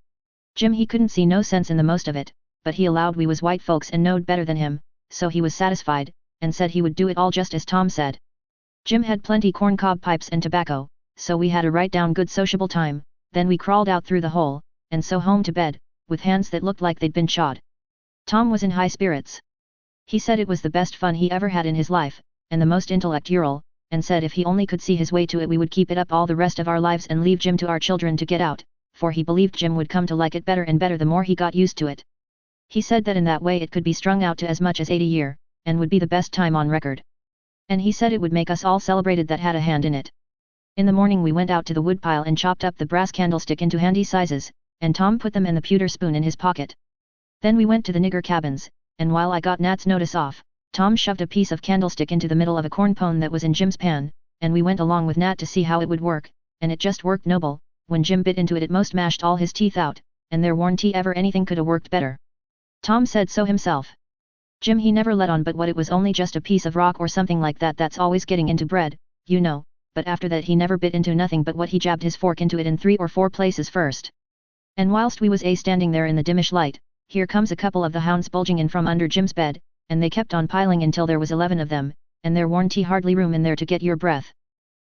Jim he couldn't see no sense in the most of it, but he allowed we was white folks and knowed better than him, so he was satisfied, and said he would do it all just as Tom said. Jim had plenty corncob pipes and tobacco, so we had a right down good sociable time, then we crawled out through the hole, and so home to bed, with hands that looked like they'd been shod. Tom was in high spirits. He said it was the best fun he ever had in his life, and the most intellectual, and said if he only could see his way to it we would keep it up all the rest of our lives and leave Jim to our children to get out, for he believed Jim would come to like it better and better the more he got used to it. He said that in that way it could be strung out to as much as 80 a year, and would be the best time on record. And he said it would make us all celebrated that had a hand in it. In the morning we went out to the woodpile and chopped up the brass candlestick into handy sizes, and Tom put them and the pewter spoon in his pocket. Then we went to the nigger cabins, and while I got Nat's notice off, Tom shoved a piece of candlestick into the middle of a corn pone that was in Jim's pan, and we went along with Nat to see how it would work, and it just worked noble. When Jim bit into it it most mashed all his teeth out, and there warn't ever anything could a worked better. Tom said so himself. Jim he never let on but what it was only just a piece of rock or something like that that's always getting into bread, you know, but after that he never bit into nothing but what he jabbed his fork into it in 3 or 4 places first. And whilst we was standing there in the dimmish light, here comes a couple of the hounds bulging in from under Jim's bed, and they kept on piling until there was 11 of them, and there warn't hardly room in there to get your breath.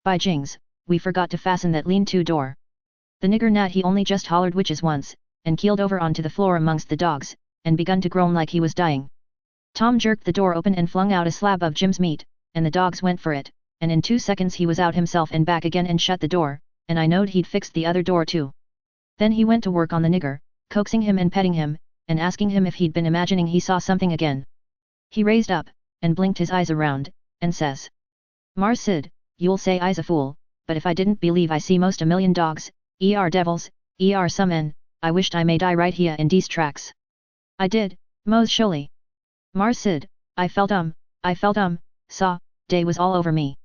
By jings, we forgot to fasten that lean-to door. The nigger Nat he only just hollered witches once, and keeled over onto the floor amongst the dogs, and begun to groan like he was dying. Tom jerked the door open and flung out a slab of Jim's meat, and the dogs went for it, and in 2 seconds he was out himself and back again and shut the door, and I knowed he'd fixed the other door too. Then he went to work on the nigger, coaxing him and petting him, and asking him if he'd been imagining he saw something again. He raised up, and blinked his eyes around, and says, "Mars Sid, you'll say I's a fool, but if I didn't believe I see most a million dogs, devils, some men, I wished I may die right here in dese tracks. I did, mos surely. Mars Sid, I felt saw, day was all over me.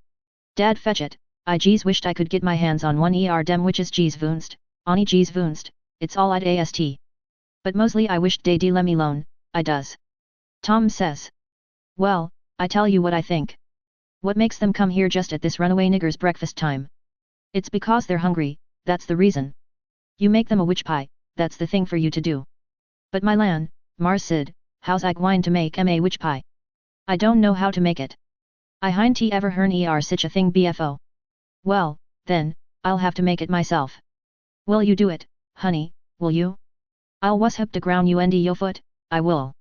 Dad fetch it, I geez wished I could get my hands on one dem witches geez voonst, oni geez voonst, it's all I'd ast. But mostly I wished dey lemme alone, I does." Tom says. "Well, I tell you what I think. What makes them come here just at this runaway nigger's breakfast time? It's because they're hungry, that's the reason. You make them a witch pie, that's the thing for you to do. But my lan, Mars Sid, how's I gwine to make a witch pie? I don't know how to make it. I hain't ever hearn sich a thing bfo. Well, then, I'll have to make it myself. Will you do it, honey, will you? I'll wuss up de ground you yo foot, I will.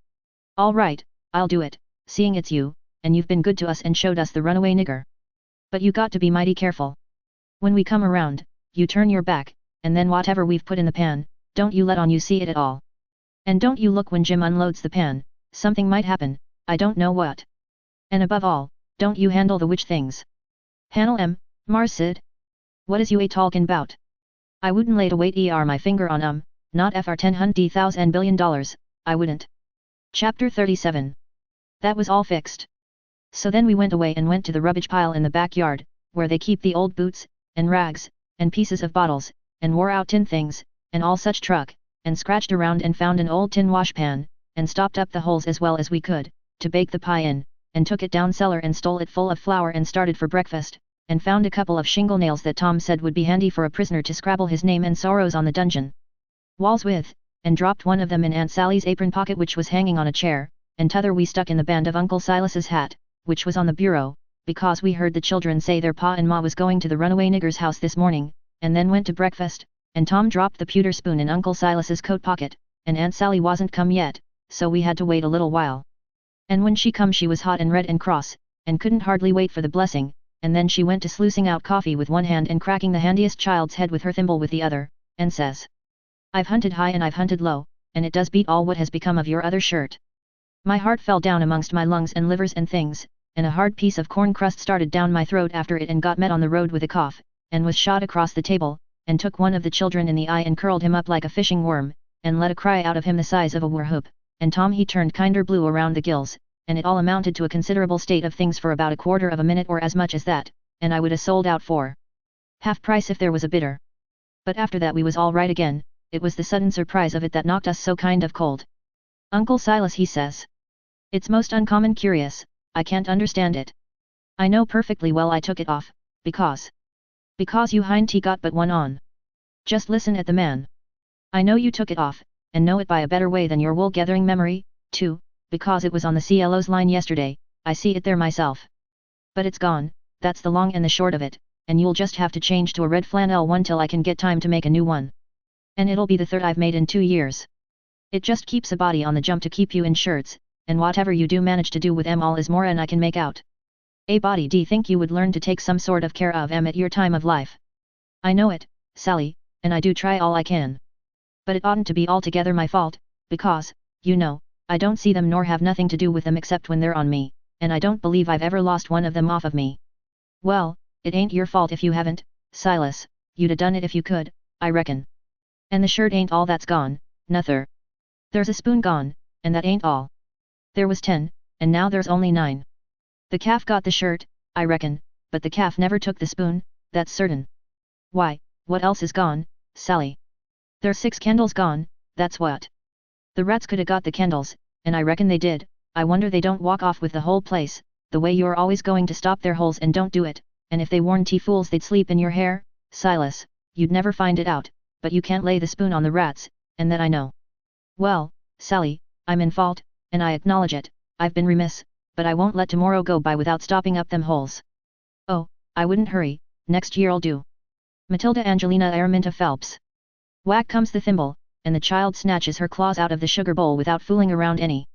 All right, I'll do it, seeing it's you, and you've been good to us and showed us the runaway nigger. But you got to be mighty careful. When we come around, you turn your back, and then whatever we've put in the pan, don't you let on you see it at all. And don't you look when Jim unloads the pan, something might happen, I don't know what. And above all, don't you handle the witch things. Handle 'em, Mars Sid? What is you talkin' bout? I wouldn't lay to wait my finger on not fr 10,000 billion dollars, I wouldn't." Chapter 37. That was all fixed. So then we went away and went to the rubbish pile in the backyard, where they keep the old boots, and rags, and pieces of bottles, and wore out tin things, and all such truck, and scratched around and found an old tin washpan, and stopped up the holes as well as we could, to bake the pie in, and took it down cellar and stole it full of flour and started for breakfast, and found a couple of shingle nails that Tom said would be handy for a prisoner to scrabble his name and sorrows on the dungeon walls with, and dropped one of them in Aunt Sally's apron pocket which was hanging on a chair, and t'other we stuck in the band of Uncle Silas's hat, which was on the bureau, because we heard the children say their pa and ma was going to the runaway nigger's house this morning, and then went to breakfast, and Tom dropped the pewter spoon in Uncle Silas's coat pocket, and Aunt Sally wasn't come yet, so we had to wait a little while. And when she come she was hot and red and cross, and couldn't hardly wait for the blessing, and then she went to sluicing out coffee with one hand and cracking the handiest child's head with her thimble with the other, and says, "I've hunted high and I've hunted low, and it does beat all what has become of your other shirt." My heart fell down amongst my lungs and livers and things, and a hard piece of corn crust started down my throat after it and got met on the road with a cough, and was shot across the table, and took one of the children in the eye and curled him up like a fishing worm, and let a cry out of him the size of a war-whoop, and Tom he turned kinder blue around the gills, and it all amounted to a considerable state of things for about a quarter of a minute or as much as that, and I would a sold out for half price if there was a bidder. But after that we was all right again, it was the sudden surprise of it that knocked us so kind of cold. Uncle Silas he says, "It's most uncommon curious, I can't understand it. I know perfectly well I took it off, because you hain't got but one on. Just listen at the man. I know you took it off, and know it by a better way than your wool-gathering memory, too, because it was on the CLO's line yesterday, I see it there myself. But it's gone, that's the long and the short of it, and you'll just have to change to a red flannel one till I can get time to make a new one. And it'll be the third I've made in 2 years. It just keeps a body on the jump to keep you in shirts, and whatever you do manage to do with 'em all is more 'n I can make out. A body d'ye think you would learn to take some sort of care of 'em at your time of life? I know it, Sally, and I do try all I can. But it oughtn't to be altogether my fault, because, you know, I don't see them nor have nothing to do with them except when they're on me, and I don't believe I've ever lost one of them off of me." "Well, it ain't your fault if you haven't, Silas, you'd a done it if you could, I reckon. And the shirt ain't all that's gone, nuther. There's a spoon gone, and that ain't all. There was 10, and now there's only 9. The calf got the shirt, I reckon, but the calf never took the spoon, that's certain. Why, what else is gone, Sally? There's 6 candles gone, that's what. The rats could a got the candles, and I reckon they did. I wonder they don't walk off with the whole place, the way you're always going to stop their holes and don't do it, and if they warned fools they'd sleep in your hair, Silas, you'd never find it out, but you can't lay the spoon on the rats, and that I know. Well, Sally, I'm in fault, and I acknowledge it, I've been remiss, but I won't let tomorrow go by without stopping up them holes. Oh, I wouldn't hurry, next year'll do. Matilda Angelina Araminta Phelps. Whack comes the thimble, and the child snatches her claws out of the sugar bowl without fooling around any.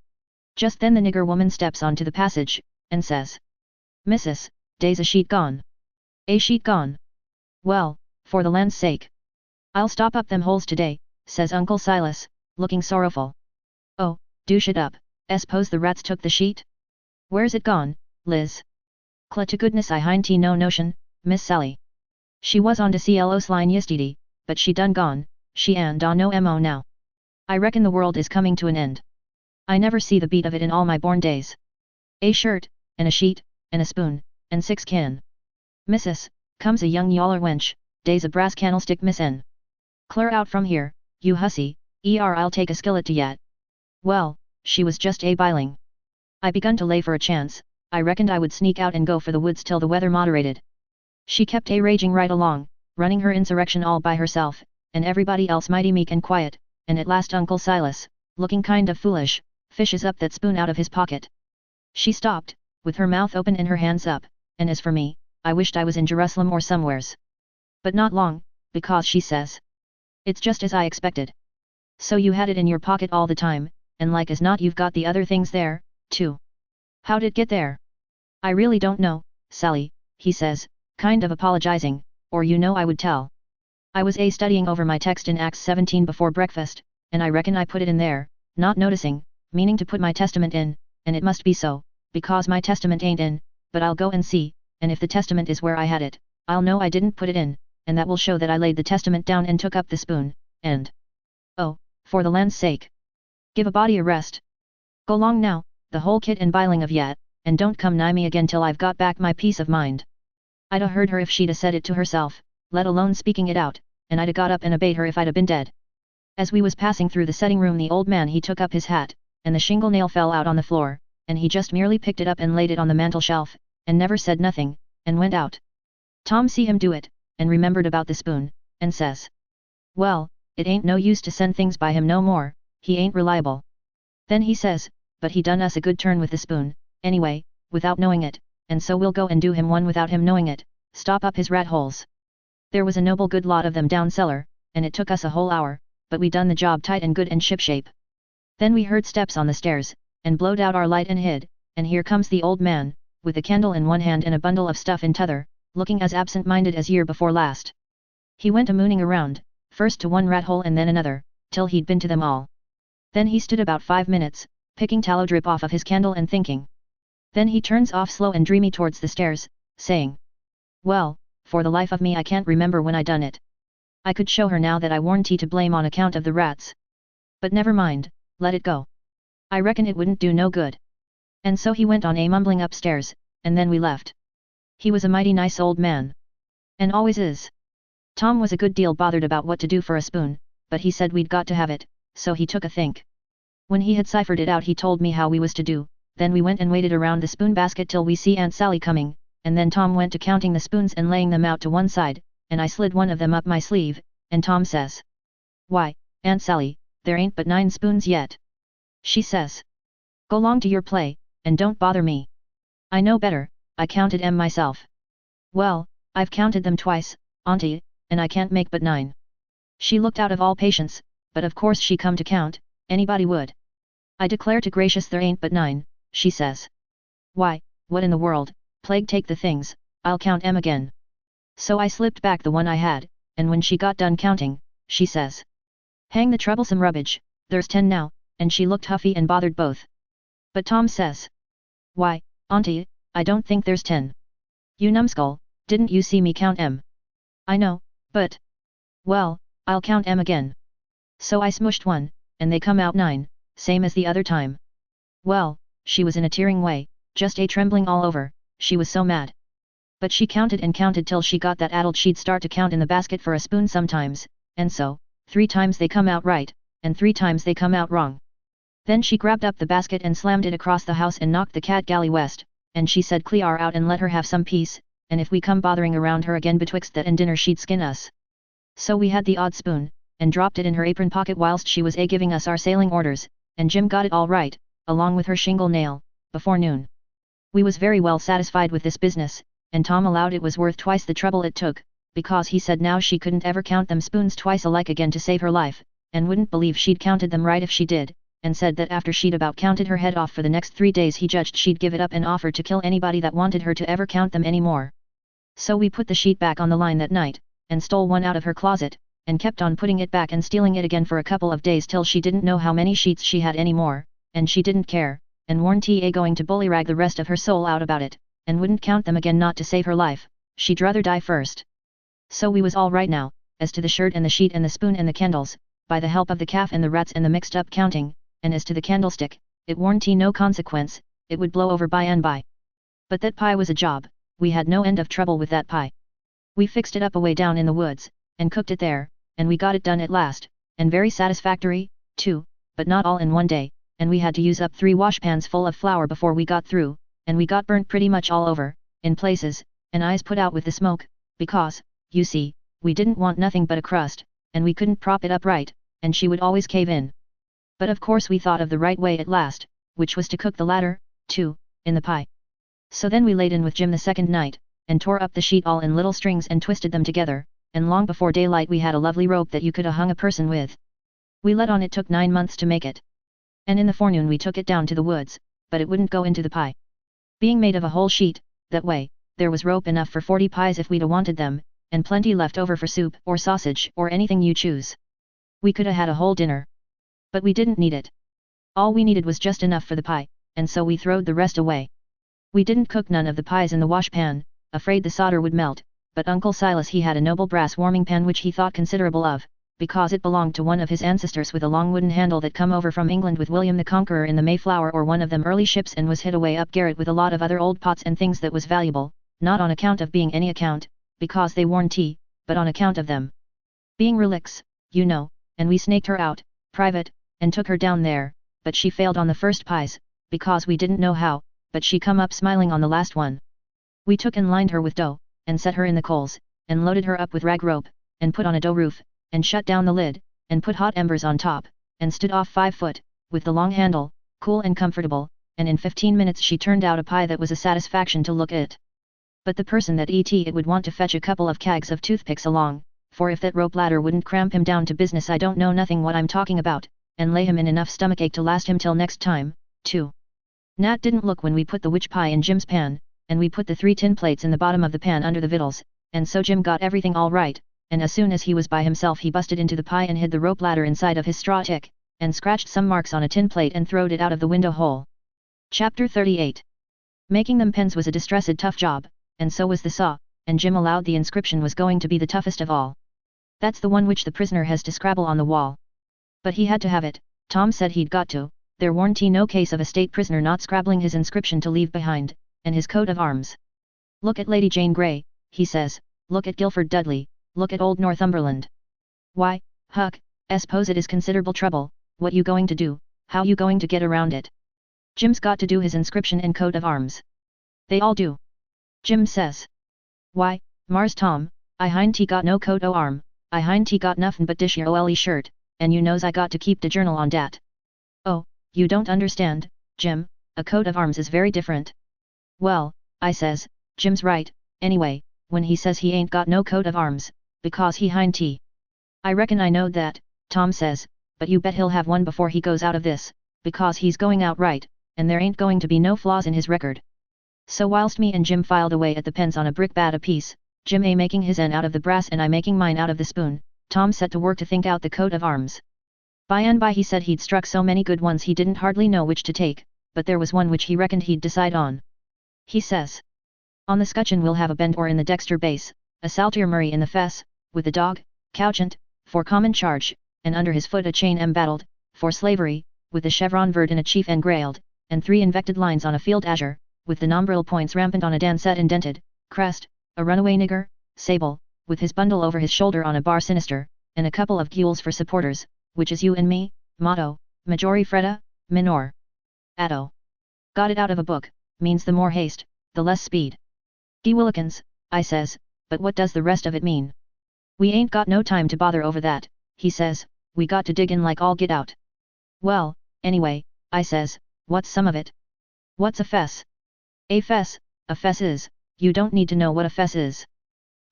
Just then the nigger woman steps onto the passage, and says, Missus, day's a sheet gone. A sheet gone? Well, for the land's sake. I'll stop up them holes today, says Uncle Silas, looking sorrowful. Oh, do shut up, s'pose the rats took the sheet? Where's it gone, Liz? Cla to goodness I hind no notion, Miss Sally. She was on to CLO's line yestiddy, but she done gone, she and no mo now. I reckon the world is coming to an end. I never see the beat of it in all my born days. A shirt, and a sheet, and a spoon, and 6 kin. Missus, comes a young yaller wench, day's a brass candlestick Miss N. Clear out from here, you hussy, I'll take a skillet to yet. Well, she was just a biling. I begun to lay for a chance, I reckoned I would sneak out and go for the woods till the weather moderated. She kept a raging right along, running her insurrection all by herself, and everybody else mighty meek and quiet, and at last Uncle Silas, looking kind of foolish, fishes up that spoon out of his pocket. She stopped, with her mouth open and her hands up, and as for me, I wished I was in Jerusalem or somewheres. But not long, because she says, it's just as I expected. So you had it in your pocket all the time, and like as not you've got the other things there, too. How'd it get there? I really don't know, Sally, he says, kind of apologizing, or you know I would tell. I was studying over my text in Acts 17 before breakfast, and I reckon I put it in there, not noticing, meaning to put my testament in, and it must be so, because my testament ain't in, but I'll go and see, and if the testament is where I had it, I'll know I didn't put it in, and that will show that I laid the testament down and took up the spoon, and... Oh, for the land's sake! Give a body a rest. Go long now, the whole kit and biling of yet, and don't come nigh me again till I've got back my peace of mind. I'd a heard her if she'd a said it to herself, let alone speaking it out, and I'd a got up and obeyed her if I'd a been dead. As we was passing through the setting room the old man he took up his hat, and the shingle nail fell out on the floor, and he just merely picked it up and laid it on the mantel shelf, and never said nothing, and went out. Tom see him do it, and remembered about the spoon, and says, well, it ain't no use to send things by him no more, he ain't reliable. Then he says, but he done us a good turn with the spoon, anyway, without knowing it, and so we'll go and do him one without him knowing it, stop up his rat holes. There was a noble good lot of them down cellar, and it took us a whole hour, but we done the job tight and good and shipshape. Then we heard steps on the stairs, and blowed out our light and hid, and here comes the old man, with a candle in one hand and a bundle of stuff in t'other, looking as absent-minded as year before last. He went a-mooning around, first to one rat hole and then another, till he'd been to them all. Then he stood about 5 minutes, picking tallow drip off of his candle and thinking. Then he turns off slow and dreamy towards the stairs, saying, well, for the life of me I can't remember when I done it. I could show her now that I warn't to blame on account of the rats. But never mind, let it go. I reckon it wouldn't do no good. And so he went on mumbling upstairs, and then we left. He was a mighty nice old man. And always is. Tom was a good deal bothered about what to do for a spoon, but he said we'd got to have it, so he took a think. When he had ciphered it out he told me how we was to do, then we went and waited around the spoon basket till we see Aunt Sally coming, and then Tom went to counting the spoons and laying them out to one side, and I slid one of them up my sleeve, and Tom says, why, Aunt Sally, there ain't but 9 spoons yet. She says, go long to your play, and don't bother me. I know better, I counted 'em myself. Well, I've counted them twice, Auntie, and I can't make but 9. She looked out of all patience, but of course she come to count, anybody would. I declare to gracious there ain't but 9, she says. Why, what in the world, plague take the things, I'll count 'em again. So I slipped back the one I had, and when she got done counting, she says, hang the troublesome rubbage, there's 10 now, and she looked huffy and bothered both. But Tom says, why, Auntie, I don't think there's 10. You numbskull, didn't you see me count 'em? I know, but... well, I'll count 'em again. So I smushed one, and they come out 9, same as the other time. Well, she was in a tearing way, just trembling all over, she was so mad. But she counted and counted till she got that addled she'd start to count in the basket for a spoon sometimes, and so, 3 times they come out right, and 3 times they come out wrong. Then she grabbed up the basket and slammed it across the house and knocked the cat galley west, and she said clear out and let her have some peace, and if we come bothering around her again betwixt that and dinner she'd skin us. So we had the odd spoon, and dropped it in her apron pocket whilst she was giving us our sailing orders, and Jim got it all right, along with her shingle nail, before noon. We was very well satisfied with this business, and Tom allowed it was worth twice the trouble it took, because he said now she couldn't ever count them spoons twice alike again to save her life, and wouldn't believe she'd counted them right if she did, and said that after she'd about counted her head off for the next 3 days he judged she'd give it up and offered to kill anybody that wanted her to ever count them any more. So we put the sheet back on the line that night, and stole one out of her closet, and kept on putting it back and stealing it again for a couple of days till she didn't know how many sheets she had any more, and she didn't care, and warned going to bullyrag the rest of her soul out about it, and wouldn't count them again not to save her life, she'd rather die first. So we was all right now, as to the shirt and the sheet and the spoon and the candles, by the help of the calf and the rats and the mixed up counting, and as to the candlestick, it warn't no consequence, it would blow over by and by. But that pie was a job, we had no end of trouble with that pie. We fixed it up away down in the woods, and cooked it there, and we got it done at last, and very satisfactory, too, but not all in one day, and we had to use up 3 washpans full of flour before we got through, and we got burnt pretty much all over, in places, and eyes put out with the smoke, because, you see, we didn't want nothing but a crust, and we couldn't prop it up right, and she would always cave in. But of course we thought of the right way at last, which was to cook the latter, too, in the pie. So then we laid in with Jim the second night, and tore up the sheet all in little strings and twisted them together, and long before daylight we had a lovely rope that you could hung a person with. We let on it took 9 months to make it. And in the forenoon we took it down to the woods, but it wouldn't go into the pie. Being made of a whole sheet, that way, there was rope enough for 40 pies if we'd wanted them, and plenty left over for soup or sausage or anything you choose. We could have had a whole dinner. But we didn't need it. All we needed was just enough for the pie, and so we throwed the rest away. We didn't cook none of the pies in the washpan, afraid the solder would melt, but Uncle Silas he had a noble brass warming pan which he thought considerable of, because it belonged to one of his ancestors with a long wooden handle that come over from England with William the Conqueror in the Mayflower or one of them early ships and was hid away up garret with a lot of other old pots and things that was valuable, not on account of being any account, because they worn tea, but on account of them being relics, you know, and we snaked her out, private, and took her down there, but she failed on the first pies, because we didn't know how, but she come up smiling on the last one. We took and lined her with dough, and set her in the coals, and loaded her up with rag rope, and put on a dough roof, and shut down the lid, and put hot embers on top, and stood off 5 foot, with the long handle, cool and comfortable, and in 15 minutes she turned out a pie that was a satisfaction to look at. But the person that it would want to fetch a couple of kegs of toothpicks along, for if that rope ladder wouldn't cramp him down to business I don't know nothing what I'm talking about, and lay him in enough stomachache to last him till next time, too. Nat didn't look when we put the witch pie in Jim's pan, and we put the 3 tin plates in the bottom of the pan under the victuals, and so Jim got everything all right, and as soon as he was by himself he busted into the pie and hid the rope ladder inside of his straw tick, and scratched some marks on a tin plate and throwed it out of the window hole. Chapter 38. Making them pens was a distressed tough job, and so was the saw, and Jim allowed the inscription was going to be the toughest of all. That's the one which the prisoner has to scrabble on the wall. But he had to have it, Tom said he'd got to, there warn't no case of a state prisoner not scrabbling his inscription to leave behind, and his coat of arms. Look at Lady Jane Grey, he says, look at Guilford Dudley, look at old Northumberland. Why, Huck, s'pose it is considerable trouble, what you going to do, how you going to get around it? Jim's got to do his inscription and coat of arms. They all do. Jim says. Why, Mars Tom, I hin't got no coat o' arm, I hin't got nuffin but dish your ole shirt, and you knows I got to keep de journal on dat. Oh, you don't understand, Jim, a coat of arms is very different. Well, I says, Jim's right, anyway, when he says he ain't got no coat of arms, because he hin't. I reckon I knowed that, Tom says, but you bet he'll have one before he goes out of this, because he's going out right, and there ain't going to be no flaws in his record. So whilst me and Jim filed away at the pens on a brick bat apiece, Jim making his end out of the brass and I making mine out of the spoon, Tom set to work to think out the coat of arms. By and by he said he'd struck so many good ones he didn't hardly know which to take, but there was one which he reckoned he'd decide on. He says, on the scutcheon we'll have a bend or in the dexter base, a saltier Murray in the fess, with the dog, couchant, for common charge, and under his foot a chain embattled, for slavery, with the chevron vert in a chief engrailed, and 3 invected lines on a field azure, with the nombril points rampant on a dancet indented, crest, a runaway nigger, sable, with his bundle over his shoulder on a bar sinister, and a couple of gules for supporters, which is you and me, motto, majori freda, minor. Addo. Got it out of a book, means the more haste, the less speed. Gewillikins, I says, but what does the rest of it mean? We ain't got no time to bother over that, he says, we got to dig in like all get out. Well, anyway, I says, what's some of it? What's a fess? A fess is, you don't need to know what a fess is.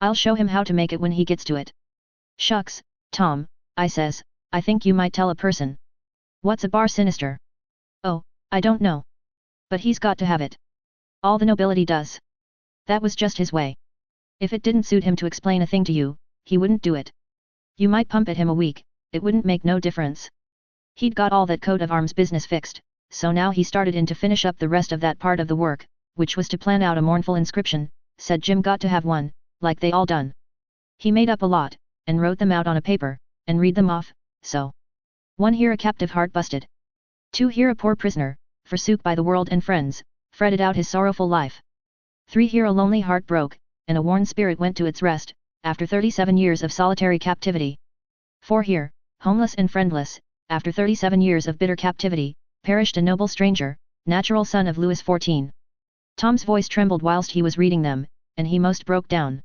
I'll show him how to make it when he gets to it. Shucks, Tom, I says, I think you might tell a person. What's a bar sinister? Oh, I don't know. But he's got to have it. All the nobility does. That was just his way. If it didn't suit him to explain a thing to you, he wouldn't do it. You might pump at him a week, it wouldn't make no difference. He'd got all that coat of arms business fixed, so now he started in to finish up the rest of that part of the work, which was to plan out a mournful inscription, said Jim got to have one, like they all done. He made up a lot, and wrote them out on a paper, and read them off, so. 1 Here a captive heart busted. 2 Here a poor prisoner, forsook by the world and friends, fretted out his sorrowful life. 3 Here a lonely heart broke, and a worn spirit went to its rest, after 37 years of solitary captivity. 4 Here, homeless and friendless, after 37 years of bitter captivity, perished a noble stranger, natural son of Louis XIV. Tom's voice trembled whilst he was reading them, and he most broke down.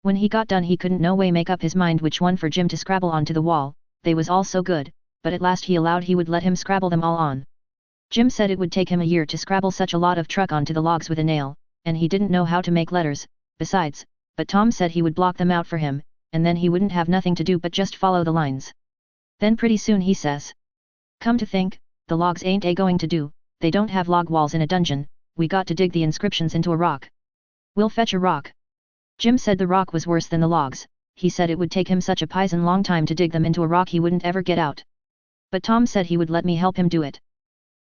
When he got done he couldn't no way make up his mind which one for Jim to scrabble onto the wall, they was all so good, but at last he allowed he would let him scrabble them all on. Jim said it would take him a year to scrabble such a lot of truck onto the logs with a nail, and he didn't know how to make letters, besides, but Tom said he would block them out for him, and then he wouldn't have nothing to do but just follow the lines. Then pretty soon he says, come to think, the logs ain't going to do, they don't have log walls in a dungeon, we got to dig the inscriptions into a rock. We'll fetch a rock. Jim said the rock was worse than the logs, he said it would take him such a pison long time to dig them into a rock he wouldn't ever get out. But Tom said he would let me help him do it.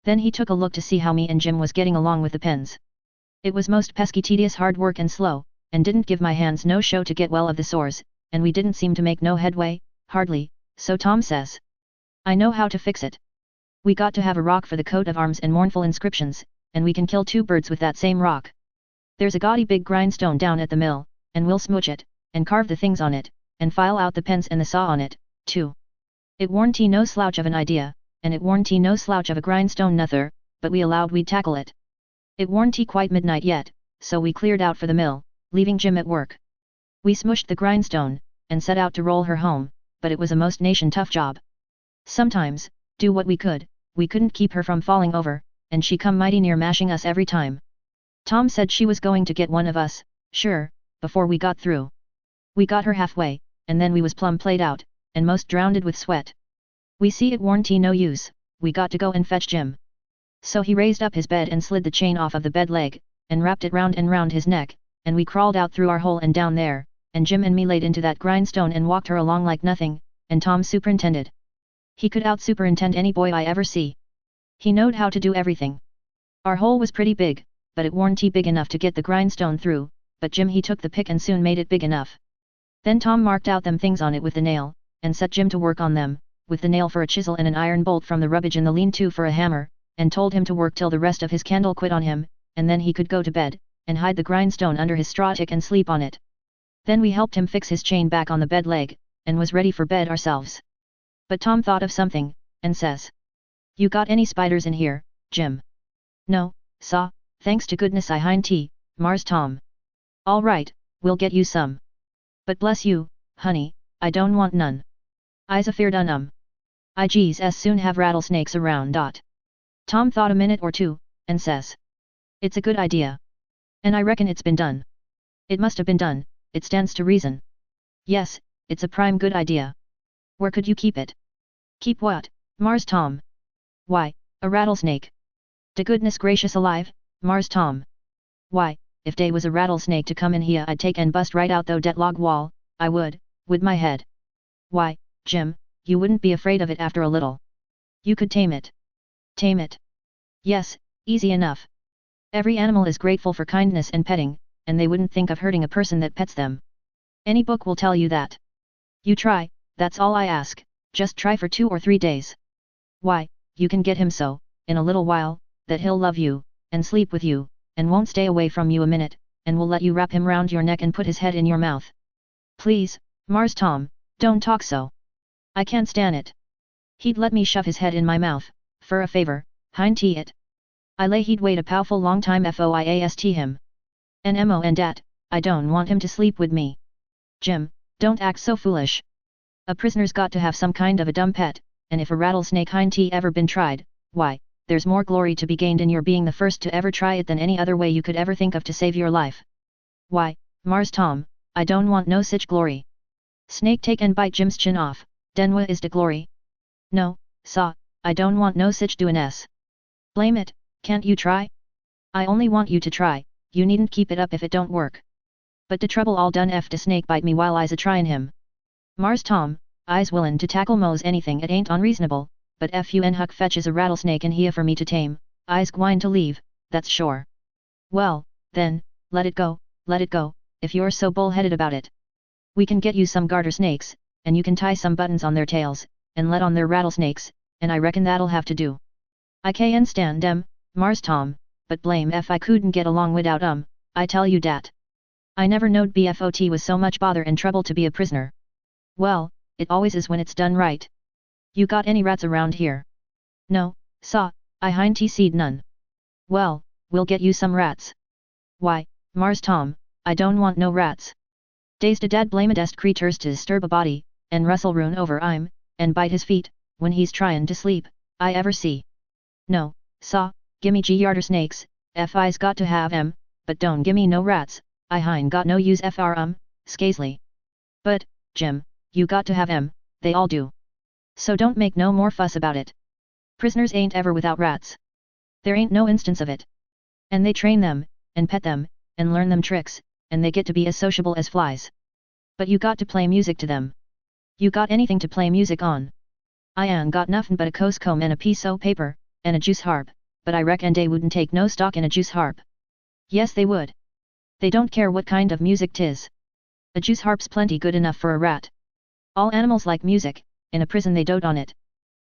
Then he took a look to see how me and Jim was getting along with the pens. It was most pesky tedious hard work and slow, and didn't give my hands no show to get well of the sores, and we didn't seem to make no headway, hardly, so Tom says. I know how to fix it. We got to have a rock for the coat of arms and mournful inscriptions, and we can kill 2 birds with that same rock. There's a gaudy big grindstone down at the mill, and we'll smooch it, and carve the things on it, and file out the pens and the saw on it, too. It warn't no slouch of an idea, and it warn't no slouch of a grindstone nuther, but we allowed we'd tackle it. It warn't quite midnight yet, so we cleared out for the mill, leaving Jim at work. We smooshed the grindstone, and set out to roll her home, but it was a most nation tough job. Sometimes, do what we couldn't keep her from falling over, and she come mighty near mashing us every time. Tom said she was going to get one of us, sure, before we got through. We got her halfway, and then we was plumb played out, and most drowned with sweat. We see it warn't no use, we got to go and fetch Jim. So he raised up his bed and slid the chain off of the bed leg, and wrapped it round and round his neck, and we crawled out through our hole and down there, and Jim and me laid into that grindstone and walked her along like nothing, and Tom superintended. He could out-superintend any boy I ever see. He knowed how to do everything. Our hole was pretty big, but it warn't big enough to get the grindstone through, but Jim he took the pick and soon made it big enough. Then Tom marked out them things on it with the nail, and set Jim to work on them, with the nail for a chisel and an iron bolt from the rubbish in the lean-to for a hammer, and told him to work till the rest of his candle quit on him, and then he could go to bed, and hide the grindstone under his straw tick and sleep on it. Then we helped him fix his chain back on the bed leg, and was ready for bed ourselves. But Tom thought of something, and says, you got any spiders in here, Jim? No, saw, thanks to goodness I hind tea, Mars Tom. All right, we'll get you some. But bless you, honey, I don't want none. I's afeard I geez as soon have rattlesnakes around. Tom thought a minute or two, and says, it's a good idea. And I reckon it's been done. It must have been done, it stands to reason. Yes, it's a prime good idea. Where could you keep it? Keep what, Mars Tom? Why, a rattlesnake. De goodness gracious alive, Mars Tom. Why, if dey was a rattlesnake to come in here I'd take and bust right out though dat log wall, I would, with my head. Why, Jim, you wouldn't be afraid of it after a little. You could tame it. Tame it? Yes, easy enough. Every animal is grateful for kindness and petting, and they wouldn't think of hurting a person that pets them. Any book will tell you that. You try, that's all I ask, just try for 2 or 3 days. Why, you can get him so, in a little while, that he'll love you, and sleep with you, and won't stay away from you a minute, and will let you wrap him round your neck and put his head in your mouth. Please, Mars Tom, don't talk so. I can't stand it. He'd let me shove his head in my mouth, for a favor, hind tea it. I lay he'd wait a powful long time foiast him. And mo and dat, I don't want him to sleep with me. Jim, don't act so foolish. A prisoner's got to have some kind of a dumb pet, and if a rattlesnake hinty ever been tried, why, there's more glory to be gained in your being the first to ever try it than any other way you could ever think of to save your life. Why, Mars Tom, I don't want no sich glory. Snake take and bite Jim's chin off, den what is de glory? No, saw, I don't want no sich doin' s. Blame it, can't you try? I only want you to try, you needn't keep it up if it don't work. But de trouble all done if de snake bite me while I's a tryin' him. Mars Tom, I's willin' to tackle mos anything it ain't unreasonable, but if you and Huck fetches a rattlesnake in here for me to tame, I's gwine to leave, that's sure. Well, then, let it go, if you're so bullheaded about it. We can get you some garter snakes, and you can tie some buttons on their tails, and let on their rattlesnakes, and I reckon that'll have to do. I can't stand dem, Mars Tom, but blame if I couldn't get along without I tell you dat. I never knowed BFOT was so much bother and trouble to be a prisoner. Well, it always is when it's done right. You got any rats around here? No, saw, I hind seed none. Well, we'll get you some rats. Why, Mars Tom, I don't want no rats. Days to dad blamedest creatures to disturb a body, and rustle run over and bite his feet, when he's tryin' to sleep, I ever see. No, saw, gimme yarder snakes, I's got to have but don't gimme no rats, I hind got no use for scazely. But, Jim, you got to have they all do. So don't make no more fuss about it. Prisoners ain't ever without rats. There ain't no instance of it. And they train them, and pet them, and learn them tricks, and they get to be as sociable as flies. But you got to play music to them. You got anything to play music on? I ain't got nothing but a coast comb and a piece o' paper, and a juice harp, but I reckon they wouldn't take no stock in a juice harp. Yes they would. They don't care what kind of music 'tis. A juice harp's plenty good enough for a rat. All animals like music, in a prison they dote on it.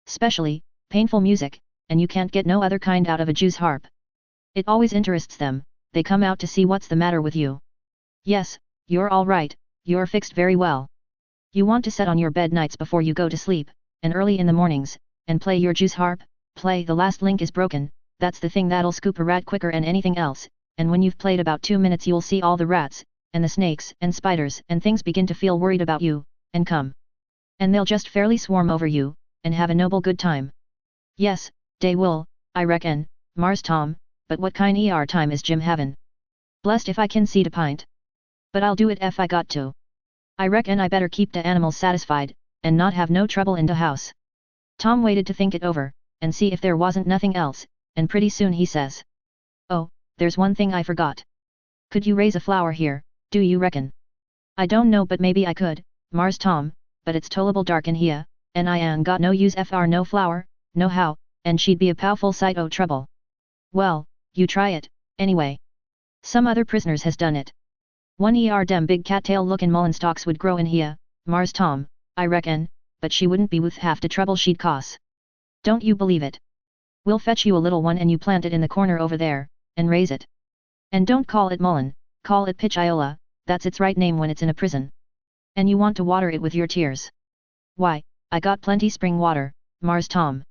Specially, painful music, and you can't get no other kind out of a juice harp. It always interests them, they come out to see what's the matter with you. Yes, you're all right, you're fixed very well. You want to set on your bed nights before you go to sleep, and early in the mornings, and play your juice harp, play The Last Link is Broken, that's the thing that'll scoop a rat quicker than anything else, and when you've played about 2 minutes you'll see all the rats, and the snakes and spiders and things begin to feel worried about you, and come. And they'll just fairly swarm over you, and have a noble good time. Yes, they will, I reckon, Mars Tom, but what kind time is Jim havin'? Blessed if I can see to pint. But I'll do it if I got to. I reckon I better keep the animals satisfied, and not have no trouble in the house. Tom waited to think it over, and see if there wasn't nothing else, and pretty soon he says. Oh, there's one thing I forgot. Could you raise a flower here, do you reckon? I don't know but maybe I could, Mars Tom, but it's tolerable dark in here, and I ain't got no use for no flower, no how, and she'd be a powful sight o' trouble. Well, you try it, anyway. Some other prisoners has done it. One dem big cattail lookin' mullein stalks would grow in here, Mars Tom, I reckon, but she wouldn't be worth half the trouble she'd cost. Don't you believe it? We'll fetch you a little one and you plant it in the corner over there, and raise it. And don't call it mullein, call it pitchiola, that's its right name when it's in a prison. And you want to water it with your tears. Why, I got plenty spring water, Mars Tom.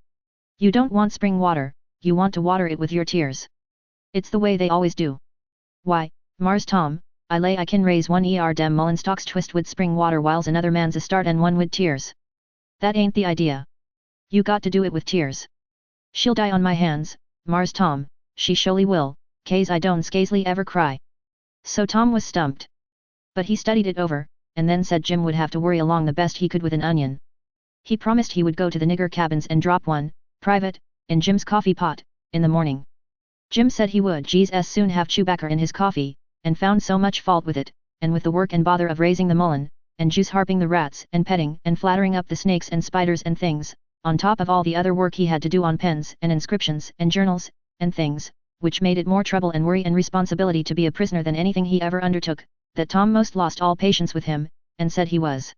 You don't want spring water, you want to water it with your tears. It's the way they always do. Why, Mars Tom, I lay I can raise one dem mullein stalks twist with spring water whiles another man's a start and one with tears. That ain't the idea. You got to do it with tears. She'll die on my hands, Mars Tom, she surely will, case I don't scazely ever cry. So Tom was stumped. But he studied it over, and then said Jim would have to worry along the best he could with an onion. He promised he would go to the nigger cabins and drop one, private, in Jim's coffee pot, in the morning. Jim said he would as soon have Chewbacca in his coffee, and found so much fault with it, and with the work and bother of raising the mullein, and juice harping the rats and petting and flattering up the snakes and spiders and things, on top of all the other work he had to do on pens and inscriptions and journals, and things, which made it more trouble and worry and responsibility to be a prisoner than anything he ever undertook, that Tom most lost all patience with him, and said he was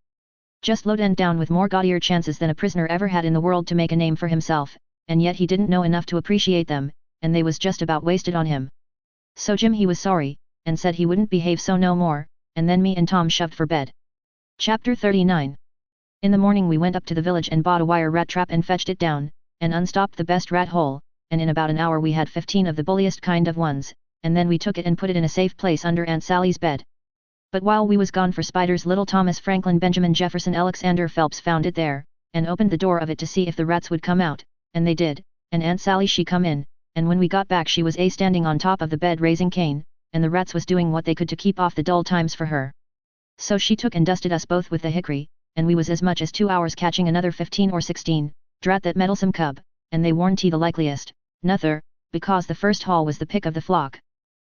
just low and down with more gaudier chances than a prisoner ever had in the world to make a name for himself, and yet he didn't know enough to appreciate them, and they was just about wasted on him. So Jim he was sorry, and said he wouldn't behave so no more, and then me and Tom shoved for bed. Chapter 39. In the morning we went up to the village and bought a wire rat trap and fetched it down, and unstopped the best rat hole, and in about an hour we had 15 of the bulliest kind of ones, and then we took it and put it in a safe place under Aunt Sally's bed, But while we was gone for spiders, little Thomas Franklin Benjamin Jefferson Alexander Phelps found it there, and opened the door of it to see if the rats would come out, and they did, and Aunt Sally she come in, and when we got back she was standing on top of the bed raising Cain, and the rats was doing what they could to keep off the dull times for her. So she took and dusted us both with the hickory, and we was as much as 2 hours catching another 15 or 16, drat that meddlesome cub, and they warn't the likeliest, nuther, because the first haul was the pick of the flock.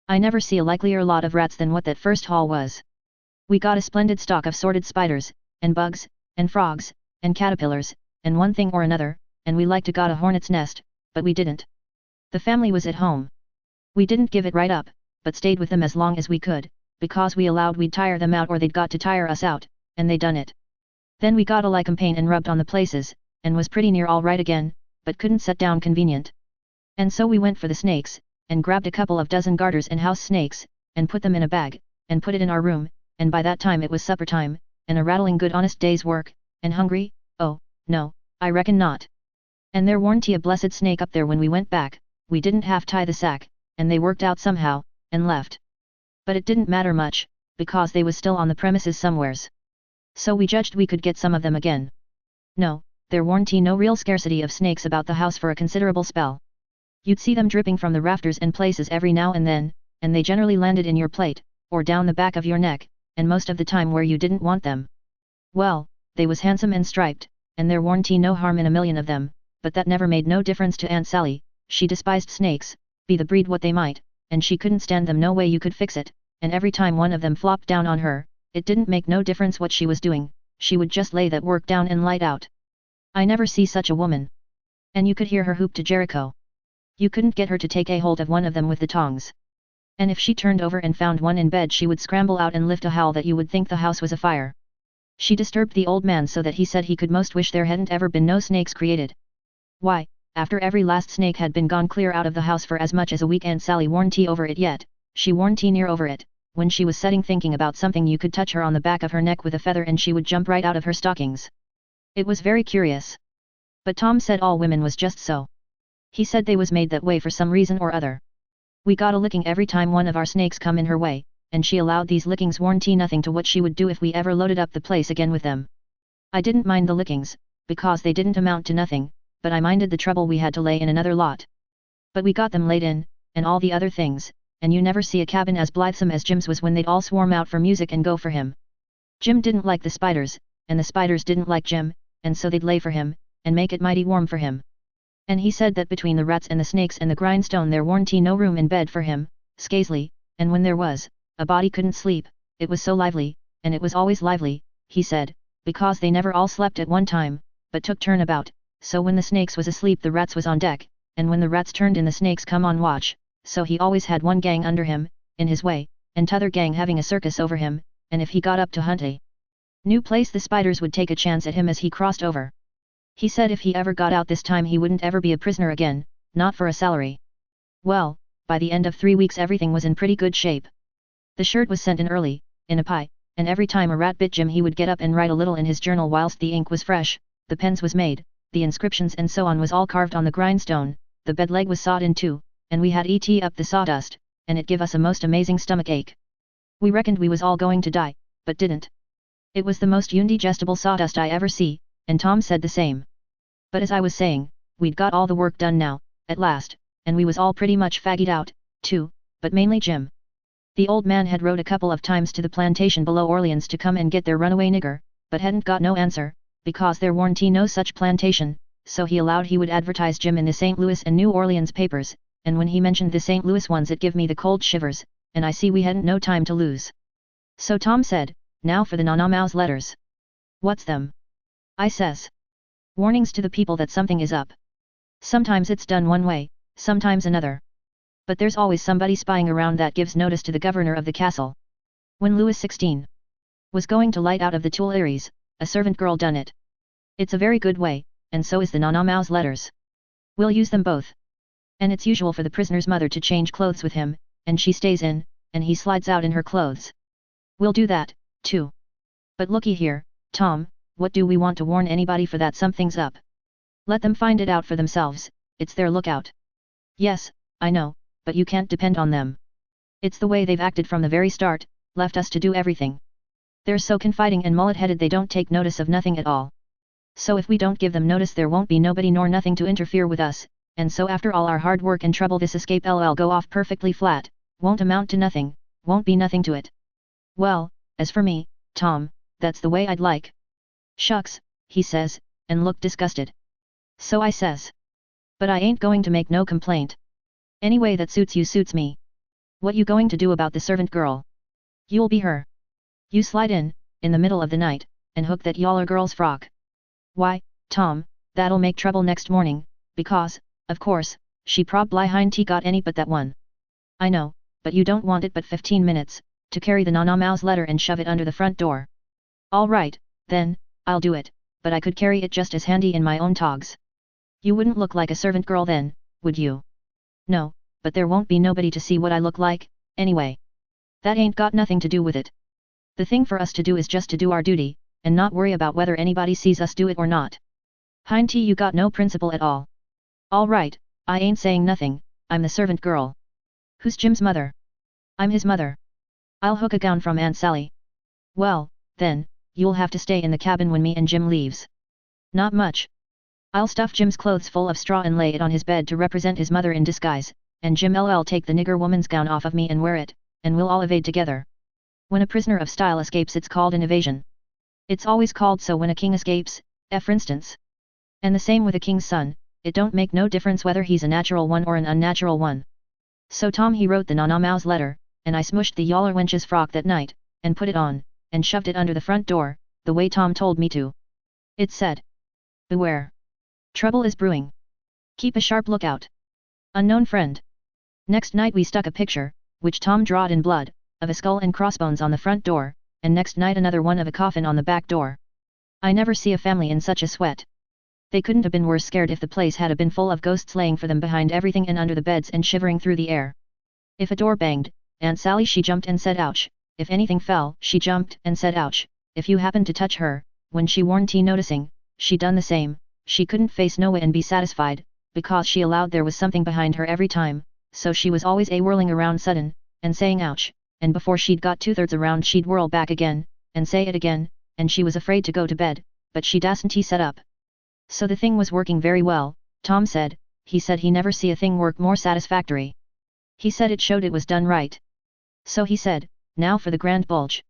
I never see a likelier lot of rats than what that first haul was. We got a splendid stock of sorted spiders, and bugs, and frogs, and caterpillars, and one thing or another, and we like to got a hornet's nest, but we didn't. The family was at home. We didn't give it right up, but stayed with them as long as we could, because we allowed we'd tire them out or they'd got to tire us out, and they done it. Then we got a lichen paint and rubbed on the places, and was pretty near all right again, but couldn't set down convenient. And so we went for the snakes, and grabbed a couple of dozen garters and house snakes, and put them in a bag, and put it in our room, and by that time it was supper time, and a rattling good honest day's work, and hungry? Oh, no, I reckon not. And there warn't a blessed snake up there when we went back. We didn't half tie the sack, and they worked out somehow, and left. But it didn't matter much, because they was still on the premises somewheres. So we judged we could get some of them again. No, there warn't no real scarcity of snakes about the house for a considerable spell. You'd see them dripping from the rafters and places every now and then, and they generally landed in your plate, or down the back of your neck, and most of the time where you didn't want them. Well, they was handsome and striped, and there warn't no harm in a million of them, but that never made no difference to Aunt Sally. She despised snakes, be the breed what they might, and she couldn't stand them no way you could fix it, and every time one of them flopped down on her, it didn't make no difference what she was doing, she would just lay that work down and light out. I never see such a woman. And you could hear her hoop to Jericho. You couldn't get her to take a hold of one of them with the tongs. And if she turned over and found one in bed she would scramble out and lift a howl that you would think the house was afire. She disturbed the old man so that he said he could most wish there hadn't ever been no snakes created. Why, after every last snake had been gone clear out of the house for as much as a week Aunt Sally warn't over it yet, she warn't near over it, when she was sitting thinking about something you could touch her on the back of her neck with a feather and she would jump right out of her stockings. It was very curious. But Tom said all women was just so. He said they was made that way for some reason or other. We got a licking every time one of our snakes come in her way, and she allowed these lickings warn't nothing to what she would do if we ever loaded up the place again with them. I didn't mind the lickings, because they didn't amount to nothing, but I minded the trouble we had to lay in another lot. But we got them laid in, and all the other things, and you never see a cabin as blithesome as Jim's was when they'd all swarm out for music and go for him. Jim didn't like the spiders, and the spiders didn't like Jim, and so they'd lay for him, and make it mighty warm for him. And he said that between the rats and the snakes and the grindstone there warn't no room in bed for him, Scaisley, and when there was, a body couldn't sleep, it was so lively, and it was always lively, he said, because they never all slept at one time, but took turn about, so when the snakes was asleep the rats was on deck, and when the rats turned in the snakes come on watch, so he always had one gang under him, in his way, and t'other gang having a circus over him, and if he got up to hunt a new place the spiders would take a chance at him as he crossed over. He said if he ever got out this time he wouldn't ever be a prisoner again, not for a salary. Well, by the end of 3 weeks everything was in pretty good shape. The shirt was sent in early, in a pie, and every time a rat bit Jim he would get up and write a little in his journal whilst the ink was fresh, the pens was made, the inscriptions and so on was all carved on the grindstone, the bed leg was sawed in two, and we had up the sawdust, and it give us a most amazing stomach ache. We reckoned we was all going to die, but didn't. It was the most undigestible sawdust I ever see, and Tom said the same. But as I was saying, we'd got all the work done now, at last, and we was all pretty much faggied out, too, but mainly Jim. The old man had wrote a couple of times to the plantation below Orleans to come and get their runaway nigger, but hadn't got no answer, because there warn't no such plantation, so he allowed he would advertise Jim in the St. Louis and New Orleans papers, and when he mentioned the St. Louis ones it give me the cold shivers, and I see we hadn't no time to lose. So Tom said, now for the Nana-Mow's letters. What's them? I says. Warnings to the people that something is up. Sometimes it's done one way, sometimes another. But there's always somebody spying around that gives notice to the governor of the castle. When Louis XVI was going to light out of the Tuileries, a servant girl done it. It's a very good way, and so is the Nana-Mow's letters. We'll use them both. And it's usual for the prisoner's mother to change clothes with him, and she stays in, and he slides out in her clothes. We'll do that, too. But looky here, Tom, what do we want to warn anybody for that something's up? Let them find it out for themselves, it's their lookout. Yes, I know, but you can't depend on them. It's the way they've acted from the very start, left us to do everything. They're so confiding and mullet-headed they don't take notice of nothing at all. So if we don't give them notice there won't be nobody nor nothing to interfere with us, and so after all our hard work and trouble this escape lol go off perfectly flat, won't amount to nothing, won't be nothing to it. Well, as for me, Tom, that's the way I'd like. Shucks, he says, and looked disgusted. So I says. But I ain't going to make no complaint. Any way that suits you suits me. What you going to do about the servant girl? You'll be her. You slide in the middle of the night, and hook that yaller girl's frock. Why, Tom, that'll make trouble next morning, because, of course, she prob'ly hain't got any but that one. I know, but you don't want it but 15 minutes, to carry the Nana Mao's letter and shove it under the front door. All right, then, I'll do it, but I could carry it just as handy in my own togs. You wouldn't look like a servant girl then, would you? No, but there won't be nobody to see what I look like, anyway. That ain't got nothing to do with it. The thing for us to do is just to do our duty, and not worry about whether anybody sees us do it or not. Hain't you got no principle at all? All right, I ain't saying nothing, I'm the servant girl. Who's Jim's mother? I'm his mother. I'll hook a gown from Aunt Sally. Well, then, you'll have to stay in the cabin when me and Jim leaves. Not much. I'll stuff Jim's clothes full of straw and lay it on his bed to represent his mother in disguise, and Jim'll take the nigger woman's gown off of me and wear it, and we'll all evade together. When a prisoner of style escapes it's called an evasion. It's always called so when a king escapes, for instance. And the same with a king's son, it don't make no difference whether he's a natural one or an unnatural one. So Tom he wrote the Nana Mao's letter, and I smushed the yaller wench's frock that night, and put it on, and shoved it under the front door, the way Tom told me to. It said, "Beware. Trouble is brewing. Keep a sharp lookout. Unknown friend." Next night we stuck a picture, which Tom drawed in blood, of a skull and crossbones on the front door, and next night another one of a coffin on the back door. I never see a family in such a sweat. They couldn't have been worse scared if the place had been full of ghosts laying for them behind everything and under the beds and shivering through the air. If a door banged, Aunt Sally she jumped and said ouch, if anything fell she jumped and said ouch, if you happened to touch her, when she warn't noticing, she done the same, she couldn't face Noah and be satisfied, because she allowed there was something behind her every time, so she was always whirling around sudden, and saying ouch, and before she'd got 2/3 around she'd whirl back again, and say it again, and she was afraid to go to bed, but she dasn't set up. So the thing was working very well, Tom said, he said he never see a thing work more satisfactory. He said it showed it was done right. So he said, now for the grand bulge.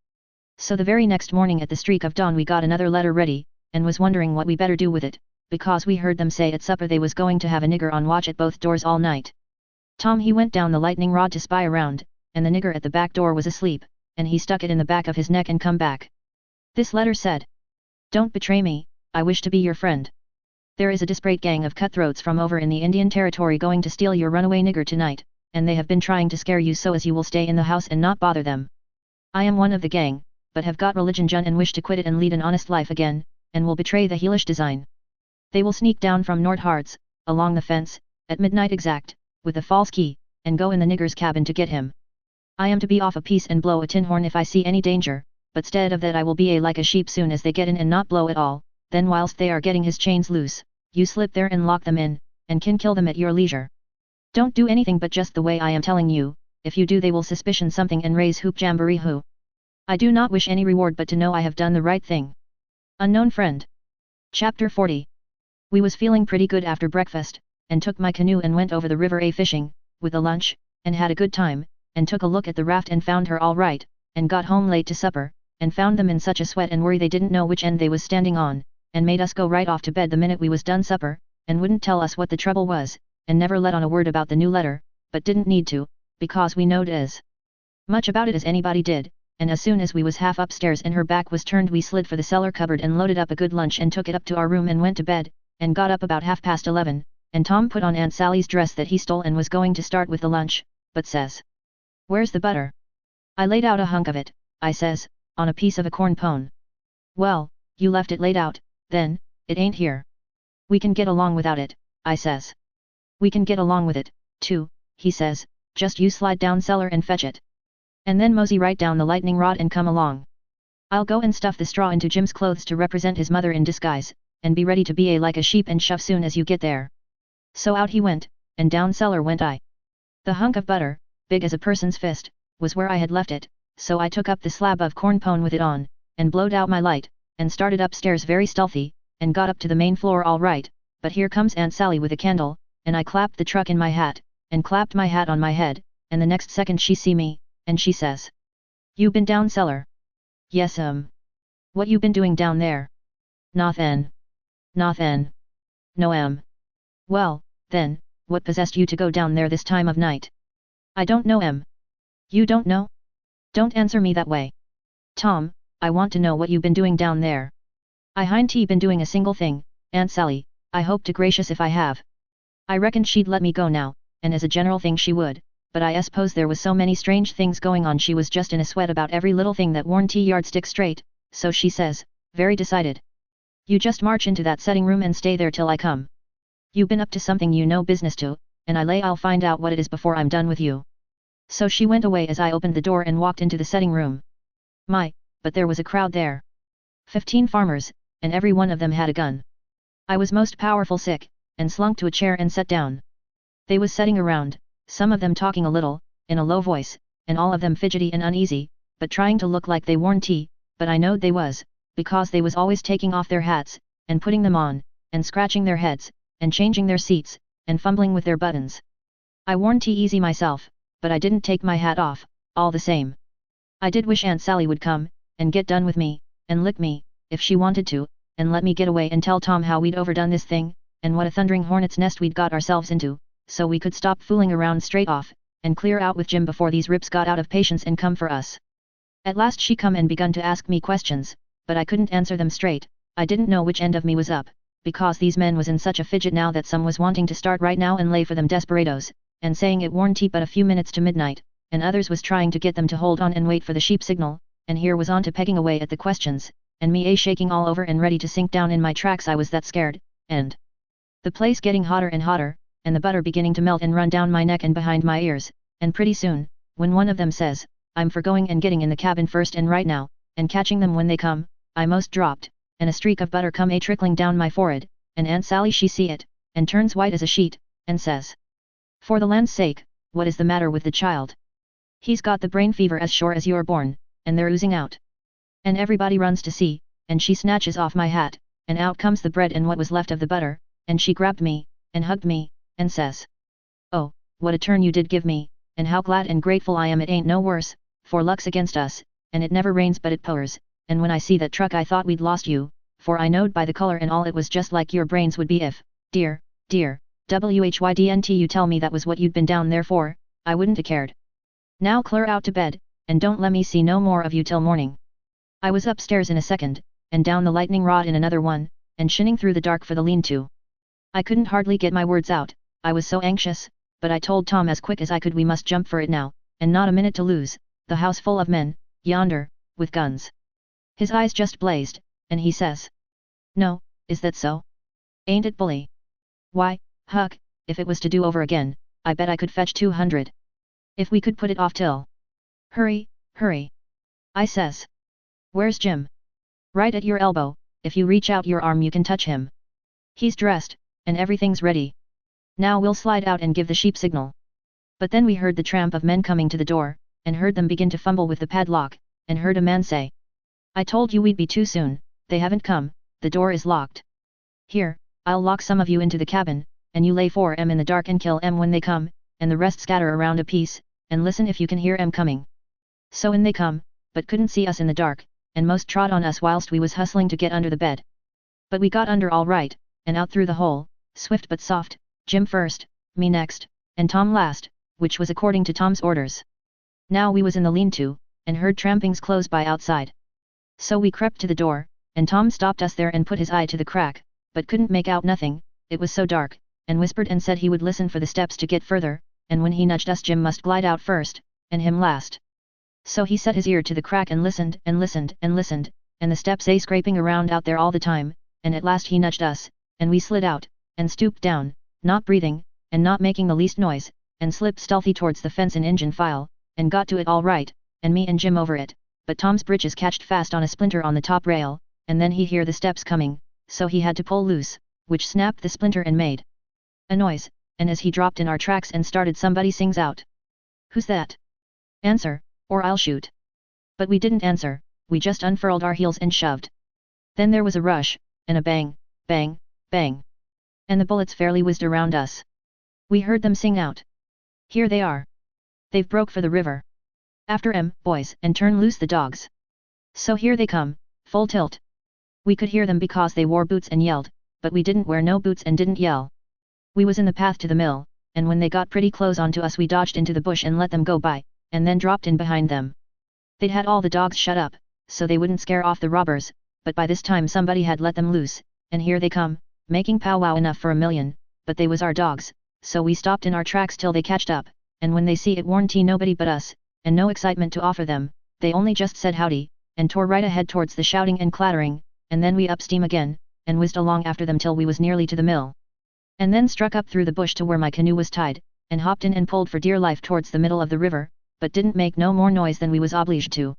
So the very next morning at the streak of dawn we got another letter ready, and was wondering what we better do with it, because we heard them say at supper they was going to have a nigger on watch at both doors all night. Tom he went down the lightning rod to spy around, and the nigger at the back door was asleep, and he stuck it in the back of his neck and come back. This letter said, "Don't betray me, I wish to be your friend. There is a disparate gang of cutthroats from over in the Indian Territory going to steal your runaway nigger tonight, and they have been trying to scare you so as you will stay in the house and not bother them. I am one of the gang, but have got religion jun and wish to quit it and lead an honest life again, and will betray the heelish design. They will sneak down from Nordhart's, along the fence, at midnight exact, with a false key, and go in the nigger's cabin to get him. I am to be off a piece and blow a tin horn if I see any danger, but stead of that I will be like a sheep soon as they get in and not blow at all, then whilst they are getting his chains loose, you slip there and lock them in, and can kill them at your leisure. Don't do anything but just the way I am telling you, if you do they will suspicion something and raise hoop jamboree hoo. I do not wish any reward but to know I have done the right thing. Unknown friend." Chapter 40. We was feeling pretty good after breakfast, and took my canoe and went over the river fishing, with a lunch, and had a good time, and took a look at the raft and found her all right, and got home late to supper, and found them in such a sweat and worry they didn't know which end they was standing on, and made us go right off to bed the minute we was done supper, and wouldn't tell us what the trouble was, and never let on a word about the new letter, but didn't need to, because we knowed as much about it as anybody did, and as soon as we was half upstairs and her back was turned we slid for the cellar cupboard and loaded up a good lunch and took it up to our room and went to bed, and got up about 11:30, and Tom put on Aunt Sally's dress that he stole and was going to start with the lunch, but says, "Where's the butter?" "I laid out a hunk of it," I says, "on a piece of a corn pone." "Well, you left it laid out, then, it ain't here." "We can get along without it," I says. "We can get along with it, too," he says, "just you slide down cellar and fetch it. And then mosey right down the lightning rod and come along. I'll go and stuff the straw into Jim's clothes to represent his mother in disguise, and be ready to be like a sheep and shove soon as you get there." So out he went, and down cellar went I. The hunk of butter, big as a person's fist, was where I had left it, so I took up the slab of corn pone with it on, and blowed out my light, and started upstairs very stealthy, and got up to the main floor all right, but here comes Aunt Sally with a candle, and I clapped the truck in my hat, and clapped my hat on my head, and the next second she see me, and she says, "You been down cellar?" "Yes What you been doing down there?" "Nothin'. Nothin'." "No "Well, then, what possessed you to go down there this time of night?" "I don't know "You don't know? Don't answer me that way. Tom, I want to know what you been doing down there." "I hain't been doing a single thing, Aunt Sally, I hope to gracious if I have." I reckoned she'd let me go now, and as a general thing she would, but I suppose there was so many strange things going on she was just in a sweat about every little thing that warn't yardstick straight, so she says, very decided, "You just march into that setting room and stay there till I come. You been up to something you no business to, and I lay I'll find out what it is before I'm done with you." So she went away as I opened the door and walked into the setting room. But there was a crowd there. 15 farmers, and every one of them had a gun. I was most powerful sick, and slunk to a chair and sat down. They was setting around, some of them talking a little, in a low voice, and all of them fidgety and uneasy, but trying to look like they warn't but I knowed they was, because they was always taking off their hats, and putting them on, and scratching their heads, and changing their seats, and fumbling with their buttons. I warn't easy myself, but I didn't take my hat off, all the same. I did wish Aunt Sally would come, and get done with me, and lick me, if she wanted to, and let me get away and tell Tom how we'd overdone this thing, and what a thundering hornet's nest we'd got ourselves into, so we could stop fooling around straight off, and clear out with Jim before these rips got out of patience and come for us. At last she come and begun to ask me questions, but I couldn't answer them straight. I didn't know which end of me was up, because these men was in such a fidget now that some was wanting to start right now and lay for them desperados, and saying it warn't but a few minutes to midnight, and others was trying to get them to hold on and wait for the sheep signal, and here was on to pegging away at the questions, and me shaking all over and ready to sink down in my tracks. I was that scared, and the place getting hotter and hotter, and the butter beginning to melt and run down my neck and behind my ears, and pretty soon, when one of them says, "I'm for going and getting in the cabin first and right now, and catching them when they come," I most dropped, and a streak of butter come trickling down my forehead, and Aunt Sally she see it, and turns white as a sheet, and says, "For the land's sake, what is the matter with the child? He's got the brain fever as sure as you're born, and they're oozing out." And everybody runs to see, and she snatches off my hat, and out comes the bread and what was left of the butter, and she grabbed me, and hugged me, and says, "Oh, what a turn you did give me, and how glad and grateful I am it ain't no worse, for luck's against us, and it never rains but it pours, and when I see that truck I thought we'd lost you, for I knowed by the color and all it was just like your brains would be if, dear, WHYDNT you tell me that was what you'd been down there for, I wouldn't a cared. Now clear out to bed, and don't let me see no more of you till morning." I was upstairs in a second, and down the lightning rod in another one, and shinning through the dark for the lean-to. I couldn't hardly get my words out, I was so anxious, but I told Tom as quick as I could we must jump for it now, and not a minute to lose, the house full of men, yonder, with guns. His eyes just blazed, and he says, "No, is that so? Ain't it bully? Why, Huck, if it was to do over again, I bet I could fetch 200. If we could put it off till—" "Hurry, hurry," I says. "Where's Jim?" "Right at your elbow, if you reach out your arm you can touch him. He's dressed, and everything's ready. Now we'll slide out and give the sheep signal." But then we heard the tramp of men coming to the door, and heard them begin to fumble with the padlock, and heard a man say, "I told you we'd be too soon, they haven't come, the door is locked. Here, I'll lock some of you into the cabin, and you lay 4 in the dark and kill when they come, and the rest scatter around a piece, and listen if you can hear coming." So in they come, but couldn't see us in the dark, and most trod on us whilst we was hustling to get under the bed. But we got under all right, and out through the hole, swift but soft, Jim first, me next, and Tom last, which was according to Tom's orders. Now we was in the lean-to, and heard trampings close by outside. So we crept to the door, and Tom stopped us there and put his eye to the crack, but couldn't make out nothing, it was so dark, and whispered and said he would listen for the steps to get further, and when he nudged us Jim must glide out first, and him last. So he set his ear to the crack and listened, and listened, and listened, and the steps scraping around out there all the time, and at last he nudged us, and we slid out, and stooped down, not breathing, and not making the least noise, and slipped stealthy towards the fence in engine file, and got to it all right, and me and Jim over it, but Tom's breeches catched fast on a splinter on the top rail, and then he hear the steps coming, so he had to pull loose, which snapped the splinter and made a noise, and as he dropped in our tracks and started somebody sings out, "Who's that? Answer, or I'll shoot." But we didn't answer, we just unfurled our heels and shoved. Then there was a rush, and a bang, bang, bang. And the bullets fairly whizzed around us. We heard them sing out. Here they are. They've broke for the river. After 'em, boys, and turn loose the dogs. So here they come, full tilt. We could hear them because they wore boots and yelled, but we didn't wear no boots and didn't yell. We was in the path to the mill, and when they got pretty close onto us we dodged into the bush and let them go by, and then dropped in behind them. They'd had all the dogs shut up, so they wouldn't scare off the robbers, but by this time somebody had let them loose, and here they come, making powwow enough for 1,000,000, but they was our dogs, so we stopped in our tracks till they catched up, and when they see it warn't nobody but us, and no excitement to offer them, they only just said howdy, and tore right ahead towards the shouting and clattering, and then we up steam again, and whizzed along after them till we was nearly to the mill. And then struck up through the bush to where my canoe was tied, and hopped in and pulled for dear life towards the middle of the river, but didn't make no more noise than we was obliged to.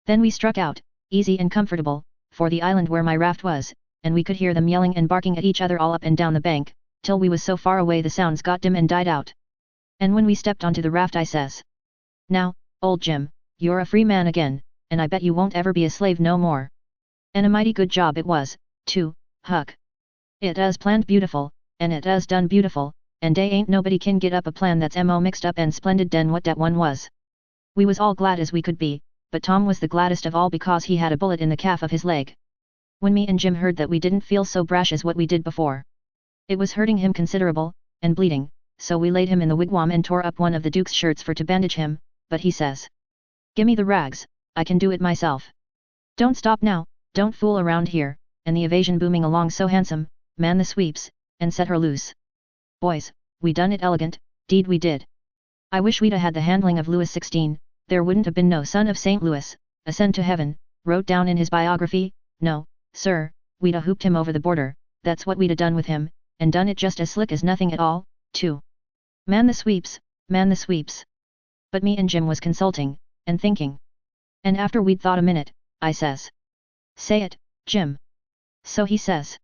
Then we struck out, easy and comfortable, for the island where my raft was, and we could hear them yelling and barking at each other all up and down the bank, till we was so far away the sounds got dim and died out. And when we stepped onto the raft I says, "Now, old Jim, you're a free man again, and I bet you won't ever be a slave no more." And a mighty good job it was, too, Huck. It is planned beautiful, and it is done beautiful, and dey ain't nobody can get up a plan that's mo mixed up and splendid den what dat one was. We was all glad as we could be, but Tom was the gladdest of all because he had a bullet in the calf of his leg. When me and Jim heard that we didn't feel so brash as what we did before. It was hurting him considerable, and bleeding, so we laid him in the wigwam and tore up one of the Duke's shirts for to bandage him, but he says, "Gimme the rags, I can do it myself. Don't stop now, don't fool around here," and the evasion booming along so handsome, man the sweeps, and set her loose. Boys, we done it elegant, deed we did. I wish we'd a had the handling of Louis XVI, there wouldn't have been no son of St. Louis, ascend to heaven, wrote down in his biography, no, sir, we'd a hooped him over the border, that's what we'd a done with him, and done it just as slick as nothing at all, too. Man the sweeps, man the sweeps. But me and Jim was consulting, and thinking. And after we'd thought a minute, I says, "Say it, Jim." So he says,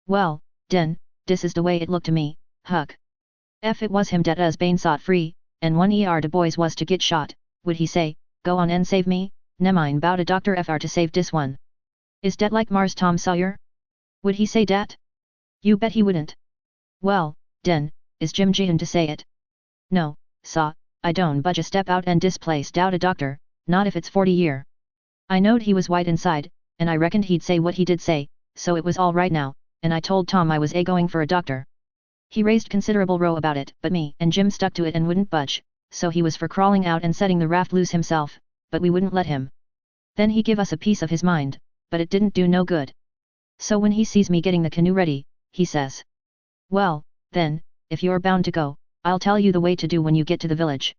"Well, den, dis is the way it looked to me, Huck. If it was him dat us bane sot free, and one de boys was to get shot, would he say, 'Go on and save me, nemine bout a doctor fr to save dis one'? Is dat like Mars Tom Sawyer? Would he say dat? You bet he wouldn't. Well, den, is Jim Jehan to say it? No, saw, I don't budge a step out and displace doubt a doctor, not if it's 40 year. I knowed he was white inside, and I reckoned he'd say what he did say, so it was all right now, and I told Tom I was going for a doctor. He raised considerable row about it, but me and Jim stuck to it and wouldn't budge, so he was for crawling out and setting the raft loose himself, but we wouldn't let him. Then he give us a piece of his mind, but it didn't do no good. So when he sees me getting the canoe ready, he says, "Well, then, if you're bound to go, I'll tell you the way to do when you get to the village.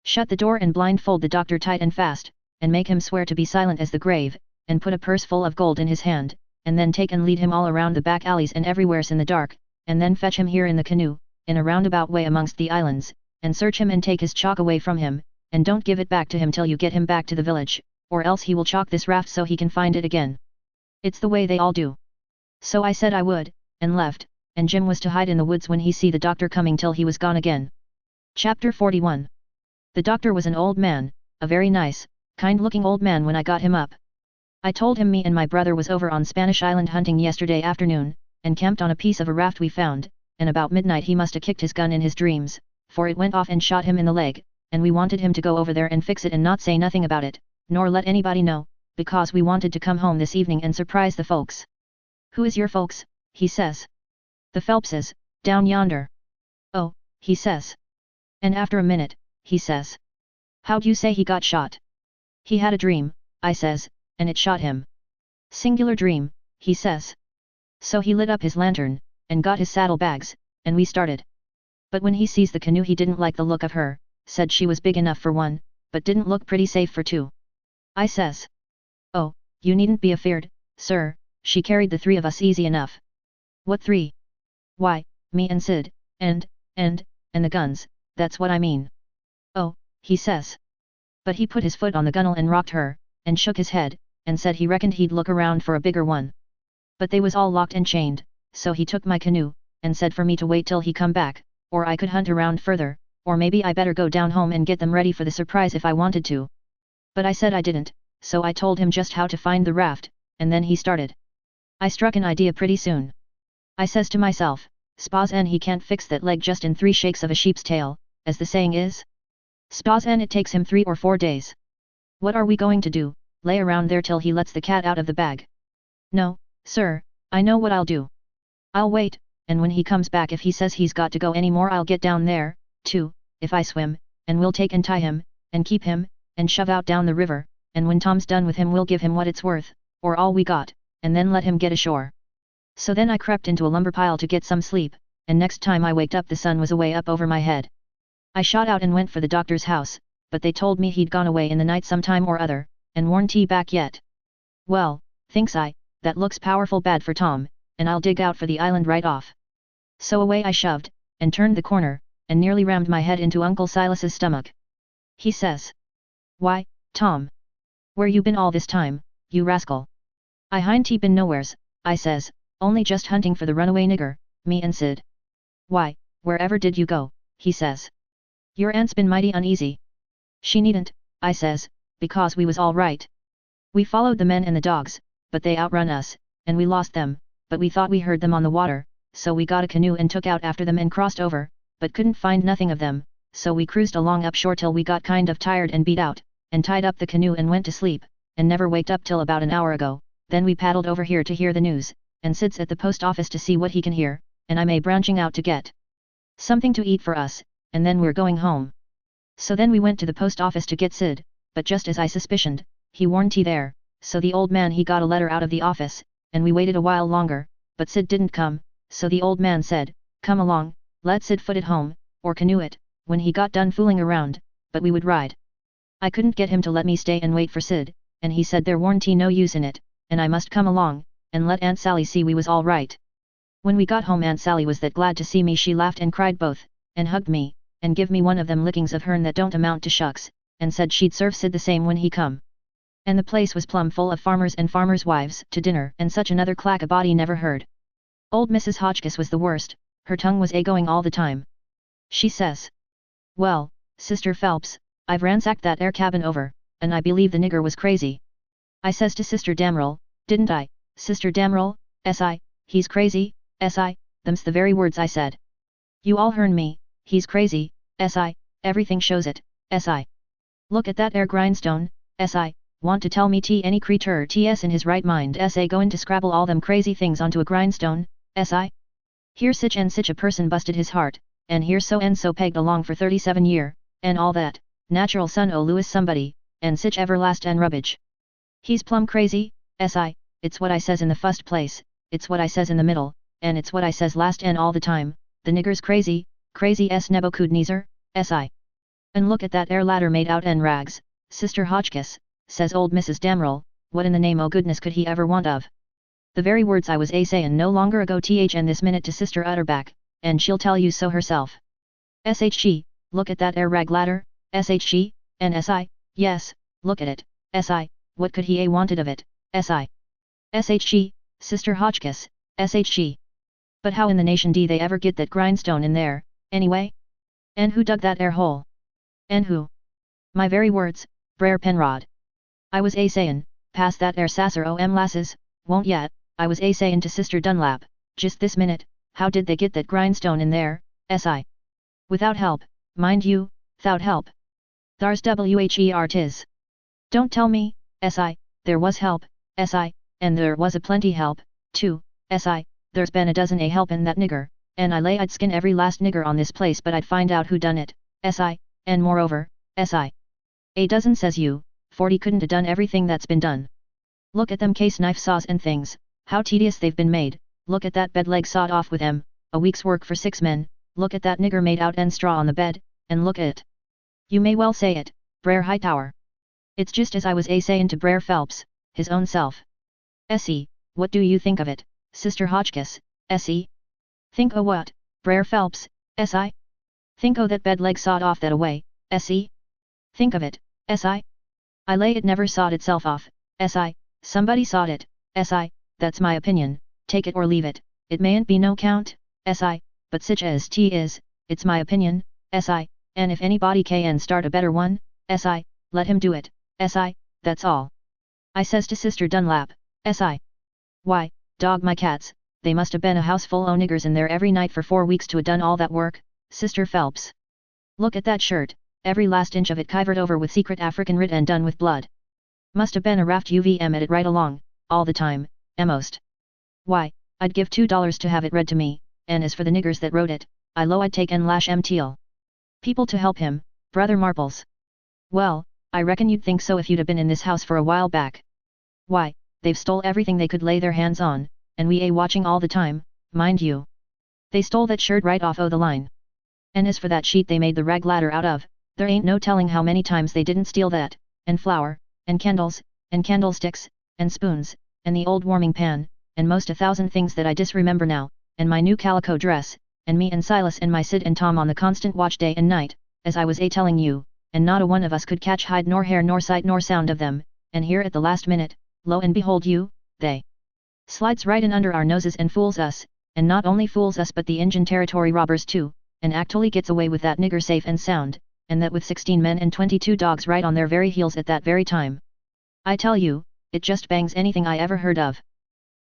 Shut the door and blindfold the doctor tight and fast, and make him swear to be silent as the grave, and put a purse full of gold in his hand, and then take and lead him all around the back alleys and everywheres in the dark, and then fetch him here in the canoe, in a roundabout way amongst the islands, and search him and take his chalk away from him, and don't give it back to him till you get him back to the village, or else he will chalk this raft so he can find it again. It's the way they all do." So I said I would, and left, and Jim was to hide in the woods when he see the doctor coming till he was gone again. Chapter 41. The doctor was an old man, a very nice, kind-looking old man when I got him up. I told him me and my brother was over on Spanish Island hunting yesterday afternoon, and camped on a piece of a raft we found, and about midnight he must have kicked his gun in his dreams, for it went off and shot him in the leg, and we wanted him to go over there and fix it and not say nothing about it, nor let anybody know, because we wanted to come home this evening and surprise the folks. "Who is your folks?" he says. "The Phelpses, down yonder." "Oh," he says. And after a minute, he says, "How'd you say he got shot?" "He had a dream," I says, "and it shot him." "Singular dream," he says. So he lit up his lantern, and got his saddlebags, and we started. But when he sees the canoe he didn't like the look of her, said she was big enough for one, but didn't look pretty safe for two. I says, "Oh, you needn't be afeard, sir, she carried the three of us easy enough." "What three?" "Why, me and Sid, and the guns, that's what I mean." "Oh," he says. But he put his foot on the gunwale and rocked her, and shook his head, and said he reckoned he'd look around for a bigger one. But they was all locked and chained, so he took my canoe, and said for me to wait till he come back, or I could hunt around further, or maybe I better go down home and get them ready for the surprise if I wanted to. But I said I didn't, so I told him just how to find the raft, and then he started. I struck an idea pretty soon. I says to myself, s'pose and he can't fix that leg just in 3 shakes of a sheep's tail, as the saying is? S'pose and it takes him 3 or 4 days. What are we going to do, lay around there till he lets the cat out of the bag? No, sir, I know what I'll do. I'll wait, and when he comes back if he says he's got to go any more I'll get down there, too, if I swim, and we'll take and tie him, and keep him, and shove out down the river, and when Tom's done with him we'll give him what it's worth, or all we got, and then let him get ashore. So then I crept into a lumber pile to get some sleep, and next time I waked up the sun was away up over my head. I shot out and went for the doctor's house, but they told me he'd gone away in the night sometime or other, and warn't he back yet. Well, thinks I, that looks powerful bad for Tom, and I'll dig out for the island right off. So away I shoved, and turned the corner, and nearly rammed my head into Uncle Silas's stomach. He says, "Why, Tom! Where you been all this time, you rascal?" "I hain't been nowheres," I says, "only just hunting for the runaway nigger, me and Sid." "Why, wherever did you go?" he says. "Your aunt's been mighty uneasy." "She needn't," I says, "because we was all right. We followed the men and the dogs, but they outrun us, and we lost them, but we thought we heard them on the water, so we got a canoe and took out after them and crossed over, but couldn't find nothing of them, so we cruised along up shore till we got kind of tired and beat out, and tied up the canoe and went to sleep, and never waked up till about an hour ago. Then we paddled over here to hear the news, and Sid's at the post office to see what he can hear, and I'm branching out to get something to eat for us, and then we're going home." So then we went to the post office to get Sid, but just as I suspicioned, he warn't there, so the old man he got a letter out of the office, and we waited a while longer, but Sid didn't come, so the old man said, "Come along, let Sid foot it home, or canoe it, when he got done fooling around, but we would ride." I couldn't get him to let me stay and wait for Sid, and he said there warn't no use in it, and I must come along, and let Aunt Sally see we was all right. When we got home Aunt Sally was that glad to see me she laughed and cried both, and hugged me, and give me one of them lickings of hern that don't amount to shucks, and said she'd serve Sid the same when he come. And the place was plumb full of farmers and farmers' wives to dinner and such another clack a body never heard. Old Mrs. Hotchkiss was the worst, her tongue was a-going all the time. She says, "Well, Sister Phelps, I've ransacked that air cabin over, and I believe the nigger was crazy." I says to Sister Damrell, "Didn't I, Sister Damrell, si, he's crazy, si, them's the very words I said." "You all hearn me, he's crazy, si, everything shows it, si. Look at that air grindstone, si, want to tell me any creature ts in his right mind sa goin' to scrabble all them crazy things onto a grindstone, si? Here sich and sich a person busted his heart, and here so and so pegged along for 37 year, and all that, natural son o' Louis somebody, and sich everlast and rubbage. He's plumb crazy, si, it's what I says in the fust place, it's what I says in the middle, and it's what I says last and all the time, the nigger's crazy, crazy s Nebuchadnezzar, si. And look at that air ladder made out en rags, Sister Hotchkiss, says old Mrs. Damrell, what in the name o' goodness could he ever want of?" The very words I was a-sayin' no longer ago and this minute to Sister Utterback, and she'll tell you so herself. "Shg, look at that air rag ladder, shg, and si, yes, look at it, si, what could he wanted of it, si? Shg, Sister Hotchkiss, shg. But how in the nation d they ever get that grindstone in there, anyway? And who dug that air hole? And who?" My very words, Brer Penrod. I was a-sayin', pass that air sasser lasses, won't yet, I was a-sayin' to Sister Dunlap, just this minute, how did they get that grindstone in there, si? Without help, mind you, 'thout help. Thar's wher 'tis. Don't tell me, si, there was help, si, and there was a plenty help, too, si, there's been a dozen helpin' that nigger, and I lay I'd skin every last nigger on this place but I'd find out who done it, si, and moreover, si. A dozen says you, 40 couldn't a done everything that's been done. Look at them case knife saws and things, how tedious they've been made, look at that bed leg sawed off with them, a week's work for 6 men, look at that nigger made out en straw on the bed, and look at it. You may well say it, Brer Hightower. It's just as I was a-sayin' to Brer Phelps, his own self. Se, what do you think of it, Sister Hotchkiss, se? Think o' what, Brer Phelps, si? Think o' that bed leg sawed off that away, se? Think of it, si? I lay it never sawed itself off, si, somebody sawed it, si, that's my opinion, take it or leave it, it mayn't be no count, si, but sich as 'tis, it's my opinion, si, and if anybody can start a better one, si, let him do it, Si, that's all. I says to Sister Dunlap, Si. Why, dog my cats, they must have been a house full o' niggers in there every night for 4 weeks to a done all that work, Sister Phelps. Look at that shirt, every last inch of it kivered over with secret African writ and done with blood. Must have been a raft UVM at it right along, all the time, most. Why, I'd give $2 to have it read to me, and as for the niggers that wrote it, I'd take and lash teal. People to help him, Brother Marples. Well, I reckon you'd think so if you'd have been in this house for a while back. Why, they've stole everything they could lay their hands on, and we watching all the time, mind you. They stole that shirt right off o' the line. And as for that sheet they made the rag ladder out of, there ain't no telling how many times they didn't steal that, and flour, and candles, and candlesticks, and spoons, and the old warming pan, and most 1,000 things that I disremember now, and my new calico dress, and me and Silas and my Sid and Tom on the constant watch day and night, as I was telling you, and not a one of us could catch hide nor hair nor sight nor sound of them, and here at the last minute, lo and behold you, they slides right in under our noses and fools us, and not only fools us but the Injun Territory robbers too, and actually gets away with that nigger safe and sound, and that with 16 men and 22 dogs right on their very heels at that very time. I tell you, it just bangs anything I ever heard of.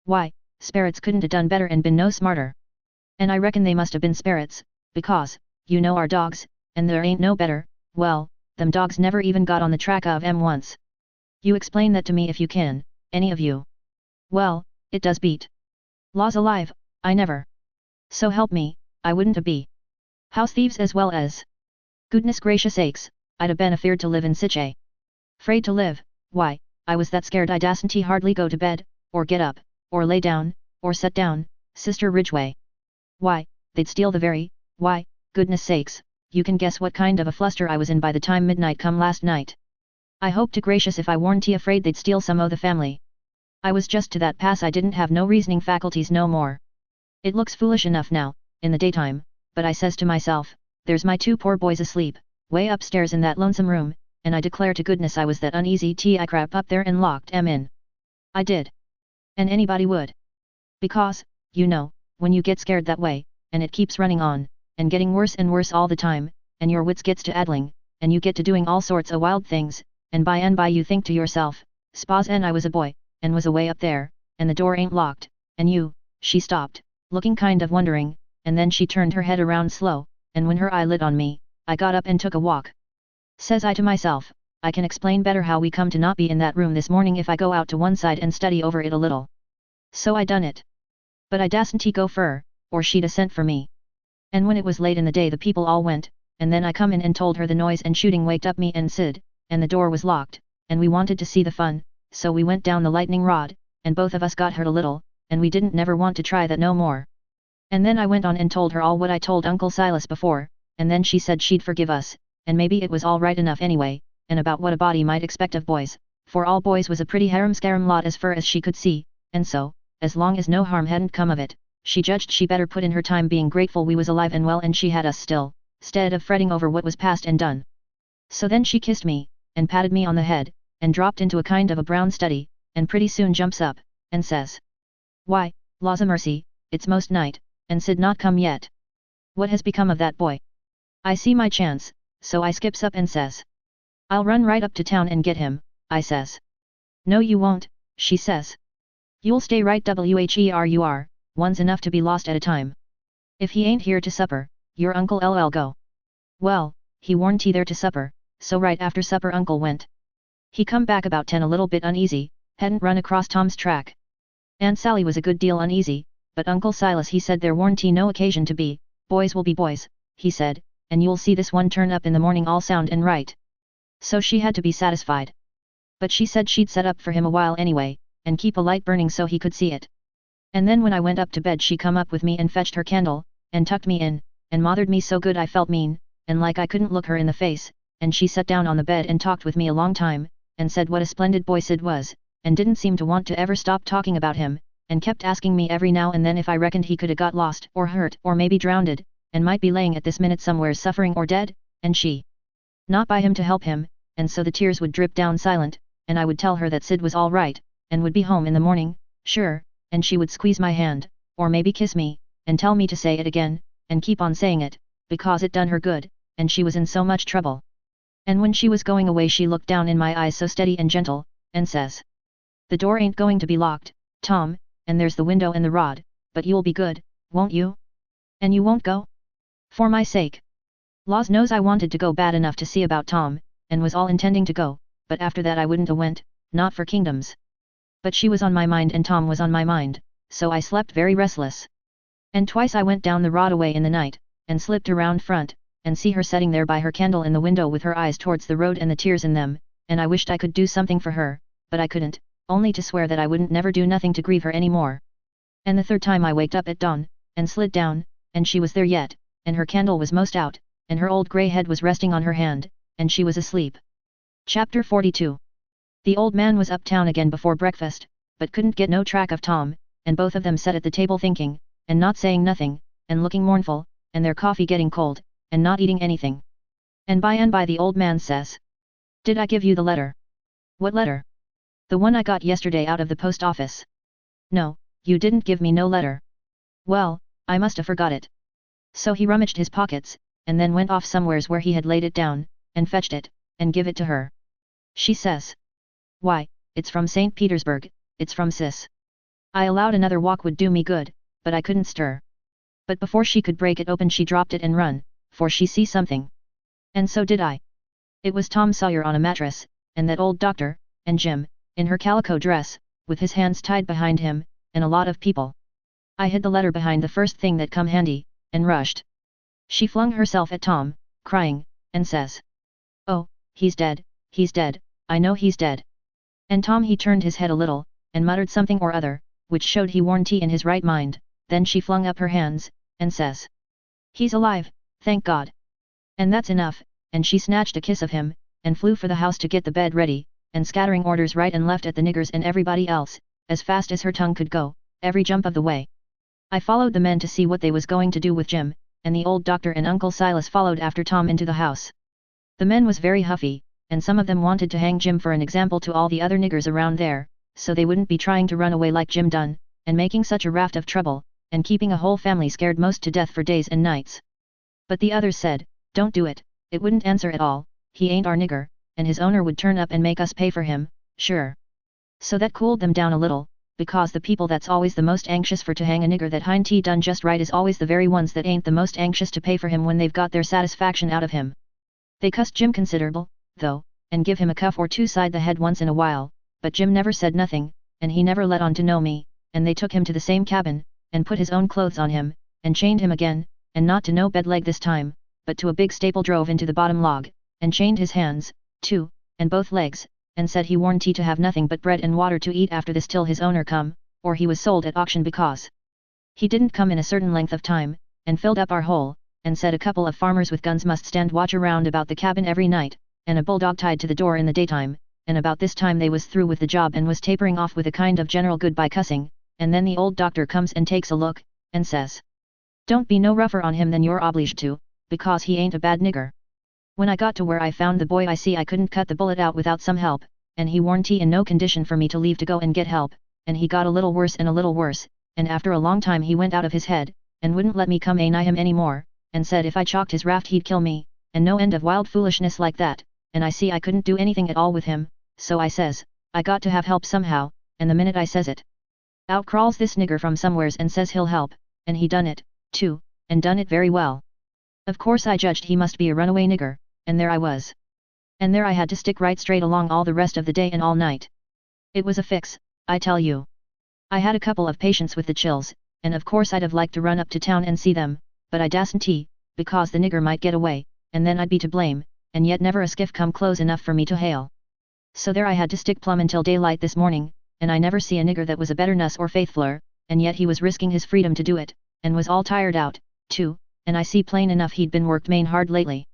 Why, sperrits couldn't have done better and been no smarter. And I reckon they must have been sperrits, because, you know our dogs, and there ain't no better, well, them dogs never even got on the track of 'em once. You explain that to me if you can, any of you. Well, it does beat. Laws alive, I never. So help me, I wouldn't a be house thieves as well as. Goodness gracious sakes, I'd a been afeard to live in sich a. Afraid to live, why, I was that scared I dasn't hardly go to bed, or get up, or lay down, or set down, Sister Ridgway. Why, they'd steal the very, why, goodness sakes, you can guess what kind of a fluster I was in by the time midnight come last night. I hope to gracious if I warn't afraid they'd steal some o' the family. I was just to that pass I didn't have no reasoning faculties no more. It looks foolish enough now, in the daytime, but I says to myself, there's my 2 poor boys asleep, way upstairs in that lonesome room, and I declare to goodness I was that uneasy I crept up there and locked 'em in. I did. And anybody would. Because, you know, when you get scared that way, and it keeps running on, and getting worse and worse all the time, and your wits gets to addling, and you get to doing all sorts o' wild things, and by you think to yourself, "Spas and I was a boy, and was away up there, and the door ain't locked, and you," she stopped, looking kind of wondering, and then she turned her head around slow, and when her eye lit on me, I got up and took a walk. Says I to myself, I can explain better how we come to not be in that room this morning if I go out to one side and study over it a little. So I done it. But I dasn't go fur, or she'd a sent for me. And when it was late in the day the people all went, and then I come in and told her the noise and shooting waked up me and Sid, and the door was locked, and we wanted to see the fun, so we went down the lightning rod, and both of us got hurt a little, and we didn't never want to try that no more. And then I went on and told her all what I told Uncle Silas before, and then she said she'd forgive us, and maybe it was all right enough anyway, and about what a body might expect of boys, for all boys was a pretty harum-scarum lot as fur as she could see, and so, as long as no harm hadn't come of it, she judged she better put in her time being grateful we was alive and well and she had us still, 'stead of fretting over what was past and done. So then she kissed me, and patted me on the head, and dropped into a kind of a brown study, and pretty soon jumps up, and says, "Why, laws a mercy, it's most night, and Sid not come yet. What has become of that boy?" I see my chance, so I skips up and says, "I'll run right up to town and get him," I says. "No you won't," she says. "You'll stay right where, one's enough to be lost at a time. If he ain't here to supper, your uncle LL go." Well, he warn't he there to supper, so right after supper uncle went. He come back about 10 a little bit uneasy, hadn't run across Tom's track. Aunt Sally was a good deal uneasy, but Uncle Silas he said there warn't no occasion to be, boys will be boys, he said, and you'll see this one turn up in the morning all sound and right. So she had to be satisfied. But she said she'd set up for him a while anyway, and keep a light burning so he could see it. And then when I went up to bed she come up with me and fetched her candle, and tucked me in, and mothered me so good I felt mean, and like I couldn't look her in the face, and she sat down on the bed and talked with me a long time, and said what a splendid boy Sid was, and didn't seem to want to ever stop talking about him, and kept asking me every now and then if I reckoned he could a got lost or hurt or maybe drowned, and might be laying at this minute somewhere suffering or dead, and she not by him to help him, and so the tears would drip down silent, and I would tell her that Sid was all right, and would be home in the morning, sure, and she would squeeze my hand, or maybe kiss me, and tell me to say it again, and keep on saying it, because it done her good, and she was in so much trouble. And when she was going away she looked down in my eyes so steady and gentle, and says, "The door ain't going to be locked, Tom, and there's the window and the rod, but you'll be good, won't you? And you won't go? For my sake." Laws knows I wanted to go bad enough to see about Tom, and was all intending to go, but after that I wouldn't a went, not for kingdoms. But she was on my mind and Tom was on my mind, so I slept very restless. And twice I went down the rod away in the night, and slipped around front, and see her setting there by her candle in the window with her eyes towards the road and the tears in them, and I wished I could do something for her, but I couldn't, only to swear that I wouldn't never do nothing to grieve her any more. And the third time I waked up at dawn, and slid down, and she was there yet, and her candle was most out, and her old grey head was resting on her hand, and she was asleep. Chapter 42. The old man was uptown again before breakfast, but couldn't get no track of Tom, and both of them sat at the table thinking, and not saying nothing, and looking mournful, and their coffee getting cold, and not eating anything. And by the old man says, "Did I give you the letter?" "What letter?" "The one I got yesterday out of the post office." "No, you didn't give me no letter." "Well, I must have forgot it." So he rummaged his pockets, and then went off somewheres where he had laid it down, and fetched it, and give it to her. She says, "Why, it's from St. Petersburg, it's from Sis." I allowed another walk would do me good, but I couldn't stir. But before she could break it open she dropped it and run, for she see something. And so did I. It was Tom Sawyer on a mattress, and that old doctor, and Jim, in her calico dress, with his hands tied behind him, and a lot of people. I hid the letter behind the first thing that come handy, and rushed. She flung herself at Tom, crying, and says, "Oh, he's dead, I know he's dead." And Tom he turned his head a little, and muttered something or other, which showed he warn't in his right mind, then she flung up her hands, and says, "He's alive, thank God. And that's enough," and she snatched a kiss of him, and flew for the house to get the bed ready, and scattering orders right and left at the niggers and everybody else, as fast as her tongue could go, every jump of the way. I followed the men to see what they was going to do with Jim, and the old doctor and Uncle Silas followed after Tom into the house. The men was very huffy, and some of them wanted to hang Jim for an example to all the other niggers around there, so they wouldn't be trying to run away like Jim done, and making such a raft of trouble, and keeping a whole family scared most to death for days and nights. But the others said, "Don't do it wouldn't answer at all, he ain't our nigger, and his owner would turn up and make us pay for him, sure." So that cooled them down a little, because the people that's always the most anxious for to hang a nigger that hind he done just right is always the very ones that ain't the most anxious to pay for him when they've got their satisfaction out of him. They cussed Jim considerable, though, and give him a cuff or two side the head once in a while, but Jim never said nothing, and he never let on to know me, and they took him to the same cabin, and put his own clothes on him, and chained him again, and not to no bed leg this time, but to a big staple drove into the bottom log, and chained his hands, too, and both legs, and said he warn't to have nothing but bread and water to eat after this till his owner come, or he was sold at auction because he didn't come in a certain length of time, and filled up our hole, and said a couple of farmers with guns must stand watch around about the cabin every night, and a bulldog tied to the door in the daytime, and about this time they was through with the job and was tapering off with a kind of general goodbye cussing, and then the old doctor comes and takes a look, and says, "Don't be no rougher on him than you're obliged to, because he ain't a bad nigger." When I got to where I found the boy I see I couldn't cut the bullet out without some help, and he warn't in no condition for me to leave to go and get help, and he got a little worse and a little worse, and after a long time he went out of his head, and wouldn't let me come a nigh him any more, and said if I chalked his raft he'd kill me, and no end of wild foolishness like that, and I see I couldn't do anything at all with him, so I says, I got to have help somehow, and the minute I says it, out crawls this nigger from somewheres and says he'll help, and he done it, too, and done it very well. Of course I judged he must be a runaway nigger, and there I was. And there I had to stick right straight along all the rest of the day and all night. It was a fix, I tell you. I had a couple of patients with the chills, and of course I'd have liked to run up to town and see them, but I dasn't, because the nigger might get away, and then I'd be to blame, and yet never a skiff come close enough for me to hail. So there I had to stick plumb until daylight this morning, and I never see a nigger that was a better nuss or faithfuler, and yet he was risking his freedom to do it, and was all tired out, too, and I see plain enough he'd been worked main hard lately.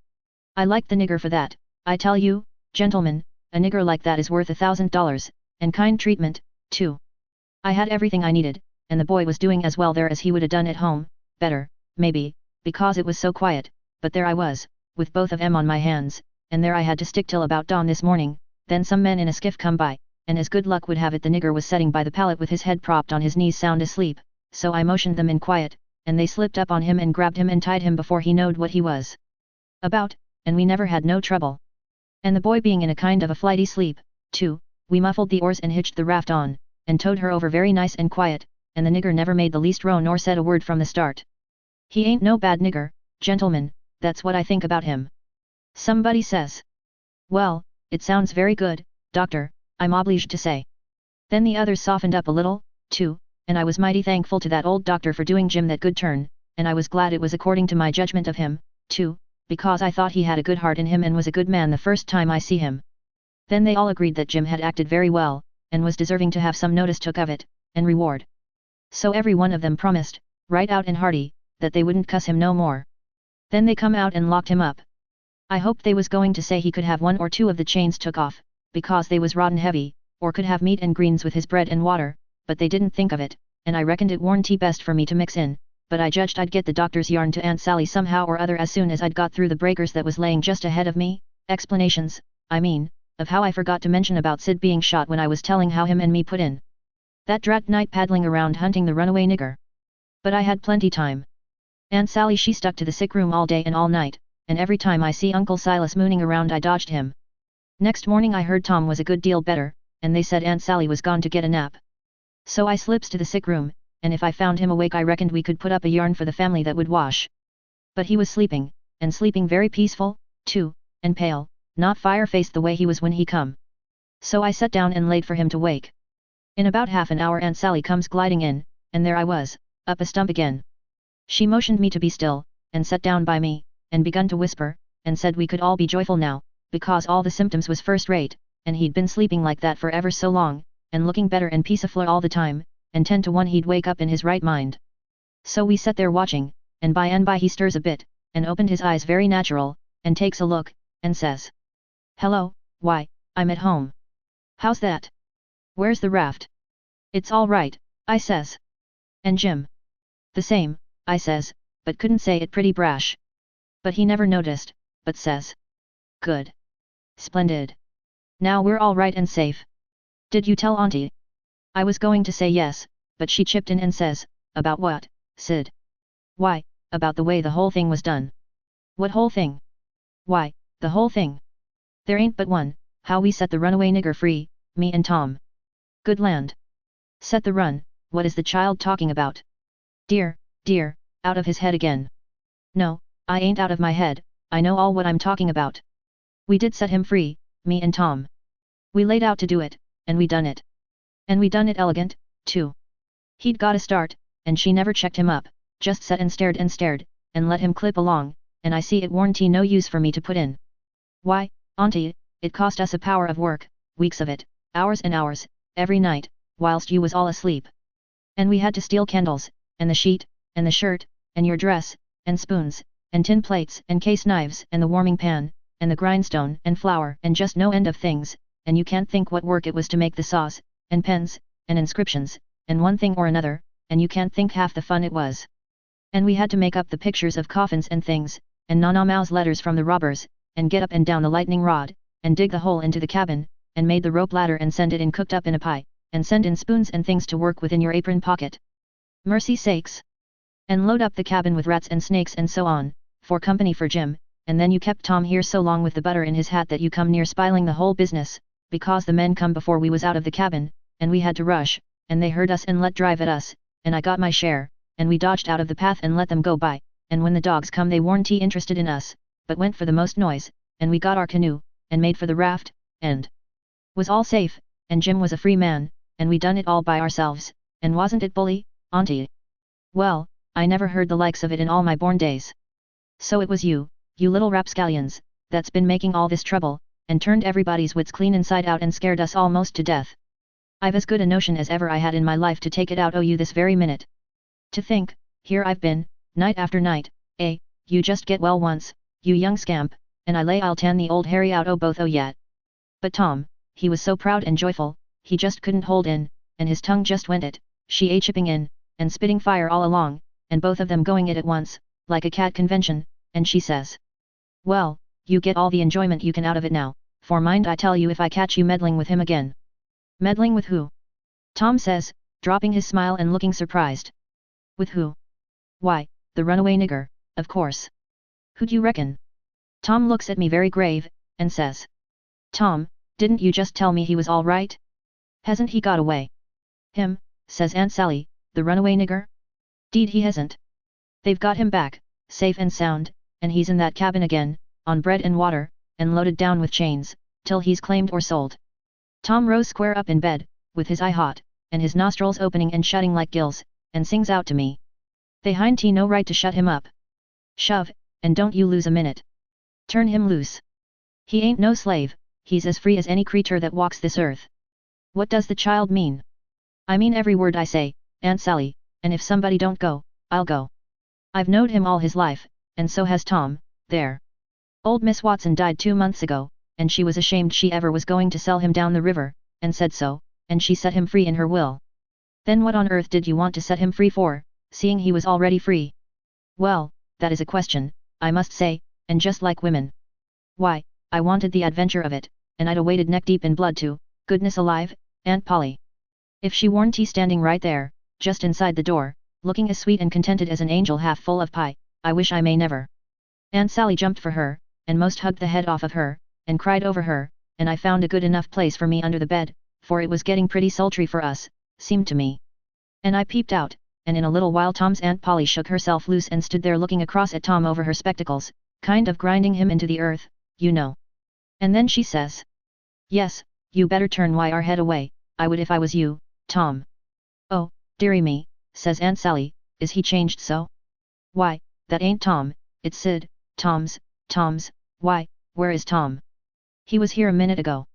I liked the nigger for that, I tell you, gentlemen, a nigger like that is worth $1,000, and kind treatment, too. I had everything I needed, and the boy was doing as well there as he would a done at home, better, maybe, because it was so quiet, but there I was, with both of 'em on my hands, and there I had to stick till about dawn this morning, then some men in a skiff come by, and as good luck would have it the nigger was setting by the pallet with his head propped on his knees sound asleep, so I motioned them in quiet, and they slipped up on him and grabbed him and tied him before he knowed what he was about, and we never had no trouble. And the boy being in a kind of a flighty sleep, too, we muffled the oars and hitched the raft on, and towed her over very nice and quiet, and the nigger never made the least row nor said a word from the start. He ain't no bad nigger, gentlemen, that's what I think about him. Somebody says. Well, it sounds very good, doctor, I'm obliged to say. Then the others softened up a little, too, and I was mighty thankful to that old doctor for doing Jim that good turn, and I was glad it was according to my judgment of him, too, because I thought he had a good heart in him and was a good man the first time I see him. Then they all agreed that Jim had acted very well, and was deserving to have some notice took of it, and reward. So every one of them promised, right out and hearty, that they wouldn't cuss him no more. Then they come out and locked him up. I hoped they was going to say he could have one or two of the chains took off, because they was rotten heavy, or could have meat and greens with his bread and water, but they didn't think of it, and I reckoned it warn't best for me to mix in, but I judged I'd get the doctor's yarn to Aunt Sally somehow or other as soon as I'd got through the breakers that was laying just ahead of me, explanations, I mean, of how I forgot to mention about Sid being shot when I was telling how him and me put in that drat night paddling around hunting the runaway nigger. But I had plenty time. Aunt Sally she stuck to the sick room all day and all night, and every time I see Uncle Silas mooning around I dodged him. Next morning I heard Tom was a good deal better, and they said Aunt Sally was gone to get a nap. So I slips to the sick room, and if I found him awake I reckoned we could put up a yarn for the family that would wash. But he was sleeping, and sleeping very peaceful, too, and pale, not fire-faced the way he was when he come. So I sat down and laid for him to wake. In about half an hour Aunt Sally comes gliding in, and there I was, up a stump again. She motioned me to be still, and sat down by me, and begun to whisper, and said we could all be joyful now, because all the symptoms was first-rate, and he'd been sleeping like that for ever so long, and looking better and peaceful all the time, and 10 to 1 he'd wake up in his right mind. So we sat there watching, and by and by he stirs a bit, and opened his eyes very natural, and takes a look, and says, "Hello, why, I'm at home. How's that? Where's the raft?" "It's all right," I says. "And Jim?" "The same," I says, but couldn't say it pretty brash. But he never noticed, but says, "Good. Splendid. Now we're all right and safe. Did you tell Auntie?" I was going to say yes, but she chipped in and says, "About what, Sid?" "Why, about the way the whole thing was done." "What whole thing?" "Why, the whole thing. There ain't but one, how we set the runaway nigger free, me and Tom." "Good land. Set the run, what is the child talking about?" Dear, out of his head again." "No, I ain't out of my head, I know all what I'm talking about. We did set him free, me and Tom. We laid out to do it, and we done it. And we done it elegant, too. He'd got a start, and she never checked him up, just sat and stared, and let him clip along, and I see it warn't no use for me to put in. Why, Auntie, it cost us a power of work, weeks of it, hours and hours, every night, whilst you was all asleep. And we had to steal candles, and the sheet, and the shirt, and your dress, and spoons, and tin plates, and case knives, and the warming pan, and the grindstone, and flour, and just no end of things, and you can't think what work it was to make the saws, and pens, and inscriptions, and one thing or another, and you can't think half the fun it was. And we had to make up the pictures of coffins and things, and Nana Mao's letters from the robbers, and get up and down the lightning rod, and dig the hole into the cabin, and made the rope ladder and send it in cooked up in a pie, and send in spoons and things to work within your apron pocket. Mercy sakes! And load up the cabin with rats and snakes and so on, for company for Jim, and then you kept Tom here so long with the butter in his hat that you come near spiling the whole business, because the men come before we was out of the cabin, and we had to rush, and they heard us and let drive at us, and I got my share, and we dodged out of the path and let them go by, and when the dogs come they warn't interested in us, but went for the most noise, and we got our canoe, and made for the raft, and was all safe, and Jim was a free man, and we done it all by ourselves, and wasn't it bully, Auntie? Well, I never heard the likes of it in all my born days. So it was you little rapscallions, that's been making all this trouble, and turned everybody's wits clean inside out and scared us almost to death. I've as good a notion as ever I had in my life to take it out o' you this very minute. To think, here I've been, night after night, you just get well once, you young scamp, and I lay I'll tan the old Harry out o' both o' yet. But Tom, he was so proud and joyful, he just couldn't hold in, and his tongue just went it, she chipping in, and spitting fire all along, and both of them going it at once, like a cat convention, and she says, "Well, you get all the enjoyment you can out of it now, for mind I tell you if I catch you meddling with him again." "Meddling with who?" Tom says, dropping his smile and looking surprised. "With who?" "Why, the runaway nigger, of course. Who'd you reckon?" Tom looks at me very grave, and says, Tom, didn't you just tell me he was all right? Hasn't he got away? Him, says Aunt Sally, the runaway nigger? Deed he hasn't. They've got him back, safe and sound, and he's in that cabin again, on bread and water, and loaded down with chains, till he's claimed or sold. Tom rose square up in bed, with his eye hot, and his nostrils opening and shutting like gills, and sings out to me. They hain't no right to shut him up. Shove, and don't you lose a minute. Turn him loose. He ain't no slave, he's as free as any creature that walks this earth. What does the child mean? I mean every word I say, Aunt Sally, and if somebody don't go, I'll go. I've knowed him all his life, and so has Tom, there. Old Miss Watson died 2 months ago, and she was ashamed she ever was going to sell him down the river, and said so, and she set him free in her will. Then what on earth did you want to set him free for, seeing he was already free? Well, that is a question, I must say, and just like women. Why, I wanted the adventure of it, and I'd waded neck deep in blood too, goodness alive, Aunt Polly. If she warn't he standing right there, just inside the door, looking as sweet and contented as an angel half full of pie, I wish I may never. Aunt Sally jumped for her, and most hugged the head off of her, and cried over her, and I found a good enough place for me under the bed, for it was getting pretty sultry for us, seemed to me. And I peeped out, and in a little while Tom's Aunt Polly shook herself loose and stood there looking across at Tom over her spectacles, kind of grinding him into the earth, you know. And then she says, "Yes, you better turn our head away, I would if I was you, Tom." "Oh, dearie me," says Aunt Sally, "is he changed so?" "Why, that ain't Tom, it's Sid, Tom's, why, where is Tom? He was here a minute ago."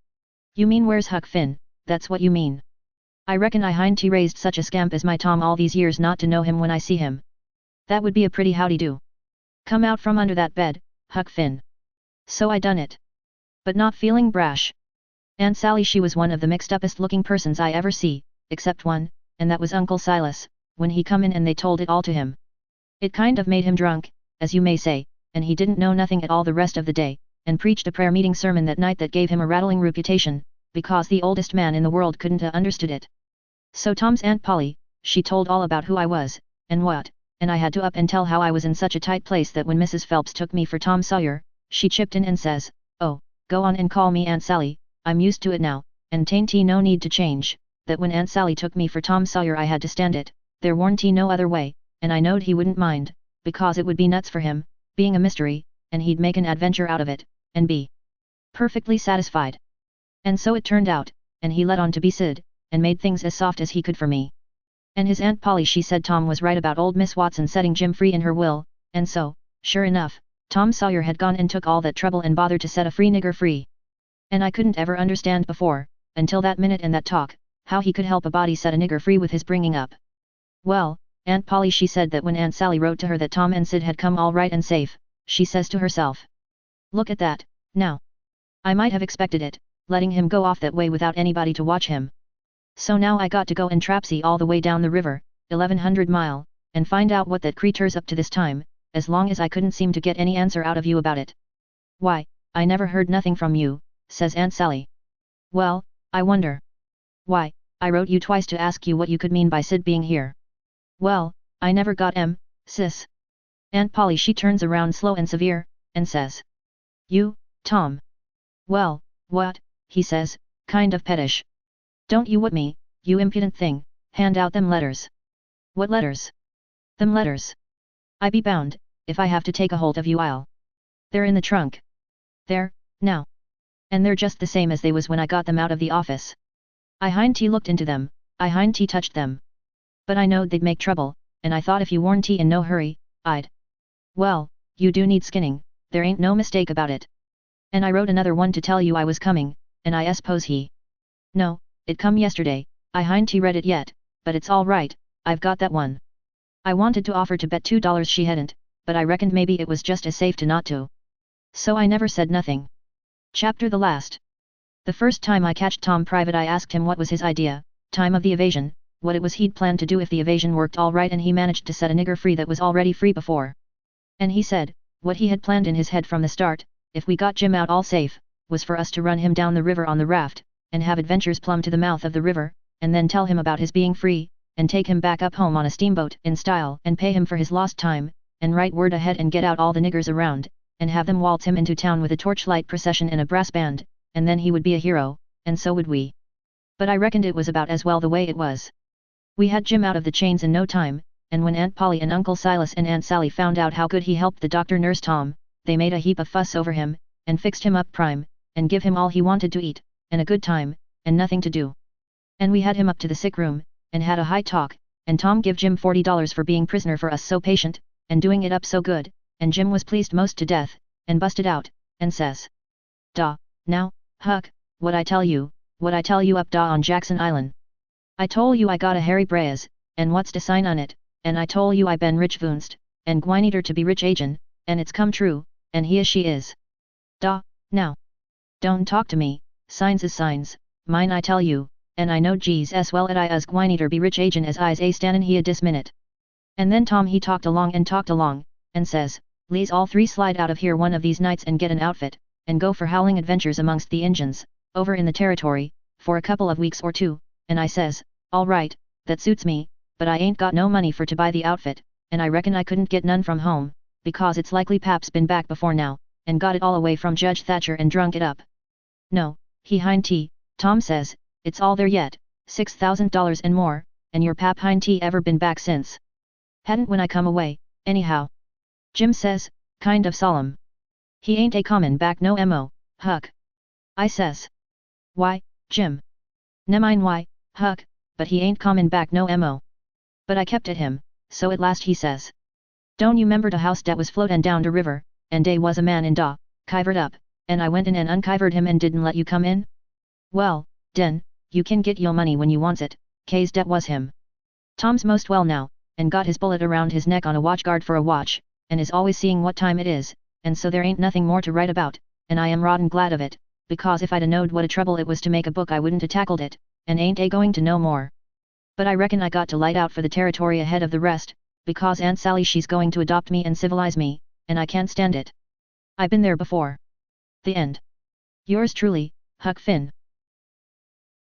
"You mean where's Huck Finn, that's what you mean. I reckon I hain't raised such a scamp as my Tom all these years not to know him when I see him. That would be a pretty howdy-do. Come out from under that bed, Huck Finn." So I done it. But not feeling brash. Aunt Sally she was one of the mixed-upest looking persons I ever see, except one, and that was Uncle Silas, when he come in and they told it all to him. It kind of made him drunk, as you may say, and he didn't know nothing at all the rest of the day, and preached a prayer meeting sermon that night that gave him a rattling reputation, because the oldest man in the world couldn't ha' understood it. So Tom's Aunt Polly, she told all about who I was, and what, and I had to up and tell how I was in such a tight place that when Mrs. Phelps took me for Tom Sawyer, she chipped in and says, "Oh, go on and call me Aunt Sally, I'm used to it now, and tain't no need to change," that when Aunt Sally took me for Tom Sawyer I had to stand it, there warn't no other way, and I knowed he wouldn't mind, because it would be nuts for him, being a mystery, and he'd make an adventure out of it, and be perfectly satisfied. And so it turned out, and he let on to be Sid, and made things as soft as he could for me. And his Aunt Polly she said Tom was right about old Miss Watson setting Jim free in her will, and so, sure enough, Tom Sawyer had gone and took all that trouble and bother to set a free nigger free. And I couldn't ever understand before, until that minute and that talk, how he could help a body set a nigger free with his bringing up. Well, Aunt Polly she said that when Aunt Sally wrote to her that Tom and Sid had come all right and safe, she says to herself, "Look at that, now. I might have expected it, letting him go off that way without anybody to watch him. So now I got to go and trapsy all the way down the river, 1100 mile, and find out what that creature's up to this time, as long as I couldn't seem to get any answer out of you about it." "Why, I never heard nothing from you," says Aunt Sally. "Well, I wonder. Why, I wrote you twice to ask you what you could mean by Sid being here." "Well, I never got sis." Aunt Polly she turns around slow and severe, and says, "You, Tom." "Well, what," he says, kind of pettish. "Don't you what me, you impudent thing, hand out them letters." "What letters?" "Them letters. I be bound, if I have to take a hold of you they're in the trunk. There, now. And they're just the same as they was when I got them out of the office. I hain't looked into them, I hain't touched them. But I knowed they'd make trouble, and I thought if you warn't in no hurry, I'd. Well, you do need skinning, there ain't no mistake about it. And I wrote another one to tell you I was coming, and I suppose he. No, it come yesterday, I hain't read it yet, but it's all right, I've got that one. I wanted to offer to bet $2 she hadn't, but I reckoned maybe it was just as safe to not to. So I never said nothing. Chapter the last. The first time I catched Tom private I asked him what was his idea, time of the evasion, what it was he'd planned to do if the evasion worked all right and he managed to set a nigger free that was already free before. And he said, what he had planned in his head from the start, if we got Jim out all safe, was for us to run him down the river on the raft, and have adventures plumb to the mouth of the river, and then tell him about his being free, and take him back up home on a steamboat in style and pay him for his lost time, and write word ahead and get out all the niggers around, and have them waltz him into town with a torchlight procession and a brass band, and then he would be a hero, and so would we. But I reckoned it was about as well the way it was. We had Jim out of the chains in no time, and when Aunt Polly and Uncle Silas and Aunt Sally found out how good he helped the doctor nurse Tom, they made a heap of fuss over him, and fixed him up prime, and give him all he wanted to eat, and a good time, and nothing to do. And we had him up to the sick room, and had a high talk, and Tom give Jim $40 for being prisoner for us so patient, and doing it up so good, and Jim was pleased most to death, and busted out, and says, "Da, now, Huck, what I tell you up da on Jackson Island. I tole you I got a Harry Braez, and what's de sign on it, and I tole you I ben rich vunst, and gwine to be rich agin, and it's come true, and he is she is. Da, now. Don't talk to me, signs is signs, mine I tell you, and I know G's as well at I as gwine be rich agin as I's a stanin he a dis minute." And then Tom he talked along, and says, "Le's all three slide out of here one of these nights and get an outfit, and go for howling adventures amongst the Injuns, over in the territory, for a couple of weeks or two," and I says, "All right, that suits me, but I ain't got no money for to buy the outfit, and I reckon I couldn't get none from home, because it's likely Pap's been back before now, and got it all away from Judge Thatcher and drunk it up." "No, he hind tea," Tom says, "it's all there yet, $6,000 and more, and your Pap hind tea ever been back since?" "Hadn't when I come away, anyhow," Jim says, kind of solemn. "He ain't a comin' back no mo, Huck." I says. "Why, Jim? Nemine why, Huck, but he ain't comin' back no mo." But I kept at him, so at last he says, "Don't you 'member de house dat was floatin' down de river, and dey was a man in da, kivered up, and I went in and unkivered him and didn't let you come in? Well, den, you can get yo' money when you wants it, kase dat was him. Tom's most well now, and got his bullet around his neck on a watchguard for a watch, and is always seeing what time it is, and so there ain't nothing more to write about, and I am rotten glad of it, because if I'd a knowed what a trouble it was to make a book I wouldn't a tackled it, and ain't a going to know more. But I reckon I got to light out for the territory ahead of the rest, because Aunt Sally she's going to adopt me and civilize me, and I can't stand it. I been there before." The end. Yours truly, Huck Finn.